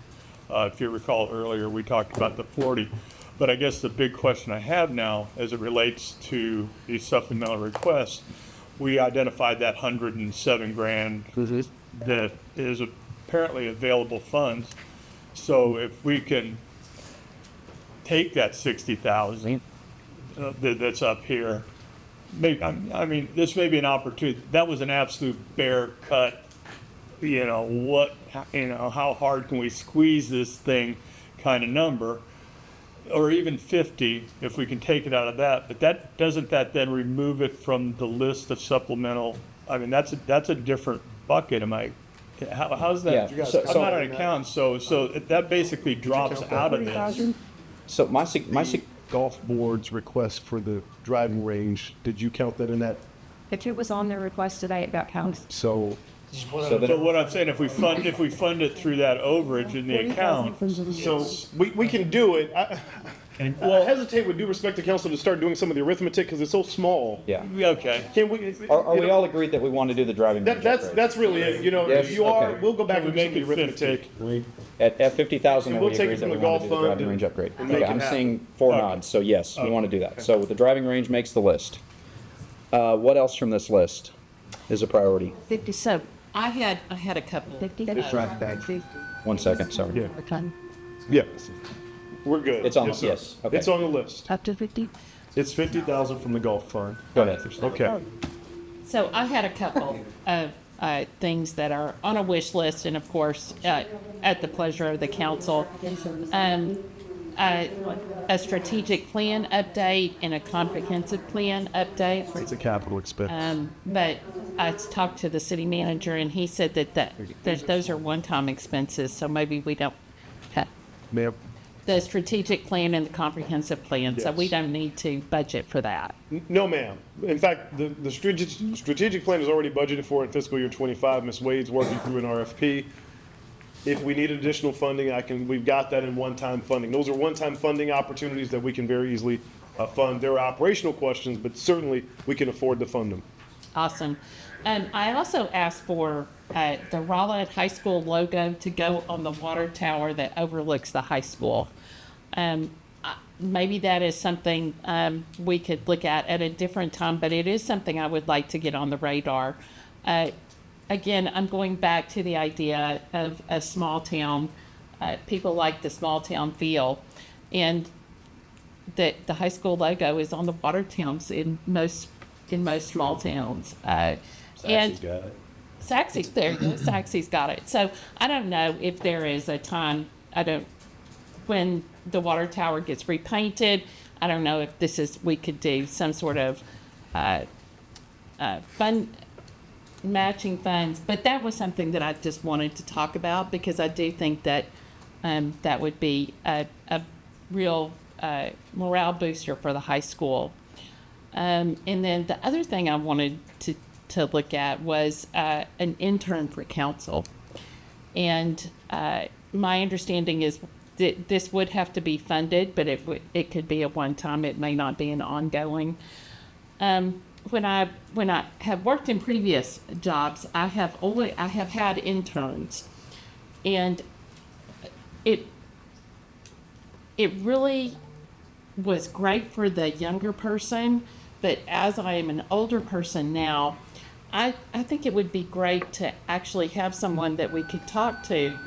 if you recall earlier, we talked about the 40. But I guess the big question I have now, as it relates to these supplemental requests, we identified that $107,000 that is apparently available funds. So if we can take that 60,000 that's up here, maybe, I mean, this may be an opportunity. That was an absolute bare cut. You know, how hard can we squeeze this thing kind of number? Or even 50, if we can take it out of that. But doesn't that then remove it from the list of supplemental? I mean, that's a different bucket. How's that? Yeah. I'm not an accountant, so that basically drops out of this. So my golf board's request for the driving range, did you count that in that? It was on their request today about counts. So what I'm saying, if we fund it through that overage in the account, so we can do it. I hesitate with due respect to council to start doing some of the arithmetic because it's so small. Yeah. Okay. Can we? Are we all agreed that we want to do the driving range upgrade? That's really it. You know, Yes, you are. okay. We'll go back Can and we make the arithmetic. At 50,000, And we we'll take agreed it that from we the want to golf do the fund driving range upgrade. and make Okay, it I'm happen. seeing 4 nods, so yes, we want to do that. So the driving range makes the list. What else from this list is a priority? 57. I had a couple. 50. 1 second, sorry. Yeah. We're good. It's on Yes, sir. yes, okay. It's on the list. Up to 50. It's 50,000 from the golf fund. Go ahead. Okay. So I had a couple of things that are on a wish list, and of course, at the pleasure of the council. A strategic plan update and a comprehensive plan update. It's a capital expense. But I talked to the city manager, and he said that those are one-time expenses, so maybe we don't. Ma'am. the strategic plan and the comprehensive plan, so we Yes. don't need to budget for that. No, ma'am. In fact, the strategic plan is already budgeted for in fiscal year '25. Ms. Wade's working through an RFP. If we need additional funding, we've got that in one-time funding. Those are one-time funding opportunities that we can very easily fund. There are operational questions, but certainly we can afford to fund them. Awesome. I also asked for the Rowlett High School logo to go on the water tower that overlooks the high school. Maybe that is something we could look at a different time, but it is something I would like to get on the radar. Again, I'm going back to the idea of a small town. People like the small town feel, and the high school logo is on the water towns in most small towns. Saxy's got it. Saxy's there. Saxy's got it. So I don't know if there is a time. When the water tower gets repainted. I don't know if we could do some sort of fund matching funds, but that was something that I just wanted to talk about because I do think that that would be a real morale booster for the high school. And then the other thing I wanted to look at was an intern for council. And my understanding is that this would have to be funded, but it could be a one-time. It may not be an ongoing. When I have worked in previous jobs, I have had interns, and it really was great for the younger person, but as I am an older person now, I think it would be great to actually have someone that we could talk to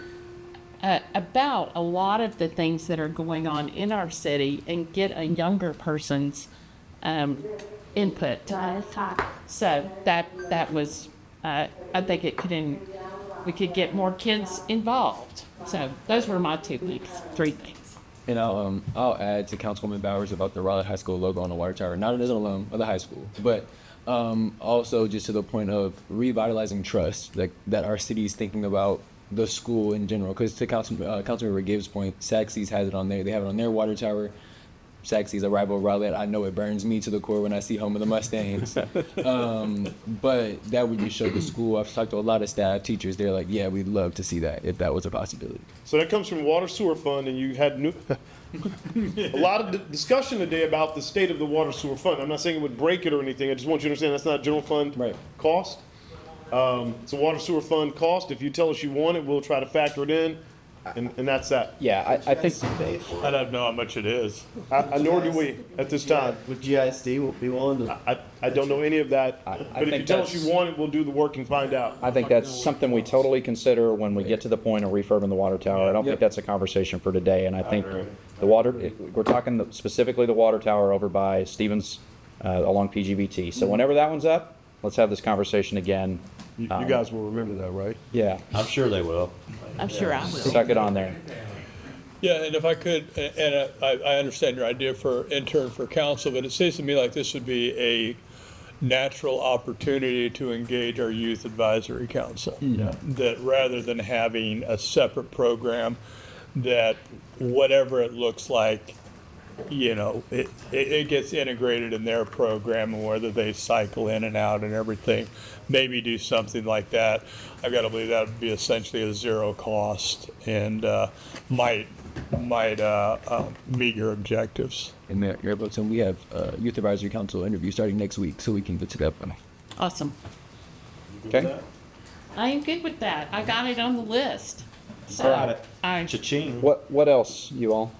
about a lot of the things that are going on in our city and get a younger person's input. So that was, I think we could get more kids involved. So those were my 3 things. And I'll add to Councilwoman Bowers about the Rowlett High School logo on the water tower, not as an alum of the high school, but also just to the point of revitalizing trust, that our city is thinking about the school in general. Because to Councilmember Gibbs' point, Saxy's has it on there. They have it on their water tower. Saxy's a rival of Rowlett. I know it burns me to the core when I see home of the Mustangs. But that would just show the school. I've talked to a lot of staff, teachers. They're like, yeah, we'd love to see that if that was a possibility. So that comes from Water Sewer Fund, and you had a lot of discussion today about the state of the Water Sewer Fund. I'm not saying it would break it or anything. I just want you to understand that's not general fund cost. It's a Water Sewer Fund cost. If you tell us you want it, we'll try to factor it in. And that's that. Yeah, I think I don't know how much it is. Nor do we at this time. Would GISD be willing to? I don't know any of that. But if you tell us you want it, we'll do the work and find out. I think that's something we totally consider when we get to the point of refurbing the water tower. I don't think that's a conversation for today, and I think we're talking specifically the water tower over by Stevens along PGBT. So whenever that one's up, let's have this conversation again. You guys will remember that, right? Yeah. I'm sure they will. I'm sure I will. Stuck it on there. Yeah, and if I could, and I understand your idea for intern for council, but it seems to me like this would be a natural opportunity to engage our youth advisory council. That rather than having a separate program, that whatever it looks like, it gets integrated in their program, and whether they cycle in and out and everything, maybe do something like that. I've got to believe that would be essentially a zero cost and might meet your objectives. And Mayor Burton, we have Youth Advisory Council interview starting next week, so we can get to that one. Awesome. Okay. I am good with that. I got it on the list. So Got it. Cha-ching. What else, you all?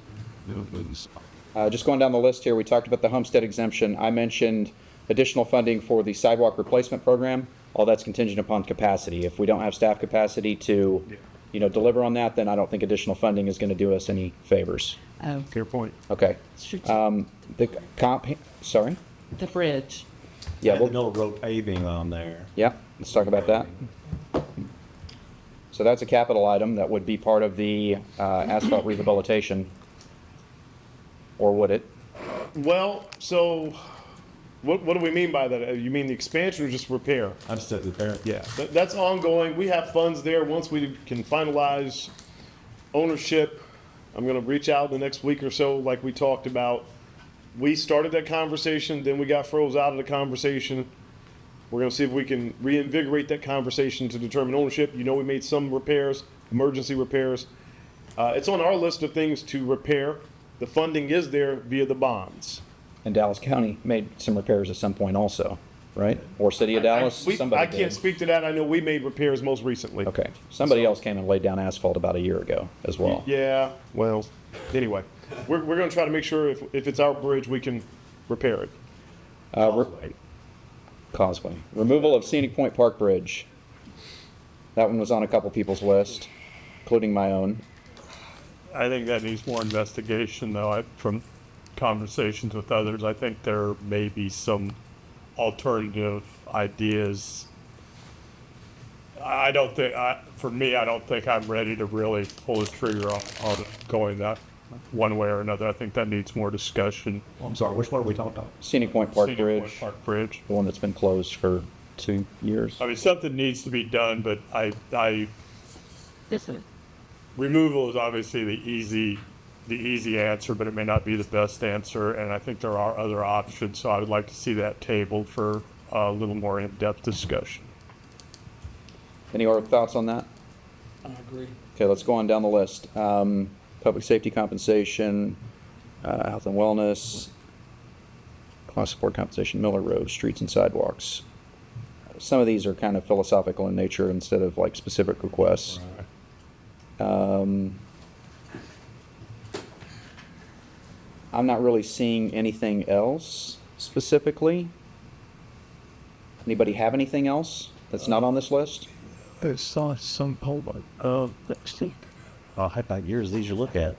Just going down the list here, we talked about the homestead exemption. I mentioned additional funding for the sidewalk replacement program. All that's contingent upon capacity. If we don't have staff capacity to, deliver on that, then I don't think additional funding is going to do us any favors. Oh. Fair point. Okay. The sorry? The bridge. Yeah. The Middle Road paving on there. Yeah, let's talk about that. So that's a capital item that would be part of the asphalt rehabilitation. Or would it? Well, so what do we mean by that? You mean the expansion or just repair? I just said repair. Yeah, that's ongoing. We have funds there. Once we can finalize ownership I'm gonna reach out the next week or so, like we talked about. We started that conversation, then we got froze out of the conversation. We're gonna see if we can reinvigorate that conversation to determine ownership. You know, we made some repairs, emergency repairs. It's on our list of things to repair. The funding is there via the bonds. And Dallas County made some repairs at some point also, right? Or City of Dallas, somebody I can't did. speak to that. I know we made repairs most recently. Okay, somebody else came and laid down asphalt about a year ago as well. Yeah, well, anyway, we're gonna try to make sure if it's our bridge, we can repair it. Causeway. Removal of Scenic Point Park Bridge. That one was on a couple people's list, including my own. I think that needs more investigation, though. From conversations with others, I think there may be some alternative ideas. For me, I don't think I'm ready to really pull the trigger on going that one way or another. I think that needs more discussion. I'm sorry, which one are we talking about? Scenic Point Park Scenic Bridge. Point Park Bridge. The one that's been closed for 2 years. I mean, something needs to be done, but removal is obviously the easy answer, but it may not be the best answer, and I think there are other options, so I would like to see that tabled for a little more in-depth discussion. Any other thoughts on that? I agree. Okay, let's go on down the list. Public safety compensation, health and wellness, class support compensation, Miller Road, streets and sidewalks. Some of these are kind of philosophical in nature instead of like specific requests. I'm not really seeing anything else specifically. Anybody have anything else that's not on this list? I saw some poll, let's see. How about yours, these you look at?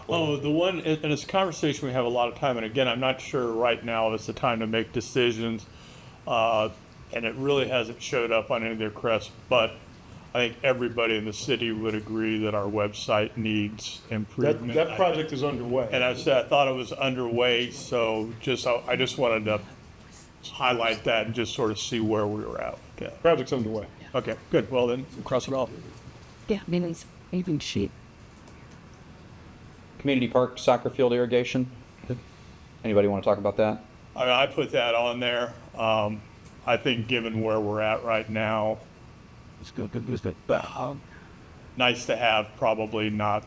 Oh, the one, and it's a conversation we have a lot of time, and again, I'm not sure right now is the time to make decisions, and it really hasn't showed up on any of their requests, but I think everybody in the city would agree that our website needs improvement. That project is underway. And I said, I thought it was underway, so I just wanted to highlight that and just sort of see where we were at. Okay. Project's underway. Okay, good. Well, then, cross it off. Yeah, meetings, even sheet. Community park soccer field irrigation. Anybody want to talk about that? I mean, I put that on there. I think given where we're at right now, It's good. nice to have, probably not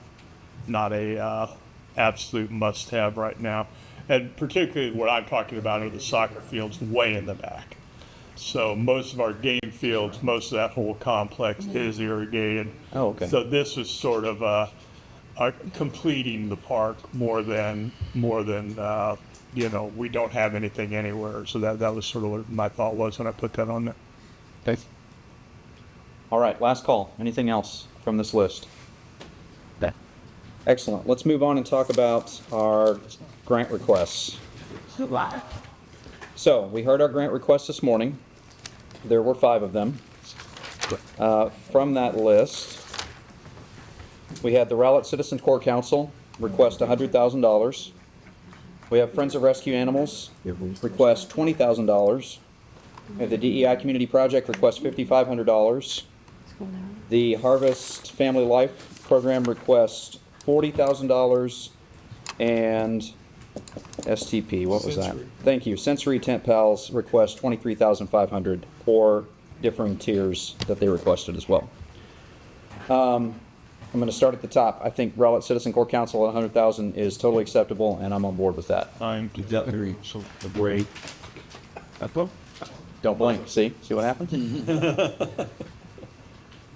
a absolute must-have right now. And particularly what I'm talking about are the soccer fields way in the back. So most of our game fields, most of that whole complex is irrigated. Oh, okay. So this is sort of completing the park more than we don't have anything anywhere. So that was sort of what my thought was when I put that on there. Okay. All right, last call. Anything else from this list? Excellent. Let's move on and talk about our grant requests. So we heard our grant requests this morning. There were 5 of them. From that list, we had the Rowlett Citizen Corps Council request $100,000. We have Friends of Rescue Animals request $20,000. We have the DEI Community Project request $5,500. The Harvest Family Life Program request $40,000. And STP, what was that? Sensory. Thank you. Sensory Tent Pals request $23,500, or differing tiers that they requested as well. I'm going to start at the top. I think Rowlett Citizen Corps Council at $100,000 is totally acceptable, and I'm on board with that. I'm Agree. So, great. Don't blink. See what happens?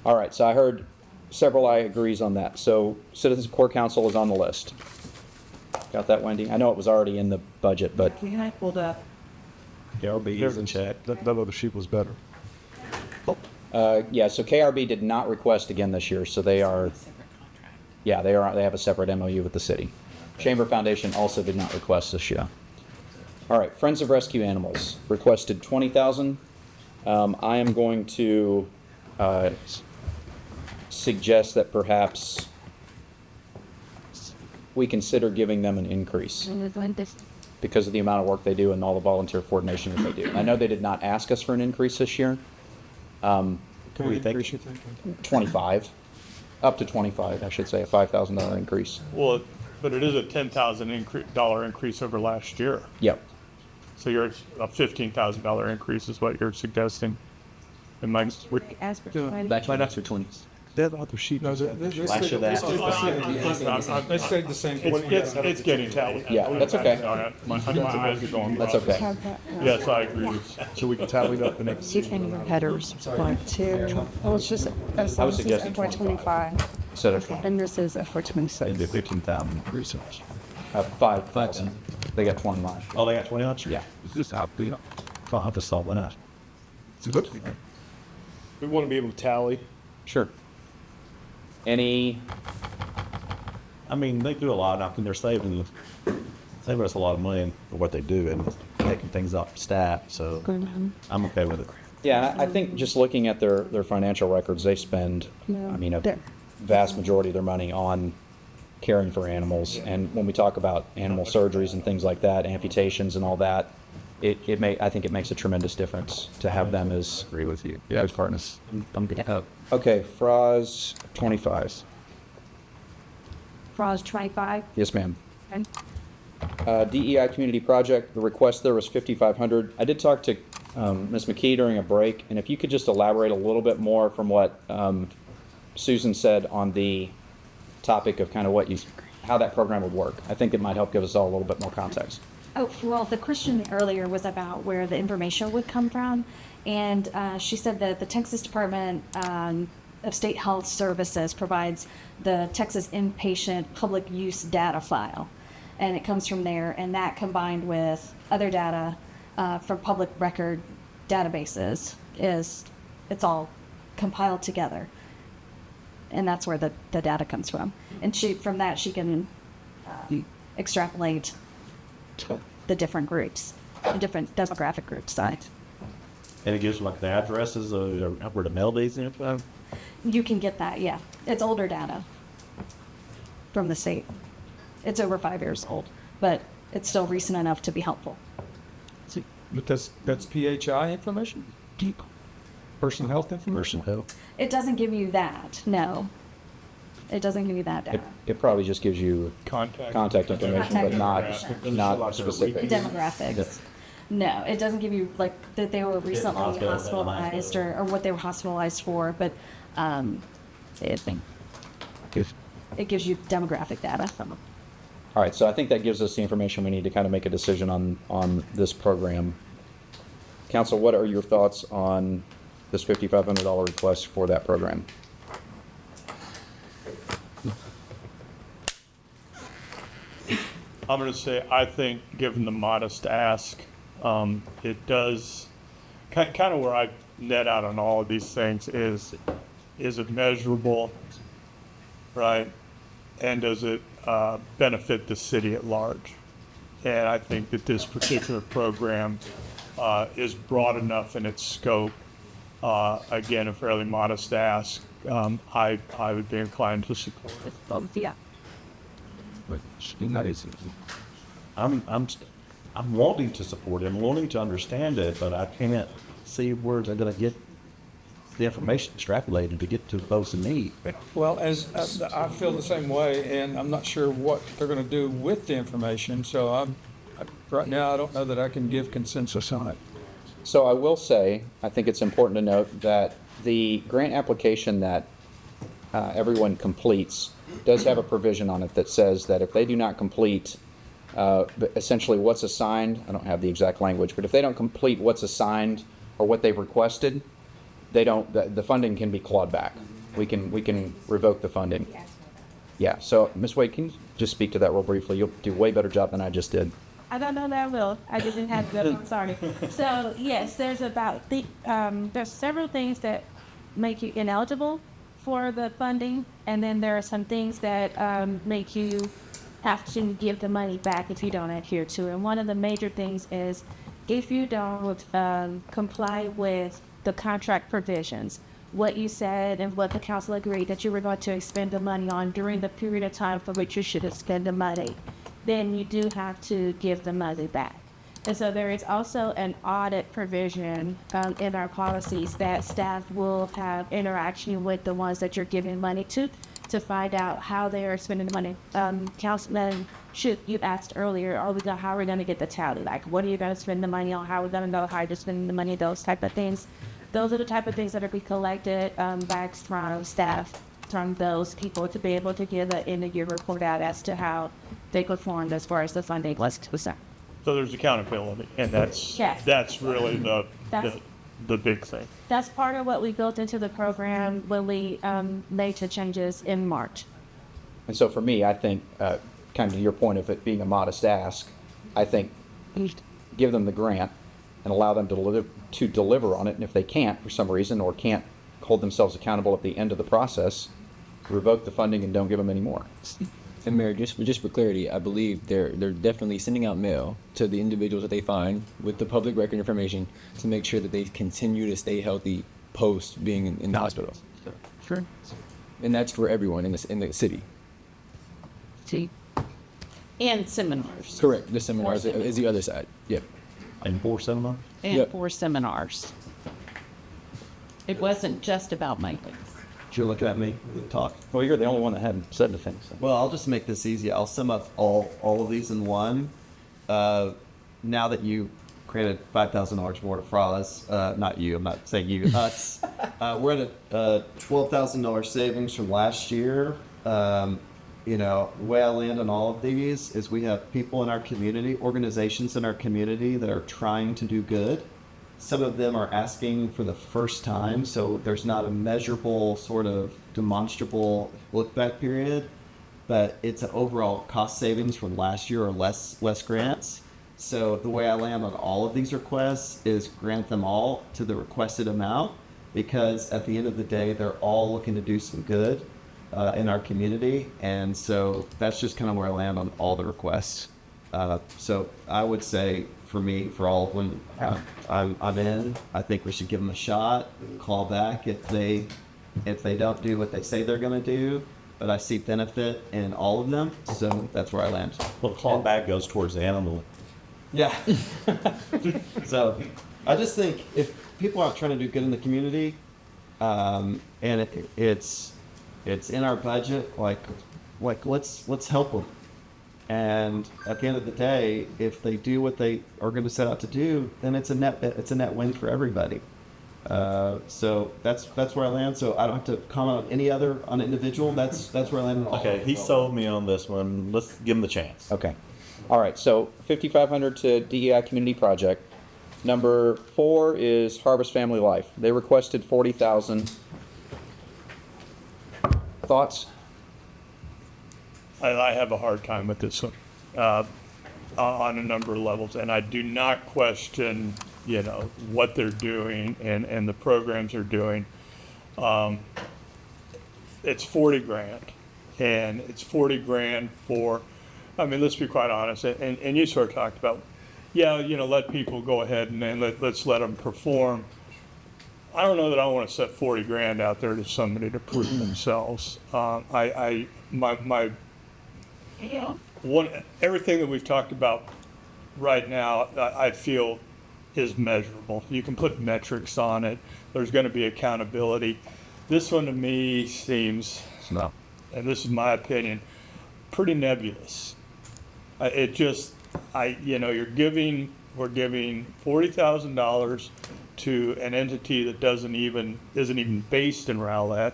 All right. So I heard several I agrees on that. So Citizens Corps Council is on the list. Got that, Wendy? I know it was already in the budget, but Can I pulled up? KRB is in check. That other sheet was better. yeah. So KRB did not request again this year, so they are. Yeah, they are. They have a separate MOU with the city. Chamber Foundation also did not request this year. All right, Friends of Rescue Animals requested $20,000. I am going to suggest that perhaps we consider giving them an increase because of the amount of work they do and all the volunteer coordination that they do. I know they did not ask us for an increase this year. What do you think? 25. Up to 25, I should say, a $5,000 increase. Well, but it is a $10,000 increase over last year. Yep. So you're a $15,000 increase is what you're suggesting. And mine's As per That's for 20s. That other sheet. No, Flash of that. Let's say the same. It's getting tallied. Yeah, that's okay. My eyes are going. That's okay. Yes, I agree. So we can tally it up the next. In your headers, point two. Oh, it's just, I was suggesting FY 25. Instead of And this is FY 26. The 15,000 research. 5,000. They got 20 last year. Oh, they got 20 on? Yeah. This is how we, I'll have to solve that. We want to be able to tally. Sure. Any, I mean, they do a lot, and I think they're saving us a lot of money for what they do and taking things off staff, so I'm okay with it. yeah, I think just looking at their financial records, they spend, I mean, a vast majority of their money on caring for animals. And when we talk about animal surgeries and things like that, amputations and all that, I think it makes a tremendous difference to have them as. Agree with you. Yeah, good partners. Okay, FRAS 25. FROS 25. Yes, ma'am. Okay. DEI Community Project, the request there was 5,500. I did talk to Ms. McKee during a break, and if you could just elaborate a little bit more from what Susan said on the topic of kind of how that program would work. I think it might help give us all a little bit more context. Oh, well, the question earlier was about where the information would come from. And she said that the Texas Department of State Health Services provides the Texas Inpatient Public Use Data File. And it comes from there, and that combined with other data from public record databases it's all compiled together. And that's where the data comes from. And from that she can extrapolate the different groups, the different demographic groups. And it gives like the addresses of where to mail these info? You can get that, yeah. It's older data from the state. It's over 5 years old, but it's still recent enough to be helpful. But that's PHI information? Personal health information? Personal health. It doesn't give you that, no. It doesn't give you that data. It probably just gives you contact information, but not specific. Demographics. No, it doesn't give you like that they were recently hospitalized or what they were hospitalized for, but it gives you demographic data. All right, so I think that gives us the information we need to kind of make a decision on this program. Council, what are your thoughts on this $5,500 request for that program? I'm going to say, I think, given the modest ask, it does, kind of where I net out on all of these things is it measurable, right? And does it benefit the city at large? And I think that this particular program is broad enough in its scope. Again, a fairly modest ask. I would be inclined to support it. Yeah. I'm wanting to support it. I'm wanting to understand it, but I can't see where they're going to get the information extrapolated to get to folks in need. Well, as I feel the same way, and I'm not sure what they're going to do with the information, so right now I don't know that I can give consensus on it. So I will say, I think it's important to note that the grant application that everyone completes does have a provision on it that says that if they do not complete essentially what's assigned, I don't have the exact language, but if they don't complete what's assigned or what they've requested, the funding can be clawed back. We can revoke the funding. Yeah, so Ms. Wade, can you just speak to that real briefly? You'll do a way better job than I just did. I don't know that I will. I didn't have that. I'm sorry. So yes, there's several things that make you ineligible for the funding, and then there are some things that make you have to give the money back if you don't adhere to it. And one of the major things is if you don't comply with the contract provisions, what you said and what the council agreed that you were going to expend the money on during the period of time for which you should expend the money, then you do have to give the money back. And so there is also an audit provision in our policies that staff will have interaction with the ones that you're giving money to to find out how they are spending the money. Councilman Shoot, you asked earlier, how are we going to get the tally? Like, what are you going to spend the money on? How are we going to know how you're spending the money? Those type of things. Those are the type of things that are be collected back from staff, from those people to be able to give the end of year report out as to how they performed as far as the funding was concerned. So there's accountability, and Yes. that's really That's- the big thing. That's part of what we built into the program when we made the changes in March. And so for me, I think, kind of to your point of it being a modest ask, I think give them the grant and allow them to deliver on it. And if they can't for some reason or can't hold themselves accountable at the end of the process, revoke the funding and don't give them any more. And Mayor, just for clarity, I believe they're definitely sending out mail to the individuals that they find with the public record information to make sure that they continue to stay healthy post being in the hospital. Sure. And that's for everyone in the city. See? And seminars. Correct. The seminars is the other side. Yep. And 4 seminars? And Yep. 4 seminars. It wasn't just about money. You're looking at me to talk. Well, you're the only one that hadn't said anything. So. Well, I'll just make this easy. I'll sum up all of these in one. Now that you created $5,000 more to Frost, not you, I'm not saying you, us. We're at a $12,000 savings from last year. You know, the way I land on all of these is we have people in our community, organizations in our community that are trying to do good. Some of them are asking for the first time, so there's not a measurable, sort of demonstrable look back period, but it's an overall cost savings from last year or less grants. So the way I land on all of these requests is grant them all to the requested amount, because at the end of the day, they're all looking to do some good in our community, and so that's just kind of where I land on all the requests. So I would say, for me, for all of them, I'm in. I think we should give them a shot. Call back if they don't do what they say they're going to do. But I see benefit in all of them, so that's where I land. Well, the call back goes towards the animal. Yeah. So I just think if people are trying to do good in the community, and it's in our budget, like let's help them. And at the end of the day, if they do what they are going to set out to do, then it's a net win for everybody. So that's where I land. So I don't have to comment on individual. That's where I land. Okay, he sold me on this one. Let's give him the chance. Okay. All right. So $5,500 to DEI Community Project. Number 4 is Harvest Family Life. They requested $40,000. Thoughts? I have a hard time with this one on a number of levels, and I do not question, what they're doing and the programs they're doing. It's $40,000, and it's $40,000 for. I mean, let's be quite honest, and you sort of talked about, let people go ahead and then let's let them perform. I don't know that I want to set $40,000 out there to somebody to prove themselves. Everything that we've talked about right now, I feel is measurable. You can put metrics on it. There's going to be accountability. This one to me seems, and this is my opinion, pretty nebulous. We're giving $40,000 to an entity that isn't even based in Rowlett,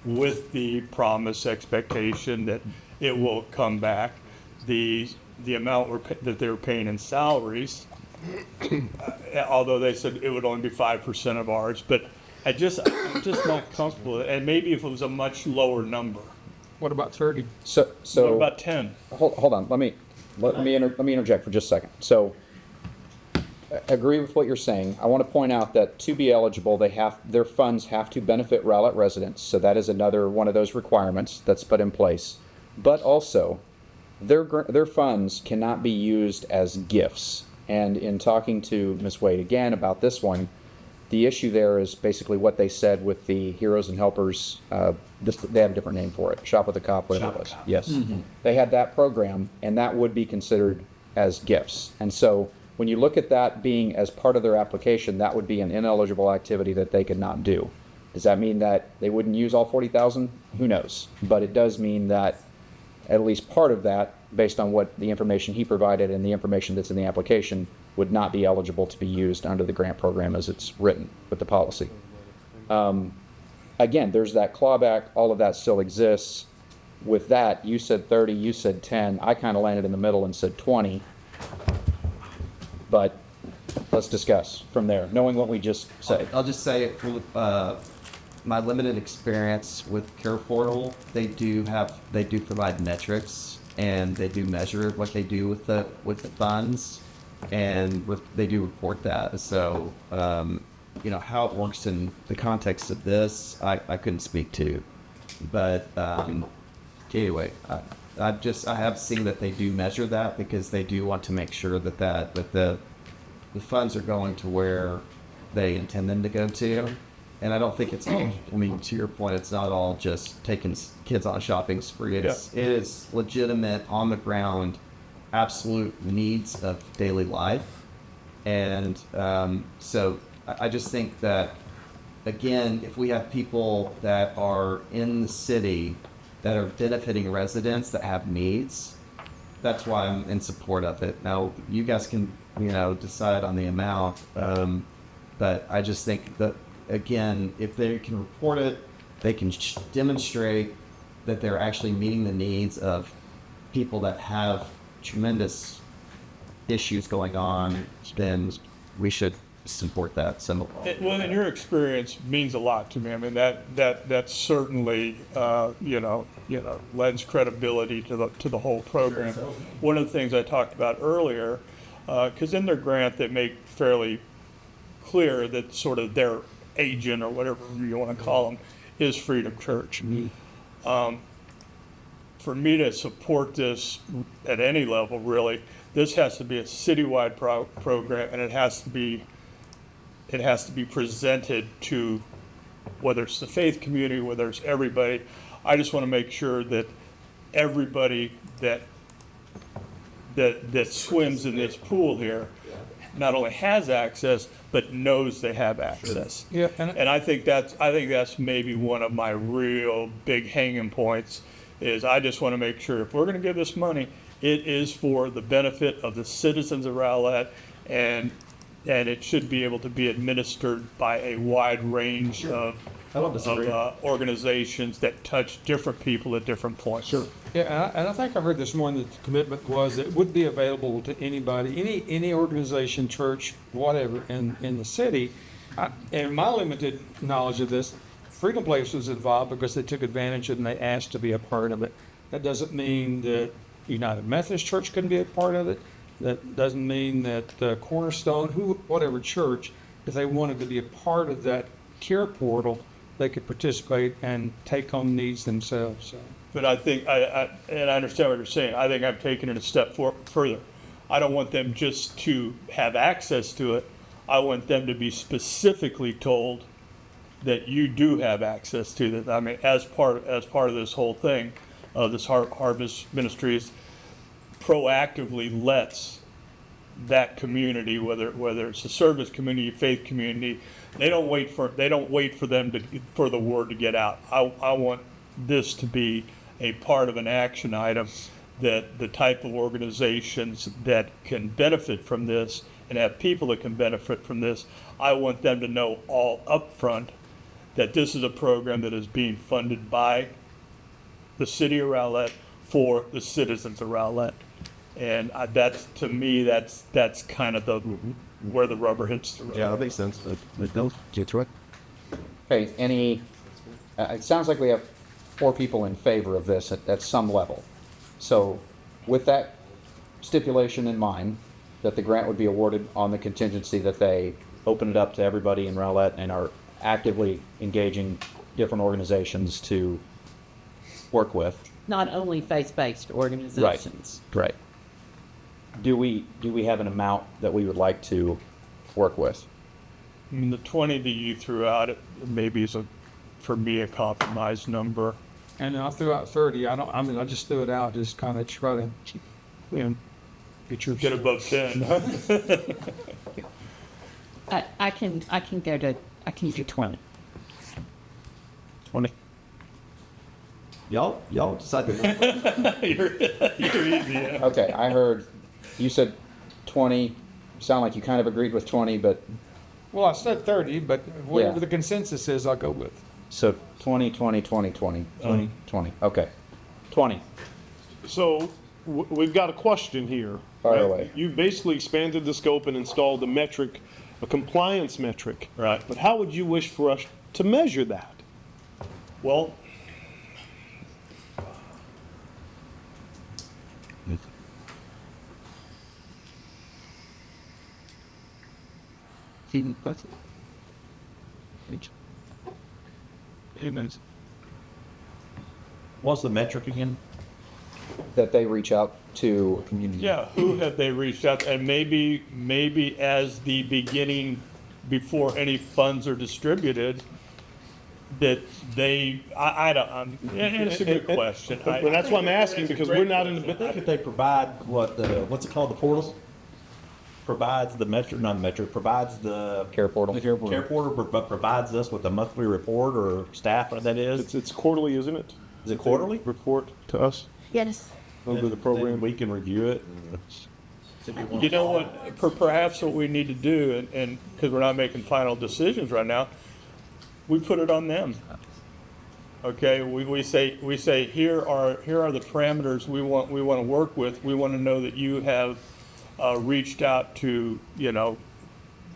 with the promise expectation that it will come back. The amount that they were paying in salaries, although they said it would only be 5% of ours, but I'm just not comfortable with it. And maybe if it was a much lower number. What about 30? So what about 10? Hold on. Let me interject for just a second. So, I agree with what you're saying. I want to point out that to be eligible, their funds have to benefit Rowlett residents. So that is another one of those requirements that's put in place. But also, their funds cannot be used as gifts. And in talking to Ms. Wade again about this one, the issue there is basically what they said with the Heroes and Helpers. They have a different name for it. Shop with a Cop, whatever it was. Yes. Mm-hmm. They had that program, and that would be considered as gifts. And so when you look at that being as part of their application, that would be an ineligible activity that they could not do. Does that mean that they wouldn't use all 40,000? Who knows? But it does mean that at least part of that, based on what the information he provided and the information that's in the application, would not be eligible to be used under the grant program as it's written with the policy. Again, there's that clawback, all of that still exists. With that, you said 30, you said 10. I kind of landed in the middle and said 20. But let's discuss from there, knowing what we just said. I'll just say it from my limited experience with Care Portal, they do provide metrics, and they do measure what they do with the funds, and they do report that. So how it works in the context of this, I couldn't speak to, but anyway, I have seen that they do measure that, because they do want to make sure that the funds are going to where they intend them to go to. And I don't think it's all, to your point, it's not all just taking kids on a shopping spree. It is legitimate, on the ground, absolute needs of daily life. And so I just think that, again, if we have people that are in the city that are benefiting residents that have needs, that's why I'm in support of it. Now, you guys can, decide on the amount, but I just think that, again, if they can report it, they can demonstrate that they're actually meeting the needs of people that have tremendous issues going on, then we should support that. So, well, and your experience means a lot to me. I mean, that certainly lends credibility to the whole program. One of the things I talked about earlier, because in their grant they make fairly clear that sort of their agent, or whatever you want to call them, is Freedom Church. For me to support this at any level, really, this has to be a citywide program, and it has to be presented to, whether it's the faith community, whether it's everybody. I just want to make sure that everybody that swims in this pool here not only has access, but knows they have access. Yeah, and I think that's maybe one of my real big hanging points, is I just want to make sure if we're going to give this money, it is for the benefit of the citizens of Rowlett, and it should be able to be administered by a wide range of organizations that touch different people at different points. Sure. Yeah, and I think I heard this morning that the commitment was that it would be available to anybody, any organization, church, whatever, in the city. In my limited knowledge of this, Freedom Place was involved because they took advantage and they asked to be a part of it. That doesn't mean that United Methodist Church couldn't be a part of it. That doesn't mean that Cornerstone, whatever church, if they wanted to be a part of that Care Portal, they could participate and take on needs themselves. So. But I think, and I understand what you're saying, I think I've taken it a step further. I don't want them just to have access to it. I want them to be specifically told that you do have access to this. I mean, as part of this whole thing, this Harvest Ministries proactively lets that community, whether it's a service community, faith community, they don't wait for them for the word to get out. I want this to be a part of an action item, that the type of organizations that can benefit from this and have people that can benefit from this, I want them to know all up front that this is a program that is being funded by the city of Rowlett for the citizens of Rowlett. And that's, to me, that's kind of where the rubber hits the road. Yeah, that makes sense. Okay, it sounds like we have 4 people in favor of this at some level. So with that stipulation in mind, that the grant would be awarded on the contingency that they open it up to everybody in Rowlett and are actively engaging different organizations to work with. Not only faith-based organizations. Right. Do we have an amount that we would like to work with? I mean, the 20 that you threw out, it maybe is for me a compromise number. And I threw out 30. I just threw it out, just kind of try to, get above 10. I can do 20. 20. Y'all decide the number. You're easy, yeah. Okay, I heard, you said 20, sound like you kind of agreed with 20, but, Well, I said 30, but whatever Yeah. the consensus is, I'll go with. so 20, 20, 20, 20, 20, 20, okay. 20. So we've got a question here. Fire away. You basically expanded the scope and installed a metric, a compliance metric. Right. But how would you wish for us to measure that? Well, What's the metric again? That they reach out to community. yeah, who have they reached out, and maybe as the beginning, before any funds are distributed, that I don't, it's a good question. And that's why I'm asking, because we're not in the, I think if they provide what's it called, the portal? Provides the metric, not the metric, provides the Care portal. care portal, but provides us with a monthly report or staff, what that is. it's quarterly, isn't it? Is it quarterly? Report to us Yes. over the program. Then we can review it. You know what, perhaps what we need to do, and, because we're not making final decisions right now, we put it on them. Okay, we say, here are the parameters we want to work with. We want to know that you have reached out to, a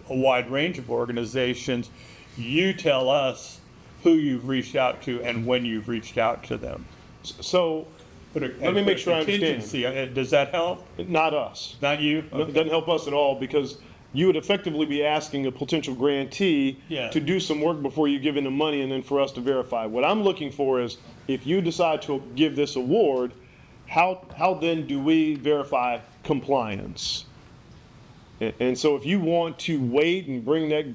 wide range of organizations. You tell us who you've reached out to and when you've reached out to them. So, let me make sure I understand. Contingency, does that help? Not us. Not you? It doesn't help us at all, because you would effectively be asking a potential grantee Yeah. to do some work before you give in the money and then for us to verify. What I'm looking for is, if you decide to give this award, how then do we verify compliance? And so if you want to wait and bring that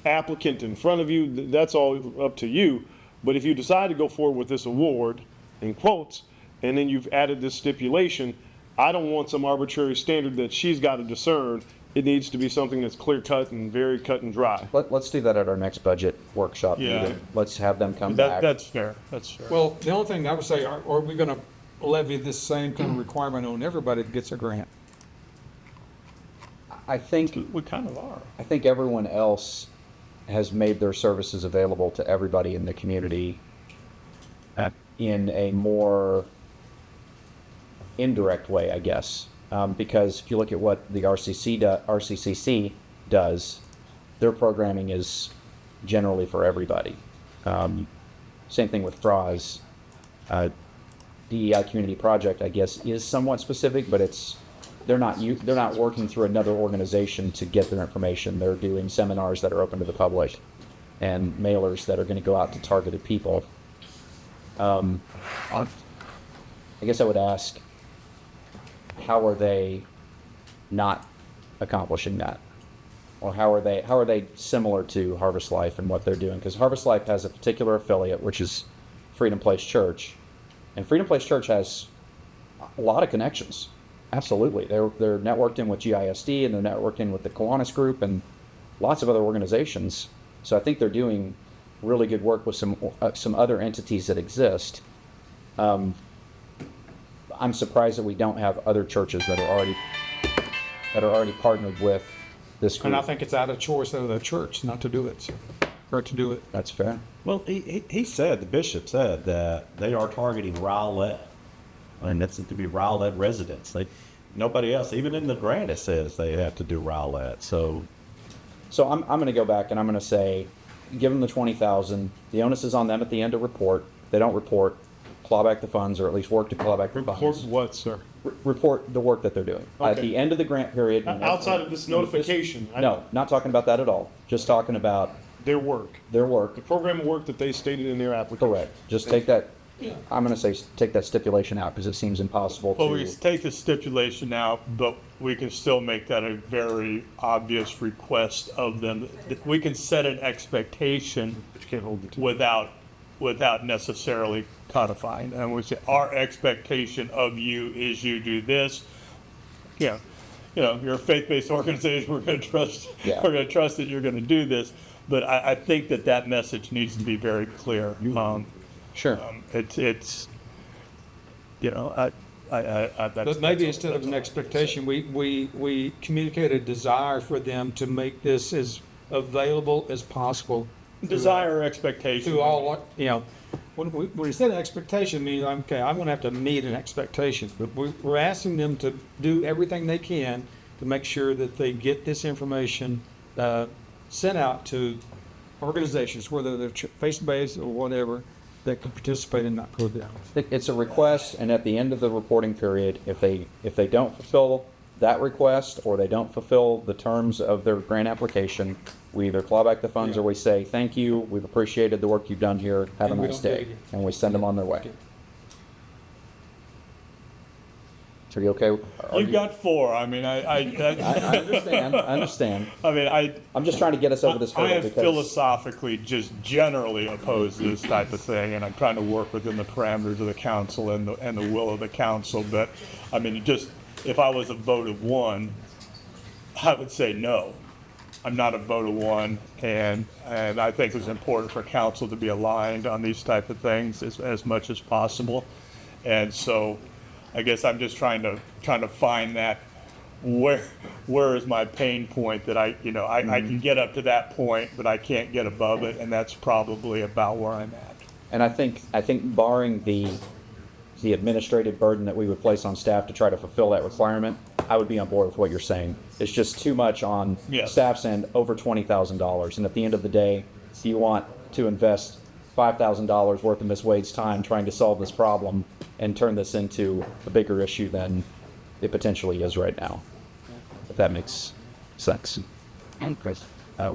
applicant in front of you, that's all up to you. But if you decide to go forward with this award, in quotes, and then you've added this stipulation, I don't want some arbitrary standard that she's got to discern. It needs to be something that's clear cut and very cut and dry. Let's do that at our next budget workshop Yeah. meeting. Let's have them come back. That's fair, that's fair. Well, the only thing I would say, are we going to levy this same kind of requirement on everybody that gets a grant? I think We kind of are. I think everyone else has made their services available to everybody in the community in a more indirect way, I guess. Because if you look at what the RCCC does, their programming is generally for everybody. Same thing with FRAS. DEI Community Project, I guess, is somewhat specific, but they're not working through another organization to get their information. They're doing seminars that are open to the public and mailers that are going to go out to targeted people. I guess I would ask, how are they not accomplishing that? Or how are they similar to Harvest Life and what they're doing? Because Harvest Life has a particular affiliate, which is Freedom Place Church. And Freedom Place Church has a lot of connections. Absolutely. They're networked in with GISD, and they're networked in with the Kiwanis Group and lots of other organizations. So I think they're doing really good work with some other entities that exist. I'm surprised that we don't have other churches that are already partnered with this group. And I think it's out of choice of the church not to do it, or to do it. That's fair. Well, he said, the bishop said that they are targeting Rowlett, and that's to be Rowlett residents. Nobody else, even in the grant, it says they have to do Rowlett. So I'm going to go back and I'm going to say, give them the 20,000. The onus is on them at the end to report. If they don't report, claw back the funds, or at least work to claw back the funds. Report what, sir? Report the work that they're doing. At Okay. the end of the grant period. Outside of this notification. No, not talking about that at all. Just talking about Their work. The program of work that they stated in their application. Correct. Just take that, I'm going to say, take that stipulation out because it seems impossible Well, we to. take the stipulation out, but we can still make that a very obvious request of them. We can set an expectation But you can't hold it to. without necessarily codifying. And we say, our expectation of you is you do this. Yeah, you're a faith-based organization, we're going to trust, Yeah. we're going to trust that you're going to do this. But I think that message needs to be very clear. Sure. It's, you know, But maybe instead of an expectation, we communicate a desire for them to make this as available as possible. Desire or expectation. To all, you know, when we set an expectation, means, okay, I'm gonna have to meet an expectation. But we're asking them to do everything they can to make sure that they get this information sent out to organizations, whether they're face-based or whatever, that can participate in that program. It's a request, and at the end of the reporting period, if they don't fulfill that request or they don't fulfill the terms of their grant application, we either claw back the funds or we say, thank you, we've appreciated the work you've done here, have a And we nice don't do it day, again. and we send them on their way. So are you okay? You've got 4. I mean, I understand. I understand. I mean, I'm just trying to get us over this I hurdle am because philosophically just generally opposed to this type of thing, and I'm trying to work within the parameters of the council and the will of the council. But I mean, just if I was a vote of 1, I would say no. I'm not a vote of 1, and I think it's important for council to be aligned on these type of things as much as possible. And so, I guess I'm just trying to find that where is my pain point that I can get up to that point, but I can't get above it, and that's probably about where I'm at. And I think barring the administrative burden that we would place on staff to try to fulfill that requirement, I would be on board with what you're saying. It's just too much on staff's end, over $20,000. And at the end of the day, you want to invest $5,000 worth of Ms. Wade's time trying to solve this problem and turn this into a bigger issue than it potentially is right now. If that makes sense. And Chris, I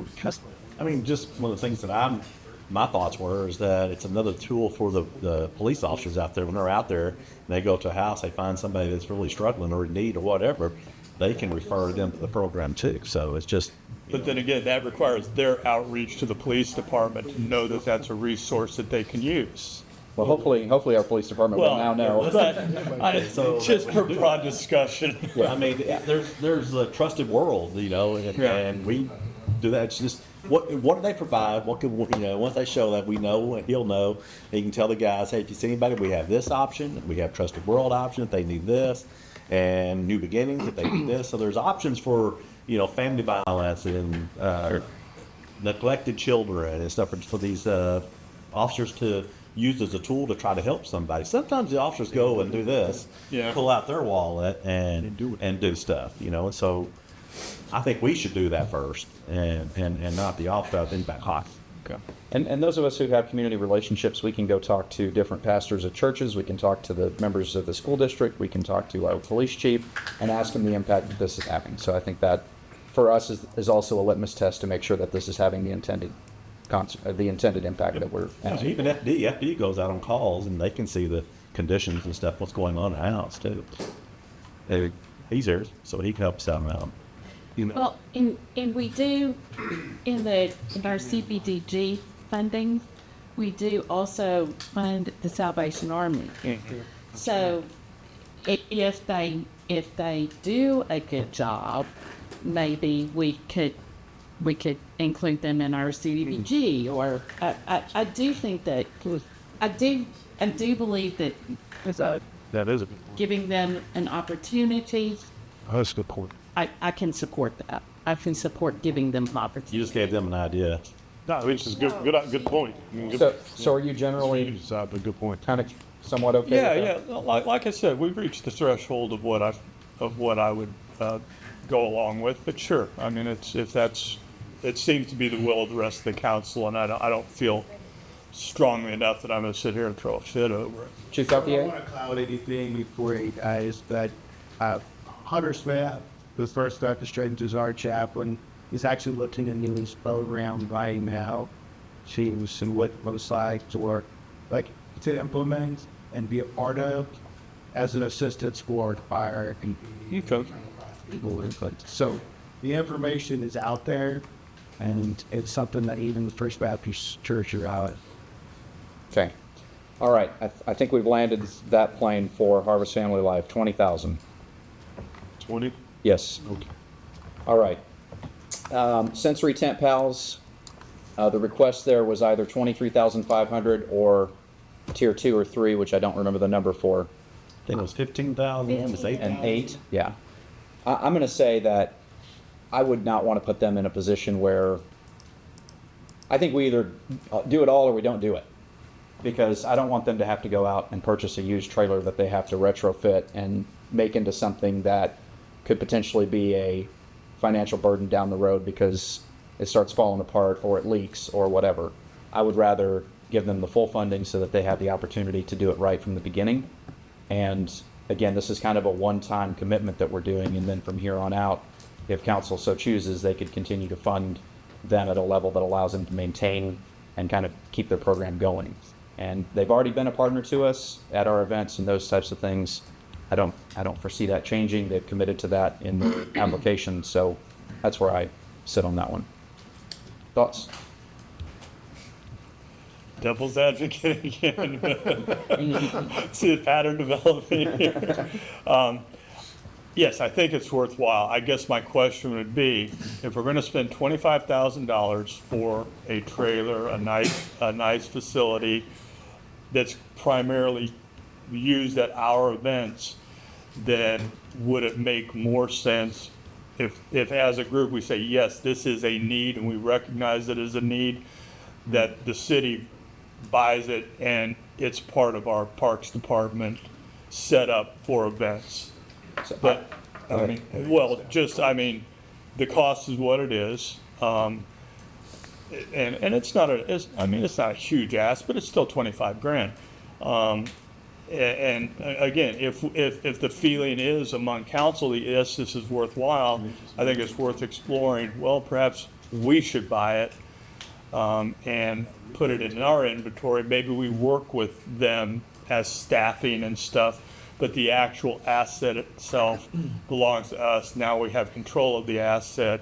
mean, just one of the things that my thoughts were is that it's another tool for the police officers out there. When they're out there and they go to a house, they find somebody that's really struggling or in need or whatever, they can refer them to the program too. So it's just. But then again, that requires their outreach to the police department to know that that's a resource that they can use. Well, hopefully our police department will now know. But just for broad discussion. I mean, there's a trusted world, and we do that. It's just what do they provide? What can once they show that, we know, and he'll know. He can tell the guys, hey, if you see anybody, we have this option. We have trusted world option if they need this, and new beginnings if they need this. So there's options for family violence and neglected children and stuff for these officers to use as a tool to try to help somebody. Sometimes the officers go and do this, pull out their wallet and do stuff, And so I think we should do that first, and not the officer in back pocket. Okay. And those of us who have community relationships, we can go talk to different pastors of churches, we can talk to the members of the school district, we can talk to our police chief and ask them the impact that this is having. So I think that for us is also a litmus test to make sure that this is having the intended impact that we're asking. Even FD goes out on calls and they can see the conditions and stuff, what's going on in the house too. He's there, so he helps out around. Well, and we do, in our CBDG funding, we do also fund the Salvation Army. So if they do a good job, maybe we could include them in our CDBG, or I do think that I do believe that that is giving them an opportunity. That's a good point. I can support that. I can support giving them an opportunity. You just gave them an idea. No, it's just good point. I mean, So are you generally good point. kind of somewhat okay with that? Yeah. Like I said, we've reached the threshold of what I would go along with. But sure, I mean, it seems to be the will of the rest of the council, and I don't feel strongly enough that I'm going to sit here and throw a fit over it. Chief I don't want to cloud anything before you guys, but Hunter Smith, the first orchestrator is our chaplain. He's actually looking into his program right now. She's and what it looks like to implement and be a part of as an assistance for fire and people input. So the information is out there, and it's something that even the First Baptist Church are out. Okay. All right. I think we've landed that plane for Harvest Family Life, 20,000. 20? Yes. Okay. All right. Sensory Tent Pals, The request there was either 23,500 or tier 2 or 3, which I don't remember the number for. I think it was 15,000, it was 8,000. And 8, yeah. I'm going to say that I would not want to put them in a position where I think we either do it all or we don't do it. Because I don't want them to have to go out and purchase a used trailer that they have to retrofit and make into something that could potentially be a financial burden down the road because it starts falling apart or it leaks or whatever. I would rather give them the full funding so that they have the opportunity to do it right from the beginning. And again, this is kind of a one-time commitment that we're doing, and then from here on out, if council so chooses, they could continue to fund them at a level that allows them to maintain and kind of keep their program going. And they've already been a partner to us at our events and those types of things. I don't foresee that changing. They've committed to that in the application, so that's where I sit on that one. Thoughts? Devil's advocate again. See the pattern developing here. Yes, I think it's worthwhile. I guess my question would be, if we're going to spend $25,000 for a trailer, a nice facility that's primarily used at our events, then would it make more sense if as a group we say, yes, this is a need and we recognize it as a need, that the city buys it and it's part of our Parks Department set up for events? But, I mean, the cost is what it is. And it's not it's not a huge ask, but it's still 25 grand. And again, if the feeling is among council, yes, this is worthwhile, I think it's worth exploring. Well, perhaps we should buy it and put it in our inventory. Maybe we work with them as staffing and stuff, but the actual asset itself belongs to us. Now we have control of the asset,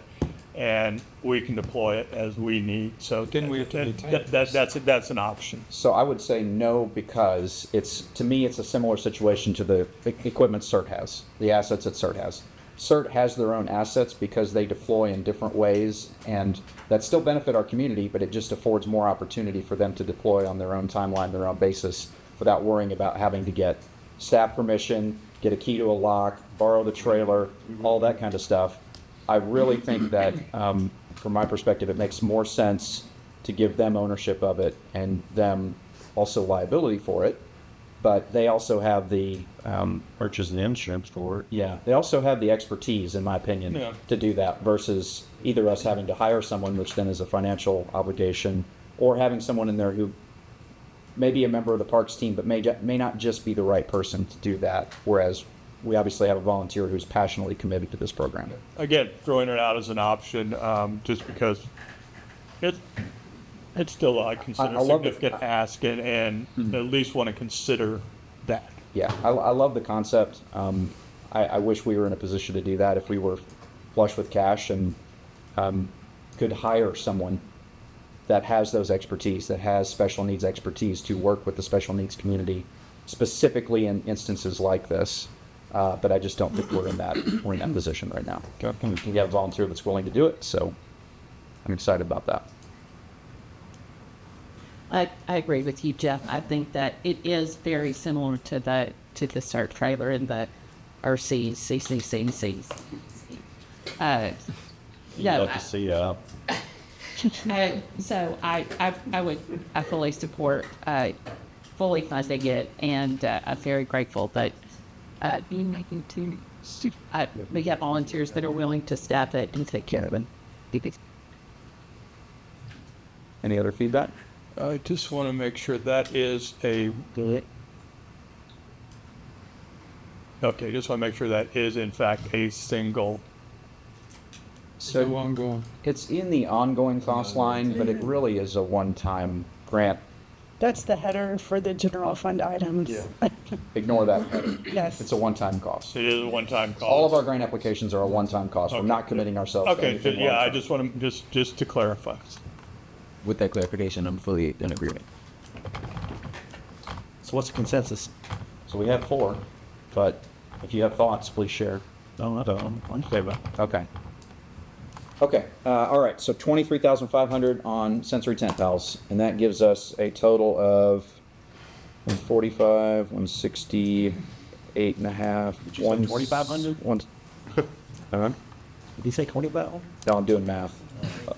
and we can deploy it as we need. So that's an option. So I would say no, because to me it's a similar situation to the equipment CERT has, the assets that CERT has. CERT has their own assets because they deploy in different ways, and that still benefit our community, but it just affords more opportunity for them to deploy on their own timeline, their own basis, without worrying about having to get staff permission, get a key to a lock, borrow the trailer, all that kind of stuff. I really think that, from my perspective, it makes more sense to give them ownership of it and them also liability for it. But they also have the purchase and insurance for it. Yeah, they also have the expertise, in my opinion, to do that versus either us having to hire someone, which then is a financial obligation, or having someone in there who may be a member of the parks team, but may not just be the right person to do that. Whereas we obviously have a volunteer who's passionately committed to this program. Again, throwing it out as an option, just because it's still, I consider, a significant ask, and at least want to consider that. Yeah, I love the concept. I wish we were in a position to do that if we were flush with cash and could hire someone that has those expertise, that has special needs expertise to work with the special needs community, specifically in instances like this. But I just don't think we're in that position right now. We have a volunteer that's willing to do it, so I'm excited about that. I agree with you, Jeff. I think that it is very similar to the CERT trailer in the RCs, CCCs. Love to see so I fully support fully funding it, and I'm very grateful that we have volunteers that are willing to staff it and take care of it. Any other feedback? I just want to make sure that is in fact a single. So ongoing. It's in the ongoing cost line, but it really is a one-time grant. That's the header for the general fund items. Yeah. Ignore that header. Yes. It's a one-time cost. It is a one-time cost. All of our grant applications are a one-time cost. We're not committing ourselves to Okay, anything yeah, I long-term. just want to, just to clarify. With that clarification, I'm fully in agreement. So what's the consensus? So we have 4, but if you have thoughts, please share. No, I don't. I'm in favor. Okay. Okay, all right, so 23,500 on sensory tent pals, and that gives us a total of 145, 168 and a half. Did you say 2,500? Did you say 25? No, I'm doing math.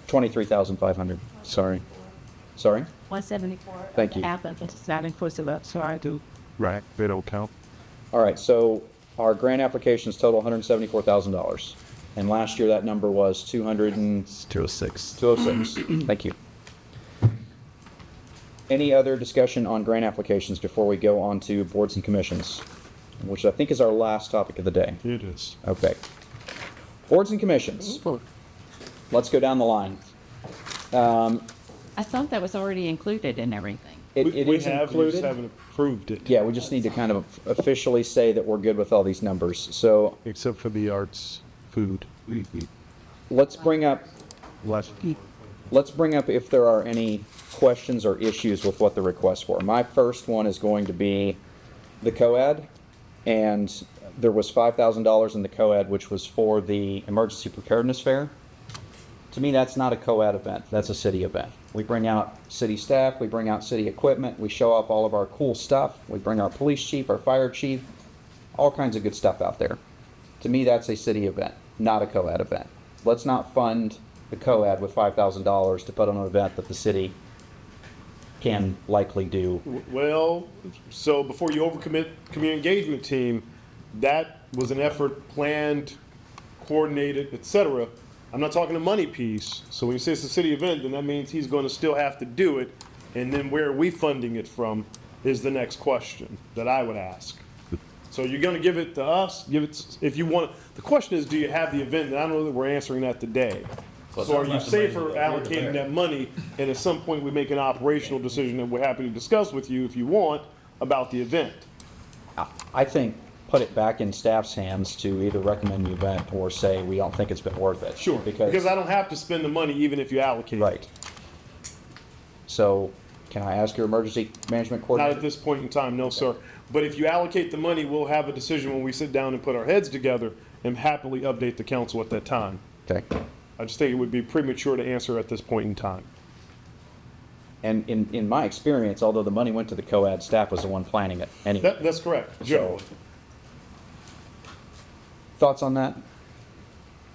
23,500, sorry. Sorry? 174. Thank you. Applicants, not inclusive of, so I do. Right, they don't count. All right, so our grant applications total $174,000. And last year that number was 206. 206, thank you. Any other discussion on grant applications before we go on to boards and commissions, which I think is our last topic of the day? It is. Okay. Boards and commissions. Let's go down the line. I thought that was already included in everything. It We is have, we just included. haven't approved it. Yeah, we just need to kind of officially say that we're good with all these numbers. So Except for the arts, food. let's bring up if there are any questions or issues with what the requests were. My first one is going to be the COAD, and there was $5,000 in the COAD, which was for the emergency preparedness fair. To me, that's not a COAD event. That's a city event. We bring out city staff, we bring out city equipment, we show off all of our cool stuff. We bring our police chief, our fire chief, all kinds of good stuff out there. To me, that's a city event, not a COAD event. Let's not fund the COAD with $5,000 to put on an event that the city can likely do. Well, so before you overcommit community engagement team, that was an effort planned, coordinated, etc. I'm not talking the money piece. So when you say it's a city event, then that means he's going to still have to do it. And then where are we funding it from is the next question that I would ask. So you're going to give it to us? Give it if you want. The question is, do you have the event? And I don't know that we're answering that today. Well, So are sounds you like the safer money that we're allocating that money, and at some point we make an operational decision that we're happy to discuss with you if you want about the event? I think put it back in staff's hands to either recommend the event or say we don't think it's been worth it. Sure, because I don't have to spend the money even if you allocate it. Right. So can I ask your emergency management Not coordinator? at this point in time, no, sir. But if you allocate the money, we'll have a decision when we sit down and put our heads together and happily update the council at that time. Okay. I just think it would be premature to answer at this point in time. And in my experience, although the money went to the COAD, staff was the one planning it anyway. That's correct, generally. Thoughts on that?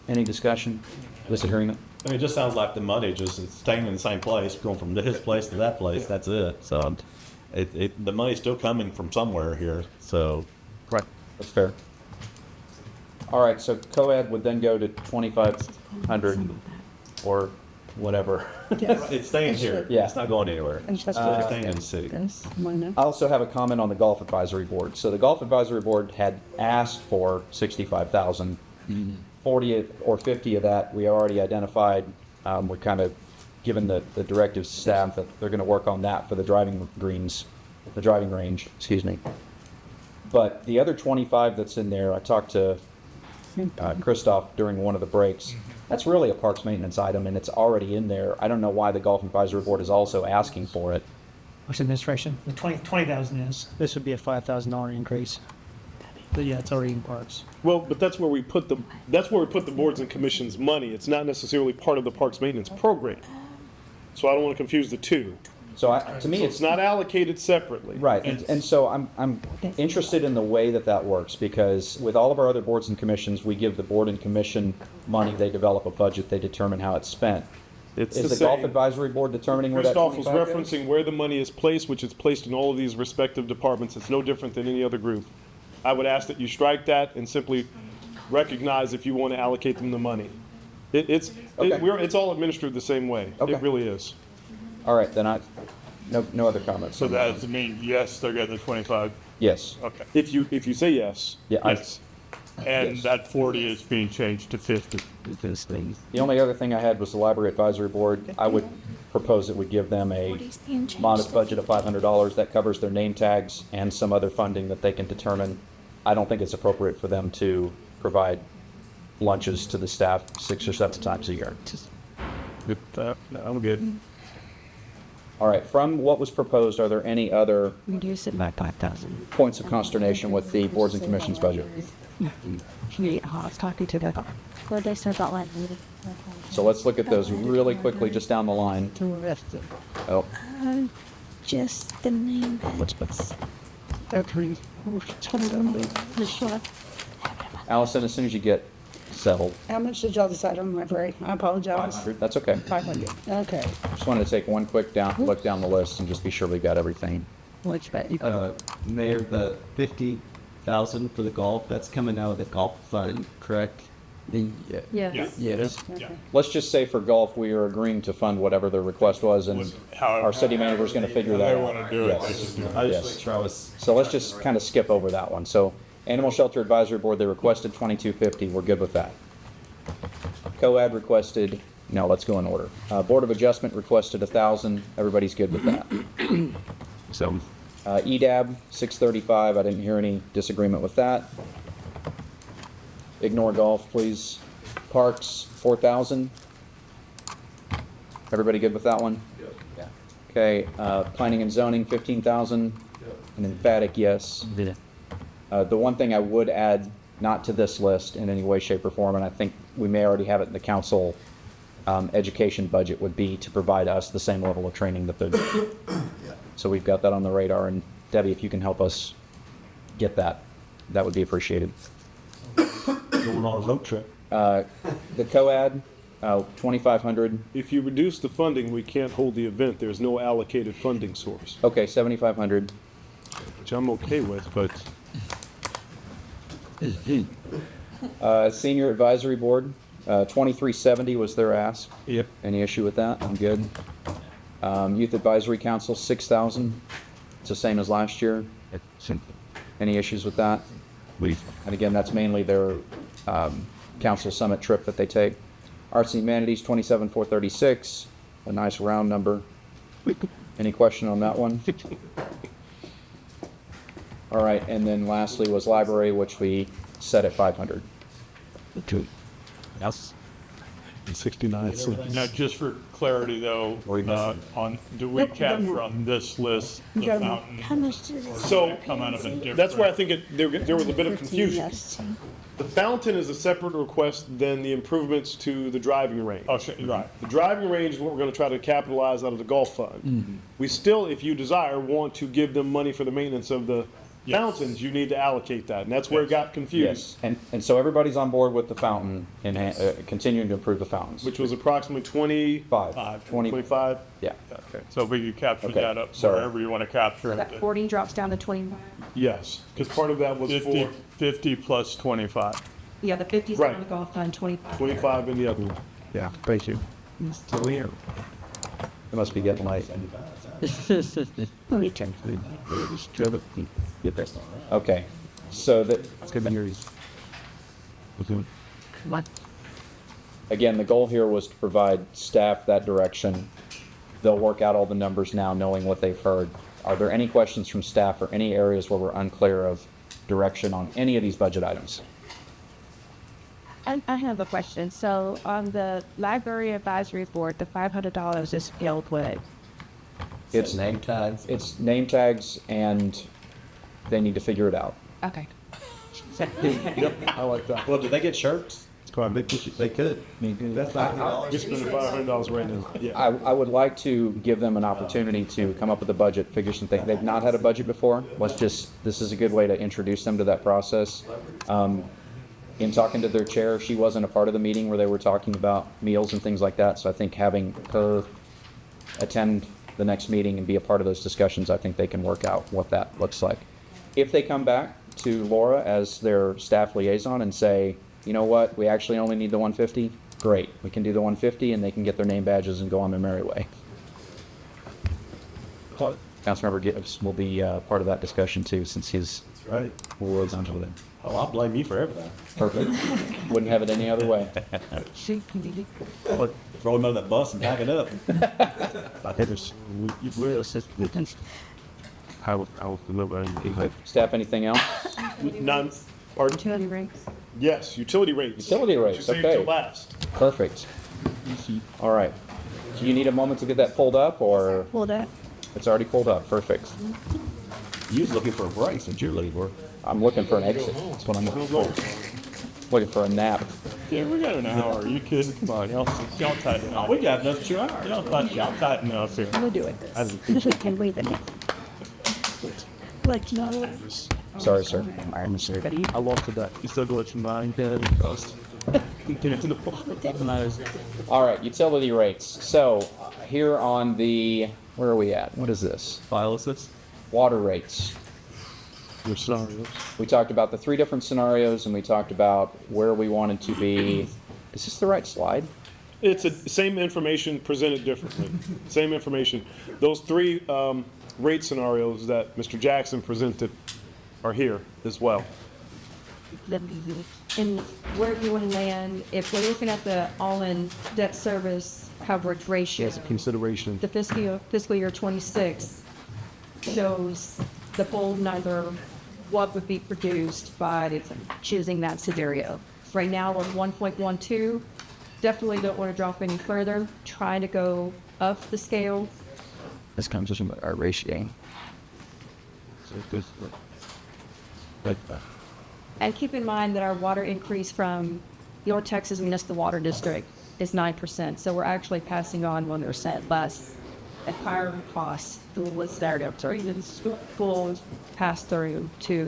Any discussion? Listen, hearing it? I mean, it just sounds like the money just is staying in the same place, going from his place to that place, that's it. So the money's still coming from somewhere here, so. Right. That's fair. All right, so COAD would then go to 2,500 or whatever. It's staying here. Yeah. It's not going anywhere. And that's It's what staying in the city. I also have a comment on the Golf Advisory Board. So the Golf Advisory Board had asked for 65,000. 40 or 50 of that we already identified. We're kind of given the directive to staff that they're going to work on that for the driving range, excuse me. But the other 25 that's in there, I talked to Christoph during one of the breaks. That's really a parks maintenance item, and it's already in there. I don't know why the Golf Advisory Board is also asking for it. What's administration? The 20,000 is. This would be a $5,000 increase. But yeah, it's already in parks. Well, but that's where we put the boards and commissions money. It's not necessarily part of the parks maintenance program. So I don't want to confuse the two. So to me, it's not allocated separately. Right, and so I'm interested in the way that works, because with all of our other boards and commissions, we give the board and commission money, they develop a budget, they determine how it's spent. It's Is the the Golf same. Advisory Board determining where that Christoph was 25 goes? referencing where the money is placed, which is placed in all of these respective departments. It's no different than any other group. I would ask that you strike that and simply recognize if you want to allocate them the money. It's all administered the same way. Okay. It really is. All right, then no other comments. So that does mean, yes, they're getting the 25? Yes. Okay. If you say yes. Yeah. Yes. And Yes. that 40 is being changed to 50. The only other thing I had was the Library Advisory Board. I would propose that we give them a modest budget of $500. That covers their name tags and some other funding that they can determine. I don't think it's appropriate for them to provide lunches to the staff 6 or 7 times a year. I'm good. All right, from what was proposed, are there any other Reduce it by 5,000. points of consternation with the boards and commissions budget? I was talking to the. Well, they said about like. So let's look at those really quickly, just down the line. Oh, Just the name. Allison, as soon as you get settled, How much did y'all decide on the library? I apologize. that's okay. 500. Okay. Just wanted to take one quick look down the list and just be sure we got everything. Which bay? Mayor, the 50,000 for the golf, that's coming out of the golf fund, correct? Yeah. Yes. Yes. Let's just say for golf, we are agreeing to fund whatever their request was, and our city manager is going to figure that They out. wanna do it, they Yes. just do it. I just Yes. make sure I was. So let's just kind of skip over that one. So Animal Shelter Advisory Board, they requested 2250. We're good with that. COAD requested, no, let's go in order. Board of Adjustment requested 1,000. Everybody's good with that. So, EDAB 635. I didn't hear any disagreement with that. Ignore golf, please. Parks 4,000. Everybody good with that one? Yeah. Okay. Planning and zoning 15,000. An emphatic yes. The one thing I would add, not to this list in any way, shape, or form, and I think we may already have it in the council education budget, would be to provide us the same level of training that they're doing. So we've got that on the radar, and Debbie, if you can help us get that, that would be appreciated. Going on a road trip. The COAD, 2,500. If you reduce the funding, we can't hold the event. There's no allocated funding source, Okay, 7,500. which I'm okay with, but Senior Advisory Board, 2,370 was their ask. Yep. Any issue with that? I'm good. Youth Advisory Council, 6,000. It's the same as last year. Any issues with that? And again, that's mainly their council summit trip that they take. Arts and Humanities, 27,436, a nice round number. Any question on that one? All right, and then lastly was library, which we set at 500. Yes. 69. Now, just for clarity though, do we capture on this list the fountain? How much did it? So Come out of a different. that's where I think there was a bit of confusion. Yes. The fountain is a separate request than the improvements to the driving range. Oh, shit, right. The driving range is what we're going to try to capitalize out of the golf fund. We still, if you desire, want to give them money for the maintenance of the fountains. You need to allocate that, and that's where it got confused. Yes, and so everybody's on board with the fountain and continuing to improve the fountains. Which was approximately 25. 25. Yeah. Okay, so we could capture Okay, that up sorry. wherever you want to capture it. That 40 drops down to 25. Yes, because part of that was 50, for 50 plus 25. Yeah, the 50's Right. on the golf fund, 25. 25 in the other one. Yeah, thank you. So weird. It must be getting late. Okay, so that, What? again, the goal here was to provide staff that direction. They'll work out all the numbers now, knowing what they've heard. Are there any questions from staff or any areas where we're unclear of direction on any of these budget items? I have a question. So on the library advisory board, the $500 is filled with. It's name tags. It's name tags, and they need to figure it out. Okay. I like that. Well, did they get shirts? They could. That's $500. We're spending $500 right now. Yeah. I would like to give them an opportunity to come up with a budget, figure some things. They've not had a budget before. This is a good way to introduce them to that process. In talking to their chair, she wasn't a part of the meeting where they were talking about meals and things like that. So I think having her attend the next meeting and be a part of those discussions, I think they can work out what that looks like. If they come back to Laura as their staff liaison and say, you know what, we actually only need the 150, great. We can do the 150 and they can get their name badges and go on their merry way. Councilmember Gibbs will be part of that discussion too, since he's Right. liaison to them. Oh, I'll blame you for everything. Perfect. Wouldn't have it any other way. Well, throw him under that bus and pack it up. I will deliver. Staff, anything else? None. Pardon? Utility rates. Yes, utility rates. Utility rates, You saved okay. till last. Perfect. All right. Do you need a moment to get that pulled up, or Pulled up. it's already pulled up? Perfect. You was looking for a break since you're looking for. I'm looking for an exit. That's what I'm looking for. Looking for a nap. Yeah, we got an hour. Are you kidding? Come on, y'all tighten up. Oh, we got another 2 hours. Y'all tighten up here. We'll do it. Can wait a minute. Let you know. Sorry, sir. I lost that. You still got your mind dead. All right, utility rates. So here on the, where are we at? What is this? Dialysis. Water rates. Your scenarios. We talked about the 3 different scenarios, and we talked about where we wanted to be. Is this the right slide? It's the same information presented differently. Same information. Those 3 rate scenarios that Mr. Jackson presented are here as well. And where you want to land, if we're looking at the all-in debt service coverage ratio, Consideration. the fiscal year 26 shows the bold number, what would be produced by choosing that scenario. Right now, we're 1.12. Definitely don't want to drop any further. Trying to go up the scale. This conversation about our ratio. And keep in mind that our water increase from North Texas Municipal Water District is 9%. So we're actually passing on 1% less at higher costs to what's there. Sorry, it's full pass through to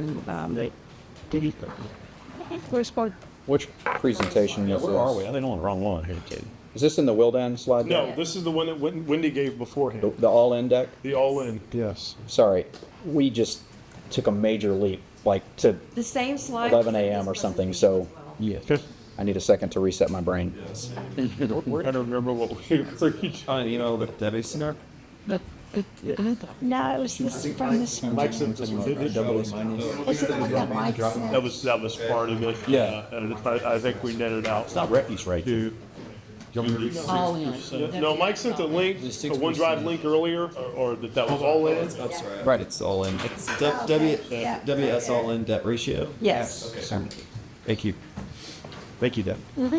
Which presentation is Where are this? we? I think I'm on the wrong one here, kid. Is this in the Wildan slide? No, this is the one that Wendy gave beforehand. The all-in deck? The all-in, yes. Sorry, we just took a major leap, like to the same slide. 11 a.m. or something, so Yeah. I need a second to reset my brain. I don't remember what we agreed. You know, the Debbie scenario. No, it was this from this. Mike sent this one. Is it like that Mike said? That was part of it. Yeah. And I think we netted out. It's not refuse rate. To, All in. no, Mike sent a link, a OneDrive link earlier, or that was all in. Right, it's all in. It's WS all in debt ratio. Yes. Thank you. Thank you, Deb. When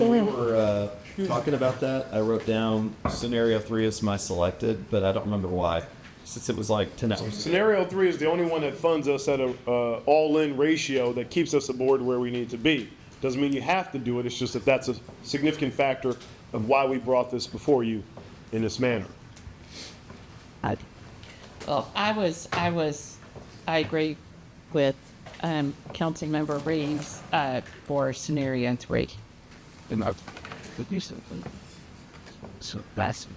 we were talking about that, I wrote down scenario 3 is my selected, but I don't remember why. Since it was like 10 hours. Scenario 3 is the only one that funds us at a all-in ratio that keeps us aboard where we need to be. Doesn't mean you have to do it. It's just that that's a significant factor of why we brought this before you in this manner. Well, I agree with Councilmember Reeves for scenario 3. So that's.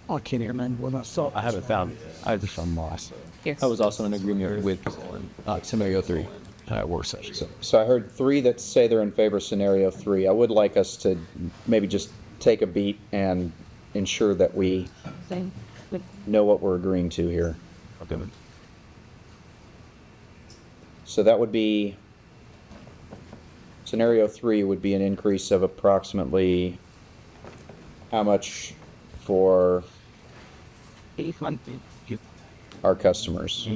I can't hear, man. What I saw. I haven't found. I just found lost. Here. I was also in agreement with scenario 3. Work session. So I heard 3 that say they're in favor of scenario 3. I would like us to maybe just take a beat and ensure that we Same. know what we're agreeing to here. Okay. So that would be, scenario 3 would be an increase of approximately how much for our customers?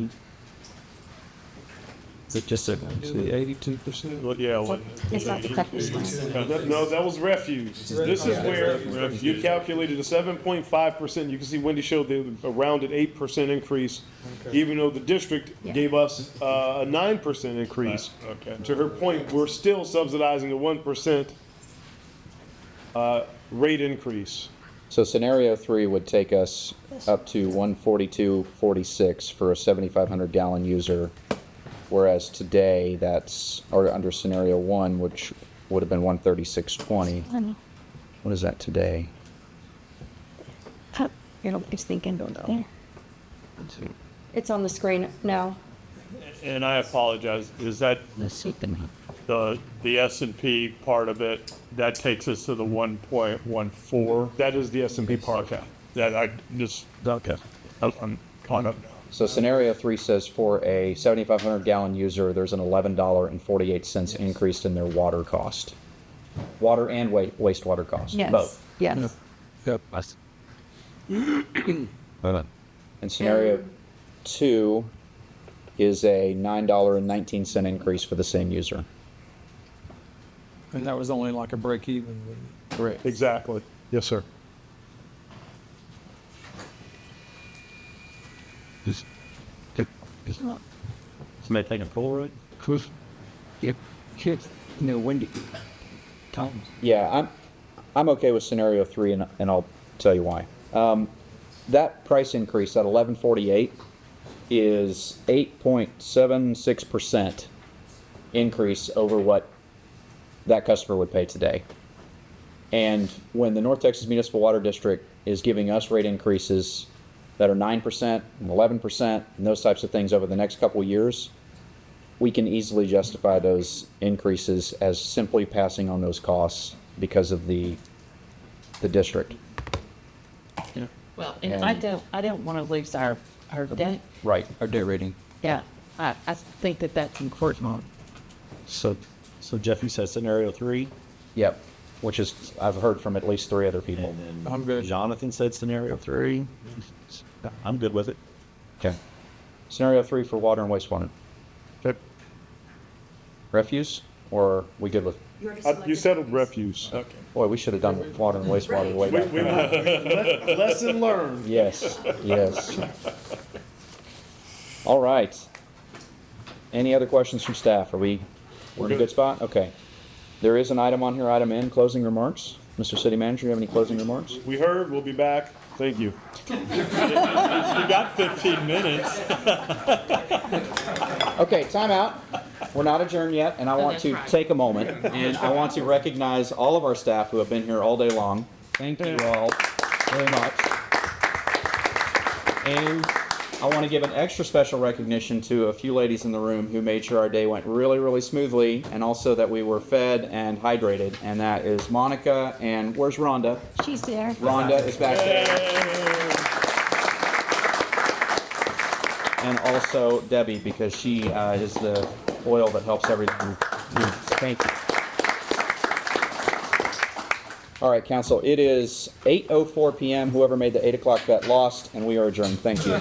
Is it just a 82%? Well, yeah. It's not the practice line. No, that was refuse. This is where you calculated a 7.5%. You can see Wendy showed a rounded 8% increase, even though the district gave us a 9% increase. Okay. To her point, we're still subsidizing the 1% rate increase. So scenario 3 would take us up to 142.46 for a 7,500 gallon user, whereas today that's, or under scenario 1, which would have been 136.20. What is that today? It's thinking there. It's on the screen now. And I apologize, is that the S&P part of it, that takes us to the 1.14? That is the S&P part. Okay, that I just, Okay. I'm caught up now. So scenario 3 says for a 7,500 gallon user, there's an $11.48 increase in their water cost. Water and wastewater cost, Yes. both. Yes. Yep. And scenario 2 is a $9.19 increase for the same user. And that was only like a break even. Correct. Exactly. Yes, sir. Somebody taking Polaroid? Wendy. Yeah, I'm okay with scenario 3, and I'll tell you why. That price increase at 1148 is 8.76% increase over what that customer would pay today. And when the North Texas Municipal Water District is giving us rate increases that are 9% and 11% and those types of things over the next couple of years, we can easily justify those increases as simply passing on those costs because of the district. Well, and I don't want to lose our debt. Right. Our debt rating. Yeah, I think that that's important. So Jeff, you said scenario 3? Yep. Which is, I've heard from at least 3 other people. And then Jonathan said scenario 3. I'm good with it. Okay. Scenario 3 for water and wastewater. Okay. Refuse, or are we good with? You settled refuse. Okay. Boy, we should have done water and wastewater way back. Lesson learned. Yes, yes. All right. Any other questions from staff? We're in a good spot? Okay. There is an item on here, item N, closing remarks. Mr. City Manager, you have any closing remarks? We heard, we'll be back. Thank you. You got 15 minutes. Okay, time out. We're not adjourned yet, and I want to take a moment, and I want to recognize all of our staff who have been here all day long. Thank you all very much. And I want to give an extra special recognition to a few ladies in the room who made sure our day went really, really smoothly, and also that we were fed and hydrated, and that is Monica, and where's Rhonda? She's there. Rhonda is back there. And also Debbie, because she is the oil that helps everything. Thank you. All right, council, it is 8:04 p.m. Whoever made the 8 o'clock bet lost, and we are adjourned. Thank you.